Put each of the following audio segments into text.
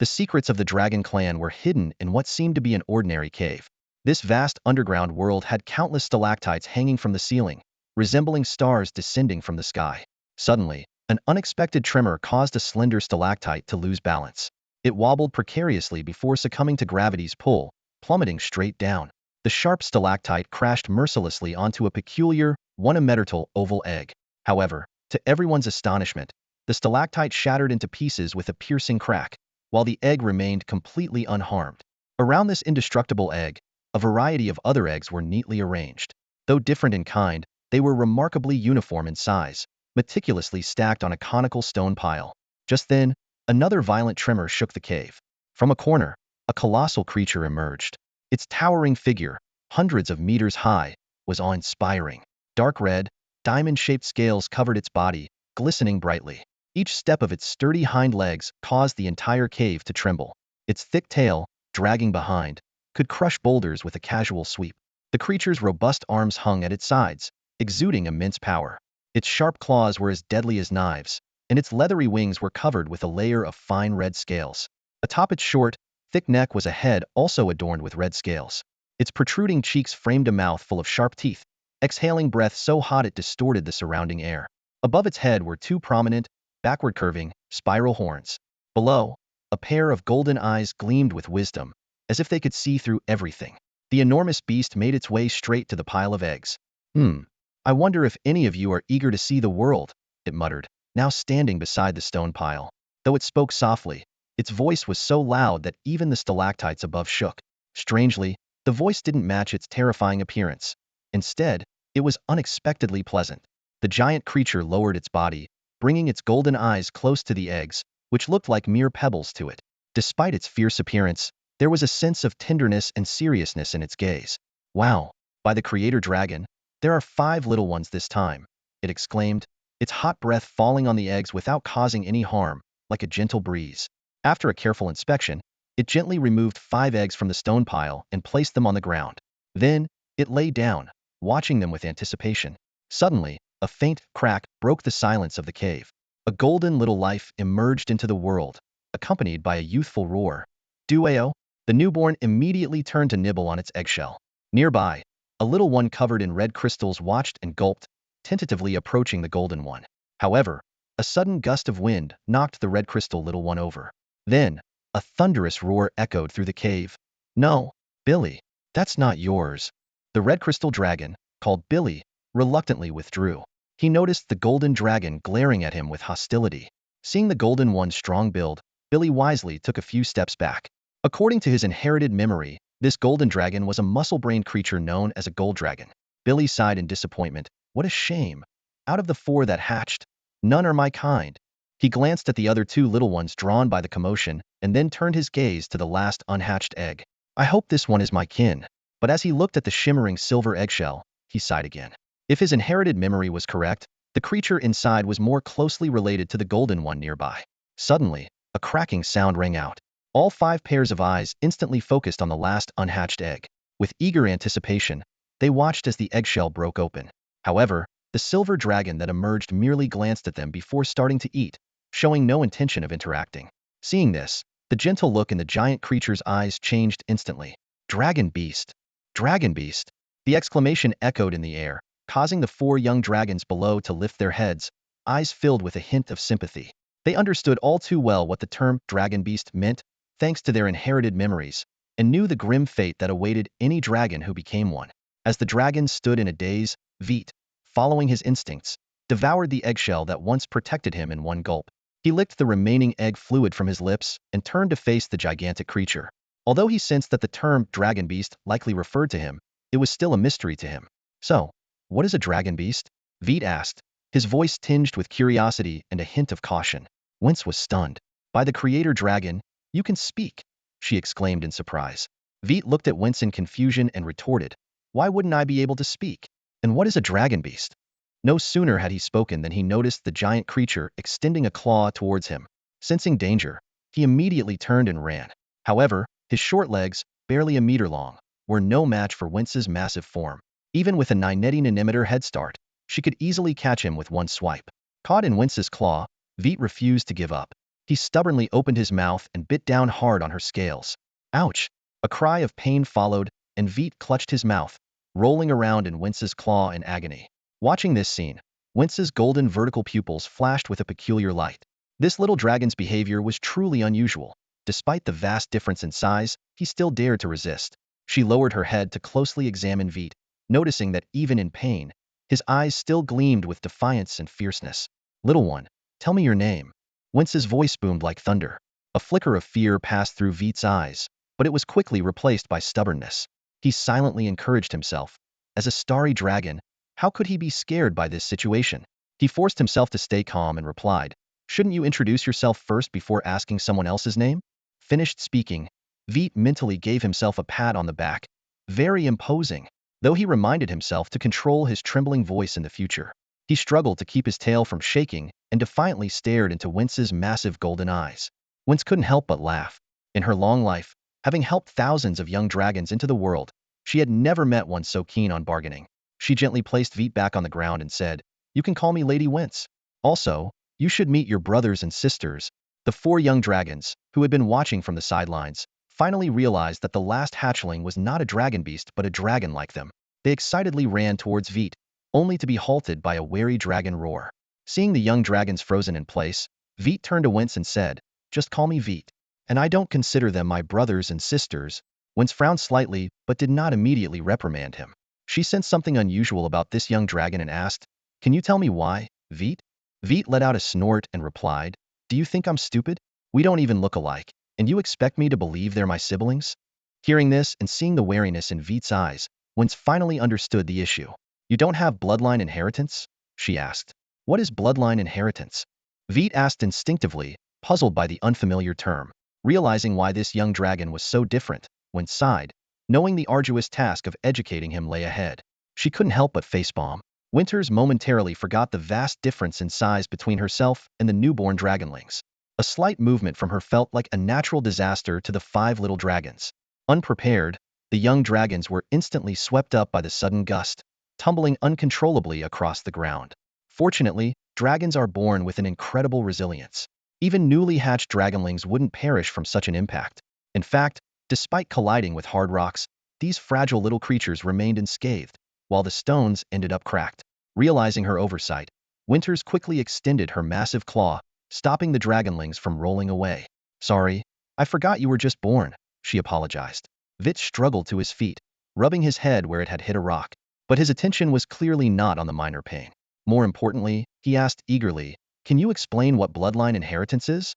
The secrets of the dragon clan were hidden in what seemed to be an ordinary cave. This vast underground world had countless stalactites hanging from the ceiling, resembling stars descending from the sky. Suddenly, an unexpected tremor caused a slender stalactite to lose balance. It wobbled precariously before succumbing to gravity's pull, plummeting straight down. The sharp stalactite crashed mercilessly onto a peculiar, one-emetertal oval egg. However, to everyone's astonishment, the stalactite shattered into pieces with a piercing crack, while the egg remained completely unharmed. Around this indestructible egg, a variety of other eggs were neatly arranged. Though different in kind, they were remarkably uniform in size, meticulously stacked on a conical stone pile. Just then, another violent tremor shook the cave. From a corner, a colossal creature emerged. Its towering figure, hundreds of meters high, was awe-inspiring. Dark red, diamond-shaped scales covered its body, glistening brightly. Each step of its sturdy hind legs caused the entire cave to tremble. Its thick tail, dragging behind, could crush boulders with a casual sweep. The creature's robust arms hung at its sides, exuding immense power. Its sharp claws were as deadly as knives, and its leathery wings were covered with a layer of fine red scales. Atop its short, thick neck was a head also adorned with red scales. Its protruding cheeks framed a mouth full of sharp teeth, exhaling breath so hot it distorted the surrounding air. Above its head were two prominent, backward-curving, spiral horns. Below, a pair of golden eyes gleamed with wisdom, as if they could see through everything. The enormous beast made its way straight to the pile of eggs. I wonder if any of you are eager to see the world," it muttered, now standing beside the stone pile. Though it spoke softly, its voice was so loud that even the stalactites above shook. Strangely, the voice didn't match its terrifying appearance. Instead, it was unexpectedly pleasant. The giant creature lowered its body, bringing its golden eyes close to the eggs, which looked like mere pebbles to it. Despite its fierce appearance, there was a sense of tenderness and seriousness in its gaze. "Wow, by the creator dragon, there are 5 little ones this time," it exclaimed, its hot breath falling on the eggs without causing any harm, like a gentle breeze. After a careful inspection, it gently removed 5 eggs from the stone pile and placed them on the ground. Then, it lay down, watching them with anticipation. Suddenly, a faint crack broke the silence of the cave. A golden little life emerged into the world, accompanied by a youthful roar. "Dueo!" The newborn immediately turned to nibble on its eggshell. Nearby, a little one covered in red crystals watched and gulped, tentatively approaching the golden one. However, a sudden gust of wind knocked the red crystal little one over. Then, a thunderous roar echoed through the cave. "No, Billy, that's not yours." The red crystal dragon, called Billy, reluctantly withdrew. He noticed the golden dragon glaring at him with hostility. Seeing the golden one's strong build, Billy wisely took a few steps back. According to his inherited memory, this golden dragon was a muscle-brained creature known as a gold dragon. Billy sighed in disappointment. "What a shame. Out of the 4 that hatched, none are my kind." He glanced at the other 2 little ones drawn by the commotion, and then turned his gaze to the last unhatched egg. "I hope this one is my kin." But as he looked at the shimmering silver eggshell, he sighed again. If his inherited memory was correct, the creature inside was more closely related to the golden one nearby. Suddenly, a cracking sound rang out. All 5 pairs of eyes instantly focused on the last unhatched egg. With eager anticipation, they watched as the eggshell broke open. However, the silver dragon that emerged merely glanced at them before starting to eat, showing no intention of interacting. Seeing this, the gentle look in the giant creature's eyes changed instantly. "Dragon beast! Dragon beast!" The exclamation echoed in the air, causing the 4 young dragons below to lift their heads, eyes filled with a hint of sympathy. They understood all too well what the term dragon beast meant, thanks to their inherited memories, and knew the grim fate that awaited any dragon who became one. As the dragon stood in a daze, Veit, following his instincts, devoured the eggshell that once protected him in one gulp. He licked the remaining egg fluid from his lips and turned to face the gigantic creature. Although he sensed that the term dragon beast likely referred to him, it was still a mystery to him. "So, what is a dragon beast?" Veit asked, his voice tinged with curiosity and a hint of caution. Wentz was stunned. "By the creator dragon, you can speak," she exclaimed in surprise. Veit looked at Wentz in confusion and retorted, "Why wouldn't I be able to speak? And what is a dragon beast?" No sooner had he spoken than he noticed the giant creature extending a claw towards him. Sensing danger, he immediately turned and ran. However, his short legs, barely a meter long, were no match for Wentz's massive form. Even with a 90 nanometer head start, she could easily catch him with one swipe. Caught in Wentz's claw, Veit refused to give up. He stubbornly opened his mouth and bit down hard on her scales. Ouch! A cry of pain followed, and Veit clutched his mouth, rolling around in Wince's claw in agony. Watching this scene, Wince's golden vertical pupils flashed with a peculiar light. This little dragon's behavior was truly unusual. Despite the vast difference in size, he still dared to resist. She lowered her head to closely examine Veit, noticing that even in pain, his eyes still gleamed with defiance and fierceness. Little one, tell me your name. Wince's voice boomed like thunder. A flicker of fear passed through Veit's eyes, but it was quickly replaced by stubbornness. He silently encouraged himself. As a starry dragon, how could he be scared by this situation? He forced himself to stay calm and replied, "Shouldn't you introduce yourself first before asking someone else's name?" Finished speaking, Veit mentally gave himself a pat on the back. Very imposing, though he reminded himself to control his trembling voice in the future. He struggled to keep his tail from shaking and defiantly stared into Wince's massive golden eyes. Wince couldn't help but laugh. In her long life, having helped thousands of young dragons into the world, she had never met one so keen on bargaining. She gently placed Veit back on the ground and said, "You can call me Lady Wince. Also, you should meet your brothers and sisters." The four young dragons, who had been watching from the sidelines, finally realized that the last hatchling was not a dragon beast but a dragon like them. They excitedly ran towards Veit, only to be halted by a wary dragon roar. Seeing the young dragons frozen in place, Veit turned to Wince and said, "Just call me Veit. And I don't consider them my brothers and sisters." Wince frowned slightly but did not immediately reprimand him. She sensed something unusual about this young dragon and asked, "Can you tell me why, Veit?" Veit let out a snort and replied, "Do you think I'm stupid? We don't even look alike, and you expect me to believe they're my siblings?" Hearing this and seeing the wariness in Veit's eyes, Wince finally understood the issue. "You don't have bloodline inheritance?" she asked. "What is bloodline inheritance?" Veit asked instinctively, puzzled by the unfamiliar term. Realizing why this young dragon was so different, Wince sighed, knowing the arduous task of educating him lay ahead. She couldn't help but facepalm. Winters momentarily forgot the vast difference in size between herself and the newborn dragonlings. A slight movement from her felt like a natural disaster to the five little dragons. Unprepared, the young dragons were instantly swept up by the sudden gust, tumbling uncontrollably across the ground. Fortunately, dragons are born with an incredible resilience. Even newly hatched dragonlings wouldn't perish from such an impact. In fact, despite colliding with hard rocks, these fragile little creatures remained unscathed, while the stones ended up cracked. Realizing her oversight, Winters quickly extended her massive claw, stopping the dragonlings from rolling away. "Sorry, I forgot you were just born," she apologized. Veit struggled to his feet, rubbing his head where it had hit a rock. But his attention was clearly not on the minor pain. More importantly, he asked eagerly, "Can you explain what bloodline inheritance is?"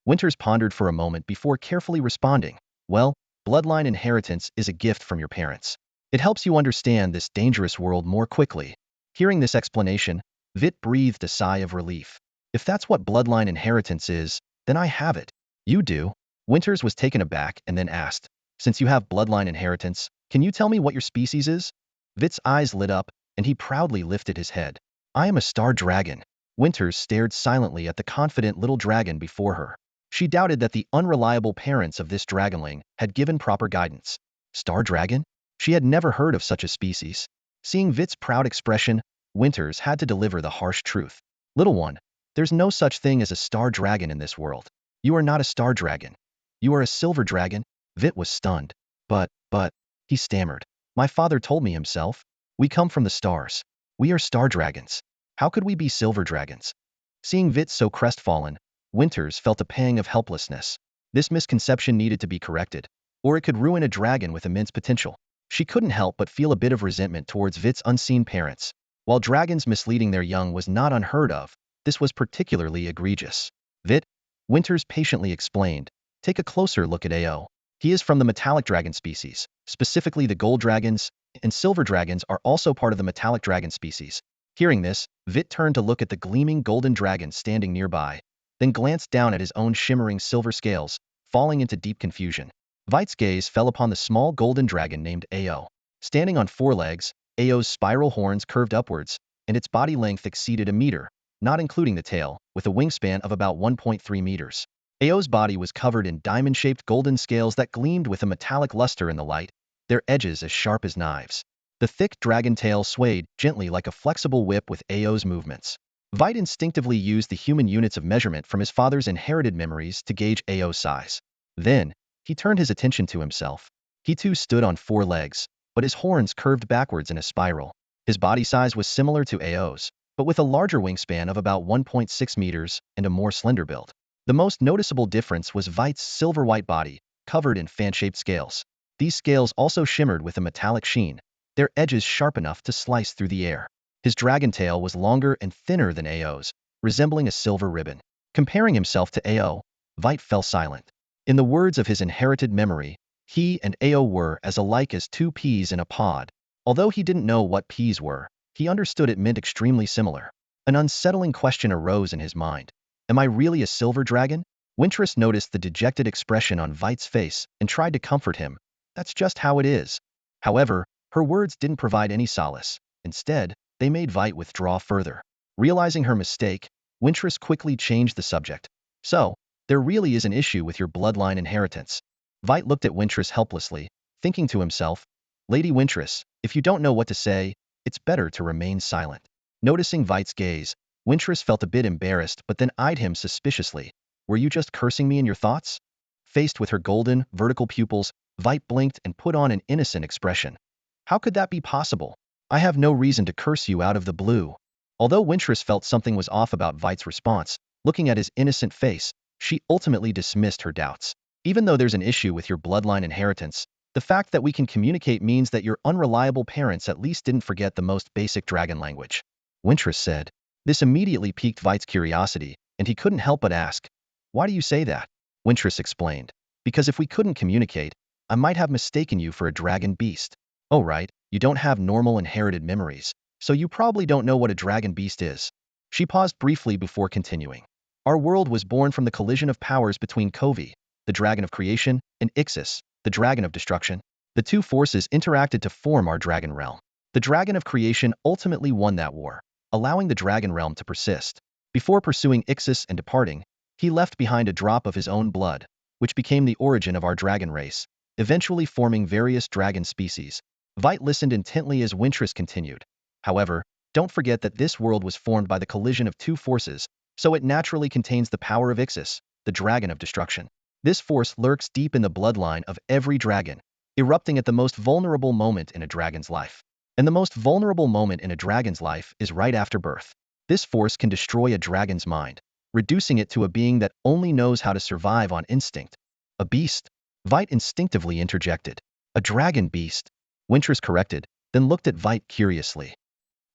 Winters pondered for a moment before carefully responding, "Well, bloodline inheritance is a gift from your parents. It helps you understand this dangerous world more quickly." Hearing this explanation, Veit breathed a sigh of relief. "If that's what bloodline inheritance is, then I have it." "You do?" Winters was taken aback and then asked, "Since you have bloodline inheritance, can you tell me what your species is?" Veit's eyes lit up, and he proudly lifted his head. "I am a star dragon." Winters stared silently at the confident little dragon before her. She doubted that the unreliable parents of this dragonling had given proper guidance. Star dragon? She had never heard of such a species. Seeing Veit's proud expression, Winters had to deliver the harsh truth. "Little one, there's no such thing as a star dragon in this world. You are not a star dragon. You are a silver dragon." Veit was stunned. But, he stammered. "My father told me himself. We come from the stars. We are star dragons. How could we be silver dragons?" Seeing Veit so crestfallen, Winters felt a pang of helplessness. This misconception needed to be corrected, or it could ruin a dragon with immense potential. She couldn't help but feel a bit of resentment towards Veit's unseen parents. While dragons misleading their young was not unheard of, this was particularly egregious. "Veit," Winters patiently explained, "take a closer look at AO. He is from the metallic dragon species, specifically the gold dragons, and silver dragons are also part of the metallic dragon species." Hearing this, Veit turned to look at the gleaming golden dragon standing nearby, then glanced down at his own shimmering silver scales, falling into deep confusion. Veit's gaze fell upon the small golden dragon named Ao. Standing on four legs, Ao's spiral horns curved upwards, and its body length exceeded a meter, not including the tail, with a wingspan of about 1.3 meters. Ao's body was covered in diamond-shaped golden scales that gleamed with a metallic luster in the light, their edges as sharp as knives. The thick dragon tail swayed gently like a flexible whip with Ao's movements. Veit instinctively used the human units of measurement from his father's inherited memories to gauge Ao's size. Then, he turned his attention to himself. He too stood on 4 legs, but his horns curved backwards in a spiral. His body size was similar to Ao's, but with a larger wingspan of about 1.6 meters and a more slender build. The most noticeable difference was Veit's silver-white body, covered in fan-shaped scales. These scales also shimmered with a metallic sheen, their edges sharp enough to slice through the air. His dragon tail was longer and thinner than Ao's, resembling a silver ribbon. Comparing himself to Ao, Veit fell silent. In the words of his inherited memory, he and Ao were as alike as 2 peas in a pod. Although he didn't know what peas were, he understood it meant extremely similar. An unsettling question arose in his mind. Am I really a silver dragon? Wintress noticed the dejected expression on Veit's face and tried to comfort him. That's just how it is. However, her words didn't provide any solace. Instead, they made Veit withdraw further. Realizing her mistake, Wintress quickly changed the subject. So, there really is an issue with your bloodline inheritance. Veit looked at Wintress helplessly, thinking to himself, Lady Wintress, if you don't know what to say, it's better to remain silent. Noticing Veit's gaze, Wintress felt a bit embarrassed but then eyed him suspiciously. Were you just cursing me in your thoughts? Faced with her golden, vertical pupils, Veit blinked and put on an innocent expression. How could that be possible? I have no reason to curse you out of the blue. Although Wintress felt something was off about Veit's response, looking at his innocent face, she ultimately dismissed her doubts. Even though there's an issue with your bloodline inheritance, the fact that we can communicate means that your unreliable parents at least didn't forget the most basic dragon language. Wintress said. This immediately piqued Veit's curiosity, and he couldn't help but ask, why do you say that? Wintress explained. Because if we couldn't communicate, I might have mistaken you for a dragon beast. Oh right, you don't have normal inherited memories, so you probably don't know what a dragon beast is. She paused briefly before continuing. Our world was born from the collision of powers between Kovi, the dragon of creation, and Ixis, the dragon of destruction. The two forces interacted to form our dragon realm. The dragon of creation ultimately won that war, allowing the dragon realm to persist. Before pursuing Ixis and departing, he left behind a drop of his own blood, which became the origin of our dragon race, eventually forming various dragon species. Veit listened intently as Wintress continued. However, don't forget that this world was formed by the collision of two forces, so it naturally contains the power of Ixis, the dragon of destruction. This force lurks deep in the bloodline of every dragon, erupting at the most vulnerable moment in a dragon's life. And the most vulnerable moment in a dragon's life is right after birth. This force can destroy a dragon's mind, reducing it to a being that only knows how to survive on instinct. A beast? Veit instinctively interjected. A dragon beast? Wintress corrected, then looked at Veit curiously.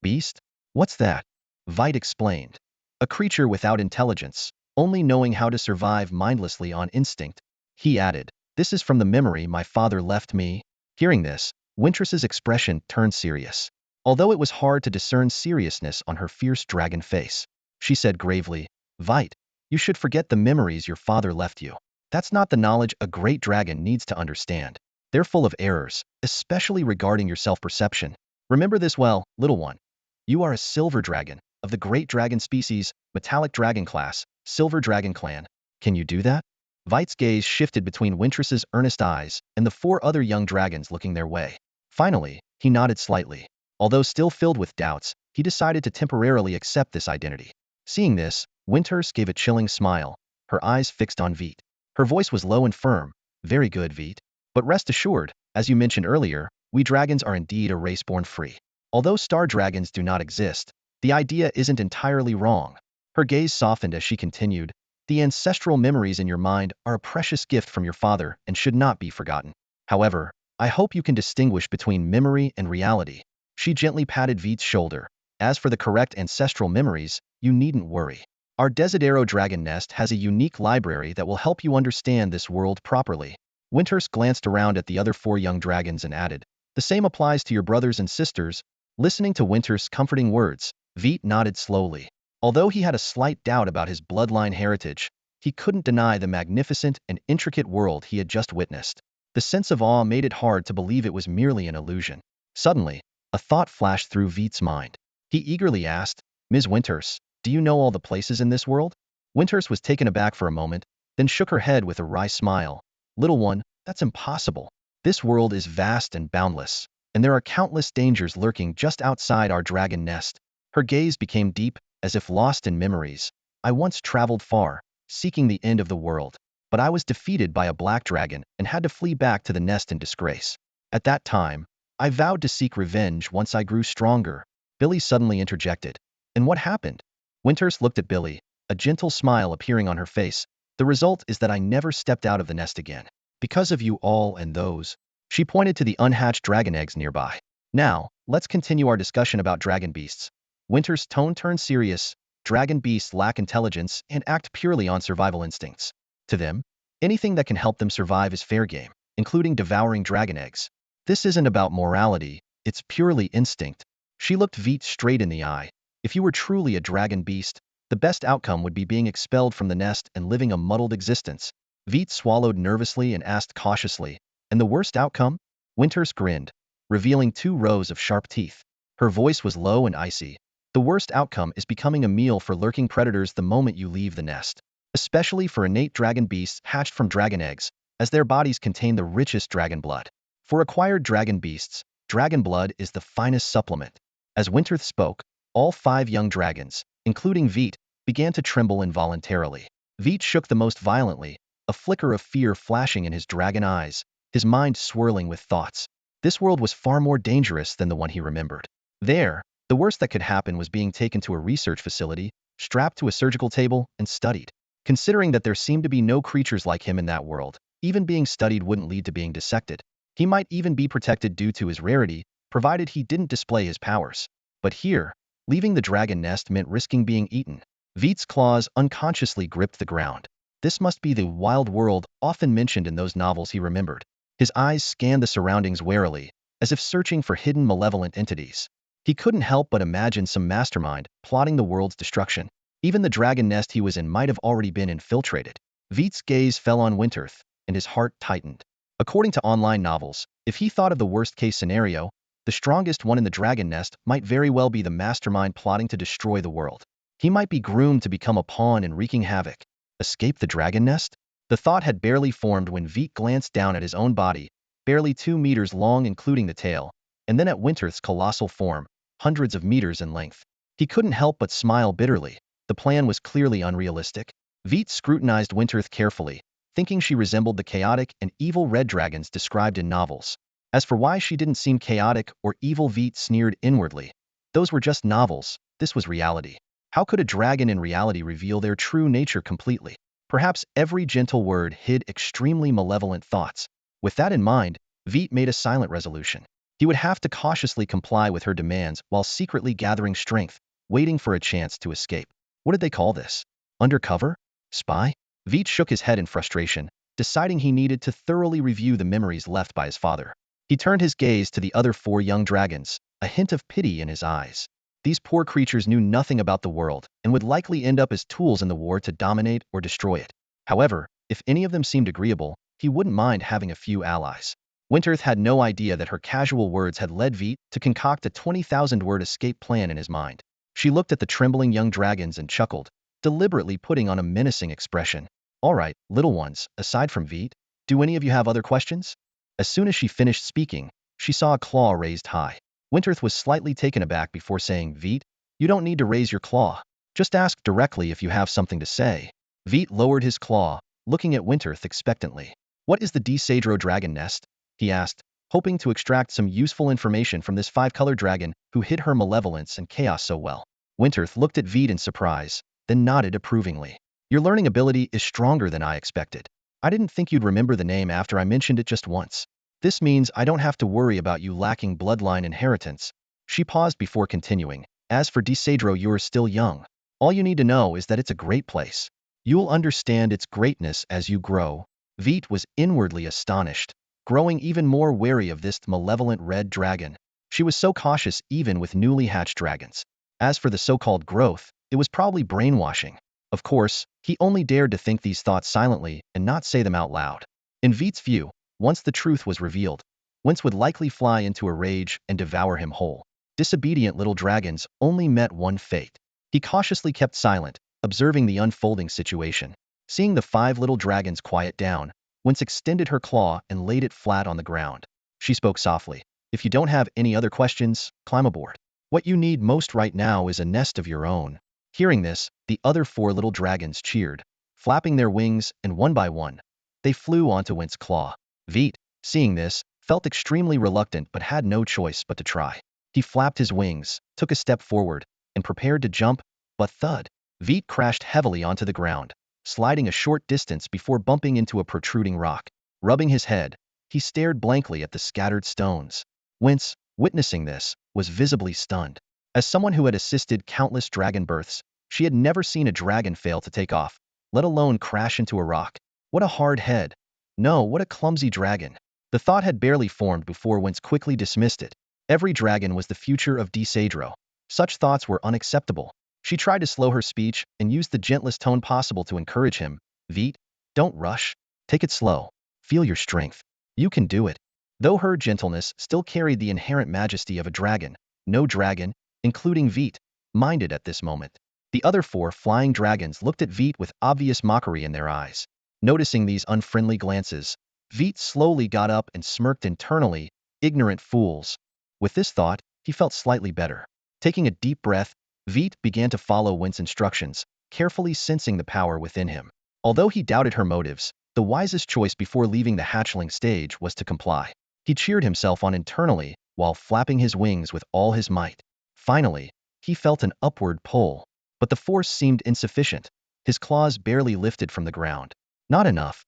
Beast? What's that? Veit explained. A creature without intelligence, only knowing how to survive mindlessly on instinct. He added, this is from the memory my father left me. Hearing this, Wintress's expression turned serious. Although it was hard to discern seriousness on her fierce dragon face, she said gravely, Veit, you should forget the memories your father left you. That's not the knowledge a great dragon needs to understand. They're full of errors, especially regarding your self-perception. Remember this well, little one. You are a silver dragon, of the great dragon species, metallic dragon class, silver dragon clan. Can you do that? Veit's gaze shifted between Wintress's earnest eyes and the 4 other young dragons looking their way. Finally, he nodded slightly. Although still filled with doubts, he decided to temporarily accept this identity. Seeing this, Wintress gave a chilling smile, her eyes fixed on Veit. Her voice was low and firm. Very good, Veit. But rest assured, as you mentioned earlier, we dragons are indeed a race born free. Although star dragons do not exist, the idea isn't entirely wrong. Her gaze softened as she continued, the ancestral memories in your mind are a precious gift from your father and should not be forgotten. However, I hope you can distinguish between memory and reality. She gently patted Veit's shoulder. As for the correct ancestral memories, you needn't worry. Our Desidero dragon nest has a unique library that will help you understand this world properly. Wintress glanced around at the other 4 young dragons and added, the same applies to your brothers and sisters. Listening to Wintress' comforting words, Veit nodded slowly. Although he had a slight doubt about his bloodline heritage, he couldn't deny the magnificent and intricate world he had just witnessed. The sense of awe made it hard to believe it was merely an illusion. Suddenly, a thought flashed through Veit's mind. He eagerly asked, Ms. Wintress, do you know all the places in this world? Wintress was taken aback for a moment, then shook her head with a wry smile. Little one, that's impossible. This world is vast and boundless, and there are countless dangers lurking just outside our dragon nest. Her gaze became deep, as if lost in memories. I once traveled far, seeking the end of the world, but I was defeated by a black dragon and had to flee back to the nest in disgrace. At that time, I vowed to seek revenge once I grew stronger. Billy suddenly interjected. And what happened? Winters looked at Billy, a gentle smile appearing on her face. The result is that I never stepped out of the nest again. Because of you all and those. She pointed to the unhatched dragon eggs nearby. Now, let's continue our discussion about dragon beasts. Winter's tone turned serious. Dragon beasts lack intelligence and act purely on survival instincts. To them, anything that can help them survive is fair game, including devouring dragon eggs. This isn't about morality, it's purely instinct. She looked Veit straight in the eye. If you were truly a dragon beast, the best outcome would be being expelled from the nest and living a muddled existence. Veit swallowed nervously and asked cautiously, and the worst outcome? Winters grinned, revealing 2 rows of sharp teeth. Her voice was low and icy. The worst outcome is becoming a meal for lurking predators the moment you leave the nest. Especially for innate dragon beasts hatched from dragon eggs, as their bodies contain the richest dragon blood. For acquired dragon beasts, dragon blood is the finest supplement. As Winterth spoke, all 5 young dragons, including Veit, began to tremble involuntarily. Veit shook the most violently, a flicker of fear flashing in his dragon eyes, his mind swirling with thoughts. This world was far more dangerous than the one he remembered. There, the worst that could happen was being taken to a research facility, strapped to a surgical table, and studied. Considering that there seemed to be no creatures like him in that world, even being studied wouldn't lead to being dissected. He might even be protected due to his rarity, provided he didn't display his powers. But here, leaving the dragon nest meant risking being eaten. Veit's claws unconsciously gripped the ground. This must be the wild world often mentioned in those novels he remembered. His eyes scanned the surroundings warily, as if searching for hidden malevolent entities. He couldn't help but imagine some mastermind plotting the world's destruction. Even the dragon nest he was in might have already been infiltrated. Veit's gaze fell on Winterth, and his heart tightened. According to online novels, if he thought of the worst-case scenario, the strongest one in the dragon nest might very well be the mastermind plotting to destroy the world. He might be groomed to become a pawn in wreaking havoc. Escape the dragon nest? The thought had barely formed when Veit glanced down at his own body, barely 2 meters long including the tail, and then at Winterth's colossal form, hundreds of meters in length. He couldn't help but smile bitterly. The plan was clearly unrealistic. Veit scrutinized Winterth carefully, thinking she resembled the chaotic and evil red dragons described in novels. As for why she didn't seem chaotic or evil, Veit sneered inwardly. Those were just novels, this was reality. How could a dragon in reality reveal their true nature completely? Perhaps every gentle word hid extremely malevolent thoughts. With that in mind, Veit made a silent resolution. He would have to cautiously comply with her demands while secretly gathering strength, waiting for a chance to escape. What did they call this? Undercover? Spy? Veit shook his head in frustration, deciding he needed to thoroughly review the memories left by his father. He turned his gaze to the other 4 young dragons, a hint of pity in his eyes. These poor creatures knew nothing about the world and would likely end up as tools in the war to dominate or destroy it. However, if any of them seemed agreeable, he wouldn't mind having a few allies. Winterth had no idea that her casual words had led Veit to concoct a 20,000-word escape plan in his mind. She looked at the trembling young dragons and chuckled, deliberately putting on a menacing expression. All right, little ones, aside from Veit, do any of you have other questions? As soon as she finished speaking, she saw a claw raised high. Winterth was slightly taken aback before saying, Veit, you don't need to raise your claw. Just ask directly if you have something to say. Veit lowered his claw, looking at Winterth expectantly. What is the Desadro dragon nest? He asked, hoping to extract some useful information from this 5-colored dragon who hid her malevolence and chaos so well. Winterth looked at Veit in surprise, then nodded approvingly. Your learning ability is stronger than I expected. I didn't think you'd remember the name after I mentioned it just once. This means I don't have to worry about you lacking bloodline inheritance. She paused before continuing. As for Desadro, you're still young. All you need to know is that it's a great place. You'll understand its greatness as you grow. Veit was inwardly astonished, growing even more wary of this malevolent red dragon. She was so cautious even with newly hatched dragons. As for the so-called growth, it was probably brainwashing. Of course, he only dared to think these thoughts silently and not say them out loud. In Veit's view, once the truth was revealed, Wince would likely fly into a rage and devour him whole. Disobedient little dragons only met one fate. He cautiously kept silent, observing the unfolding situation. Seeing the 5 little dragons quiet down, Wince extended her claw and laid it flat on the ground. She spoke softly. If you don't have any other questions, climb aboard. What you need most right now is a nest of your own. Hearing this, the other four little dragons cheered, flapping their wings, and one by one, they flew onto Went's claw. Veit, seeing this, felt extremely reluctant but had no choice but to try. He flapped his wings, took a step forward, and prepared to jump, but thud. Veit crashed heavily onto the ground, sliding a short distance before bumping into a protruding rock. Rubbing his head, he stared blankly at the scattered stones. Wentz, witnessing this, was visibly stunned. As someone who had assisted countless dragon births, she had never seen a dragon fail to take off, let alone crash into a rock. What a hard head. No, what a clumsy dragon. The thought had barely formed before Wentz quickly dismissed it. Every dragon was the future of Disadro. Such thoughts were unacceptable. She tried to slow her speech and used the gentlest tone possible to encourage him. Veit, don't rush. Take it slow. Feel your strength. You can do it. Though her gentleness still carried the inherent majesty of a dragon, no dragon, including Veit, minded at this moment. The other four flying dragons looked at Veit with obvious mockery in their eyes. Noticing these unfriendly glances, Veit slowly got up and smirked internally. Ignorant fools. With this thought, he felt slightly better. Taking a deep breath, Veit began to follow Went's instructions, carefully sensing the power within him. Although he doubted her motives, the wisest choice before leaving the hatchling stage was to comply. He cheered himself on internally, while flapping his wings with all his might. Finally, he felt an upward pull. But the force seemed insufficient. His claws barely lifted from the ground. Not enough.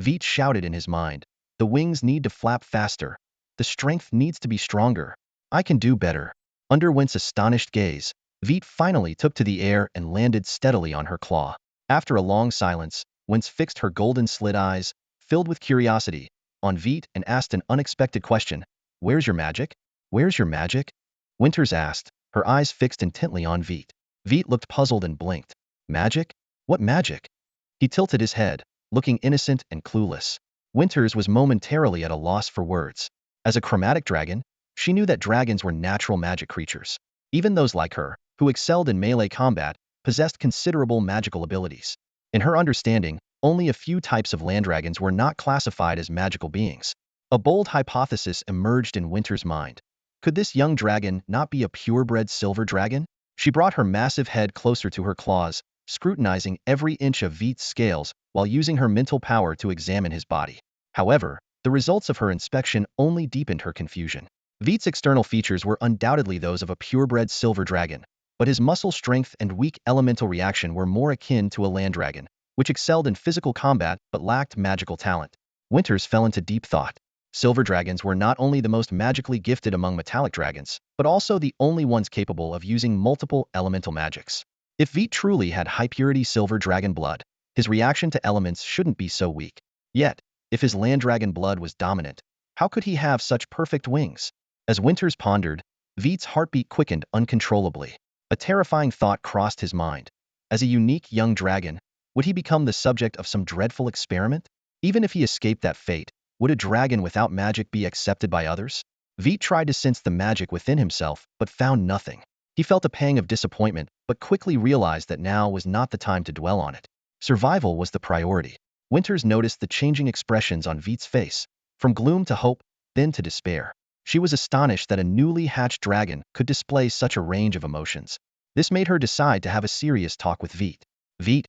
Veit shouted in his mind. The wings need to flap faster. The strength needs to be stronger. I can do better. Under Went's astonished gaze, Veit finally took to the air and landed steadily on her claw. After a long silence, Wentz fixed her golden slit eyes, filled with curiosity, on Veit and asked an unexpected question. Where's your magic? Where's your magic? Winters asked, her eyes fixed intently on Veit. Veit looked puzzled and blinked. Magic? What magic? He tilted his head, looking innocent and clueless. Winters was momentarily at a loss for words. As a chromatic dragon, she knew that dragons were natural magic creatures. Even those like her, who excelled in melee combat, possessed considerable magical abilities. In her understanding, only a few types of land dragons were not classified as magical beings. A bold hypothesis emerged in Winter's mind. Could this young dragon not be a purebred silver dragon? She brought her massive head closer to her claws, scrutinizing every inch of Veit's scales while using her mental power to examine his body. However, the results of her inspection only deepened her confusion. Veit's external features were undoubtedly those of a purebred silver dragon, but his muscle strength and weak elemental reaction were more akin to a land dragon, which excelled in physical combat but lacked magical talent. Winters fell into deep thought. Silver dragons were not only the most magically gifted among metallic dragons, but also the only ones capable of using multiple elemental magics. If Veit truly had high-purity silver dragon blood, his reaction to elements shouldn't be so weak. Yet, if his land dragon blood was dominant, how could he have such perfect wings? As Winters pondered, Veit's heartbeat quickened uncontrollably. A terrifying thought crossed his mind. As a unique young dragon, would he become the subject of some dreadful experiment? Even if he escaped that fate, would a dragon without magic be accepted by others? Veit tried to sense the magic within himself, but found nothing. He felt a pang of disappointment, but quickly realized that now was not the time to dwell on it. Survival was the priority. Winters noticed the changing expressions on Veit's face, from gloom to hope, then to despair. She was astonished that a newly hatched dragon could display such a range of emotions. This made her decide to have a serious talk with Veit. Veit,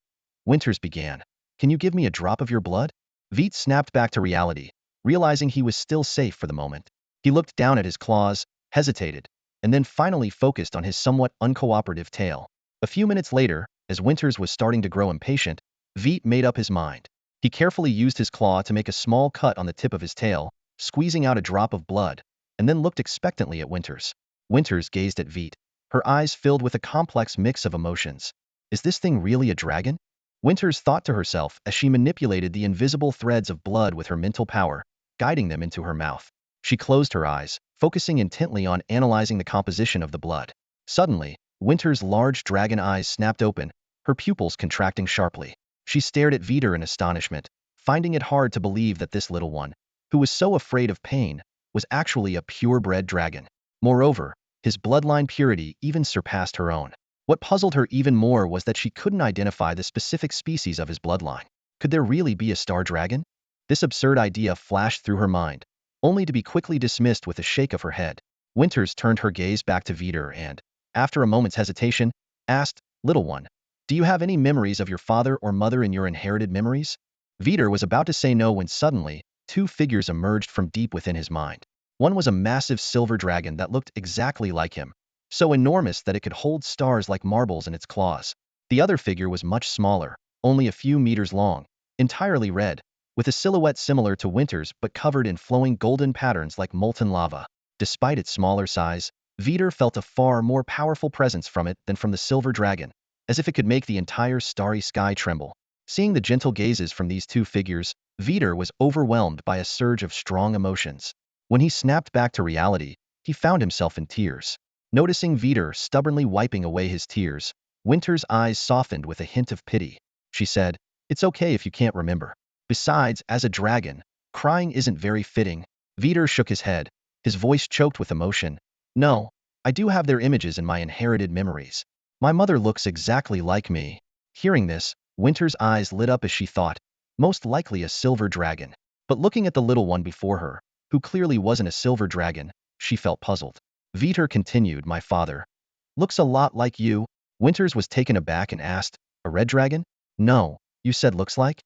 Winters began, can you give me a drop of your blood? Veit snapped back to reality, realizing he was still safe for the moment. He looked down at his claws, hesitated, and then finally focused on his somewhat uncooperative tail. A few minutes later, as Winters was starting to grow impatient, Veit made up his mind. He carefully used his claw to make a small cut on the tip of his tail, squeezing out a drop of blood, and then looked expectantly at Winters. Winters gazed at Veit, her eyes filled with a complex mix of emotions. Is this thing really a dragon? Winters thought to herself as she manipulated the invisible threads of blood with her mental power, guiding them into her mouth. She closed her eyes, focusing intently on analyzing the composition of the blood. Suddenly, Winters' large dragon eyes snapped open, her pupils contracting sharply. She stared at Veiter in astonishment, finding it hard to believe that this little one, who was so afraid of pain, was actually a purebred dragon. Moreover, his bloodline purity even surpassed her own. What puzzled her even more was that she couldn't identify the specific species of his bloodline. Could there really be a star dragon? This absurd idea flashed through her mind, only to be quickly dismissed with a shake of her head. Winters turned her gaze back to Veiter and, after a moment's hesitation, asked, Little one, do you have any memories of your father or mother in your inherited memories? Veter was about to say no when suddenly, two figures emerged from deep within his mind. One was a massive silver dragon that looked exactly like him, so enormous that it could hold stars like marbles in its claws. The other figure was much smaller, only a few meters long, entirely red, with a silhouette similar to Winter's but covered in flowing golden patterns like molten lava. Despite its smaller size, Veter felt a far more powerful presence from it than from the silver dragon, as if it could make the entire starry sky tremble. Seeing the gentle gazes from these two figures, Veter was overwhelmed by a surge of strong emotions. When he snapped back to reality, he found himself in tears. Noticing Veter stubbornly wiping away his tears, Winter's eyes softened with a hint of pity. She said, "It's okay if you can't remember. Besides, as a dragon, crying isn't very fitting." Veter shook his head, his voice choked with emotion. "No, I do have their images in my inherited memories. My mother looks exactly like me." Hearing this, Winter's eyes lit up as she thought, most likely a silver dragon. But looking at the little one before her, who clearly wasn't a silver dragon, she felt puzzled. Veter continued, "My father looks a lot like you." Winters was taken aback and asked, "A red dragon?" "No, you said looks like?"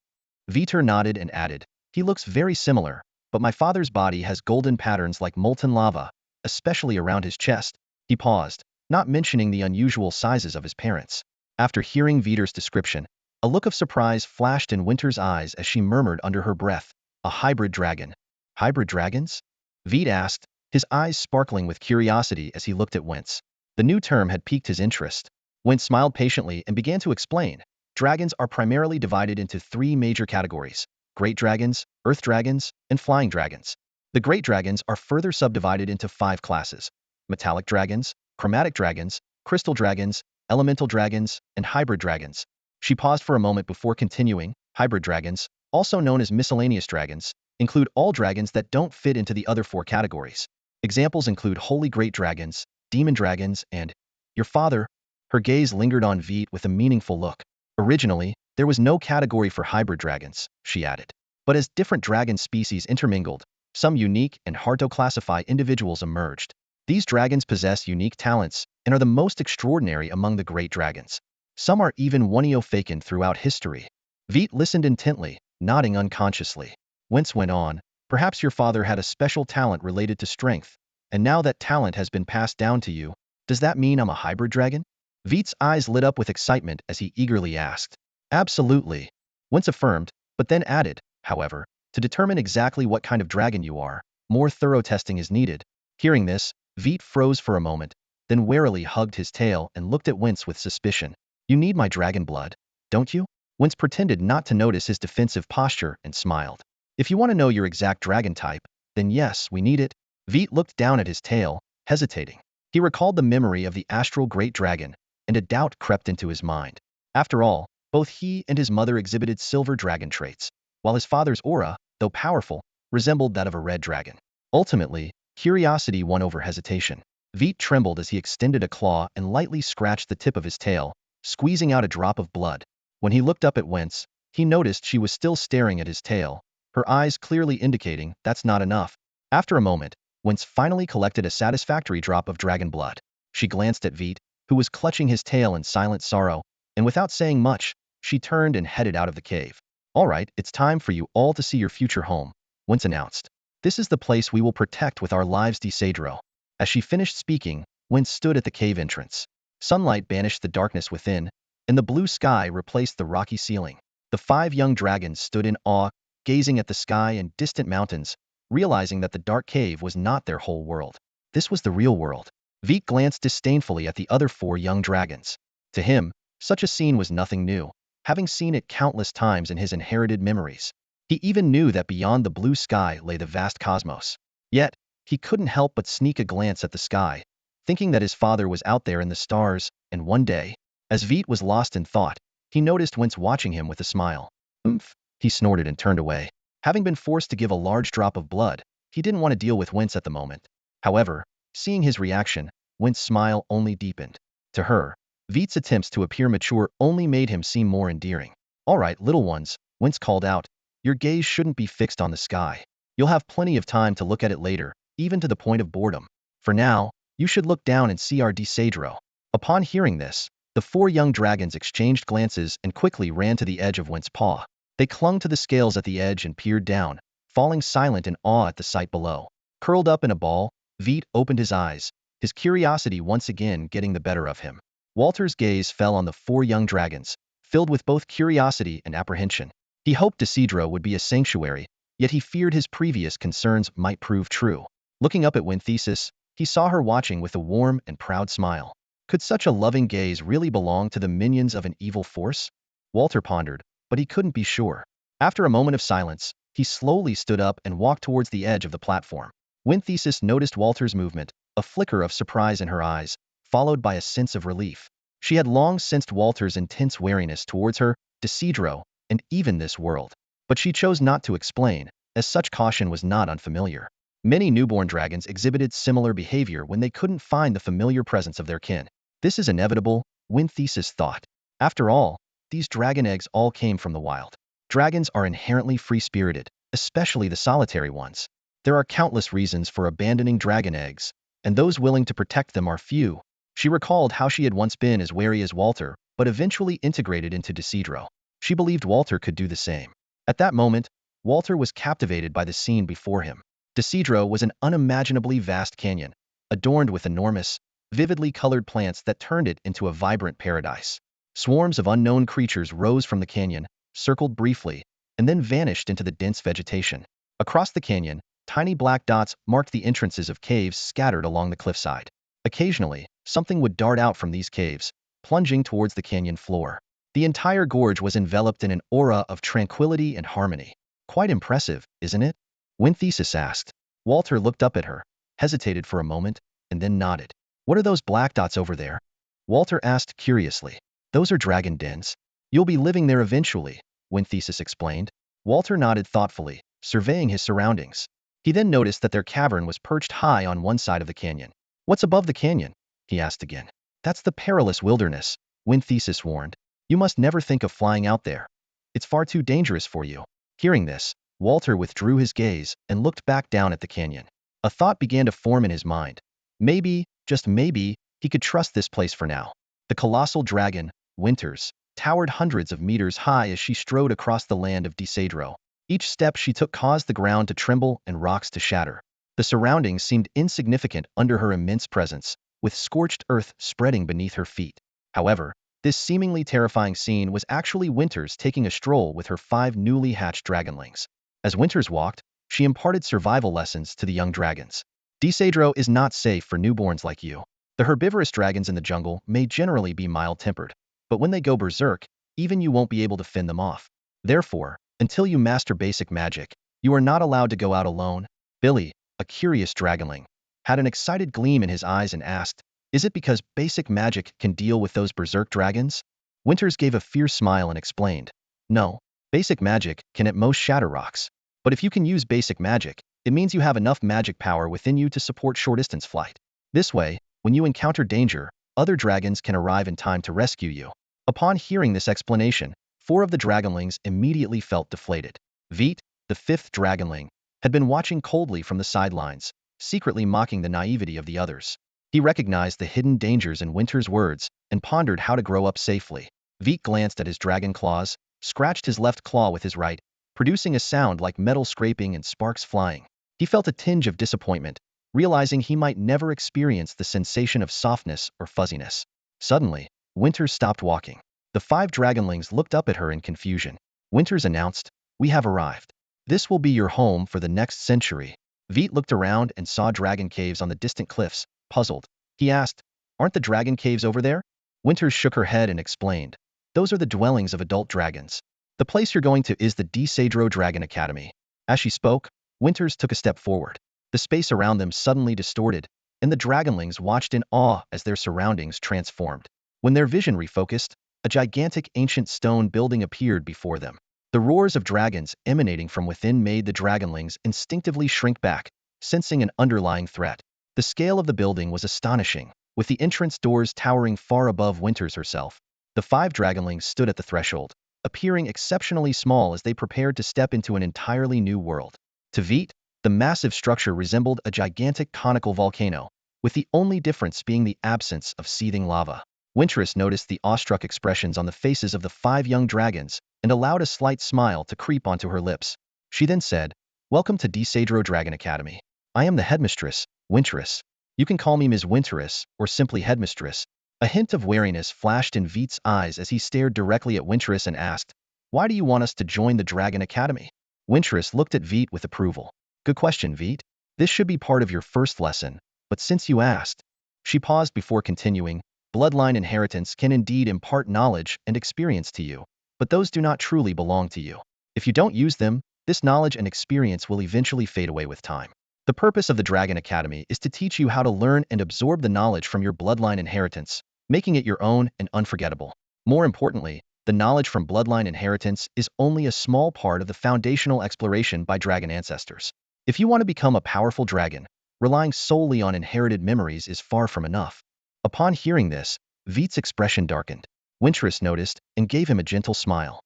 Veter nodded and added, "He looks very similar, but my father's body has golden patterns like molten lava, especially around his chest." He paused, not mentioning the unusual sizes of his parents. After hearing Veter's description, a look of surprise flashed in Winter's eyes as she murmured under her breath, "A hybrid dragon." "Hybrid dragons?" Veit asked, his eyes sparkling with curiosity as he looked at Wentz. The new term had piqued his interest. Wentz smiled patiently and began to explain. Dragons are primarily divided into three major categories: great dragons, earth dragons, and flying dragons. The great dragons are further subdivided into 5 classes: metallic dragons, chromatic dragons, crystal dragons, elemental dragons, and hybrid dragons. She paused for a moment before continuing. Hybrid dragons, also known as miscellaneous dragons, include all dragons that don't fit into the other 4 categories. Examples include holy great dragons, demon dragons, and your father. Her gaze lingered on Veit with a meaningful look. "Originally, there was no category for hybrid dragons," she added. "But as different dragon species intermingled, some unique and hard-to-classify individuals emerged. These dragons possess unique talents and are the most extraordinary among the great dragons. Some are even one-of throughout history." Veit listened intently, nodding unconsciously. Wentz went on, "Perhaps your father had a special talent related to strength, and now that talent has been passed down to you. Does that mean I'm a hybrid dragon?" Veit's eyes lit up with excitement as he eagerly asked. "Absolutely," Wentz affirmed, but then added, "However, to determine exactly what kind of dragon you are, more thorough testing is needed." Hearing this, Veit froze for a moment, then warily hugged his tail and looked at Wentz with suspicion. "You need my dragon blood, don't you?" Wentz pretended not to notice his defensive posture and smiled. "If you want to know your exact dragon type, then yes, we need it." Veit looked down at his tail, hesitating. He recalled the memory of the astral great dragon, and a doubt crept into his mind. After all, both he and his mother exhibited silver dragon traits, while his father's aura, though powerful, resembled that of a red dragon. Ultimately, curiosity won over hesitation. Veit trembled as he extended a claw and lightly scratched the tip of his tail, squeezing out a drop of blood. When he looked up at Wentz, he noticed she was still staring at his tail, her eyes clearly indicating that's not enough. After a moment, Wentz finally collected a satisfactory drop of dragon blood. She glanced at Veit, who was clutching his tail in silent sorrow, and without saying much, she turned and headed out of the cave. "All right, it's time for you all to see your future home," Wentz announced. "This is the place we will protect with our lives, Cedro." As she finished speaking, Wentz stood at the cave entrance. Sunlight banished the darkness within, and the blue sky replaced the rocky ceiling. The 5 young dragons stood in awe, gazing at the sky and distant mountains, realizing that the dark cave was not their whole world. This was the real world. Veit glanced disdainfully at the other 4 young dragons. To him, such a scene was nothing new, having seen it countless times in his inherited memories. He even knew that beyond the blue sky lay the vast cosmos. Yet, he couldn't help but sneak a glance at the sky, thinking that his father was out there in the stars, and one day, as Veit was lost in thought, he noticed Wentz watching him with a smile. "Oomph," he snorted and turned away. Having been forced to give a large drop of blood, he didn't want to deal with Wentz at the moment. However, seeing his reaction, Wentz's smile only deepened. To her, Veit's attempts to appear mature only made him seem more endearing. "All right, little ones," Wentz called out, "your gaze shouldn't be fixed on the sky. You'll have plenty of time to look at it later, even to the point of boredom. For now, you should look down and see our Cedro." Upon hearing this, The four young dragons exchanged glances and quickly ran to the edge of Went's paw. They clung to the scales at the edge and peered down, falling silent in awe at the sight below. Curled up in a ball, Veit opened his eyes, his curiosity once again getting the better of him. Walter's gaze fell on the four young dragons, filled with both curiosity and apprehension. He hoped Decidro would be a sanctuary, yet he feared his previous concerns might prove true. Looking up at Winthesis, he saw her watching with a warm and proud smile. Could such a loving gaze really belong to the minions of an evil force? Walter pondered, but he couldn't be sure. After a moment of silence, he slowly stood up and walked towards the edge of the platform. Winthesis noticed Walter's movement, a flicker of surprise in her eyes, followed by a sense of relief. She had long sensed Walter's intense wariness towards her, Decidro, and even this world. But she chose not to explain, as such caution was not unfamiliar. Many newborn dragons exhibited similar behavior when they couldn't find the familiar presence of their kin. This is inevitable, Winthesis thought. After all, these dragon eggs all came from the wild. Dragons are inherently free-spirited, especially the solitary ones. There are countless reasons for abandoning dragon eggs, and those willing to protect them are few. She recalled how she had once been as wary as Walter, but eventually integrated into Decidro. She believed Walter could do the same. At that moment, Walter was captivated by the scene before him. Decidro was an unimaginably vast canyon, adorned with enormous, vividly colored plants that turned it into a vibrant paradise. Swarms of unknown creatures rose from the canyon, circled briefly, and then vanished into the dense vegetation. Across the canyon, tiny black dots marked the entrances of caves scattered along the cliffside. Occasionally, something would dart out from these caves, plunging towards the canyon floor. The entire gorge was enveloped in an aura of tranquility and harmony. Quite impressive, isn't it? Winthesis asked. Walter looked up at her, hesitated for a moment, and then nodded. What are those black dots over there? Walter asked curiously. Those are dragon dens. You'll be living there eventually, Winthesis explained. Walter nodded thoughtfully, surveying his surroundings. He then noticed that their cavern was perched high on one side of the canyon. What's above the canyon? He asked again. That's the perilous wilderness, Winthesis warned. You must never think of flying out there. It's far too dangerous for you. Hearing this, Walter withdrew his gaze and looked back down at the canyon. A thought began to form in his mind. Maybe, just maybe, he could trust this place for now. The colossal dragon, Winters, towered hundreds of meters high as she strode across the land of Decidro. Each step she took caused the ground to tremble and rocks to shatter. The surroundings seemed insignificant under her immense presence, with scorched earth spreading beneath her feet. However, this seemingly terrifying scene was actually Winters taking a stroll with her 5 newly hatched dragonlings. As Winters walked, she imparted survival lessons to the young dragons. Decidro is not safe for newborns like you. The herbivorous dragons in the jungle may generally be mild-tempered, but when they go berserk, even you won't be able to fend them off. Therefore, until you master basic magic, you are not allowed to go out alone. Billy, a curious dragonling, had an excited gleam in his eyes and asked, is it because basic magic can deal with those berserk dragons? Winters gave a fierce smile and explained, no, basic magic can at most shatter rocks. But if you can use basic magic, it means you have enough magic power within you to support short-distance flight. This way, when you encounter danger, other dragons can arrive in time to rescue you. Upon hearing this explanation, 4 of the dragonlings immediately felt deflated. Veit, the 5th dragonling, had been watching coldly from the sidelines, secretly mocking the naivety of the others. He recognized the hidden dangers in Winter's words and pondered how to grow up safely. Veit glanced at his dragon claws, scratched his left claw with his right, producing a sound like metal scraping and sparks flying. He felt a tinge of disappointment, realizing he might never experience the sensation of softness or fuzziness. Suddenly, Winters stopped walking. The 5 dragonlings looked up at her in confusion. Winters announced, we have arrived. This will be your home for the next century. Veit looked around and saw dragon caves on the distant cliffs. Puzzled, he asked, aren't the dragon caves over there? Winters shook her head and explained, those are the dwellings of adult dragons. The place you're going to is the Decidro Dragon Academy. As she spoke, Winters took a step forward. The space around them suddenly distorted, and the dragonlings watched in awe as their surroundings transformed. When their vision refocused, a gigantic ancient stone building appeared before them. The roars of dragons emanating from within made the dragonlings instinctively shrink back, sensing an underlying threat. The scale of the building was astonishing, with the entrance doors towering far above Winters herself. The 5 dragonlings stood at the threshold, appearing exceptionally small as they prepared to step into an entirely new world. To Veit, the massive structure resembled a gigantic conical volcano, with the only difference being the absence of seething lava. Winterus noticed the awestruck expressions on the faces of the 5 young dragons and allowed a slight smile to creep onto her lips. She then said, "Welcome to Desadro Dragon Academy. I am the headmistress, Winterus. You can call me Ms. Winterus or simply headmistress." A hint of wariness flashed in Veit's eyes as he stared directly at Winterus and asked, "Why do you want us to join the Dragon Academy?" Winterus looked at Veit with approval. "Good question, Veit. This should be part of your first lesson, but since you asked." She paused before continuing, "Bloodline inheritance can indeed impart knowledge and experience to you, but those do not truly belong to you. If you don't use them, this knowledge and experience will eventually fade away with time. The purpose of the Dragon Academy is to teach you how to learn and absorb the knowledge from your bloodline inheritance, making it your own and unforgettable. More importantly, the knowledge from bloodline inheritance is only a small part of the foundational exploration by dragon ancestors. If you want to become a powerful dragon, relying solely on inherited memories is far from enough." Upon hearing this, Veit's expression darkened. Winterus noticed and gave him a gentle smile.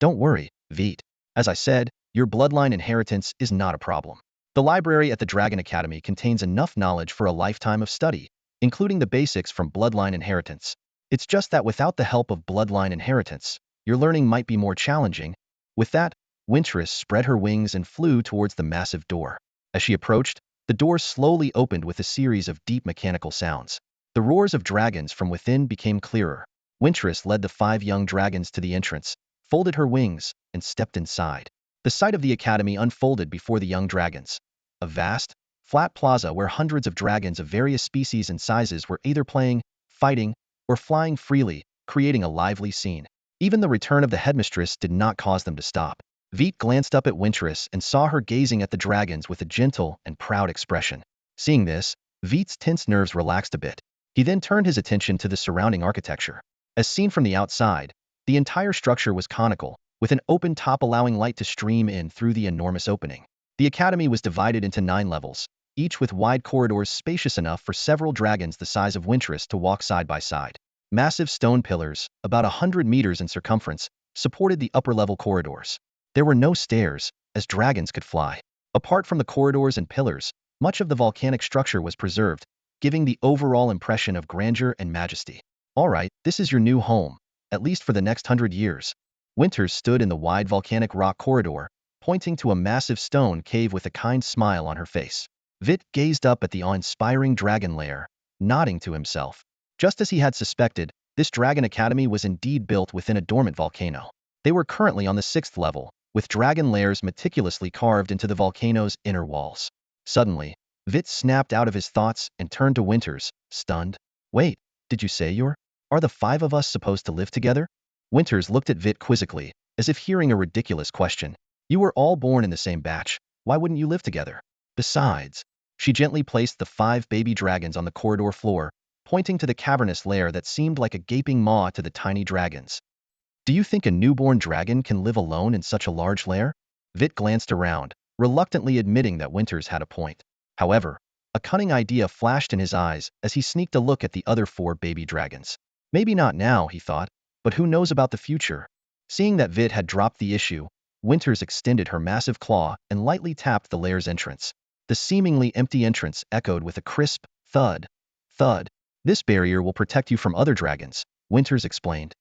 "Don't worry, Veit. As I said, your bloodline inheritance is not a problem. The library at the Dragon Academy contains enough knowledge for a lifetime of study, including the basics from bloodline inheritance. It's just that without the help of bloodline inheritance, your learning might be more challenging." With that, Winterus spread her wings and flew towards the massive door. As she approached, the door slowly opened with a series of deep mechanical sounds. The roars of dragons from within became clearer. Winterus led the 5 young dragons to the entrance, folded her wings, and stepped inside. The sight of the academy unfolded before the young dragons. A vast, flat plaza where hundreds of dragons of various species and sizes were either playing, fighting, or flying freely, creating a lively scene. Even the return of the headmistress did not cause them to stop. Veit glanced up at Winterus and saw her gazing at the dragons with a gentle and proud expression. Seeing this, Veit's tense nerves relaxed a bit. He then turned his attention to the surrounding architecture. As seen from the outside, the entire structure was conical, with an open top allowing light to stream in through the enormous opening. The academy was divided into 9 levels, each with wide corridors spacious enough for several dragons the size of Winterus to walk side by side. Massive stone pillars, about 100 meters in circumference, supported the upper-level corridors. There were no stairs, as dragons could fly. Apart from the corridors and pillars, much of the volcanic structure was preserved, giving the overall impression of grandeur and majesty. "All right, this is your new home, at least for the next 100 years. Winters stood in the wide volcanic rock corridor, pointing to a massive stone cave with a kind smile on her face. Veit gazed up at the awe-inspiring dragon lair, nodding to himself. Just as he had suspected, this Dragon Academy was indeed built within a dormant volcano. They were currently on the 6th level, with dragon lairs meticulously carved into the volcano's inner walls. Suddenly, Veit snapped out of his thoughts and turned to Winters, stunned. "Wait, did you say are the 5 of us supposed to live together?" Winters looked at Veit quizzically, as if hearing a ridiculous question. "You were all born in the same batch. Why wouldn't you live together? Besides," she gently placed the 5 baby dragons on the corridor floor, pointing to the cavernous lair that seemed like a gaping maw to the tiny dragons. "Do you think a newborn dragon can live alone in such a large lair?" Veit glanced around, reluctantly admitting that Winters had a point. However, a cunning idea flashed in his eyes as he sneaked a look at the other 4 baby dragons. Maybe not now, he thought, but who knows about the future? Seeing that Veit had dropped the issue, Winters extended her massive claw and lightly tapped the lair's entrance. The seemingly empty entrance echoed with a crisp thud, thud. "This barrier will protect you from other dragons," Winters explained.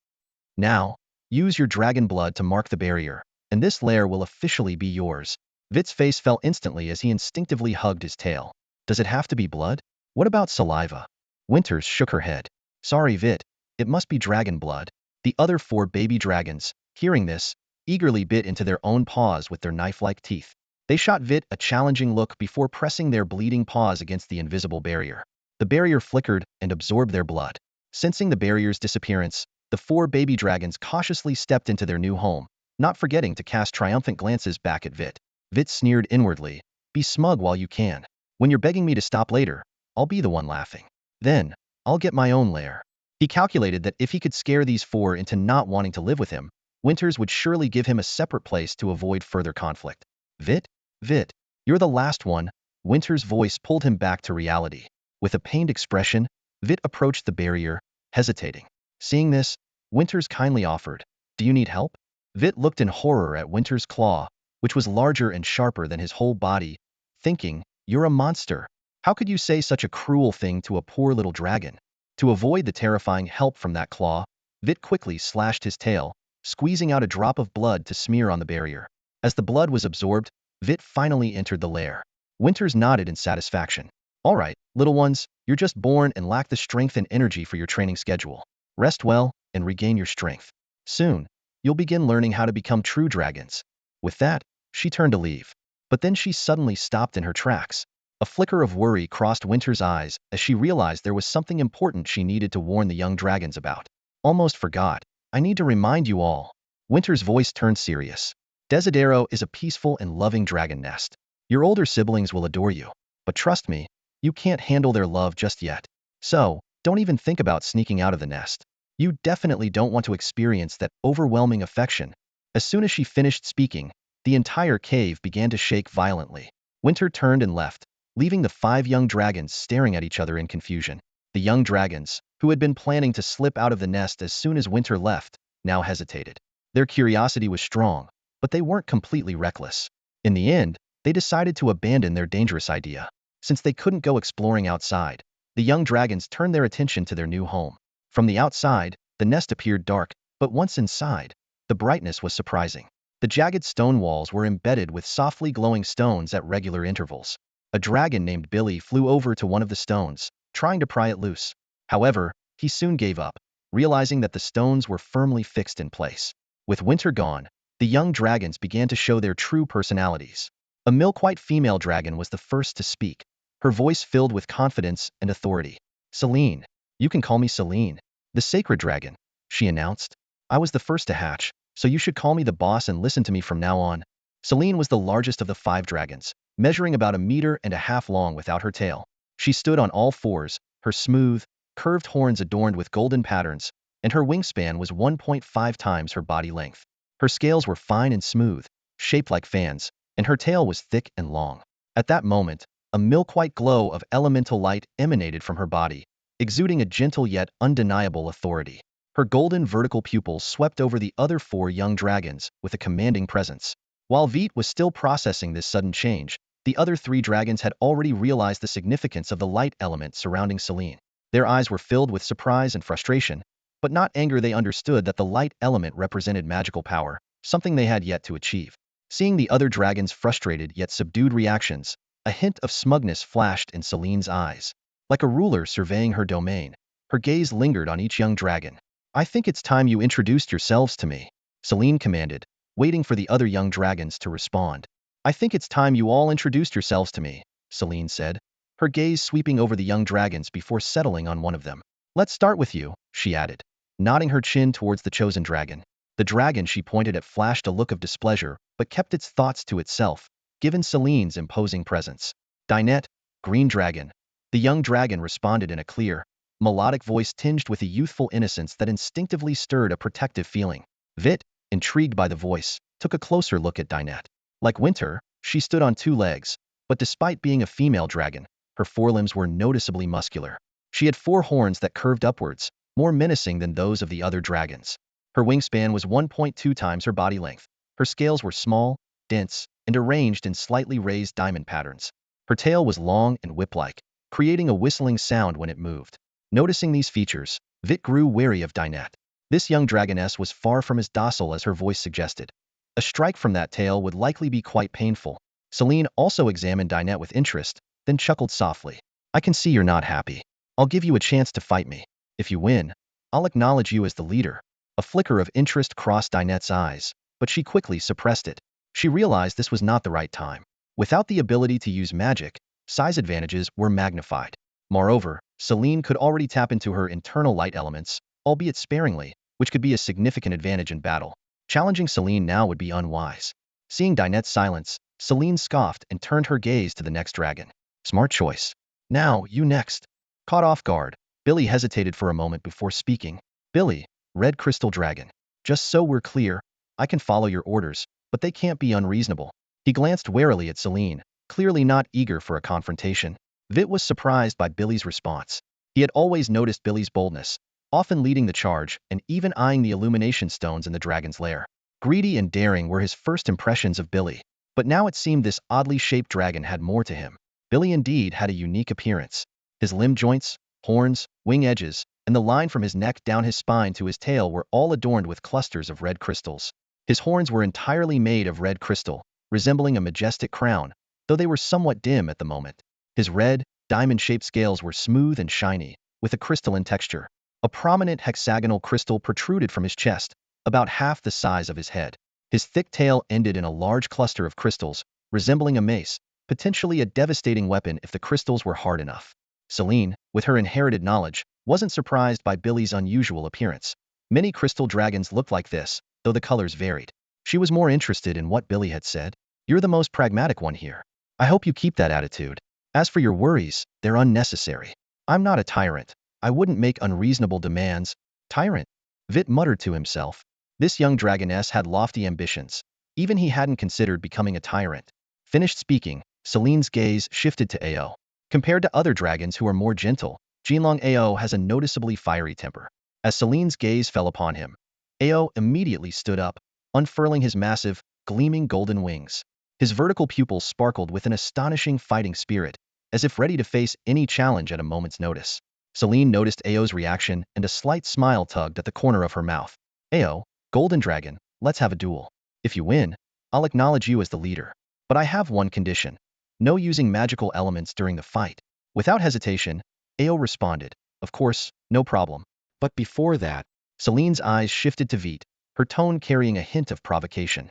"Now, use your dragon blood to mark the barrier, and this lair will officially be yours." Veit's face fell instantly as he instinctively hugged his tail. "Does it have to be blood? What about saliva?" Winters shook her head. "Sorry, Veit, it must be dragon blood." The other 4 baby dragons, hearing this, eagerly bit into their own paws with their knife-like teeth. They shot Veit a challenging look before pressing their bleeding paws against the invisible barrier. The barrier flickered and absorbed their blood. Sensing the barrier's disappearance, the 4 baby dragons cautiously stepped into their new home, not forgetting to cast triumphant glances back at Veit. Veit sneered inwardly, "Be smug while you can. When you're begging me to stop later, I'll be the one laughing. Then, I'll get my own lair." He calculated that if he could scare these 4 into not wanting to live with him, Winters would surely give him a separate place to avoid further conflict. "Veit, Veit, you're the last one." Winters' voice pulled him back to reality. With a pained expression, Veit approached the barrier, hesitating. Seeing this, Winters kindly offered, "Do you need help?" Veit looked in horror at Winters' claw, which was larger and sharper than his whole body, thinking, "You're a monster. How could you say such a cruel thing to a poor little dragon?" To avoid the terrifying help from that claw, Veit quickly slashed his tail, squeezing out a drop of blood to smear on the barrier. As the blood was absorbed, Veit finally entered the lair. Winters nodded in satisfaction. All right, little ones, you're just born and lack the strength and energy for your training schedule. Rest well and regain your strength. Soon, you'll begin learning how to become true dragons. With that, she turned to leave. But then she suddenly stopped in her tracks. A flicker of worry crossed Winter's eyes as she realized there was something important she needed to warn the young dragons about. Almost forgot. I need to remind you all. Winter's voice turned serious. Desidero is a peaceful and loving dragon nest. Your older siblings will adore you. But trust me, you can't handle their love just yet. So, don't even think about sneaking out of the nest. You definitely don't want to experience that overwhelming affection. As soon as she finished speaking, the entire cave began to shake violently. Winter turned and left, leaving the 5 young dragons staring at each other in confusion. The young dragons, who had been planning to slip out of the nest as soon as Winter left, now hesitated. Their curiosity was strong, but they weren't completely reckless. In the end, they decided to abandon their dangerous idea. Since they couldn't go exploring outside, the young dragons turned their attention to their new home. From the outside, the nest appeared dark, but once inside, the brightness was surprising. The jagged stone walls were embedded with softly glowing stones at regular intervals. A dragon named Billy flew over to one of the stones, trying to pry it loose. However, he soon gave up, realizing that the stones were firmly fixed in place. With Winter gone, the young dragons began to show their true personalities. A milk-white female dragon was the first to speak, her voice filled with confidence and authority. Celine. You can call me Celine, the sacred dragon, she announced. I was the first to hatch, so you should call me the boss and listen to me from now on. Celine was the largest of the 5 dragons, measuring about 1.5 meters long without her tail. She stood on all fours, her smooth, curved horns adorned with golden patterns, and her wingspan was 1.5 times her body length. Her scales were fine and smooth, shaped like fans, and her tail was thick and long. At that moment, a milk-white glow of elemental light emanated from her body, exuding a gentle yet undeniable authority. Her golden vertical pupils swept over the other 4 young dragons with a commanding presence. While Veit was still processing this sudden change, the other 3 dragons had already realized the significance of the light element surrounding Celine. Their eyes were filled with surprise and frustration, but not anger. They understood that the light element represented magical power, something they had yet to achieve. Seeing the other dragons' frustrated yet subdued reactions, a hint of smugness flashed in Celine's eyes. Like a ruler surveying her domain, her gaze lingered on each young dragon. I think it's time you introduced yourselves to me, Celine commanded, waiting for the other young dragons to respond. I think it's time you all introduced yourselves to me, Celine said, her gaze sweeping over the young dragons before settling on one of them. Let's start with you, she added, nodding her chin towards the chosen dragon. The dragon she pointed at flashed a look of displeasure, but kept its thoughts to itself, given Celine's imposing presence. Dinette, green dragon. The young dragon responded in a clear, melodic voice tinged with a youthful innocence that instinctively stirred a protective feeling. Veit, intrigued by the voice, took a closer look at Dinette. Like Winter, she stood on 2 legs, but despite being a female dragon, her forelimbs were noticeably muscular. She had 4 horns that curved upwards, more menacing than those of the other dragons. Her wingspan was 1.2 times her body length. Her scales were small, dense, and arranged in slightly raised diamond patterns. Her tail was long and whip-like, creating a whistling sound when it moved. Noticing these features, Veit grew wary of Dinette. This young dragoness was far from as docile as her voice suggested. A strike from that tail would likely be quite painful. Celine also examined Dinette with interest, then chuckled softly. I can see you're not happy. I'll give you a chance to fight me. If you win, I'll acknowledge you as the leader. A flicker of interest crossed Dinette's eyes, but she quickly suppressed it. She realized this was not the right time. Without the ability to use magic, size advantages were magnified. Moreover, Celine could already tap into her internal light elements, albeit sparingly, which could be a significant advantage in battle. Challenging Celine now would be unwise. Seeing Dinette's silence, Celine scoffed and turned her gaze to the next dragon. Smart choice. Now, you next. Caught off guard, Billy hesitated for a moment before speaking. Billy, red crystal dragon. Just so we're clear, I can follow your orders, but they can't be unreasonable. He glanced warily at Celine, clearly not eager for a confrontation. Veit was surprised by Billy's response. He had always noticed Billy's boldness, often leading the charge and even eyeing the illumination stones in the dragon's lair. Greedy and daring were his first impressions of Billy, but now it seemed this oddly shaped dragon had more to him. Billy indeed had a unique appearance. His limb joints, horns, wing edges, and the line from his neck down his spine to his tail were all adorned with clusters of red crystals. His horns were entirely made of red crystal, resembling a majestic crown, though they were somewhat dim at the moment. His red, diamond-shaped scales were smooth and shiny, with a crystalline texture. A prominent hexagonal crystal protruded from his chest, about half the size of his head. His thick tail ended in a large cluster of crystals, resembling a mace, potentially a devastating weapon if the crystals were hard enough. Celine, with her inherited knowledge, wasn't surprised by Billy's unusual appearance. Many crystal dragons looked like this, though the colors varied. She was more interested in what Billy had said. "You're the most pragmatic one here. I hope you keep that attitude. As for your worries, they're unnecessary. I'm not a tyrant. I wouldn't make unreasonable demands." "Tyrant?" Veit muttered to himself. This young dragoness had lofty ambitions. Even he hadn't considered becoming a tyrant. Finished speaking, Celine's gaze shifted to Ao. Compared to other dragons who are more gentle, Jinlong Ao has a noticeably fiery temper. As Celine's gaze fell upon him, Ao immediately stood up, unfurling his massive, gleaming golden wings. His vertical pupils sparkled with an astonishing fighting spirit, as if ready to face any challenge at a moment's notice. Celine noticed Ao's reaction, and a slight smile tugged at the corner of her mouth. "Ao, Golden Dragon, let's have a duel. If you win, I'll acknowledge you as the leader. But I have one condition. No using magical elements during the fight." Without hesitation, Ao responded, "Of course, no problem. But before that..." Celine's eyes shifted to Veit, her tone carrying a hint of provocation.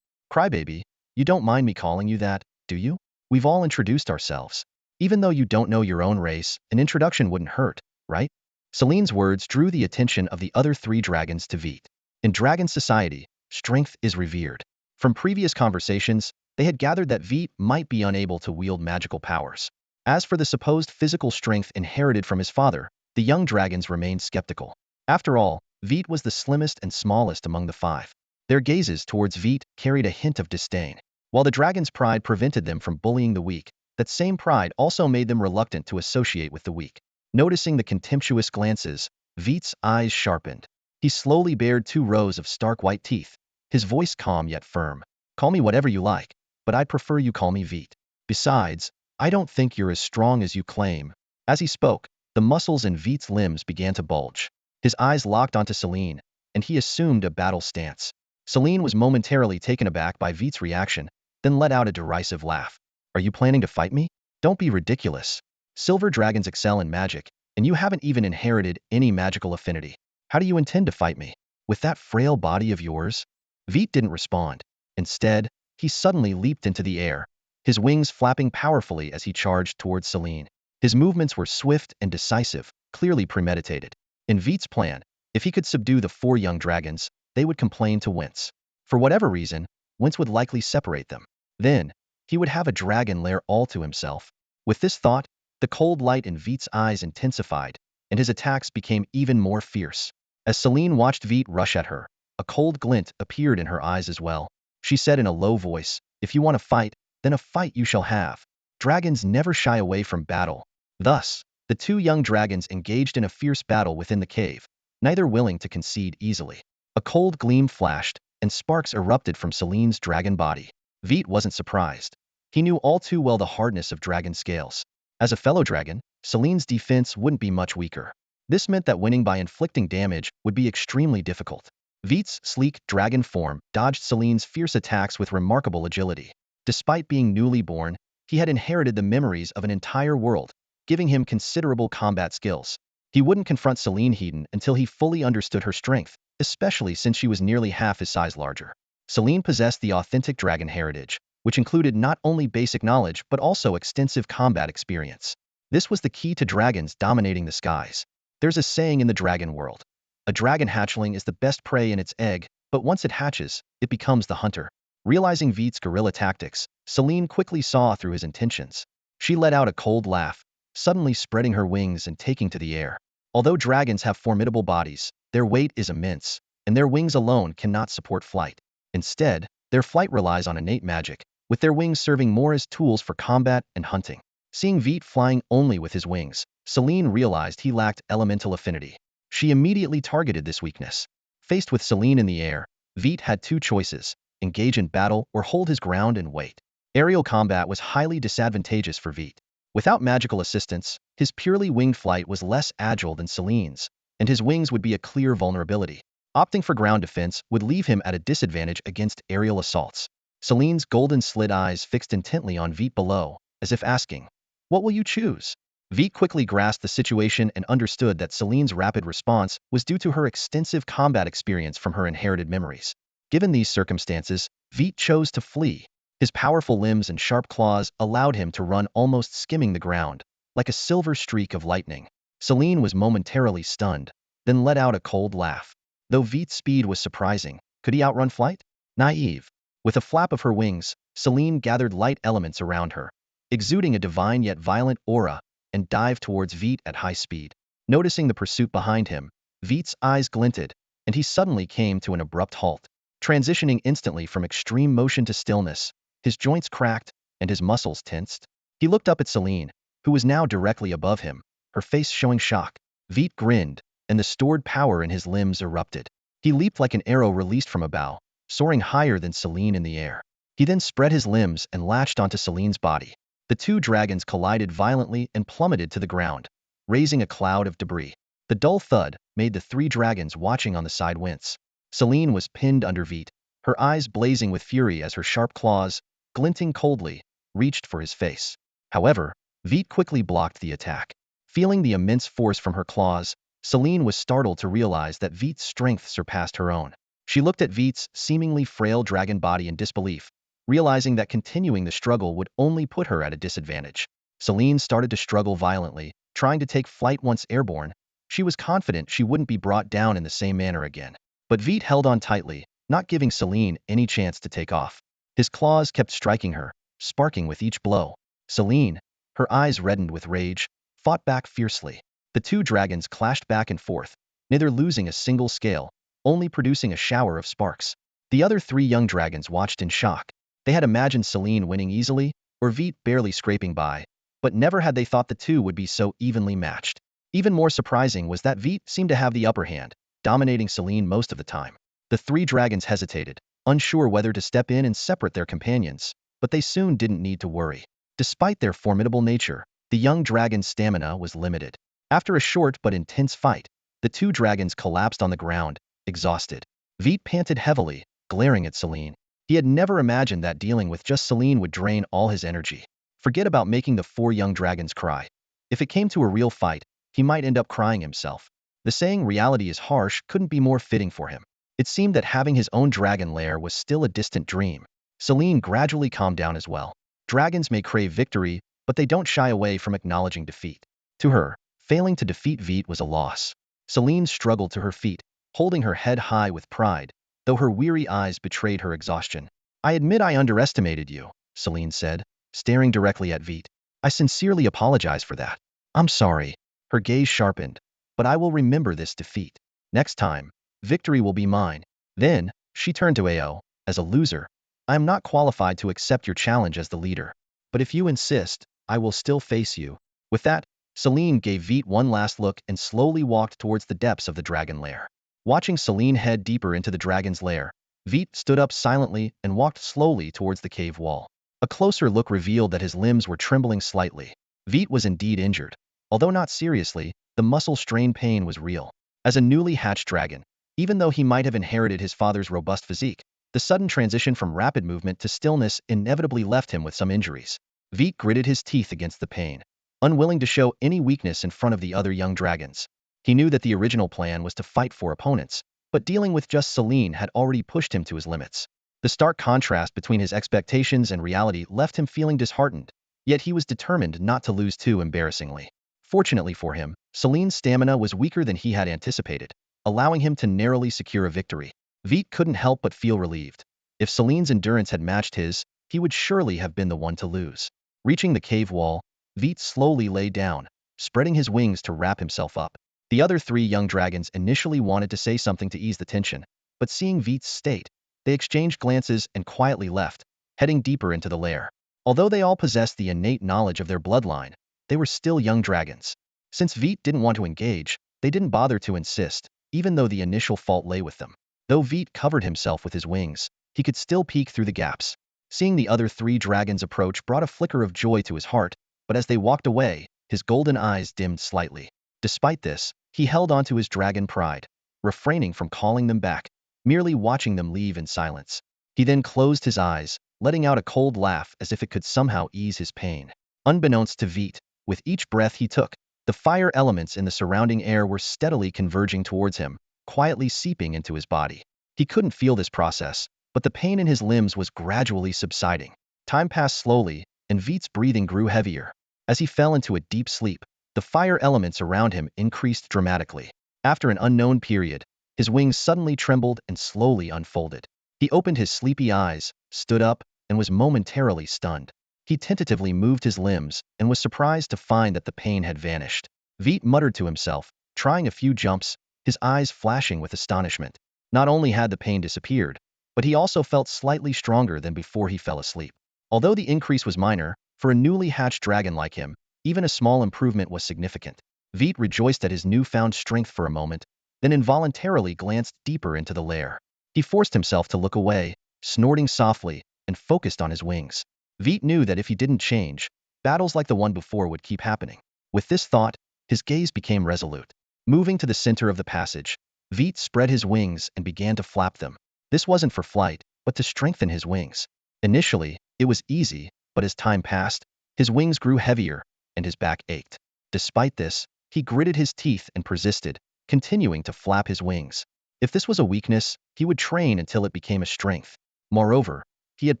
"Crybaby, you don't mind me calling you that, do you? We've all introduced ourselves. Even though you don't know your own race, an introduction wouldn't hurt, right?" Celine's words drew the attention of the other three dragons to Veit. In dragon society, strength is revered. From previous conversations, they had gathered that Veit might be unable to wield magical powers. As for the supposed physical strength inherited from his father, the young dragons remained skeptical. After all, Veit was the slimmest and smallest among the five. Their gazes towards Veit carried a hint of disdain. While the dragon's pride prevented them from bullying the weak, that same pride also made them reluctant to associate with the weak. Noticing the contemptuous glances, Veit's eyes sharpened. He slowly bared 2 rows of stark white teeth, his voice calm yet firm. "Call me whatever you like, but I'd prefer you call me Veit. Besides, I don't think you're as strong as you claim." As he spoke, the muscles in Veit's limbs began to bulge. His eyes locked onto Celine, and he assumed a battle stance. Celine was momentarily taken aback by Veit's reaction, then let out a derisive laugh. "Are you planning to fight me? Don't be ridiculous. Silver dragons excel in magic, and you haven't even inherited any magical affinity. How do you intend to fight me? With that frail body of yours?" Veit didn't respond. Instead, he suddenly leaped into the air, his wings flapping powerfully as he charged towards Celine. His movements were swift and decisive, clearly premeditated. In Veit's plan, if he could subdue the 4 young dragons, they would complain to Wince. For whatever reason, Wince would likely separate them. Then, he would have a dragon lair all to himself. With this thought, the cold light in Veit's eyes intensified, and his attacks became even more fierce. As Celine watched Veit rush at her, a cold glint appeared in her eyes as well. She said in a low voice, "If you want to fight, then a fight you shall have." Dragons never shy away from battle. Thus, the 2 young dragons engaged in a fierce battle within the cave, neither willing to concede easily. A cold gleam flashed, and sparks erupted from Celine's dragon body. Veit wasn't surprised. He knew all too well the hardness of dragon scales. As a fellow dragon, Celine's defense wouldn't be much weaker. This meant that winning by inflicting damage would be extremely difficult. Veit's sleek dragon form dodged Celine's fierce attacks with remarkable agility. Despite being newly born, he had inherited the memories of an entire world, giving him considerable combat skills. He wouldn't confront Celine Hedon until he fully understood her strength, especially since she was nearly half his size larger. Celine possessed the authentic dragon heritage, which included not only basic knowledge but also extensive combat experience. This was the key to dragons dominating the skies. There's a saying in the dragon world: a dragon hatchling is the best prey in its egg, but once it hatches, it becomes the hunter. Realizing Veit's guerrilla tactics, Celine quickly saw through his intentions. She let out a cold laugh, suddenly spreading her wings and taking to the air. Although dragons have formidable bodies, their weight is immense, and their wings alone cannot support flight. Instead, their flight relies on innate magic, with their wings serving more as tools for combat and hunting. Seeing Veit flying only with his wings, Celine realized he lacked elemental affinity. She immediately targeted this weakness. Faced with Celine in the air, Veit had 2 choices: engage in battle or hold his ground and wait. Aerial combat was highly disadvantageous for Veit. Without magical assistance, his purely winged flight was less agile than Celine's, and his wings would be a clear vulnerability. Opting for ground defense would leave him at a disadvantage against aerial assaults. Celine's golden slit eyes fixed intently on Veit below, as if asking, "What will you choose?" Veit quickly grasped the situation and understood that Celine's rapid response was due to her extensive combat experience from her inherited memories. Given these circumstances, Veit chose to flee. His powerful limbs and sharp claws allowed him to run almost skimming the ground, like a silver streak of lightning. Celine was momentarily stunned, then let out a cold laugh. Though Veit's speed was surprising, could he outrun flight? Naive. With a flap of her wings, Celine gathered light elements around her, exuding a divine yet violent aura, and dived towards Veit at high speed. Noticing the pursuit behind him, Veit's eyes glinted, and he suddenly came to an abrupt halt. Transitioning instantly from extreme motion to stillness, his joints cracked and his muscles tensed. He looked up at Celine, who was now directly above him, her face showing shock. Veit grinned, and the stored power in his limbs erupted. He leaped like an arrow released from a bow, soaring higher than Celine in the air. He then spread his limbs and latched onto Celine's body. The two dragons collided violently and plummeted to the ground, raising a cloud of debris. The dull thud made the three dragons watching on the side wince. Celine was pinned under Veit, her eyes blazing with fury as her sharp claws, glinting coldly, reached for his face. However, Veit quickly blocked the attack. Feeling the immense force from her claws, Celine was startled to realize that Veit's strength surpassed her own. She looked at Veit's seemingly frail dragon body in disbelief, realizing that continuing the struggle would only put her at a disadvantage. Celine started to struggle violently, trying to take flight once airborne. She was confident she wouldn't be brought down in the same manner again. But Veit held on tightly, not giving Celine any chance to take off. His claws kept striking her, sparking with each blow. Celine, her eyes reddened with rage, fought back fiercely. The two dragons clashed back and forth, neither losing a single scale, only producing a shower of sparks. The other three young dragons watched in shock. They had imagined Celine winning easily, or Veit barely scraping by, but never had they thought the two would be so evenly matched. Even more surprising was that Veit seemed to have the upper hand, dominating Celine most of the time. The three dragons hesitated, unsure whether to step in and separate their companions, but they soon didn't need to worry. Despite their formidable nature, the young dragon's stamina was limited. After a short but intense fight, the two dragons collapsed on the ground, exhausted. Veit panted heavily, glaring at Celine. He had never imagined that dealing with just Celine would drain all his energy. Forget about making the four young dragons cry. If it came to a real fight, he might end up crying himself. The saying "reality is harsh" couldn't be more fitting for him. It seemed that having his own dragon lair was still a distant dream. Celine gradually calmed down as well. Dragons may crave victory, but they don't shy away from acknowledging defeat. To her, failing to defeat Veit was a loss. Celine struggled to her feet, holding her head high with pride, though her weary eyes betrayed her exhaustion. "I admit I underestimated you," Celine said, staring directly at Veit. "I sincerely apologize for that." "I'm sorry." Her gaze sharpened. "But I will remember this defeat. Next time, victory will be mine." Then, she turned to Ao. "As a loser, I am not qualified to accept your challenge as the leader. But if you insist, I will still face you." With that, Celine gave Veit one last look and slowly walked towards the depths of the dragon lair. Watching Celine head deeper into the dragon's lair, Veit stood up silently and walked slowly towards the cave wall. A closer look revealed that his limbs were trembling slightly. Veit was indeed injured. Although not seriously, the muscle strain pain was real. As a newly hatched dragon, even though he might have inherited his father's robust physique, the sudden transition from rapid movement to stillness inevitably left him with some injuries. Veit gritted his teeth against the pain, unwilling to show any weakness in front of the other young dragons. He knew that the original plan was to fight four opponents, but dealing with just Celine had already pushed him to his limits. The stark contrast between his expectations and reality left him feeling disheartened, yet he was determined not to lose too embarrassingly. Fortunately for him, Celine's stamina was weaker than he had anticipated, allowing him to narrowly secure a victory. Veit couldn't help but feel relieved. If Celine's endurance had matched his, he would surely have been the one to lose. Reaching the cave wall, Veit slowly lay down, spreading his wings to wrap himself up. The other three young dragons initially wanted to say something to ease the tension, but seeing Veit's state, they exchanged glances and quietly left, heading deeper into the lair. Although they all possessed the innate knowledge of their bloodline, they were still young dragons. Since Veit didn't want to engage, they didn't bother to insist, even though the initial fault lay with them. Though Veit covered himself with his wings, he could still peek through the gaps. Seeing the other three dragons approach brought a flicker of joy to his heart, but as they walked away, his golden eyes dimmed slightly. Despite this, He held onto his dragon pride, refraining from calling them back, merely watching them leave in silence. He then closed his eyes, letting out a cold laugh as if it could somehow ease his pain. Unbeknownst to Veit, with each breath he took, the fire elements in the surrounding air were steadily converging towards him, quietly seeping into his body. He couldn't feel this process, but the pain in his limbs was gradually subsiding. Time passed slowly, and Veit's breathing grew heavier. As he fell into a deep sleep, the fire elements around him increased dramatically. After an unknown period, his wings suddenly trembled and slowly unfolded. He opened his sleepy eyes, stood up, and was momentarily stunned. He tentatively moved his limbs and was surprised to find that the pain had vanished. Veit muttered to himself, trying a few jumps, his eyes flashing with astonishment. Not only had the pain disappeared, but he also felt slightly stronger than before he fell asleep. Although the increase was minor, for a newly hatched dragon like him, even a small improvement was significant. Veit rejoiced at his newfound strength for a moment, then involuntarily glanced deeper into the lair. He forced himself to look away, snorting softly, and focused on his wings. Veit knew that if he didn't change, battles like the one before would keep happening. With this thought, his gaze became resolute. Moving to the center of the passage, Veit spread his wings and began to flap them. This wasn't for flight, but to strengthen his wings. Initially, it was easy, but as time passed, his wings grew heavier, and his back ached. Despite this, he gritted his teeth and persisted, continuing to flap his wings. If this was a weakness, he would train until it became a strength. Moreover, he had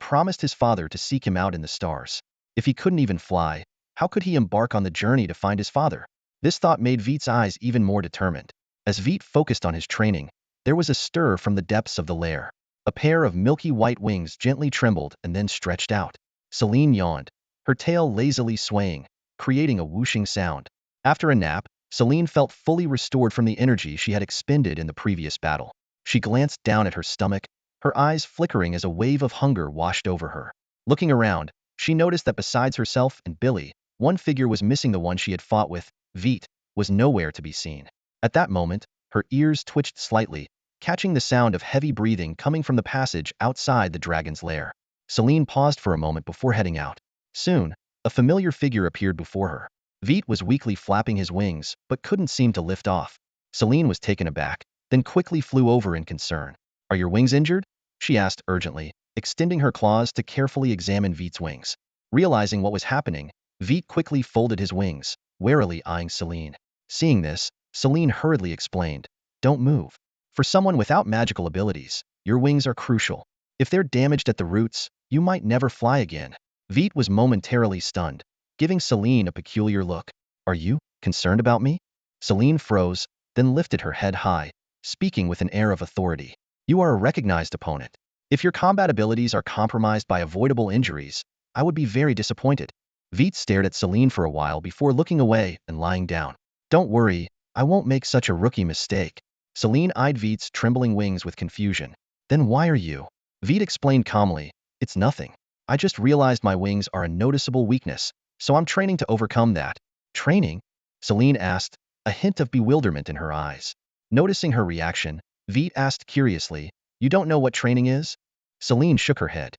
promised his father to seek him out in the stars. If he couldn't even fly, how could he embark on the journey to find his father? This thought made Veit's eyes even more determined. As Veit focused on his training, there was a stir from the depths of the lair. A pair of milky white wings gently trembled and then stretched out. Selene yawned, her tail lazily swaying, creating a whooshing sound. After a nap, Selene felt fully restored from the energy she had expended in the previous battle. She glanced down at her stomach, her eyes flickering as a wave of hunger washed over her. Looking around, she noticed that besides herself and Billy, one figure was missing. The one she had fought with, Veit, was nowhere to be seen. At that moment, her ears twitched slightly, catching the sound of heavy breathing coming from the passage outside the dragon's lair. Selene paused for a moment before heading out. Soon, a familiar figure appeared before her. Veit was weakly flapping his wings, but couldn't seem to lift off. Selene was taken aback, then quickly flew over in concern. "Are your wings injured?" she asked urgently, extending her claws to carefully examine Veit's wings. Realizing what was happening, Veit quickly folded his wings, warily eyeing Selene. Seeing this, Selene hurriedly explained, "Don't move. For someone without magical abilities, your wings are crucial. If they're damaged at the roots, you might never fly again." Veit was momentarily stunned, giving Selene a peculiar look. "Are you concerned about me?" Selene froze, then lifted her head high, speaking with an air of authority. "You are a recognized opponent. If your combat abilities are compromised by avoidable injuries, I would be very disappointed." Veit stared at Selene for a while before looking away and lying down. "Don't worry, I won't make such a rookie mistake." Selene eyed Veit's trembling wings with confusion. "Then why are you?" Veit explained calmly, "It's nothing. I just realized my wings are a noticeable weakness, so I'm training to overcome that." "Training?" Selene asked, a hint of bewilderment in her eyes. Noticing her reaction, Veit asked curiously, "You don't know what training is?" Selene shook her head.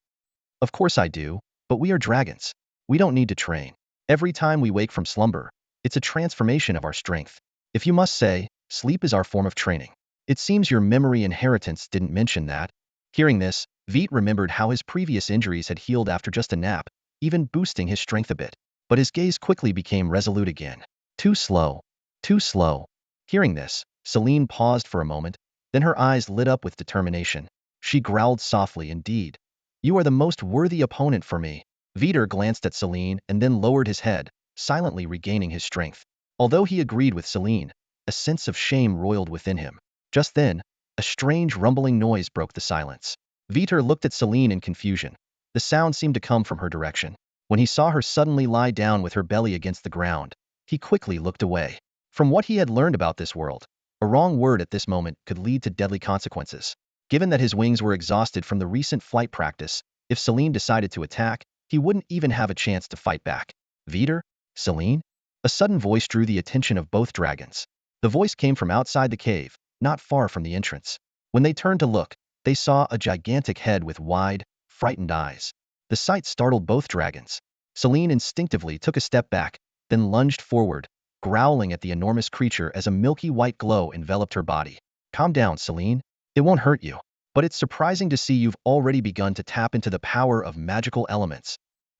"Of course I do, but we are dragons. We don't need to train. Every time we wake from slumber, it's a transformation of our strength. If you must say, sleep is our form of training. It seems your memory inheritance didn't mention that." Hearing this, Veit remembered how his previous injuries had healed after just a nap, even boosting his strength a bit. But his gaze quickly became resolute again. "Too slow. Too slow." Hearing this, Selene paused for a moment, then her eyes lit up with determination. She growled softly, "Indeed. You are the most worthy opponent for me." Veiter glanced at Selene and then lowered his head, silently regaining his strength. Although he agreed with Selene, a sense of shame roiled within him. Just then, a strange rumbling noise broke the silence. Veiter looked at Selene in confusion. The sound seemed to come from her direction. When he saw her suddenly lie down with her belly against the ground, he quickly looked away. From what he had learned about this world, a wrong word at this moment could lead to deadly consequences. Given that his wings were exhausted from the recent flight practice, if Selene decided to attack, he wouldn't even have a chance to fight back. "Veiter? Selene?" A sudden voice drew the attention of both dragons. The voice came from outside the cave, not far from the entrance. When they turned to look, they saw a gigantic head with wide, frightened eyes. The sight startled both dragons. Selene instinctively took a step back, then lunged forward, growling at the enormous creature as a milky white glow enveloped her body. Calm down, Celine. It won't hurt you. But it's surprising to see you've already begun to tap into the power of magical elements.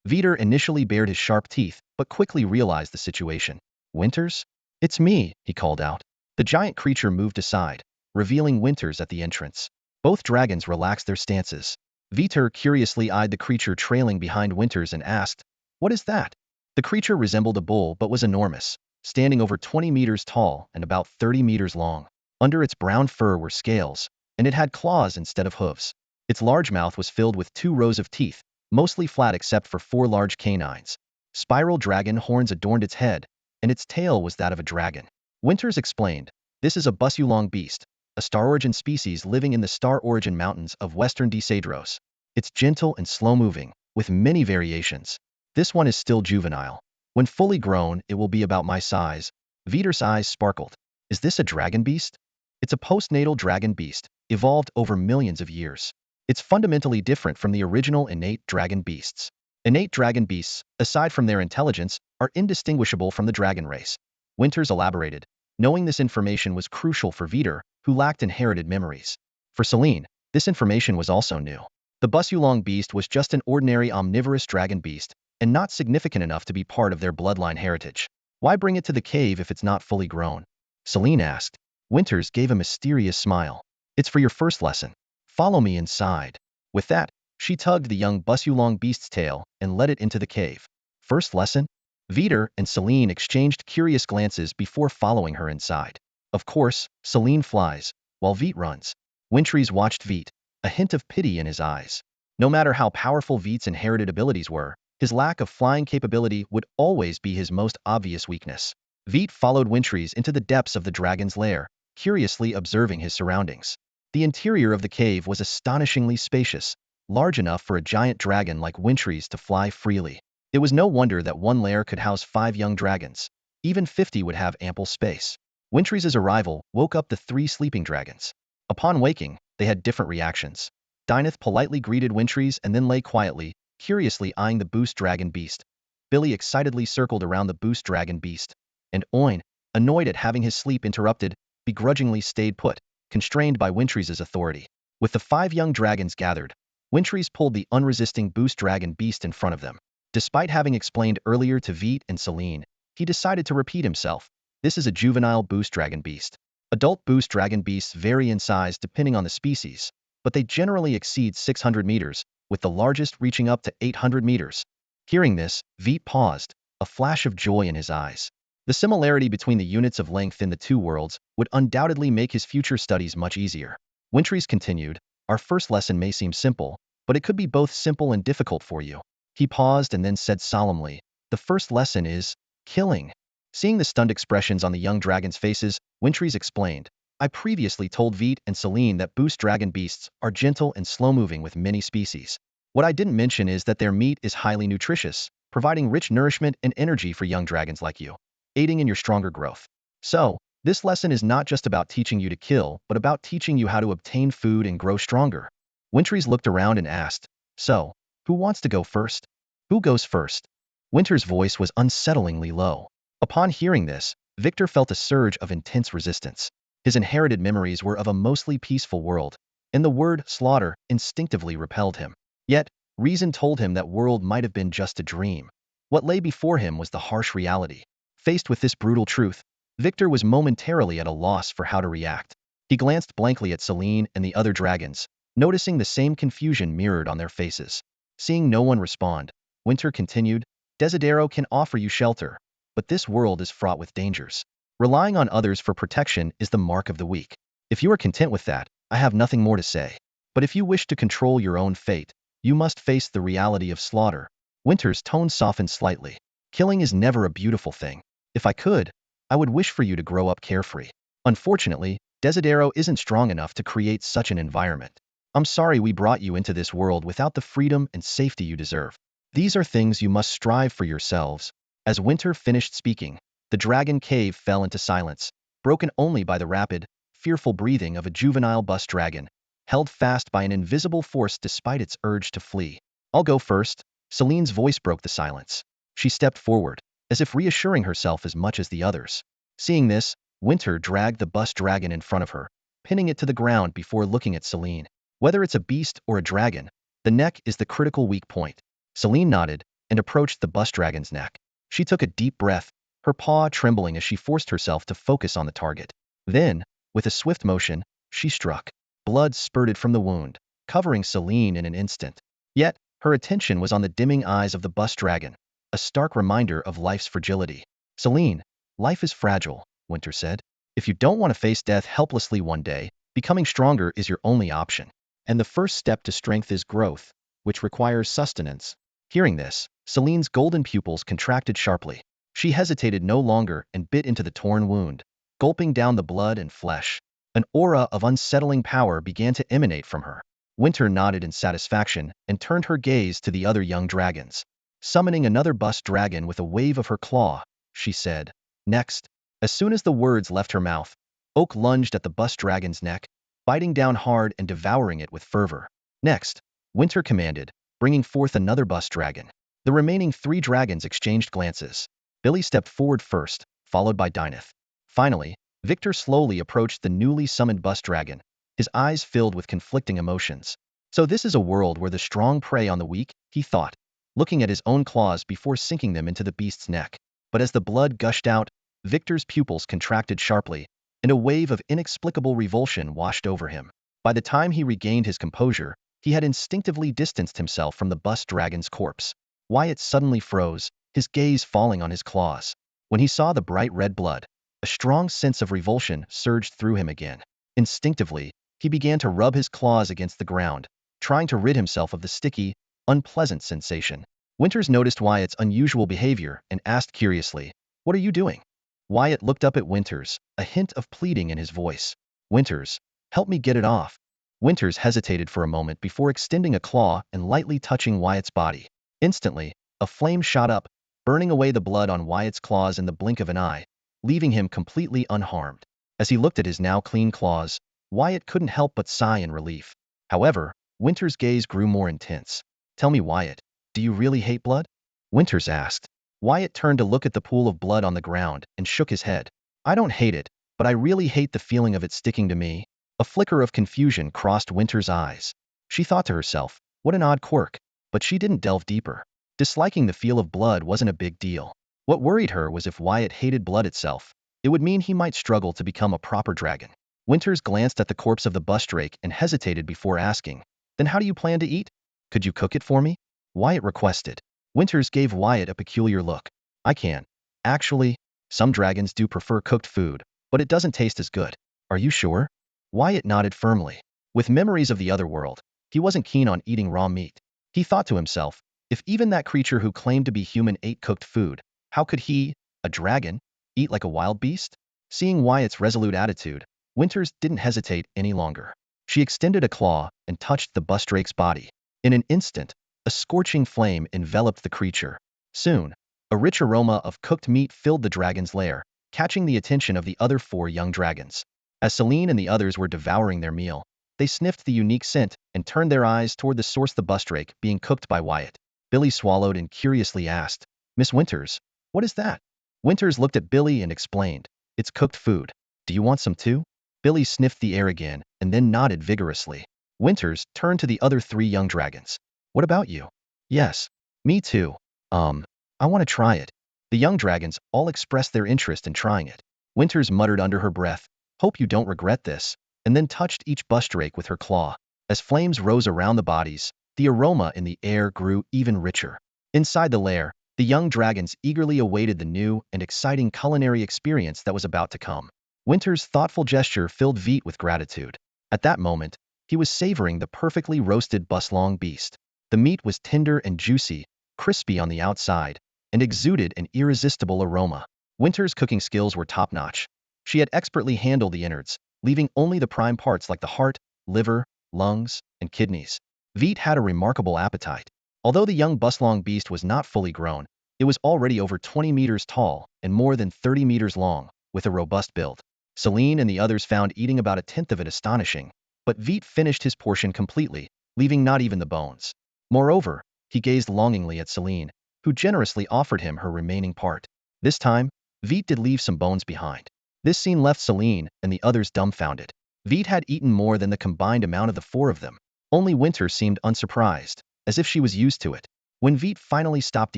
Veit initially bared his sharp teeth, but quickly realized the situation. Winters? It's me, he called out. The giant creature moved aside, revealing Winters at the entrance. Both dragons relaxed their stances. Veit curiously eyed the creature trailing behind Winters and asked, "What is that?" The creature resembled a bull but was enormous, standing over 20 meters tall and about 30 meters long. Under its brown fur were scales, and it had claws instead of hooves. Its large mouth was filled with 2 rows of teeth, mostly flat except for 4 large canines. Spiral dragon horns adorned its head, and its tail was that of a dragon. Winters explained, "This is a busulong beast, a star origin species living in the star origin mountains of western Cedros. It's gentle and slow-moving, with many variations. This one is still juvenile. When fully grown, it will be about my size." Veiter's eyes sparkled. "Is this a dragon beast?" "It's a postnatal dragon beast, evolved over millions of years. It's fundamentally different from the original innate dragon beasts. Innate dragon beasts, aside from their intelligence, are indistinguishable from the dragon race." Winters elaborated. Knowing this information was crucial for Veit, who lacked inherited memories. For Celine, this information was also new. The busulong beast was just an ordinary omnivorous dragon beast, and not significant enough to be part of their bloodline heritage. "Why bring it to the cave if it's not fully grown?" Celine asked. Winters gave a mysterious smile. "It's for your first lesson. Follow me inside." With that, she tugged the young busulong beast's tail and led it into the cave. First lesson? Veit and Celine exchanged curious glances before following her inside. Of course, Celine flies, while Veit runs. Winters watched Veit, a hint of pity in his eyes. No matter how powerful Veit's inherited abilities were, his lack of flying capability would always be his most obvious weakness. Veit followed Winters into the depths of the dragon's lair, curiously observing his surroundings. The interior of the cave was astonishingly spacious, large enough for a giant dragon like Winters to fly freely. It was no wonder that one lair could house 5 young dragons. Even 50 would have ample space. Winters' arrival woke up the 3 sleeping dragons. Upon waking, they had different reactions. Dyneth politely greeted Winters and then lay quietly, curiously eyeing the boost dragon beast. Billy excitedly circled around the boost dragon beast. And Oin, annoyed at having his sleep interrupted, begrudgingly stayed put, constrained by Winters' authority. With the 5 young dragons gathered, Winters pulled the unresisting boost dragon beast in front of them. Despite having explained earlier to Veit and Celine, he decided to repeat himself. This is a juvenile boost dragon beast. Adult boost dragon beasts vary in size depending on the species, but they generally exceed 600 meters, with the largest reaching up to 800 meters. Hearing this, Veit paused, a flash of joy in his eyes. The similarity between the units of length in the 2 worlds would undoubtedly make his future studies much easier. Winters continued, "Our first lesson may seem simple, but it could be both simple and difficult for you." He paused and then said solemnly, "The first lesson is killing." Seeing the stunned expressions on the young dragons' faces, Winters explained, "I previously told Veit and Celine that boost dragon beasts are gentle and slow-moving with many species. What I didn't mention is that their meat is highly nutritious, providing rich nourishment and energy for young dragons like you, aiding in your stronger growth. So, this lesson is not just about teaching you to kill, but about teaching you how to obtain food and grow stronger." Winters looked around and asked, "So, who wants to go first?" "Who goes first?" Winters' voice was unsettlingly low. Upon hearing this, Victor felt a surge of intense resistance. His inherited memories were of a mostly peaceful world, and the word slaughter instinctively repelled him. Yet, reason told him that world might have been just a dream. What lay before him was the harsh reality. Faced with this brutal truth, Victor was momentarily at a loss for how to react. He glanced blankly at Celine and the other dragons, noticing the same confusion mirrored on their faces. Seeing no one respond, Winter continued, "Desidero can offer you shelter, but this world is fraught with dangers. Relying on others for protection is the mark of the weak. If you are content with that, I have nothing more to say. But if you wish to control your own fate, you must face the reality of slaughter." Winter's tone softened slightly. "Killing is never a beautiful thing. If I could, I would wish for you to grow up carefree. Unfortunately, Desidero isn't strong enough to create such an environment. I'm sorry we brought you into this world without the freedom and safety you deserve. These are things you must strive for yourselves." As Winter finished speaking, the dragon cave fell into silence, broken only by the rapid, fearful breathing of a juvenile bus dragon, held fast by an invisible force despite its urge to flee. "I'll go first." Celine's voice broke the silence. She stepped forward, as if reassuring herself as much as the others. Seeing this, Winter dragged the bus dragon in front of her, pinning it to the ground before looking at Celine. Whether it's a beast or a dragon, the neck is the critical weak point. Celine nodded and approached the bus dragon's neck. She took a deep breath, her paw trembling as she forced herself to focus on the target. Then, with a swift motion, she struck. Blood spurted from the wound, covering Celine in an instant. Yet, her attention was on the dimming eyes of the bus dragon, a stark reminder of life's fragility. Celine, life is fragile, Winter said. If you don't want to face death helplessly one day, becoming stronger is your only option. And the first step to strength is growth, which requires sustenance. Hearing this, Celine's golden pupils contracted sharply. She hesitated no longer and bit into the torn wound, gulping down the blood and flesh. An aura of unsettling power began to emanate from her. Winter nodded in satisfaction and turned her gaze to the other young dragons. Summoning another bus dragon with a wave of her claw, she said, "Next." As soon as the words left her mouth, Oak lunged at the bus dragon's neck, biting down hard and devouring it with fervor. "Next," Winter commanded, bringing forth another bus dragon. The remaining 3 dragons exchanged glances. Billy stepped forward first, followed by Dyneth. Finally, Victor slowly approached the newly summoned bus dragon, his eyes filled with conflicting emotions. So this is a world where the strong prey on the weak, he thought, looking at his own claws before sinking them into the beast's neck. But as the blood gushed out, Victor's pupils contracted sharply, and a wave of inexplicable revulsion washed over him. By the time he regained his composure, he had instinctively distanced himself from the bus dragon's corpse. Wyatt suddenly froze, his gaze falling on his claws. When he saw the bright red blood, a strong sense of revulsion surged through him again. Instinctively, he began to rub his claws against the ground, trying to rid himself of the sticky, unpleasant sensation. Winters noticed Wyatt's unusual behavior and asked curiously, "What are you doing?" Wyatt looked up at Winters, a hint of pleading in his voice. "Winters, help me get it off." Winters hesitated for a moment before extending a claw and lightly touching Wyatt's body. Instantly, a flame shot up, burning away the blood on Wyatt's claws in the blink of an eye, leaving him completely unharmed. As he looked at his now clean claws, Wyatt couldn't help but sigh in relief. However, Winters' gaze grew more intense. "Tell me, Wyatt, do you really hate blood?" Winters asked. Wyatt turned to look at the pool of blood on the ground and shook his head. "I don't hate it, but I really hate the feeling of it sticking to me." A flicker of confusion crossed Winters' eyes. She thought to herself, what an odd quirk, but she didn't delve deeper. Disliking the feel of blood wasn't a big deal. What worried her was if Wyatt hated blood itself, it would mean he might struggle to become a proper dragon. Winters glanced at the corpse of the bus drake and hesitated before asking, "Then how do you plan to eat? Could you cook it for me?" Wyatt requested. Winters gave Wyatt a peculiar look. "I can. Actually, some dragons do prefer cooked food, but it doesn't taste as good." "Are you sure?" Wyatt nodded firmly. With memories of the other world, he wasn't keen on eating raw meat. He thought to himself, if even that creature who claimed to be human ate cooked food, how could he, a dragon, eat like a wild beast? Seeing Wyatt's resolute attitude, Winters didn't hesitate any longer. She extended a claw and touched the bus drake's body. In an instant, a scorching flame enveloped the creature. Soon, a rich aroma of cooked meat filled the dragon's lair, catching the attention of the other 4 young dragons. As Celine and the others were devouring their meal, they sniffed the unique scent and turned their eyes toward the source, the bus drake being cooked by Wyatt. Billy swallowed and curiously asked, "Miss Winters, what is that?" Winters looked at Billy and explained, "It's cooked food. Do you want some too?" Billy sniffed the air again and then nodded vigorously. Winters turned to the other 3 young dragons. "What about you?" "Yes, me too. I want to try it." The young dragons all expressed their interest in trying it. Winters muttered under her breath, "Hope you don't regret this," and then touched each bus drake with her claw. As flames rose around the bodies, the aroma in the air grew even richer. Inside the lair, the young dragons eagerly awaited the new and exciting culinary experience that was about to come. Winter's thoughtful gesture filled Veit with gratitude. At that moment, he was savoring the perfectly roasted buslong beast. The meat was tender and juicy, crispy on the outside, and exuded an irresistible aroma. Winter's cooking skills were top-notch. She had expertly handled the innards, leaving only the prime parts like the heart, liver, lungs, and kidneys. Veit had a remarkable appetite. Although the young buslong beast was not fully grown, it was already over 20 meters tall and more than 30 meters long, with a robust build. Celine and the others found eating about a tenth of it astonishing, but Veit finished his portion completely, leaving not even the bones. Moreover, he gazed longingly at Celine, who generously offered him her remaining part. This time, Veit did leave some bones behind. This scene left Celine and the others dumbfounded. Veit had eaten more than the combined amount of the four of them. Only Winter seemed unsurprised, as if she was used to it. When Veit finally stopped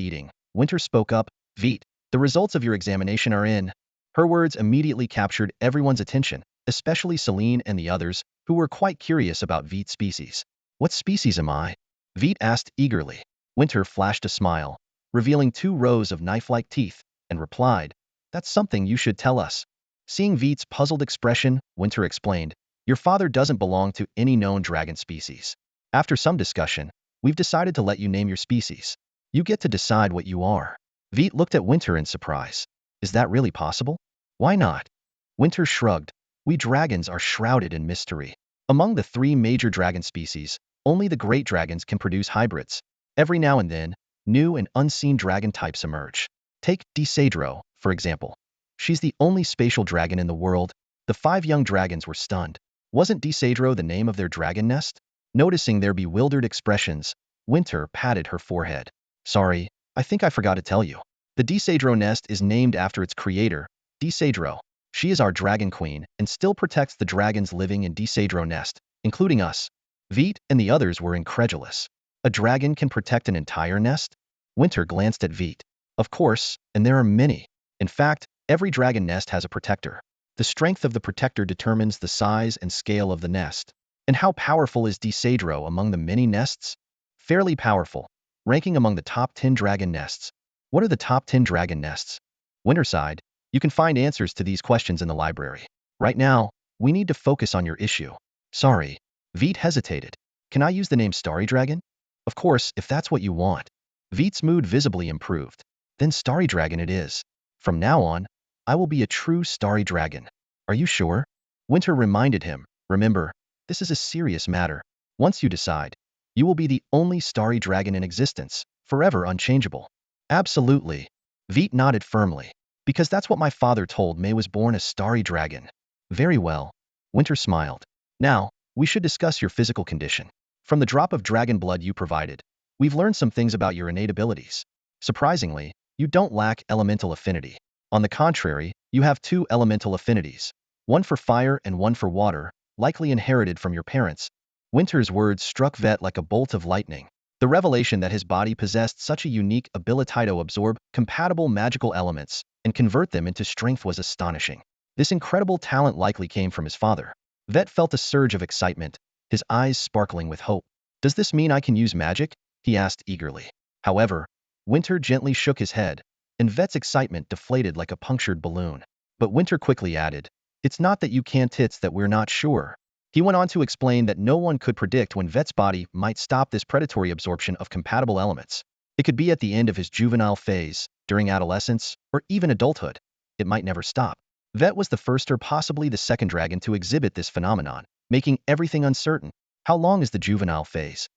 eating, Winter spoke up, "Veit, the results of your examination are in." Her words immediately captured everyone's attention, especially Celine and the others, who were quite curious about Veit's species. "What species am I?" Veit asked eagerly. Winter flashed a smile, revealing 2 rows of knife-like teeth, and replied, "That's something you should tell us." Seeing Veit's puzzled expression, Winter explained, "Your father doesn't belong to any known dragon species. After some discussion, we've decided to let you name your species. You get to decide what you are." Veit looked at Winter in surprise. "Is that really possible? Why not?" Winter shrugged. "We dragons are shrouded in mystery. Among the 3 major dragon species, only the great dragons can produce hybrids. Every now and then, new and unseen dragon types emerge. Take Disadro, for example. She's the only spatial dragon in the world." The 5 young dragons were stunned. Wasn't Disadro the name of their dragon nest? Noticing their bewildered expressions, Winter patted her forehead. "Sorry, I think I forgot to tell you. The Disadro nest is named after its creator, Disadro. She is our dragon queen and still protects the dragons living in Disadro nest, including us." Veit and the others were incredulous. A dragon can protect an entire nest? Winter glanced at Veit. "Of course, and there are many. In fact, every dragon nest has a protector. The strength of the protector determines the size and scale of the nest. And how powerful is Disadro among the many nests? Fairly powerful, ranking among the top 10 dragon nests." "What are the top 10 dragon nests?" Winter sighed. "You can find answers to these questions in the library. Right now, we need to focus on your issue." "Sorry." Veit hesitated. "Can I use the name Starry Dragon?" "Of course, if that's what you want." Veit's mood visibly improved. "Then Starry Dragon it is. From now on, I will be a true Starry Dragon." "Are you sure?" Winter reminded him. "Remember, this is a serious matter. Once you decide, you will be the only Starry Dragon in existence, forever unchangeable." "Absolutely." Veit nodded firmly. "Because that's what my father told me was born a Starry Dragon." "Very well." Winter smiled. "Now, we should discuss your physical condition. From the drop of dragon blood you provided, we've learned some things about your innate abilities. Surprisingly, you don't lack elemental affinity. On the contrary, you have 2 elemental affinities, one for fire and one for water, likely inherited from your parents." Winter's words struck Veit like a bolt of lightning. The revelation that his body possessed such a unique ability to absorb compatible magical elements and convert them into strength was astonishing. This incredible talent likely came from his father. Veit felt a surge of excitement, his eyes sparkling with hope. "Does this mean I can use magic?" he asked eagerly. However, Winter gently shook his head, and Veit's excitement deflated like a punctured balloon. But Winter quickly added, "It's not that you can't, it's that we're not sure." He went on to explain that no one could predict when Veit's body might stop this predatory absorption of compatible elements. It could be at the end of his juvenile phase, during adolescence, or even adulthood. It might never stop. Veit was the first or possibly the second dragon to exhibit this phenomenon, making everything uncertain. "How long is the juvenile phase?"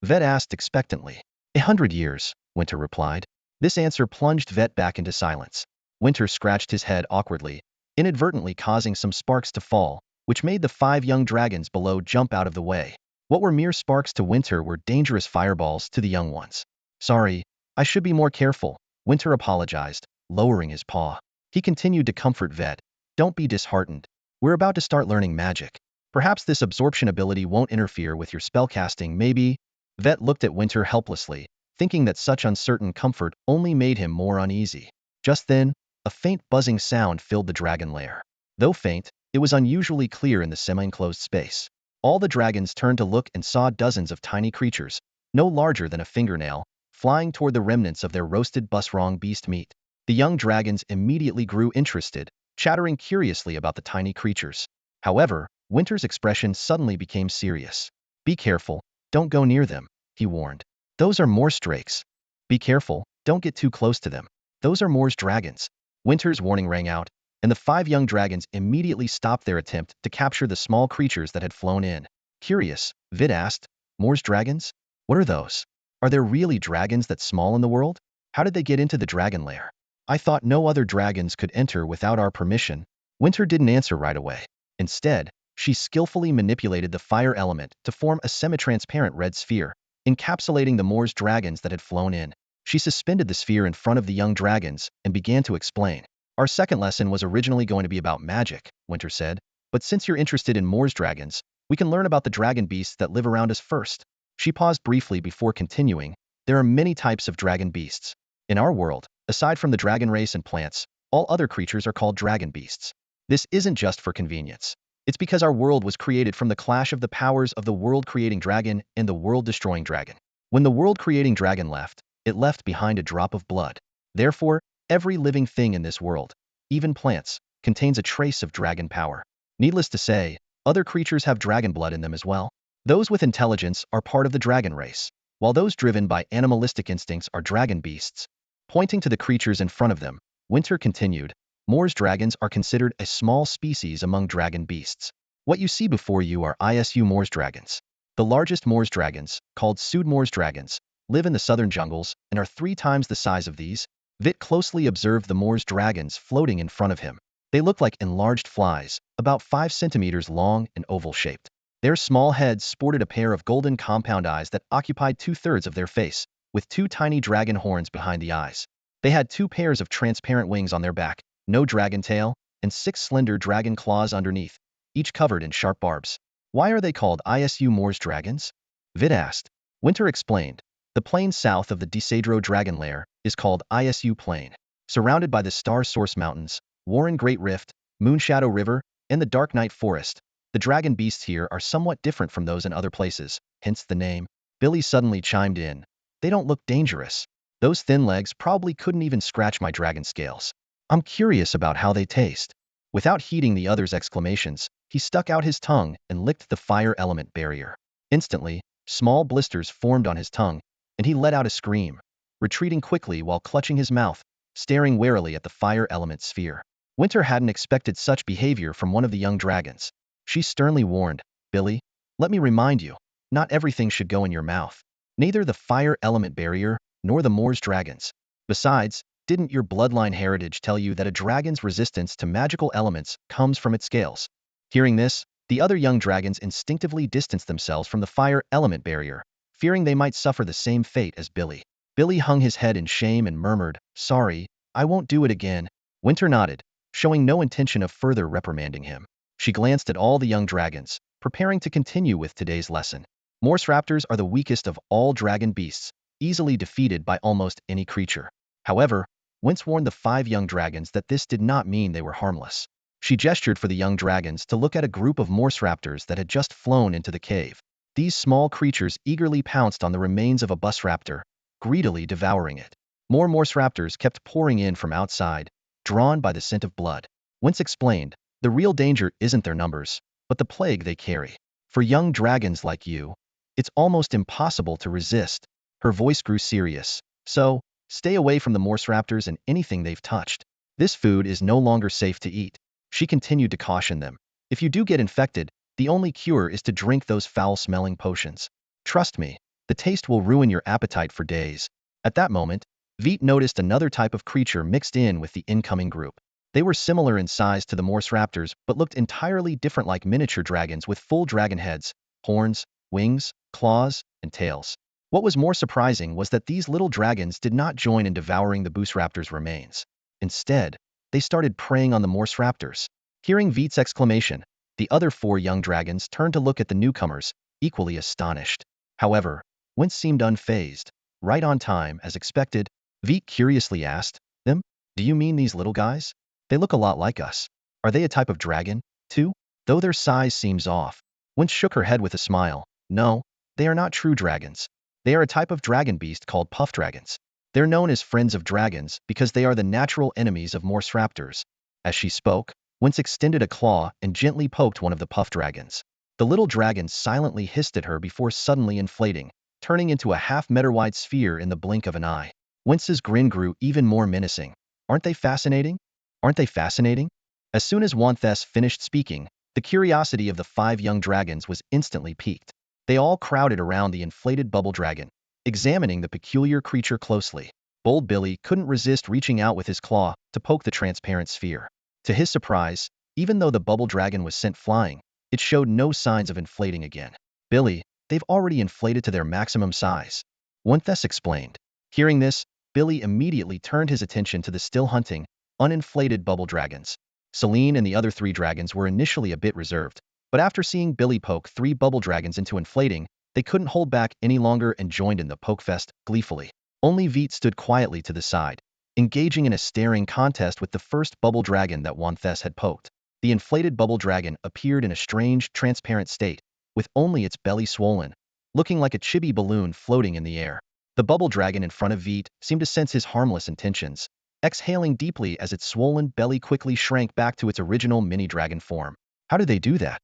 Veit asked expectantly. "100 years," Winter replied. This answer plunged Veit back into silence. Winter scratched his head awkwardly, inadvertently causing some sparks to fall, which made the 5 young dragons below jump out of the way. What were mere sparks to Winter were dangerous fireballs to the young ones. "Sorry, I should be more careful," Winter apologized, lowering his paw. He continued to comfort Veit. "Don't be disheartened. We're about to start learning magic. Perhaps this absorption ability won't interfere with your spellcasting, maybe." Veit looked at Winter helplessly, thinking that such uncertain comfort only made him more uneasy. Just then, a faint buzzing sound filled the dragon lair. Though faint, it was unusually clear in the semi-enclosed space. All the dragons turned to look and saw dozens of tiny creatures, no larger than a fingernail, flying toward the remnants of their roasted busrong beast meat. The young dragons immediately grew interested, chattering curiously about the tiny creatures. However, Winter's expression suddenly became serious. "Be careful, don't go near them," he warned. "Those are Morse drakes. Be careful, don't get too close to them. Those are Morse dragons." Winter's warning rang out, and the 5 young dragons immediately stopped their attempt to capture the small creatures that had flown in. Curious, Veit asked, "Morse dragons? What are those? Are there really dragons that small in the world? How did they get into the dragon lair? I thought no other dragons could enter without our permission." Winter didn't answer right away. Instead, she skillfully manipulated the fire element to form a semi-transparent red sphere, encapsulating the Morse dragons that had flown in. She suspended the sphere in front of the young dragons and began to explain. Our second lesson was originally going to be about magic, Winter said, but since you're interested in Moore's dragons, we can learn about the dragon beasts that live around us first. She paused briefly before continuing. There are many types of dragon beasts. In our world, aside from the dragon race and plants, all other creatures are called dragon beasts. This isn't just for convenience. It's because our world was created from the clash of the powers of the world-creating dragon and the world-destroying dragon. When the world-creating dragon left, it left behind a drop of blood. Therefore, every living thing in this world, even plants, contains a trace of dragon power. Needless to say, other creatures have dragon blood in them as well. Those with intelligence are part of the dragon race, while those driven by animalistic instincts are dragon beasts. Pointing to the creatures in front of them, Winter continued, Moore's dragons are considered a small species among dragon beasts. What you see before you are Moore's dragons. The largest Moore's dragons, called Moore's dragons, live in the southern jungles and are 3 times the size of these. Veit closely observed the Moore's dragons floating in front of him. They looked like enlarged flies, about 5 centimeters long and oval-shaped. Their small heads sported a pair of golden compound eyes that occupied 2/3 of their face, with 2 tiny dragon horns behind the eyes. They had 2 pairs of transparent wings on their back, no dragon tail, and 6 slender dragon claws underneath, each covered in sharp barbs. Why are they called Moore's dragons? Veit asked. Winter explained. The plain south of the Desadro dragon lair is called Plain. Surrounded by the Star Source Mountains, Warren Great Rift, Moonshadow River, and the Dark Night Forest, the dragon beasts here are somewhat different from those in other places, hence the name. Billy suddenly chimed in. They don't look dangerous. Those thin legs probably couldn't even scratch my dragon scales. I'm curious about how they taste. Without heeding the other's exclamations, he stuck out his tongue and licked the fire element barrier. Instantly, small blisters formed on his tongue, and he let out a scream, retreating quickly while clutching his mouth, staring warily at the fire element sphere. Winter hadn't expected such behavior from one of the young dragons. She sternly warned, Billy, let me remind you, not everything should go in your mouth. Neither the fire element barrier, nor the Moore's dragons. Besides, didn't your bloodline heritage tell you that a dragon's resistance to magical elements comes from its scales? Hearing this, the other young dragons instinctively distanced themselves from the fire element barrier, fearing they might suffer the same fate as Billy. Billy hung his head in shame and murmured, Sorry, I won't do it again. Winter nodded, showing no intention of further reprimanding him. She glanced at all the young dragons, preparing to continue with today's lesson. Morse raptors are the weakest of all dragon beasts, easily defeated by almost any creature. However, Wince warned the 5 young dragons that this did not mean they were harmless. She gestured for the young dragons to look at a group of Morse raptors that had just flown into the cave. These small creatures eagerly pounced on the remains of a bus raptor, greedily devouring it. More Morse raptors kept pouring in from outside, drawn by the scent of blood. Wince explained, the real danger isn't their numbers, but the plague they carry. For young dragons like you, it's almost impossible to resist. Her voice grew serious. So, stay away from the Morse raptors and anything they've touched. This food is no longer safe to eat. She continued to caution them. If you do get infected, the only cure is to drink those foul-smelling potions. Trust me, the taste will ruin your appetite for days. At that moment, Veit noticed another type of creature mixed in with the incoming group. They were similar in size to the Morse raptors, but looked entirely different, like miniature dragons with full dragon heads, horns, wings, claws, and tails. What was more surprising was that these little dragons did not join in devouring the Boost raptor's remains. Instead, they started preying on the Morse raptors. Hearing Veit's exclamation, the other 4 young dragons turned to look at the newcomers, equally astonished. However, Wince seemed unfazed. Right on time, as expected, Veit curiously asked, Them? Do you mean these little guys? They look a lot like us. Are they a type of dragon, too? Though their size seems off. Wince shook her head with a smile. No, they are not true dragons. They are a type of dragon beast called puff dragons. They're known as friends of dragons because they are the natural enemies of Morse raptors. As she spoke, Wince extended a claw and gently poked one of the puff dragons. The little dragon silently hissed at her before suddenly inflating, turning into a half-meter-wide sphere in the blink of an eye. Wince's grin grew even more menacing. Aren't they fascinating? Aren't they fascinating? As soon as Wanthes finished speaking, the curiosity of the 5 young dragons was instantly piqued. They all crowded around the inflated bubble dragon, examining the peculiar creature closely. Bold Billy couldn't resist reaching out with his claw to poke the transparent sphere. To his surprise, even though the bubble dragon was sent flying, it showed no signs of inflating again. Billy, they've already inflated to their maximum size. Wanthes explained. Hearing this, Billy immediately turned his attention to the still hunting, uninflated bubble dragons. Celine and the other 3 dragons were initially a bit reserved, but after seeing Billy poke 3 bubble dragons into inflating, they couldn't hold back any longer and joined in the poke fest gleefully. Only Veit stood quietly to the side, engaging in a staring contest with the first bubble dragon that Wanthes had poked. The inflated bubble dragon appeared in a strange, transparent state, with only its belly swollen, looking like a chibi balloon floating in the air. The bubble dragon in front of Veit seemed to sense his harmless intentions, exhaling deeply as its swollen belly quickly shrank back to its original mini-dragon form. How did they do that?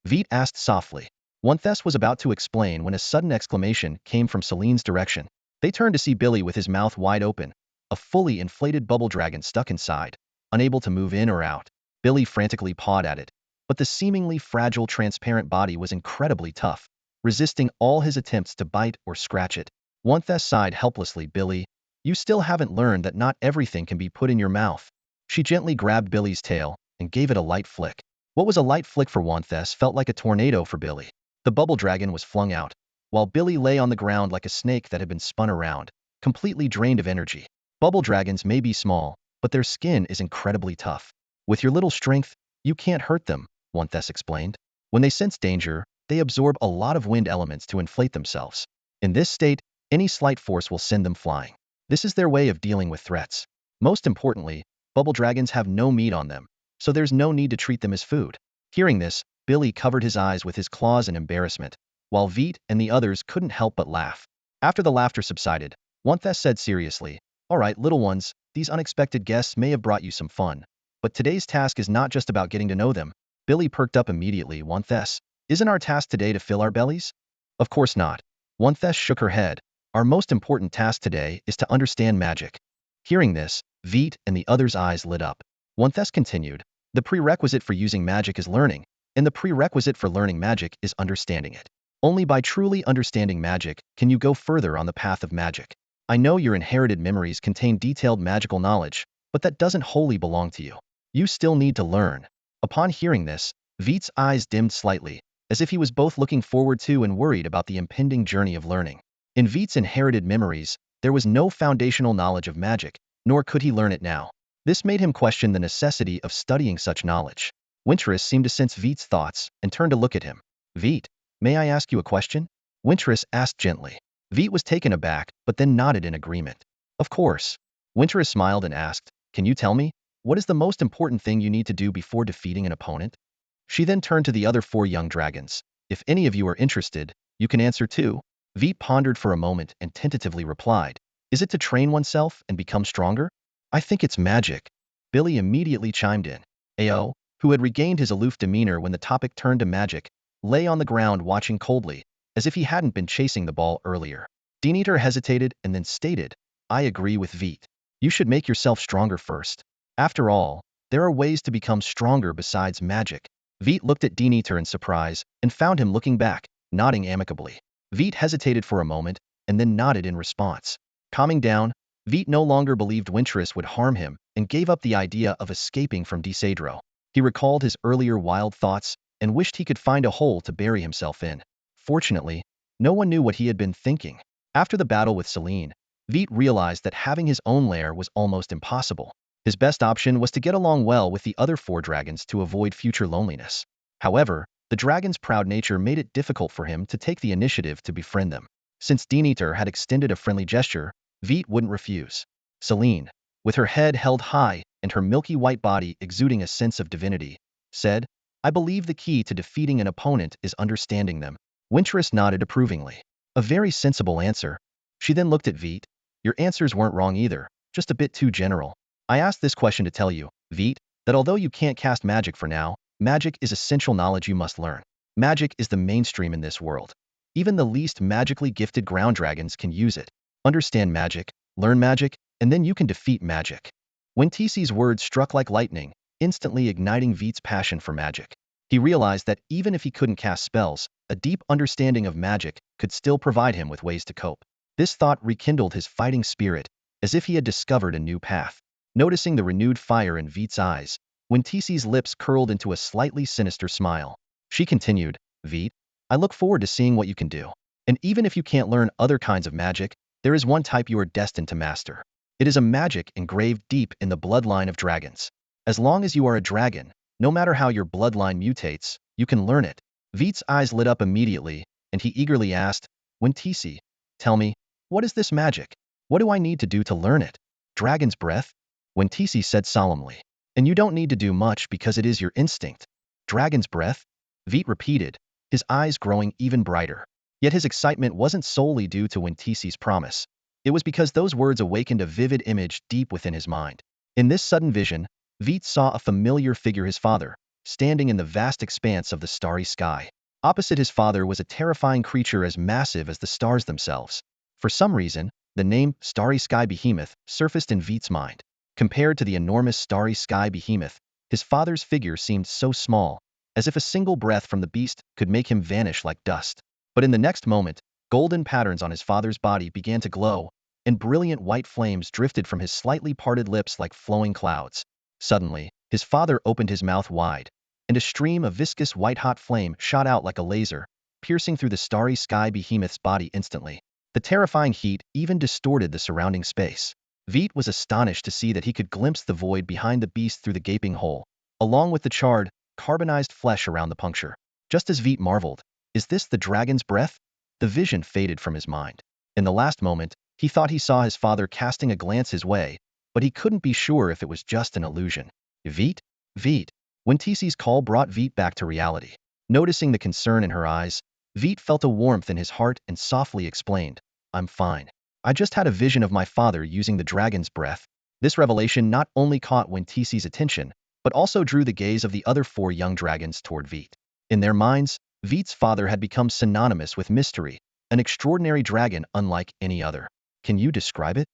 Veit asked softly. Wanthes was about to explain when a sudden exclamation came from Celine's direction. They turned to see Billy with his mouth wide open, a fully inflated bubble dragon stuck inside, unable to move in or out. Billy frantically pawed at it, but the seemingly fragile transparent body was incredibly tough, resisting all his attempts to bite or scratch it. Wanthes sighed helplessly. Billy, you still haven't learned that not everything can be put in your mouth. She gently grabbed Billy's tail and gave it a light flick. What was a light flick for Wanthes felt like a tornado for Billy. The bubble dragon was flung out, while Billy lay on the ground like a snake that had been spun around, completely drained of energy. Bubble dragons may be small, but their skin is incredibly tough. With your little strength, you can't hurt them, Wanthes explained. When they sense danger, they absorb a lot of wind elements to inflate themselves. In this state, any slight force will send them flying. This is their way of dealing with threats. Most importantly, bubble dragons have no meat on them, so there's no need to treat them as food. Hearing this, Billy covered his eyes with his claws in embarrassment, while Veit and the others couldn't help but laugh. After the laughter subsided, Wanthes said seriously, "All right, little ones, these unexpected guests may have brought you some fun, but today's task is not just about getting to know them." Billy perked up immediately. Wanthes, isn't our task today to fill our bellies? Of course not. Wanthes shook her head. Our most important task today is to understand magic. Hearing this, Veit and the others' eyes lit up. Wanthes continued, the prerequisite for using magic is learning, and the prerequisite for learning magic is understanding it. Only by truly understanding magic can you go further on the path of magic. I know your inherited memories contain detailed magical knowledge, but that doesn't wholly belong to you. You still need to learn. Upon hearing this, Veit's eyes dimmed slightly, as if he was both looking forward to and worried about the impending journey of learning. In Veit's inherited memories, there was no foundational knowledge of magic, nor could he learn it now. This made him question the necessity of studying such knowledge. Winterus seemed to sense Veit's thoughts and turned to look at him. Veit, may I ask you a question? Winterus asked gently. Veit was taken aback, but then nodded in agreement. Of course. Winterus smiled and asked, can you tell me, what is the most important thing you need to do before defeating an opponent? She then turned to the other 4 young dragons. If any of you are interested, you can answer too. Veit pondered for a moment and tentatively replied, is it to train oneself and become stronger? I think it's magic. Billy immediately chimed in. Ao, who had regained his aloof demeanor when the topic turned to magic, lay on the ground watching coldly, as if he hadn't been chasing the ball earlier. Demeter hesitated and then stated, I agree with Veit. You should make yourself stronger first. After all, there are ways to become stronger besides magic. Veit looked at Demeter in surprise and found him looking back, nodding amicably. Veit hesitated for a moment and then nodded in response. Calming down, Veit no longer believed Winterus would harm him and gave up the idea of escaping from Decedro. He recalled his earlier wild thoughts and wished he could find a hole to bury himself in. Fortunately, no one knew what he had been thinking. After the battle with Celine, Veit realized that having his own lair was almost impossible. His best option was to get along well with the other 4 dragons to avoid future loneliness. However, the dragon's proud nature made it difficult for him to take the initiative to befriend them. Since Demeter had extended a friendly gesture, Veit wouldn't refuse. Celine, with her head held high and her milky white body exuding a sense of divinity, said, I believe the key to defeating an opponent is understanding them. Winterus nodded approvingly. A very sensible answer. She then looked at Veit. Your answers weren't wrong either, just a bit too general. I asked this question to tell you, Veit, that although you can't cast magic for now, magic is essential knowledge you must learn. Magic is the mainstream in this world. Even the least magically gifted ground dragons can use it. Understand magic, learn magic, and then you can defeat magic. When TC's words struck like lightning, instantly igniting Veit's passion for magic. He realized that even if he couldn't cast spells, a deep understanding of magic could still provide him with ways to cope. This thought rekindled his fighting spirit, as if he had discovered a new path. Noticing the renewed fire in Veit's eyes, when TC's lips curled into a slightly sinister smile, she continued, Veit, I look forward to seeing what you can do. And even if you can't learn other kinds of magic, there is one type you are destined to master. It is a magic engraved deep in the bloodline of dragons. As long as you are a dragon, no matter how your bloodline mutates, you can learn it. Veit's eyes lit up immediately, and he eagerly asked, Wintisi, tell me, what is this magic? What do I need to do to learn it? Dragon's breath? Wintisi said solemnly. And you don't need to do much because it is your instinct. Dragon's breath? Veit repeated, his eyes growing even brighter. Yet his excitement wasn't solely due to Wintisi's promise. It was because those words awakened a vivid image deep within his mind. In this sudden vision, Veit saw a familiar figure, his father, standing in the vast expanse of the starry sky. Opposite his father was a terrifying creature as massive as the stars themselves. For some reason, the name Starry Sky Behemoth surfaced in Veit's mind. Compared to the enormous Starry Sky Behemoth, his father's figure seemed so small, as if a single breath from the beast could make him vanish like dust. But in the next moment, golden patterns on his father's body began to glow, and brilliant white flames drifted from his slightly parted lips like flowing clouds. Suddenly, his father opened his mouth wide, and a stream of viscous white-hot flame shot out like a laser, piercing through the Starry Sky Behemoth's body instantly. The terrifying heat even distorted the surrounding space. Veit was astonished to see that he could glimpse the void behind the beast through the gaping hole, along with the charred, carbonized flesh around the puncture. Just as Veit marveled, is this the dragon's breath? The vision faded from his mind. In the last moment, he thought he saw his father casting a glance his way, but he couldn't be sure if it was just an illusion. Veit? Veit. Wintisi's call brought Veit back to reality. Noticing the concern in her eyes, Veit felt a warmth in his heart and softly explained, I'm fine. I just had a vision of my father using the dragon's breath. This revelation not only caught Wintisi's attention, but also drew the gaze of the other 4 young dragons toward Veit. In their minds, Veit's father had become synonymous with mystery, an extraordinary dragon unlike any other. Can you describe it?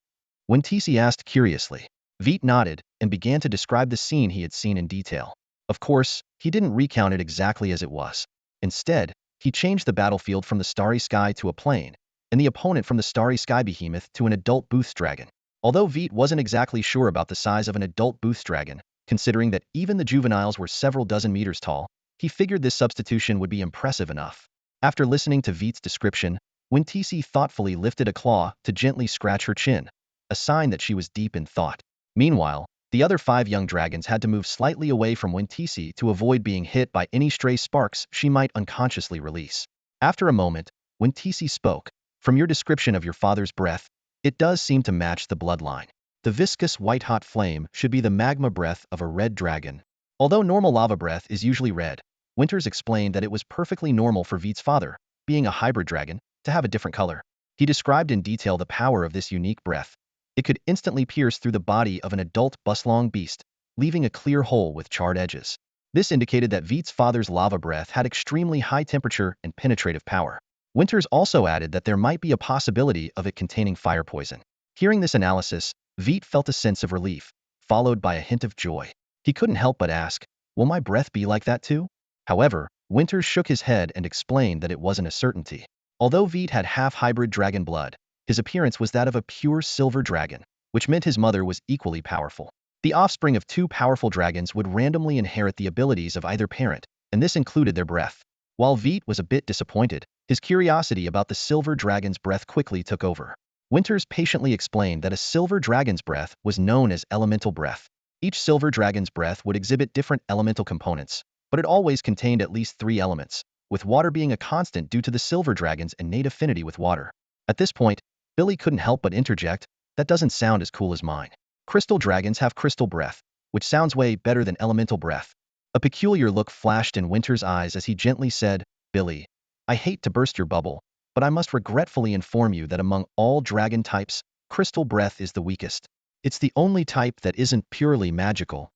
Wintisi asked curiously. Veit nodded and began to describe the scene he had seen in detail. Of course, he didn't recount it exactly as it was. Instead, he changed the battlefield from the starry sky to a plain, and the opponent from the starry sky behemoth to an adult booth dragon. Although Veit wasn't exactly sure about the size of an adult booth dragon, considering that even the juveniles were several dozen meters tall, he figured this substitution would be impressive enough. After listening to Veit's description, Wintisi thoughtfully lifted a claw to gently scratch her chin, a sign that she was deep in thought. Meanwhile, the other 5 young dragons had to move slightly away from Wintisi to avoid being hit by any stray sparks she might unconsciously release. After a moment, Wintisi spoke. From your description of your father's breath, it does seem to match the bloodline. The viscous white-hot flame should be the magma breath of a red dragon. Although normal lava breath is usually red, Winters explained that it was perfectly normal for Veit's father, being a hybrid dragon, to have a different color. He described in detail the power of this unique breath. It could instantly pierce through the body of an adult buslong beast, leaving a clear hole with charred edges. This indicated that Veit's father's lava breath had extremely high temperature and penetrative power. Winters also added that there might be a possibility of it containing fire poison. Hearing this analysis, Veit felt a sense of relief, followed by a hint of joy. He couldn't help but ask, will my breath be like that too? However, Winters shook his head and explained that it wasn't a certainty. Although Veit had half-hybrid dragon blood, his appearance was that of a pure silver dragon, which meant his mother was equally powerful. The offspring of 2 powerful dragons would randomly inherit the abilities of either parent, and this included their breath. While Veit was a bit disappointed, his curiosity about the silver dragon's breath quickly took over. Winters patiently explained that a silver dragon's breath was known as elemental breath. Each silver dragon's breath would exhibit different elemental components, but it always contained at least 3 elements, with water being a constant due to the silver dragon's innate affinity with water. At this point, Billy couldn't help but interject, that doesn't sound as cool as mine. Crystal dragons have crystal breath, which sounds way better than elemental breath. A peculiar look flashed in Winter's eyes as he gently said, Billy, I hate to burst your bubble, but I must regretfully inform you that among all dragon types, crystal breath is the weakest. It's the only type that isn't purely magical.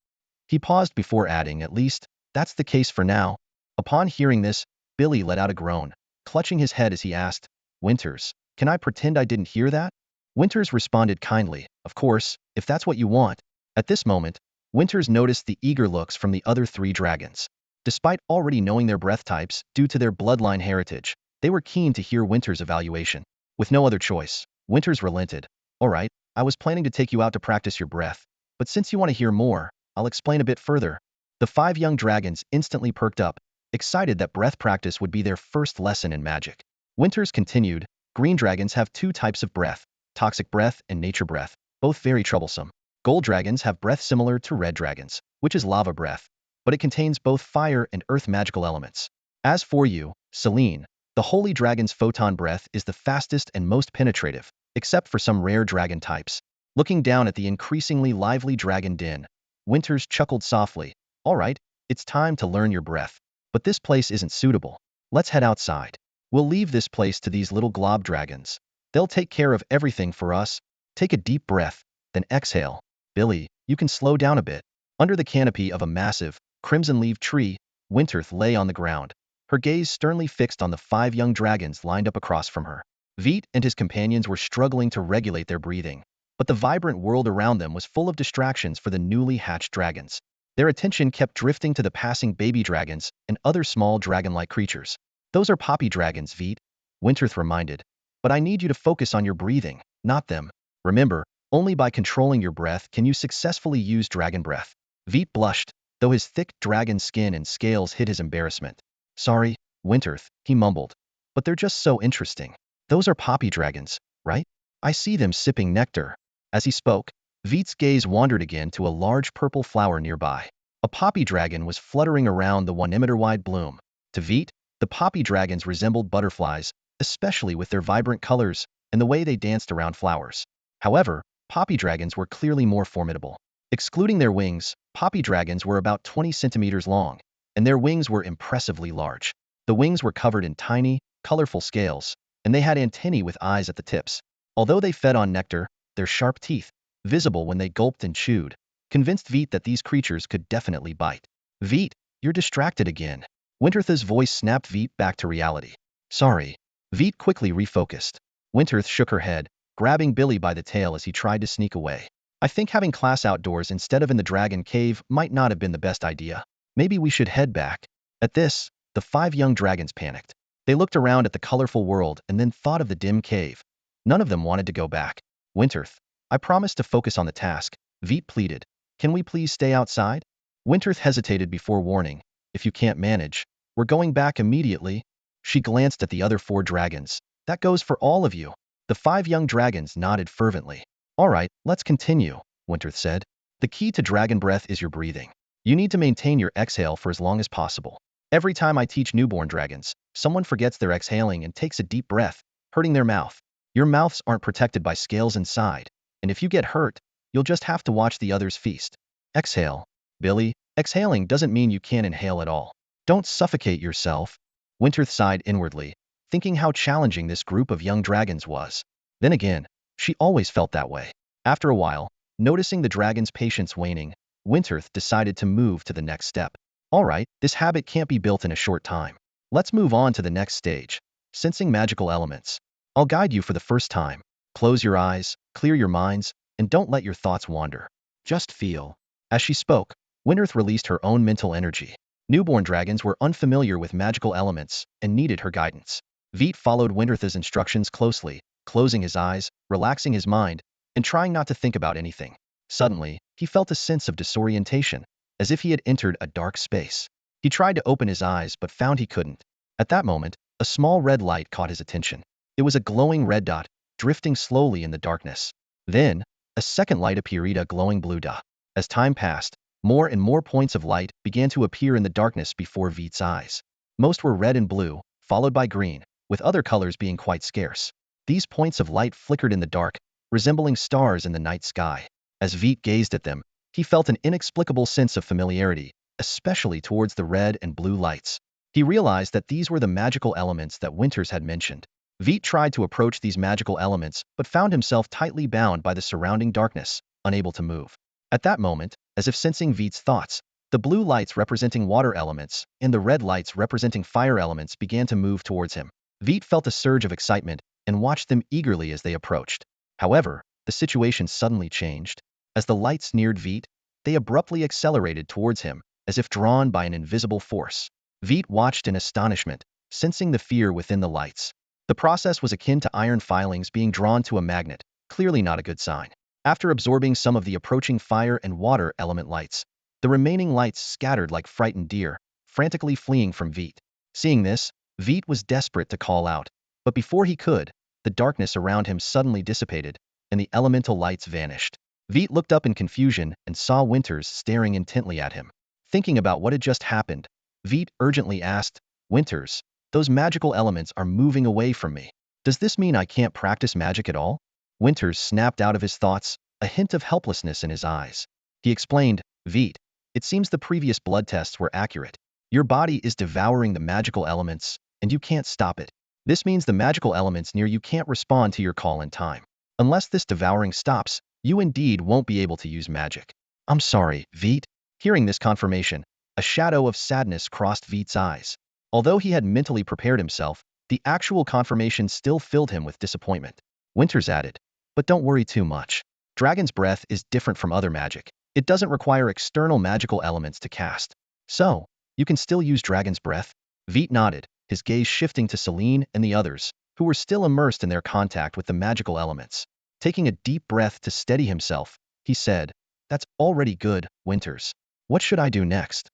He paused before adding, at least, that's the case for now. Upon hearing this, Billy let out a groan, clutching his head as he asked, Winters, can I pretend I didn't hear that? Winters responded kindly, of course, if that's what you want. At this moment, Winters noticed the eager looks from the other 3 dragons. Despite already knowing their breath types due to their bloodline heritage, they were keen to hear Winters' evaluation. With no other choice, Winters relented. All right, I was planning to take you out to practice your breath, but since you want to hear more, I'll explain a bit further. The 5 young dragons instantly perked up, excited that breath practice would be their first lesson in magic. Winters continued, green dragons have 2 types of breath, toxic breath and nature breath. both very troublesome. Gold dragons have breath similar to red dragons, which is lava breath, but it contains both fire and earth magical elements. As for you, Selene, the holy dragon's photon breath is the fastest and most penetrative, except for some rare dragon types. Looking down at the increasingly lively dragon den, Winters chuckled softly. All right, it's time to learn your breath. But this place isn't suitable. Let's head outside. We'll leave this place to these little glob dragons. They'll take care of everything for us. Take a deep breath, then exhale. Billy, you can slow down a bit. Under the canopy of a massive, crimson-leaved tree, Winterth lay on the ground, her gaze sternly fixed on the 5 young dragons lined up across from her. Veit and his companions were struggling to regulate their breathing, but the vibrant world around them was full of distractions for the newly hatched dragons. Their attention kept drifting to the passing baby dragons and other small dragon-like creatures. Those are poppy dragons, Veit, Winterth reminded. But I need you to focus on your breathing, not them. Remember, only by controlling your breath can you successfully use dragon breath. Veit blushed, though his thick dragon skin and scales hid his embarrassment. Sorry, Winterth, he mumbled. But they're just so interesting. Those are poppy dragons, right? I see them sipping nectar. As he spoke, Veit's gaze wandered again to a large purple flower nearby. A poppy dragon was fluttering around the 1-meter-wide bloom. To Veit, the poppy dragons resembled butterflies, especially with their vibrant colors and the way they danced around flowers. However, poppy dragons were clearly more formidable. Excluding their wings, poppy dragons were about 20 centimeters long, and their wings were impressively large. The wings were covered in tiny, colorful scales, and they had antennae with eyes at the tips. Although they fed on nectar, their sharp teeth, visible when they gulped and chewed, convinced Veit that these creatures could definitely bite. Veit, you're distracted again. Winterth's voice snapped Veit back to reality. Sorry. Veit quickly refocused. Winterth shook her head, grabbing Billy by the tail as he tried to sneak away. I think having class outdoors instead of in the dragon cave might not have been the best idea. Maybe we should head back. At this, the 5 young dragons panicked. They looked around at the colorful world and then thought of the dim cave. None of them wanted to go back. Winterth, I promised to focus on the task, Veit pleaded. Can we please stay outside? Winterth hesitated before warning. If you can't manage, we're going back immediately. She glanced at the other 4 dragons. That goes for all of you. The 5 young dragons nodded fervently. All right, let's continue, Winterth said. The key to dragon breath is your breathing. You need to maintain your exhale for as long as possible. Every time I teach newborn dragons, someone forgets their exhaling and takes a deep breath, hurting their mouth. Your mouths aren't protected by scales inside, and if you get hurt, you'll just have to watch the others feast. Exhale. Billy, exhaling doesn't mean you can't inhale at all. Don't suffocate yourself. Winterth sighed inwardly, thinking how challenging this group of young dragons was. Then again, she always felt that way. After a while, noticing the dragon's patience waning, Winterth decided to move to the next step. All right, this habit can't be built in a short time. Let's move on to the next stage, sensing magical elements. I'll guide you for the first time. Close your eyes, clear your minds, and don't let your thoughts wander. Just feel. As she spoke, Winterth released her own mental energy. Newborn dragons were unfamiliar with magical elements and needed her guidance. Veit followed Winterth's instructions closely, closing his eyes, relaxing his mind, and trying not to think about anything. Suddenly, he felt a sense of disorientation, as if he had entered a dark space. He tried to open his eyes but found he couldn't. At that moment, a small red light caught his attention. It was a glowing red dot, drifting slowly in the darkness. Then, a second light appeared, a glowing blue dot. As time passed, more and more points of light began to appear in the darkness before Veit's eyes. Most were red and blue, followed by green, with other colors being quite scarce. These points of light flickered in the dark, resembling stars in the night sky. As Veit gazed at them, he felt an inexplicable sense of familiarity, especially towards the red and blue lights. He realized that these were the magical elements that Winters had mentioned. Veit tried to approach these magical elements but found himself tightly bound by the surrounding darkness, unable to move. At that moment, as if sensing Veit's thoughts, the blue lights representing water elements and the red lights representing fire elements began to move towards him. Veit felt a surge of excitement and watched them eagerly as they approached. However, the situation suddenly changed. As the lights neared Veit, they abruptly accelerated towards him, as if drawn by an invisible force. Veit watched in astonishment, sensing the fear within the lights. The process was akin to iron filings being drawn to a magnet, clearly not a good sign. After absorbing some of the approaching fire and water element lights, the remaining lights scattered like frightened deer, frantically fleeing from Veit. Seeing this, Veit was desperate to call out, but before he could, the darkness around him suddenly dissipated, and the elemental lights vanished. Veit looked up in confusion and saw Winters staring intently at him. Thinking about what had just happened, Veit urgently asked, "Winters, those magical elements are moving away from me. Does this mean I can't practice magic at all?" Winters snapped out of his thoughts, a hint of helplessness in his eyes. He explained, "Veit, it seems the previous blood tests were accurate. Your body is devouring the magical elements, and you can't stop it. This means the magical elements near you can't respond to your call in time. Unless this devouring stops, you indeed won't be able to use magic." "I'm sorry, Veit." Hearing this confirmation, a shadow of sadness crossed Veit's eyes. Although he had mentally prepared himself, the actual confirmation still filled him with disappointment. Winters added, "But don't worry too much. Dragon's breath is different from other magic. It doesn't require external magical elements to cast. So, you can still use dragon's breath?" Veit nodded, his gaze shifting to Celine and the others, who were still immersed in their contact with the magical elements. Taking a deep breath to steady himself, he said, "That's already good, Winters. What should I do next?"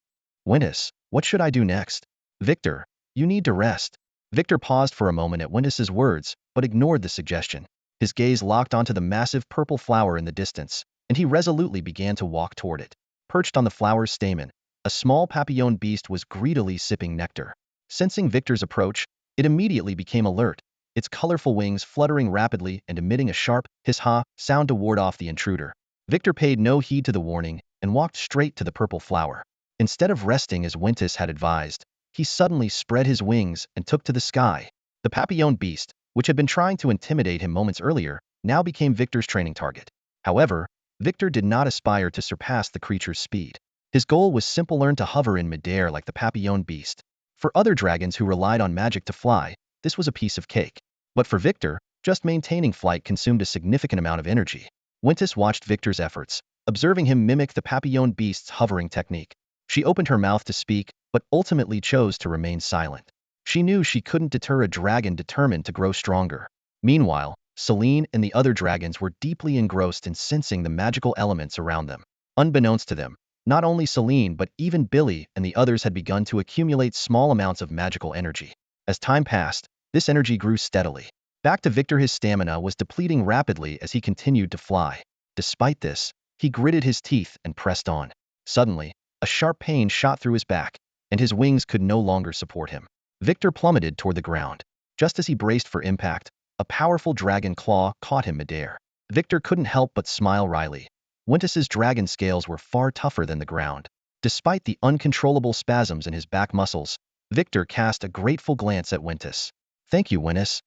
"Wintis, what should I do next?" "Victor, you need to rest." Victor paused for a moment at Wintis's words, but ignored the suggestion. His gaze locked onto the massive purple flower in the distance, and he resolutely began to walk toward it. Perched on the flower's stamen, a small papillon beast was greedily sipping nectar. Sensing Victor's approach, it immediately became alert, its colorful wings fluttering rapidly and emitting a sharp hiss-ha sound to ward off the intruder. Victor paid no heed to the warning and walked straight to the purple flower. Instead of resting as Wintis had advised, he suddenly spread his wings and took to the sky. The papillon beast, which had been trying to intimidate him moments earlier, now became Victor's training target. However, Victor did not aspire to surpass the creature's speed. His goal was simple: learn to hover in midair like the papillon beast. For other dragons who relied on magic to fly, this was a piece of cake. But for Victor, just maintaining flight consumed a significant amount of energy. Wintis watched Victor's efforts, observing him mimic the papillon beast's hovering technique. She opened her mouth to speak, but ultimately chose to remain silent. She knew she couldn't deter a dragon determined to grow stronger. Meanwhile, Celine and the other dragons were deeply engrossed in sensing the magical elements around them. Unbeknownst to them, not only Celine but even Billy and the others had begun to accumulate small amounts of magical energy. As time passed, this energy grew steadily. Back to Victor, his stamina was depleting rapidly as he continued to fly. Despite this, he gritted his teeth and pressed on. Suddenly, a sharp pain shot through his back, and his wings could no longer support him. Victor plummeted toward the ground. Just as he braced for impact, a powerful dragon claw caught him midair. Victor couldn't help but smile wryly. Wintis's dragon scales were far tougher than the ground. Despite the uncontrollable spasms in his back muscles, Victor cast a grateful glance at Wintis. "Thank you, Wintis."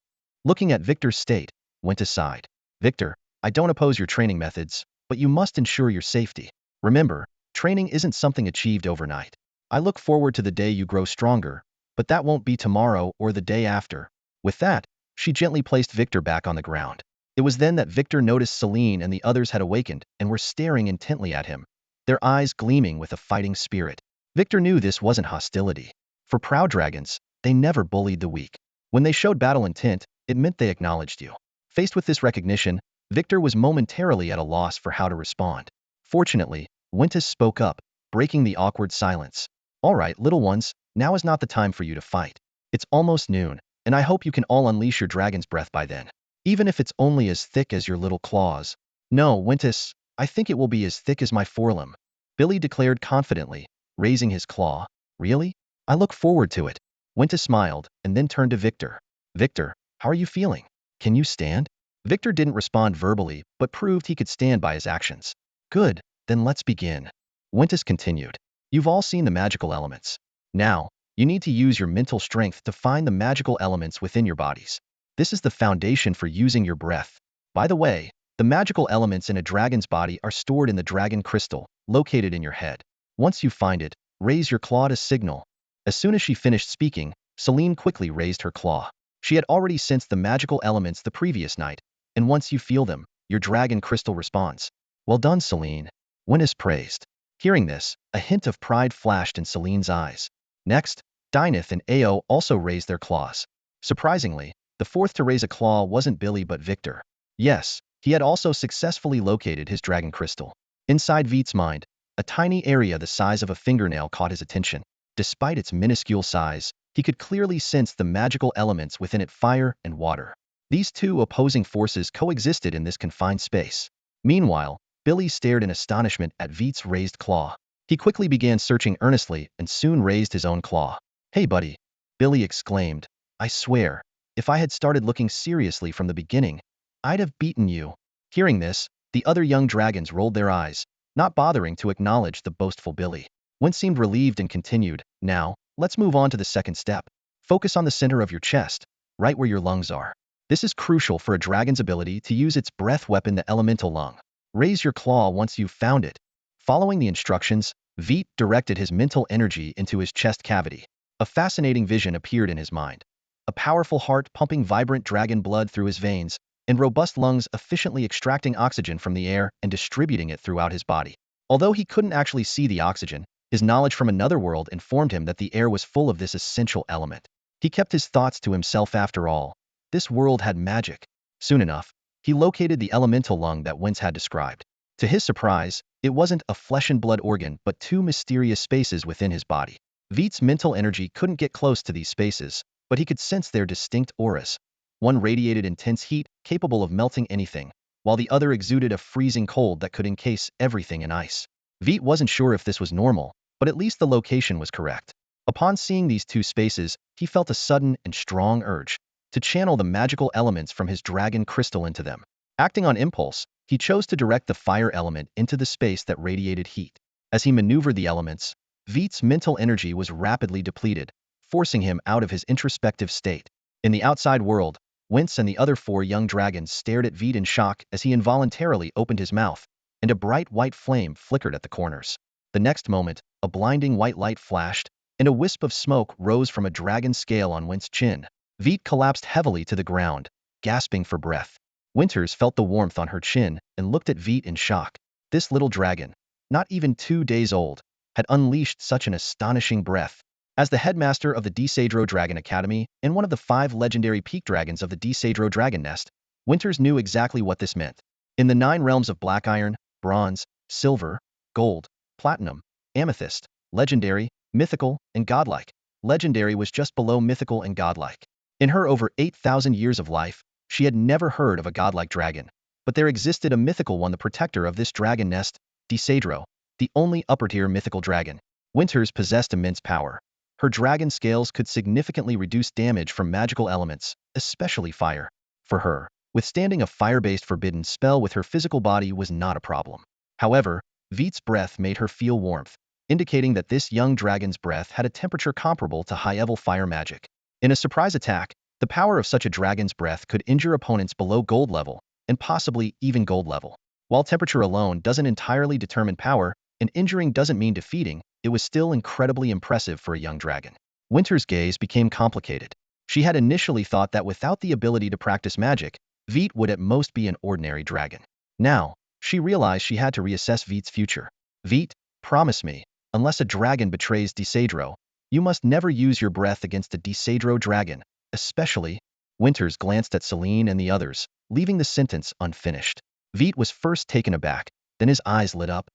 Looking at Victor's state, Wintis sighed. "Victor, I don't oppose your training methods, but you must ensure your safety. Remember, training isn't something achieved overnight. I look forward to the day you grow stronger, but that won't be tomorrow or the day after." With that, she gently placed Victor back on the ground. It was then that Victor noticed Celine and the others had awakened and were staring intently at him, their eyes gleaming with a fighting spirit. Victor knew this wasn't hostility. For proud dragons, they never bullied the weak. When they showed battle intent, it meant they acknowledged you. Faced with this recognition, Victor was momentarily at a loss for how to respond. Fortunately, Wintis spoke up, breaking the awkward silence. "All right, little ones, now is not the time for you to fight. It's almost noon, and I hope you can all unleash your dragon's breath by then. Even if it's only as thick as your little claws." "No, Wintis, I think it will be as thick as my forelimb," Billy declared confidently, raising his claw. "Really? I look forward to it." Wintis smiled, and then turned to Victor. "Victor, how are you feeling? Can you stand?" Victor didn't respond verbally, but proved he could stand by his actions. "Good, then let's begin." Wintis continued. "You've all seen the magical elements. Now, you need to use your mental strength to find the magical elements within your bodies. This is the foundation for using your breath. By the way, the magical elements in a dragon's body are stored in the dragon crystal, located in your head. Once you find it, raise your claw to signal." As soon as she finished speaking, Celine quickly raised her claw. She had already sensed the magical elements the previous night, and once you feel them, your dragon crystal responds. "Well done, Celine," Wintis praised. Hearing this, a hint of pride flashed in Celine's eyes. Next, Dyneth and Ao also raised their claws. Surprisingly, the fourth to raise a claw wasn't Billy but Victor. Yes, he had also successfully located his dragon crystal. Inside Veit's mind, a tiny area the size of a fingernail caught his attention. Despite its minuscule size, he could clearly sense the magical elements within it: fire and water. These two opposing forces coexisted in this confined space. Meanwhile, Billy stared in astonishment at Veit's raised claw. He quickly began searching earnestly and soon raised his own claw. "Hey buddy," Billy exclaimed. "I swear, if I had started looking seriously from the beginning, I'd have beaten you." Hearing this, the other young dragons rolled their eyes, not bothering to acknowledge the boastful Billy. Went seemed relieved and continued, "Now, let's move on to the second step. Focus on the center of your chest, right where your lungs are. This is crucial for a dragon's ability to use its breath weapon, the elemental lung. Raise your claw once you've found it." Following the instructions, Veit directed his mental energy into his chest cavity. A fascinating vision appeared in his mind. A powerful heart pumping vibrant dragon blood through his veins, and robust lungs efficiently extracting oxygen from the air and distributing it throughout his body. Although he couldn't actually see the oxygen, his knowledge from another world informed him that the air was full of this essential element. He kept his thoughts to himself. After all, this world had magic. Soon enough, he located the elemental lung that Wentz had described. To his surprise, it wasn't a flesh and blood organ but two mysterious spaces within his body. Veit's mental energy couldn't get close to these spaces, but he could sense their distinct auras. One radiated intense heat, capable of melting anything, while the other exuded a freezing cold that could encase everything in ice. Veit wasn't sure if this was normal, but at least the location was correct. Upon seeing these two spaces, he felt a sudden and strong urge to channel the magical elements from his dragon crystal into them. Acting on impulse, he chose to direct the fire element into the space that radiated heat. As he maneuvered the elements, Veit's mental energy was rapidly depleted, forcing him out of his introspective state. In the outside world, Wentz and the other four young dragons stared at Veit in shock as he involuntarily opened his mouth, and a bright white flame flickered at the corners. The next moment, a blinding white light flashed, and a wisp of smoke rose from a dragon's scale on Wentz's chin. Veit collapsed heavily to the ground, gasping for breath. Winters felt the warmth on her chin and looked at Veit in shock. This little dragon, not even 2 days old, had unleashed such an astonishing breath. As the headmaster of the Disadro Dragon Academy and one of the 5 legendary peak dragons of the Disadro Dragon Nest, Winters knew exactly what this meant. In the 9 realms of black iron, bronze, silver, gold, platinum, amethyst, legendary, mythical, and godlike, legendary was just below mythical and godlike. In her over 8,000 years of life, she had never heard of a godlike dragon, but there existed a mythical one, the protector of this dragon nest, Disadro, the only upper-tier mythical dragon. Winters possessed immense power. Her dragon scales could significantly reduce damage from magical elements, especially fire. For her, withstanding a fire-based forbidden spell with her physical body was not a problem. However, Veit's breath made her feel warmth, indicating that this young dragon's breath had a temperature comparable to high-level fire magic. In a surprise attack, the power of such a dragon's breath could injure opponents below gold level, and possibly even gold level. While temperature alone doesn't entirely determine power, and injuring doesn't mean defeating, it was still incredibly impressive for a young dragon. Winter's gaze became complicated. She had initially thought that without the ability to practice magic, Veit would at most be an ordinary dragon. Now, she realized she had to reassess Veit's future. "Veit, promise me, unless a dragon betrays Disadro, you must never use your breath against a Disadro dragon, especially..." Winters glanced at Celine and the others, leaving the sentence unfinished. Veit was first taken aback, then his eyes lit up.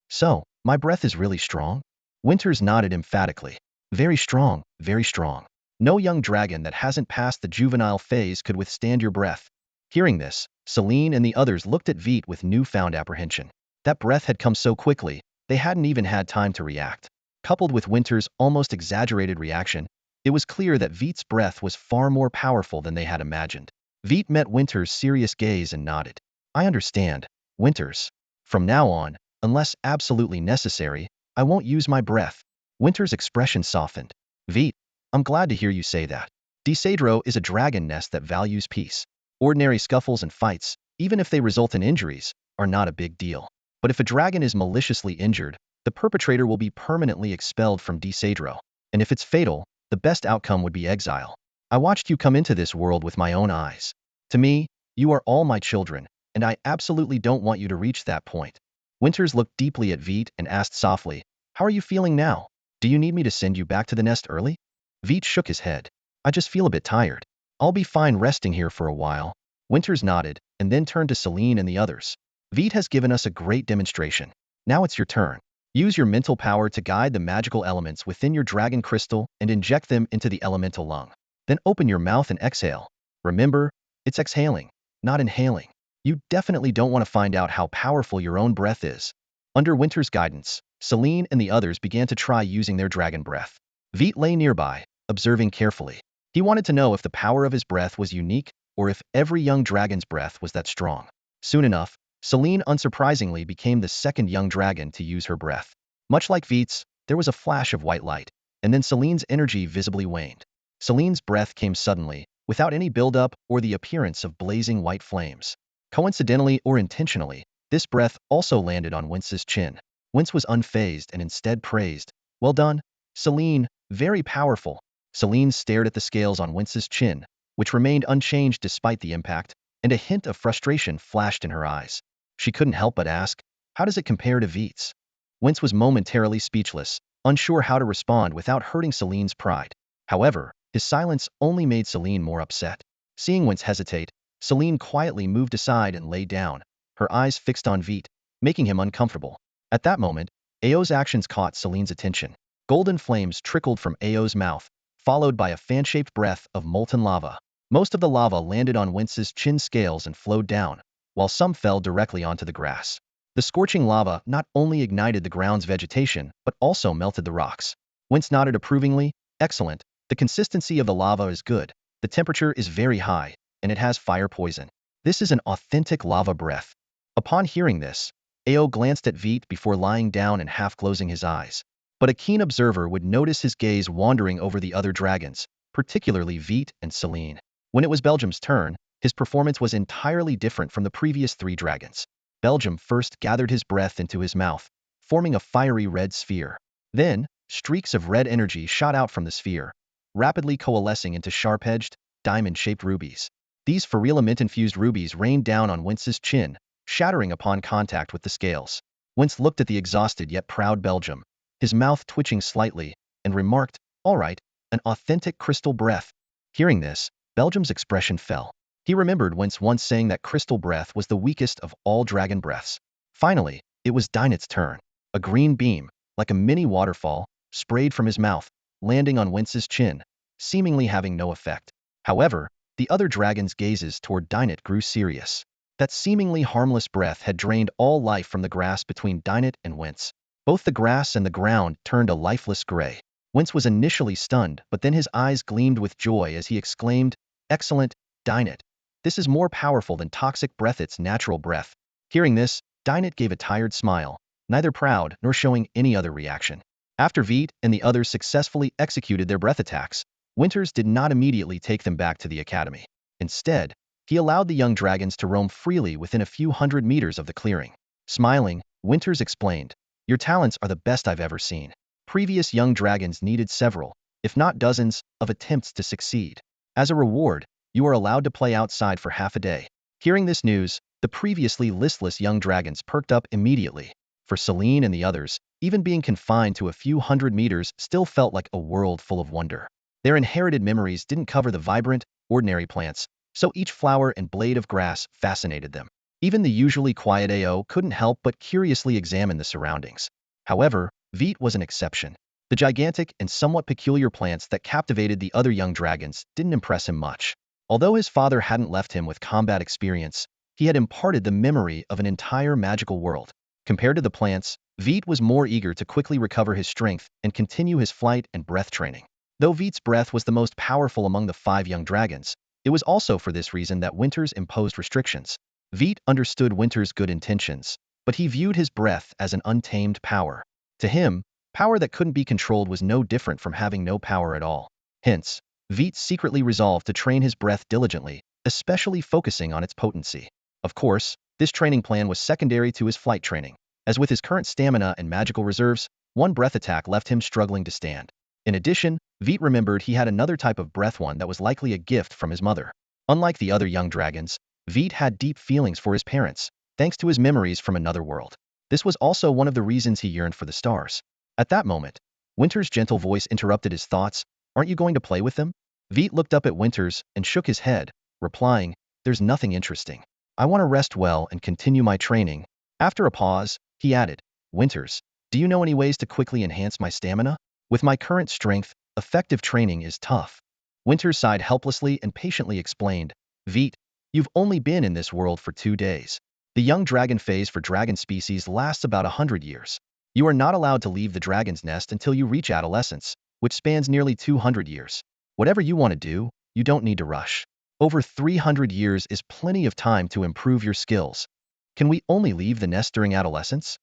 "So, my breath is really strong?" Winters nodded emphatically. Very strong, very strong. No young dragon that hasn't passed the juvenile phase could withstand your breath." Hearing this, Celine and the others looked at Veit with newfound apprehension. That breath had come so quickly, they hadn't even had time to react. Coupled with Winters' almost exaggerated reaction, it was clear that Veit's breath was far more powerful than they had imagined. Veit met Winters' serious gaze and nodded. "I understand, Winters. From now on, unless absolutely necessary, I won't use my breath." Winters' expression softened. "Veit, I'm glad to hear you say that. Disadro is a dragon nest that values peace. Ordinary scuffles and fights, even if they result in injuries, are not a big deal. But if a dragon is maliciously injured, the perpetrator will be permanently expelled from Disadro. And if it's fatal, the best outcome would be exile. I watched you come into this world with my own eyes. To me, you are all my children, and I absolutely don't want you to reach that point." Winters looked deeply at Veit and asked softly, "How are you feeling now? Do you need me to send you back to the nest early?" Veit shook his head. "I just feel a bit tired. I'll be fine resting here for a while." Winters nodded, and then turned to Celine and the others. "Veit has given us a great demonstration. Now it's your turn. Use your mental power to guide the magical elements within your dragon crystal and inject them into the elemental lung. Then open your mouth and exhale. Remember, It's exhaling, not inhaling. You definitely don't want to find out how powerful your own breath is. Under Winter's guidance, Selene and the others began to try using their dragon breath. Veit lay nearby, observing carefully. He wanted to know if the power of his breath was unique or if every young dragon's breath was that strong. Soon enough, Selene unsurprisingly became the second young dragon to use her breath. Much like Veit's, there was a flash of white light, and then Selene's energy visibly waned. Selene's breath came suddenly, without any buildup or the appearance of blazing white flames. Coincidentally or intentionally, this breath also landed on Wince's chin. Wince was unfazed and instead praised. Well done, Selene, very powerful. Selene stared at the scales on Wince's chin, which remained unchanged despite the impact, and a hint of frustration flashed in her eyes. She couldn't help but ask, how does it compare to Veit's? Wince was momentarily speechless, unsure how to respond without hurting Selene's pride. However, his silence only made Selene more upset. Seeing Wince hesitate, Selene quietly moved aside and lay down, her eyes fixed on Veit, making him uncomfortable. At that moment, Ao's actions caught Selene's attention. Golden flames trickled from Ao's mouth, followed by a fan-shaped breath of molten lava. Most of the lava landed on Wince's chin scales and flowed down, while some fell directly onto the grass. The scorching lava not only ignited the ground's vegetation, but also melted the rocks. Wince nodded approvingly. Excellent. The consistency of the lava is good. The temperature is very high, and it has fire poison. This is an authentic lava breath. Upon hearing this, Ao glanced at Veit before lying down and half-closing his eyes. But a keen observer would notice his gaze wandering over the other dragons, particularly Veit and Selene. When it was Belgium's turn, his performance was entirely different from the previous three dragons. Belgium first gathered his breath into his mouth, forming a fiery red sphere. Then, streaks of red energy shot out from the sphere, rapidly coalescing into sharp-edged, diamond-shaped rubies. These element-infused rubies rained down on Wince's chin, shattering upon contact with the scales. Wince looked at the exhausted yet proud Belgium, his mouth twitching slightly, and remarked, "All right, an authentic crystal breath." Hearing this, Belgium's expression fell. He remembered Wince once saying that crystal breath was the weakest of all dragon breaths. Finally, it was Dynet's turn. A green beam, like a mini waterfall, sprayed from his mouth, landing on Wince's chin, seemingly having no effect. However, the other dragon's gazes toward Dynet grew serious. That seemingly harmless breath had drained all life from the grass between Dynet and Wince. Both the grass and the ground turned a lifeless gray. Wince was initially stunned, but then his eyes gleamed with joy as he exclaimed, "Excellent, Dynet. This is more powerful than toxic breath's natural breath." Hearing this, Dynet gave a tired smile, neither proud nor showing any other reaction. After Veit and the others successfully executed their breath attacks, Winters did not immediately take them back to the academy. Instead, he allowed the young dragons to roam freely within a few hundred meters of the clearing. Smiling, Winters explained, "Your talents are the best I've ever seen. Previous young dragons needed several, if not dozens, of attempts to succeed. As a reward, you are allowed to play outside for half a day." Hearing this news, the previously listless young dragons perked up immediately. For Selene and the others, even being confined to a few hundred meters still felt like a world full of wonder. Their inherited memories didn't cover the vibrant, ordinary plants, so each flower and blade of grass fascinated them. Even the usually quiet Ao couldn't help but curiously examine the surroundings. However, Veit was an exception. The gigantic and somewhat peculiar plants that captivated the other young dragons didn't impress him much. Although his father hadn't left him with combat experience, he had imparted the memory of an entire magical world. Compared to the plants, Veit was more eager to quickly recover his strength and continue his flight and breath training. Though Veit's breath was the most powerful among the 5 young dragons, it was also for this reason that Winters imposed restrictions. Veit understood Winters' good intentions, but he viewed his breath as an untamed power. To him, power that couldn't be controlled was no different from having no power at all. Hence, Veit secretly resolved to train his breath diligently, especially focusing on its potency. Of course, this training plan was secondary to his flight training, as with his current stamina and magical reserves, one breath attack left him struggling to stand. In addition, Veit remembered he had another type of breath, one that was likely a gift from his mother. Unlike the other young dragons, Veit had deep feelings for his parents, thanks to his memories from another world. This was also one of the reasons he yearned for the stars. At that moment, Winter's gentle voice interrupted his thoughts. "Aren't you going to play with them?" Veit looked up at Winters and shook his head, replying, "There's nothing interesting. I want to rest well and continue my training." After a pause, he added, "Winters, do you know any ways to quickly enhance my stamina? With my current strength, effective training is tough." Winters sighed helplessly and patiently explained, "Veit, You've only been in this world for 2 days. The young dragon phase for dragon species lasts about 100 years. You are not allowed to leave the dragon's nest until you reach adolescence, which spans nearly 200 years. Whatever you want to do, you don't need to rush. Over 300 years is plenty of time to improve your skills. Can we only leave the nest during adolescence?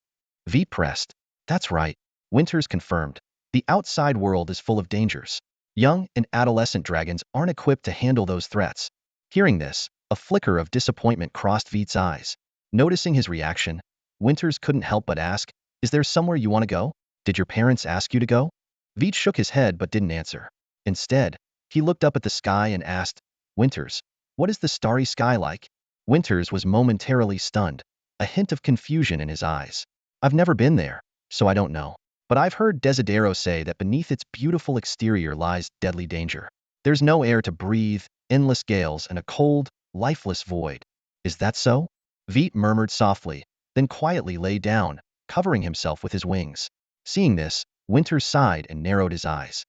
Veit pressed. That's right. Winters confirmed. The outside world is full of dangers. Young and adolescent dragons aren't equipped to handle those threats. Hearing this, a flicker of disappointment crossed Veit's eyes. Noticing his reaction, Winters couldn't help but ask, is there somewhere you want to go? Did your parents ask you to go? Veit shook his head but didn't answer. Instead, he looked up at the sky and asked, Winters, what is the starry sky like? Winters was momentarily stunned, a hint of confusion in his eyes. I've never been there, so I don't know. But I've heard Desidero say that beneath its beautiful exterior lies deadly danger. There's no air to breathe, endless gales, and a cold, lifeless void. Is that so? Veit murmured softly, then quietly lay down, covering himself with his wings. Seeing this, Winters sighed and narrowed his eyes.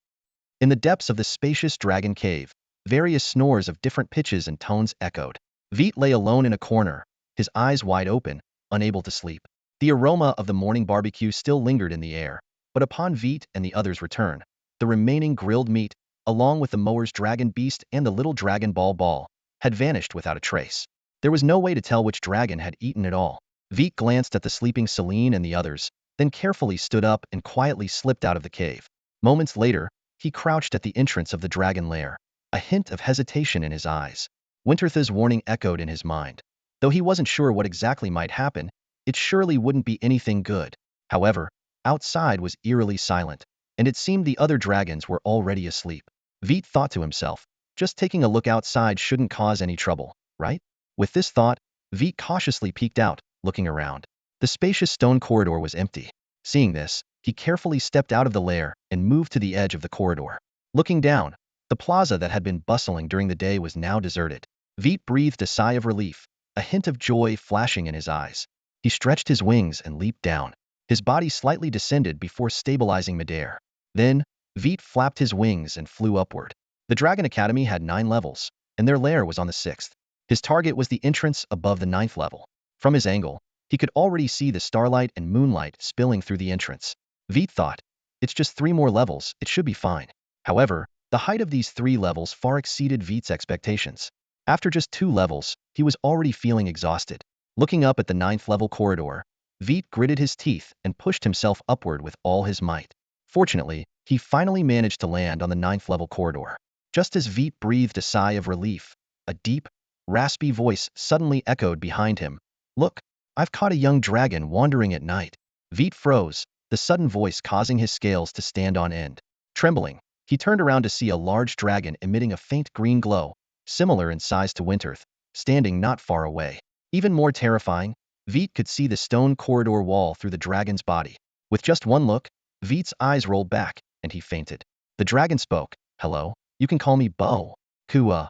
In the depths of the spacious dragon cave, various snores of different pitches and tones echoed. Veit lay alone in a corner, his eyes wide open, unable to sleep. The aroma of the morning barbecue still lingered in the air, but upon Veit and the others' return, the remaining grilled meat, along with the mower's dragon beast and the little dragon ball, had vanished without a trace. There was no way to tell which dragon had eaten it all. Veit glanced at the sleeping Celine and the others, then carefully stood up and quietly slipped out of the cave. Moments later, he crouched at the entrance of the dragon lair, a hint of hesitation in his eyes. Wintertha's warning echoed in his mind. Though he wasn't sure what exactly might happen, it surely wouldn't be anything good. However, outside was eerily silent, and it seemed the other dragons were already asleep. Veit thought to himself, just taking a look outside shouldn't cause any trouble, right? With this thought, Veit cautiously peeked out, looking around. The spacious stone corridor was empty. Seeing this, he carefully stepped out of the lair and moved to the edge of the corridor. Looking down, the plaza that had been bustling during the day was now deserted. Veit breathed a sigh of relief, a hint of joy flashing in his eyes. He stretched his wings and leaped down. His body slightly descended before stabilizing midair. Then, Veit flapped his wings and flew upward. The Dragon Academy had 9 levels, and their lair was on the 6th. His target was the entrance above the 9th level. From his angle, he could already see the starlight and moonlight spilling through the entrance. Veit thought, it's just 3 more levels, it should be fine. However, the height of these 3 levels far exceeded Veit's expectations. After just 2 levels, he was already feeling exhausted. Looking up at the 9th level corridor, Veit gritted his teeth and pushed himself upward with all his might. Fortunately, he finally managed to land on the 9th level corridor. Just as Veit breathed a sigh of relief, a deep, raspy voice suddenly echoed behind him. Look, I've caught a young dragon wandering at night. Veit froze, the sudden voice causing his scales to stand on end. Trembling, he turned around to see a large dragon emitting a faint green glow, similar in size to Winterth, standing not far away. Even more terrifying, Veit could see the stone corridor wall through the dragon's body. With just one look, Veit's eyes rolled back, and he fainted. The dragon spoke, hello, you can call me Bo. Kua.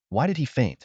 Why did he faint?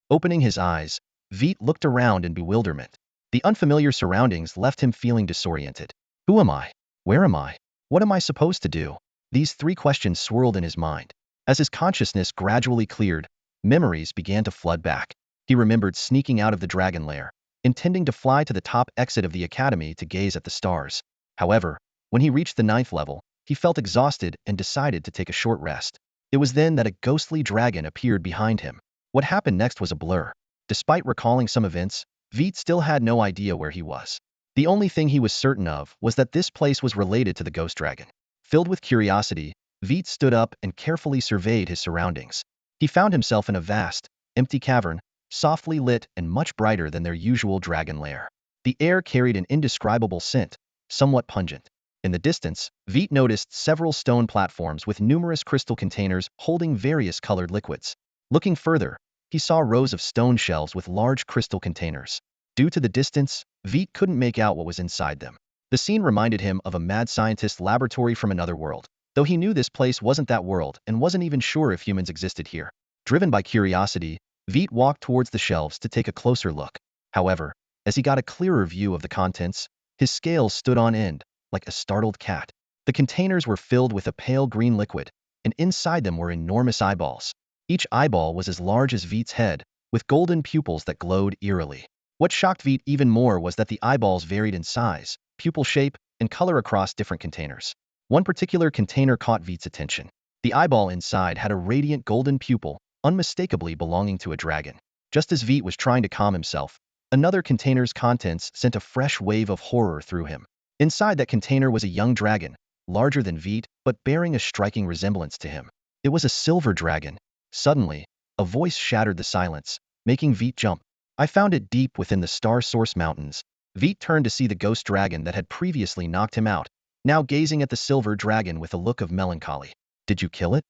Opening his eyes, Veit looked around in bewilderment. The unfamiliar surroundings left him feeling disoriented. Who am I? Where am I? What am I supposed to do? These 3 questions swirled in his mind. As his consciousness gradually cleared, memories began to flood back. He remembered sneaking out of the dragon lair, intending to fly to the top exit of the academy to gaze at the stars. However, when he reached the 9th level, he felt exhausted and decided to take a short rest. It was then that a ghostly dragon appeared behind him. What happened next was a blur. Despite recalling some events, Veit still had no idea where he was. The only thing he was certain of was that this place was related to the ghost dragon. Filled with curiosity, Veit stood up and carefully surveyed his surroundings. He found himself in a vast, empty cavern, softly lit and much brighter than their usual dragon lair. The air carried an indescribable scent, somewhat pungent. In the distance, Veit noticed several stone platforms with numerous crystal containers holding various colored liquids. Looking further, he saw rows of stone shelves with large crystal containers. Due to the distance, Veit couldn't make out what was inside them. The scene reminded him of a mad scientist's laboratory from another world, though he knew this place wasn't that world and wasn't even sure if humans existed here. Driven by curiosity, Veit walked towards the shelves to take a closer look. However, as he got a clearer view of the contents, his scales stood on end, like a startled cat. The containers were filled with a pale green liquid, and inside them were enormous eyeballs. Each eyeball was as large as Veit's head, with golden pupils that glowed eerily. What shocked Veit even more was that the eyeballs varied in size, pupil shape, and color across different containers. One particular container caught Veit's attention. The eyeball inside had a radiant golden pupil, unmistakably belonging to a dragon. Just as Veit was trying to calm himself, another container's contents sent a fresh wave of horror through him. Inside that container was a young dragon, larger than Veit, but bearing a striking resemblance to him. It was a silver dragon. Suddenly, a voice shattered the silence, making Veit jump. I found it deep within the Star Source Mountains. Veit turned to see the ghost dragon that had previously knocked him out, now gazing at the silver dragon with a look of melancholy. Did you kill it?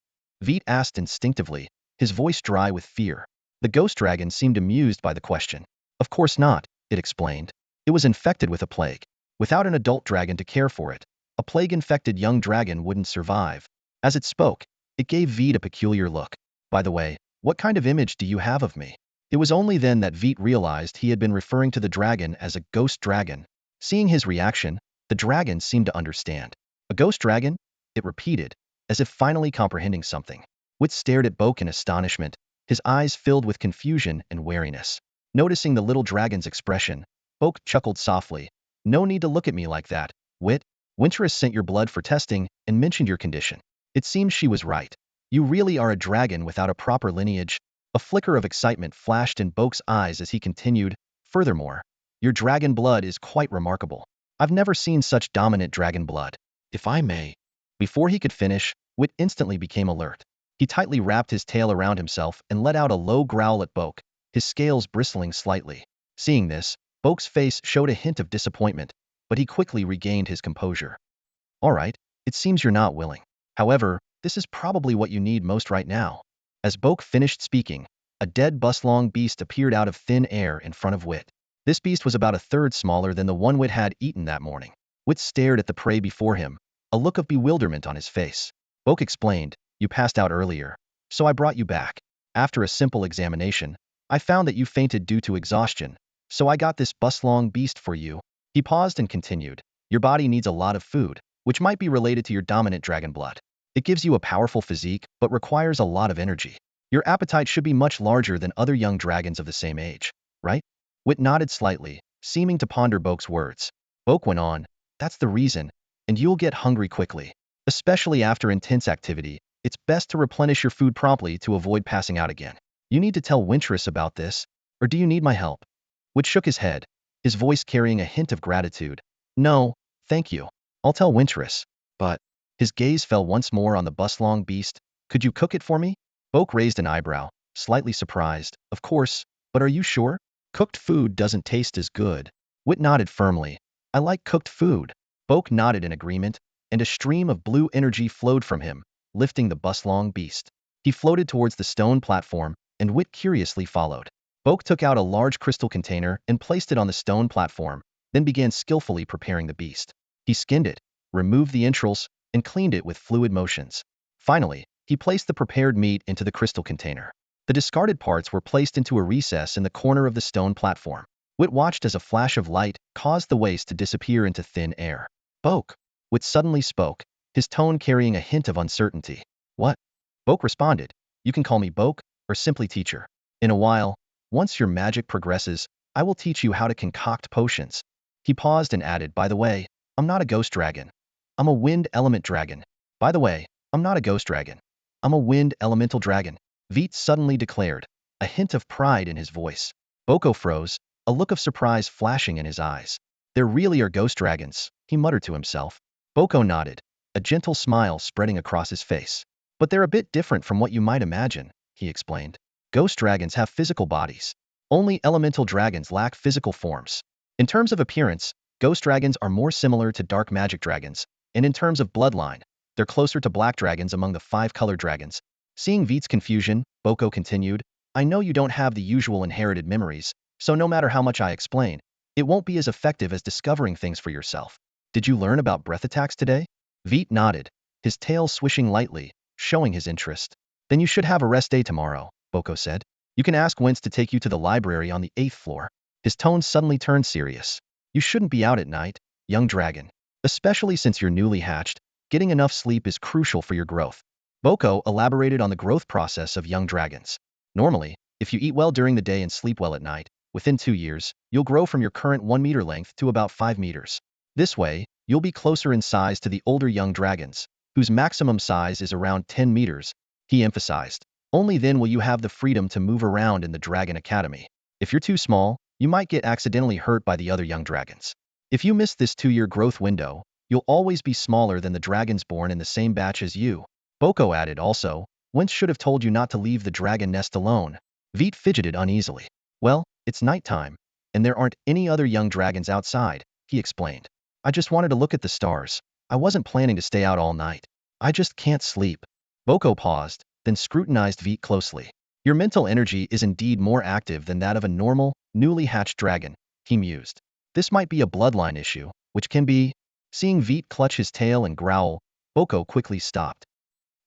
Veit asked instinctively, his voice dry with fear. The ghost dragon seemed amused by the question. Of course not, it explained. It was infected with a plague. Without an adult dragon to care for it, a plague-infected young dragon wouldn't survive. As it spoke, it gave Veit a peculiar look. By the way, what kind of image do you have of me? It was only then that Veit realized he had been referring to the dragon as a ghost dragon. Seeing his reaction, the dragon seemed to understand. A ghost dragon? It repeated, as if finally comprehending something. Wit stared at Boke in astonishment, his eyes filled with confusion and wariness. Noticing the little dragon's expression, Boke chuckled softly. No need to look at me like that, Wit. Winterus sent your blood for testing and mentioned your condition. It seems she was right. You really are a dragon without a proper lineage. A flicker of excitement flashed in Boke's eyes as he continued, furthermore, your dragon blood is quite remarkable. I've never seen such dominant dragon blood. If I may. Before he could finish, Wit instantly became alert. He tightly wrapped his tail around himself and let out a low growl at Boke, his scales bristling slightly. Seeing this, Boke's face showed a hint of disappointment, but he quickly regained his composure. All right, it seems you're not willing. However, this is probably what you need most right now. As Boke finished speaking, a dead buslong beast appeared out of thin air in front of Wit. This beast was about a third smaller than the one Wit had eaten that morning. Wit stared at the prey before him, a look of bewilderment on his face. Boke explained, you passed out earlier, so I brought you back. After a simple examination, I found that you fainted due to exhaustion, so I got this buslong beast for you. He paused and continued, your body needs a lot of food, which might be related to your dominant dragon blood. It gives you a powerful physique, but requires a lot of energy. Your appetite should be much larger than other young dragons of the same age, right? Wit nodded slightly, seeming to ponder Boke's words. Boke went on, that's the reason, and you'll get hungry quickly. Especially after intense activity, it's best to replenish your food promptly to avoid passing out again. You need to tell Winterus about this, or do you need my help? Wit shook his head, his voice carrying a hint of gratitude. No, thank you. I'll tell Winterus. But, his gaze fell once more on the buslong beast. Could you cook it for me? Boke raised an eyebrow, slightly surprised. Of course, but are you sure? Cooked food doesn't taste as good. Wit nodded firmly. I like cooked food. Boke nodded in agreement, and a stream of blue energy flowed from him, lifting the buslong beast. He floated towards the stone platform, and Wit curiously followed. Boke took out a large crystal container and placed it on the stone platform, then began skillfully preparing the beast. He skinned it, removed the entrails, and cleaned it with fluid motions. Finally, he placed the prepared meat into the crystal container. The discarded parts were placed into a recess in the corner of the stone platform. Wit watched as a flash of light caused the waste to disappear into thin air. Boke. Wit suddenly spoke, his tone carrying a hint of uncertainty. What? Boke responded, you can call me Boke, or simply teacher. In a while, once your magic progresses, I will teach you how to concoct potions. He paused and added, by the way, I'm not a ghost dragon. I'm a wind element dragon. By the way, I'm not a ghost dragon. I'm a wind elemental dragon. Veit suddenly declared, a hint of pride in his voice. Boko froze, a look of surprise flashing in his eyes. There really are ghost dragons, he muttered to himself. Boko nodded, a gentle smile spreading across his face. But they're a bit different from what you might imagine, he explained. Ghost dragons have physical bodies. Only elemental dragons lack physical forms. In terms of appearance, ghost dragons are more similar to dark magic dragons, and in terms of bloodline, they're closer to black dragons among the 5-color dragons. Seeing Veit's confusion, Boko continued, I know you don't have the usual inherited memories, so no matter how much I explain, it won't be as effective as discovering things for yourself. Did you learn about breath attacks today? Veit nodded, his tail swishing lightly, showing his interest. Then you should have a rest day tomorrow, Boko said. You can ask Wince to take you to the library on the 8th floor. His tone suddenly turned serious. You shouldn't be out at night, young dragon. Especially since you're newly hatched, getting enough sleep is crucial for your growth. Boko elaborated on the growth process of young dragons. Normally, If you eat well during the day and sleep well at night, within 2 years, you'll grow from your current 1 meter length to about 5 meters. This way, you'll be closer in size to the older young dragons, whose maximum size is around 10 meters, he emphasized. Only then will you have the freedom to move around in the Dragon Academy. If you're too small, you might get accidentally hurt by the other young dragons. If you miss this 2-year growth window, you'll always be smaller than the dragons born in the same batch as you. Boko added also, Wentz should have told you not to leave the dragon nest alone. Veit fidgeted uneasily. Well, it's nighttime, and there aren't any other young dragons outside, he explained. I just wanted to look at the stars. I wasn't planning to stay out all night. I just can't sleep. Boko paused, then scrutinized Veit closely. Your mental energy is indeed more active than that of a normal, newly hatched dragon, he mused. This might be a bloodline issue, which can be... Seeing Veit clutch his tail and growl, Boko quickly stopped.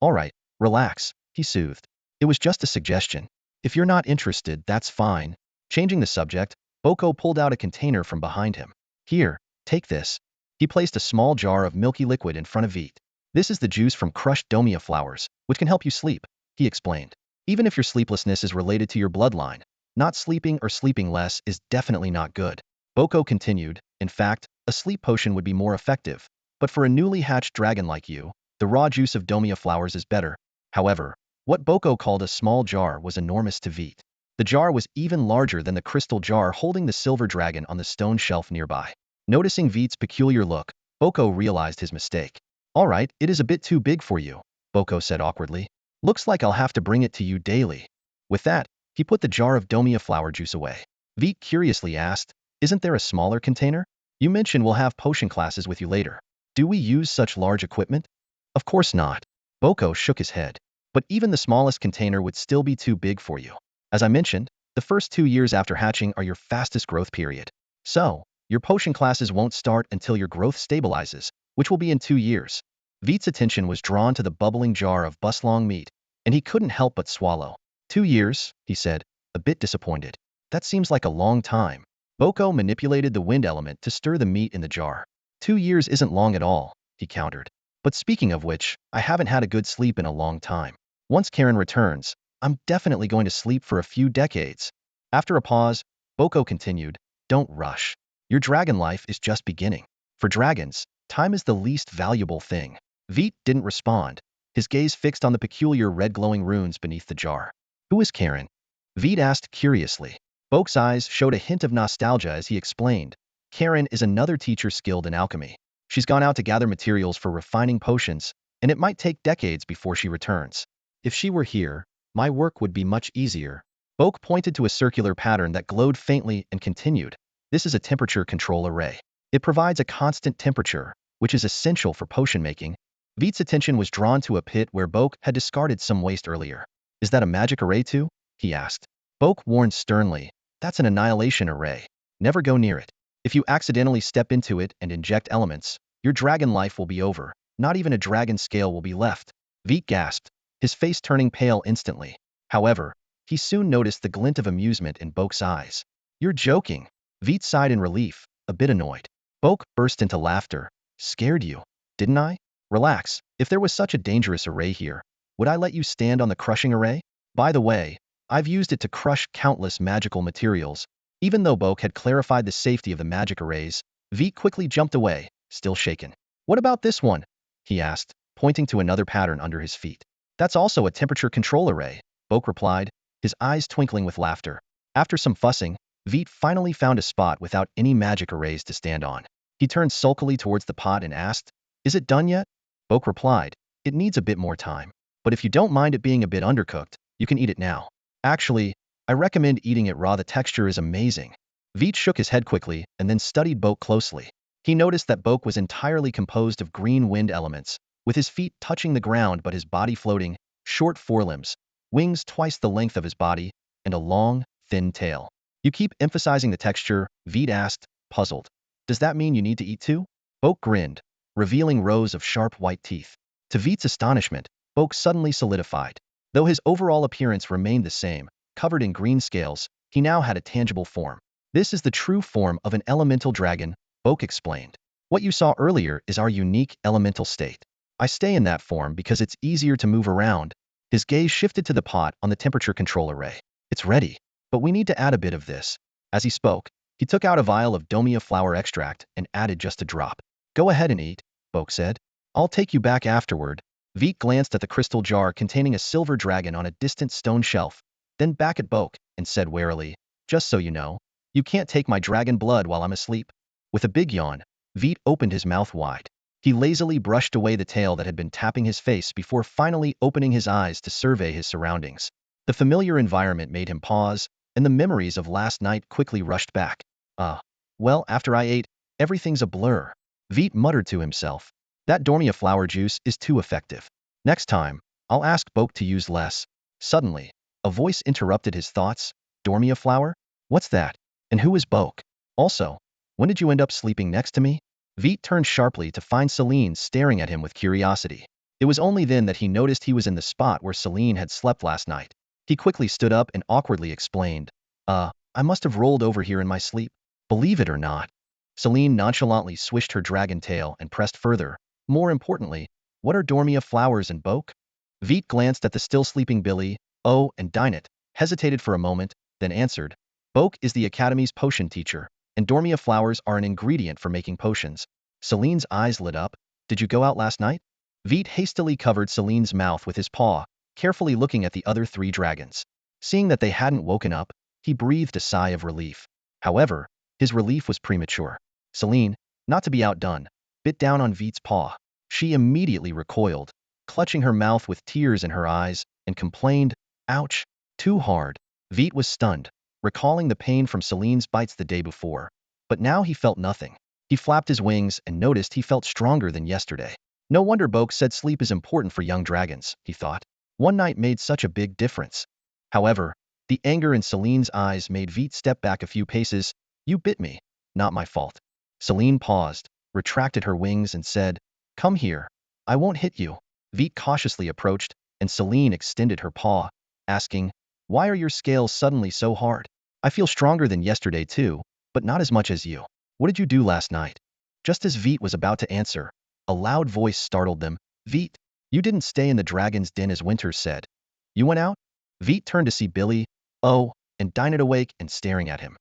All right, relax, he soothed. It was just a suggestion. If you're not interested, that's fine. Changing the subject, Boko pulled out a container from behind him. Here, take this. He placed a small jar of milky liquid in front of Veit. This is the juice from crushed domia flowers, which can help you sleep, he explained. Even if your sleeplessness is related to your bloodline, not sleeping or sleeping less is definitely not good. Boko continued, in fact, a sleep potion would be more effective, but for a newly hatched dragon like you, the raw juice of domia flowers is better. However, what Boko called a small jar was enormous to Veit. The jar was even larger than the crystal jar holding the silver dragon on the stone shelf nearby. Noticing Veit's peculiar look, Boko realized his mistake. All right, it is a bit too big for you, Boko said awkwardly. Looks like I'll have to bring it to you daily. With that, he put the jar of domia flower juice away. Veit curiously asked, Isn't there a smaller container? You mentioned we'll have potion classes with you later. Do we use such large equipment? Of course not. Boko shook his head. But even the smallest container would still be too big for you. As I mentioned, the first 2 years after hatching are your fastest growth period. So, your potion classes won't start until your growth stabilizes, which will be in 2 years. Veit's attention was drawn to the bubbling jar of buslong meat, and he couldn't help but swallow. 2 years, he said, a bit disappointed. That seems like a long time. Boko manipulated the wind element to stir the meat in the jar. 2 years isn't long at all, he countered. But speaking of which, I haven't had a good sleep in a long time. Once Karen returns, I'm definitely going to sleep for a few decades. After a pause, Boko continued, Don't rush. Your dragon life is just beginning. For dragons, time is the least valuable thing. Veit didn't respond, his gaze fixed on the peculiar red glowing runes beneath the jar. Who is Karen? Veit asked curiously. Boko's eyes showed a hint of nostalgia as he explained. Karen is another teacher skilled in alchemy. She's gone out to gather materials for refining potions, and it might take decades before she returns. If she were here, my work would be much easier. Boko pointed to a circular pattern that glowed faintly and continued. This is a temperature control array. It provides a constant temperature, which is essential for potion making. Veit's attention was drawn to a pit where Boko had discarded some waste earlier. Is that a magic array too? He asked. Boko warned sternly. That's an annihilation array. Never go near it. If you accidentally step into it and inject elements, your dragon life will be over. Not even a dragon scale will be left. Veit gasped, his face turning pale instantly. However, he soon noticed the glint of amusement in Boko's eyes. You're joking. Veit sighed in relief, a bit annoyed. Boko burst into laughter. Scared you, didn't I? Relax. If there was such a dangerous array here, would I let you stand on the crushing array? By the way, I've used it to crush countless magical materials. Even though Boko had clarified the safety of the magic arrays, Veit quickly jumped away, still shaken. What about this one? He asked, pointing to another pattern under his feet. That's also a temperature control array, Boko replied, his eyes twinkling with laughter. After some fussing, Veit finally found a spot without any magic arrays to stand on. He turned sulkily towards the pot and asked, Is it done yet? Boko replied, It needs a bit more time. But if you don't mind it being a bit undercooked, you can eat it now. Actually, I recommend eating it raw. The texture is amazing. Veit shook his head quickly and then studied Boko closely. He noticed that Boko was entirely composed of green wind elements, with his feet touching the ground but his body floating, short forelimbs, wings twice the length of his body, and a long, thin tail. You keep emphasizing the texture, Veit asked, puzzled. Does that mean you need to eat too? Boko grinned, revealing rows of sharp white teeth. To Veit's astonishment, Boko suddenly solidified. Though his overall appearance remained the same, covered in green scales, he now had a tangible form. This is the true form of an elemental dragon, Boko explained. What you saw earlier is our unique elemental state. I stay in that form because it's easier to move around. His gaze shifted to the pot on the temperature control array. It's ready. But we need to add a bit of this. As he spoke, he took out a vial of domia flower extract and added just a drop. Go ahead and eat, Boke said. I'll take you back afterward. Veit glanced at the crystal jar containing a silver dragon on a distant stone shelf, then back at Boke, and said warily, just so you know, you can't take my dragon blood while I'm asleep. With a big yawn, Veit opened his mouth wide. He lazily brushed away the tail that had been tapping his face before finally opening his eyes to survey his surroundings. The familiar environment made him pause, and the memories of last night quickly rushed back. Well, after I ate, everything's a blur. Veit muttered to himself. That dormia flower juice is too effective. Next time, I'll ask Boke to use less. Suddenly, a voice interrupted his thoughts. Dormia flower? What's that? And who is Boke? Also, when did you end up sleeping next to me? Veit turned sharply to find Celine staring at him with curiosity. It was only then that he noticed he was in the spot where Celine had slept last night. He quickly stood up and awkwardly explained, I must have rolled over here in my sleep. Believe it or not. Celine nonchalantly swished her dragon tail and pressed further. More importantly, what are dormia flowers and Boke? Veit glanced at the still sleeping Billy, and Dinah, hesitated for a moment, then answered, Boke is the Academy's potion teacher, and dormia flowers are an ingredient for making potions. Celine's eyes lit up. Did you go out last night? Veit hastily covered Celine's mouth with his paw, carefully looking at the other three dragons. Seeing that they hadn't woken up, he breathed a sigh of relief. However, his relief was premature. Celine, not to be outdone, bit down on Veit's paw. She immediately recoiled, clutching her mouth with tears in her eyes, and complained, ouch, too hard. Veit was stunned, recalling the pain from Celine's bites the day before. But now he felt nothing. He flapped his wings and noticed he felt stronger than yesterday. No wonder Boke said sleep is important for young dragons, he thought. One night made such a big difference. However, the anger in Celine's eyes made Veit step back a few paces. You bit me. Not my fault. Celine paused, retracted her wings and said, come here. I won't hit you. Veit cautiously approached, and Celine extended her paw, asking, why are your scales suddenly so hard? I feel stronger than yesterday too, but not as much as you. What did you do last night? Just as Veit was about to answer, a loud voice startled them. Veit, you didn't stay in the dragon's den as Winters said. You went out? Veit turned to see Billy, and Dinah awake and staring at him.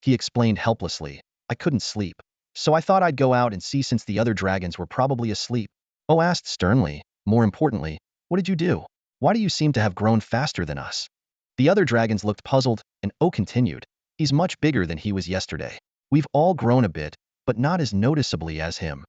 He explained helplessly, I couldn't sleep, so I thought I'd go out and see since the other dragons were probably asleep. Asked sternly, more importantly, what did you do? Why do you seem to have grown faster than us? The other dragons looked puzzled, and continued, he's much bigger than he was yesterday. We've all grown a bit, but not as noticeably as him.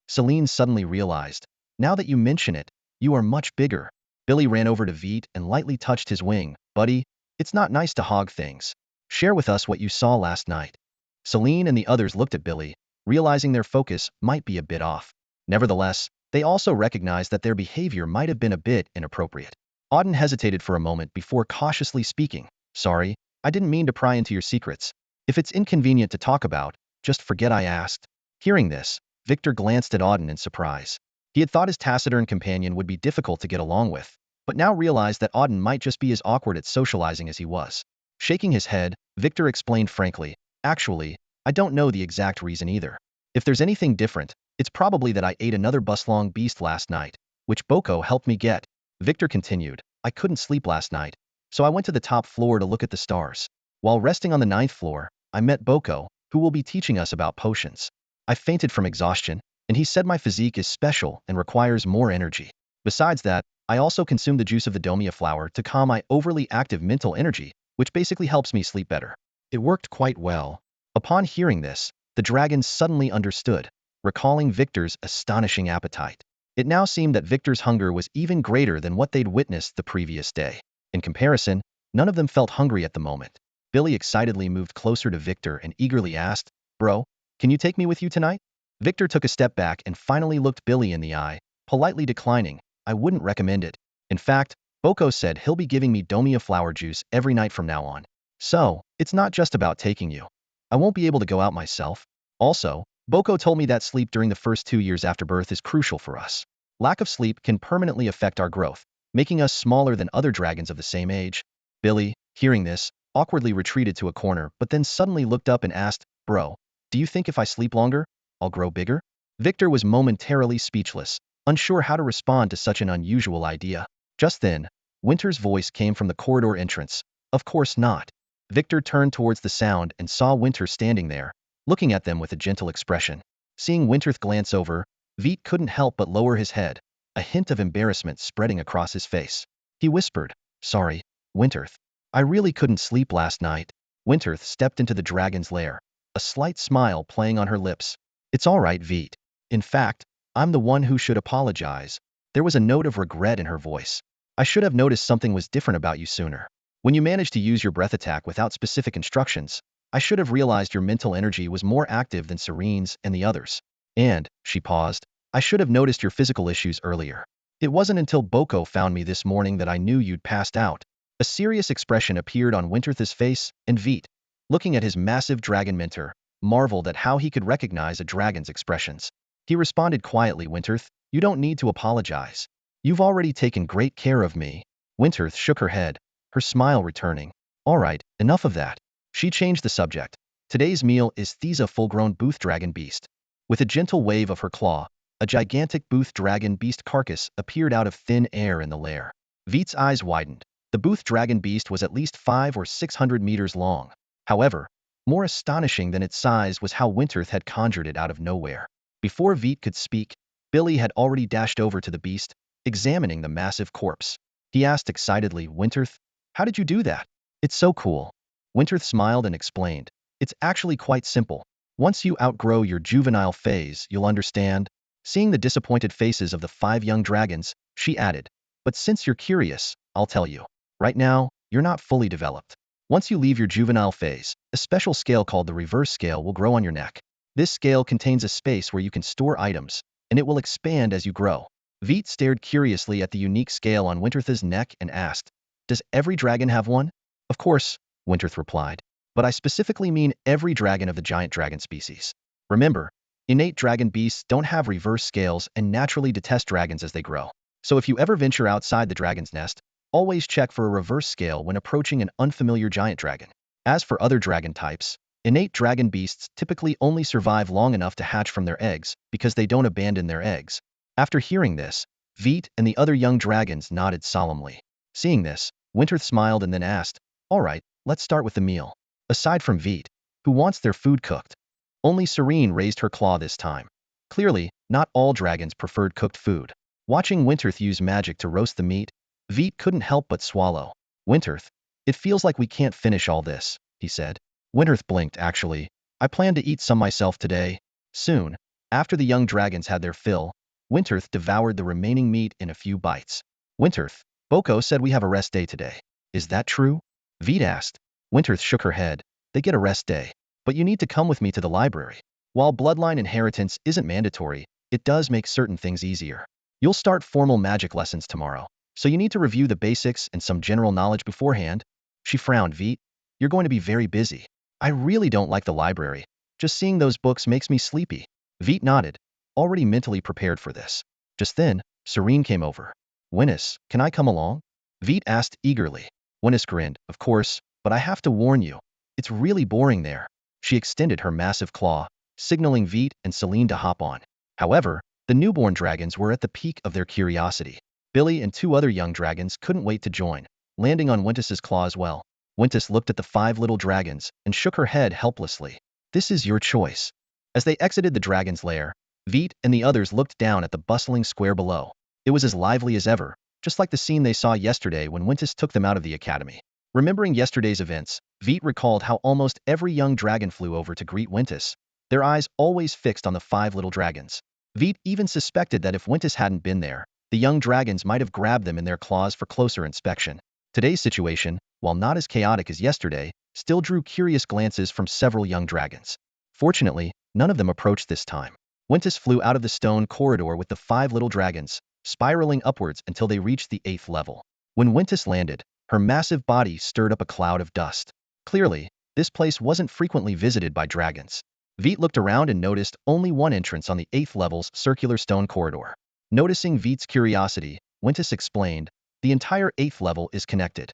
Celine suddenly realized, now that you mention it, you are much bigger. Billy ran over to Veit and lightly touched his wing. Buddy, it's not nice to hog things. Share with us what you saw last night. Celine and the others looked at Billy, realizing their focus might be a bit off. Nevertheless, they also recognized that their behavior might have been a bit inappropriate. Auden hesitated for a moment before cautiously speaking. Sorry, I didn't mean to pry into your secrets. If it's inconvenient to talk about, just forget I asked. Hearing this, Victor glanced at Auden in surprise. He had thought his taciturn companion would be difficult to get along with, but now realized that Auden might just be as awkward at socializing as he was. Shaking his head, Victor explained frankly, actually, I don't know the exact reason either. If there's anything different, it's probably that I ate another buslong beast last night, which Boko helped me get. Victor continued, I couldn't sleep last night, so I went to the top floor to look at the stars. While resting on the 9th floor, I met Boko, who will be teaching us about potions. I fainted from exhaustion, and he said my physique is special and requires more energy. Besides that, I also consume the juice of the domia flower to calm my overly active mental energy, which basically helps me sleep better. It worked quite well. Upon hearing this, the dragons suddenly understood, recalling Victor's astonishing appetite. It now seemed that Victor's hunger was even greater than what they'd witnessed the previous day. In comparison, none of them felt hungry at the moment. Billy excitedly moved closer to Victor and eagerly asked, Bro, can you take me with you tonight? Victor took a step back and finally looked Billy in the eye, politely declining, I wouldn't recommend it. In fact, Boko said he'll be giving me domia flower juice every night from now on. So, it's not just about taking you. I won't be able to go out myself. Also, Boko told me that sleep during the first 2 years after birth is crucial for us. Lack of sleep can permanently affect our growth, making us smaller than other dragons of the same age. Billy, hearing this, awkwardly retreated to a corner but then suddenly looked up and asked, Bro, do you think if I sleep longer, I'll grow bigger? Victor was momentarily speechless, unsure how to respond to such an unusual idea. Just then, Winter's voice came from the corridor entrance. Of course not. Victor turned towards the sound and saw Winter standing there, looking at them with a gentle expression. Seeing Winterth glance over, Veit couldn't help but lower his head, a hint of embarrassment spreading across his face. He whispered, "Sorry, Winterth. I really couldn't sleep last night." Winterth stepped into the dragon's lair, a slight smile playing on her lips. "It's all right, Veit. In fact, I'm the one who should apologize." There was a note of regret in her voice. "I should have noticed something was different about you sooner. When you managed to use your breath attack without specific instructions, I should have realized your mental energy was more active than Serene's and the others. And," she paused, "I should have noticed your physical issues earlier. It wasn't until Boko found me this morning that I knew you'd passed out." A serious expression appeared on Winterth's face, and Veit, looking at his massive dragon mentor, marveled at how he could recognize a dragon's expressions. He responded quietly, "Winterth, you don't need to apologize. You've already taken great care of me." Winterth shook her head, her smile returning. "All right, enough of that." She changed the subject. "Today's meal is Thesa full-grown booth dragon beast." With a gentle wave of her claw, a gigantic booth dragon beast carcass appeared out of thin air in the lair. Veit's eyes widened. The booth dragon beast was at least 500 or 600 meters long. However, more astonishing than its size was how Winterth had conjured it out of nowhere. Before Veit could speak, Billy had already dashed over to the beast, examining the massive corpse. He asked excitedly, "Winterth, how did you do that?" "It's so cool." Winterth smiled and explained. "It's actually quite simple. Once you outgrow your juvenile phase, you'll understand." Seeing the disappointed faces of the 5 young dragons, she added, "But since you're curious, I'll tell you. Right now, you're not fully developed. Once you leave your juvenile phase, a special scale called the reverse scale will grow on your neck. This scale contains a space where you can store items, and it will expand as you grow." Veit stared curiously at the unique scale on Winterth's neck and asked, "Does every dragon have one?" "Of course," Winterth replied, "but I specifically mean every dragon of the giant dragon species. Remember, innate dragon beasts don't have reverse scales and naturally detest dragons as they grow. So if you ever venture outside the dragon's nest, always check for a reverse scale when approaching an unfamiliar giant dragon." As for other dragon types, innate dragon beasts typically only survive long enough to hatch from their eggs because they don't abandon their eggs. After hearing this, Veit and the other young dragons nodded solemnly. Seeing this, Winterth smiled and then asked, "All right, let's start with the meal." Aside from Veit, who wants their food cooked? Only Serene raised her claw this time. Clearly, not all dragons preferred cooked food. Watching Winterth use magic to roast the meat, Veit couldn't help but swallow. "Winterth, it feels like we can't finish all this," he said. Winterth blinked. "Actually, I plan to eat some myself today." Soon, after the young dragons had their fill, Winterth devoured the remaining meat in a few bites. "Winterth, Boko said we have a rest day today. Is that true?" Veit asked. Winterth shook her head. "They get a rest day. But you need to come with me to the library. While bloodline inheritance isn't mandatory, it does make certain things easier. You'll start formal magic lessons tomorrow, so you need to review the basics and some general knowledge beforehand." She frowned. "Veit, you're going to be very busy. I really don't like the library. Just seeing those books makes me sleepy." Veit nodded, already mentally prepared for this. Just then, Serene came over. "Winnis, can I come along?" Veit asked eagerly. Winnis grinned. "Of course, but I have to warn you. It's really boring there." She extended her massive claw, signaling Veit and Celine to hop on. However, the newborn dragons were at the peak of their curiosity. Billy and 2 other young dragons couldn't wait to join, landing on Wintis's claw as well. Wintis looked at the 5 little dragons and shook her head helplessly. "This is your choice." As they exited the dragon's lair, Veit and the others looked down at the bustling square below. It was as lively as ever, just like the scene they saw yesterday when Wintis took them out of the academy. Remembering yesterday's events, Veit recalled how almost every young dragon flew over to greet Wintis, their eyes always fixed on the 5 little dragons. Veit even suspected that if Wintis hadn't been there, the young dragons might have grabbed them in their claws for closer inspection. Today's situation, while not as chaotic as yesterday, still drew curious glances from several young dragons. Fortunately, none of them approached this time. Wintis flew out of the stone corridor with the 5 little dragons, spiraling upwards until they reached the 8th level. When Wintis landed, her massive body stirred up a cloud of dust. Clearly, this place wasn't frequently visited by dragons. Veit looked around and noticed only one entrance on the 8th level's circular stone corridor. Noticing Veit's curiosity, Wintis explained, "The entire 8th level is connected.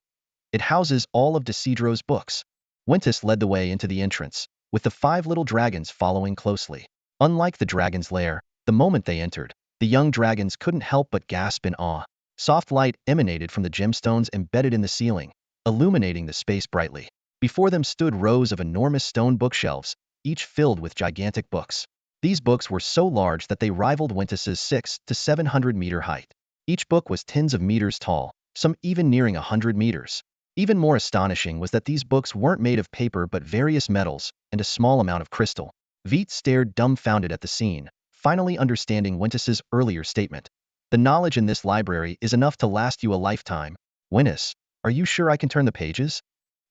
It houses all of Decidro's books." Wintis led the way into the entrance, with the 5 little dragons following closely. Unlike the dragon's lair, the moment they entered, the young dragons couldn't help but gasp in awe. Soft light emanated from the gemstones embedded in the ceiling, illuminating the space brightly. Before them stood rows of enormous stone bookshelves, each filled with gigantic books. These books were so large that they rivaled Ventus's 6 to 700-meter height. Each book was tens of meters tall, some even nearing 100 meters. Even more astonishing was that these books weren't made of paper but various metals and a small amount of crystal. Veit stared dumbfounded at the scene, finally understanding Ventus's earlier statement. The knowledge in this library is enough to last you a lifetime. Ventus, are you sure I can turn the pages?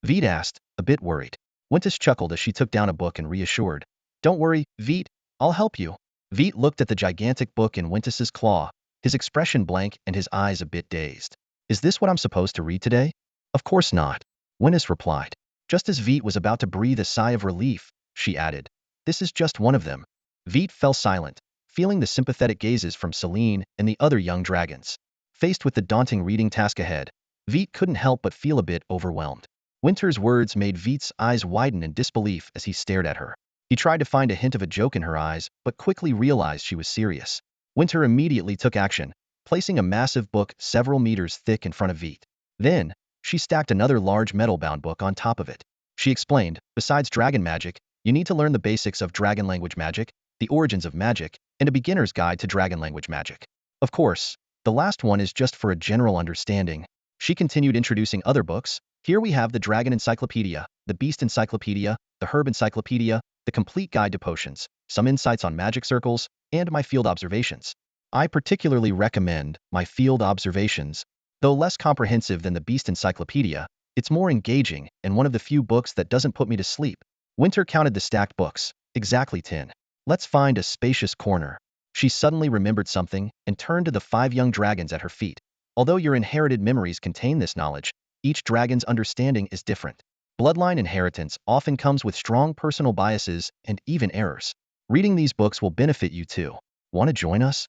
Veit asked, a bit worried. Ventus chuckled as she took down a book and reassured. Don't worry, Veit, I'll help you. Veit looked at the gigantic book in Ventus's claw, his expression blank and his eyes a bit dazed. Is this what I'm supposed to read today? Of course not, Ventus replied. Just as Veit was about to breathe a sigh of relief, she added, this is just one of them. Veit fell silent, feeling the sympathetic gazes from Selene and the other young dragons. Faced with the daunting reading task ahead, Veit couldn't help but feel a bit overwhelmed. Winter's words made Veit's eyes widen in disbelief as he stared at her. He tried to find a hint of a joke in her eyes, but quickly realized she was serious. Winter immediately took action, placing a massive book several meters thick in front of Veit. Then, she stacked another large metal-bound book on top of it. She explained, besides dragon magic, you need to learn the basics of dragon language magic, the origins of magic, and a beginner's guide to dragon language magic. Of course, the last one is just for a general understanding. She continued introducing other books. Here we have the Dragon Encyclopedia, the Beast Encyclopedia, the Herb Encyclopedia, the Complete Guide to Potions, some insights on magic circles, and my field observations. I particularly recommend my field observations. Though less comprehensive than the Beast Encyclopedia, it's more engaging and one of the few books that doesn't put me to sleep. Winter counted the stacked books, exactly 10. Let's find a spacious corner. She suddenly remembered something and turned to the 5 young dragons at her feet. Although your inherited memories contain this knowledge, each dragon's understanding is different. Bloodline inheritance often comes with strong personal biases and even errors. Reading these books will benefit you too. Want to join us?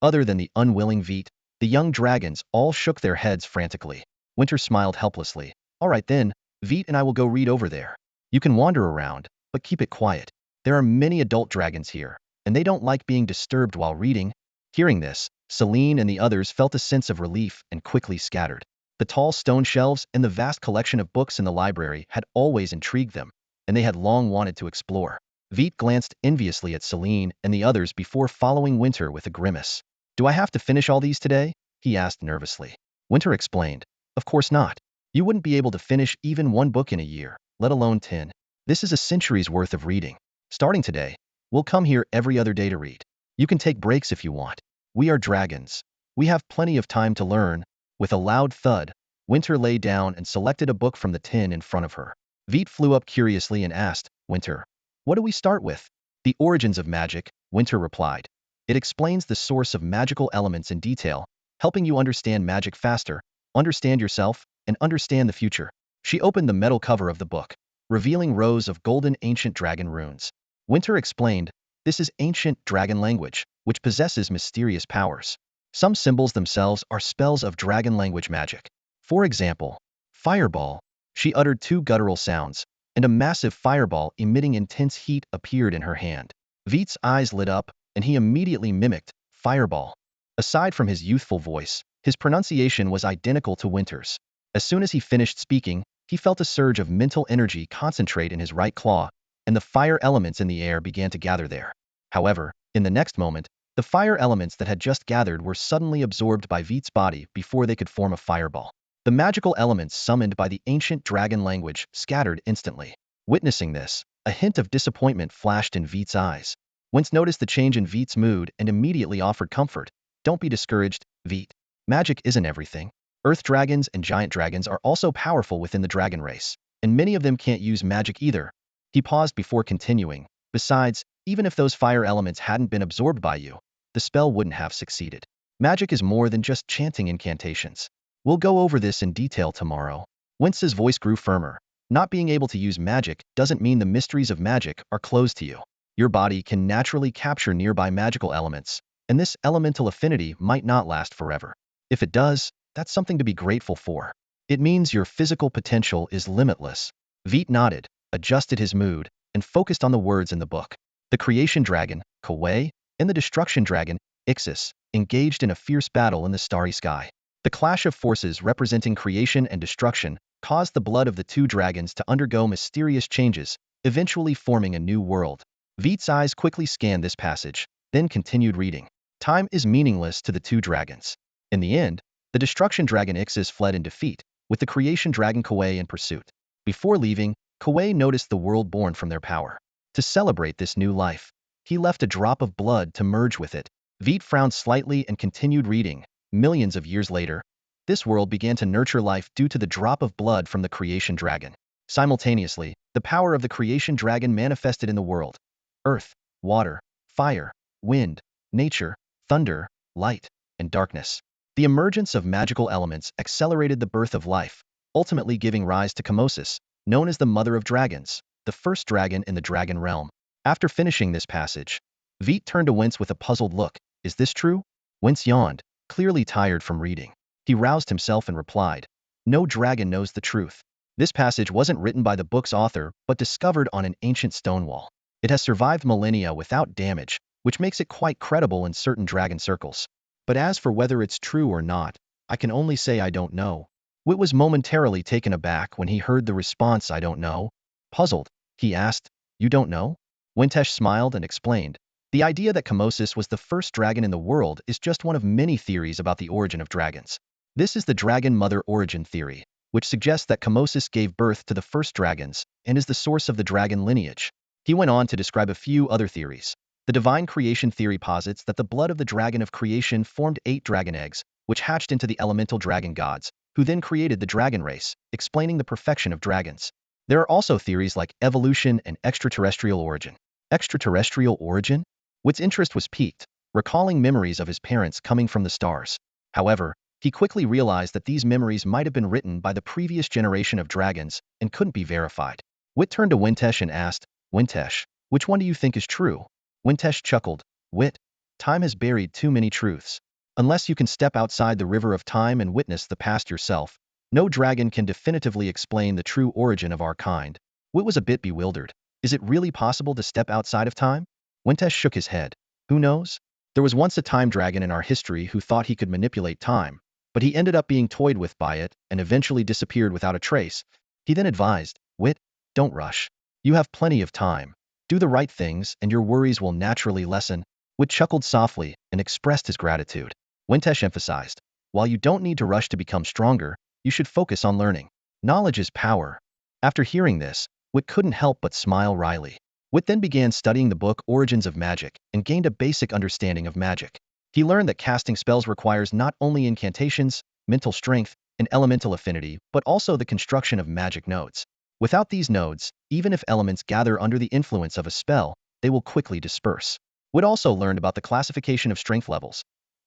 Other than the unwilling Veit, the young dragons all shook their heads frantically. Winter smiled helplessly. All right then, Veit and I will go read over there. You can wander around, but keep it quiet. There are many adult dragons here, and they don't like being disturbed while reading. Hearing this, Selene and the others felt a sense of relief and quickly scattered. The tall stone shelves and the vast collection of books in the library had always intrigued them, and they had long wanted to explore. Veit glanced enviously at Selene and the others before following Winter with a grimace. Do I have to finish all these today? He asked nervously. Winter explained. Of course not. You wouldn't be able to finish even one book in a year, let alone 10. This is a century's worth of reading. Starting today, we'll come here every other day to read. You can take breaks if you want. We are dragons. We have plenty of time to learn. With a loud thud, Winter lay down and selected a book from the 10 in front of her. Veit flew up curiously and asked, Winter, what do we start with? The origins of magic, Winter replied. It explains the source of magical elements in detail, helping you understand magic faster, understand yourself, and understand the future. She opened the metal cover of the book, revealing rows of golden ancient dragon runes. Winter explained, this is ancient dragon language, which possesses mysterious powers. Some symbols themselves are spells of dragon language magic. For example, fireball. She uttered 2 guttural sounds, and a massive fireball emitting intense heat appeared in her hand. Veit's eyes lit up, and he immediately mimicked fireball. Aside from his youthful voice, his pronunciation was identical to Winter's. As soon as he finished speaking, he felt a surge of mental energy concentrate in his right claw, and the fire elements in the air began to gather there. However, in the next moment, the fire elements that had just gathered were suddenly absorbed by Veit's body before they could form a fireball. The magical elements summoned by the ancient dragon language scattered instantly. Witnessing this, a hint of disappointment flashed in Veit's eyes. Wince noticed the change in Veit's mood and immediately offered comfort. Don't be discouraged, Veit. Magic isn't everything. Earth dragons and giant dragons are also powerful within the dragon race, and many of them can't use magic either. He paused before continuing. Besides, even if those fire elements hadn't been absorbed by you, the spell wouldn't have succeeded. Magic is more than just chanting incantations. We'll go over this in detail tomorrow. Wince's voice grew firmer. Not being able to use magic doesn't mean the mysteries of magic are closed to you. Your body can naturally capture nearby magical elements, and this elemental affinity might not last forever. If it does, that's something to be grateful for. It means your physical potential is limitless. Veit nodded, adjusted his mood, and focused on the words in the book. The creation dragon, Kawei, and the destruction dragon, Ixis, engaged in a fierce battle in the starry sky. The clash of forces representing creation and destruction caused the blood of the two dragons to undergo mysterious changes, eventually forming a new world. Veit's eyes quickly scanned this passage, then continued reading. Time is meaningless to the two dragons. In the end, the destruction dragon Ixis fled in defeat, with the creation dragon Kuei in pursuit. Before leaving, Kuei noticed the world born from their power. To celebrate this new life, he left a drop of blood to merge with it. Veit frowned slightly and continued reading. Millions of years later, this world began to nurture life due to the drop of blood from the creation dragon. Simultaneously, the power of the creation dragon manifested in the world. Earth, water, fire, wind, nature, thunder, light, and darkness. The emergence of magical elements accelerated the birth of life, ultimately giving rise to Camosis, known as the Mother of Dragons, the first dragon in the dragon realm. After finishing this passage, Veit turned to Wince with a puzzled look. Is this true? Wince yawned, clearly tired from reading. He roused himself and replied, no dragon knows the truth. This passage wasn't written by the book's author, but discovered on an ancient stone wall. It has survived millennia without damage, which makes it quite credible in certain dragon circles. But as for whether it's true or not, I can only say I don't know. Wit was momentarily taken aback when he heard the response I don't know. Puzzled, he asked, you don't know? Wintesh smiled and explained. The idea that Camosis was the first dragon in the world is just one of many theories about the origin of dragons. This is the Dragon Mother origin theory, which suggests that Camosis gave birth to the first dragons and is the source of the dragon lineage. He went on to describe a few other theories. The divine creation theory posits that the blood of the dragon of creation formed 8 dragon eggs, which hatched into the elemental dragon gods, who then created the dragon race, explaining the perfection of dragons. There are also theories like evolution and extraterrestrial origin. Extraterrestrial origin? Wit's interest was piqued, recalling memories of his parents coming from the stars. However, he quickly realized that these memories might have been written by the previous generation of dragons and couldn't be verified. Wit turned to Wintesh and asked, Wintesh, which one do you think is true? Wintesh chuckled, Wit, time has buried too many truths. Unless you can step outside the river of time and witness the past yourself, no dragon can definitively explain the true origin of our kind. Wit was a bit bewildered. Is it really possible to step outside of time? Wintesh shook his head. Who knows? There was once a time dragon in our history who thought he could manipulate time, but he ended up being toyed with by it and eventually disappeared without a trace. He then advised, Wit, don't rush. You have plenty of time. Do the right things and your worries will naturally lessen. Wit chuckled softly and expressed his gratitude. Wintesh emphasized, while you don't need to rush to become stronger, you should focus on learning. Knowledge is power. After hearing this, Wit couldn't help but smile wryly. Wit then began studying the book Origins of Magic and gained a basic understanding of magic. He learned that casting spells requires not only incantations, mental strength, and elemental affinity, but also the construction of magic nodes. Without these nodes, even if elements gather under the influence of a spell, they will quickly disperse. Wit also learned about the classification of strength levels.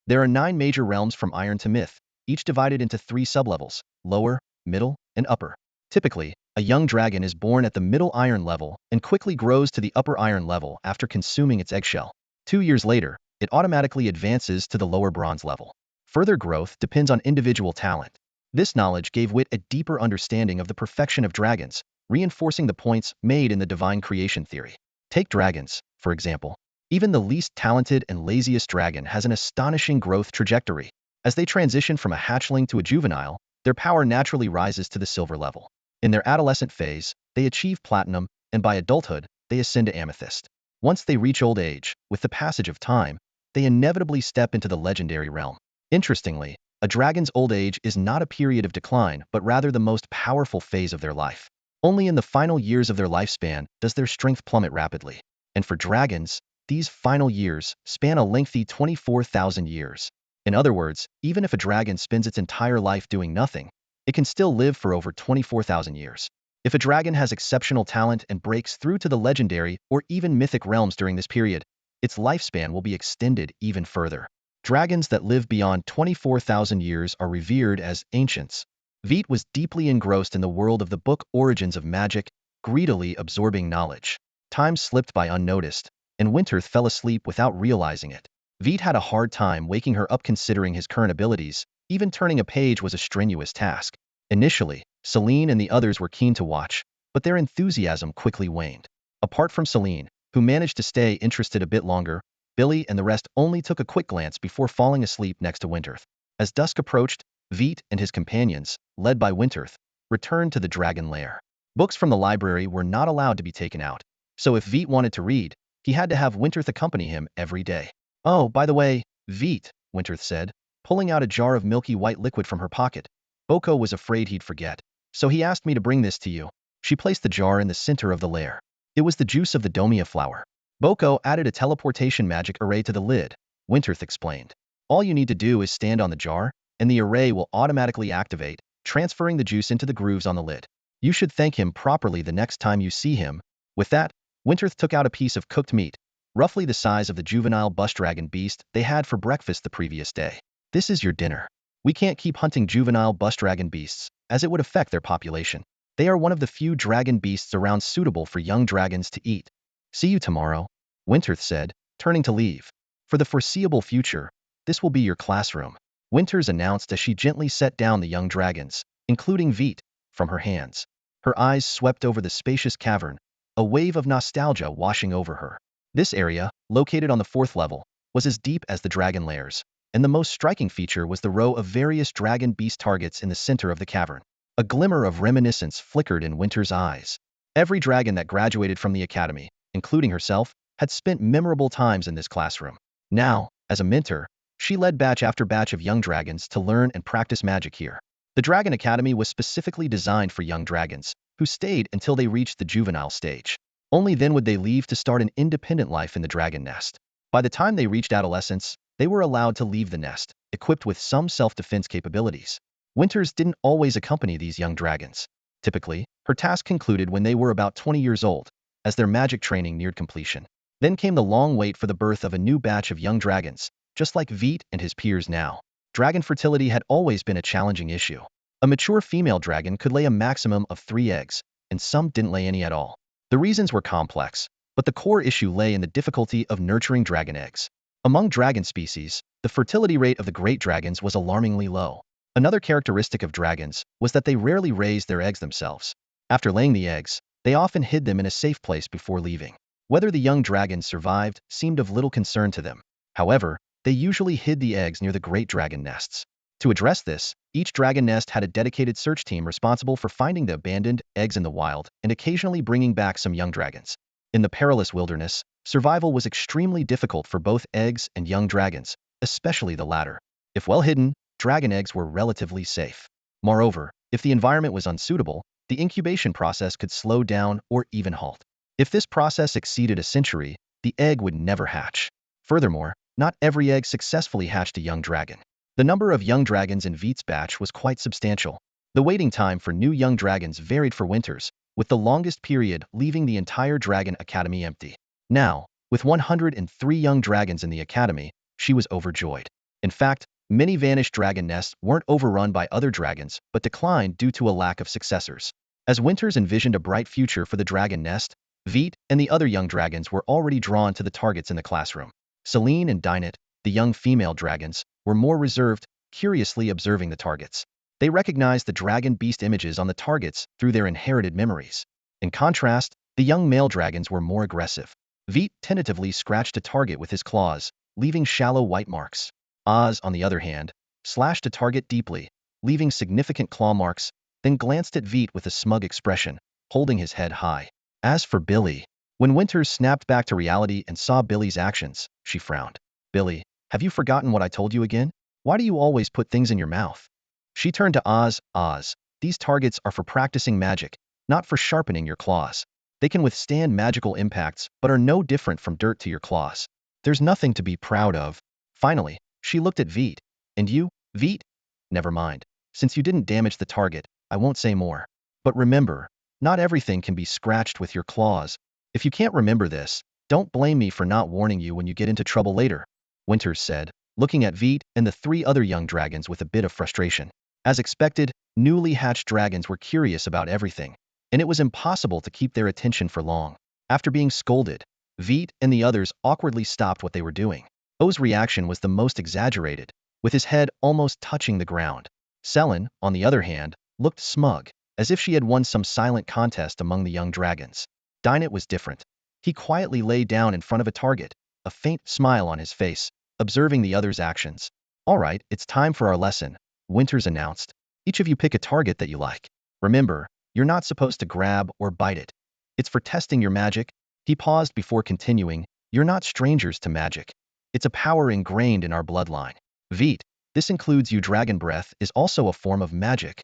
There are 9 major realms from iron to myth, each divided into 3 sublevels, lower, middle, and upper. Typically, a young dragon is born at the middle iron level and quickly grows to the upper iron level after consuming its eggshell. 2 years later, it automatically advances to the lower bronze level. Further growth depends on individual talent. This knowledge gave Wit a deeper understanding of the perfection of dragons, reinforcing the points made in the divine creation theory. Take dragons, for example. Even the least talented and laziest dragon has an astonishing growth trajectory. As they transition from a hatchling to a juvenile, their power naturally rises to the silver level. In their adolescent phase, they achieve platinum, and by adulthood, they ascend to amethyst. Once they reach old age, with the passage of time, they inevitably step into the legendary realm. Interestingly, a dragon's old age is not a period of decline, but rather the most powerful phase of their life. Only in the final years of their lifespan does their strength plummet rapidly. And for dragons, these final years span a lengthy 24,000 years. In other words, even if a dragon spends its entire life doing nothing, it can still live for over 24,000 years. If a dragon has exceptional talent and breaks through to the legendary or even mythic realms during this period, its lifespan will be extended even further. Dragons that live beyond 24,000 years are revered as ancients. Veit was deeply engrossed in the world of the book Origins of Magic, greedily absorbing knowledge. Time slipped by unnoticed, and Winterth fell asleep without realizing it. Veit had a hard time waking her up considering his current abilities. Even turning a page was a strenuous task. Initially, Celine and the others were keen to watch, but their enthusiasm quickly waned. Apart from Celine, who managed to stay interested a bit longer, Billy and the rest only took a quick glance before falling asleep next to Winterth. As dusk approached, Veit and his companions, led by Winterth, return to the dragon lair. Books from the library were not allowed to be taken out, so if Veit wanted to read, he had to have Winterth accompany him every day. Oh, by the way, Veit, Winterth said, pulling out a jar of milky white liquid from her pocket. Boko was afraid he'd forget, so he asked me to bring this to you. She placed the jar in the center of the lair. It was the juice of the domia flower. Boko added a teleportation magic array to the lid, Winterth explained. All you need to do is stand on the jar, and the array will automatically activate, transferring the juice into the grooves on the lid. You should thank him properly the next time you see him. With that, Winterth took out a piece of cooked meat, roughly the size of the juvenile bush dragon beast they had for breakfast the previous day. This is your dinner. We can't keep hunting juvenile bush dragon beasts, as it would affect their population. They are one of the few dragon beasts around suitable for young dragons to eat. See you tomorrow, Winterth said, turning to leave. For the foreseeable future, this will be your classroom, Winters announced as she gently set down the young dragons, including Veit, from her hands. Her eyes swept over the spacious cavern, a wave of nostalgia washing over her. This area, located on the 4th level, was as deep as the dragon lairs, and the most striking feature was the row of various dragon beast targets in the center of the cavern. A glimmer of reminiscence flickered in Winter's eyes. Every dragon that graduated from the academy, including herself, had spent memorable times in this classroom. Now, as a mentor, she led batch after batch of young dragons to learn and practice magic here. The Dragon Academy was specifically designed for young dragons, who stayed until they reached the juvenile stage. Only then would they leave to start an independent life in the dragon nest. By the time they reached adolescence, they were allowed to leave the nest, equipped with some self-defense capabilities. Winters didn't always accompany these young dragons. Typically, her task concluded when they were about 20 years old, as their magic training neared completion. Then came the long wait for the birth of a new batch of young dragons, just like Veit and his peers now. Dragon fertility had always been a challenging issue. A mature female dragon could lay a maximum of 3 eggs, and some didn't lay any at all. The reasons were complex, but the core issue lay in the difficulty of nurturing dragon eggs. Among dragon species, the fertility rate of the great dragons was alarmingly low. Another characteristic of dragons was that they rarely raised their eggs themselves. After laying the eggs, they often hid them in a safe place before leaving. Whether the young dragons survived seemed of little concern to them. However, they usually hid the eggs near the great dragon nests. To address this, each dragon nest had a dedicated search team responsible for finding the abandoned eggs in the wild and occasionally bringing back some young dragons. In the perilous wilderness, survival was extremely difficult for both eggs and young dragons, especially the latter. If well hidden, dragon eggs were relatively safe. Moreover, if the environment was unsuitable, the incubation process could slow down or even halt. If this process exceeded a century, the egg would never hatch. Furthermore, not every egg successfully hatched a young dragon. The number of young dragons in Veit's batch was quite substantial. The waiting time for new young dragons varied for Winters, with the longest period leaving the entire Dragon Academy empty. Now, with 103 young dragons in the academy, she was overjoyed. In fact, many vanished dragon nests weren't overrun by other dragons, but declined due to a lack of successors. As Winters envisioned a bright future for the dragon nest, Veit and the other young dragons were already drawn to the targets in the classroom. Celine and Dinette, the young female dragons, were more reserved, curiously observing the targets. They recognized the dragon beast images on the targets through their inherited memories. In contrast, the young male dragons were more aggressive. Veit tentatively scratched a target with his claws, leaving shallow white marks. Oz, on the other hand, slashed a target deeply, leaving significant claw marks, then glanced at Veit with a smug expression, holding his head high. As for Billy, when Winters snapped back to reality and saw Billy's actions, she frowned. Billy, have you forgotten what I told you again? Why do you always put things in your mouth? She turned to Oz. Oz, these targets are for practicing magic, not for sharpening your claws. They can withstand magical impacts, but are no different from dirt to your claws. There's nothing to be proud of. Finally, she looked at Veit. And you, Veit? Never mind. Since you didn't damage the target, I won't say more. But remember, not everything can be scratched with your claws. If you can't remember this, don't blame me for not warning you when you get into trouble later, Winters said, looking at Veit and the 3 other young dragons with a bit of frustration. As expected, newly hatched dragons were curious about everything, and it was impossible to keep their attention for long. After being scolded, Veit and the others awkwardly stopped what they were doing. O's reaction was the most exaggerated, with his head almost touching the ground. Selin, on the other hand, looked smug, as if she had won some silent contest among the young dragons. Dinette was different. He quietly lay down in front of a target, a faint smile on his face, observing the others' actions. All right, it's time for our lesson, Winters announced. Each of you pick a target that you like. Remember, you're not supposed to grab or bite it. It's for testing your magic. He paused before continuing. You're not strangers to magic. It's a power ingrained in our bloodline. Veit, this includes you. Dragon breath is also a form of magic.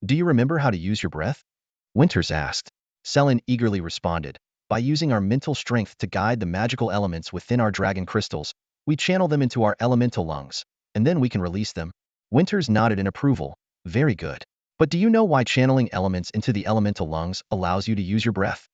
Do you remember how to use your breath? Winters asked. Selin eagerly responded. By using our mental strength to guide the magical elements within our dragon crystals, we channel them into our elemental lungs, and then we can release them. Winters nodded in approval. Very good. But do you know why channeling elements into the elemental lungs allows you to use your breath?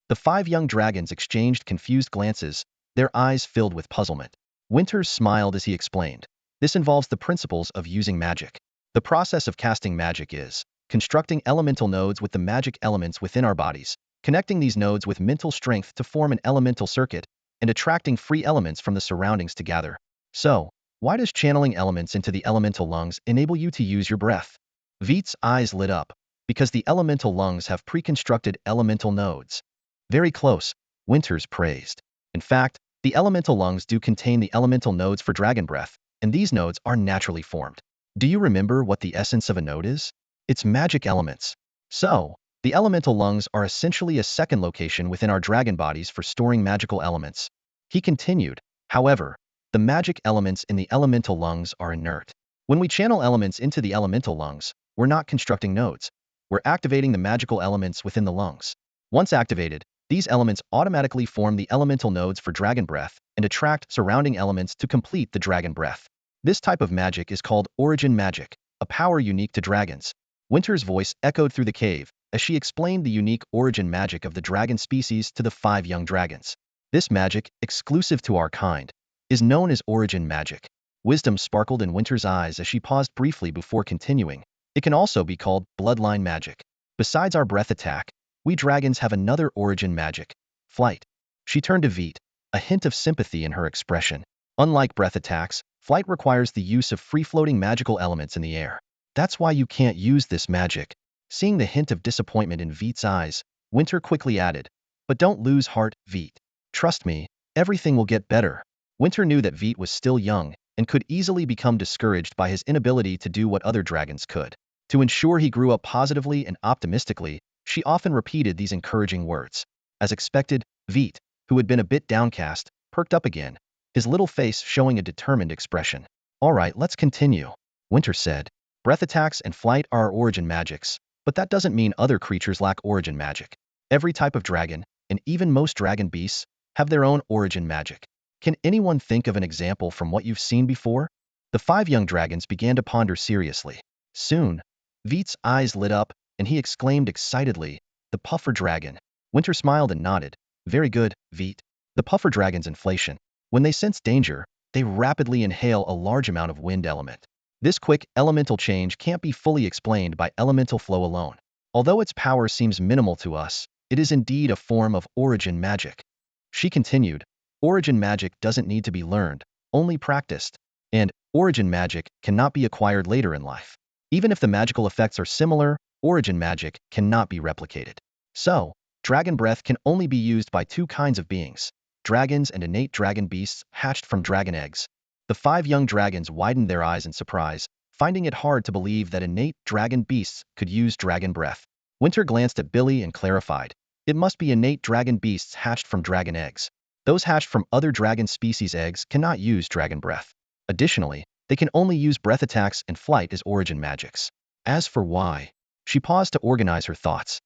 The five young dragons exchanged confused glances, their eyes filled with puzzlement. Winters smiled as he explained. This involves the principles of using magic. The process of casting magic is constructing elemental nodes with the magic elements within our bodies, connecting these nodes with mental strength to form an elemental circuit, and attracting free elements from the surroundings to gather. So, why does channeling elements into the elemental lungs enable you to use your breath? Veit's eyes lit up. Because the elemental lungs have pre-constructed elemental nodes. Very close, Winters praised. In fact, the elemental lungs do contain the elemental nodes for dragon breath, and these nodes are naturally formed. Do you remember what the essence of a node is? It's magic elements. So, the elemental lungs are essentially a second location within our dragon bodies for storing magical elements. He continued, however, the magic elements in the elemental lungs are inert. When we channel elements into the elemental lungs, we're not constructing nodes. We're activating the magical elements within the lungs. Once activated, these elements automatically form the elemental nodes for dragon breath and attract surrounding elements to complete the dragon breath. This type of magic is called origin magic, a power unique to dragons. Winter's voice echoed through the cave as she explained the unique origin magic of the dragon species to the five young dragons. This magic, exclusive to our kind, is known as origin magic. Wisdom sparkled in Winter's eyes as she paused briefly before continuing. It can also be called bloodline magic. Besides our breath attack, we dragons have another origin magic, flight. She turned to Veit, a hint of sympathy in her expression. Unlike breath attacks, flight requires the use of free-floating magical elements in the air. That's why you can't use this magic. Seeing the hint of disappointment in Veit's eyes, Winter quickly added, but don't lose heart, Veit. Trust me, everything will get better. Winter knew that Veit was still young and could easily become discouraged by his inability to do what other dragons could. To ensure he grew up positively and optimistically, she often repeated these encouraging words. As expected, Veit, who had been a bit downcast, perked up again, his little face showing a determined expression. All right, let's continue, Winter said. Breath attacks and flight are our origin magics, but that doesn't mean other creatures lack origin magic. Every type of dragon, and even most dragon beasts, have their own origin magic. Can anyone think of an example from what you've seen before? The five young dragons began to ponder seriously. Soon, Veit's eyes lit up, and he exclaimed excitedly, the puffer dragon. Winter smiled and nodded. Very good, Veit. The puffer dragon's inflation. When they sense danger, they rapidly inhale a large amount of wind element. This quick elemental change can't be fully explained by elemental flow alone. Although its power seems minimal to us, it is indeed a form of origin magic. She continued, origin magic doesn't need to be learned, only practiced. And origin magic cannot be acquired later in life. Even if the magical effects are similar, origin magic cannot be replicated. So, dragon breath can only be used by two kinds of beings, dragons and innate dragon beasts hatched from dragon eggs. The five young dragons widened their eyes in surprise, finding it hard to believe that innate dragon beasts could use dragon breath. Winter glanced at Billy and clarified, it must be innate dragon beasts hatched from dragon eggs. Those hatched from other dragon species eggs cannot use dragon breath. Additionally, they can only use breath attacks and flight as origin magics. As for why, she paused to organize her thoughts.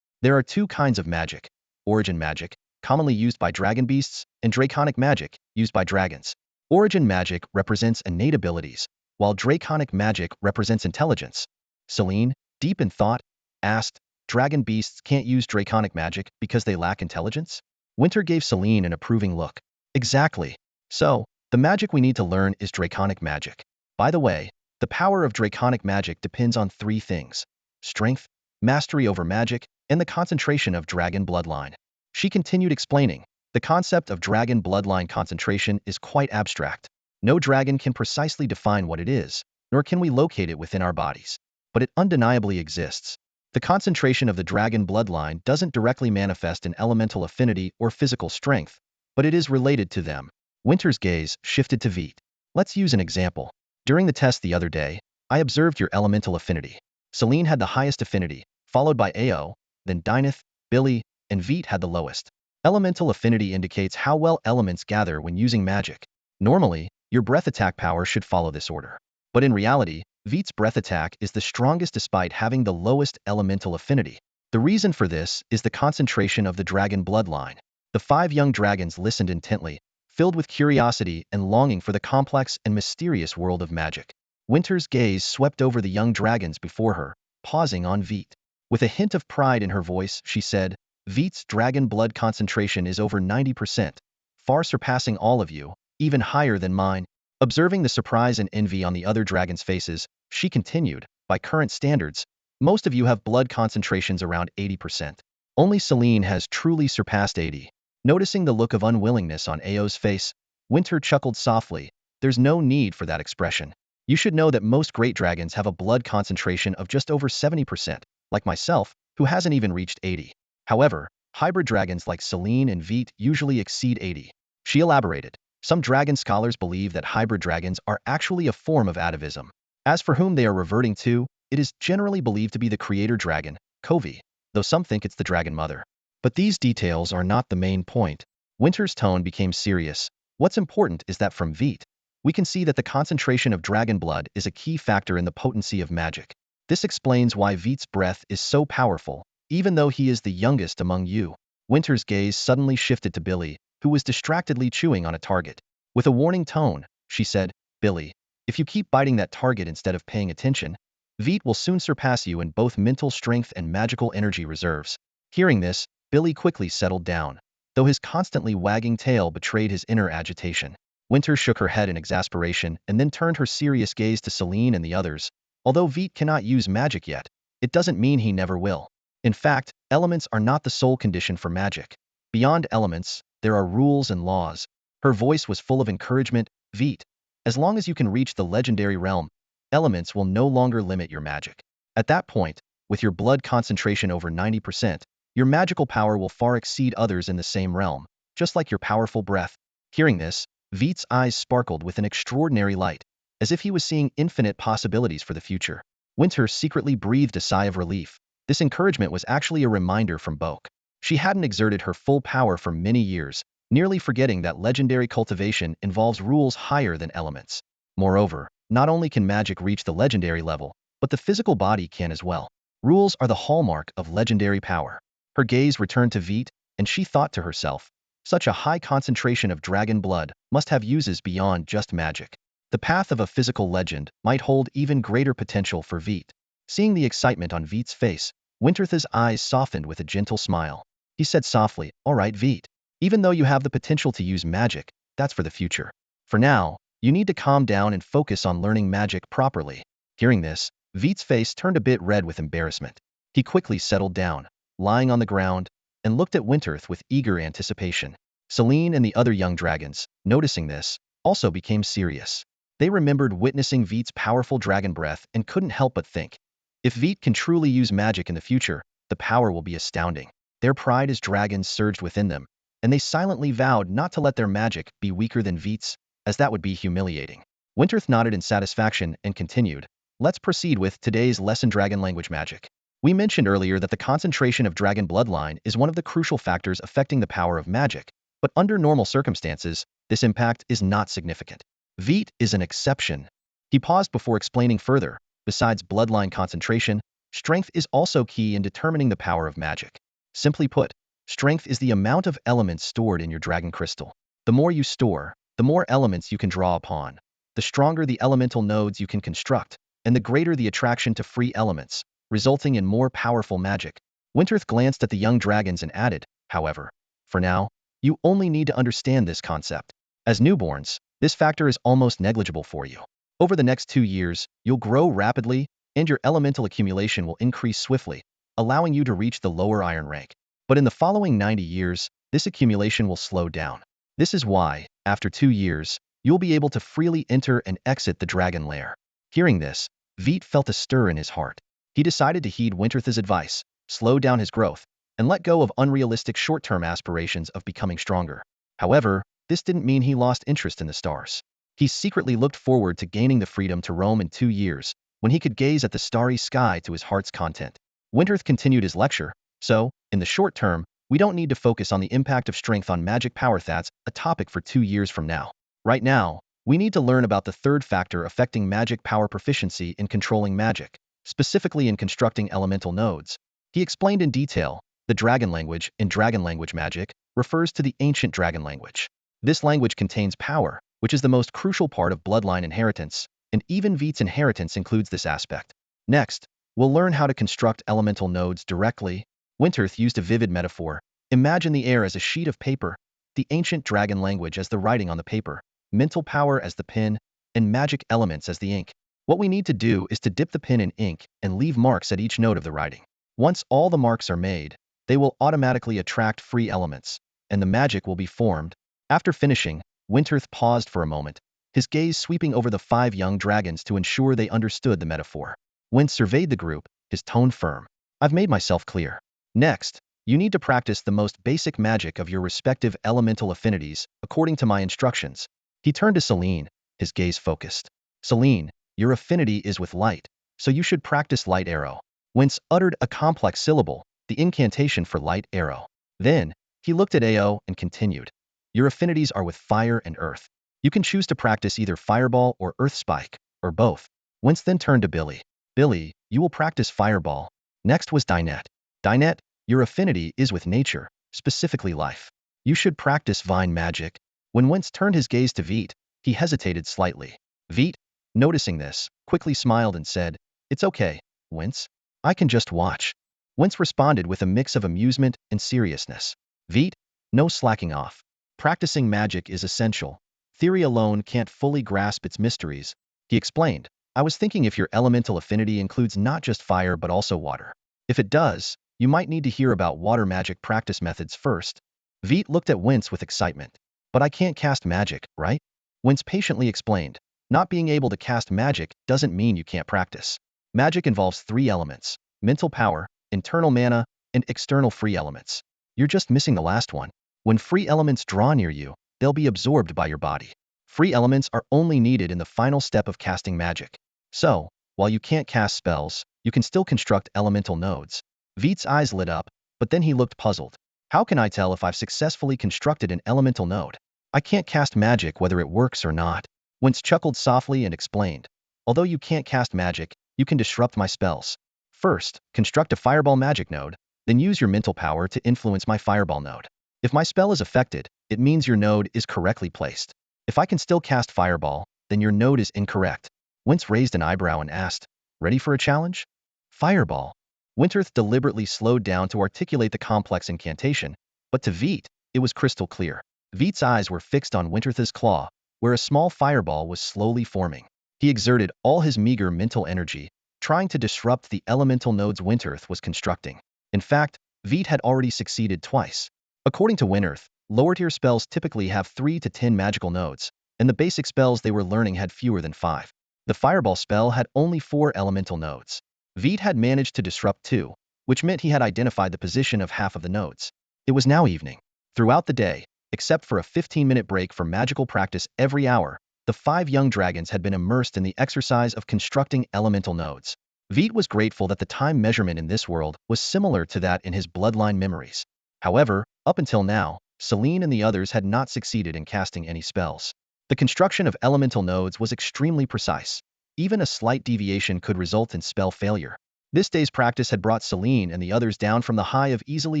There are two kinds of magic, origin magic, commonly used by dragon beasts, and draconic magic, used by dragons. Origin magic represents innate abilities, while draconic magic represents intelligence. Celine, deep in thought, asked, dragon beasts can't use draconic magic because they lack intelligence? Winter gave Celine an approving look. Exactly. So, the magic we need to learn is draconic magic. By the way, the power of draconic magic depends on three things: strength, mastery over magic, and the concentration of dragon bloodline. She continued explaining, the concept of dragon bloodline concentration is quite abstract. No dragon can precisely define what it is, nor can we locate it within our bodies. But it undeniably exists. The concentration of the dragon bloodline doesn't directly manifest in elemental affinity or physical strength, but it is related to them. Winter's gaze shifted to Veit. Let's use an example. During the test the other day, I observed your elemental affinity. Celine had the highest affinity, followed by Ao, then Dyneth, Billy, and Veit had the lowest. Elemental affinity indicates how well elements gather when using magic. Normally, your breath attack power should follow this order. But in reality, Veit's breath attack is the strongest despite having the lowest elemental affinity. The reason for this is the concentration of the dragon bloodline. The 5 young dragons listened intently, filled with curiosity and longing for the complex and mysterious world of magic. Winter's gaze swept over the young dragons before her, pausing on Veit. With a hint of pride in her voice, she said, "Veit's dragon blood concentration is over 90%, far surpassing all of you, even higher than mine." Observing the surprise and envy on the other dragons' faces, she continued, "By current standards, most of you have blood concentrations around 80%. Only Selene has truly surpassed 80. Noticing the look of unwillingness on Ao's face, Winter chuckled softly. "There's no need for that expression. You should know that most great dragons have a blood concentration of just over 70%, like myself, who hasn't even reached 80. However, hybrid dragons like Selene and Veit usually exceed 80. She elaborated. Some dragon scholars believe that hybrid dragons are actually a form of atavism. As for whom they are reverting to, it is generally believed to be the creator dragon, Covey, though some think it's the dragon mother. But these details are not the main point." Winter's tone became serious. "What's important is that from Veit, we can see that the concentration of dragon blood is a key factor in the potency of magic. This explains why Veit's breath is so powerful, even though he is the youngest among you." Winter's gaze suddenly shifted to Billy, who was distractedly chewing on a target. With a warning tone, she said, "Billy, if you keep biting that target instead of paying attention, Veit will soon surpass you in both mental strength and magical energy reserves." Hearing this, Billy quickly settled down, though his constantly wagging tail betrayed his inner agitation. Winter shook her head in exasperation and then turned her serious gaze to Selene and the others. "Although Veit cannot use magic yet, it doesn't mean he never will. In fact, elements are not the sole condition for magic. Beyond elements, there are rules and laws." Her voice was full of encouragement. "Veit, as long as you can reach the legendary realm, elements will no longer limit your magic. At that point, with your blood concentration over 90%, your magical power will far exceed others in the same realm, just like your powerful breath." Hearing this, Veit's eyes sparkled with an extraordinary light, as if he was seeing infinite possibilities for the future. Winter secretly breathed a sigh of relief. This encouragement was actually a reminder from Boke. She hadn't exerted her full power for many years, nearly forgetting that legendary cultivation involves rules higher than elements. Moreover, not only can magic reach the legendary level, but the physical body can as well. Rules are the hallmark of legendary power. Her gaze returned to Veit, and she thought to herself, such a high concentration of dragon blood must have uses beyond just magic. The path of a physical legend might hold even greater potential for Veit. Seeing the excitement on Veit's face, Winterth's eyes softened with a gentle smile. He said softly, "All right, Veit. Even though you have the potential to use magic, that's for the future. For now, you need to calm down and focus on learning magic properly." Hearing this, Veit's face turned a bit red with embarrassment. He quickly settled down, lying on the ground, and looked at Winterth with eager anticipation. Selene and the other young dragons, noticing this, also became serious. They remembered witnessing Veit's powerful dragon breath and couldn't help but think, if Veit can truly use magic in the future, the power will be astounding. Their pride as dragons surged within them, and they silently vowed not to let their magic be weaker than Veit's, as that would be humiliating. Winterth nodded in satisfaction and continued, "Let's proceed with today's lesson: dragon language magic." We mentioned earlier that the concentration of dragon bloodline is one of the crucial factors affecting the power of magic, but under normal circumstances, this impact is not significant. Veit is an exception. He paused before explaining further. Besides bloodline concentration, strength is also key in determining the power of magic. Simply put, strength is the amount of elements stored in your dragon crystal. The more you store, the more elements you can draw upon. The stronger the elemental nodes you can construct, and the greater the attraction to free elements, resulting in more powerful magic. Winterth glanced at the young dragons and added, "However, for now, you only need to understand this concept. As newborns, this factor is almost negligible for you. Over the next 2 years, you'll grow rapidly, and your elemental accumulation will increase swiftly, allowing you to reach the lower iron rank. But in the following 90 years, this accumulation will slow down. This is why, after 2 years, you'll be able to freely enter and exit the dragon lair." Hearing this, Veit felt a stir in his heart. He decided to heed Winterth's advice, slow down his growth, and let go of unrealistic short-term aspirations of becoming stronger. However, this didn't mean he lost interest in the stars. He secretly looked forward to gaining the freedom to roam in 2 years, when he could gaze at the starry sky to his heart's content. Winterth continued his lecture. So, in the short term, we don't need to focus on the impact of strength on magic power. That's a topic for 2 years from now. Right now, we need to learn about the third factor affecting magic power proficiency in controlling magic, specifically in constructing elemental nodes. He explained in detail, the dragon language in dragon language magic refers to the ancient dragon language. This language contains power, which is the most crucial part of bloodline inheritance, and even Veit's inheritance includes this aspect. Next, we'll learn how to construct elemental nodes directly. Winterth used a vivid metaphor. Imagine the air as a sheet of paper, the ancient dragon language as the writing on the paper, mental power as the pen, and magic elements as the ink. What we need to do is to dip the pen in ink and leave marks at each note of the writing. Once all the marks are made, they will automatically attract free elements, and the magic will be formed. After finishing, Winterth paused for a moment, his gaze sweeping over the 5 young dragons to ensure they understood the metaphor. When surveyed the group, his tone firm. I've made myself clear. Next, you need to practice the most basic magic of your respective elemental affinities, according to my instructions. He turned to Celine, his gaze focused. Celine, your affinity is with light, so you should practice light arrow. Wince uttered a complex syllable, the incantation for light arrow. Then, he looked at Ao and continued. Your affinities are with fire and earth. You can choose to practice either fireball or earth spike, or both. Wince then turned to Billy. Billy, you will practice fireball. Next was Dinette. Dinette, your affinity is with nature, specifically life. You should practice vine magic. When Wince turned his gaze to Veit, he hesitated slightly. Veit, noticing this, quickly smiled and said, It's okay, Wince. I can just watch. Wince responded with a mix of amusement and seriousness. Veit, no slacking off. Practicing magic is essential. Theory alone can't fully grasp its mysteries. He explained, I was thinking if your elemental affinity includes not just fire but also water. If it does, you might need to hear about water magic practice methods first. Veit looked at Wince with excitement. But I can't cast magic, right? Wince patiently explained, not being able to cast magic doesn't mean you can't practice. Magic involves 3 elements, mental power, internal mana, and external free elements. You're just missing the last one. When free elements draw near you, they'll be absorbed by your body. Free elements are only needed in the final step of casting magic. So, while you can't cast spells, you can still construct elemental nodes. Veit's eyes lit up, but then he looked puzzled. How can I tell if I've successfully constructed an elemental node? I can't cast magic whether it works or not. Wince chuckled softly and explained. Although you can't cast magic, you can disrupt my spells. First, construct a fireball magic node, then use your mental power to influence my fireball node. If my spell is affected, it means your node is correctly placed. If I can still cast fireball, then your node is incorrect. Wince raised an eyebrow and asked, Ready for a challenge? Fireball. Winterth deliberately slowed down to articulate the complex incantation, but to Veit, it was crystal clear. Veit's eyes were fixed on Winterth's claw, where a small fireball was slowly forming. He exerted all his meager mental energy, trying to disrupt the elemental nodes Winterth was constructing. In fact, Veit had already succeeded twice. According to Winterth, lower-tier spells typically have 3 to 10 magical nodes, and the basic spells they were learning had fewer than 5. The fireball spell had only 4 elemental nodes. Veit had managed to disrupt 2, which meant he had identified the position of half of the nodes. It was now evening. Throughout the day, except for a 15-minute break for magical practice every hour, the 5 young dragons had been immersed in the exercise of constructing elemental nodes. Veit was grateful that the time measurement in this world was similar to that in his bloodline memories. However, up until now, Celine and the others had not succeeded in casting any spells. The construction of elemental nodes was extremely precise. Even a slight deviation could result in spell failure. This day's practice had brought Celine and the others down from the high of easily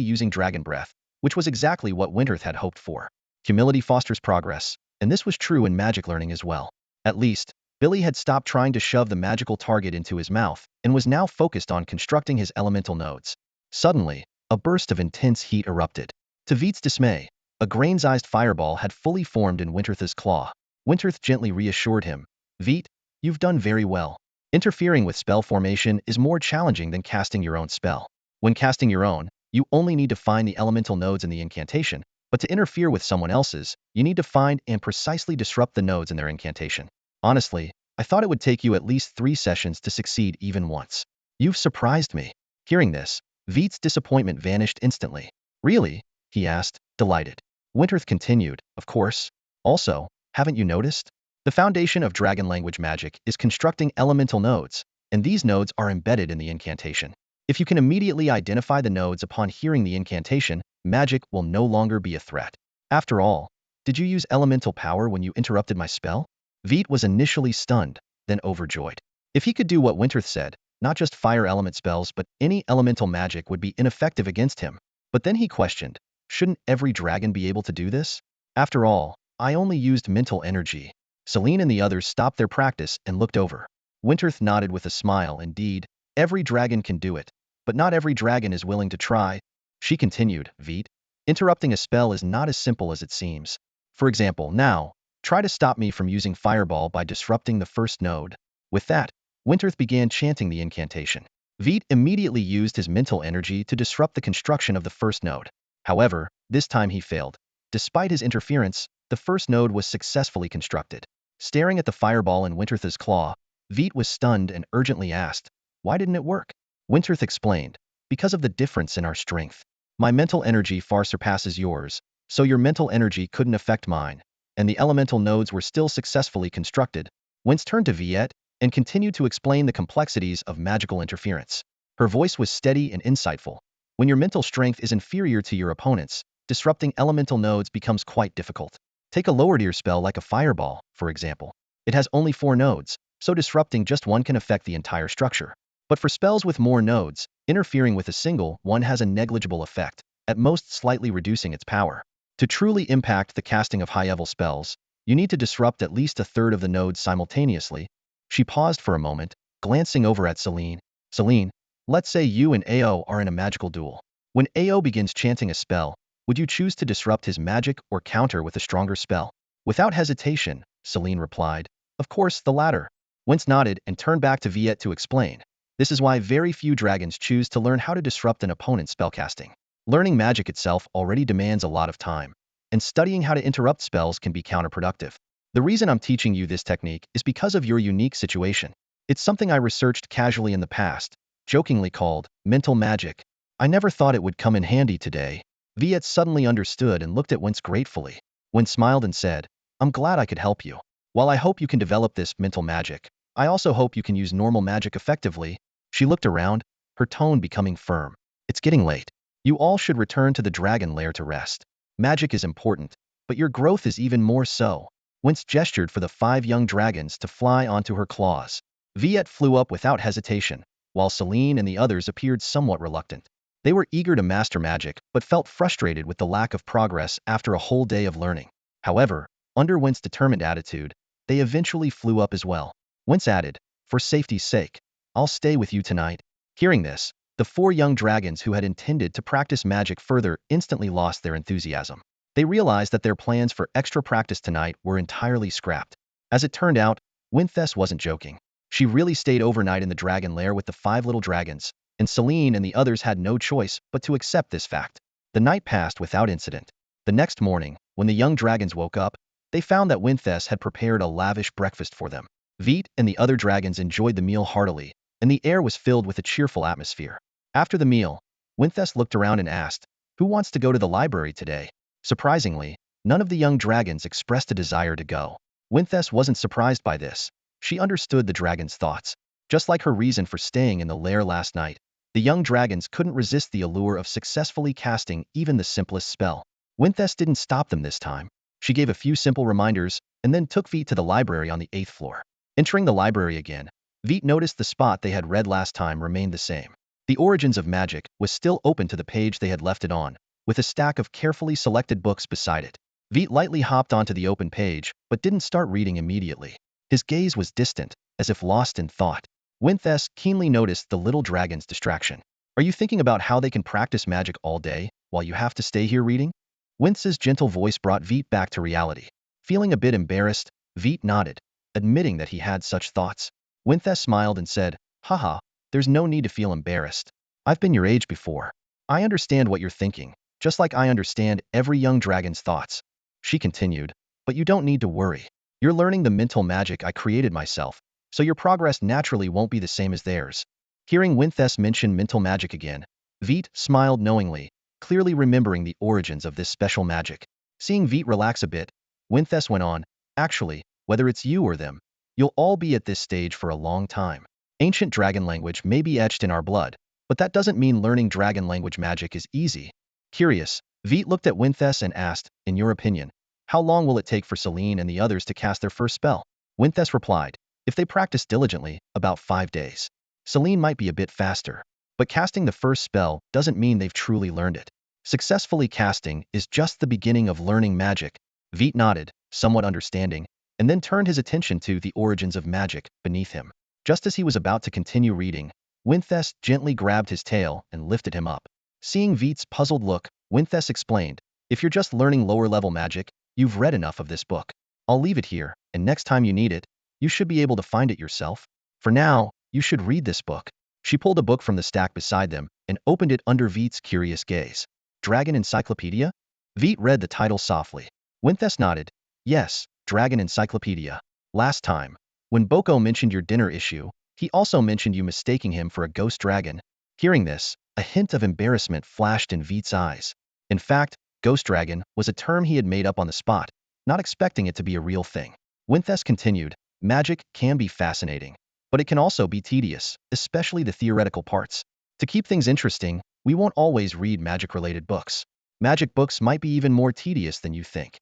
using dragon breath, which was exactly what Winterth had hoped for. Humility fosters progress, and this was true in magic learning as well. At least, Billy had stopped trying to shove the magical target into his mouth and was now focused on constructing his elemental nodes. Suddenly, a burst of intense heat erupted. To Veit's dismay, a grain-sized fireball had fully formed in Winterth's claw. Winterth gently reassured him, Veit, you've done very well. Interfering with spell formation is more challenging than casting your own spell. When casting your own, you only need to find the elemental nodes in the incantation, but to interfere with someone else's, you need to find and precisely disrupt the nodes in their incantation. Honestly, I thought it would take you at least 3 sessions to succeed even once. You've surprised me. Hearing this, Veit's disappointment vanished instantly. Really? He asked, delighted. Winterth continued, of course. Also, haven't you noticed? The foundation of dragon language magic is constructing elemental nodes, and these nodes are embedded in the incantation. If you can immediately identify the nodes upon hearing the incantation, magic will no longer be a threat. After all, did you use elemental power when you interrupted my spell? Veit was initially stunned, then overjoyed. If he could do what Winterth said, not just fire element spells but any elemental magic would be ineffective against him. But then he questioned, shouldn't every dragon be able to do this? After all, I only used mental energy. Celine and the others stopped their practice and looked over. Winterth nodded with a smile. Indeed, every dragon can do it, but not every dragon is willing to try. She continued, Veit, interrupting a spell is not as simple as it seems. For example, now, try to stop me from using Fireball by disrupting the first node. With that, Winterth began chanting the incantation. Veit immediately used his mental energy to disrupt the construction of the first node. However, this time he failed. Despite his interference, the first node was successfully constructed. Staring at the fireball in Winterth's claw, Veit was stunned and urgently asked, why didn't it work? Winterth explained, because of the difference in our strength. My mental energy far surpasses yours, so your mental energy couldn't affect mine, and the elemental nodes were still successfully constructed. Wince turned to Veit and continued to explain the complexities of magical interference. Her voice was steady and insightful. When your mental strength is inferior to your opponent's, disrupting elemental nodes becomes quite difficult. Take a lower tier spell like a fireball, for example. It has only 4 nodes, so disrupting just one can affect the entire structure. But for spells with more nodes, interfering with a single one has a negligible effect, at most slightly reducing its power. To truly impact the casting of high-level spells, you need to disrupt at least a third of the nodes simultaneously. She paused for a moment, glancing over at Celine. Celine, let's say you and Ao are in a magical duel. When Ao begins chanting a spell, would you choose to disrupt his magic or counter with a stronger spell? Without hesitation, Celine replied, of course, the latter. Wince nodded and turned back to Veit to explain. This is why very few dragons choose to learn how to disrupt an opponent's spellcasting. Learning magic itself already demands a lot of time, and studying how to interrupt spells can be counterproductive. The reason I'm teaching you this technique is because of your unique situation. It's something I researched casually in the past, jokingly called mental magic. I never thought it would come in handy today. Veit suddenly understood and looked at Wince gratefully. Wince smiled and said, I'm glad I could help you. While I hope you can develop this mental magic, I also hope you can use normal magic effectively. She looked around, her tone becoming firm. It's getting late. You all should return to the dragon lair to rest. Magic is important, but your growth is even more so. Wince gestured for the 5 young dragons to fly onto her claws. Veit flew up without hesitation, while Celine and the others appeared somewhat reluctant. They were eager to master magic, but felt frustrated with the lack of progress after a whole day of learning. However, under Wince's determined attitude, they eventually flew up as well. Wince added, for safety's sake, I'll stay with you tonight. Hearing this, the 4 young dragons who had intended to practice magic further instantly lost their enthusiasm. They realized that their plans for extra practice tonight were entirely scrapped. As it turned out, Winthess wasn't joking. She really stayed overnight in the dragon lair with the 5 little dragons, and Celine and the others had no choice but to accept this fact. The night passed without incident. The next morning, when the young dragons woke up, they found that Winthess had prepared a lavish breakfast for them. Veit and the other dragons enjoyed the meal heartily, and the air was filled with a cheerful atmosphere. After the meal, Winthess looked around and asked, who wants to go to the library today? Surprisingly, none of the young dragons expressed a desire to go. Winthess wasn't surprised by this. She understood the dragons' thoughts. Just like her reason for staying in the lair last night, the young dragons couldn't resist the allure of successfully casting even the simplest spell. Winthess didn't stop them this time. She gave a few simple reminders, and then took Veit to the library on the 8th floor. Entering the library again, Veit noticed the spot they had read last time remained the same. The Origins of Magic was still open to the page they had left it on, with a stack of carefully selected books beside it. Veit lightly hopped onto the open page, but didn't start reading immediately. His gaze was distant, as if lost in thought. Winthess keenly noticed the little dragon's distraction. Are you thinking about how they can practice magic all day, while you have to stay here reading? Winthess's gentle voice brought Veit back to reality. Feeling a bit embarrassed, Veit nodded, admitting that he had such thoughts. Winthess smiled and said, haha, there's no need to feel embarrassed. I've been your age before. I understand what you're thinking, just like I understand every young dragon's thoughts. She continued, but you don't need to worry. You're learning the mental magic I created myself, so your progress naturally won't be the same as theirs. Hearing Winthess mention mental magic again, Veit smiled knowingly, clearly remembering the origins of this special magic. Seeing Veit relax a bit, Winthess went on, actually, whether it's you or them, you'll all be at this stage for a long time. Ancient dragon language may be etched in our blood, But that doesn't mean learning dragon language magic is easy. Curious, Veit looked at Winthes and asked, in your opinion, how long will it take for Selene and the others to cast their first spell? Winthes replied, if they practice diligently, about 5 days. Selene might be a bit faster, but casting the first spell doesn't mean they've truly learned it. Successfully casting is just the beginning of learning magic. Veit nodded, somewhat understanding, and then turned his attention to the origins of magic beneath him. Just as he was about to continue reading, Winthes gently grabbed his tail and lifted him up. Seeing Veit's puzzled look, Winthes explained, if you're just learning lower-level magic, you've read enough of this book. I'll leave it here, and next time you need it, you should be able to find it yourself. For now, you should read this book. She pulled a book from the stack beside them and opened it under Veit's curious gaze. Dragon Encyclopedia? Veit read the title softly. Winthes nodded. Yes, Dragon Encyclopedia. Last time, when Boko mentioned your dinner issue, he also mentioned you mistaking him for a ghost dragon. Hearing this, a hint of embarrassment flashed in Veit's eyes. In fact, ghost dragon was a term he had made up on the spot, not expecting it to be a real thing. Winthes continued, magic can be fascinating, but it can also be tedious, especially the theoretical parts. To keep things interesting, we won't always read magic-related books. Magic books might be even more tedious than you think.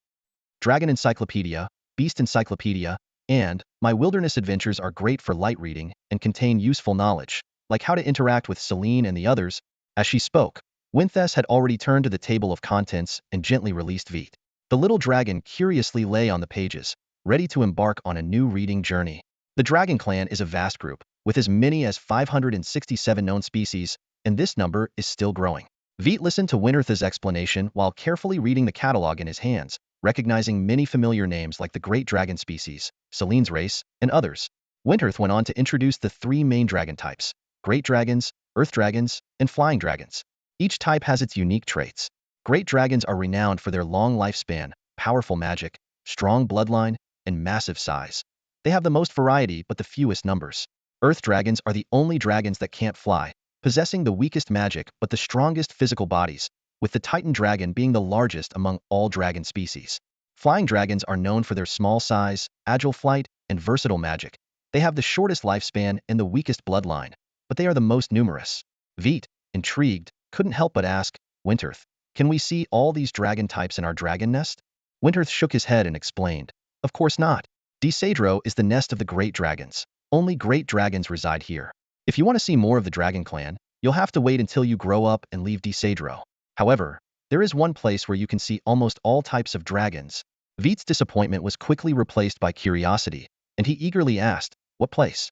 Dragon Encyclopedia, Beast Encyclopedia, and My Wilderness Adventures are great for light reading and contain useful knowledge, like how to interact with Selene and the others. As she spoke, Winthes had already turned to the table of contents and gently released Veit. The little dragon curiously lay on the pages, ready to embark on a new reading journey. The dragon clan is a vast group, with as many as 567 known species, and this number is still growing. Veit listened to Winterth's explanation while carefully reading the catalog in his hands, recognizing many familiar names like the great dragon species, Selene's race, and others. Winterth went on to introduce the 3 main dragon types: great dragons, earth dragons, and flying dragons. Each type has its unique traits. Great dragons are renowned for their long lifespan, powerful magic, strong bloodline, and massive size. They have the most variety but the fewest numbers. Earth dragons are the only dragons that can't fly, possessing the weakest magic but the strongest physical bodies, with the Titan dragon being the largest among all dragon species. Flying dragons are known for their small size, agile flight, and versatile magic. They have the shortest lifespan and the weakest bloodline, but they are the most numerous. Veit, intrigued, couldn't help but ask, Winterth, can we see all these dragon types in our dragon nest? Winterth shook his head and explained, of course not. Desaedro is the nest of the great dragons. Only great dragons reside here. If you want to see more of the dragon clan, you'll have to wait until you grow up and leave Desaedro. However, there is one place where you can see almost all types of dragons. Veit's disappointment was quickly replaced by curiosity, and he eagerly asked, what place?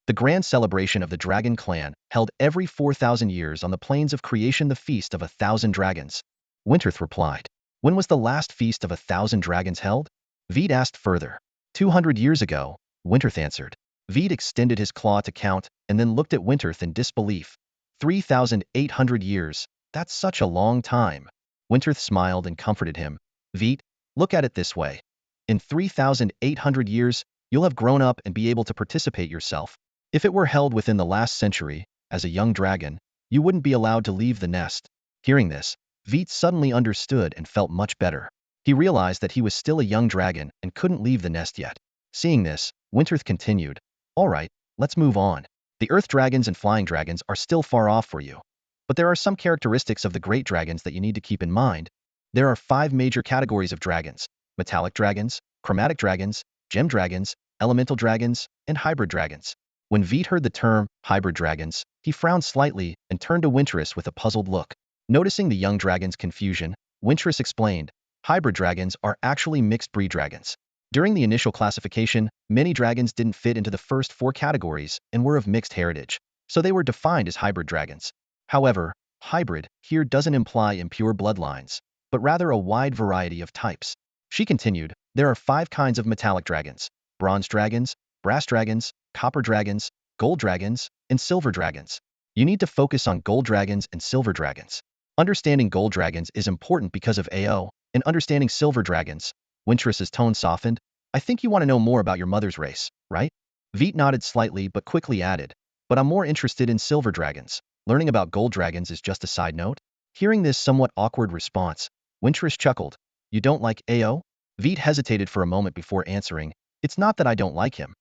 The grand celebration of the dragon clan, held every 4,000 years on the plains of creation, the Feast of 1,000 Dragons. Winterth replied. When was the last Feast of 1,000 Dragons held? Veit asked further. 200 years ago, Winterth answered. Veit extended his claw to count, and then looked at Winterth in disbelief. 3,800 years. That's such a long time. Winterth smiled and comforted him. Veit, look at it this way. In 3,800 years, you'll have grown up and be able to participate yourself. If it were held within the last century, as a young dragon, you wouldn't be allowed to leave the nest. Hearing this, Veit suddenly understood and felt much better. He realized that he was still a young dragon and couldn't leave the nest yet. Seeing this, Winterth continued, all right, let's move on. The earth dragons and flying dragons are still far off for you. But there are some characteristics of the great dragons that you need to keep in mind. There are 5 major categories of dragons: metallic dragons, chromatic dragons, gem dragons, elemental dragons, and hybrid dragons. When Veit heard the term hybrid dragons, he frowned slightly and turned to Winterth with a puzzled look. Noticing the young dragon's confusion, Winterth explained, hybrid dragons are actually mixed-breed dragons. During the initial classification, many dragons didn't fit into the first 4 categories and were of mixed heritage, so they were defined as hybrid dragons. However, hybrid here doesn't imply impure bloodlines, but rather a wide variety of types. She continued, there are 5 kinds of metallic dragons: bronze dragons, brass dragons, copper dragons, gold dragons, and silver dragons. You need to focus on gold dragons and silver dragons. Understanding gold dragons is important because of AO, and understanding silver dragons. Winterth's tone softened. I think you want to know more about your mother's race, right? Veit nodded slightly but quickly added, but I'm more interested in silver dragons. Learning about gold dragons is just a side note. Hearing this somewhat awkward response, Winterth chuckled. You don't like AO? Veit hesitated for a moment before answering. It's not that I don't like him.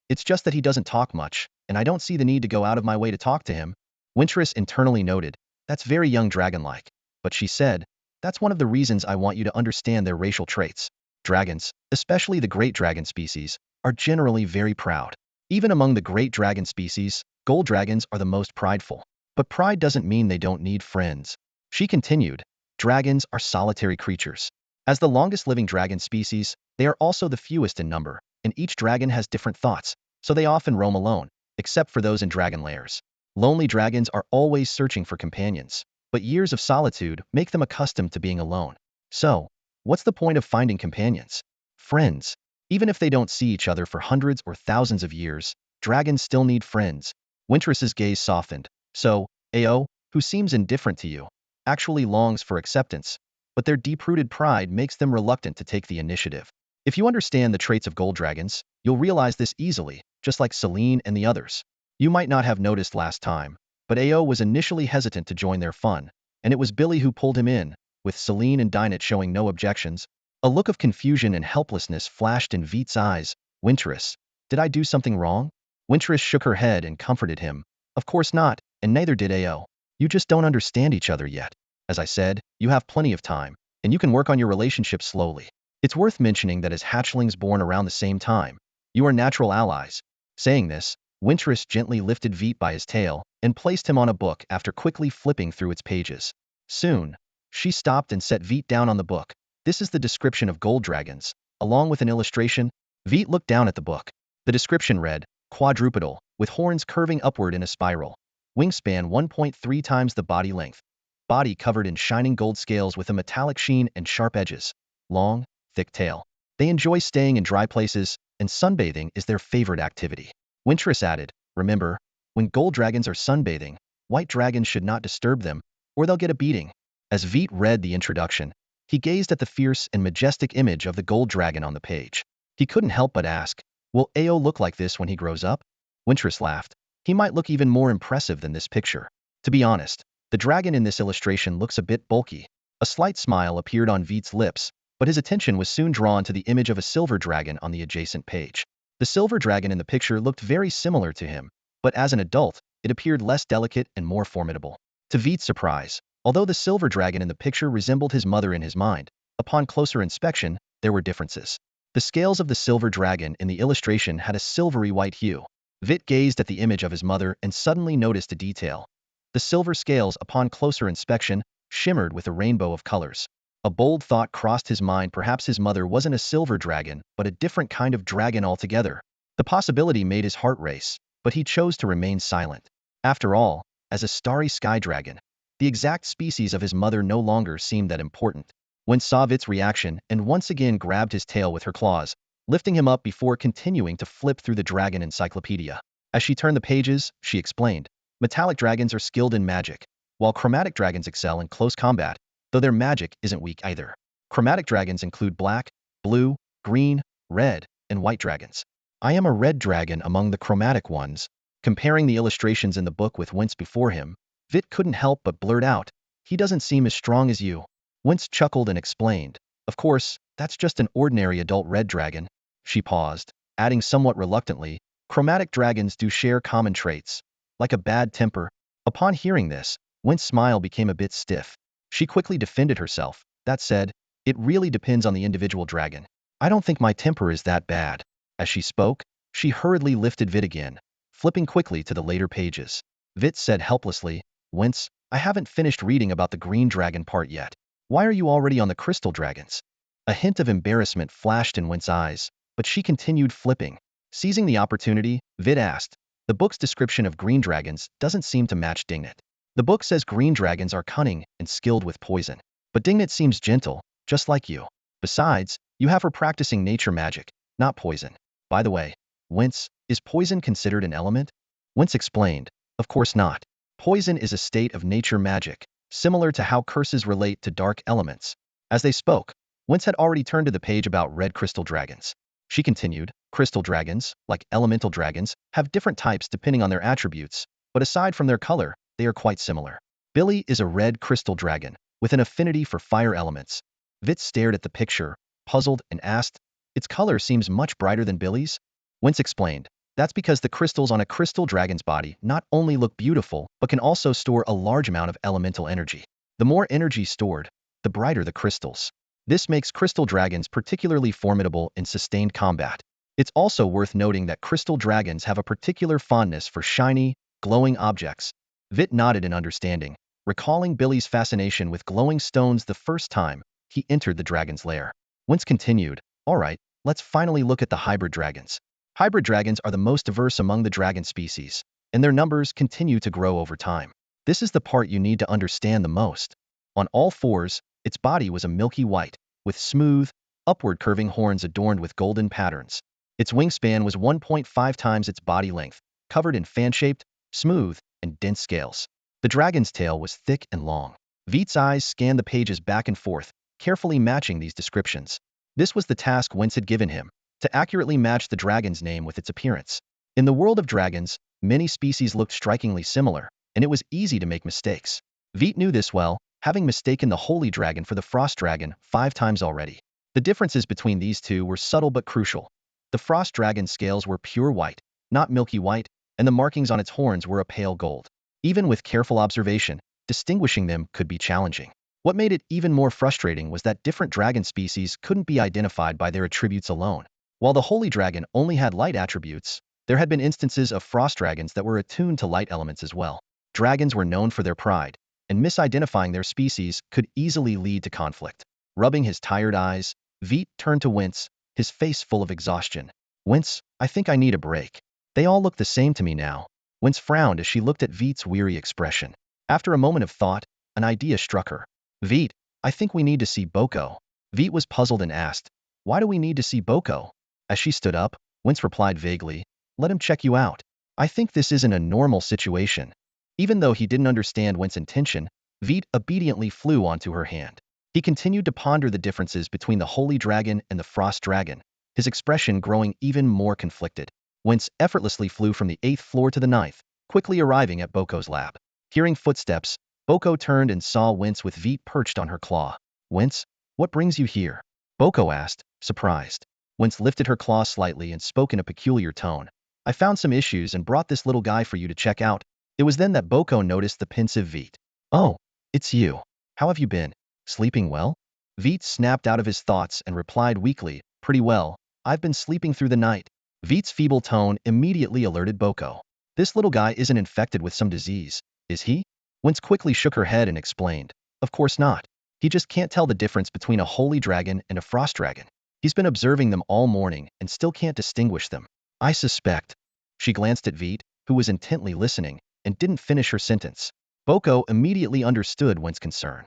It's just that he doesn't talk much, and I don't see the need to go out of my way to talk to him. Winterous internally noted, "That's very young dragon-like." But she said, "That's one of the reasons I want you to understand their racial traits. Dragons, especially the great dragon species, are generally very proud. Even among the great dragon species, gold dragons are the most prideful. But pride doesn't mean they don't need friends." She continued, "Dragons are solitary creatures. As the longest living dragon species, they are also the fewest in number, and each dragon has different thoughts, so they often roam alone, except for those in dragon lairs. Lonely dragons are always searching for companions, but years of solitude make them accustomed to being alone. So, what's the point of finding companions? Friends. Even if they don't see each other for hundreds or thousands of years, dragons still need friends." Winterous's gaze softened. "So, Ao, who seems indifferent to you, actually longs for acceptance, but their deep-rooted pride makes them reluctant to take the initiative. If you understand the traits of gold dragons, you'll realize this easily, just like Celine and the others. You might not have noticed last time, but Ao was initially hesitant to join their fun, and it was Billy who pulled him in, with Celine and Dinette showing no objections." A look of confusion and helplessness flashed in Veit's eyes. "Winterous, did I do something wrong?" Winterous shook her head and comforted him. "Of course not, and neither did Ao. You just don't understand each other yet. As I said, you have plenty of time, and you can work on your relationship slowly. It's worth mentioning that as hatchlings born around the same time, you are natural allies." Saying this, Winterous gently lifted Veit by his tail and placed him on a book after quickly flipping through its pages. Soon, she stopped and set Veit down on the book. "This is the description of gold dragons, along with an illustration." Veit looked down at the book. The description read, "Quadrupedal, with horns curving upward in a spiral. Wingspan 1.3 times the body length. Body covered in shining gold scales with a metallic sheen and sharp edges. Long, thick tail. They enjoy staying in dry places, and sunbathing is their favorite activity." Winterous added, "Remember, when gold dragons are sunbathing, white dragons should not disturb them, or they'll get a beating." As Veit read the introduction, he gazed at the fierce and majestic image of the gold dragon on the page. He couldn't help but ask, "Will Ao look like this when he grows up?" Winterous laughed. "He might look even more impressive than this picture. To be honest, the dragon in this illustration looks a bit bulky." A slight smile appeared on Veit's lips, but his attention was soon drawn to the image of a silver dragon on the adjacent page. The silver dragon in the picture looked very similar to him, but as an adult, it appeared less delicate and more formidable. To Veit's surprise, although the silver dragon in the picture resembled his mother in his mind, upon closer inspection, there were differences. The scales of the silver dragon in the illustration had a silvery white hue. Veit gazed at the image of his mother and suddenly noticed a detail. The silver scales, upon closer inspection, shimmered with a rainbow of colors. A bold thought crossed his mind. Perhaps his mother wasn't a silver dragon, but a different kind of dragon altogether. The possibility made his heart race, but he chose to remain silent. After all, as a starry sky dragon, the exact species of his mother no longer seemed that important. When saw Veit's reaction and once again grabbed his tail with her claws, lifting him up before continuing to flip through the dragon encyclopedia. As she turned the pages, she explained, "Metallic dragons are skilled in magic, while chromatic dragons excel in close combat, though their magic isn't weak either. Chromatic dragons include black, blue, green, red, and white dragons. I am a red dragon among the chromatic ones." Comparing the illustrations in the book with Wince before him, Veit couldn't help but blurt out, "He doesn't seem as strong as you." Wince chuckled and explained, "Of course, that's just an ordinary adult red dragon." She paused, adding somewhat reluctantly, "Chromatic dragons do share common traits, like a bad temper." Upon hearing this, Wince's smile became a bit stiff. She quickly defended herself. "That said, it really depends on the individual dragon. I don't think my temper is that bad." As she spoke, she hurriedly lifted Veit again, flipping quickly to the later pages. Veit said helplessly, "Wince, I haven't finished reading about the green dragon part yet. Why are you already on the crystal dragons?" A hint of embarrassment flashed in Wince's eyes, but she continued flipping. Seizing the opportunity, Veit asked, "The book's description of green dragons doesn't seem to match Dinette. The book says green dragons are cunning and skilled with poison. But Dinette seems gentle, just like you. Besides, you have her practicing nature magic, not poison. By the way, Wince, is poison considered an element?" Wince explained, "Of course not. Poison is a state of nature magic, similar to how curses relate to dark elements." As they spoke, Wince had already turned to the page about red crystal dragons. She continued, "Crystal dragons, like elemental dragons, have different types depending on their attributes, but aside from their color, they are quite similar. Billy is a red crystal dragon, with an affinity for fire elements." Veit stared at the picture, puzzled, and asked, "Its color seems much brighter than Billy's?" Wince explained, That's because the crystals on a crystal dragon's body not only look beautiful, but can also store a large amount of elemental energy. The more energy stored, the brighter the crystals. This makes crystal dragons particularly formidable in sustained combat. It's also worth noting that crystal dragons have a particular fondness for shiny, glowing objects. Veit nodded in understanding, recalling Billy's fascination with glowing stones the first time he entered the dragon's lair. Wentz continued, "All right, let's finally look at the hybrid dragons." Hybrid dragons are the most diverse among the dragon species, and their numbers continue to grow over time. This is the part you need to understand the most. On all fours, its body was a milky white, with smooth, upward curving horns adorned with golden patterns. Its wingspan was 1.5 times its body length, covered in fan-shaped, smooth, and dense scales. The dragon's tail was thick and long. Veit's eyes scanned the pages back and forth, carefully matching these descriptions. This was the task Wentz had given him, to accurately match the dragon's name with its appearance. In the world of dragons, many species looked strikingly similar, and it was easy to make mistakes. Veit knew this well, having mistaken the holy dragon for the frost dragon 5 times already. The differences between these two were subtle but crucial. The frost dragon's scales were pure white, not milky white, and the markings on its horns were a pale gold. Even with careful observation, distinguishing them could be challenging. What made it even more frustrating was that different dragon species couldn't be identified by their attributes alone. While the holy dragon only had light attributes, there had been instances of frost dragons that were attuned to light elements as well. Dragons were known for their pride, and misidentifying their species could easily lead to conflict. Rubbing his tired eyes, Veit turned to Wentz, his face full of exhaustion. "Wentz, I think I need a break. They all look the same to me now." Wentz frowned as she looked at Veit's weary expression. After a moment of thought, an idea struck her. "Veit, I think we need to see Boko." Veit was puzzled and asked, "Why do we need to see Boko?" As she stood up, Wentz replied vaguely, "Let him check you out. I think this isn't a normal situation." Even though he didn't understand Wentz's intention, Veit obediently flew onto her hand. He continued to ponder the differences between the holy dragon and the frost dragon, his expression growing even more conflicted. Wentz effortlessly flew from the 8th floor to the 9th, quickly arriving at Boko's lab. Hearing footsteps, Boko turned and saw Wentz with Veit perched on her claw. "Wentz, what brings you here?" Boko asked, surprised. Wentz lifted her claw slightly and spoke in a peculiar tone. "I found some issues and brought this little guy for you to check out." It was then that Boko noticed the pensive Veit. "Oh, it's you. How have you been? Sleeping well?" Veit snapped out of his thoughts and replied weakly, "Pretty well. I've been sleeping through the night." Veit's feeble tone immediately alerted Boko. "This little guy isn't infected with some disease, is he?" Wentz quickly shook her head and explained, "Of course not. He just can't tell the difference between a holy dragon and a frost dragon. He's been observing them all morning and still can't distinguish them. I suspect." She glanced at Veit, who was intently listening, and didn't finish her sentence. Boko immediately understood Wentz's concern.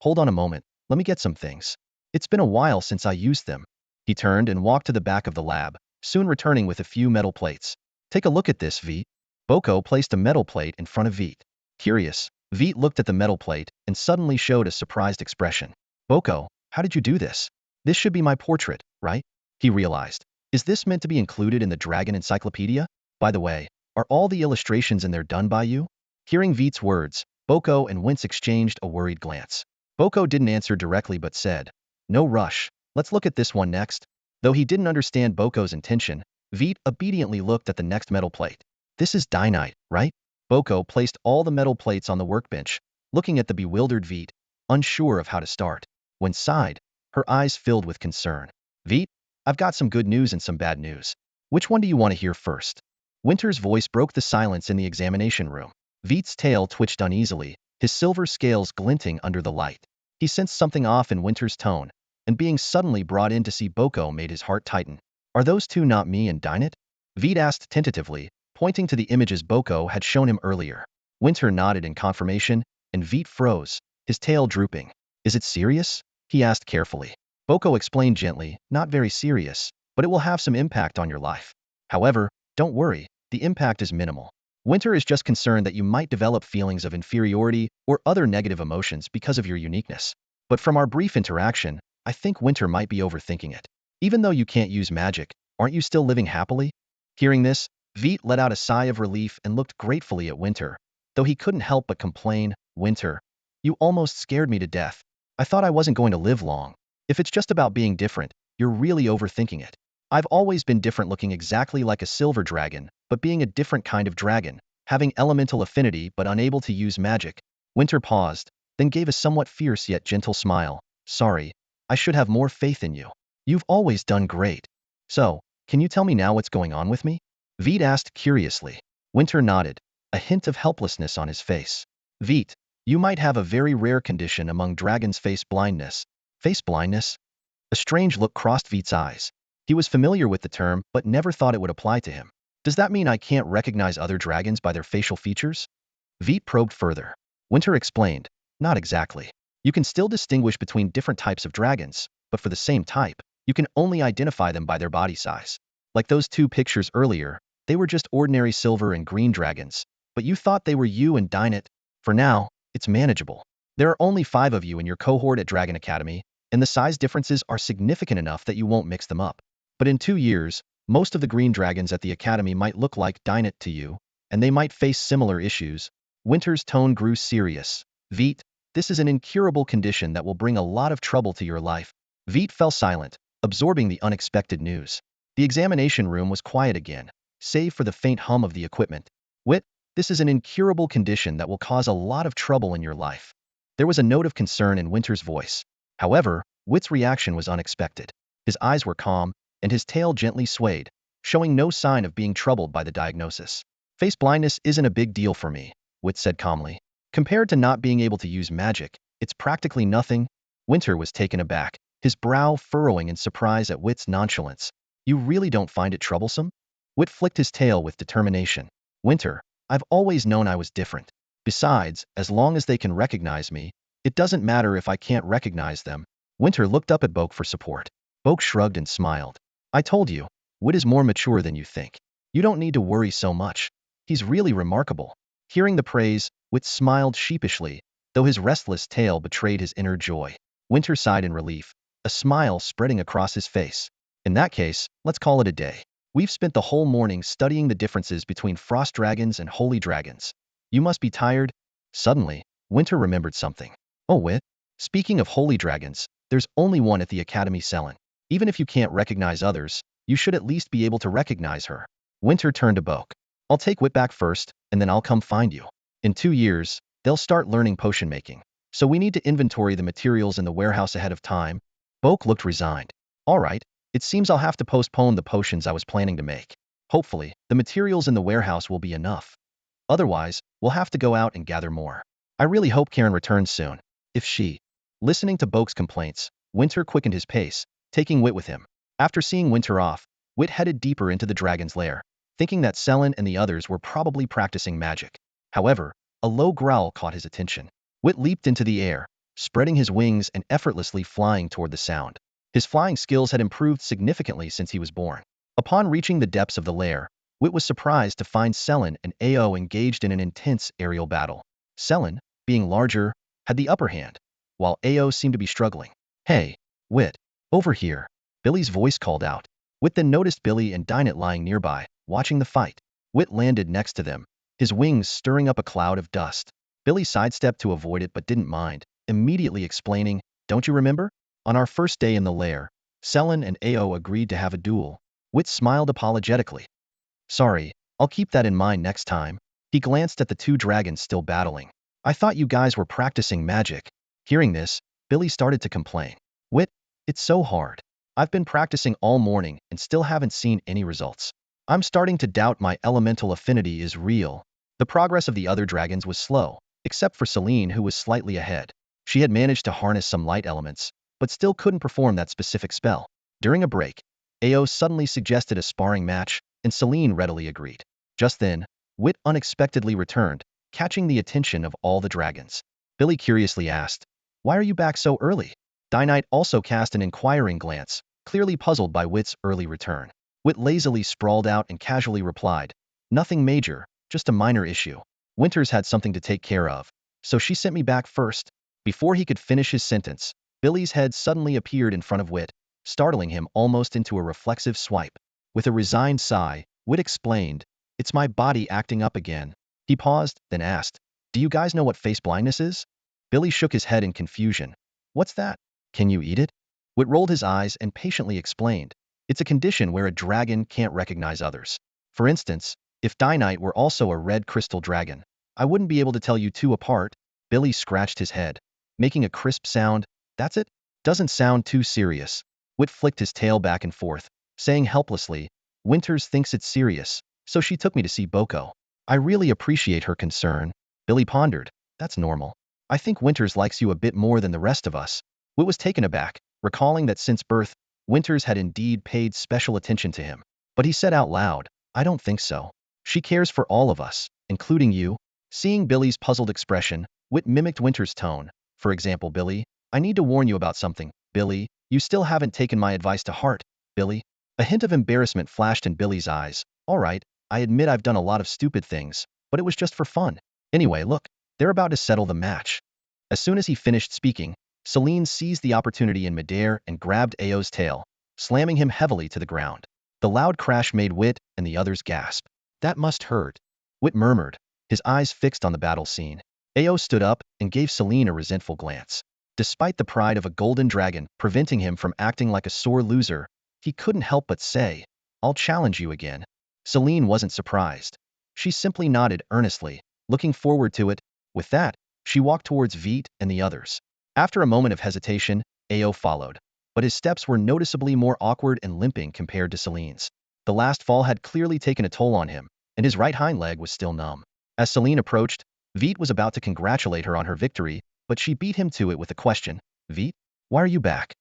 "Hold on a moment, let me get some things. It's been a while since I used them." He turned and walked to the back of the lab, soon returning with a few metal plates. "Take a look at this, Veit." Boko placed a metal plate in front of Veit. Curious, Veit looked at the metal plate and suddenly showed a surprised expression. "Boko, how did you do this? This should be my portrait, right?" He realized. "Is this meant to be included in the Dragon Encyclopedia? By the way, are all the illustrations in there done by you?" Hearing Veit's words, Boko and Wentz exchanged a worried glance. Boko didn't answer directly but said, "No rush, let's look at this one next." Though he didn't understand Boko's intention, Veit obediently looked at the next metal plate. "This is dynite, right?" Boko placed all the metal plates on the workbench, looking at the bewildered Veit, unsure of how to start. Wentz sighed, her eyes filled with concern. "Veit, I've got some good news and some bad news. Which one do you want to hear first?" Winter's voice broke the silence in the examination room. Veit's tail twitched uneasily, his silver scales glinting under the light. He sensed something off in Winter's tone, and being suddenly brought in to see Boko made his heart tighten. "Are those two not me and Dynit?" Veit asked tentatively, pointing to the images Boko had shown him earlier. Winter nodded in confirmation, and Veit froze, his tail drooping. "Is it serious?" he asked carefully. Boko explained gently, "Not very serious, but it will have some impact on your life. However, don't worry, the impact is minimal. Winter is just concerned that you might develop feelings of inferiority or other negative emotions because of your uniqueness. But from our brief interaction, I think Winter might be overthinking it. Even though you can't use magic, aren't you still living happily?" Hearing this, Veit let out a sigh of relief and looked gratefully at Winter, though he couldn't help but complain, "Winter, you almost scared me to death. I thought I wasn't going to live long. If it's just about being different, you're really overthinking it." I've always been different, looking exactly like a silver dragon, but being a different kind of dragon, having elemental affinity but unable to use magic. Winter paused, then gave a somewhat fierce yet gentle smile. Sorry, I should have more faith in you. You've always done great. So, can you tell me now what's going on with me? Veit asked curiously. Winter nodded, a hint of helplessness on his face. Veit, you might have a very rare condition among dragons, face blindness. Face blindness? A strange look crossed Veit's eyes. He was familiar with the term, but never thought it would apply to him. Does that mean I can't recognize other dragons by their facial features? Veit probed further. Winter explained, not exactly. You can still distinguish between different types of dragons, but for the same type, you can only identify them by their body size. Like those two pictures earlier, they were just ordinary silver and green dragons, but you thought they were you and Dynet. For now, it's manageable. There are only 5 of you in your cohort at Dragon Academy, and the size differences are significant enough that you won't mix them up. But in 2 years, most of the green dragons at the academy might look like Dynet to you, and they might face similar issues. Winter's tone grew serious. Veit, this is an incurable condition that will bring a lot of trouble to your life. Veit fell silent, absorbing the unexpected news. The examination room was quiet again, save for the faint hum of the equipment. Wit, this is an incurable condition that will cause a lot of trouble in your life. There was a note of concern in Winter's voice. However, Wit's reaction was unexpected. His eyes were calm, and his tail gently swayed, showing no sign of being troubled by the diagnosis. Face blindness isn't a big deal for me, Wit said calmly. Compared to not being able to use magic, it's practically nothing. Winter was taken aback, his brow furrowing in surprise at Wit's nonchalance. You really don't find it troublesome? Wit flicked his tail with determination. Winter, I've always known I was different. Besides, as long as they can recognize me, it doesn't matter if I can't recognize them. Winter looked up at Boke for support. Boke shrugged and smiled. I told you, Wit is more mature than you think. You don't need to worry so much. He's really remarkable. Hearing the praise, Wit smiled sheepishly, though his restless tail betrayed his inner joy. Winter sighed in relief, a smile spreading across his face. In that case, let's call it a day. We've spent the whole morning studying the differences between frost dragons and holy dragons. You must be tired. Suddenly, Winter remembered something. Oh, Wit, speaking of holy dragons, there's only one at the Academy Selin. Even if you can't recognize others, you should at least be able to recognize her. Winter turned to Boke. I'll take Wit back first, and then I'll come find you. In 2 years, they'll start learning potion making, so we need to inventory the materials in the warehouse ahead of time. Boke looked resigned. All right, it seems I'll have to postpone the potions I was planning to make. Hopefully, the materials in the warehouse will be enough. Otherwise, we'll have to go out and gather more. I really hope Karen returns soon. If she... Listening to Boke's complaints, Winter quickened his pace, taking Wit with him. After seeing Winter off, Wit headed deeper into the dragon's lair, thinking that Selin and the others were probably practicing magic. However, a low growl caught his attention. Wit leaped into the air, spreading his wings and effortlessly flying toward the sound. His flying skills had improved significantly since he was born. Upon reaching the depths of the lair, Wit was surprised to find Selin and Ao engaged in an intense aerial battle. Selin, being larger, had the upper hand, while Ao seemed to be struggling. Hey, Wit, over here, Billy's voice called out. Wit then noticed Billy and Dynet lying nearby, watching the fight. Wit landed next to them, his wings stirring up a cloud of dust. Billy sidestepped to avoid it but didn't mind, immediately explaining, don't you remember? On our first day in the lair, Selin and Ao agreed to have a duel. Wit smiled apologetically. Sorry, I'll keep that in mind next time. He glanced at the 2 dragons still battling. I thought you guys were practicing magic. Hearing this, Billy started to complain. Wit, it's so hard. I've been practicing all morning and still haven't seen any results. I'm starting to doubt my elemental affinity is real. The progress of the other dragons was slow, except for Selene, who was slightly ahead. She had managed to harness some light elements, but still couldn't perform that specific spell. During a break, Ao suddenly suggested a sparring match, and Selene readily agreed. Just then, Wit unexpectedly returned, catching the attention of all the dragons. Billy curiously asked, why are you back so early? Dynet also cast an inquiring glance, clearly puzzled by Wit's early return. Wit lazily sprawled out and casually replied, nothing major, just a minor issue. Winters had something to take care of, so she sent me back first. Before he could finish his sentence, Billy's head suddenly appeared in front of Wit, startling him almost into a reflexive swipe. With a resigned sigh, Wit explained, it's my body acting up again. He paused, then asked, do you guys know what face blindness is? Billy shook his head in confusion. What's that? Can you eat it? Wit rolled his eyes and patiently explained. It's a condition where a dragon can't recognize others. For instance, if Dynite were also a red crystal dragon, I wouldn't be able to tell you two apart. Billy scratched his head, making a crisp sound. That's it? Doesn't sound too serious. Wit flicked his tail back and forth, saying helplessly, Winters thinks it's serious, so she took me to see Boko. I really appreciate her concern. Billy pondered. That's normal. I think Winters likes you a bit more than the rest of us. Wit was taken aback, recalling that since birth, Winters had indeed paid special attention to him. But he said out loud, I don't think so. She cares for all of us, including you. Seeing Billy's puzzled expression, Wit mimicked Winter's tone. For example, Billy, I need to warn you about something. Billy, you still haven't taken my advice to heart. Billy. A hint of embarrassment flashed in Billy's eyes. All right, I admit I've done a lot of stupid things, but it was just for fun. Anyway, look, they're about to settle the match. As soon as he finished speaking, Celine seized the opportunity in midair and grabbed Ao's tail, slamming him heavily to the ground. The loud crash made Wit and the others gasp. That must hurt. Wit murmured, his eyes fixed on the battle scene. Ao stood up and gave Celine a resentful glance. Despite the pride of a golden dragon preventing him from acting like a sore loser, he couldn't help but say, I'll challenge you again. Celine wasn't surprised. She simply nodded earnestly, looking forward to it. With that, she walked towards Veit and the others. After a moment of hesitation, Ao followed, but his steps were noticeably more awkward and limping compared to Celine's. The last fall had clearly taken a toll on him, and his right hind leg was still numb. As Celine approached, Veit was about to congratulate her on her victory, but she beat him to it with a question. Veit, why are you back?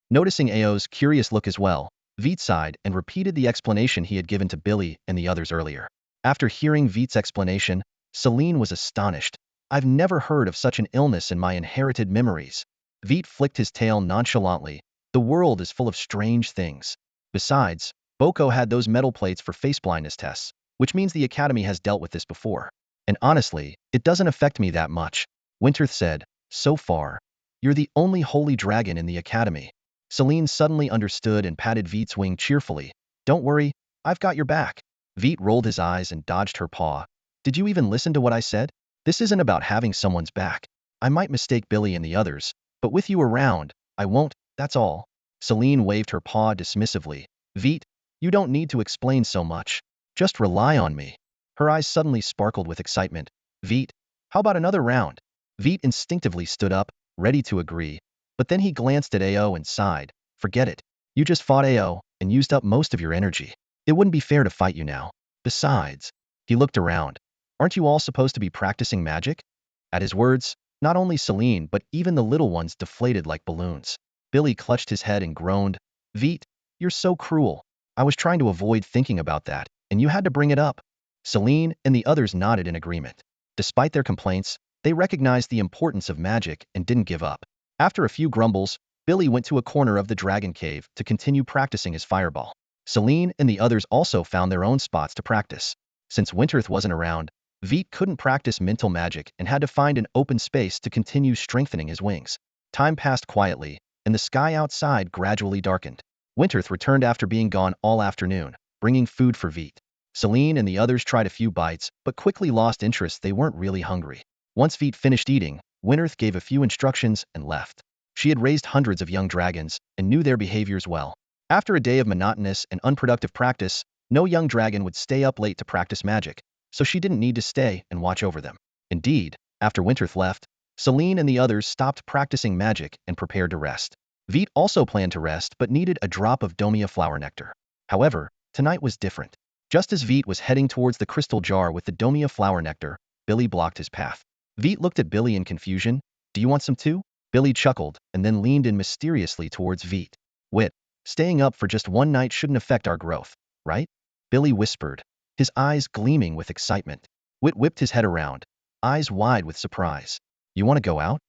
Noticing Ao's curious look as well, Veit sighed and repeated the explanation he had given to Billy and the others earlier. After hearing Veit's explanation, Celine was astonished. I've never heard of such an illness in my inherited memories. Veit flicked his tail nonchalantly. The world is full of strange things. Besides, Boko had those metal plates for face blindness tests, which means the Academy has dealt with this before. And honestly, it doesn't affect me that much. Winterth said, so far. You're the only holy dragon in the Academy. Celine suddenly understood and patted Veit's wing cheerfully. Don't worry, I've got your back. Veit rolled his eyes and dodged her paw. Did you even listen to what I said? This isn't about having someone's back. I might mistake Billy and the others, but with you around, I won't, that's all. Celine waved her paw dismissively. Veit, you don't need to explain so much. Just rely on me. Her eyes suddenly sparkled with excitement. Veit, how about another round? Veit instinctively stood up, ready to agree, but then he glanced at Ao and sighed. Forget it. You just fought Ao and used up most of your energy. It wouldn't be fair to fight you now. Besides, he looked around. Aren't you all supposed to be practicing magic? At his words, not only Celine but even the little ones deflated like balloons. Billy clutched his head and groaned. Veit, you're so cruel. I was trying to avoid thinking about that, and you had to bring it up. Celine and the others nodded in agreement. Despite their complaints, they recognized the importance of magic and didn't give up. After a few grumbles, Billy went to a corner of the dragon cave to continue practicing his fireball. Celine and the others also found their own spots to practice. Since Winterth wasn't around, Veit couldn't practice mental magic and had to find an open space to continue strengthening his wings. Time passed quietly, and the sky outside gradually darkened. Winterth returned after being gone all afternoon, bringing food for Veit. Celine and the others tried a few bites, but quickly lost interest. They weren't really hungry. Once Veit finished eating, Winterth gave a few instructions and left. She had raised hundreds of young dragons and knew their behaviors well. After a day of monotonous and unproductive practice, no young dragon would stay up late to practice magic, so she didn't need to stay and watch over them. Indeed, after Winterth left, Celine and the others stopped practicing magic and prepared to rest. Veit also planned to rest but needed a drop of Domia flower nectar. However, tonight was different. Just as Veit was heading towards the crystal jar with the Domia flower nectar, Billy blocked his path. Veit looked at Billy in confusion. Do you want some too? Billy chuckled and then leaned in mysteriously towards Veit. Wit, staying up for just one night shouldn't affect our growth, right? Billy whispered, his eyes gleaming with excitement. Wit whipped his head around, eyes wide with surprise. You want to go out?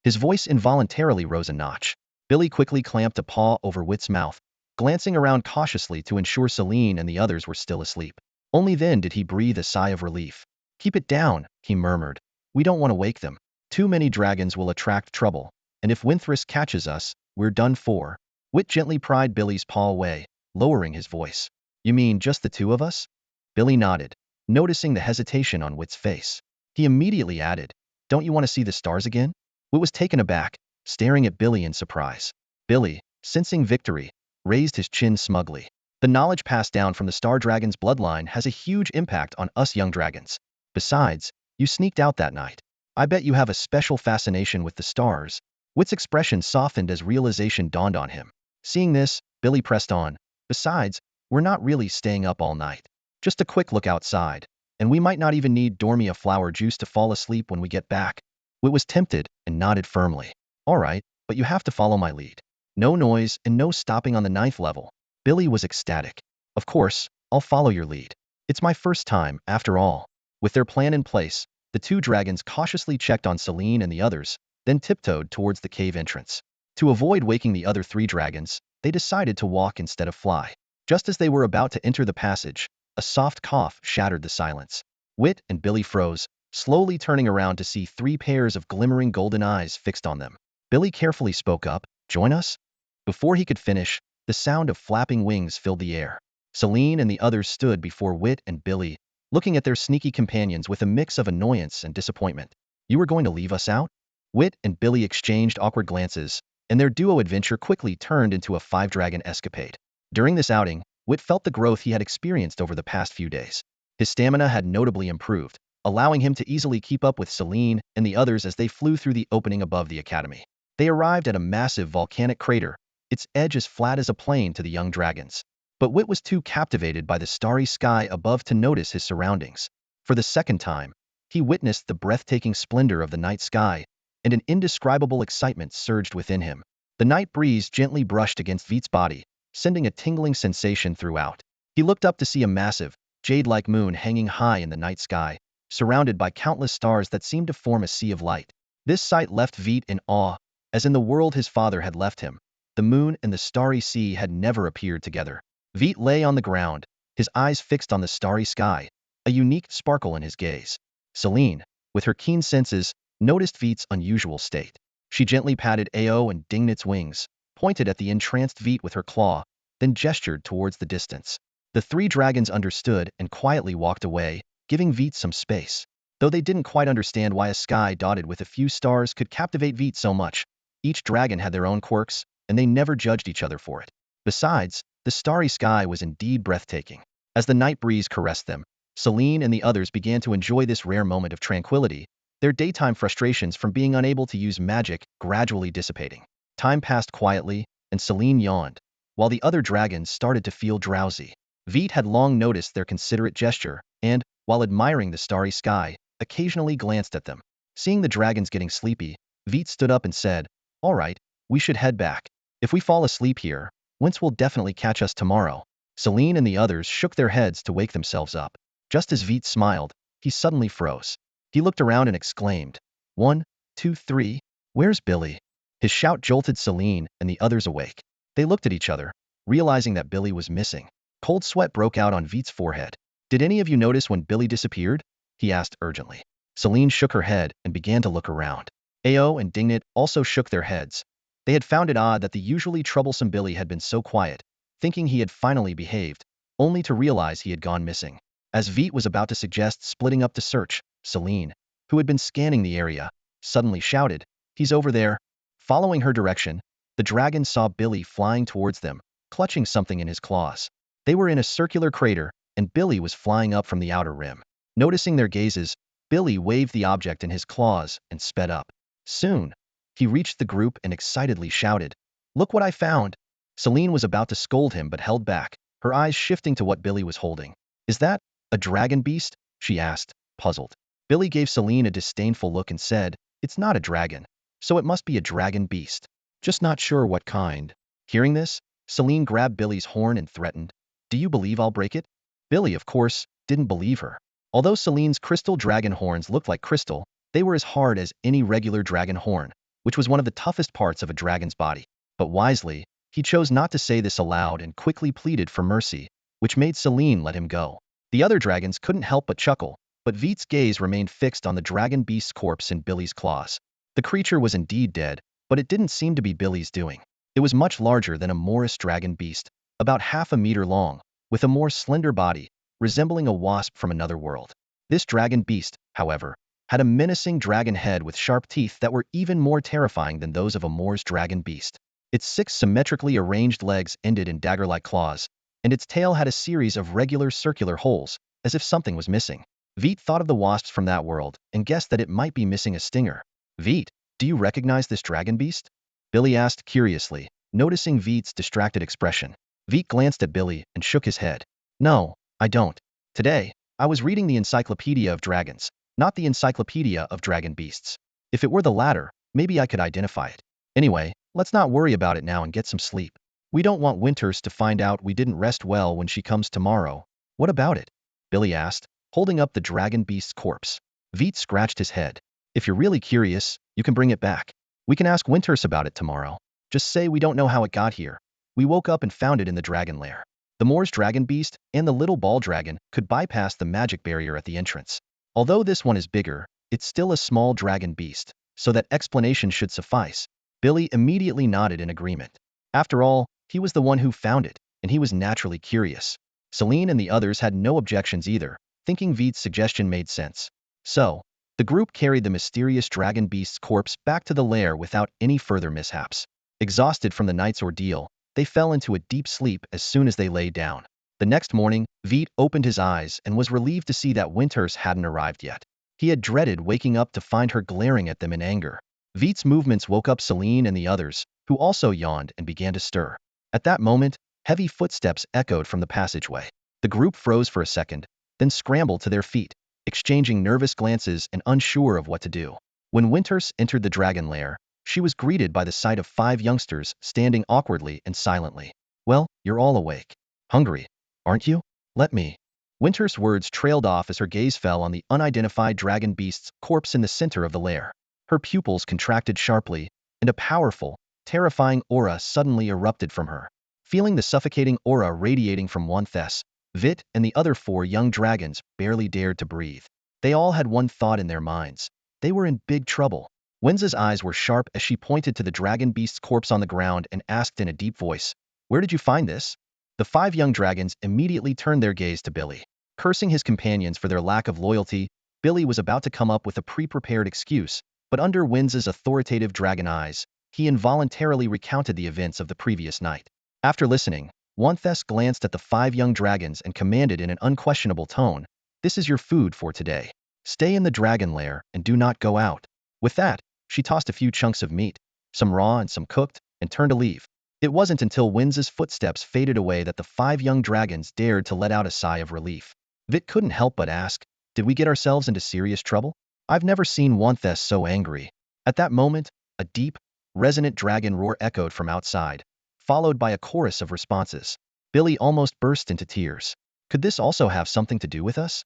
His voice involuntarily rose a notch. Billy quickly clamped a paw over Wit's mouth, glancing around cautiously to ensure Celine and the others were still asleep. Only then did he breathe a sigh of relief. Keep it down, he murmured. We don't want to wake them. Too many dragons will attract trouble, and if Winthris catches us, we're done for. Wit gently pried Billy's paw away, lowering his voice. You mean just the two of us? Billy nodded, noticing the hesitation on Wit's face. He immediately added, don't you want to see the stars again? Wit was taken aback, staring at Billy in surprise. Billy, sensing victory, raised his chin smugly. The knowledge passed down from the star dragon's bloodline has a huge impact on us young dragons. Besides, you sneaked out that night. I bet you have a special fascination with the stars. Wit's expression softened as realization dawned on him. Seeing this, Billy pressed on. Besides, we're not really staying up all night. Just a quick look outside, and we might not even need Dormia flower juice to fall asleep when we get back. Wit was tempted and nodded firmly. All right, but you have to follow my lead. No noise and no stopping on the ninth level. Billy was ecstatic. Of course, I'll follow your lead. It's my first time, after all. With their plan in place, the two dragons cautiously checked on Celine and the others, then tiptoed towards the cave entrance. To avoid waking the other three dragons, they decided to walk instead of fly. Just as they were about to enter the passage, a soft cough shattered the silence. Wit and Billy froze, slowly turning around to see three pairs of glimmering golden eyes fixed on them. Billy carefully spoke up, "Join us?" Before he could finish, the sound of flapping wings filled the air. Celine and the others stood before Wit and Billy, looking at their sneaky companions with a mix of annoyance and disappointment. "You were going to leave us out?" Wit and Billy exchanged awkward glances, and their duo adventure quickly turned into a five-dragon escapade. During this outing, Wit felt the growth he had experienced over the past few days. His stamina had notably improved, allowing him to easily keep up with Celine and the others as they flew through the opening above the academy. They arrived at a massive volcanic crater, its edge as flat as a plane to the young dragons. But Wit was too captivated by the starry sky above to notice his surroundings. For the second time, he witnessed the breathtaking splendor of the night sky, and an indescribable excitement surged within him. The night breeze gently brushed against Veit's body, sending a tingling sensation throughout. He looked up to see a massive, jade-like moon hanging high in the night sky, surrounded by countless stars that seemed to form a sea of light. This sight left Veit in awe, as in the world his father had left him. The moon and the starry sea had never appeared together. Veit lay on the ground, his eyes fixed on the starry sky, a unique sparkle in his gaze. Celine, with her keen senses, noticed Veit's unusual state. She gently patted Ao and Dingnit's wings, pointed at the entranced Veit with her claw, then gestured towards the distance. The three dragons understood and quietly walked away, giving Veit some space. Though they didn't quite understand why a sky dotted with a few stars could captivate Veit so much, each dragon had their own quirks, and they never judged each other for it. Besides, the starry sky was indeed breathtaking. As the night breeze caressed them, Celine and the others began to enjoy this rare moment of tranquility, their daytime frustrations from being unable to use magic gradually dissipating. Time passed quietly, and Celine yawned, while the other dragons started to feel drowsy. Veit had long noticed their considerate gesture, and, while admiring the starry sky, occasionally glanced at them. Seeing the dragons getting sleepy, Veit stood up and said, "All right, we should head back. If we fall asleep here, Wince will definitely catch us tomorrow." Celine and the others shook their heads to wake themselves up. Just as Veit smiled, he suddenly froze. He looked around and exclaimed, "1, 2, 3, where's Billy?" His shout jolted Celine and the others awake. They looked at each other, realizing that Billy was missing. Cold sweat broke out on Veit's forehead. "Did any of you notice when Billy disappeared?" he asked urgently. Celine shook her head and began to look around. Ao and Dingnit also shook their heads. They had found it odd that the usually troublesome Billy had been so quiet, thinking he had finally behaved, only to realize he had gone missing. As Veit was about to suggest splitting up the search, Celine, who had been scanning the area, suddenly shouted, "He's over there." Following her direction, the dragons saw Billy flying towards them, clutching something in his claws. They were in a circular crater, and Billy was flying up from the outer rim. Noticing their gazes, Billy waved the object in his claws and sped up. Soon, he reached the group and excitedly shouted, "Look what I found!" Celine was about to scold him but held back, her eyes shifting to what Billy was holding. "Is that a dragon beast?" she asked, puzzled. Billy gave Celine a disdainful look and said, "It's not a dragon, so it must be a dragon beast. Just not sure what kind." Hearing this, Celine grabbed Billy's horn and threatened, "Do you believe I'll break it?" Billy, of course, didn't believe her. Although Celine's crystal dragon horns looked like crystal, they were as hard as any regular dragon horn, which was one of the toughest parts of a dragon's body. But wisely, he chose not to say this aloud and quickly pleaded for mercy, which made Celine let him go. The other dragons couldn't help but chuckle, but Veit's gaze remained fixed on the dragon beast's corpse in Billy's claws. The creature was indeed dead, but it didn't seem to be Billy's doing. It was much larger than a Morris dragon beast, about half a meter long, with a more slender body, resembling a wasp from another world. This dragon beast, however, had a menacing dragon head with sharp teeth that were even more terrifying than those of a Morris dragon beast. Its 6 symmetrically arranged legs ended in dagger-like claws, and its tail had a series of regular circular holes, as if something was missing. Veit thought of the wasps from that world and guessed that it might be missing a stinger. Veit, do you recognize this dragon beast? Billy asked curiously, noticing Veit's distracted expression. Veit glanced at Billy and shook his head. No, I don't. Today, I was reading the Encyclopedia of Dragons, not the Encyclopedia of Dragon Beasts. If it were the latter, maybe I could identify it. Anyway, let's not worry about it now and get some sleep. We don't want Winters to find out we didn't rest well when she comes tomorrow. What about it? Billy asked, holding up the dragon beast's corpse. Veit scratched his head. If you're really curious, you can bring it back. We can ask Winters about it tomorrow. Just say we don't know how it got here. We woke up and found it in the dragon lair. The Moor's dragon beast and the little ball dragon could bypass the magic barrier at the entrance. Although this one is bigger, it's still a small dragon beast, so that explanation should suffice. Billy immediately nodded in agreement. After all, he was the one who found it, and he was naturally curious. Celine and the others had no objections either, thinking Veit's suggestion made sense. So, the group carried the mysterious dragon beast's corpse back to the lair without any further mishaps. Exhausted from the night's ordeal, they fell into a deep sleep as soon as they lay down. The next morning, Veit opened his eyes and was relieved to see that Winters hadn't arrived yet. He had dreaded waking up to find her glaring at them in anger. Veit's movements woke up Celine and the others, who also yawned and began to stir. At that moment, heavy footsteps echoed from the passageway. The group froze for a second, then scrambled to their feet, exchanging nervous glances and unsure of what to do. When Winters entered the dragon lair, she was greeted by the sight of 5 youngsters standing awkwardly and silently. Well, you're all awake. Hungry, aren't you? Let me. Winters' words trailed off as her gaze fell on the unidentified dragon beast's corpse in the center of the lair. Her pupils contracted sharply, and a powerful, terrifying aura suddenly erupted from her. Feeling the suffocating aura radiating from Winthes, Veit and the other 4 young dragons barely dared to breathe. They all had one thought in their minds. They were in big trouble. Wenza's eyes were sharp as she pointed to the dragon beast's corpse on the ground and asked in a deep voice, "Where did you find this?" The 5 young dragons immediately turned their gaze to Billy. Cursing his companions for their lack of loyalty, Billy was about to come up with a pre-prepared excuse, but under Wenza's authoritative dragon eyes, he involuntarily recounted the events of the previous night. After listening, Winthes glanced at the 5 young dragons and commanded in an unquestionable tone, "This is your food for today. Stay in the dragon lair and do not go out." With that, she tossed a few chunks of meat, some raw and some cooked, and turned to leave. It wasn't until Wenz's footsteps faded away that the 5 young dragons dared to let out a sigh of relief. Veit couldn't help but ask, "Did we get ourselves into serious trouble?" I've never seen Winthes so angry. At that moment, a deep, resonant dragon roar echoed from outside, followed by a chorus of responses. Billy almost burst into tears. Could this also have something to do with us?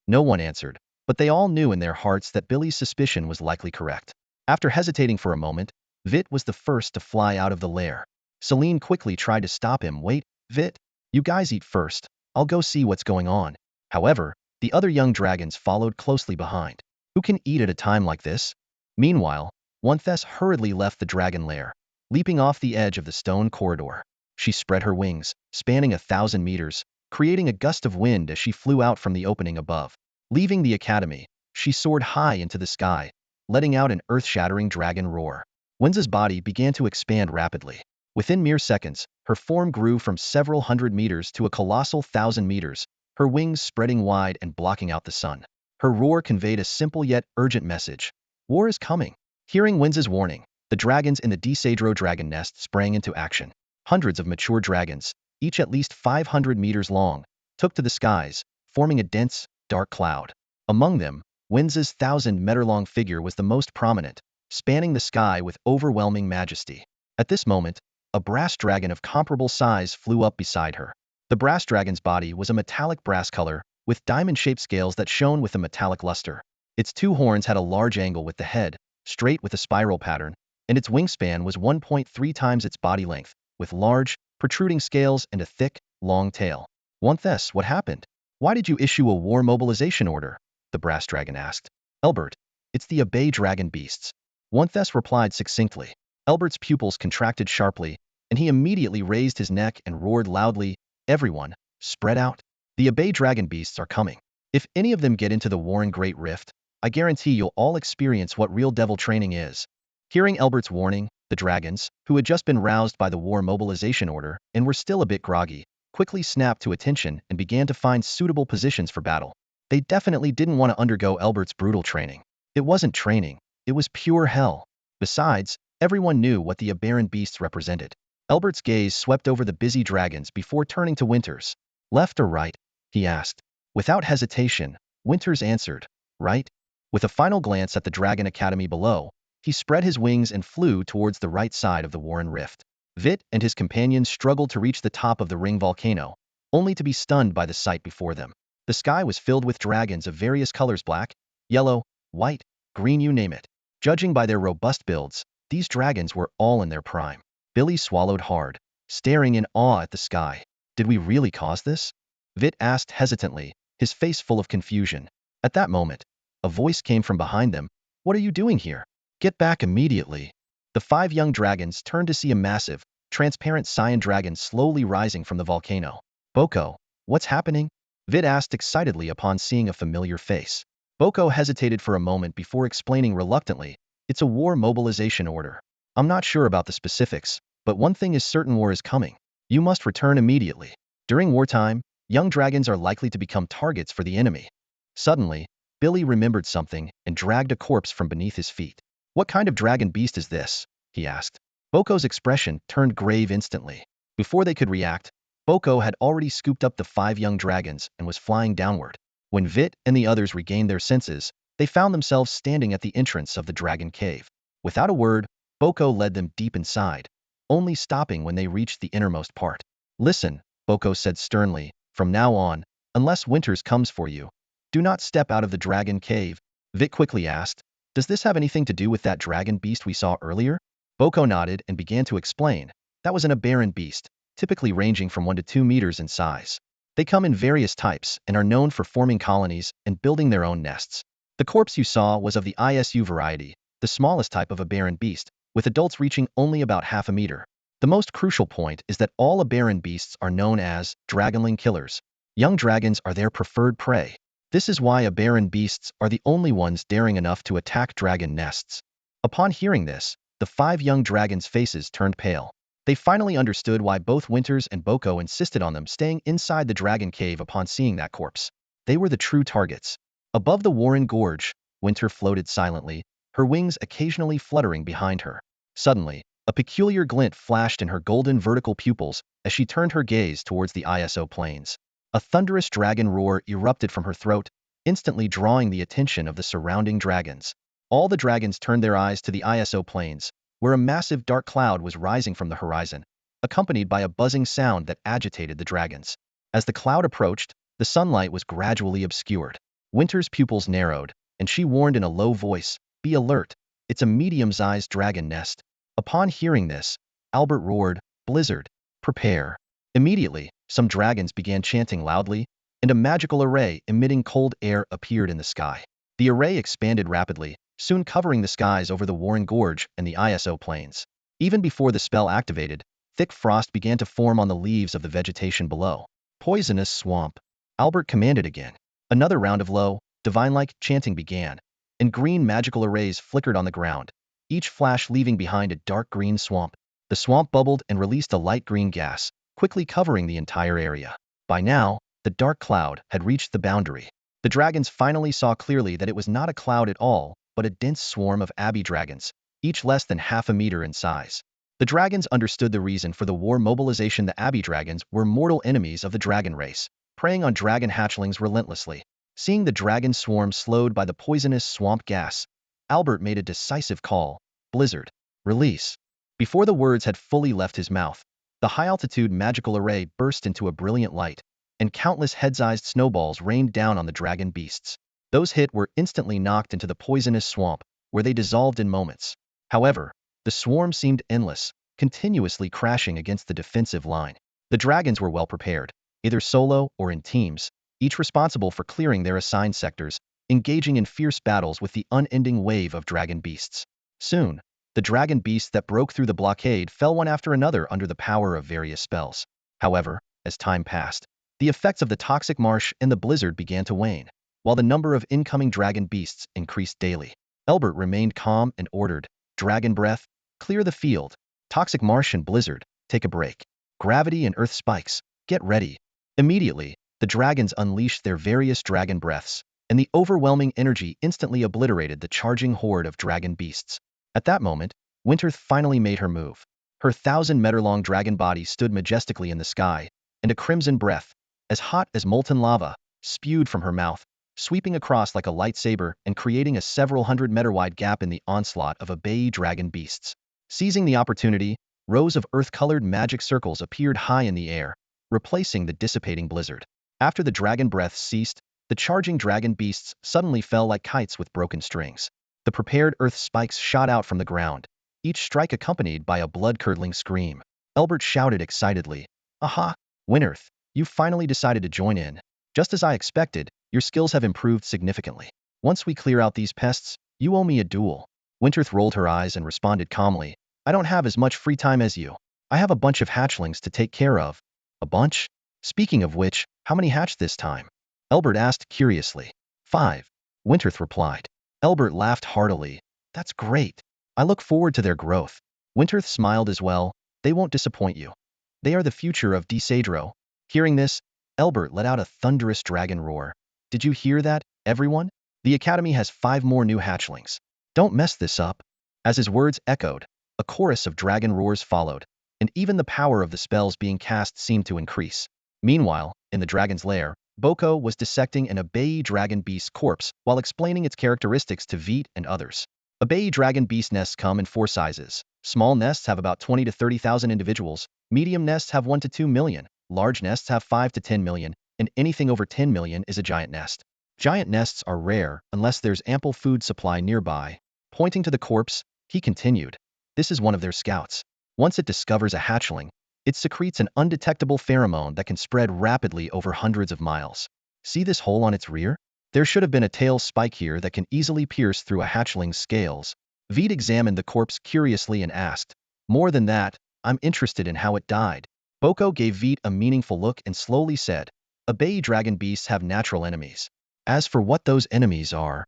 No one answered, but they all knew in their hearts that Billy's suspicion was likely correct. After hesitating for a moment, Veit was the first to fly out of the lair. Celine quickly tried to stop him. "Wait, Veit, you guys eat first. I'll go see what's going on." However, the other young dragons followed closely behind. Who can eat at a time like this? Meanwhile, Winthes hurriedly left the dragon lair, leaping off the edge of the stone corridor. She spread her wings, spanning 1,000 meters, creating a gust of wind as she flew out from the opening above. Leaving the academy, she soared high into the sky, letting out an earth-shattering dragon roar. Wenza's body began to expand rapidly. Within mere seconds, her form grew from several hundred meters to a colossal 1,000 meters, her wings spreading wide and blocking out the sun. Her roar conveyed a simple yet urgent message. War is coming. Hearing Wenza's warning, the dragons in the Desadro dragon nest sprang into action. Hundreds of mature dragons, each at least 500 meters long, took to the skies, forming a dense, dark cloud. Among them, Wenza's 1,000-meter-long figure was the most prominent, spanning the sky with overwhelming majesty. At this moment, a brass dragon of comparable size flew up beside her. The brass dragon's body was a metallic brass color, with diamond-shaped scales that shone with a metallic luster. Its 2 horns had a large angle with the head, straight with a spiral pattern, and its wingspan was 1.3 times its body length, with large, protruding scales and a thick, long tail. "Winthes, what happened? Why did you issue a war mobilization order?" the brass dragon asked. "Elbert, it's the Abbey dragon beasts," Winthes replied succinctly. Elbert's pupils contracted sharply, and he immediately raised his neck and roared loudly, "Everyone, spread out. The Abbey dragon beasts are coming. If any of them get into the Warren Great Rift, I guarantee you'll all experience what real devil training is." Hearing Elbert's warning, the dragons, who had just been roused by the war mobilization order and were still a bit groggy, quickly snapped to attention and began to find suitable positions for battle. They definitely didn't want to undergo Albert's brutal training. It wasn't training, it was pure hell. Besides, everyone knew what the aberrant beasts represented. Albert's gaze swept over the busy dragons before turning to Winters. Left or right? He asked. Without hesitation, Winters answered, right? With a final glance at the Dragon Academy below, he spread his wings and flew towards the right side of the Warren Rift. Veit and his companions struggled to reach the top of the ring volcano, only to be stunned by the sight before them. The sky was filled with dragons of various colors: black, yellow, white, green, you name it. Judging by their robust builds, these dragons were all in their prime. Billy swallowed hard, staring in awe at the sky. Did we really cause this? Veit asked hesitantly, his face full of confusion. At that moment, a voice came from behind them. What are you doing here? Get back immediately. The 5 young dragons turned to see a massive, transparent cyan dragon slowly rising from the volcano. Boko, what's happening? Veit asked excitedly upon seeing a familiar face. Boko hesitated for a moment before explaining reluctantly, it's a war mobilization order. I'm not sure about the specifics, but one thing is certain: war is coming. You must return immediately. During wartime, young dragons are likely to become targets for the enemy. Suddenly, Billy remembered something and dragged a corpse from beneath his feet. What kind of dragon beast is this? He asked. Boko's expression turned grave instantly. Before they could react, Boko had already scooped up the 5 young dragons and was flying downward. When Veit and the others regained their senses, they found themselves standing at the entrance of the dragon cave. Without a word, Boko led them deep inside, only stopping when they reached the innermost part. Listen, Boko said sternly, from now on, unless Winters comes for you, do not step out of the dragon cave. Veit quickly asked, does this have anything to do with that dragon beast we saw earlier? Boko nodded and began to explain. That was an aberrant beast, typically ranging from 1 to 2 meters in size. They come in various types and are known for forming colonies and building their own nests. The corpse you saw was of the ISU variety, the smallest type of aberrant beast, with adults reaching only about half a meter. The most crucial point is that all aberrant beasts are known as dragonling killers. Young dragons are their preferred prey. This is why aberrant beasts are the only ones daring enough to attack dragon nests. Upon hearing this, the 5 young dragons' faces turned pale. They finally understood why both Winters and Boko insisted on them staying inside the dragon cave upon seeing that corpse. They were the true targets. Above the Warren Gorge, Winter floated silently, her wings occasionally fluttering behind her. Suddenly, a peculiar glint flashed in her golden vertical pupils as she turned her gaze towards the ISO plains. A thunderous dragon roar erupted from her throat, instantly drawing the attention of the surrounding dragons. All the dragons turned their eyes to the ISO plains, where a massive dark cloud was rising from the horizon, accompanied by a buzzing sound that agitated the dragons. As the cloud approached, the sunlight was gradually obscured. Winter's pupils narrowed, and she warned in a low voice, be alert, it's a medium-sized dragon nest. Upon hearing this, Albert roared, Blizzard, prepare. Immediately, some dragons began chanting loudly, and a magical array emitting cold air appeared in the sky. The array expanded rapidly, soon covering the skies over the Warren Gorge and the ISO plains. Even before the spell activated, thick frost began to form on the leaves of the vegetation below. Poisonous swamp. Albert commanded again. Another round of low, divine-like chanting began, and green magical arrays flickered on the ground, each flash leaving behind a dark green swamp. The swamp bubbled and released a light green gas, quickly covering the entire area. By now, the dark cloud had reached the boundary. The dragons finally saw clearly that it was not a cloud at all, but a dense swarm of abbey dragons, each less than half a meter in size. The dragons understood the reason for the war mobilization. The abbey dragons were mortal enemies of the dragon race, preying on dragon hatchlings relentlessly. Seeing the dragon swarm slowed by the poisonous swamp gas, Albert made a decisive call, Blizzard, release. Before the words had fully left his mouth, the high-altitude magical array burst into a brilliant light, and countless head-sized snowballs rained down on the dragon beasts. Those hit were instantly knocked into the poisonous swamp, where they dissolved in moments. However, the swarm seemed endless, continuously crashing against the defensive line. The dragons were well prepared, either solo or in teams, each responsible for clearing their assigned sectors, engaging in fierce battles with the unending wave of dragon beasts. Soon, the dragon beasts that broke through the blockade fell one after another under the power of various spells. However, as time passed, the effects of the toxic marsh and the blizzard began to wane, while the number of incoming dragon beasts increased daily. Albert remained calm and ordered, Dragon breath, clear the field. Toxic marsh and blizzard, take a break. Gravity and earth spikes, Get ready. Immediately, the dragons unleashed their various dragon breaths, and the overwhelming energy instantly obliterated the charging horde of dragon beasts. At that moment, Winterth finally made her move. Her 1,000-meter-long dragon body stood majestically in the sky, and a crimson breath, as hot as molten lava, spewed from her mouth, sweeping across like a lightsaber and creating a several hundred-meter-wide gap in the onslaught of bay dragon beasts. Seizing the opportunity, rows of earth-colored magic circles appeared high in the air, replacing the dissipating blizzard. After the dragon breath ceased, the charging dragon beasts suddenly fell like kites with broken strings. The prepared earth spikes shot out from the ground, each strike accompanied by a blood-curdling scream. Elbert shouted excitedly, "Aha! Winterth, you finally decided to join in. Just as I expected, your skills have improved significantly. Once we clear out these pests, you owe me a duel." Winterth rolled her eyes and responded calmly, "I don't have as much free time as you. I have a bunch of hatchlings to take care of." "A bunch? Speaking of which, how many hatched this time?" Elbert asked curiously. "5," Winterth replied. Elbert laughed heartily. "That's great. I look forward to their growth." Winterth smiled as well. "They won't disappoint you. They are the future of Disadro." Hearing this, Elbert let out a thunderous dragon roar. "Did you hear that, everyone? The Academy has 5 more new hatchlings. Don't mess this up." As his words echoed, a chorus of dragon roars followed, and even the power of the spells being cast seemed to increase. Meanwhile, in the dragon's lair, Boko was dissecting an bay dragon beast's corpse while explaining its characteristics to Veit and others. Bay dragon beast nests come in 4 sizes. Small nests have about 20 to 30,000 individuals, medium nests have 1 to 2 million, large nests have 5 to 10 million, and anything over 10 million is a giant nest. Giant nests are rare unless there's ample food supply nearby. Pointing to the corpse, he continued, "This is one of their scouts. Once it discovers a hatchling, it secretes an undetectable pheromone that can spread rapidly over hundreds of miles. See this hole on its rear? There should have been a tail spike here that can easily pierce through a hatchling's scales." Veit examined the corpse curiously and asked, "More than that, I'm interested in how it died." Boko gave Veit a meaningful look and slowly said, bay dragon beasts have natural enemies. As for what those enemies are..."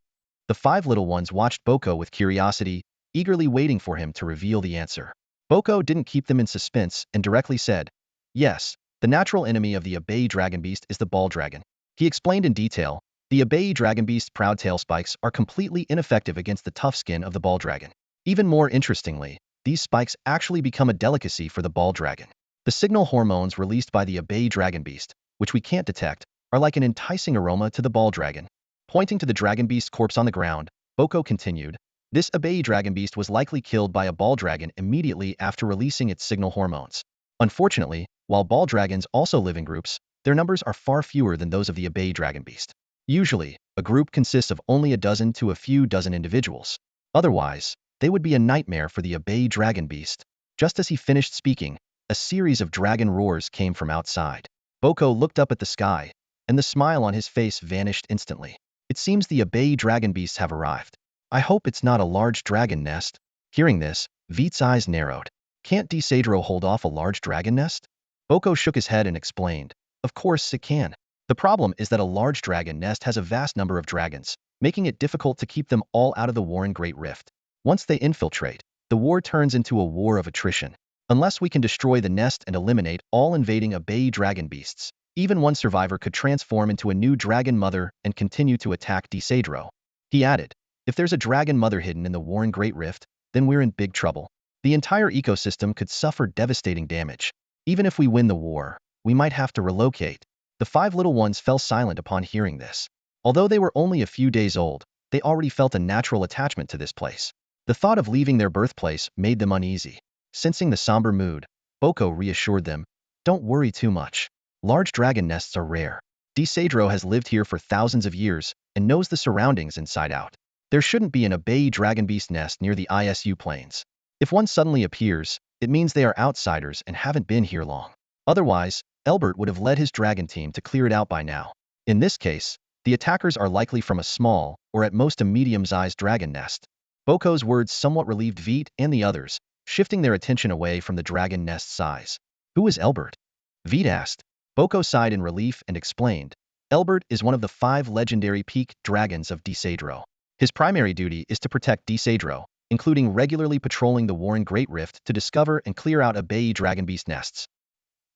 The 5 little ones watched Boko with curiosity, eagerly waiting for him to reveal the answer. Boko didn't keep them in suspense and directly said, "Yes, the natural enemy of the bay dragon beast is the ball dragon." He explained in detail, the bay dragon beast's proud tail spikes are completely ineffective against the tough skin of the ball dragon. Even more interestingly, these spikes actually become a delicacy for the ball dragon. The signal hormones released by the bay dragon beast, which we can't detect, are like an enticing aroma to the ball dragon. Pointing to the dragon beast's corpse on the ground, Boko continued, "This bay dragon beast was likely killed by a ball dragon immediately after releasing its signal hormones. Unfortunately, while ball dragons also live in groups, their numbers are far fewer than those of the bay dragon beast. Usually, a group consists of only a dozen to a few dozen individuals. Otherwise, they would be a nightmare for the bay dragon beast." Just as he finished speaking, a series of dragon roars came from outside. Boko looked up at the sky, and the smile on his face vanished instantly. "It seems the bay dragon beasts have arrived. I hope it's not a large dragon nest." Hearing this, Veit's eyes narrowed. "Can't Disadro hold off a large dragon nest?" Boko shook his head and explained, "Of course it can. The problem is that a large dragon nest has a vast number of dragons, making it difficult to keep them all out of the war in Great Rift. Once they infiltrate, the war turns into a war of attrition. Unless we can destroy the nest and eliminate all invading bay dragon beasts, even one survivor could transform into a new dragon mother and continue to attack Disadro." He added, "If there's a dragon mother hidden in the war in Great Rift, then we're in big trouble. The entire ecosystem could suffer devastating damage. Even if we win the war, we might have to relocate." The 5 little ones fell silent upon hearing this. Although they were only a few days old, they already felt a natural attachment to this place. The thought of leaving their birthplace made them uneasy. Sensing the somber mood, Boko reassured them, "Don't worry too much. Large dragon nests are rare. Disadro has lived here for thousands of years and knows the surroundings inside out. There shouldn't be an bay dragon beast nest near the ISU plains. If one suddenly appears, it means they are outsiders and haven't been here long. Otherwise, Elbert would have led his dragon team to clear it out by now. In this case, the attackers are likely from a small, or at most a medium-sized dragon nest." Boko's words somewhat relieved Veit and the others, shifting their attention away from the dragon nest size. "Who is Elbert?" Veit asked. Boko sighed in relief and explained, "Elbert is one of the 5 legendary peak dragons of Disadro. His primary duty is to protect Disadro, including regularly patrolling the war in Great Rift to discover and clear out bay dragon beast nests."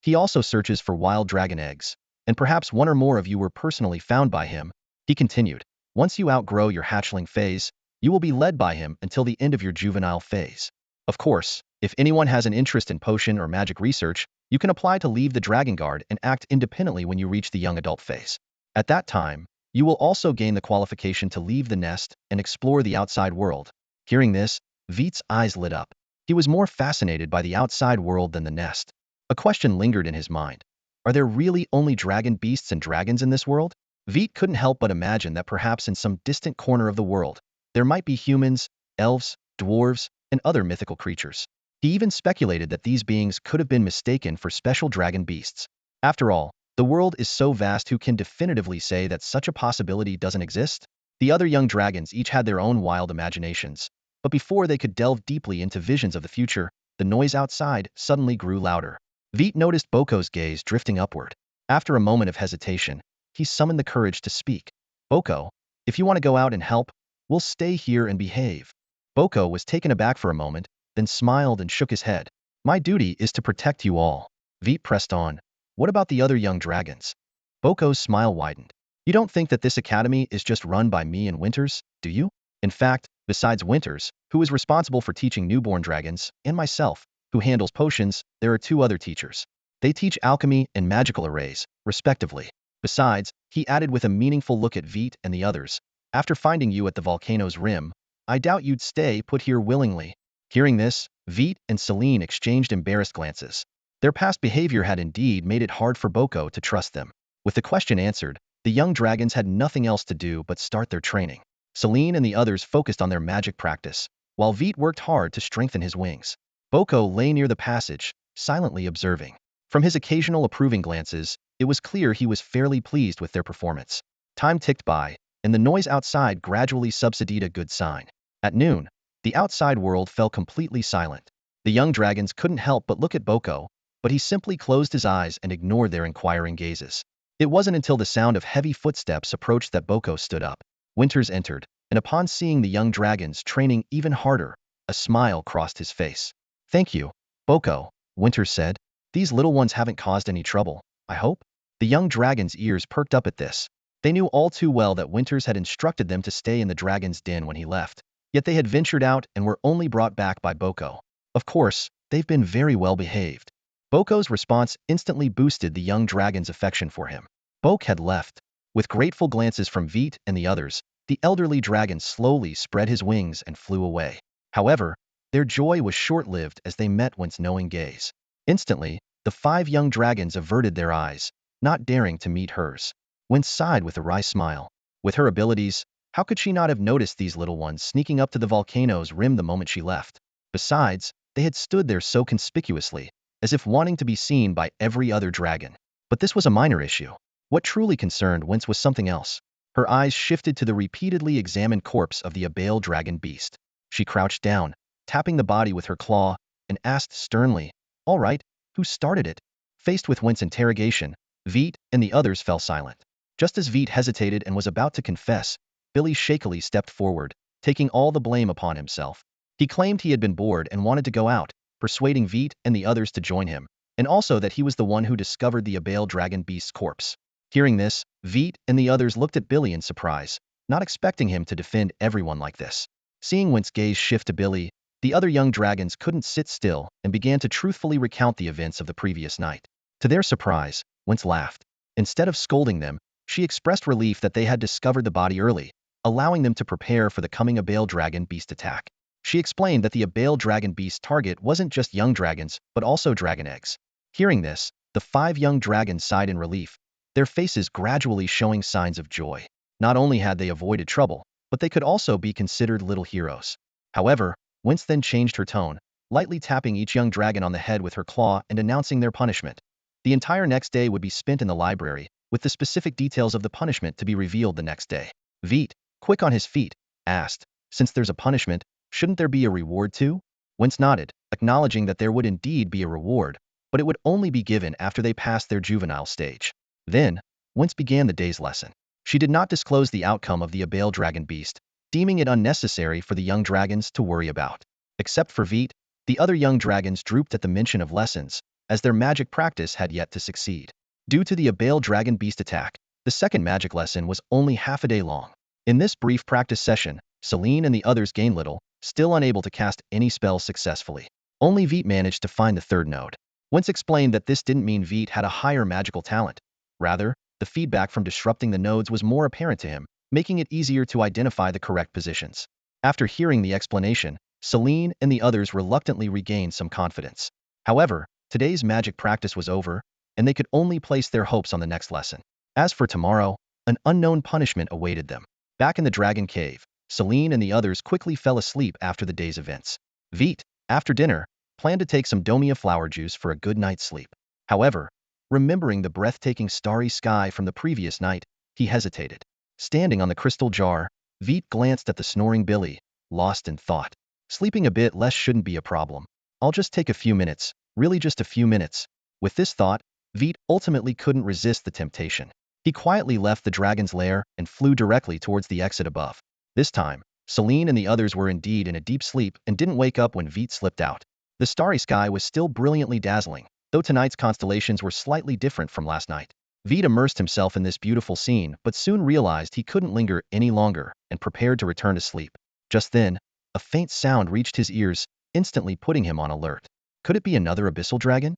He also searches for wild dragon eggs, and perhaps one or more of you were personally found by him. He continued, once you outgrow your hatchling phase, you will be led by him until the end of your juvenile phase. Of course, if anyone has an interest in potion or magic research, you can apply to leave the Dragon Guard and act independently when you reach the young adult phase. At that time, you will also gain the qualification to leave the nest and explore the outside world. Hearing this, Veit's eyes lit up. He was more fascinated by the outside world than the nest. A question lingered in his mind. Are there really only dragon beasts and dragons in this world? Veit couldn't help but imagine that perhaps in some distant corner of the world, there might be humans, elves, dwarves, and other mythical creatures. He even speculated that these beings could have been mistaken for special dragon beasts. After all, the world is so vast, who can definitively say that such a possibility doesn't exist? The other young dragons each had their own wild imaginations, but before they could delve deeply into visions of the future, the noise outside suddenly grew louder. Veit noticed Boko's gaze drifting upward. After a moment of hesitation, he summoned the courage to speak. Boko, if you want to go out and help, we'll stay here and behave. Boko was taken aback for a moment, then smiled and shook his head. My duty is to protect you all. Veit pressed on. What about the other young dragons? Boko's smile widened. You don't think that this academy is just run by me and Winters, do you? In fact, besides Winters, who is responsible for teaching newborn dragons, and myself, who handles potions, there are 2 other teachers. They teach alchemy and magical arrays, respectively. Besides, he added with a meaningful look at Veit and the others, after finding you at the volcano's rim, I doubt you'd stay put here willingly. Hearing this, Veit and Celine exchanged embarrassed glances. Their past behavior had indeed made it hard for Boko to trust them. With the question answered, the young dragons had nothing else to do but start their training. Celine and the others focused on their magic practice, while Veit worked hard to strengthen his wings. Boko lay near the passage, silently observing. From his occasional approving glances, it was clear he was fairly pleased with their performance. Time ticked by, and the noise outside gradually subsided, a good sign. At noon, the outside world fell completely silent. The young dragons couldn't help but look at Boko, but he simply closed his eyes and ignored their inquiring gazes. It wasn't until the sound of heavy footsteps approached that Boko stood up. Winters entered, and upon seeing the young dragons training even harder, a smile crossed his face. Thank you, Boko, Winters said. These little ones haven't caused any trouble, I hope? The young dragons' ears perked up at this. They knew all too well that Winters had instructed them to stay in the dragon's den when he left. Yet they had ventured out and were only brought back by Boko. Of course, they've been very well behaved. Boko's response instantly boosted the young dragon's affection for him. Bok had left. With grateful glances from Veit and the others, the elderly dragon slowly spread his wings and flew away. However, their joy was short-lived as they met Went's knowing gaze. Instantly, the 5 young dragons averted their eyes, not daring to meet hers. Went sighed with a wry smile. With her abilities, how could she not have noticed these little ones sneaking up to the volcano's rim the moment she left? Besides, they had stood there so conspicuously, as if wanting to be seen by every other dragon. But this was a minor issue. What truly concerned Wentz was something else. Her eyes shifted to the repeatedly examined corpse of the Abale dragon beast. She crouched down, tapping the body with her claw, and asked sternly, All right, who started it? Faced with Wentz's interrogation, Veit and the others fell silent. Just as Veit hesitated and was about to confess, Billy shakily stepped forward, taking all the blame upon himself. He claimed he had been bored and wanted to go out, persuading Veit and the others to join him, and also that he was the one who discovered the Abale dragon beast's corpse. Hearing this, Veit and the others looked at Billy in surprise, not expecting him to defend everyone like this. Seeing Wentz's gaze shift to Billy, the other young dragons couldn't sit still and began to truthfully recount the events of the previous night. To their surprise, Wentz laughed. Instead of scolding them, she expressed relief that they had discovered the body early, allowing them to prepare for the coming Abale dragon beast attack. She explained that the Abale dragon beast's target wasn't just young dragons, but also dragon eggs. Hearing this, the 5 young dragons sighed in relief, their faces gradually showing signs of joy. Not only had they avoided trouble, but they could also be considered little heroes. However, Wentz then changed her tone, lightly tapping each young dragon on the head with her claw and announcing their punishment. The entire next day would be spent in the library, with the specific details of the punishment to be revealed the next day. Veit, quick on his feet, asked, Since there's a punishment, shouldn't there be a reward too? Wentz nodded, acknowledging that there would indeed be a reward, but it would only be given after they passed their juvenile stage. Then, Wentz began the day's lesson. She did not disclose the outcome of the Abale dragon beast, deeming it unnecessary for the young dragons to worry about. Except for Veit, the other young dragons drooped at the mention of lessons, as their magic practice had yet to succeed. Due to the Abale dragon beast attack, the second magic lesson was only half a day long. In this brief practice session, Celine and the others gained little, still unable to cast any spells successfully. Only Veit managed to find the third node. Once explained that this didn't mean Veit had a higher magical talent. Rather, the feedback from disrupting the nodes was more apparent to him, making it easier to identify the correct positions. After hearing the explanation, Celine and the others reluctantly regained some confidence. However, today's magic practice was over, and they could only place their hopes on the next lesson. As for tomorrow, an unknown punishment awaited them. Back in the Dragon Cave, Celine and the others quickly fell asleep after the day's events. Veit, after dinner, planned to take some domia flower juice for a good night's sleep. However, remembering the breathtaking starry sky from the previous night, he hesitated. Standing on the crystal jar, Veit glanced at the snoring Billy, lost in thought. Sleeping a bit less shouldn't be a problem. I'll just take a few minutes, really just a few minutes. With this thought, Veit ultimately couldn't resist the temptation. He quietly left the dragon's lair and flew directly towards the exit above. This time, Celine and the others were indeed in a deep sleep and didn't wake up when Veit slipped out. The starry sky was still brilliantly dazzling, though tonight's constellations were slightly different from last night. Veit immersed himself in this beautiful scene but soon realized he couldn't linger any longer and prepared to return to sleep. Just then, a faint sound reached his ears, instantly putting him on alert. Could it be another abyssal dragon?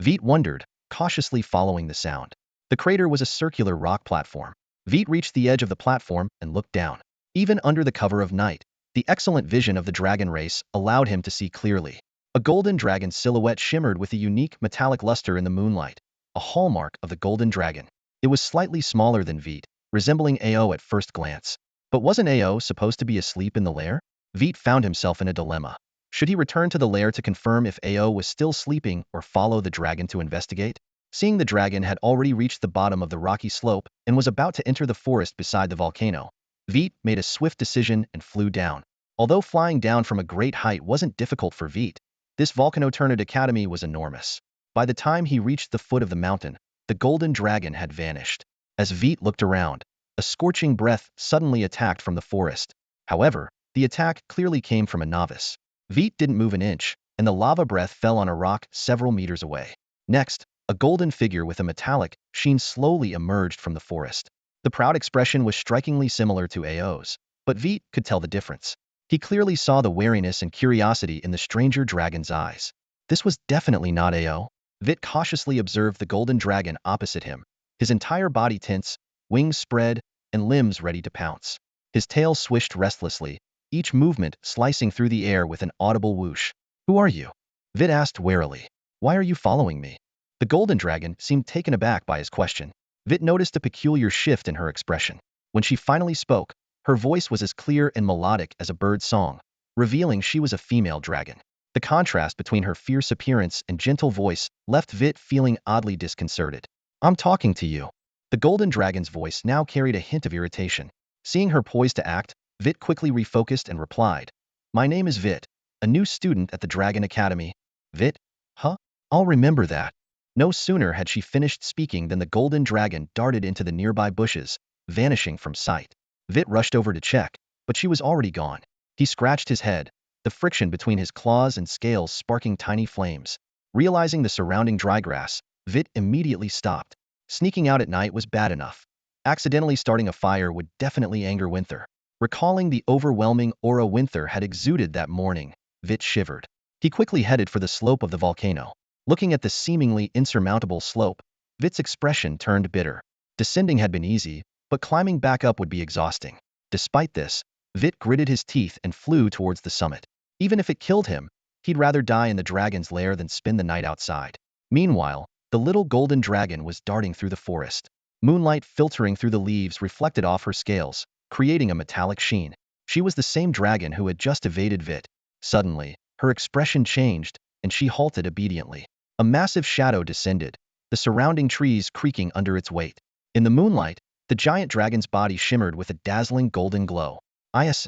Veit wondered, cautiously following the sound. The crater was a circular rock platform. Veit reached the edge of the platform and looked down. Even under the cover of night, the excellent vision of the dragon race allowed him to see clearly. A golden dragon silhouette shimmered with a unique metallic luster in the moonlight, a hallmark of the golden dragon. It was slightly smaller than Veit, resembling Ao at first glance. But wasn't Ao supposed to be asleep in the lair? Veit found himself in a dilemma. Should he return to the lair to confirm if Ao was still sleeping or follow the dragon to investigate? Seeing the dragon had already reached the bottom of the rocky slope and was about to enter the forest beside the volcano, Veit made a swift decision and flew down. Although flying down from a great height wasn't difficult for Veit, this volcano-turned academy was enormous. By the time he reached the foot of the mountain, the golden dragon had vanished. As Veit looked around, a scorching breath suddenly attacked from the forest. However, the attack clearly came from a novice. Veit didn't move an inch, and the lava breath fell on a rock several meters away. Next, a golden figure with a metallic sheen slowly emerged from the forest. The proud expression was strikingly similar to Ao's, but Veit could tell the difference. He clearly saw the wariness and curiosity in the stranger dragon's eyes. This was definitely not Ao. Veit cautiously observed the golden dragon opposite him, his entire body tense, wings spread, and limbs ready to pounce. His tail swished restlessly, each movement slicing through the air with an audible whoosh. "Who are you?" Veit asked warily. "Why are you following me?" The golden dragon seemed taken aback by his question. Veit noticed a peculiar shift in her expression. When she finally spoke, her voice was as clear and melodic as a bird's song, revealing she was a female dragon. The contrast between her fierce appearance and gentle voice left Veit feeling oddly disconcerted. "I'm talking to you." The golden dragon's voice now carried a hint of irritation. Seeing her poised to act, Veit quickly refocused and replied, "My name is Veit, a new student at the Dragon Academy." "Veit? Huh? I'll remember that." No sooner had she finished speaking than the golden dragon darted into the nearby bushes, vanishing from sight. Veit rushed over to check, but she was already gone. He scratched his head, the friction between his claws and scales sparking tiny flames. Realizing the surrounding dry grass, Veit immediately stopped. Sneaking out at night was bad enough. Accidentally starting a fire would definitely anger Winther. Recalling the overwhelming aura Winther had exuded that morning, Veit shivered. He quickly headed for the slope of the volcano. Looking at the seemingly insurmountable slope, Veit's expression turned bitter. Descending had been easy, but climbing back up would be exhausting. Despite this, Veit gritted his teeth and flew towards the summit. Even if it killed him, he'd rather die in the dragon's lair than spend the night outside. Meanwhile, the little golden dragon was darting through the forest. Moonlight filtering through the leaves reflected off her scales, creating a metallic sheen. She was the same dragon who had just evaded Veit. Suddenly, her expression changed, and she halted obediently. A massive shadow descended, the surrounding trees creaking under its weight. In the moonlight, the giant dragon's body shimmered with a dazzling golden glow. "Ias,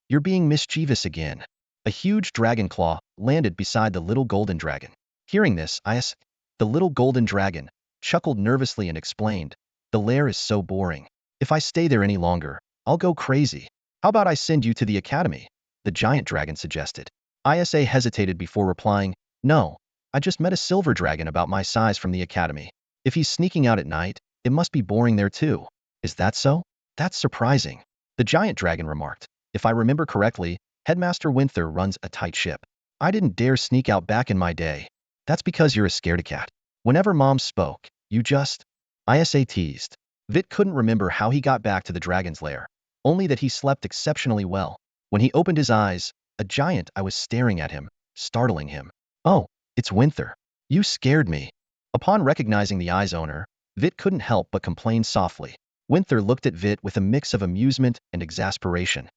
you're being mischievous again." A huge dragon claw landed beside the little golden dragon. Hearing this, Ias, the little golden dragon, chuckled nervously and explained, "The lair is so boring. If I stay there any longer, I'll go crazy. How about I send you to the academy?" the giant dragon suggested. Isa hesitated before replying, "No, I just met a silver dragon about my size from the academy. If he's sneaking out at night, it must be boring there too. Is that so? That's surprising. The giant dragon remarked. If I remember correctly, Headmaster Winther runs a tight ship. I didn't dare sneak out back in my day. That's because you're a scaredy cat. Whenever Mom spoke, you just... ISA teased. Veit couldn't remember how he got back to the dragon's lair, only that he slept exceptionally well. When he opened his eyes, a giant eye was staring at him, startling him. Oh, it's Winther. You scared me. Upon recognizing the eye's owner, Veit couldn't help but complain softly. Winther looked at Veit with a mix of amusement and exasperation.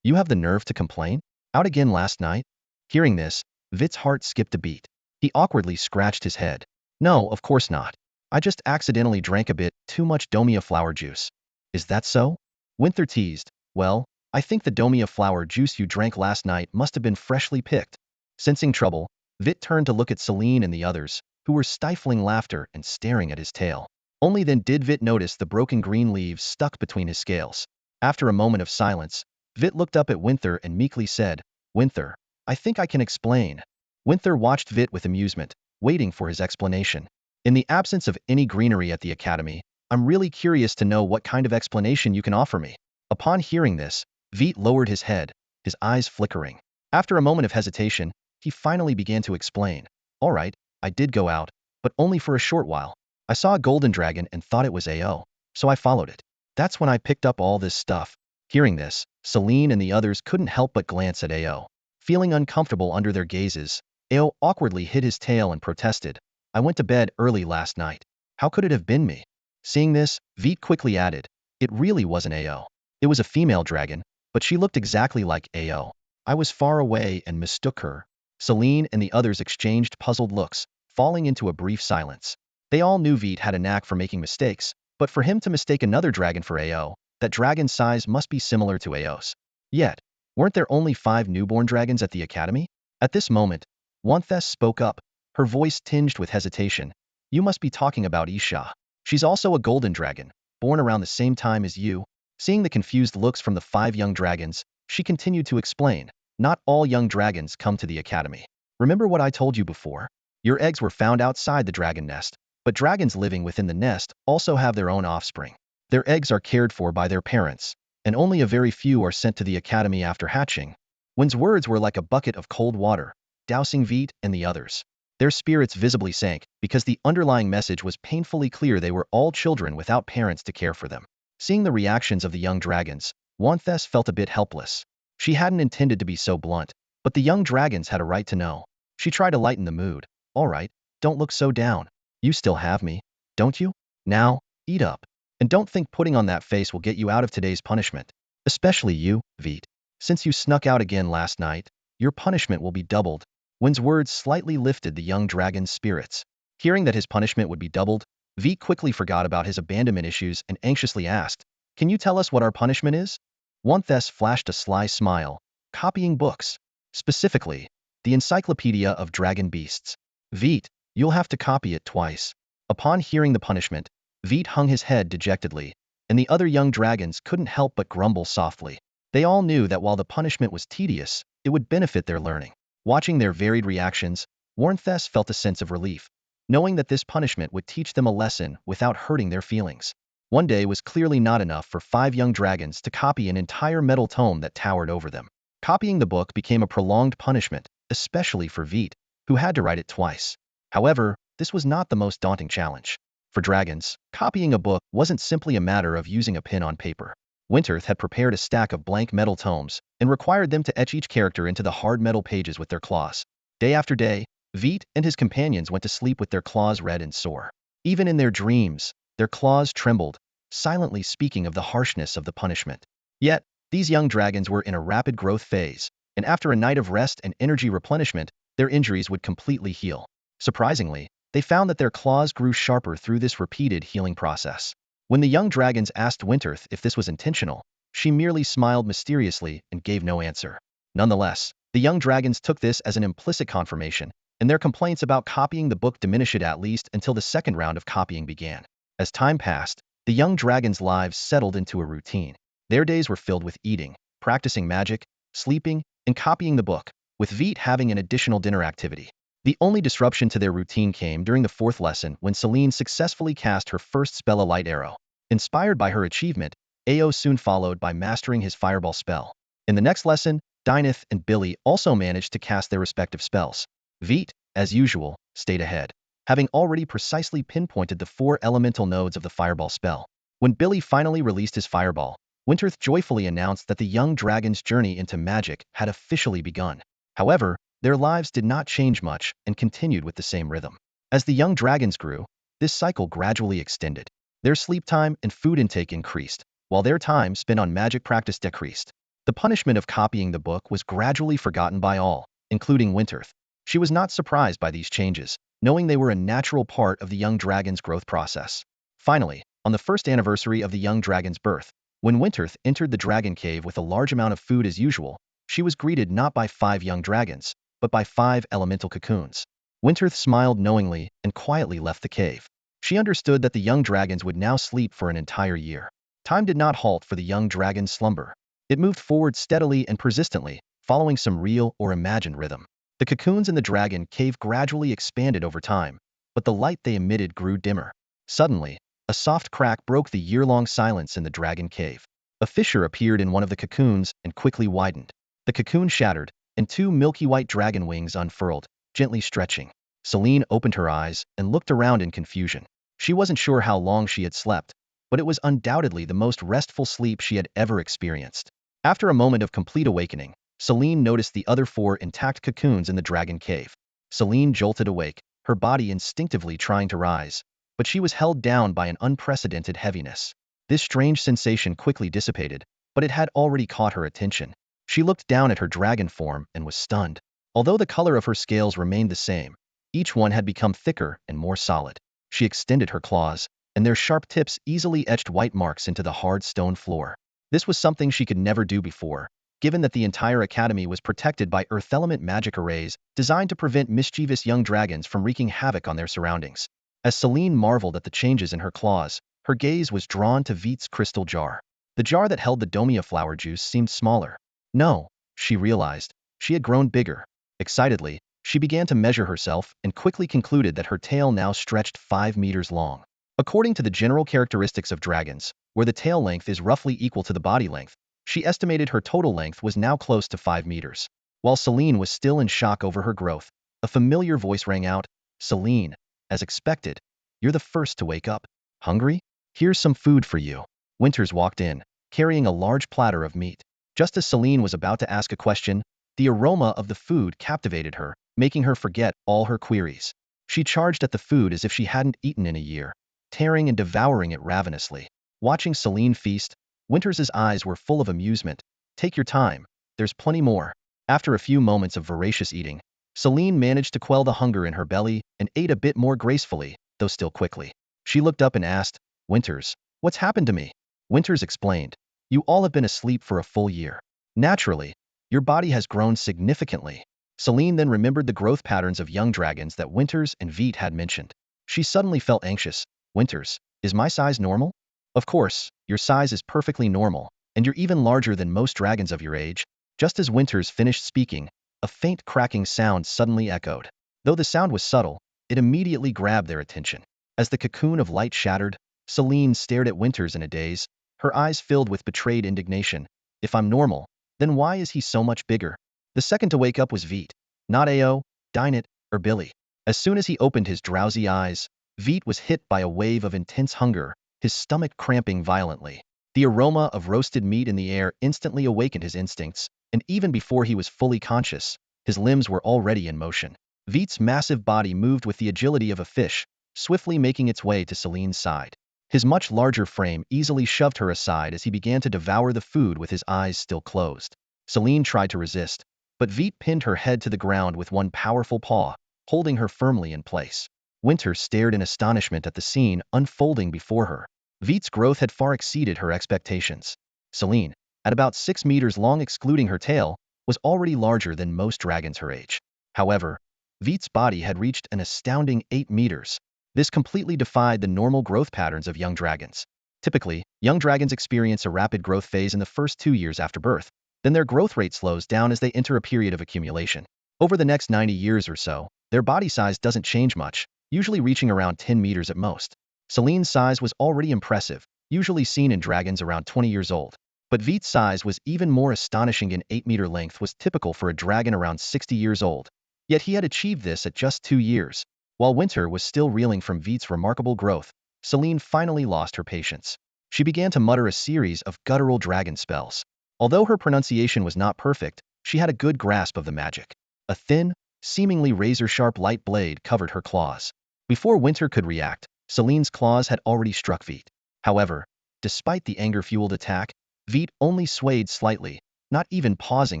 You have the nerve to complain? Out again last night? Hearing this, Veit's heart skipped a beat. He awkwardly scratched his head. No, of course not. I just accidentally drank a bit too much domia flower juice. Is that so? Winther teased. Well, I think the domia flower juice you drank last night must have been freshly picked. Sensing trouble, Veit turned to look at Celine and the others, who were stifling laughter and staring at his tail. Only then did Veit notice the broken green leaves stuck between his scales. After a moment of silence, Veit looked up at Winther and meekly said, Winther, I think I can explain. Winther watched Veit with amusement, waiting for his explanation. In the absence of any greenery at the academy, I'm really curious to know what kind of explanation you can offer me. Upon hearing this, Veit lowered his head, his eyes flickering. After a moment of hesitation, he finally began to explain. All right, I did go out, but only for a short while. I saw a golden dragon and thought it was AO, so I followed it. That's when I picked up all this stuff. Hearing this, Celine and the others couldn't help but glance at AO. Feeling uncomfortable under their gazes, AO awkwardly hid his tail and protested. I went to bed early last night. How could it have been me? Seeing this, Veit quickly added, it really wasn't AO. It was a female dragon, but she looked exactly like AO. I was far away and mistook her. Celine and the others exchanged puzzled looks, falling into a brief silence. They all knew Veit had a knack for making mistakes, but for him to mistake another dragon for AO, that dragon's size must be similar to AO's. Yet, weren't there only 5 newborn dragons at the academy? At this moment, Wanthes spoke up, her voice tinged with hesitation. You must be talking about Isha. She's also a golden dragon, born around the same time as you. Seeing the confused looks from the 5 young dragons, she continued to explain. Not all young dragons come to the academy. Remember what I told you before? Your eggs were found outside the dragon nest, but dragons living within the nest also have their own offspring. Their eggs are cared for by their parents, and only a very few are sent to the academy after hatching. Wen's words were like a bucket of cold water, dousing Veit and the others. Their spirits visibly sank, because the underlying message was painfully clear: they were all children without parents to care for them. Seeing the reactions of the young dragons, Wanthes felt a bit helpless. She hadn't intended to be so blunt, but the young dragons had a right to know. She tried to lighten the mood. All right, don't look so down. You still have me, don't you? Now, eat up. And don't think putting on that face will get you out of today's punishment. Especially you, Veit. Since you snuck out again last night, your punishment will be doubled. Wen's words slightly lifted the young dragon's spirits. Hearing that his punishment would be doubled, Veit quickly forgot about his abandonment issues and anxiously asked, Can you tell us what our punishment is? Wanthes flashed a sly smile. Copying books. Specifically, the Encyclopedia of Dragon Beasts. Veit, you'll have to copy it twice. Upon hearing the punishment, Veit hung his head dejectedly, and the other young dragons couldn't help but grumble softly. They all knew that while the punishment was tedious, it would benefit their learning. Watching their varied reactions, Wanthes felt a sense of relief, knowing that this punishment would teach them a lesson without hurting their feelings. One day was clearly not enough for 5 young dragons to copy an entire metal tome that towered over them. Copying the book became a prolonged punishment, especially for Veit, who had to write it twice. However, this was not the most daunting challenge. For dragons, copying a book wasn't simply a matter of using a pen on paper. Winterth had prepared a stack of blank metal tomes and required them to etch each character into the hard metal pages with their claws. Day after day, Veit and his companions went to sleep with their claws red and sore. Even in their dreams, their claws trembled, silently speaking of the harshness of the punishment. Yet, these young dragons were in a rapid growth phase, and after a night of rest and energy replenishment, their injuries would completely heal. Surprisingly, they found that their claws grew sharper through this repeated healing process. When the young dragons asked Winterth if this was intentional, she merely smiled mysteriously and gave no answer. Nonetheless, the young dragons took this as an implicit confirmation, and their complaints about copying the book diminished at least until the second round of copying began. As time passed, the young dragons' lives settled into a routine. Their days were filled with eating, practicing magic, sleeping, and copying the book, with Veit having an additional dinner activity. The only disruption to their routine came during the fourth lesson when Selene successfully cast her first spell, a light arrow. Inspired by her achievement, Ao soon followed by mastering his fireball spell. In the next lesson, Dyneth and Billy also managed to cast their respective spells. Veit, as usual, stayed ahead, having already precisely pinpointed the 4 elemental nodes of the fireball spell. When Billy finally released his fireball, Winterth joyfully announced that the young dragon's journey into magic had officially begun. However, their lives did not change much and continued with the same rhythm. As the young dragons grew, this cycle gradually extended. Their sleep time and food intake increased, while their time spent on magic practice decreased. The punishment of copying the book was gradually forgotten by all, including Winterth. She was not surprised by these changes, knowing they were a natural part of the young dragon's growth process. Finally, on the first anniversary of the young dragon's birth, when Winterth entered the dragon cave with a large amount of food as usual, she was greeted not by 5 young dragons, but by 5 elemental cocoons. Winterth smiled knowingly and quietly left the cave. She understood that the young dragons would now sleep for an entire year. Time did not halt for the young dragon's slumber. It moved forward steadily and persistently, following some real or imagined rhythm. The cocoons in the dragon cave gradually expanded over time, but the light they emitted grew dimmer. Suddenly, a soft crack broke the year-long silence in the dragon cave. A fissure appeared in one of the cocoons and quickly widened. The cocoon shattered, and 2 milky white dragon wings unfurled, gently stretching. Selene opened her eyes and looked around in confusion. She wasn't sure how long she had slept, but it was undoubtedly the most restful sleep she had ever experienced. After a moment of complete awakening, Selene noticed the other 4 intact cocoons in the dragon cave. Selene jolted awake, her body instinctively trying to rise, but she was held down by an unprecedented heaviness. This strange sensation quickly dissipated, but it had already caught her attention. She looked down at her dragon form and was stunned. Although the color of her scales remained the same, each one had become thicker and more solid. She extended her claws, and their sharp tips easily etched white marks into the hard stone floor. This was something she could never do before, given that the entire academy was protected by earth element magic arrays designed to prevent mischievous young dragons from wreaking havoc on their surroundings. As Selene marveled at the changes in her claws, her gaze was drawn to Veit's crystal jar. The jar that held the domia flower juice seemed smaller. No, she realized, she had grown bigger. Excitedly, she began to measure herself and quickly concluded that her tail now stretched 5 meters long. According to the general characteristics of dragons, where the tail length is roughly equal to the body length, she estimated her total length was now close to 5 meters. While Selene was still in shock over her growth, a familiar voice rang out, "Selene, as expected, you're the first to wake up. Hungry? Here's some food for you." Winters walked in, carrying a large platter of meat. Just as Selene was about to ask a question, the aroma of the food captivated her, making her forget all her queries. She charged at the food as if she hadn't eaten in a year, tearing and devouring it ravenously. Watching Selene feast, Winters' eyes were full of amusement. "Take your time, there's plenty more." After a few moments of voracious eating, Selene managed to quell the hunger in her belly and ate a bit more gracefully, though still quickly. She looked up and asked, "Winters, what's happened to me?" Winters explained, "You all have been asleep for a full year. Naturally, your body has grown significantly." Selene then remembered the growth patterns of young dragons that Winters and Veit had mentioned. She suddenly felt anxious. "Winters, is my size normal?" "Of course, your size is perfectly normal, and you're even larger than most dragons of your age." Just as Winters finished speaking, a faint cracking sound suddenly echoed. Though the sound was subtle, it immediately grabbed their attention. As the cocoon of light shattered, Selene stared at Winters in a daze, her eyes filled with betrayed indignation. "If I'm normal, then why is he so much bigger?" The second to wake up was Veit, not Ao, Dyneth, or Billy. As soon as he opened his drowsy eyes, Veit was hit by a wave of intense hunger, his stomach cramping violently. The aroma of roasted meat in the air instantly awakened his instincts, and even before he was fully conscious, his limbs were already in motion. Veit's massive body moved with the agility of a fish, swiftly making its way to Selene's side. His much larger frame easily shoved her aside as he began to devour the food with his eyes still closed. Selene tried to resist, but Veit pinned her head to the ground with one powerful paw, holding her firmly in place. Winter stared in astonishment at the scene unfolding before her. Veit's growth had far exceeded her expectations. Selene, at about 6 meters long excluding her tail, was already larger than most dragons her age. However, Veit's body had reached an astounding 8 meters. This completely defied the normal growth patterns of young dragons. Typically, young dragons experience a rapid growth phase in the first 2 years after birth. Then their growth rate slows down as they enter a period of accumulation. Over the next 90 years or so, Their body size doesn't change much, usually reaching around 10 meters at most. Selene's size was already impressive, usually seen in dragons around 20 years old. But Veit's size was even more astonishing. An 8-meter length was typical for a dragon around 60 years old. Yet he had achieved this at just 2 years. While Winter was still reeling from Veit's remarkable growth, Selene finally lost her patience. She began to mutter a series of guttural dragon spells. Although her pronunciation was not perfect, she had a good grasp of the magic. A thin, seemingly razor-sharp light blade covered her claws. Before Winter could react, Selene's claws had already struck Veit. However, despite the anger-fueled attack, Veit only swayed slightly, not even pausing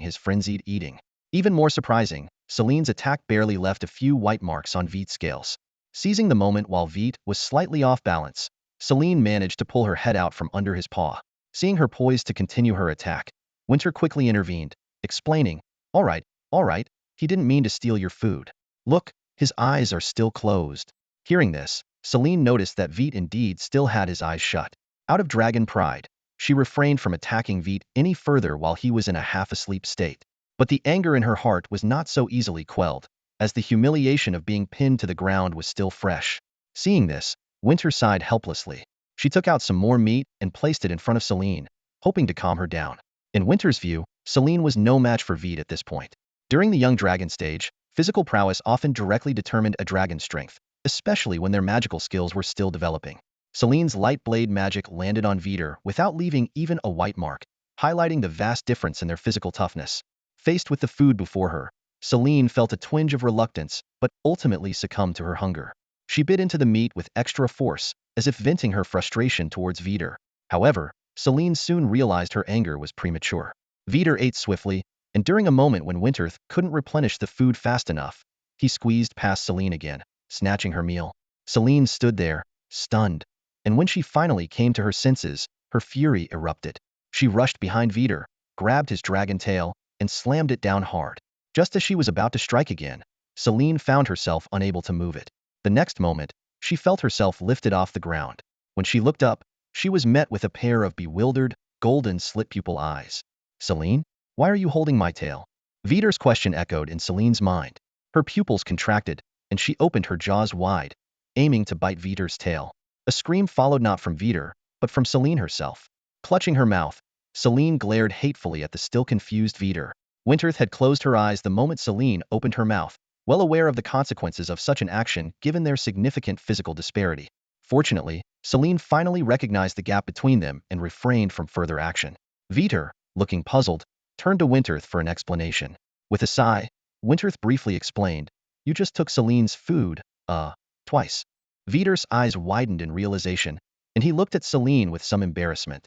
his frenzied eating. Even more surprising, Selene's attack barely left a few white marks on Veit's scales. Seizing the moment while Veit was slightly off balance, Selene managed to pull her head out from under his paw. Seeing her poised to continue her attack, Winter quickly intervened, explaining, all right, he didn't mean to steal your food. Look, his eyes are still closed." Hearing this, Selene noticed that Veit indeed still had his eyes shut. Out of dragon pride, she refrained from attacking Veit any further while he was in a half-asleep state. But the anger in her heart was not so easily quelled, as the humiliation of being pinned to the ground was still fresh. Seeing this, Winter sighed helplessly. She took out some more meat and placed it in front of Selene, hoping to calm her down. In Winter's view, Selene was no match for Veit at this point. During the young dragon stage, physical prowess often directly determined a dragon's strength, especially when their magical skills were still developing. Selene's light blade magic landed on Veiter without leaving even a white mark, highlighting the vast difference in their physical toughness. Faced with the food before her, Selene felt a twinge of reluctance, but ultimately succumbed to her hunger. She bit into the meat with extra force, as if venting her frustration towards Veiter. However, Selene soon realized her anger was premature. Veiter ate swiftly, and during a moment when Winter couldn't replenish the food fast enough, he squeezed past Selene again, snatching her meal. Selene stood there, stunned, and when she finally came to her senses, her fury erupted. She rushed behind Veiter, grabbed his dragon tail, and slammed it down hard. Just as she was about to strike again, Selene found herself unable to move it. The next moment, she felt herself lifted off the ground. When she looked up, she was met with a pair of bewildered, golden slit-pupil eyes. "Selene, why are you holding my tail?" Veiter's question echoed in Selene's mind. Her pupils contracted, and she opened her jaws wide, aiming to bite Veiter's tail. A scream followed not from Veiter, but from Selene herself. Clutching her mouth, Selene glared hatefully at the still confused Veiter. Winter had closed her eyes the moment Selene opened her mouth, well aware of the consequences of such an action given their significant physical disparity. Fortunately, Selene finally recognized the gap between them and refrained from further action. Veiter, looking puzzled, turned to Winter for an explanation. With a sigh, Winter briefly explained, "You just took Selene's food, twice." Veiter's eyes widened in realization, and he looked at Selene with some embarrassment.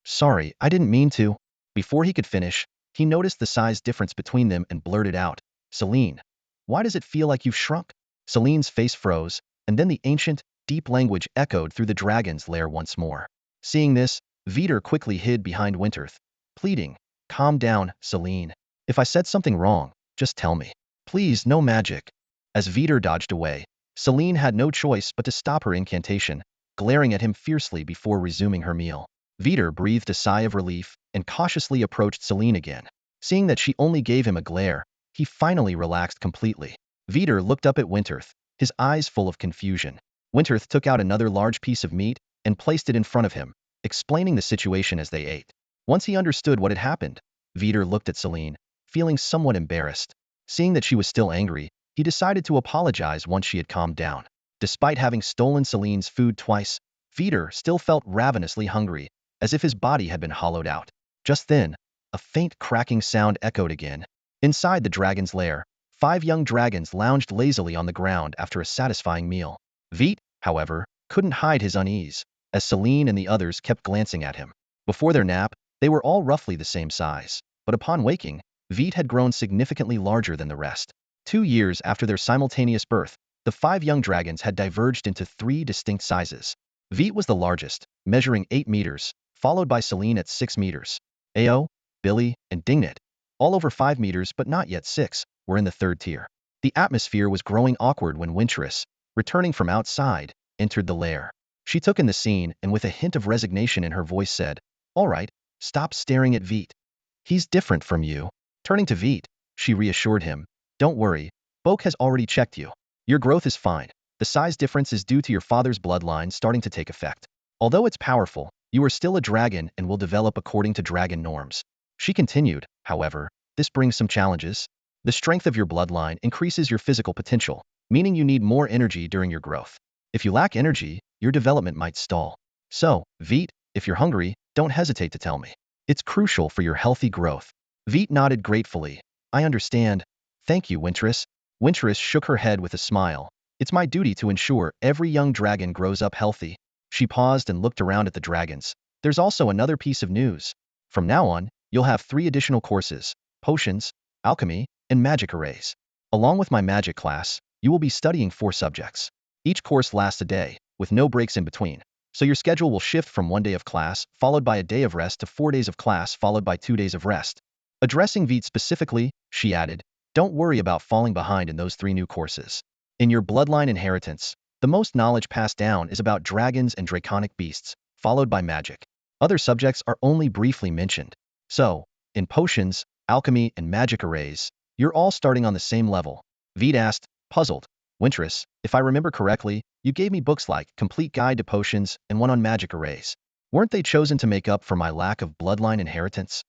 Sorry, I didn't mean to." Before he could finish, he noticed the size difference between them and blurted out, "Selene, why does it feel like you've shrunk?" Selene's face froze, and then the ancient, deep language echoed through the dragon's lair once more. Seeing this, Veiter quickly hid behind Winter, pleading, "Calm down, Selene. If I said something wrong, just tell me. Please, no magic." As Veiter dodged away, Selene had no choice but to stop her incantation, glaring at him fiercely before resuming her meal. Veiter breathed a sigh of relief and cautiously approached Selene again. Seeing that she only gave him a glare, he finally relaxed completely. Veiter looked up at Winter, his eyes full of confusion. Winter took out another large piece of meat and placed it in front of him, explaining the situation as they ate. Once he understood what had happened, Veiter looked at Selene, feeling somewhat embarrassed. Seeing that she was still angry, he decided to apologize once she had calmed down. Despite having stolen Selene's food twice, Veiter still felt ravenously hungry, as if his body had been hollowed out. Just then, a faint cracking sound echoed again. Inside the dragon's lair, 5 young dragons lounged lazily on the ground after a satisfying meal. Veit, however, couldn't hide his unease, as Selene and the others kept glancing at him. Before their nap, they were all roughly the same size, but upon waking, Veit had grown significantly larger than the rest. 2 years after their simultaneous birth, the 5 young dragons had diverged into 3 distinct sizes. Veit was the largest, measuring 8 meters, followed by Selene at 6 meters. Ao, Billy, and Dingnit, all over 5 meters but not yet 6, were in the 3rd tier. The atmosphere was growing awkward when Wintress, returning from outside, entered the lair. She took in the scene and with a hint of resignation in her voice said, "All right, stop staring at Veit. He's different from you." Turning to Veit, she reassured him, "Don't worry, Boke has already checked you. Your growth is fine. The size difference is due to your father's bloodline starting to take effect. Although it's powerful, you are still a dragon and will develop according to dragon norms. She continued, however, this brings some challenges. The strength of your bloodline increases your physical potential, meaning you need more energy during your growth. If you lack energy, your development might stall. So, Veit, if you're hungry, don't hesitate to tell me. It's crucial for your healthy growth. Veit nodded gratefully. I understand. Thank you, Winteress. Winteress shook her head with a smile. It's my duty to ensure every young dragon grows up healthy. She paused and looked around at the dragons. There's also another piece of news. From now on, you'll have 3 additional courses: potions, alchemy, and magic arrays. Along with my magic class, you will be studying 4 subjects. Each course lasts a day, with no breaks in between. So your schedule will shift from 1 day of class, followed by a day of rest, to 4 days of class, followed by 2 days of rest. Addressing Veit specifically, she added, don't worry about falling behind in those 3 new courses. In your bloodline inheritance, the most knowledge passed down is about dragons and draconic beasts, followed by magic. Other subjects are only briefly mentioned. So, in potions, alchemy, and magic arrays, you're all starting on the same level. Veit asked, puzzled. Winteress, if I remember correctly, you gave me books like Complete Guide to Potions and one on magic arrays. Weren't they chosen to make up for my lack of bloodline inheritance?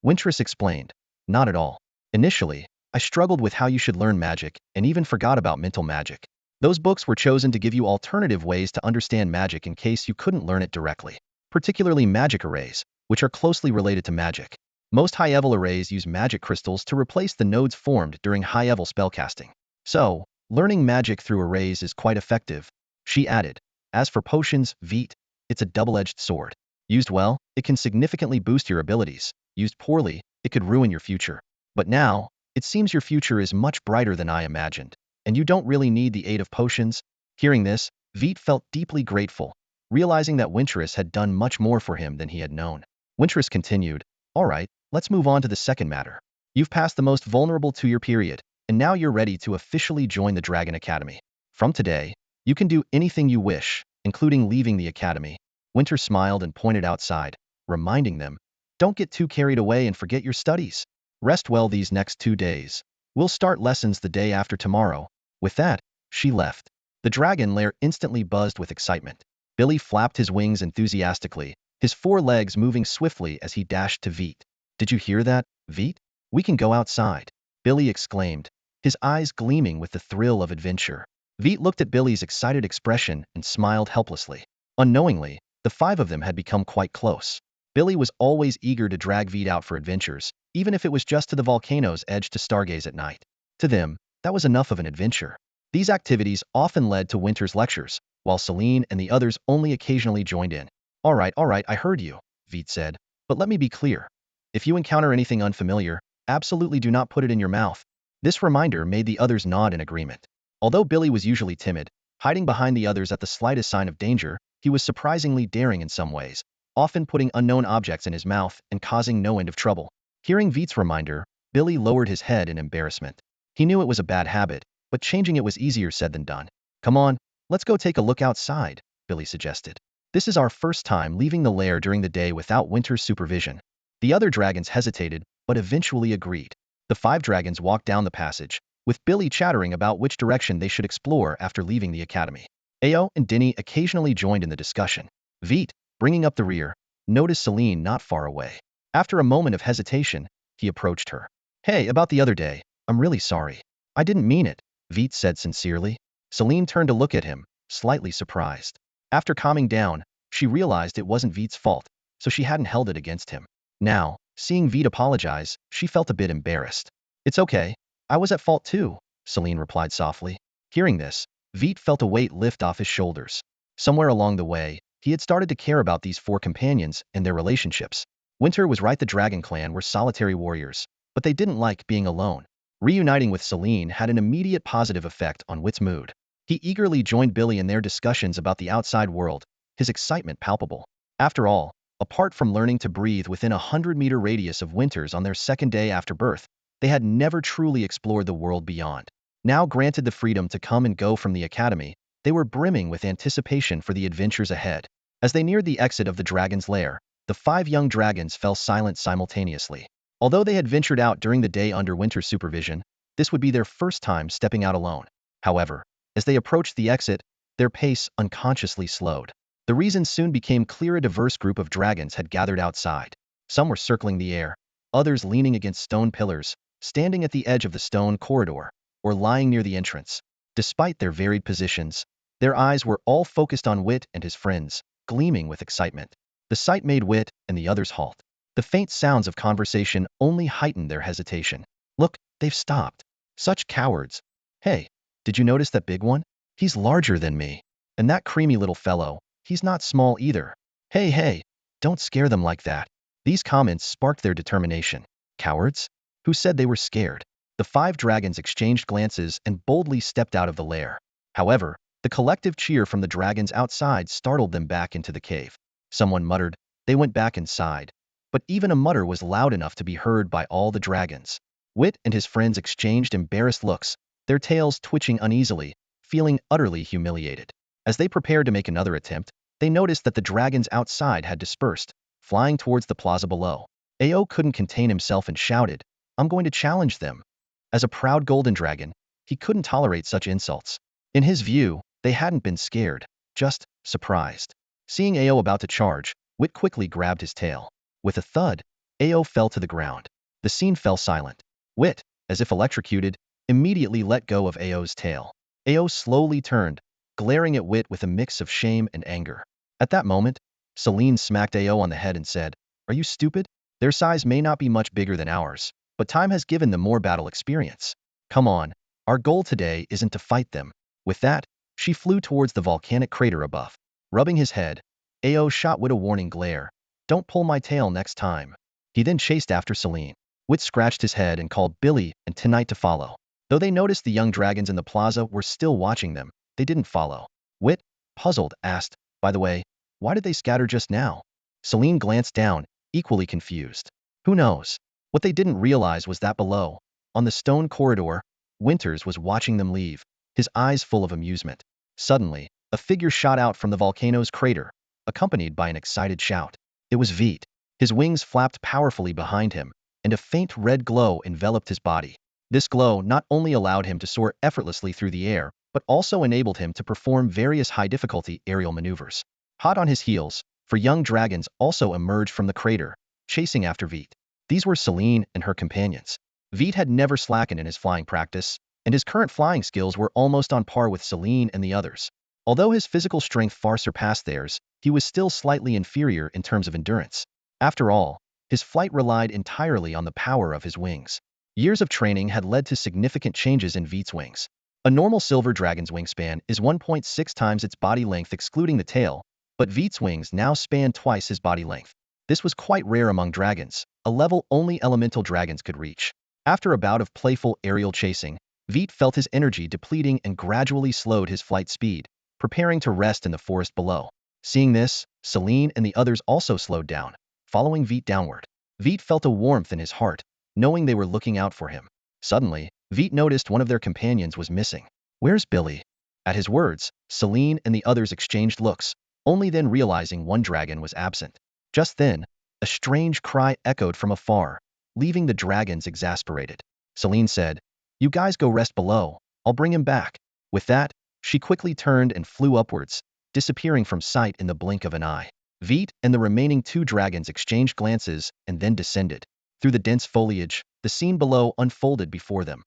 Winteress explained, not at all. Initially, I struggled with how you should learn magic and even forgot about mental magic. Those books were chosen to give you alternative ways to understand magic in case you couldn't learn it directly, particularly magic arrays, which are closely related to magic. Most high-level arrays use magic crystals to replace the nodes formed during high-level spellcasting. So, learning magic through arrays is quite effective. She added, as for potions, Veit, it's a double-edged sword. Used well, it can significantly boost your abilities. Used poorly, it could ruin your future. But now, it seems your future is much brighter than I imagined, and you don't really need the aid of potions. Hearing this, Veit felt deeply grateful, realizing that Winteress had done much more for him than he had known. Winteress continued, all right, let's move on to the second matter. You've passed the most vulnerable 2-year period, and now you're ready to officially join the Dragon Academy. From today, you can do anything you wish, including leaving the academy. Winter smiled and pointed outside, reminding them, don't get too carried away and forget your studies. Rest well these next 2 days. We'll start lessons the day after tomorrow. With that, she left. The dragon lair instantly buzzed with excitement. Billy flapped his wings enthusiastically, his 4 legs moving swiftly as he dashed to Veit. Did you hear that, Veit? We can go outside, Billy exclaimed, his eyes gleaming with the thrill of adventure. Veit looked at Billy's excited expression and smiled helplessly. Unknowingly, the 5 of them had become quite close. Billy was always eager to drag Veit out for adventures, even if it was just to the volcano's edge to stargaze at night. To them, that was enough of an adventure. These activities often led to Winter's lectures, while Celine and the others only occasionally joined in. All right, I heard you, Veit said, but let me be clear. If you encounter anything unfamiliar, absolutely do not put it in your mouth. This reminder made the others nod in agreement. Although Billy was usually timid, hiding behind the others at the slightest sign of danger, he was surprisingly daring in some ways, often putting unknown objects in his mouth and causing no end of trouble. Hearing Veit's reminder, Billy lowered his head in embarrassment. He knew it was a bad habit, but changing it was easier said than done. Come on, let's go take a look outside, Billy suggested. This is our first time leaving the lair during the day without Winter's supervision. The other dragons hesitated, but eventually agreed. The 5 dragons walked down the passage, with Billy chattering about which direction they should explore after leaving the academy. Ao and Denny occasionally joined in the discussion. Veit, bringing up the rear, noticed Celine not far away. After a moment of hesitation, he approached her. Hey, about the other day, I'm really sorry. I didn't mean it, Veit said sincerely. Celine turned to look at him, slightly surprised. After calming down, she realized it wasn't Veit's fault, so she hadn't held it against him. Now, seeing Veit apologize, she felt a bit embarrassed. It's okay, I was at fault too, Celine replied softly. Hearing this, Veit felt a weight lift off his shoulders. Somewhere along the way, he had started to care about these 4 companions and their relationships. Winter was right, the Dragon Clan were solitary warriors, but they didn't like being alone. Reuniting with Celine had an immediate positive effect on Wit's mood. He eagerly joined Billy in their discussions about the outside world, his excitement palpable. After all, apart from learning to breathe within a 100-meter radius of Winters on their 2nd day after birth, they had never truly explored the world beyond. Now granted the freedom to come and go from the academy, they were brimming with anticipation for the adventures ahead. As they neared the exit of the dragon's lair, the 5 young dragons fell silent simultaneously. Although they had ventured out during the day under Winter's supervision, This would be their first time stepping out alone. However, as they approached the exit, their pace unconsciously slowed. The reason soon became clear: a diverse group of dragons had gathered outside. Some were circling the air, others leaning against stone pillars, standing at the edge of the stone corridor, or lying near the entrance. Despite their varied positions, their eyes were all focused on Weit and his friends, gleaming with excitement. The sight made Weit and the others halt. The faint sounds of conversation only heightened their hesitation. Look, they've stopped. Such cowards. Hey, did you notice that big one? He's larger than me. And that creamy little fellow, he's not small either. Hey, don't scare them like that. These comments sparked their determination. Cowards? Who said they were scared? The 5 dragons exchanged glances and boldly stepped out of the lair. However, the collective cheer from the dragons outside startled them back into the cave. Someone muttered. They went back inside. But even a mutter was loud enough to be heard by all the dragons. Weit and his friends exchanged embarrassed looks, their tails twitching uneasily, feeling utterly humiliated. As they prepared to make another attempt, they noticed that the dragons outside had dispersed, flying towards the plaza below. Ao couldn't contain himself and shouted, "I'm going to challenge them." As a proud golden dragon, he couldn't tolerate such insults. In his view, they hadn't been scared, just surprised. Seeing Ao about to charge, Weit quickly grabbed his tail. With a thud, Ao fell to the ground. The scene fell silent. Weit, as if electrocuted, immediately let go of Ao's tail. Ao slowly turned, glaring at Weit with a mix of shame and anger. At that moment, Celine smacked Ao on the head and said, "Are you stupid? Their size may not be much bigger than ours, but time has given them more battle experience. Come on, our goal today isn't to fight them." With that, she flew towards the volcanic crater above. Rubbing his head, Ao shot Weit a warning glare. "Don't pull my tail next time." He then chased after Celine. Weit scratched his head and called Billy and Tonight to follow. Though they noticed the young dragons in the plaza were still watching them, they didn't follow. Weit, puzzled, asked, "By the way, why did they scatter just now?" Celine glanced down, equally confused. Who knows? What they didn't realize was that below, on the stone corridor, Winters was watching them leave, his eyes full of amusement. Suddenly, a figure shot out from the volcano's crater, accompanied by an excited shout. It was Veit. His wings flapped powerfully behind him, and a faint red glow enveloped his body. This glow not only allowed him to soar effortlessly through the air, but also enabled him to perform various high-difficulty aerial maneuvers. Hot on his heels, 4 young dragons also emerged from the crater, chasing after Veit. These were Celine and her companions. Veit had never slackened in his flying practice, and his current flying skills were almost on par with Celine and the others. Although his physical strength far surpassed theirs, he was still slightly inferior in terms of endurance. After all, his flight relied entirely on the power of his wings. Years of training had led to significant changes in Veit's wings. A normal silver dragon's wingspan is 1.6 times its body length excluding the tail, but Veit's wings now span twice his body length. This was quite rare among dragons, a level only elemental dragons could reach. After a bout of playful aerial chasing, Veit felt his energy depleting and gradually slowed his flight speed, preparing to rest in the forest below. Seeing this, Celine and the others also slowed down, following Veit downward. Veit felt a warmth in his heart, knowing they were looking out for him. Suddenly, Veit noticed one of their companions was missing. "Where's Billy?" At his words, Celine and the others exchanged looks, only then realizing one dragon was absent. Just then, a strange cry echoed from afar, leaving the dragons exasperated. Celine said, "You guys go rest below, I'll bring him back." With that, she quickly turned and flew upwards, disappearing from sight in the blink of an eye. Veit and the remaining 2 dragons exchanged glances and then descended. Through the dense foliage, the scene below unfolded before them.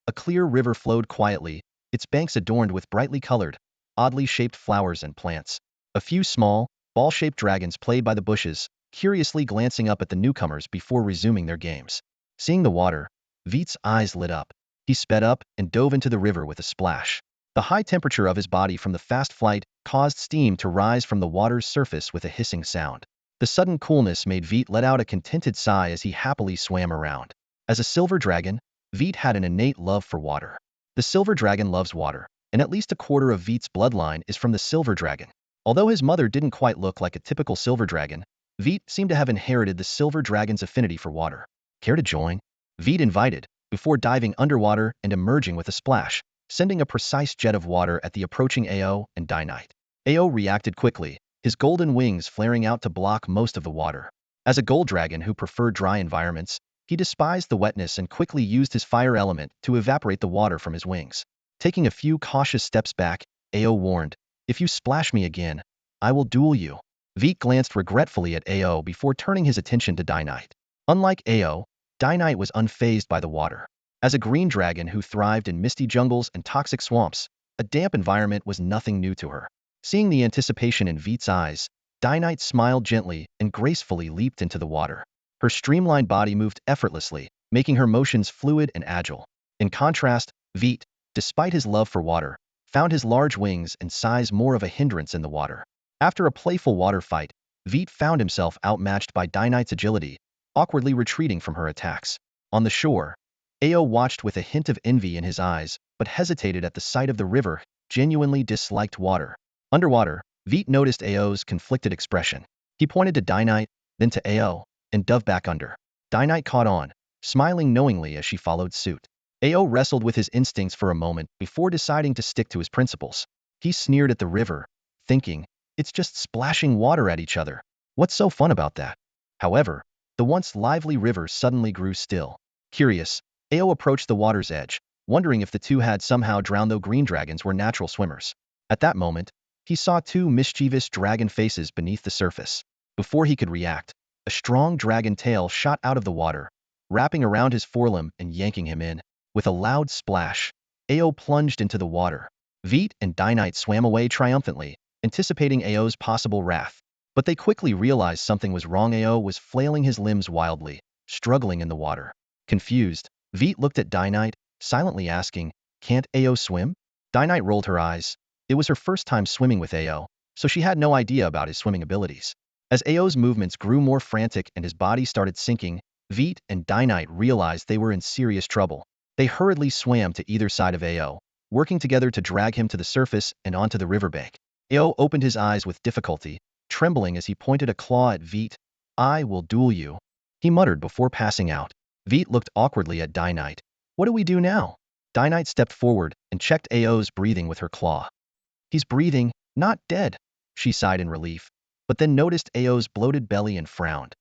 A clear river flowed quietly, its banks adorned with brightly colored, oddly shaped flowers and plants. A few small, ball-shaped dragons played by the bushes, curiously glancing up at the newcomers before resuming their games. Seeing the water, Veit's eyes lit up. He sped up and dove into the river with a splash. The high temperature of his body from the fast flight caused steam to rise from the water's surface with a hissing sound. The sudden coolness made Veit let out a contented sigh as he happily swam around. As a silver dragon, Veit had an innate love for water. The silver dragon loves water, and at least a quarter of Veit's bloodline is from the silver dragon. Although his mother didn't quite look like a typical silver dragon, Veit seemed to have inherited the silver dragon's affinity for water. "Care to join?" Veit invited, before diving underwater and emerging with a splash, sending a precise jet of water at the approaching Ao and Dynite. Ao reacted quickly, his golden wings flaring out to block most of the water. As a gold dragon who preferred dry environments, He despised the wetness and quickly used his fire element to evaporate the water from his wings. Taking a few cautious steps back, Ao warned, "If you splash me again, I will duel you." Veit glanced regretfully at Ao before turning his attention to Dynite. Unlike Ao, Dynite was unfazed by the water. As a green dragon who thrived in misty jungles and toxic swamps, a damp environment was nothing new to her. Seeing the anticipation in Veit's eyes, Dynite smiled gently and gracefully leaped into the water. Her streamlined body moved effortlessly, making her motions fluid and agile. In contrast, Veit, despite his love for water, found his large wings and size more of a hindrance in the water. After a playful water fight, Veit found himself outmatched by Dynite's agility, awkwardly retreating from her attacks. On the shore, Ao watched with a hint of envy in his eyes, but hesitated at the sight of the river, genuinely disliked water. Underwater, Veit noticed Ao's conflicted expression. He pointed to Dynite, then to Ao, and dove back under. Dynite caught on, smiling knowingly as she followed suit. Ao wrestled with his instincts for a moment before deciding to stick to his principles. He sneered at the river, thinking, "It's just splashing water at each other. What's so fun about that?" However, the once lively river suddenly grew still. Curious, Ao approached the water's edge, wondering if the two had somehow drowned, though green dragons were natural swimmers. At that moment, he saw two mischievous dragon faces beneath the surface. Before he could react, a strong dragon tail shot out of the water, wrapping around his forelimb and yanking him in. With a loud splash, Ao plunged into the water. Veit and Dynite swam away triumphantly, anticipating Ao's possible wrath. But they quickly realized something was wrong. Ao was flailing his limbs wildly, struggling in the water. Confused, Veit looked at Dynite, silently asking, "Can't Ao swim?" Dynite rolled her eyes. It was her first time swimming with Ao, so she had no idea about his swimming abilities. As Ao's movements grew more frantic and his body started sinking, Veit and Dynite realized they were in serious trouble. They hurriedly swam to either side of Ao, working together to drag him to the surface and onto the riverbank. Ao opened his eyes with difficulty, trembling as he pointed a claw at Veit. "I will duel you," he muttered before passing out. Veit looked awkwardly at Dynite. "What do we do now?" Dynite stepped forward and checked Ao's breathing with her claw. "He's breathing, not dead," she sighed in relief, but then noticed Ao's bloated belly and frowned.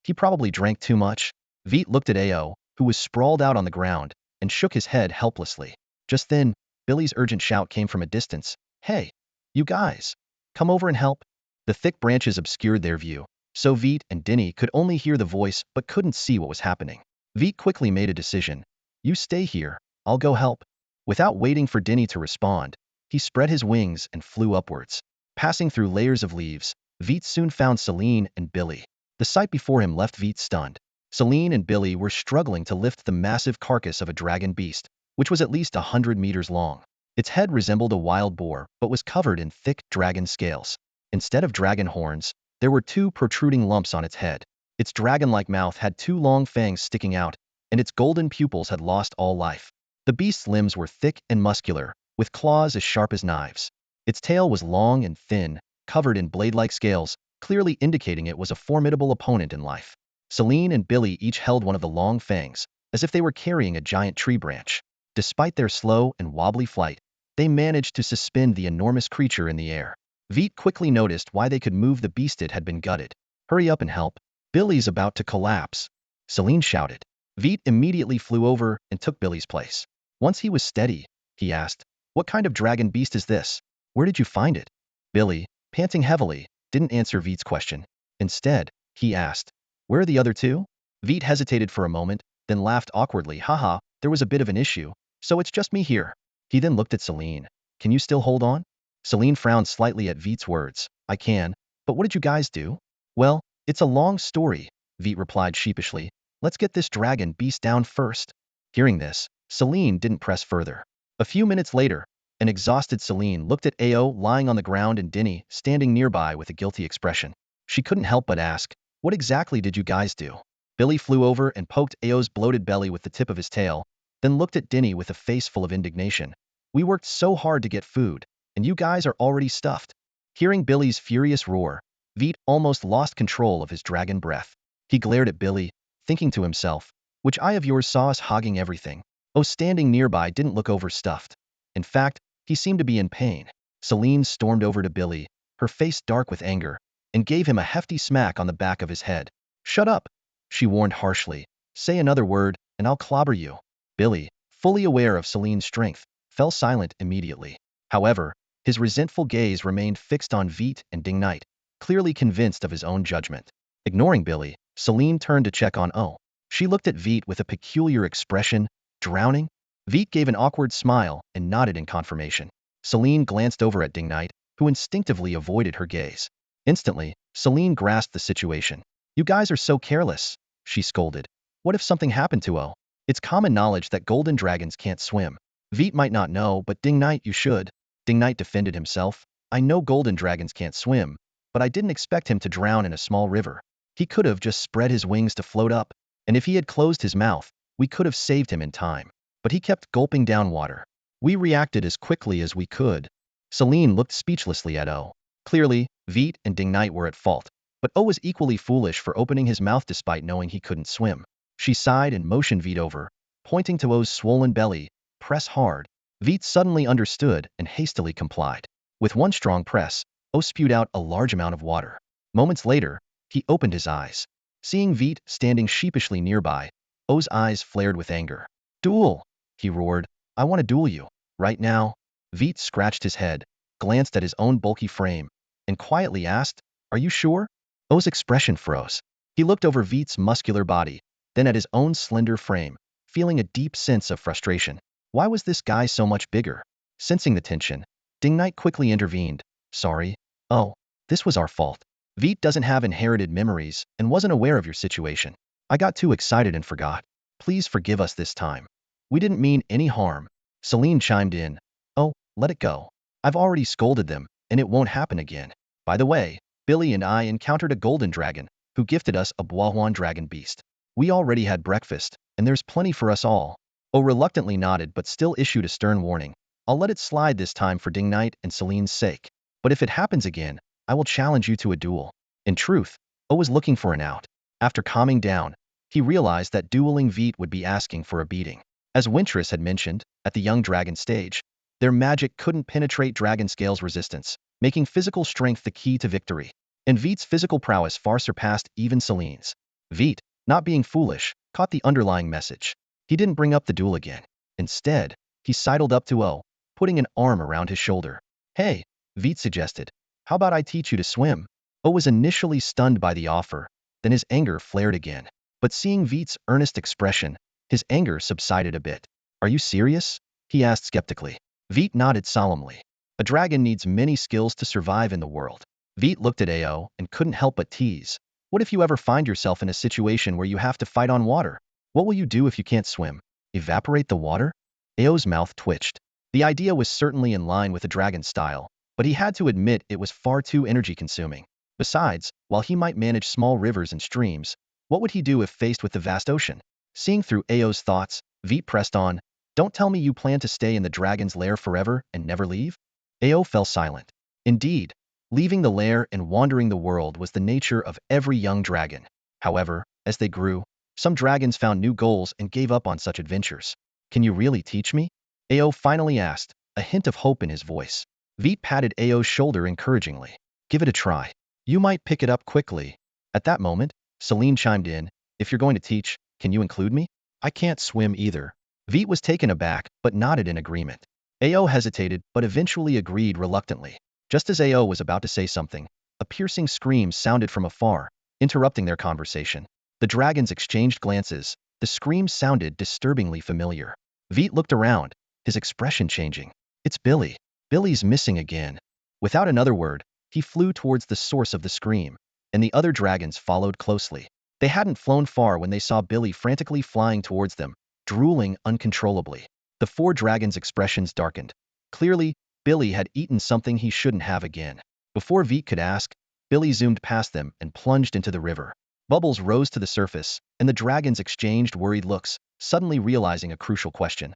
He probably drank too much." Veit looked at Ao, who was sprawled out on the ground, and shook his head helplessly. Just then, Billy's urgent shout came from a distance. "Hey, you guys, come over and help." The thick branches obscured their view, so Veit and Dinny could only hear the voice but couldn't see what was happening. Veit quickly made a decision. "You stay here, I'll go help." Without waiting for Dinny to respond, he spread his wings and flew upwards. Passing through layers of leaves, Veit soon found Celine and Billy. The sight before him left Veit stunned. Celine and Billy were struggling to lift the massive carcass of a dragon beast, which was at least 100 meters long. Its head resembled a wild boar, but was covered in thick dragon scales. Instead of dragon horns, there were two protruding lumps on its head. Its dragon-like mouth had two long fangs sticking out, and its golden pupils had lost all life. The beast's limbs were thick and muscular, with claws as sharp as knives. Its tail was long and thin, covered in blade-like scales, clearly indicating it was a formidable opponent in life. Celine and Billy each held one of the long fangs, as if they were carrying a giant tree branch. Despite their slow and wobbly flight, they managed to suspend the enormous creature in the air. Veit quickly noticed why they could move the beast. It had been gutted. "Hurry up and help. Billy's about to collapse," Celine shouted. Veit immediately flew over and took Billy's place. Once he was steady, he asked, "What kind of dragon beast is this? Where did you find it?" Billy, panting heavily, didn't answer Veit's question. Instead, he asked, "Where are the other two?" Veit hesitated for a moment, then laughed awkwardly. "Haha, there was a bit of an issue, so it's just me here." He then looked at Celine. "Can you still hold on?" Celine frowned slightly at Veit's words. "I can, but what did you guys do?" "Well, it's a long story," Veit replied sheepishly. "Let's get this dragon beast down first." Hearing this, Celine didn't press further. A few minutes later, an exhausted Celine looked at Ao lying on the ground and Dinny standing nearby with a guilty expression. She couldn't help but ask, "What exactly did you guys do?" Billy flew over and poked Ao's bloated belly with the tip of his tail, then looked at Dinny with a face full of indignation. "We worked so hard to get food, and you guys are already stuffed." Hearing Billy's furious roar, Veit almost lost control of his dragon breath. He glared at Billy, thinking to himself, "Which eye of yours saw us hogging everything?" Oh, standing nearby didn't look overstuffed. In fact, he seemed to be in pain. Celine stormed over to Billy, her face dark with anger, and gave him a hefty smack on the back of his head. "Shut up," she warned harshly, Say another word, and I'll clobber you. Billy, fully aware of Celine's strength, fell silent immediately. However, his resentful gaze remained fixed on Veit and Knight, clearly convinced of his own judgment. Ignoring Billy, Celine turned to check on O. She looked at Veit with a peculiar expression. Drowning? Veit gave an awkward smile and nodded in confirmation. Celine glanced over at Knight, who instinctively avoided her gaze. Instantly, Celine grasped the situation. You guys are so careless, she scolded. What if something happened to O? It's common knowledge that golden dragons can't swim. Veit might not know, but Knight, you should. Knight defended himself. I know golden dragons can't swim, but I didn't expect him to drown in a small river. He could have just spread his wings to float up, and if he had closed his mouth, we could have saved him in time. But he kept gulping down water. We reacted as quickly as we could. Celine looked speechlessly at O. Clearly, Veit and Knight were at fault, but O was equally foolish for opening his mouth despite knowing he couldn't swim. She sighed and motioned Veit over, pointing to O's swollen belly. Press hard. Veit suddenly understood and hastily complied. With one strong press, O spewed out a large amount of water. Moments later, he opened his eyes. Seeing Veit standing sheepishly nearby, O's eyes flared with anger. Duel! He roared. I want to duel you. Right now. Veit scratched his head, glanced at his own bulky frame, and quietly asked, Are you sure? O's expression froze. He looked over Veit's muscular body, then at his own slender frame, feeling a deep sense of frustration. Why was this guy so much bigger? Sensing the tension, Knight quickly intervened. Sorry. Oh, this was our fault. Veit doesn't have inherited memories and wasn't aware of your situation. I got too excited and forgot. Please forgive us this time. We didn't mean any harm. Celine chimed in. Oh, let it go. I've already scolded them, and it won't happen again. By the way, Billy and I encountered a golden dragon, who gifted us a Bois dragon beast. We already had breakfast, and there's plenty for us all. O reluctantly nodded but still issued a stern warning. I'll let it slide this time for Knight and Celine's sake. But if it happens again, I will challenge you to a duel. In truth, O was looking for an out. After calming down, he realized that dueling Veit would be asking for a beating. As Wintress had mentioned, at the young dragon stage, their magic couldn't penetrate dragon scale's resistance, making physical strength the key to victory. And Veit's physical prowess far surpassed even Celine's. Veit, not being foolish, caught the underlying message. He didn't bring up the duel again. Instead, he sidled up to O, putting an arm around his shoulder. Hey, Veit suggested. How about I teach you to swim? O was initially stunned by the offer, then his anger flared again. But seeing Veit's earnest expression, his anger subsided a bit. Are you serious? He asked skeptically. Veit nodded solemnly. A dragon needs many skills to survive in the world. Veit looked at Ao and couldn't help but tease. What if you ever find yourself in a situation where you have to fight on water? What will you do if you can't swim? Evaporate the water? Ao's mouth twitched. The idea was certainly in line with the dragon's style, but he had to admit it was far too energy-consuming. Besides, while he might manage small rivers and streams, what would he do if faced with the vast ocean? Seeing through Ao's thoughts, Veit pressed on. Don't tell me you plan to stay in the dragon's lair forever and never leave? Ao fell silent. Indeed, leaving the lair and wandering the world was the nature of every young dragon. However, as they grew, some dragons found new goals and gave up on such adventures. Can you really teach me? Ao finally asked, a hint of hope in his voice. Veit patted Ao's shoulder encouragingly. Give it a try. You might pick it up quickly. At that moment, Celine chimed in. If you're going to teach, can you include me? I can't swim either. Veit was taken aback, but nodded in agreement. Ao hesitated, but eventually agreed reluctantly. Just as Ao was about to say something, a piercing scream sounded from afar, interrupting their conversation. The dragons exchanged glances. The scream sounded disturbingly familiar. Veit looked around, his expression changing. It's Billy. Billy's missing again. Without another word, he flew towards the source of the scream, and the other dragons followed closely. They hadn't flown far when they saw Billy frantically flying towards them, drooling uncontrollably. The four dragons' expressions darkened. Clearly, Billy had eaten something he shouldn't have again. Before Veit could ask, Billy zoomed past them and plunged into the river. Bubbles rose to the surface, and the dragons exchanged worried looks, suddenly realizing a crucial question.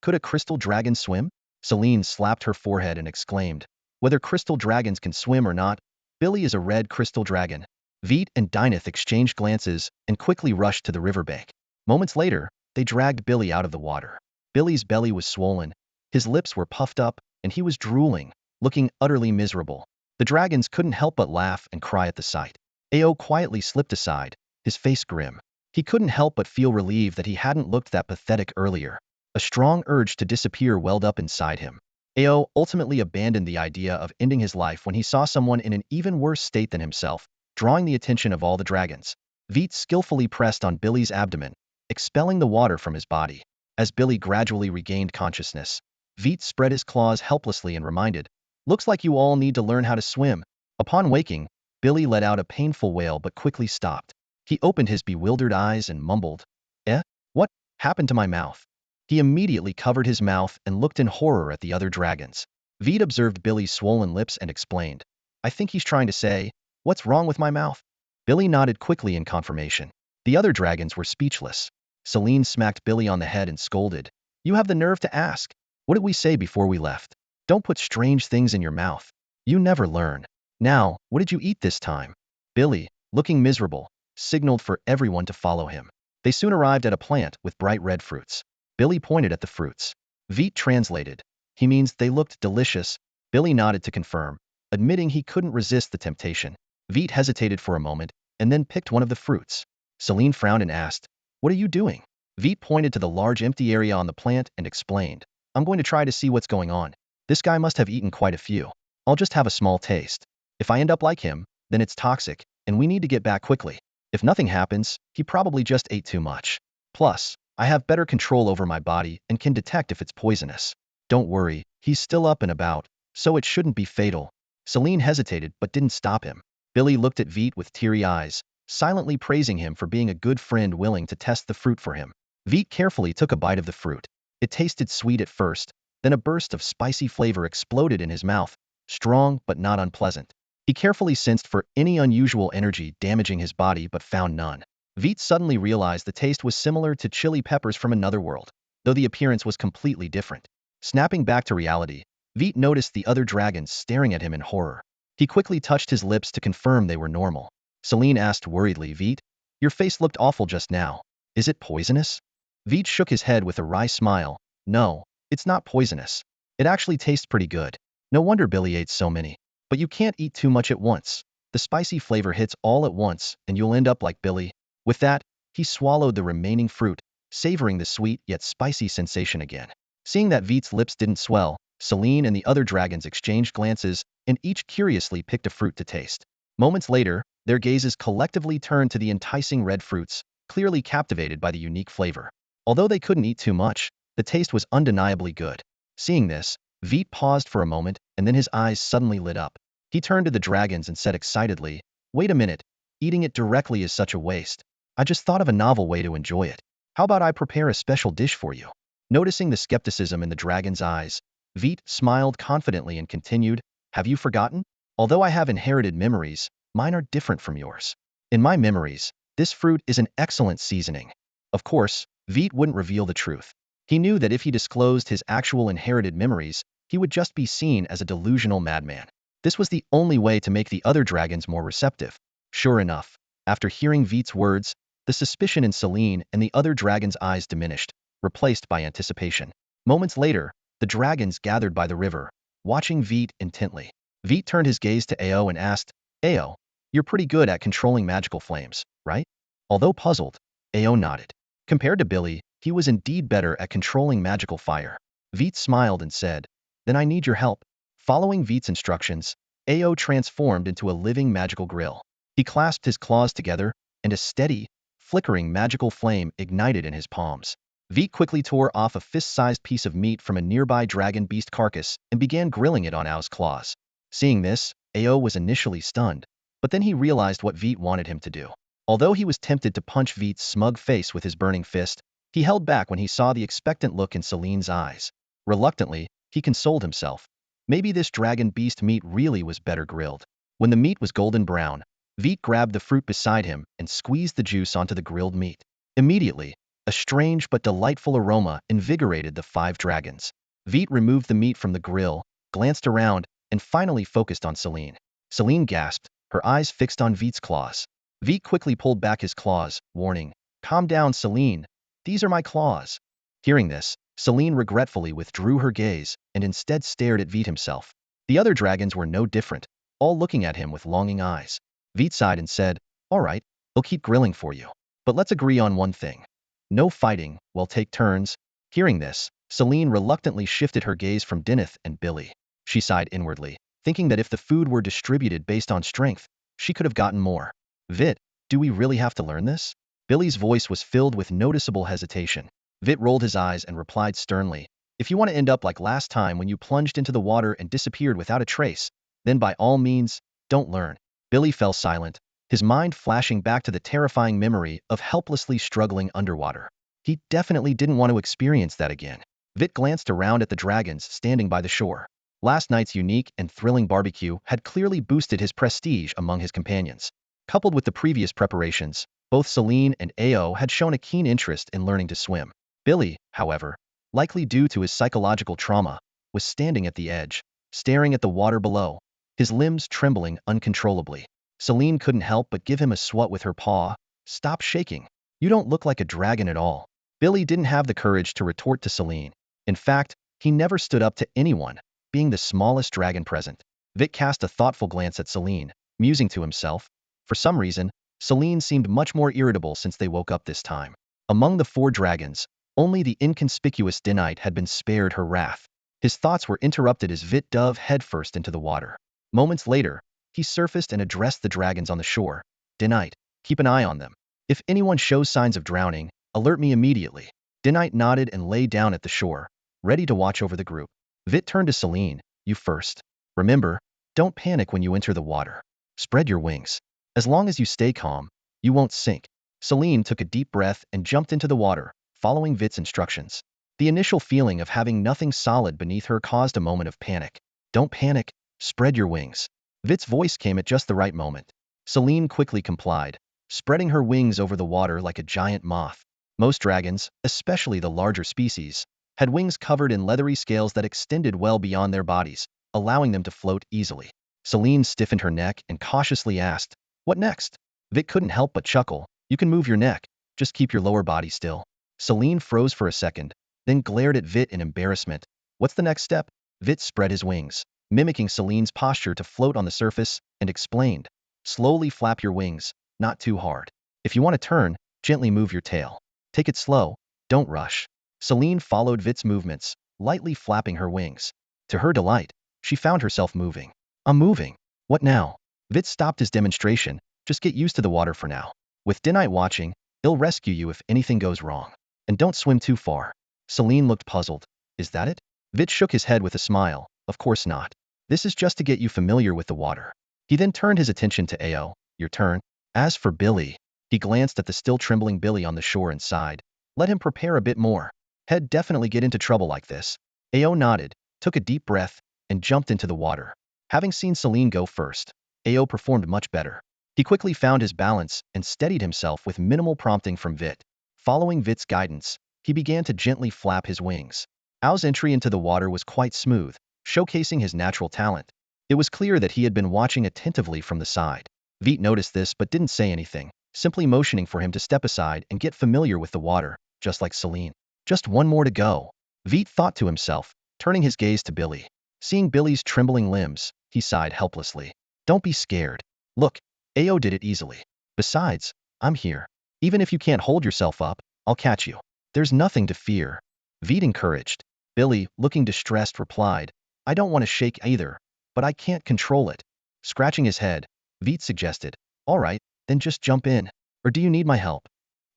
Could a crystal dragon swim? Celine slapped her forehead and exclaimed. Whether crystal dragons can swim or not, Billy is a red crystal dragon. Veit and Dyneth exchanged glances and quickly rushed to the riverbank. Moments later, they dragged Billy out of the water. Billy's belly was swollen, his lips were puffed up, and he was drooling, looking utterly miserable. The dragons couldn't help but laugh and cry at the sight. Ao quietly slipped aside, his face grim. He couldn't help but feel relieved that he hadn't looked that pathetic earlier. A strong urge to disappear welled up inside him. Ao ultimately abandoned the idea of ending his life when he saw someone in an even worse state than himself, drawing the attention of all the dragons. Veit skillfully pressed on Billy's abdomen, expelling the water from his body. As Billy gradually regained consciousness, Veit spread his claws helplessly and reminded, "Looks like you all need to learn how to swim." Upon waking, Billy let out a painful wail but quickly stopped. He opened his bewildered eyes and mumbled, "Eh? What happened to my mouth?" He immediately covered his mouth and looked in horror at the other dragons. Veit observed Billy's swollen lips and explained, "I think he's trying to say, what's wrong with my mouth?" Billy nodded quickly in confirmation. The other dragons were speechless. Selene smacked Billy on the head and scolded, "You have the nerve to ask. What did we say before we left? Don't put strange things in your mouth. You never learn. Now, what did you eat this time?" Billy, looking miserable, signaled for everyone to follow him. They soon arrived at a plant with bright red fruits. Billy pointed at the fruits. Veit translated, "He means they looked delicious." Billy nodded to confirm, admitting he couldn't resist the temptation. Veit hesitated for a moment, and then picked one of the fruits. Selene frowned and asked, "What are you doing?" Veit pointed to the large empty area on the plant and explained, "I'm going to try to see what's going on. This guy must have eaten quite a few. I'll just have a small taste. If I end up like him, then it's toxic, and we need to get back quickly. If nothing happens, he probably just ate too much. Plus, I have better control over my body and can detect if it's poisonous. Don't worry, he's still up and about, so it shouldn't be fatal." Selene hesitated but didn't stop him. Billy looked at Veit with teary eyes, silently praising him for being a good friend willing to test the fruit for him. Veit carefully took a bite of the fruit. It tasted sweet at first, then a burst of spicy flavor exploded in his mouth, strong but not unpleasant. He carefully sensed for any unusual energy damaging his body but found none. Veit suddenly realized the taste was similar to chili peppers from another world, though the appearance was completely different. Snapping back to reality, Veit noticed the other dragons staring at him in horror. He quickly touched his lips to confirm they were normal. Selene asked worriedly, "Veit, your face looked awful just now. Is it poisonous?" Veit shook his head with a wry smile. "No, it's not poisonous. It actually tastes pretty good. No wonder Billy ate so many. But you can't eat too much at once. The spicy flavor hits all at once, and you'll end up like Billy." With that, he swallowed the remaining fruit, savoring the sweet yet spicy sensation again. Seeing that Veit's lips didn't swell, Selene and the other dragons exchanged glances, and each curiously picked a fruit to taste. Moments later, their gazes collectively turned to the enticing red fruits, clearly captivated by the unique flavor. Although they couldn't eat too much, the taste was undeniably good. Seeing this, Veit paused for a moment, and then his eyes suddenly lit up. He turned to the dragons and said excitedly, "Wait a minute, eating it directly is such a waste. I just thought of a novel way to enjoy it. How about I prepare a special dish for you?" Noticing the skepticism in the dragon's eyes, Veit smiled confidently and continued, "Have you forgotten? Although I have inherited memories, mine are different from yours. In my memories, this fruit is an excellent seasoning." Of course, Veit wouldn't reveal the truth. He knew that if he disclosed his actual inherited memories, he would just be seen as a delusional madman. This was the only way to make the other dragons more receptive. Sure enough, after hearing Veit's words, the suspicion in Selene and the other dragons' eyes diminished, replaced by anticipation. Moments later, the dragons gathered by the river, watching Veit intently. Veit turned his gaze to Ao and asked, "Ao, you're pretty good at controlling magical flames, right?" Although puzzled, Ao nodded. Compared to Billy, he was indeed better at controlling magical fire. Veit smiled and said, "Then I need your help." Following Veit's instructions, Ao transformed into a living magical grill. He clasped his claws together, and a steady, flickering magical flame ignited in his palms. Veit quickly tore off a fist-sized piece of meat from a nearby dragon beast carcass and began grilling it on Ao's claws. Seeing this, Ao was initially stunned, but then he realized what Veit wanted him to do. Although he was tempted to punch Veit's smug face with his burning fist, he held back when he saw the expectant look in Selene's eyes. Reluctantly, he consoled himself. Maybe this dragon beast meat really was better grilled. When the meat was golden brown, Veit grabbed the fruit beside him and squeezed the juice onto the grilled meat. Immediately, a strange but delightful aroma invigorated the five dragons. Veit removed the meat from the grill, glanced around, and finally focused on Selene. Selene gasped, her eyes fixed on Veit's claws. Veit quickly pulled back his claws, warning, "Calm down, Selene. These are my claws." Hearing this, Selene regretfully withdrew her gaze and instead stared at Veit himself. The other dragons were no different, all looking at him with longing eyes. Veit sighed and said, "All right, I'll keep grilling for you." But let's agree on one thing. No fighting, we'll take turns. Hearing this, Celine reluctantly shifted her gaze from Dineth and Billy. She sighed inwardly, thinking that if the food were distributed based on strength, she could have gotten more. Veit, do we really have to learn this? Billy's voice was filled with noticeable hesitation. Veit rolled his eyes and replied sternly, if you want to end up like last time when you plunged into the water and disappeared without a trace, then by all means, don't learn. Billy fell silent, his mind flashing back to the terrifying memory of helplessly struggling underwater. He definitely didn't want to experience that again. Veit glanced around at the dragons standing by the shore. Last night's unique and thrilling barbecue had clearly boosted his prestige among his companions. Coupled with the previous preparations, both Celine and Ao had shown a keen interest in learning to swim. Billy, however, likely due to his psychological trauma, was standing at the edge, staring at the water below, his limbs trembling uncontrollably. Celine couldn't help but give him a swat with her paw. Stop shaking. You don't look like a dragon at all. Billy didn't have the courage to retort to Celine. In fact, he never stood up to anyone, being the smallest dragon present. Veit cast a thoughtful glance at Celine, musing to himself. For some reason, Celine seemed much more irritable since they woke up this time. Among the 4 dragons, only the inconspicuous Dinite had been spared her wrath. His thoughts were interrupted as Veit dove headfirst into the water. Moments later, he surfaced and addressed the dragons on the shore. Dinite, keep an eye on them. If anyone shows signs of drowning, alert me immediately. Dinite nodded and lay down at the shore, ready to watch over the group. Veit turned to Celine, you first. Remember, don't panic when you enter the water. Spread your wings. As long as you stay calm, you won't sink. Celine took a deep breath and jumped into the water, following Veit's instructions. The initial feeling of having nothing solid beneath her caused a moment of panic. Don't panic, spread your wings. Veit's voice came at just the right moment. Celine quickly complied, spreading her wings over the water like a giant moth. Most dragons, especially the larger species, had wings covered in leathery scales that extended well beyond their bodies, allowing them to float easily. Celine stiffened her neck and cautiously asked, what next? Veit couldn't help but chuckle. You can move your neck, just keep your lower body still. Celine froze for a second, then glared at Veit in embarrassment. What's the next step? Veit spread his wings, mimicking Celine's posture to float on the surface, and explained, slowly flap your wings, not too hard. If you want to turn, gently move your tail. Take it slow, don't rush. Celine followed Veit's movements, lightly flapping her wings. To her delight, she found herself moving. I'm moving. What now? Veit stopped his demonstration, just get used to the water for now. With Dinite watching, he'll rescue you if anything goes wrong. And don't swim too far. Celine looked puzzled. Is that it? Veit shook his head with a smile. Of course not. This is just to get you familiar with the water. He then turned his attention to Ao. Your turn. As for Billy, he glanced at the still trembling Billy on the shore and sighed. Let him prepare a bit more. He'd definitely get into trouble like this. Ao nodded, took a deep breath, and jumped into the water. Having seen Celine go first, Ao performed much better. He quickly found his balance and steadied himself with minimal prompting from Veit. Following Veit's guidance, he began to gently flap his wings. Ao's entry into the water was quite smooth, showcasing his natural talent. It was clear that he had been watching attentively from the side. Veit noticed this but didn't say anything, simply motioning for him to step aside and get familiar with the water, just like Celine. Just one more to go. Veit thought to himself, turning his gaze to Billy. Seeing Billy's trembling limbs, he sighed helplessly. Don't be scared. Look, Ao did it easily. Besides, I'm here. Even if you can't hold yourself up, I'll catch you. There's nothing to fear. Veit encouraged. Billy, looking distressed, replied, I don't want to shake either, but I can't control it. Scratching his head, Veit suggested, all right, then just jump in. Or do you need my help?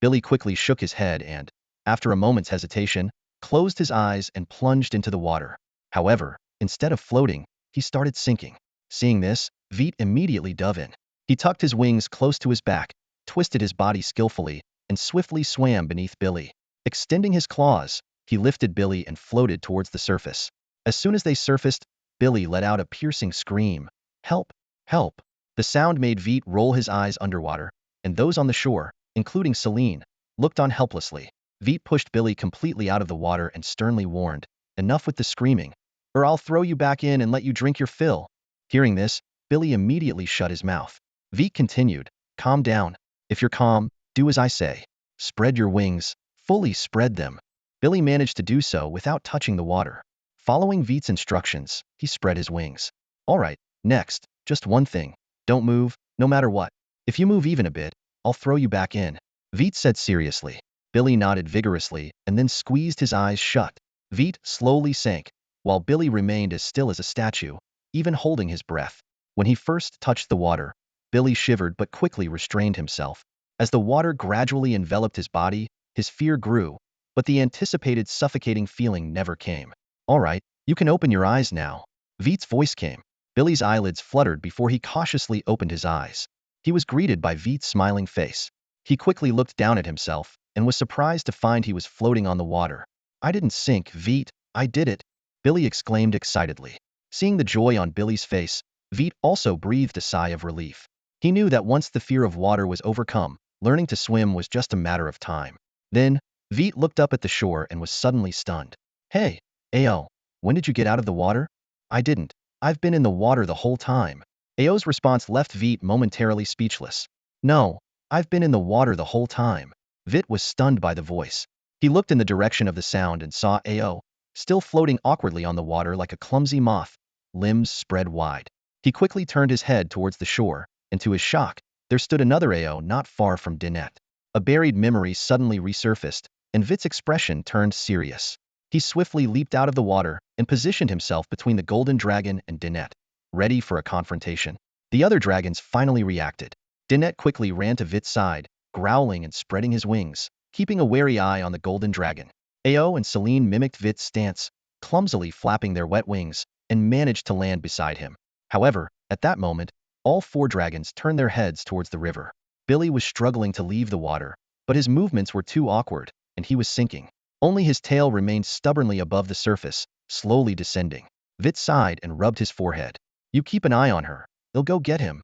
Billy quickly shook his head and, after a moment's hesitation, closed his eyes and plunged into the water. However, instead of floating, he started sinking. Seeing this, Veit immediately dove in. He tucked his wings close to his back, twisted his body skillfully, and swiftly swam beneath Billy. Extending his claws, he lifted Billy and floated towards the surface. As soon as they surfaced, Billy let out a piercing scream. Help! Help! The sound made Veit roll his eyes underwater, and those on the shore, including Celine, looked on helplessly. Veit pushed Billy completely out of the water and sternly warned, enough with the screaming, or I'll throw you back in and let you drink your fill. Hearing this, Billy immediately shut his mouth. Veit continued, calm down. If you're calm, do as I say. Spread your wings, fully spread them. Billy managed to do so without touching the water. Following Veit's instructions, he spread his wings. All right, next, just one thing. Don't move, no matter what. If you move even a bit, I'll throw you back in. Veit said seriously. Billy nodded vigorously and then squeezed his eyes shut. Veit slowly sank, while Billy remained as still as a statue, even holding his breath. When he first touched the water, Billy shivered but quickly restrained himself. As the water gradually enveloped his body, his fear grew, but the anticipated suffocating feeling never came. All right, you can open your eyes now. Veit's voice came. Billy's eyelids fluttered before he cautiously opened his eyes. He was greeted by Veit's smiling face. He quickly looked down at himself and was surprised to find he was floating on the water. I didn't sink, Veit, I did it, Billy exclaimed excitedly. Seeing the joy on Billy's face, Veit also breathed a sigh of relief. He knew that once the fear of water was overcome, learning to swim was just a matter of time. Then, Veit looked up at the shore and was suddenly stunned. Hey, Ao, when did you get out of the water? I didn't. I've been in the water the whole time. Ao's response left Veit momentarily speechless. No, I've been in the water the whole time. Veit was stunned by the voice. He looked in the direction of the sound and saw Ao, still floating awkwardly on the water like a clumsy moth, limbs spread wide. He quickly turned his head towards the shore, and to his shock, there stood another Ao not far from Dinette. A buried memory suddenly resurfaced, and Veit's expression turned serious. He swiftly leaped out of the water and positioned himself between the golden dragon and Dinette, ready for a confrontation. The other dragons finally reacted. Dinette quickly ran to Veit's side, growling and spreading his wings, keeping a wary eye on the golden dragon. Ao and Celine mimicked Veit's stance, clumsily flapping their wet wings, and managed to land beside him. However, at that moment, all four dragons turned their heads towards the river. Billy was struggling to leave the water, but his movements were too awkward, and he was sinking. Only his tail remained stubbornly above the surface, slowly descending. Veit sighed and rubbed his forehead. You keep an eye on her. They'll go get him.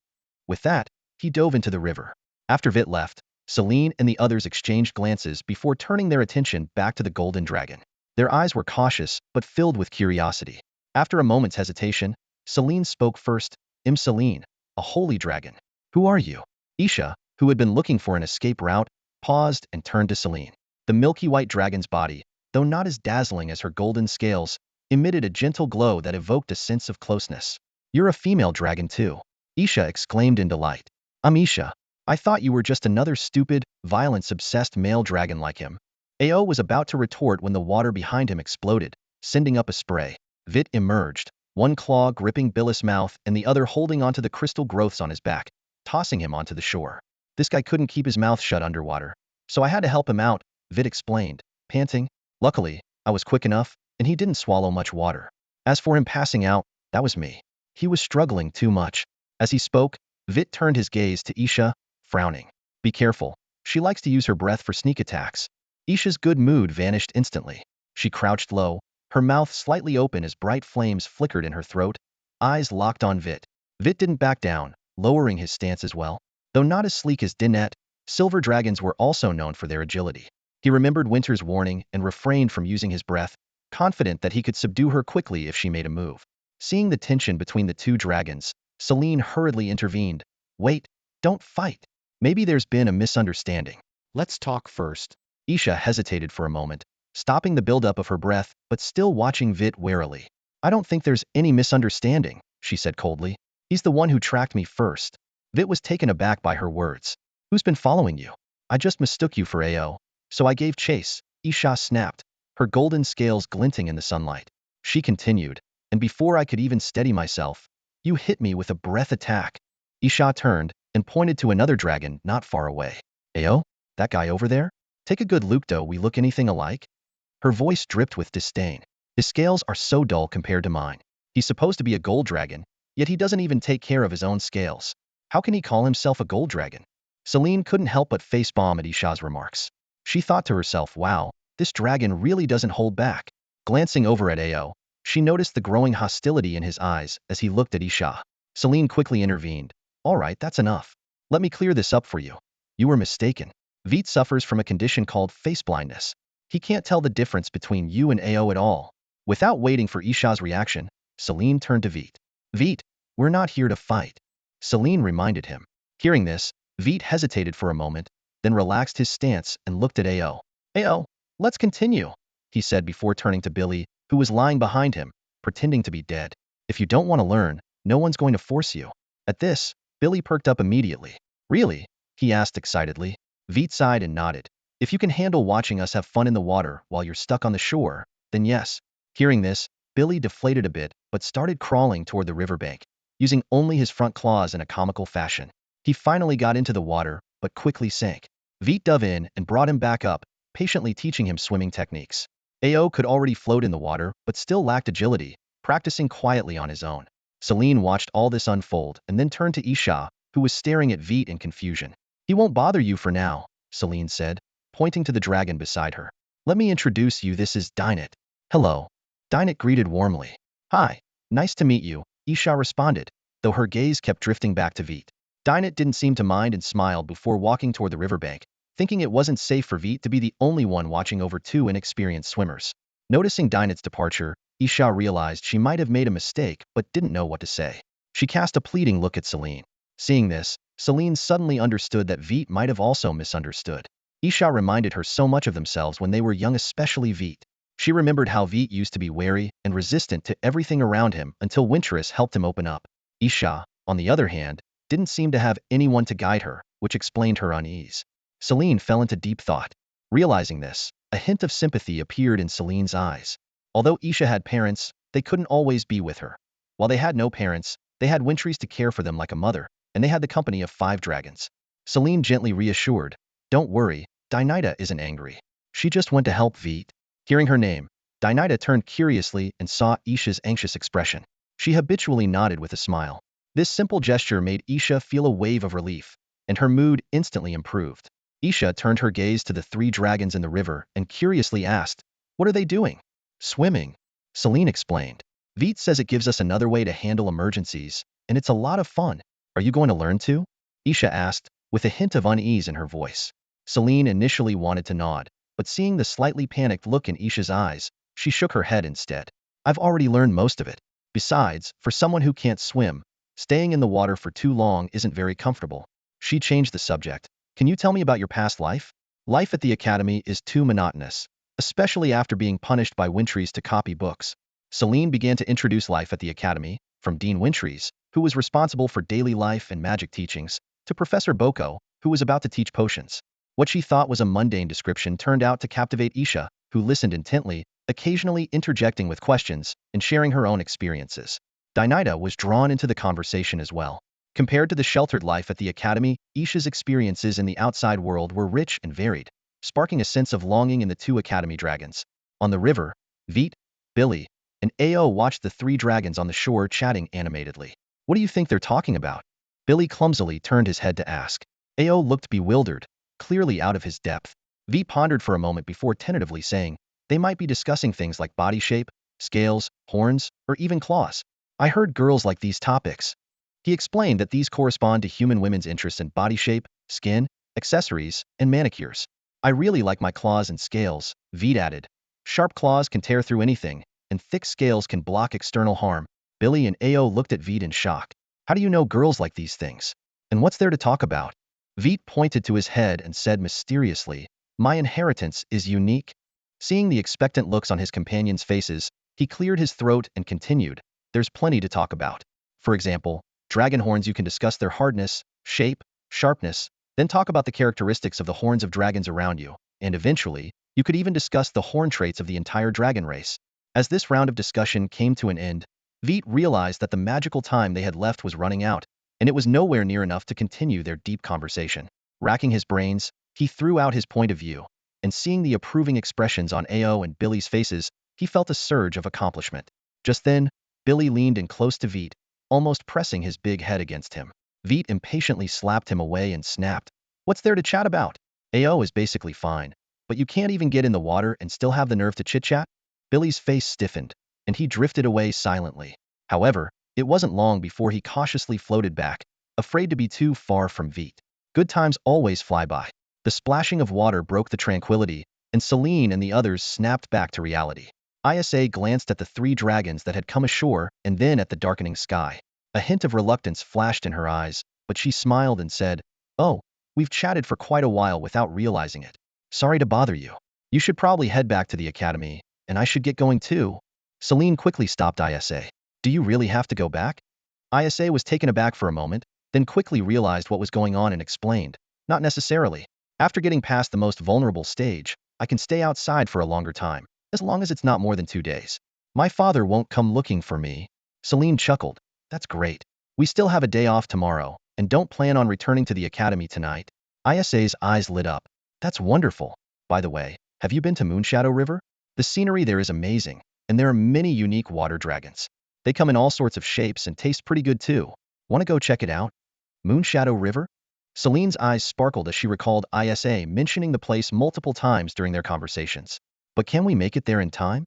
With that, he dove into the river. After Veit left, Celine and the others exchanged glances before turning their attention back to the golden dragon. Their eyes were cautious, but filled with curiosity. After a moment's hesitation, Celine spoke first. Celine, a holy dragon. Who are you? Isha, who had been looking for an escape route, paused and turned to Celine. The milky white dragon's body, though not as dazzling as her golden scales, emitted a gentle glow that evoked a sense of closeness. You're a female dragon too, Isha exclaimed in delight. I'm Isha. I thought you were just another stupid, violence-obsessed male dragon like him. Ao was about to retort when the water behind him exploded, sending up a spray. Veit emerged, one claw gripping Billy's mouth and the other holding onto the crystal growths on his back, tossing him onto the shore. This guy couldn't keep his mouth shut underwater, so I had to help him out, Veit explained, panting. Luckily, I was quick enough, and he didn't swallow much water. As for him passing out, that was me. He was struggling too much. As he spoke, Veit turned his gaze to Isha, frowning. Be careful. She likes to use her breath for sneak attacks. Isha's good mood vanished instantly. She crouched low, her mouth slightly open as bright flames flickered in her throat, eyes locked on Veit. Veit didn't back down, lowering his stance as well. Though not as sleek as Dinette, silver dragons were also known for their agility. He remembered Winter's warning and refrained from using his breath, confident that he could subdue her quickly if she made a move. Seeing the tension between the two dragons, Celine hurriedly intervened. Wait, don't fight. Maybe there's been a misunderstanding. Let's talk first. Isha hesitated for a moment, stopping the buildup of her breath, but still watching Veit warily. I don't think there's any misunderstanding, she said coldly. He's the one who tracked me first. Veit was taken aback by her words. Who's been following you? I just mistook you for Ao. So I gave chase, Isha snapped, her golden scales glinting in the sunlight. She continued, and before I could even steady myself, you hit me with a breath attack. Isha turned and pointed to another dragon not far away. Ao? That guy over there? Take a good look, do we look anything alike? Her voice dripped with disdain. His scales are so dull compared to mine. He's supposed to be a gold dragon, yet he doesn't even take care of his own scales. How can he call himself a gold dragon? Celine couldn't help but facepalm at Isha's remarks. She thought to herself, wow, this dragon really doesn't hold back. Glancing over at Ao, she noticed the growing hostility in his eyes as he looked at Isha. Celine quickly intervened. All right, that's enough. Let me clear this up for you. You were mistaken. Veit suffers from a condition called face blindness. He can't tell the difference between you and Ao at all. Without waiting for Isha's reaction, Celine turned to Veit. Veit, we're not here to fight. Celine reminded him. Hearing this, Veit hesitated for a moment, then relaxed his stance and looked at Ao. Ao, let's continue, he said before turning to Billy, who was lying behind him, pretending to be dead. If you don't want to learn, no one's going to force you. At this, Billy perked up immediately. Really? He asked excitedly. Veit sighed and nodded. If you can handle watching us have fun in the water while you're stuck on the shore, then yes. Hearing this, Billy deflated a bit, but started crawling toward the riverbank, using only his front claws in a comical fashion. He finally got into the water, but quickly sank. Veit dove in and brought him back up, patiently teaching him swimming techniques. Ao could already float in the water, but still lacked agility, practicing quietly on his own. Celine watched all this unfold and then turned to Isha, who was staring at Veit in confusion. He won't bother you for now, Celine said, pointing to the dragon beside her. Let me introduce you, this is Dinah. Hello. Dinah greeted warmly. Hi, nice to meet you, Isha responded, though her gaze kept drifting back to Veit. Dinah didn't seem to mind and smiled before walking toward the riverbank, thinking it wasn't safe for Veit to be the only one watching over two inexperienced swimmers. Noticing Dinah's departure, Isha realized she might have made a mistake but didn't know what to say. She cast a pleading look at Celine. Seeing this, Celine suddenly understood that Veit might have also misunderstood. Isha reminded her so much of themselves when they were young, especially Veit. She remembered how Veit used to be wary and resistant to everything around him until Winterus helped him open up. Isha, on the other hand, didn't seem to have anyone to guide her, which explained her unease. Celine fell into deep thought. Realizing this, a hint of sympathy appeared in Celine's eyes. Although Isha had parents, they couldn't always be with her. While they had no parents, they had Winterus to care for them like a mother, and they had the company of 5 dragons. Celine gently reassured, Don't worry, Dinah isn't angry. She just went to help Veit. Hearing her name, Dinah turned curiously and saw Isha's anxious expression. She habitually nodded with a smile. This simple gesture made Isha feel a wave of relief, and her mood instantly improved. Isha turned her gaze to the 3 dragons in the river and curiously asked, What are they doing? Swimming. Celine explained. Veit says it gives us another way to handle emergencies, and it's a lot of fun. Are you going to learn to? Isha asked, with a hint of unease in her voice. Celine initially wanted to nod, but seeing the slightly panicked look in Isha's eyes, she shook her head instead. I've already learned most of it. Besides, for someone who can't swim, staying in the water for too long isn't very comfortable. She changed the subject. Can you tell me about your past life? Life at the academy is too monotonous, especially after being punished by Winterus to copy books. Celine began to introduce life at the academy, from Dean Winterus, who was responsible for daily life and magic teachings, to Professor Boko, who was about to teach potions. What she thought was a mundane description turned out to captivate Isha, who listened intently, occasionally interjecting with questions and sharing her own experiences. Dinah was drawn into the conversation as well. Compared to the sheltered life at the academy, Isha's experiences in the outside world were rich and varied, sparking a sense of longing in the 2 academy dragons. On the river, Veit, Billy, and Ao watched the 3 dragons on the shore chatting animatedly. What do you think they're talking about? Billy clumsily turned his head to ask. Ao looked bewildered, clearly out of his depth. Veit pondered for a moment before tentatively saying, they might be discussing things like body shape, scales, horns, or even claws. I heard girls like these topics. He explained that these correspond to human women's interests in body shape, skin, accessories, and manicures. I really like my claws and scales, Veit added. Sharp claws can tear through anything, and thick scales can block external harm. Billy and Ao looked at Veit in shock. How do you know girls like these things? And what's there to talk about? Veit pointed to his head and said mysteriously, My inheritance is unique. Seeing the expectant looks on his companions' faces, he cleared his throat and continued, There's plenty to talk about. For example, dragon horns, you can discuss their hardness, shape, sharpness, then talk about the characteristics of the horns of dragons around you, and eventually, you could even discuss the horn traits of the entire dragon race. As this round of discussion came to an end, Veit realized that the magical time they had left was running out, and it was nowhere near enough to continue their deep conversation. Racking his brains, he threw out his point of view, and seeing the approving expressions on Ao and Billy's faces, he felt a surge of accomplishment. Just then, Billy leaned in close to Veit, almost pressing his big head against him. Veit impatiently slapped him away and snapped, What's there to chat about? Ao is basically fine, but you can't even get in the water and still have the nerve to chit-chat? Billy's face stiffened, and he drifted away silently. However, it wasn't long before he cautiously floated back, afraid to be too far from Veit. Good times always fly by. The splashing of water broke the tranquility, and Celine and the others snapped back to reality. Isa glanced at the 3 dragons that had come ashore and then at the darkening sky. A hint of reluctance flashed in her eyes, but she smiled and said, Oh, we've chatted for quite a while without realizing it. Sorry to bother you. You should probably head back to the academy, and I should get going too. Celine quickly stopped Isa. Do you really have to go back? Isa was taken aback for a moment, then quickly realized what was going on and explained, Not necessarily. After getting past the most vulnerable stage, I can stay outside for a longer time, as long as it's not more than 2 days. My father won't come looking for me. Celine chuckled. That's great. We still have a day off tomorrow, and don't plan on returning to the academy tonight. Isa's eyes lit up. That's wonderful. By the way, have you been to Moonshadow River? The scenery there is amazing, and there are many unique water dragons. They come in all sorts of shapes and taste pretty good too. Want to go check it out? Moonshadow River? Celine's eyes sparkled as she recalled Isa mentioning the place multiple times during their conversations. But can we make it there in time?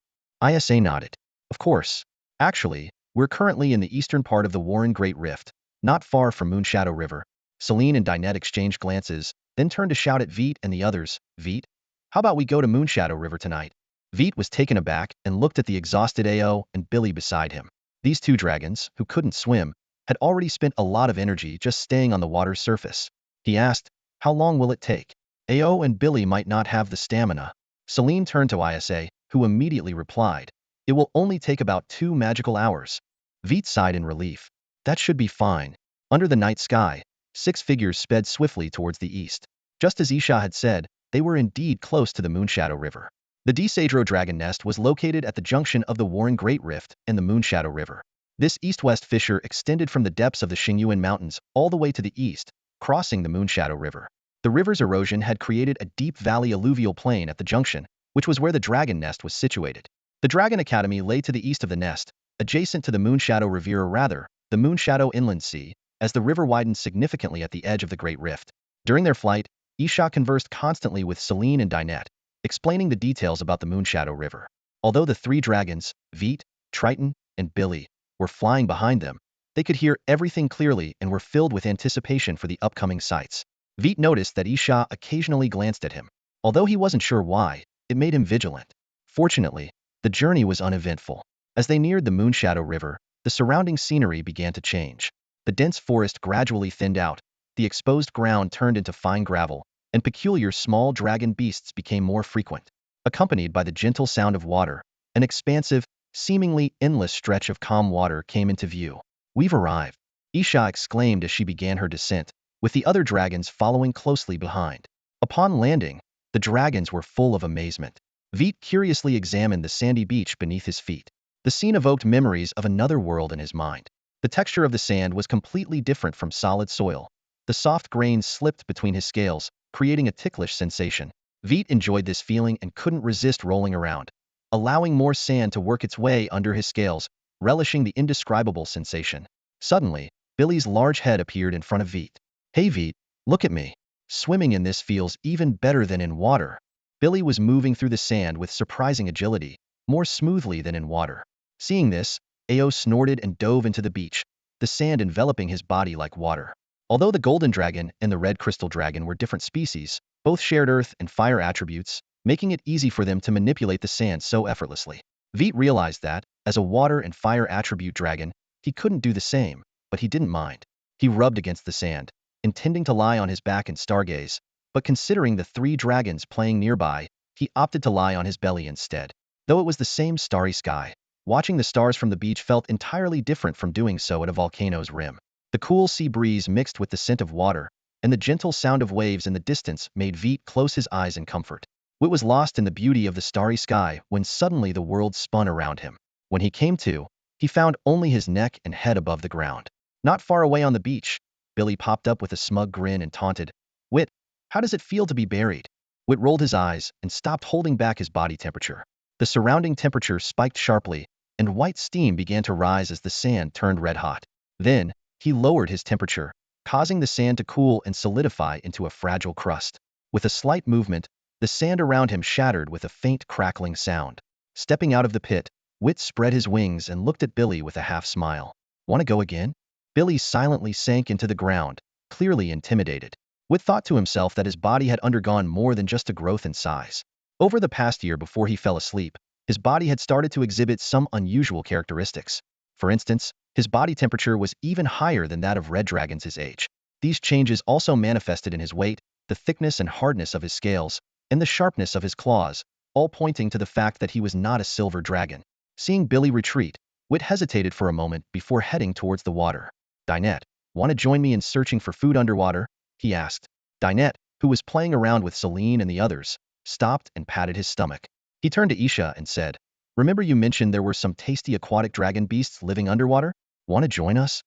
Isa nodded. Of course. Actually, we're currently in the eastern part of the Warren Great Rift, not far from Moonshadow River. Celine and Dinette exchanged glances, then turned to shout at Veit and the others, Veit, how about we go to Moonshadow River tonight? Veit was taken aback and looked at the exhausted Ao and Billy beside him. These two dragons, who couldn't swim, had already spent a lot of energy just staying on the water's surface. He asked, how long will it take? Ao and Billy might not have the stamina. Celine turned to Isa, who immediately replied, it will only take about 2 magical hours. Veit sighed in relief. That should be fine. Under the night sky, 6 figures sped swiftly towards the east. Just as Isha had said, they were indeed close to the Moonshadow River. The Desadro Dragon Nest was located at the junction of the Warren Great Rift and the Moonshadow River. This east-west fissure extended from the depths of the Xingyuan Mountains all the way to the east, crossing the Moonshadow River. The river's erosion had created a deep valley alluvial plain at the junction, which was where the dragon nest was situated. The Dragon Academy lay to the east of the nest, adjacent to the Moonshadow Riviera, or rather, the Moonshadow Inland Sea, as the river widened significantly at the edge of the Great Rift. During their flight, Isha conversed constantly with Celine and Dinette, explaining the details about the Moonshadow River. Although the 3 dragons, Veit, Triton, and Billy, were flying behind them, they could hear everything clearly and were filled with anticipation for the upcoming sights. Veit noticed that Isha occasionally glanced at him. Although he wasn't sure why, it made him vigilant. Fortunately, the journey was uneventful. As they neared the Moonshadow River, the surrounding scenery began to change. The dense forest gradually thinned out, the exposed ground turned into fine gravel, and peculiar small dragon beasts became more frequent. Accompanied by the gentle sound of water, an expansive, seemingly endless stretch of calm water came into view. We've arrived, Isha exclaimed as she began her descent, with the other dragons following closely behind. Upon landing, the dragons were full of amazement. Veit curiously examined the sandy beach beneath his feet. The scene evoked memories of another world in his mind. The texture of the sand was completely different from solid soil. The soft grains slipped between his scales, creating a ticklish sensation. Veit enjoyed this feeling and couldn't resist rolling around, allowing more sand to work its way under his scales, relishing the indescribable sensation. Suddenly, Billy's large head appeared in front of Veit. Hey Veit, look at me. Swimming in this feels even better than in water. Billy was moving through the sand with surprising agility, more smoothly than in water. Seeing this, Ao snorted and dove into the beach, the sand enveloping his body like water. Although the Golden Dragon and the Red Crystal Dragon were different species, both shared earth and fire attributes, making it easy for them to manipulate the sand so effortlessly. Veit realized that, as a water and fire attribute dragon, he couldn't do the same, but he didn't mind. He rubbed against the sand, intending to lie on his back and stargaze, but considering the 3 dragons playing nearby, he opted to lie on his belly instead. Though it was the same starry sky, watching the stars from the beach felt entirely different from doing so at a volcano's rim. The cool sea breeze mixed with the scent of water, and the gentle sound of waves in the distance made Veit close his eyes in comfort. Wit was lost in the beauty of the starry sky when suddenly the world spun around him. When he came to, he found only his neck and head above the ground. Not far away on the beach, Billy popped up with a smug grin and taunted, Wit, how does it feel to be buried? Wit rolled his eyes and stopped holding back his body temperature. The surrounding temperature spiked sharply, and white steam began to rise as the sand turned red hot. Then, he lowered his temperature, causing the sand to cool and solidify into a fragile crust. With a slight movement, the sand around him shattered with a faint crackling sound. Stepping out of the pit, Wit spread his wings and looked at Billy with a half-smile. Want to go again? Billy silently sank into the ground, clearly intimidated. Wit thought to himself that his body had undergone more than just a growth in size. Over the past year before he fell asleep, his body had started to exhibit some unusual characteristics. For instance, his body temperature was even higher than that of red dragons his age. These changes also manifested in his weight, the thickness and hardness of his scales, and the sharpness of his claws, all pointing to the fact that he was not a silver dragon. Seeing Billy retreat, Wit hesitated for a moment before heading towards the water. Dinette, want to join me in searching for food underwater? He asked. Dinette, who was playing around with Celine and the others, stopped and patted his stomach. He turned to Isha and said, "Remember you mentioned there were some tasty aquatic dragon beasts living underwater? Want to join us?"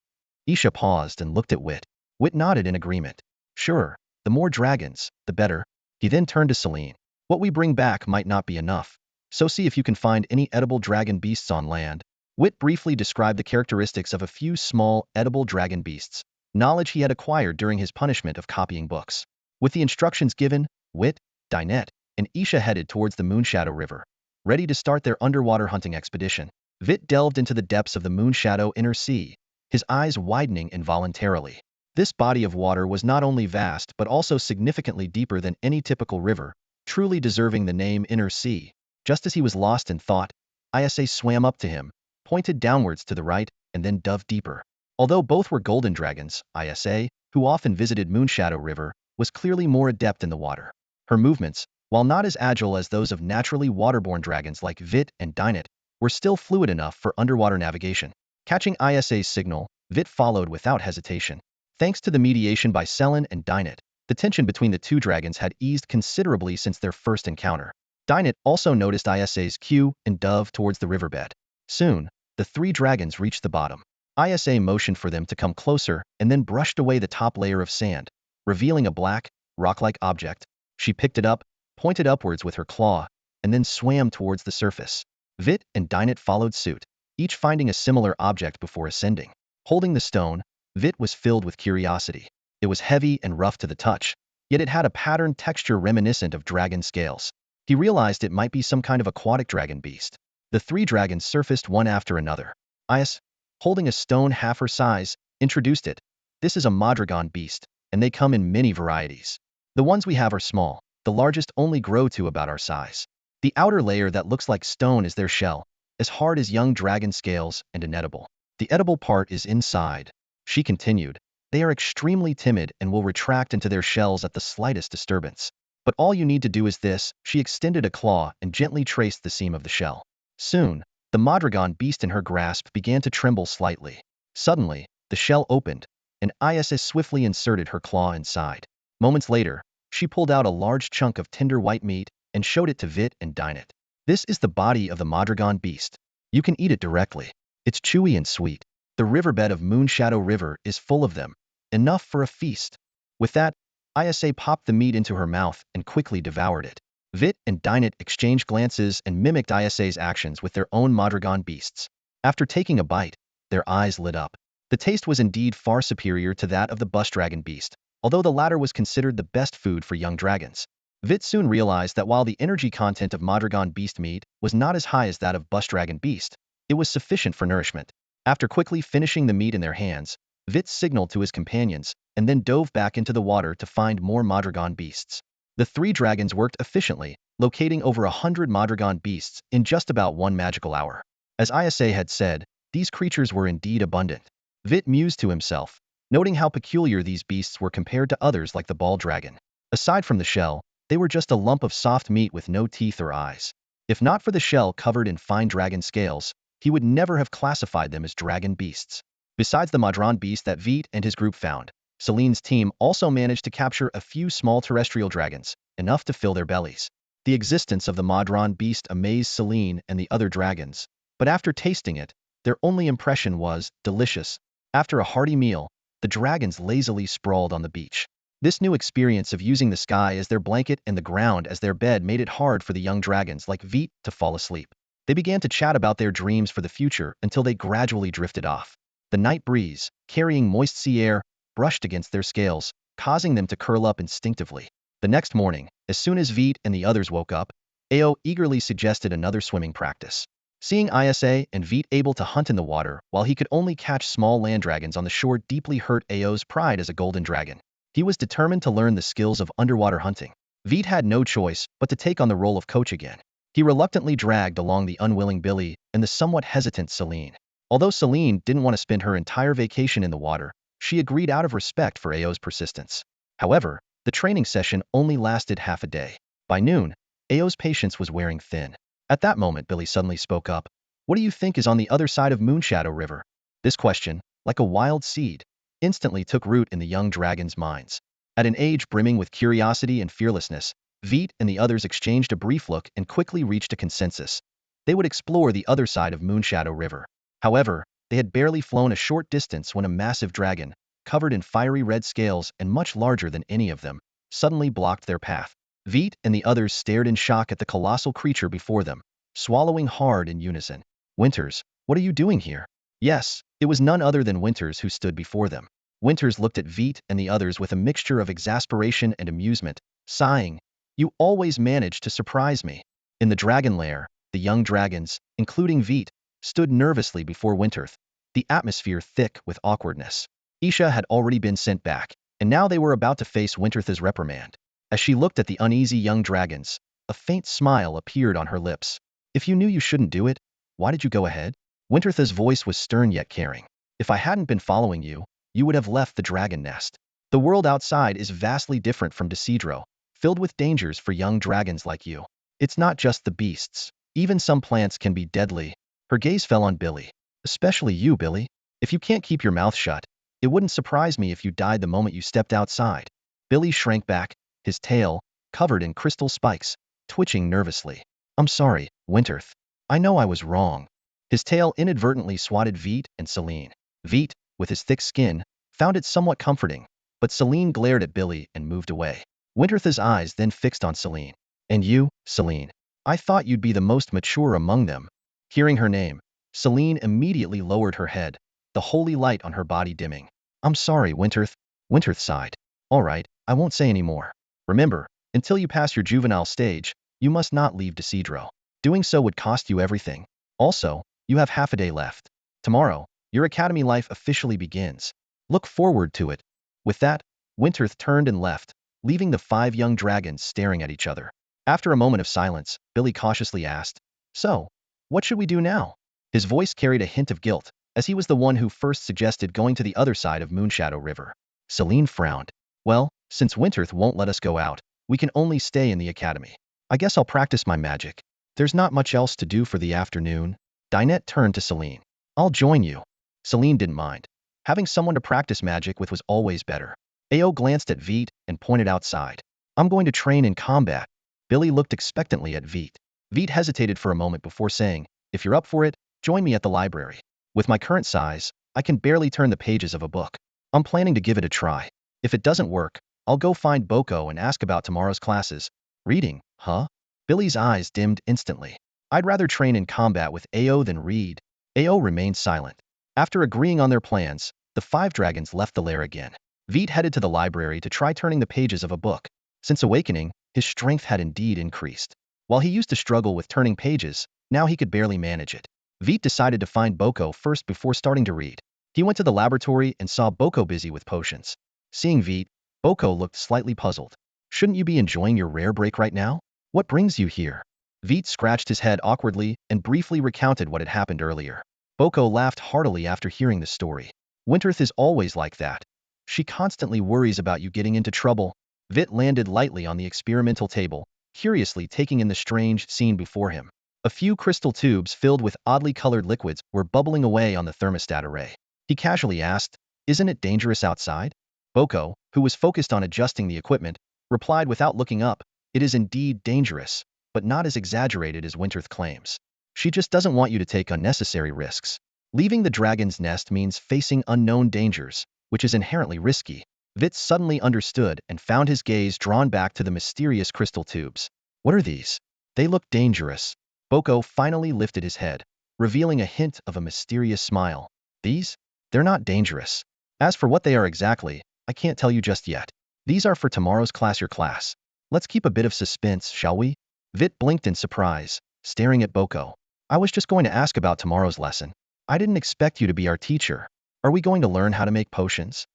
Isha paused and looked at Wit. Wit nodded in agreement. "Sure, the more dragons, the better." He then turned to Celine. "What we bring back might not be enough, so see if you can find any edible dragon beasts on land." Wit briefly described the characteristics of a few small, edible dragon beasts, knowledge he had acquired during his punishment of copying books. With the instructions given, Wit, Dinette, and Isha headed towards the Moonshadow River, ready to start their underwater hunting expedition. Veit delved into the depths of the Moonshadow inner sea, his eyes widening involuntarily. This body of water was not only vast but also significantly deeper than any typical river, truly deserving the name Inner Sea. Just as he was lost in thought, Isa swam up to him, pointed downwards to the right, and then dove deeper. Although both were golden dragons, Isa, who often visited Moonshadow River, was clearly more adept in the water. Her movements, while not as agile as those of naturally waterborne dragons like Veit and Dinette, were still fluid enough for underwater navigation. Catching Isa's signal, Veit followed without hesitation. Thanks to the mediation by Celine and Dinette, the tension between the two dragons had eased considerably since their first encounter. Dinette also noticed Isa's cue and dove towards the riverbed. Soon, the three dragons reached the bottom. Isa motioned for them to come closer and then brushed away the top layer of sand, revealing a black, rock-like object. She picked it up, pointed upwards with her claw, and then swam towards the surface. Veit and Dinette followed suit, each finding a similar object before ascending. Holding the stone, Veit was filled with curiosity. It was heavy and rough to the touch, yet it had a patterned texture reminiscent of dragon scales. He realized it might be some kind of aquatic dragon beast. The three dragons surfaced one after another. Is, holding a stone half her size, introduced it. "This is a Madragon beast, and they come in many varieties. The ones we have are small, the largest only grow to about our size. The outer layer that looks like stone is their shell, as hard as young dragon scales and inedible. The edible part is inside." She continued, "They are extremely timid and will retract into their shells at the slightest disturbance. But all you need to do is this." She extended a claw and gently traced the seam of the shell. Soon, the Madragon beast in her grasp began to tremble slightly. Suddenly, the shell opened, and Isa swiftly inserted her claw inside. Moments later, she pulled out a large chunk of tender white meat and showed it to Veit and Dinette. "This is the body of the Madragon beast. You can eat it directly. It's chewy and sweet. The riverbed of Moonshadow River is full of them, enough for a feast." With that, Isa popped the meat into her mouth and quickly devoured it. Veit and Dinette exchanged glances and mimicked Isa's actions with their own Madragon beasts. After taking a bite, their eyes lit up. The taste was indeed far superior to that of the bush dragon beast, although the latter was considered the best food for young dragons. Veit soon realized that while the energy content of Madragon beast meat was not as high as that of bush dragon beast, it was sufficient for nourishment. After quickly finishing the meat in their hands, Veit signaled to his companions and then dove back into the water to find more Madragon beasts. The three dragons worked efficiently, locating over 100 Madragon beasts in just about 1 magical hour. As Isa had said, these creatures were indeed abundant. Veit mused to himself, noting how peculiar these beasts were compared to others like the ball dragon. Aside from the shell, they were just a lump of soft meat with no teeth or eyes. If not for the shell covered in fine dragon scales, he would never have classified them as dragon beasts. Besides the Madron beast that Veit and his group found, Celine's team also managed to capture a few small terrestrial dragons, enough to fill their bellies. The existence of the Madron beast amazed Celine and the other dragons, but after tasting it, their only impression was delicious. After a hearty meal, the dragons lazily sprawled on the beach. This new experience of using the sky as their blanket and the ground as their bed made it hard for the young dragons like Veit to fall asleep. They began to chat about their dreams for the future until they gradually drifted off. The night breeze, carrying moist sea air, brushed against their scales, causing them to curl up instinctively. The next morning, as soon as Veit and the others woke up, Ao eagerly suggested another swimming practice. Seeing Isa and Veit able to hunt in the water while he could only catch small land dragons on the shore deeply hurt Ao's pride as a golden dragon. He was determined to learn the skills of underwater hunting. Veit had no choice but to take on the role of coach again. He reluctantly dragged along the unwilling Billy and the somewhat hesitant Celine. Although Celine didn't want to spend her entire vacation in the water, she agreed out of respect for Ao's persistence. However, the training session only lasted half a day. By noon, Ao's patience was wearing thin. At that moment, Billy suddenly spoke up. "What do you think is on the other side of Moonshadow River?" This question, like a wild seed, instantly took root in the young dragon's minds. At an age brimming with curiosity and fearlessness, Veit and the others exchanged a brief look and quickly reached a consensus. They would explore the other side of Moonshadow River. However, they had barely flown a short distance when a massive dragon, covered in fiery red scales and much larger than any of them, suddenly blocked their path. Veit and the others stared in shock at the colossal creature before them, swallowing hard in unison. Winters, what are you doing here? Yes, it was none other than Winters who stood before them. Winters looked at Veit and the others with a mixture of exasperation and amusement, sighing, "You always manage to surprise me." In the dragon lair, the young dragons, including Veit, stood nervously before Winterth, the atmosphere thick with awkwardness. Isha had already been sent back, and now they were about to face Winterth's reprimand. As she looked at the uneasy young dragons, a faint smile appeared on her lips. "If you knew you shouldn't do it, why did you go ahead?" Winterth's voice was stern yet caring. "If I hadn't been following you, you would have left the dragon nest. The world outside is vastly different from Decidro, filled with dangers for young dragons like you. It's not just the beasts. Even some plants can be deadly." Her gaze fell on Billy. "Especially you, Billy. If you can't keep your mouth shut, it wouldn't surprise me if you died the moment you stepped outside." Billy shrank back, his tail, covered in crystal spikes, twitching nervously. "I'm sorry, Winterth. I know I was wrong." His tail inadvertently swatted Veit and Celine. Veit, with his thick skin, found it somewhat comforting, but Celine glared at Billy and moved away. Winterth's eyes then fixed on Celine. "And you, Celine? I thought you'd be the most mature among them." Hearing her name, Celine immediately lowered her head, the holy light on her body dimming. "I'm sorry, Winterth." Winterth sighed. "All right, I won't say any more. Remember, until you pass your juvenile stage, you must not leave Decidro. Doing so would cost you everything. Also, you have half a day left. Tomorrow, your academy life officially begins. Look forward to it." With that, Winterth turned and left, leaving the 5 young dragons staring at each other. After a moment of silence, Billy cautiously asked, "So, what should we do now?" His voice carried a hint of guilt, as he was the one who first suggested going to the other side of Moonshadow River. Celine frowned. "Well, since Winterth won't let us go out, we can only stay in the academy. I guess I'll practice my magic. There's not much else to do for the afternoon." Dinette turned to Celine. "I'll join you." Celine didn't mind. Having someone to practice magic with was always better. Ao glanced at Veit and pointed outside. "I'm going to train in combat." Billy looked expectantly at Veit. Veit hesitated for a moment before saying, "If you're up for it, join me at the library. With my current size, I can barely turn the pages of a book. I'm planning to give it a try. If it doesn't work, I'll go find Boko and ask about tomorrow's classes." "Reading, huh?" Billy's eyes dimmed instantly. "I'd rather train in combat with Ao than read." Ao remained silent. After agreeing on their plans, the 5 dragons left the lair again. Veit headed to the library to try turning the pages of a book. Since awakening, his strength had indeed increased. While he used to struggle with turning pages, now he could barely manage it. Veit decided to find Boko first before starting to read. He went to the laboratory and saw Boko busy with potions. Seeing Veit, Boko looked slightly puzzled. "Shouldn't you be enjoying your rare break right now? What brings you here?" Veit scratched his head awkwardly and briefly recounted what had happened earlier. Boko laughed heartily after hearing the story. "Winterth is always like that. She constantly worries about you getting into trouble." Veit landed lightly on the experimental table, curiously taking in the strange scene before him. A few crystal tubes filled with oddly colored liquids were bubbling away on the thermostat array. He casually asked, "Isn't it dangerous outside?" Boko, who was focused on adjusting the equipment, replied without looking up, "It is indeed dangerous, but not as exaggerated as Winterth claims. She just doesn't want you to take unnecessary risks. Leaving the dragon's nest means facing unknown dangers, which is inherently risky." Veit suddenly understood and found his gaze drawn back to the mysterious crystal tubes. "What are these? They look dangerous." Boko finally lifted his head, revealing a hint of a mysterious smile. "These? They're not dangerous. As for what they are exactly, I can't tell you just yet. These are for tomorrow's class, your class. Let's keep a bit of suspense, shall we?" Veit blinked in surprise, staring at Boko. "I was just going to ask about tomorrow's lesson. I didn't expect you to be our teacher. Are we going to learn how to make potions?"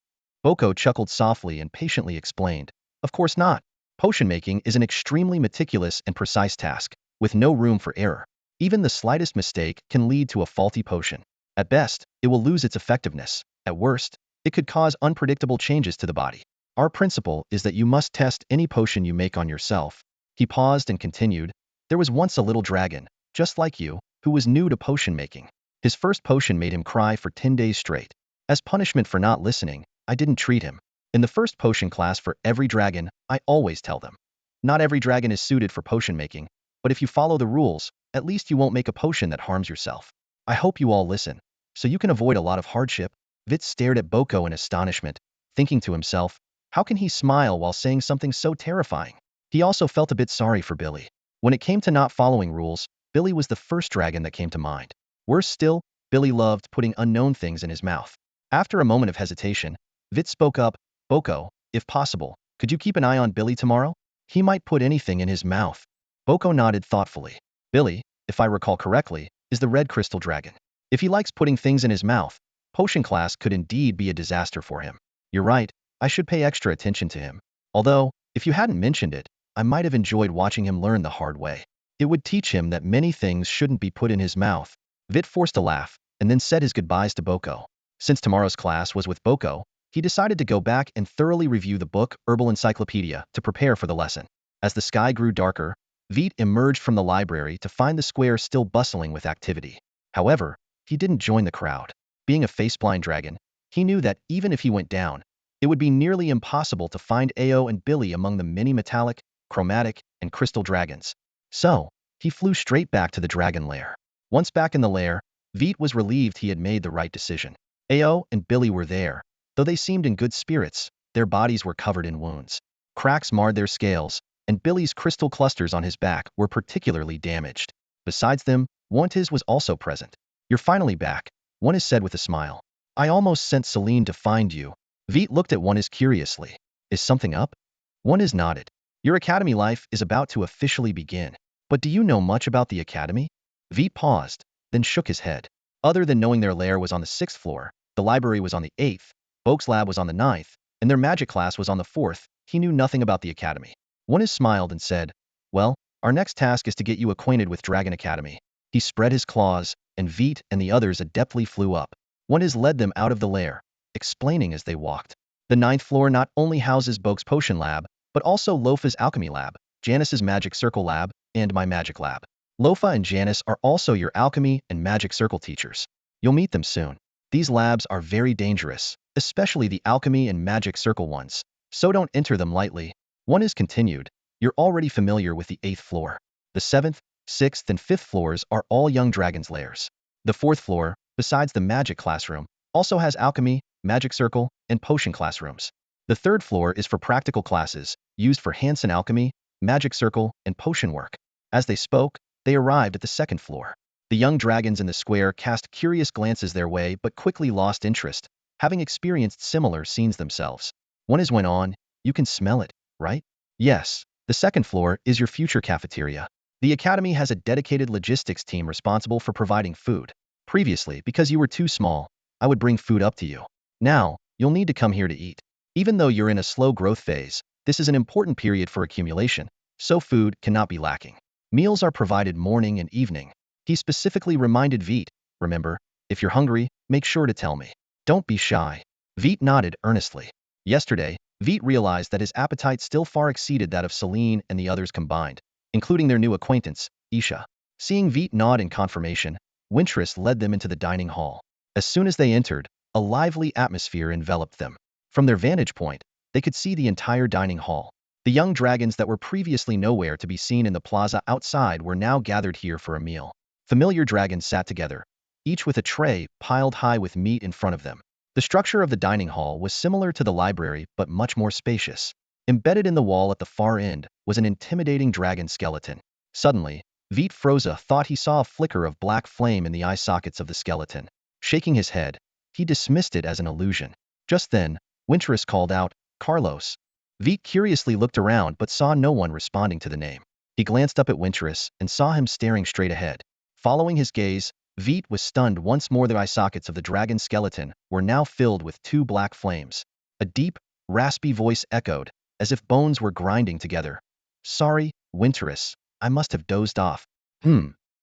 Boko chuckled softly and patiently explained, "Of course not. Potion making is an extremely meticulous and precise task, with no room for error. Even the slightest mistake can lead to a faulty potion. At best, it will lose its effectiveness. At worst, it could cause unpredictable changes to the body. Our principle is that you must test any potion you make on yourself." He paused and continued, "There was once a little dragon, just like you, who was new to potion making. His first potion made him cry for 10 days straight. As punishment for not listening, I didn't treat him. In the first potion class for every dragon, I always tell them. Not every dragon is suited for potion making, but if you follow the rules, at least you won't make a potion that harms yourself. I hope you all listen, so you can avoid a lot of hardship. Veit stared at Boko in astonishment, thinking to himself, how can he smile while saying something so terrifying? He also felt a bit sorry for Billy. When it came to not following rules, Billy was the first dragon that came to mind. Worse still, Billy loved putting unknown things in his mouth. After a moment of hesitation, Veit spoke up, Boko, if possible, could you keep an eye on Billy tomorrow? He might put anything in his mouth. Boko nodded thoughtfully. Billy, if I recall correctly, is the red crystal dragon. If he likes putting things in his mouth, potion class could indeed be a disaster for him. You're right, I should pay extra attention to him. Although, if you hadn't mentioned it, I might have enjoyed watching him learn the hard way. It would teach him that many things shouldn't be put in his mouth. Veit forced a laugh, and then said his goodbyes to Boko. Since tomorrow's class was with Boko, he decided to go back and thoroughly review the book Herbal Encyclopedia to prepare for the lesson. As the sky grew darker, Veit emerged from the library to find the square still bustling with activity. However, he didn't join the crowd. Being a face-blind dragon, he knew that even if he went down, it would be nearly impossible to find Ao and Billy among the many metallic, chromatic, and crystal dragons. So, he flew straight back to the dragon lair. Once back in the lair, Veit was relieved he had made the right decision. Ao and Billy were there. Though they seemed in good spirits, their bodies were covered in wounds. Cracks marred their scales, and Billy's crystal clusters on his back were particularly damaged. Besides them, Wantis was also present. You're finally back, Wantis said with a smile. I almost sent Celine to find you. Veit looked at Wantis curiously. Is something up? Wantis nodded. Your academy life is about to officially begin. But do you know much about the academy? Veit paused, then shook his head. Other than knowing their lair was on the 6th floor, the library was on the 8th, Boke's lab was on the 9th, and their magic class was on the 4th, he knew nothing about the academy. Wantis smiled and said, well, our next task is to get you acquainted with Dragon Academy. He spread his claws, and Veit and the others adeptly flew up. Wantis led them out of the lair, explaining as they walked. The 9th floor not only houses Boke's potion lab, but also Lofa's alchemy lab, Janice's magic circle lab, and my magic lab. Lofa and Janice are also your alchemy and magic circle teachers. You'll meet them soon. These labs are very dangerous, especially the alchemy and magic circle ones, so don't enter them lightly. Wantis continued, you're already familiar with the 8th floor. The 7th, 6th, and 5th floors are all young dragons' lairs. The 4th floor, besides the magic classroom, also has alchemy, magic circle, and potion classrooms. The 3rd floor is for practical classes, used for Hansen alchemy, magic circle, and potion work. As they spoke, they arrived at the 2nd floor. The young dragons in the square cast curious glances their way but quickly lost interest, having experienced similar scenes themselves. Wantis went on, you can smell it, right? Yes, the 2nd floor is your future cafeteria. The academy has a dedicated logistics team responsible for providing food. Previously, because you were too small, I would bring food up to you. Now, you'll need to come here to eat. Even though you're in a slow growth phase, this is an important period for accumulation, so food cannot be lacking. Meals are provided morning and evening. He specifically reminded Veit, remember, if you're hungry, make sure to tell me. Don't be shy. Veit nodded earnestly. Yesterday, Veit realized that his appetite still far exceeded that of Celine and the others combined, including their new acquaintance, Isha. Seeing Veit nod in confirmation, Wintress led them into the dining hall. As soon as they entered, a lively atmosphere enveloped them. From their vantage point, they could see the entire dining hall. The young dragons that were previously nowhere to be seen in the plaza outside were now gathered here for a meal. Familiar dragons sat together, each with a tray piled high with meat in front of them. The structure of the dining hall was similar to the library but much more spacious. Embedded in the wall at the far end was an intimidating dragon skeleton. Suddenly, Veit Froza thought he saw a flicker of black flame in the eye sockets of the skeleton. Shaking his head, he dismissed it as an illusion. Just then, Wintress called out, Carlos. Veit curiously looked around but saw no one responding to the name. He glanced up at Wintress and saw him staring straight ahead. Following his gaze, Veit was stunned once more. The eye sockets of the dragon skeleton were now filled with 2 black flames. A deep, raspy voice echoed, as if bones were grinding together. Sorry, Wintress, I must have dozed off.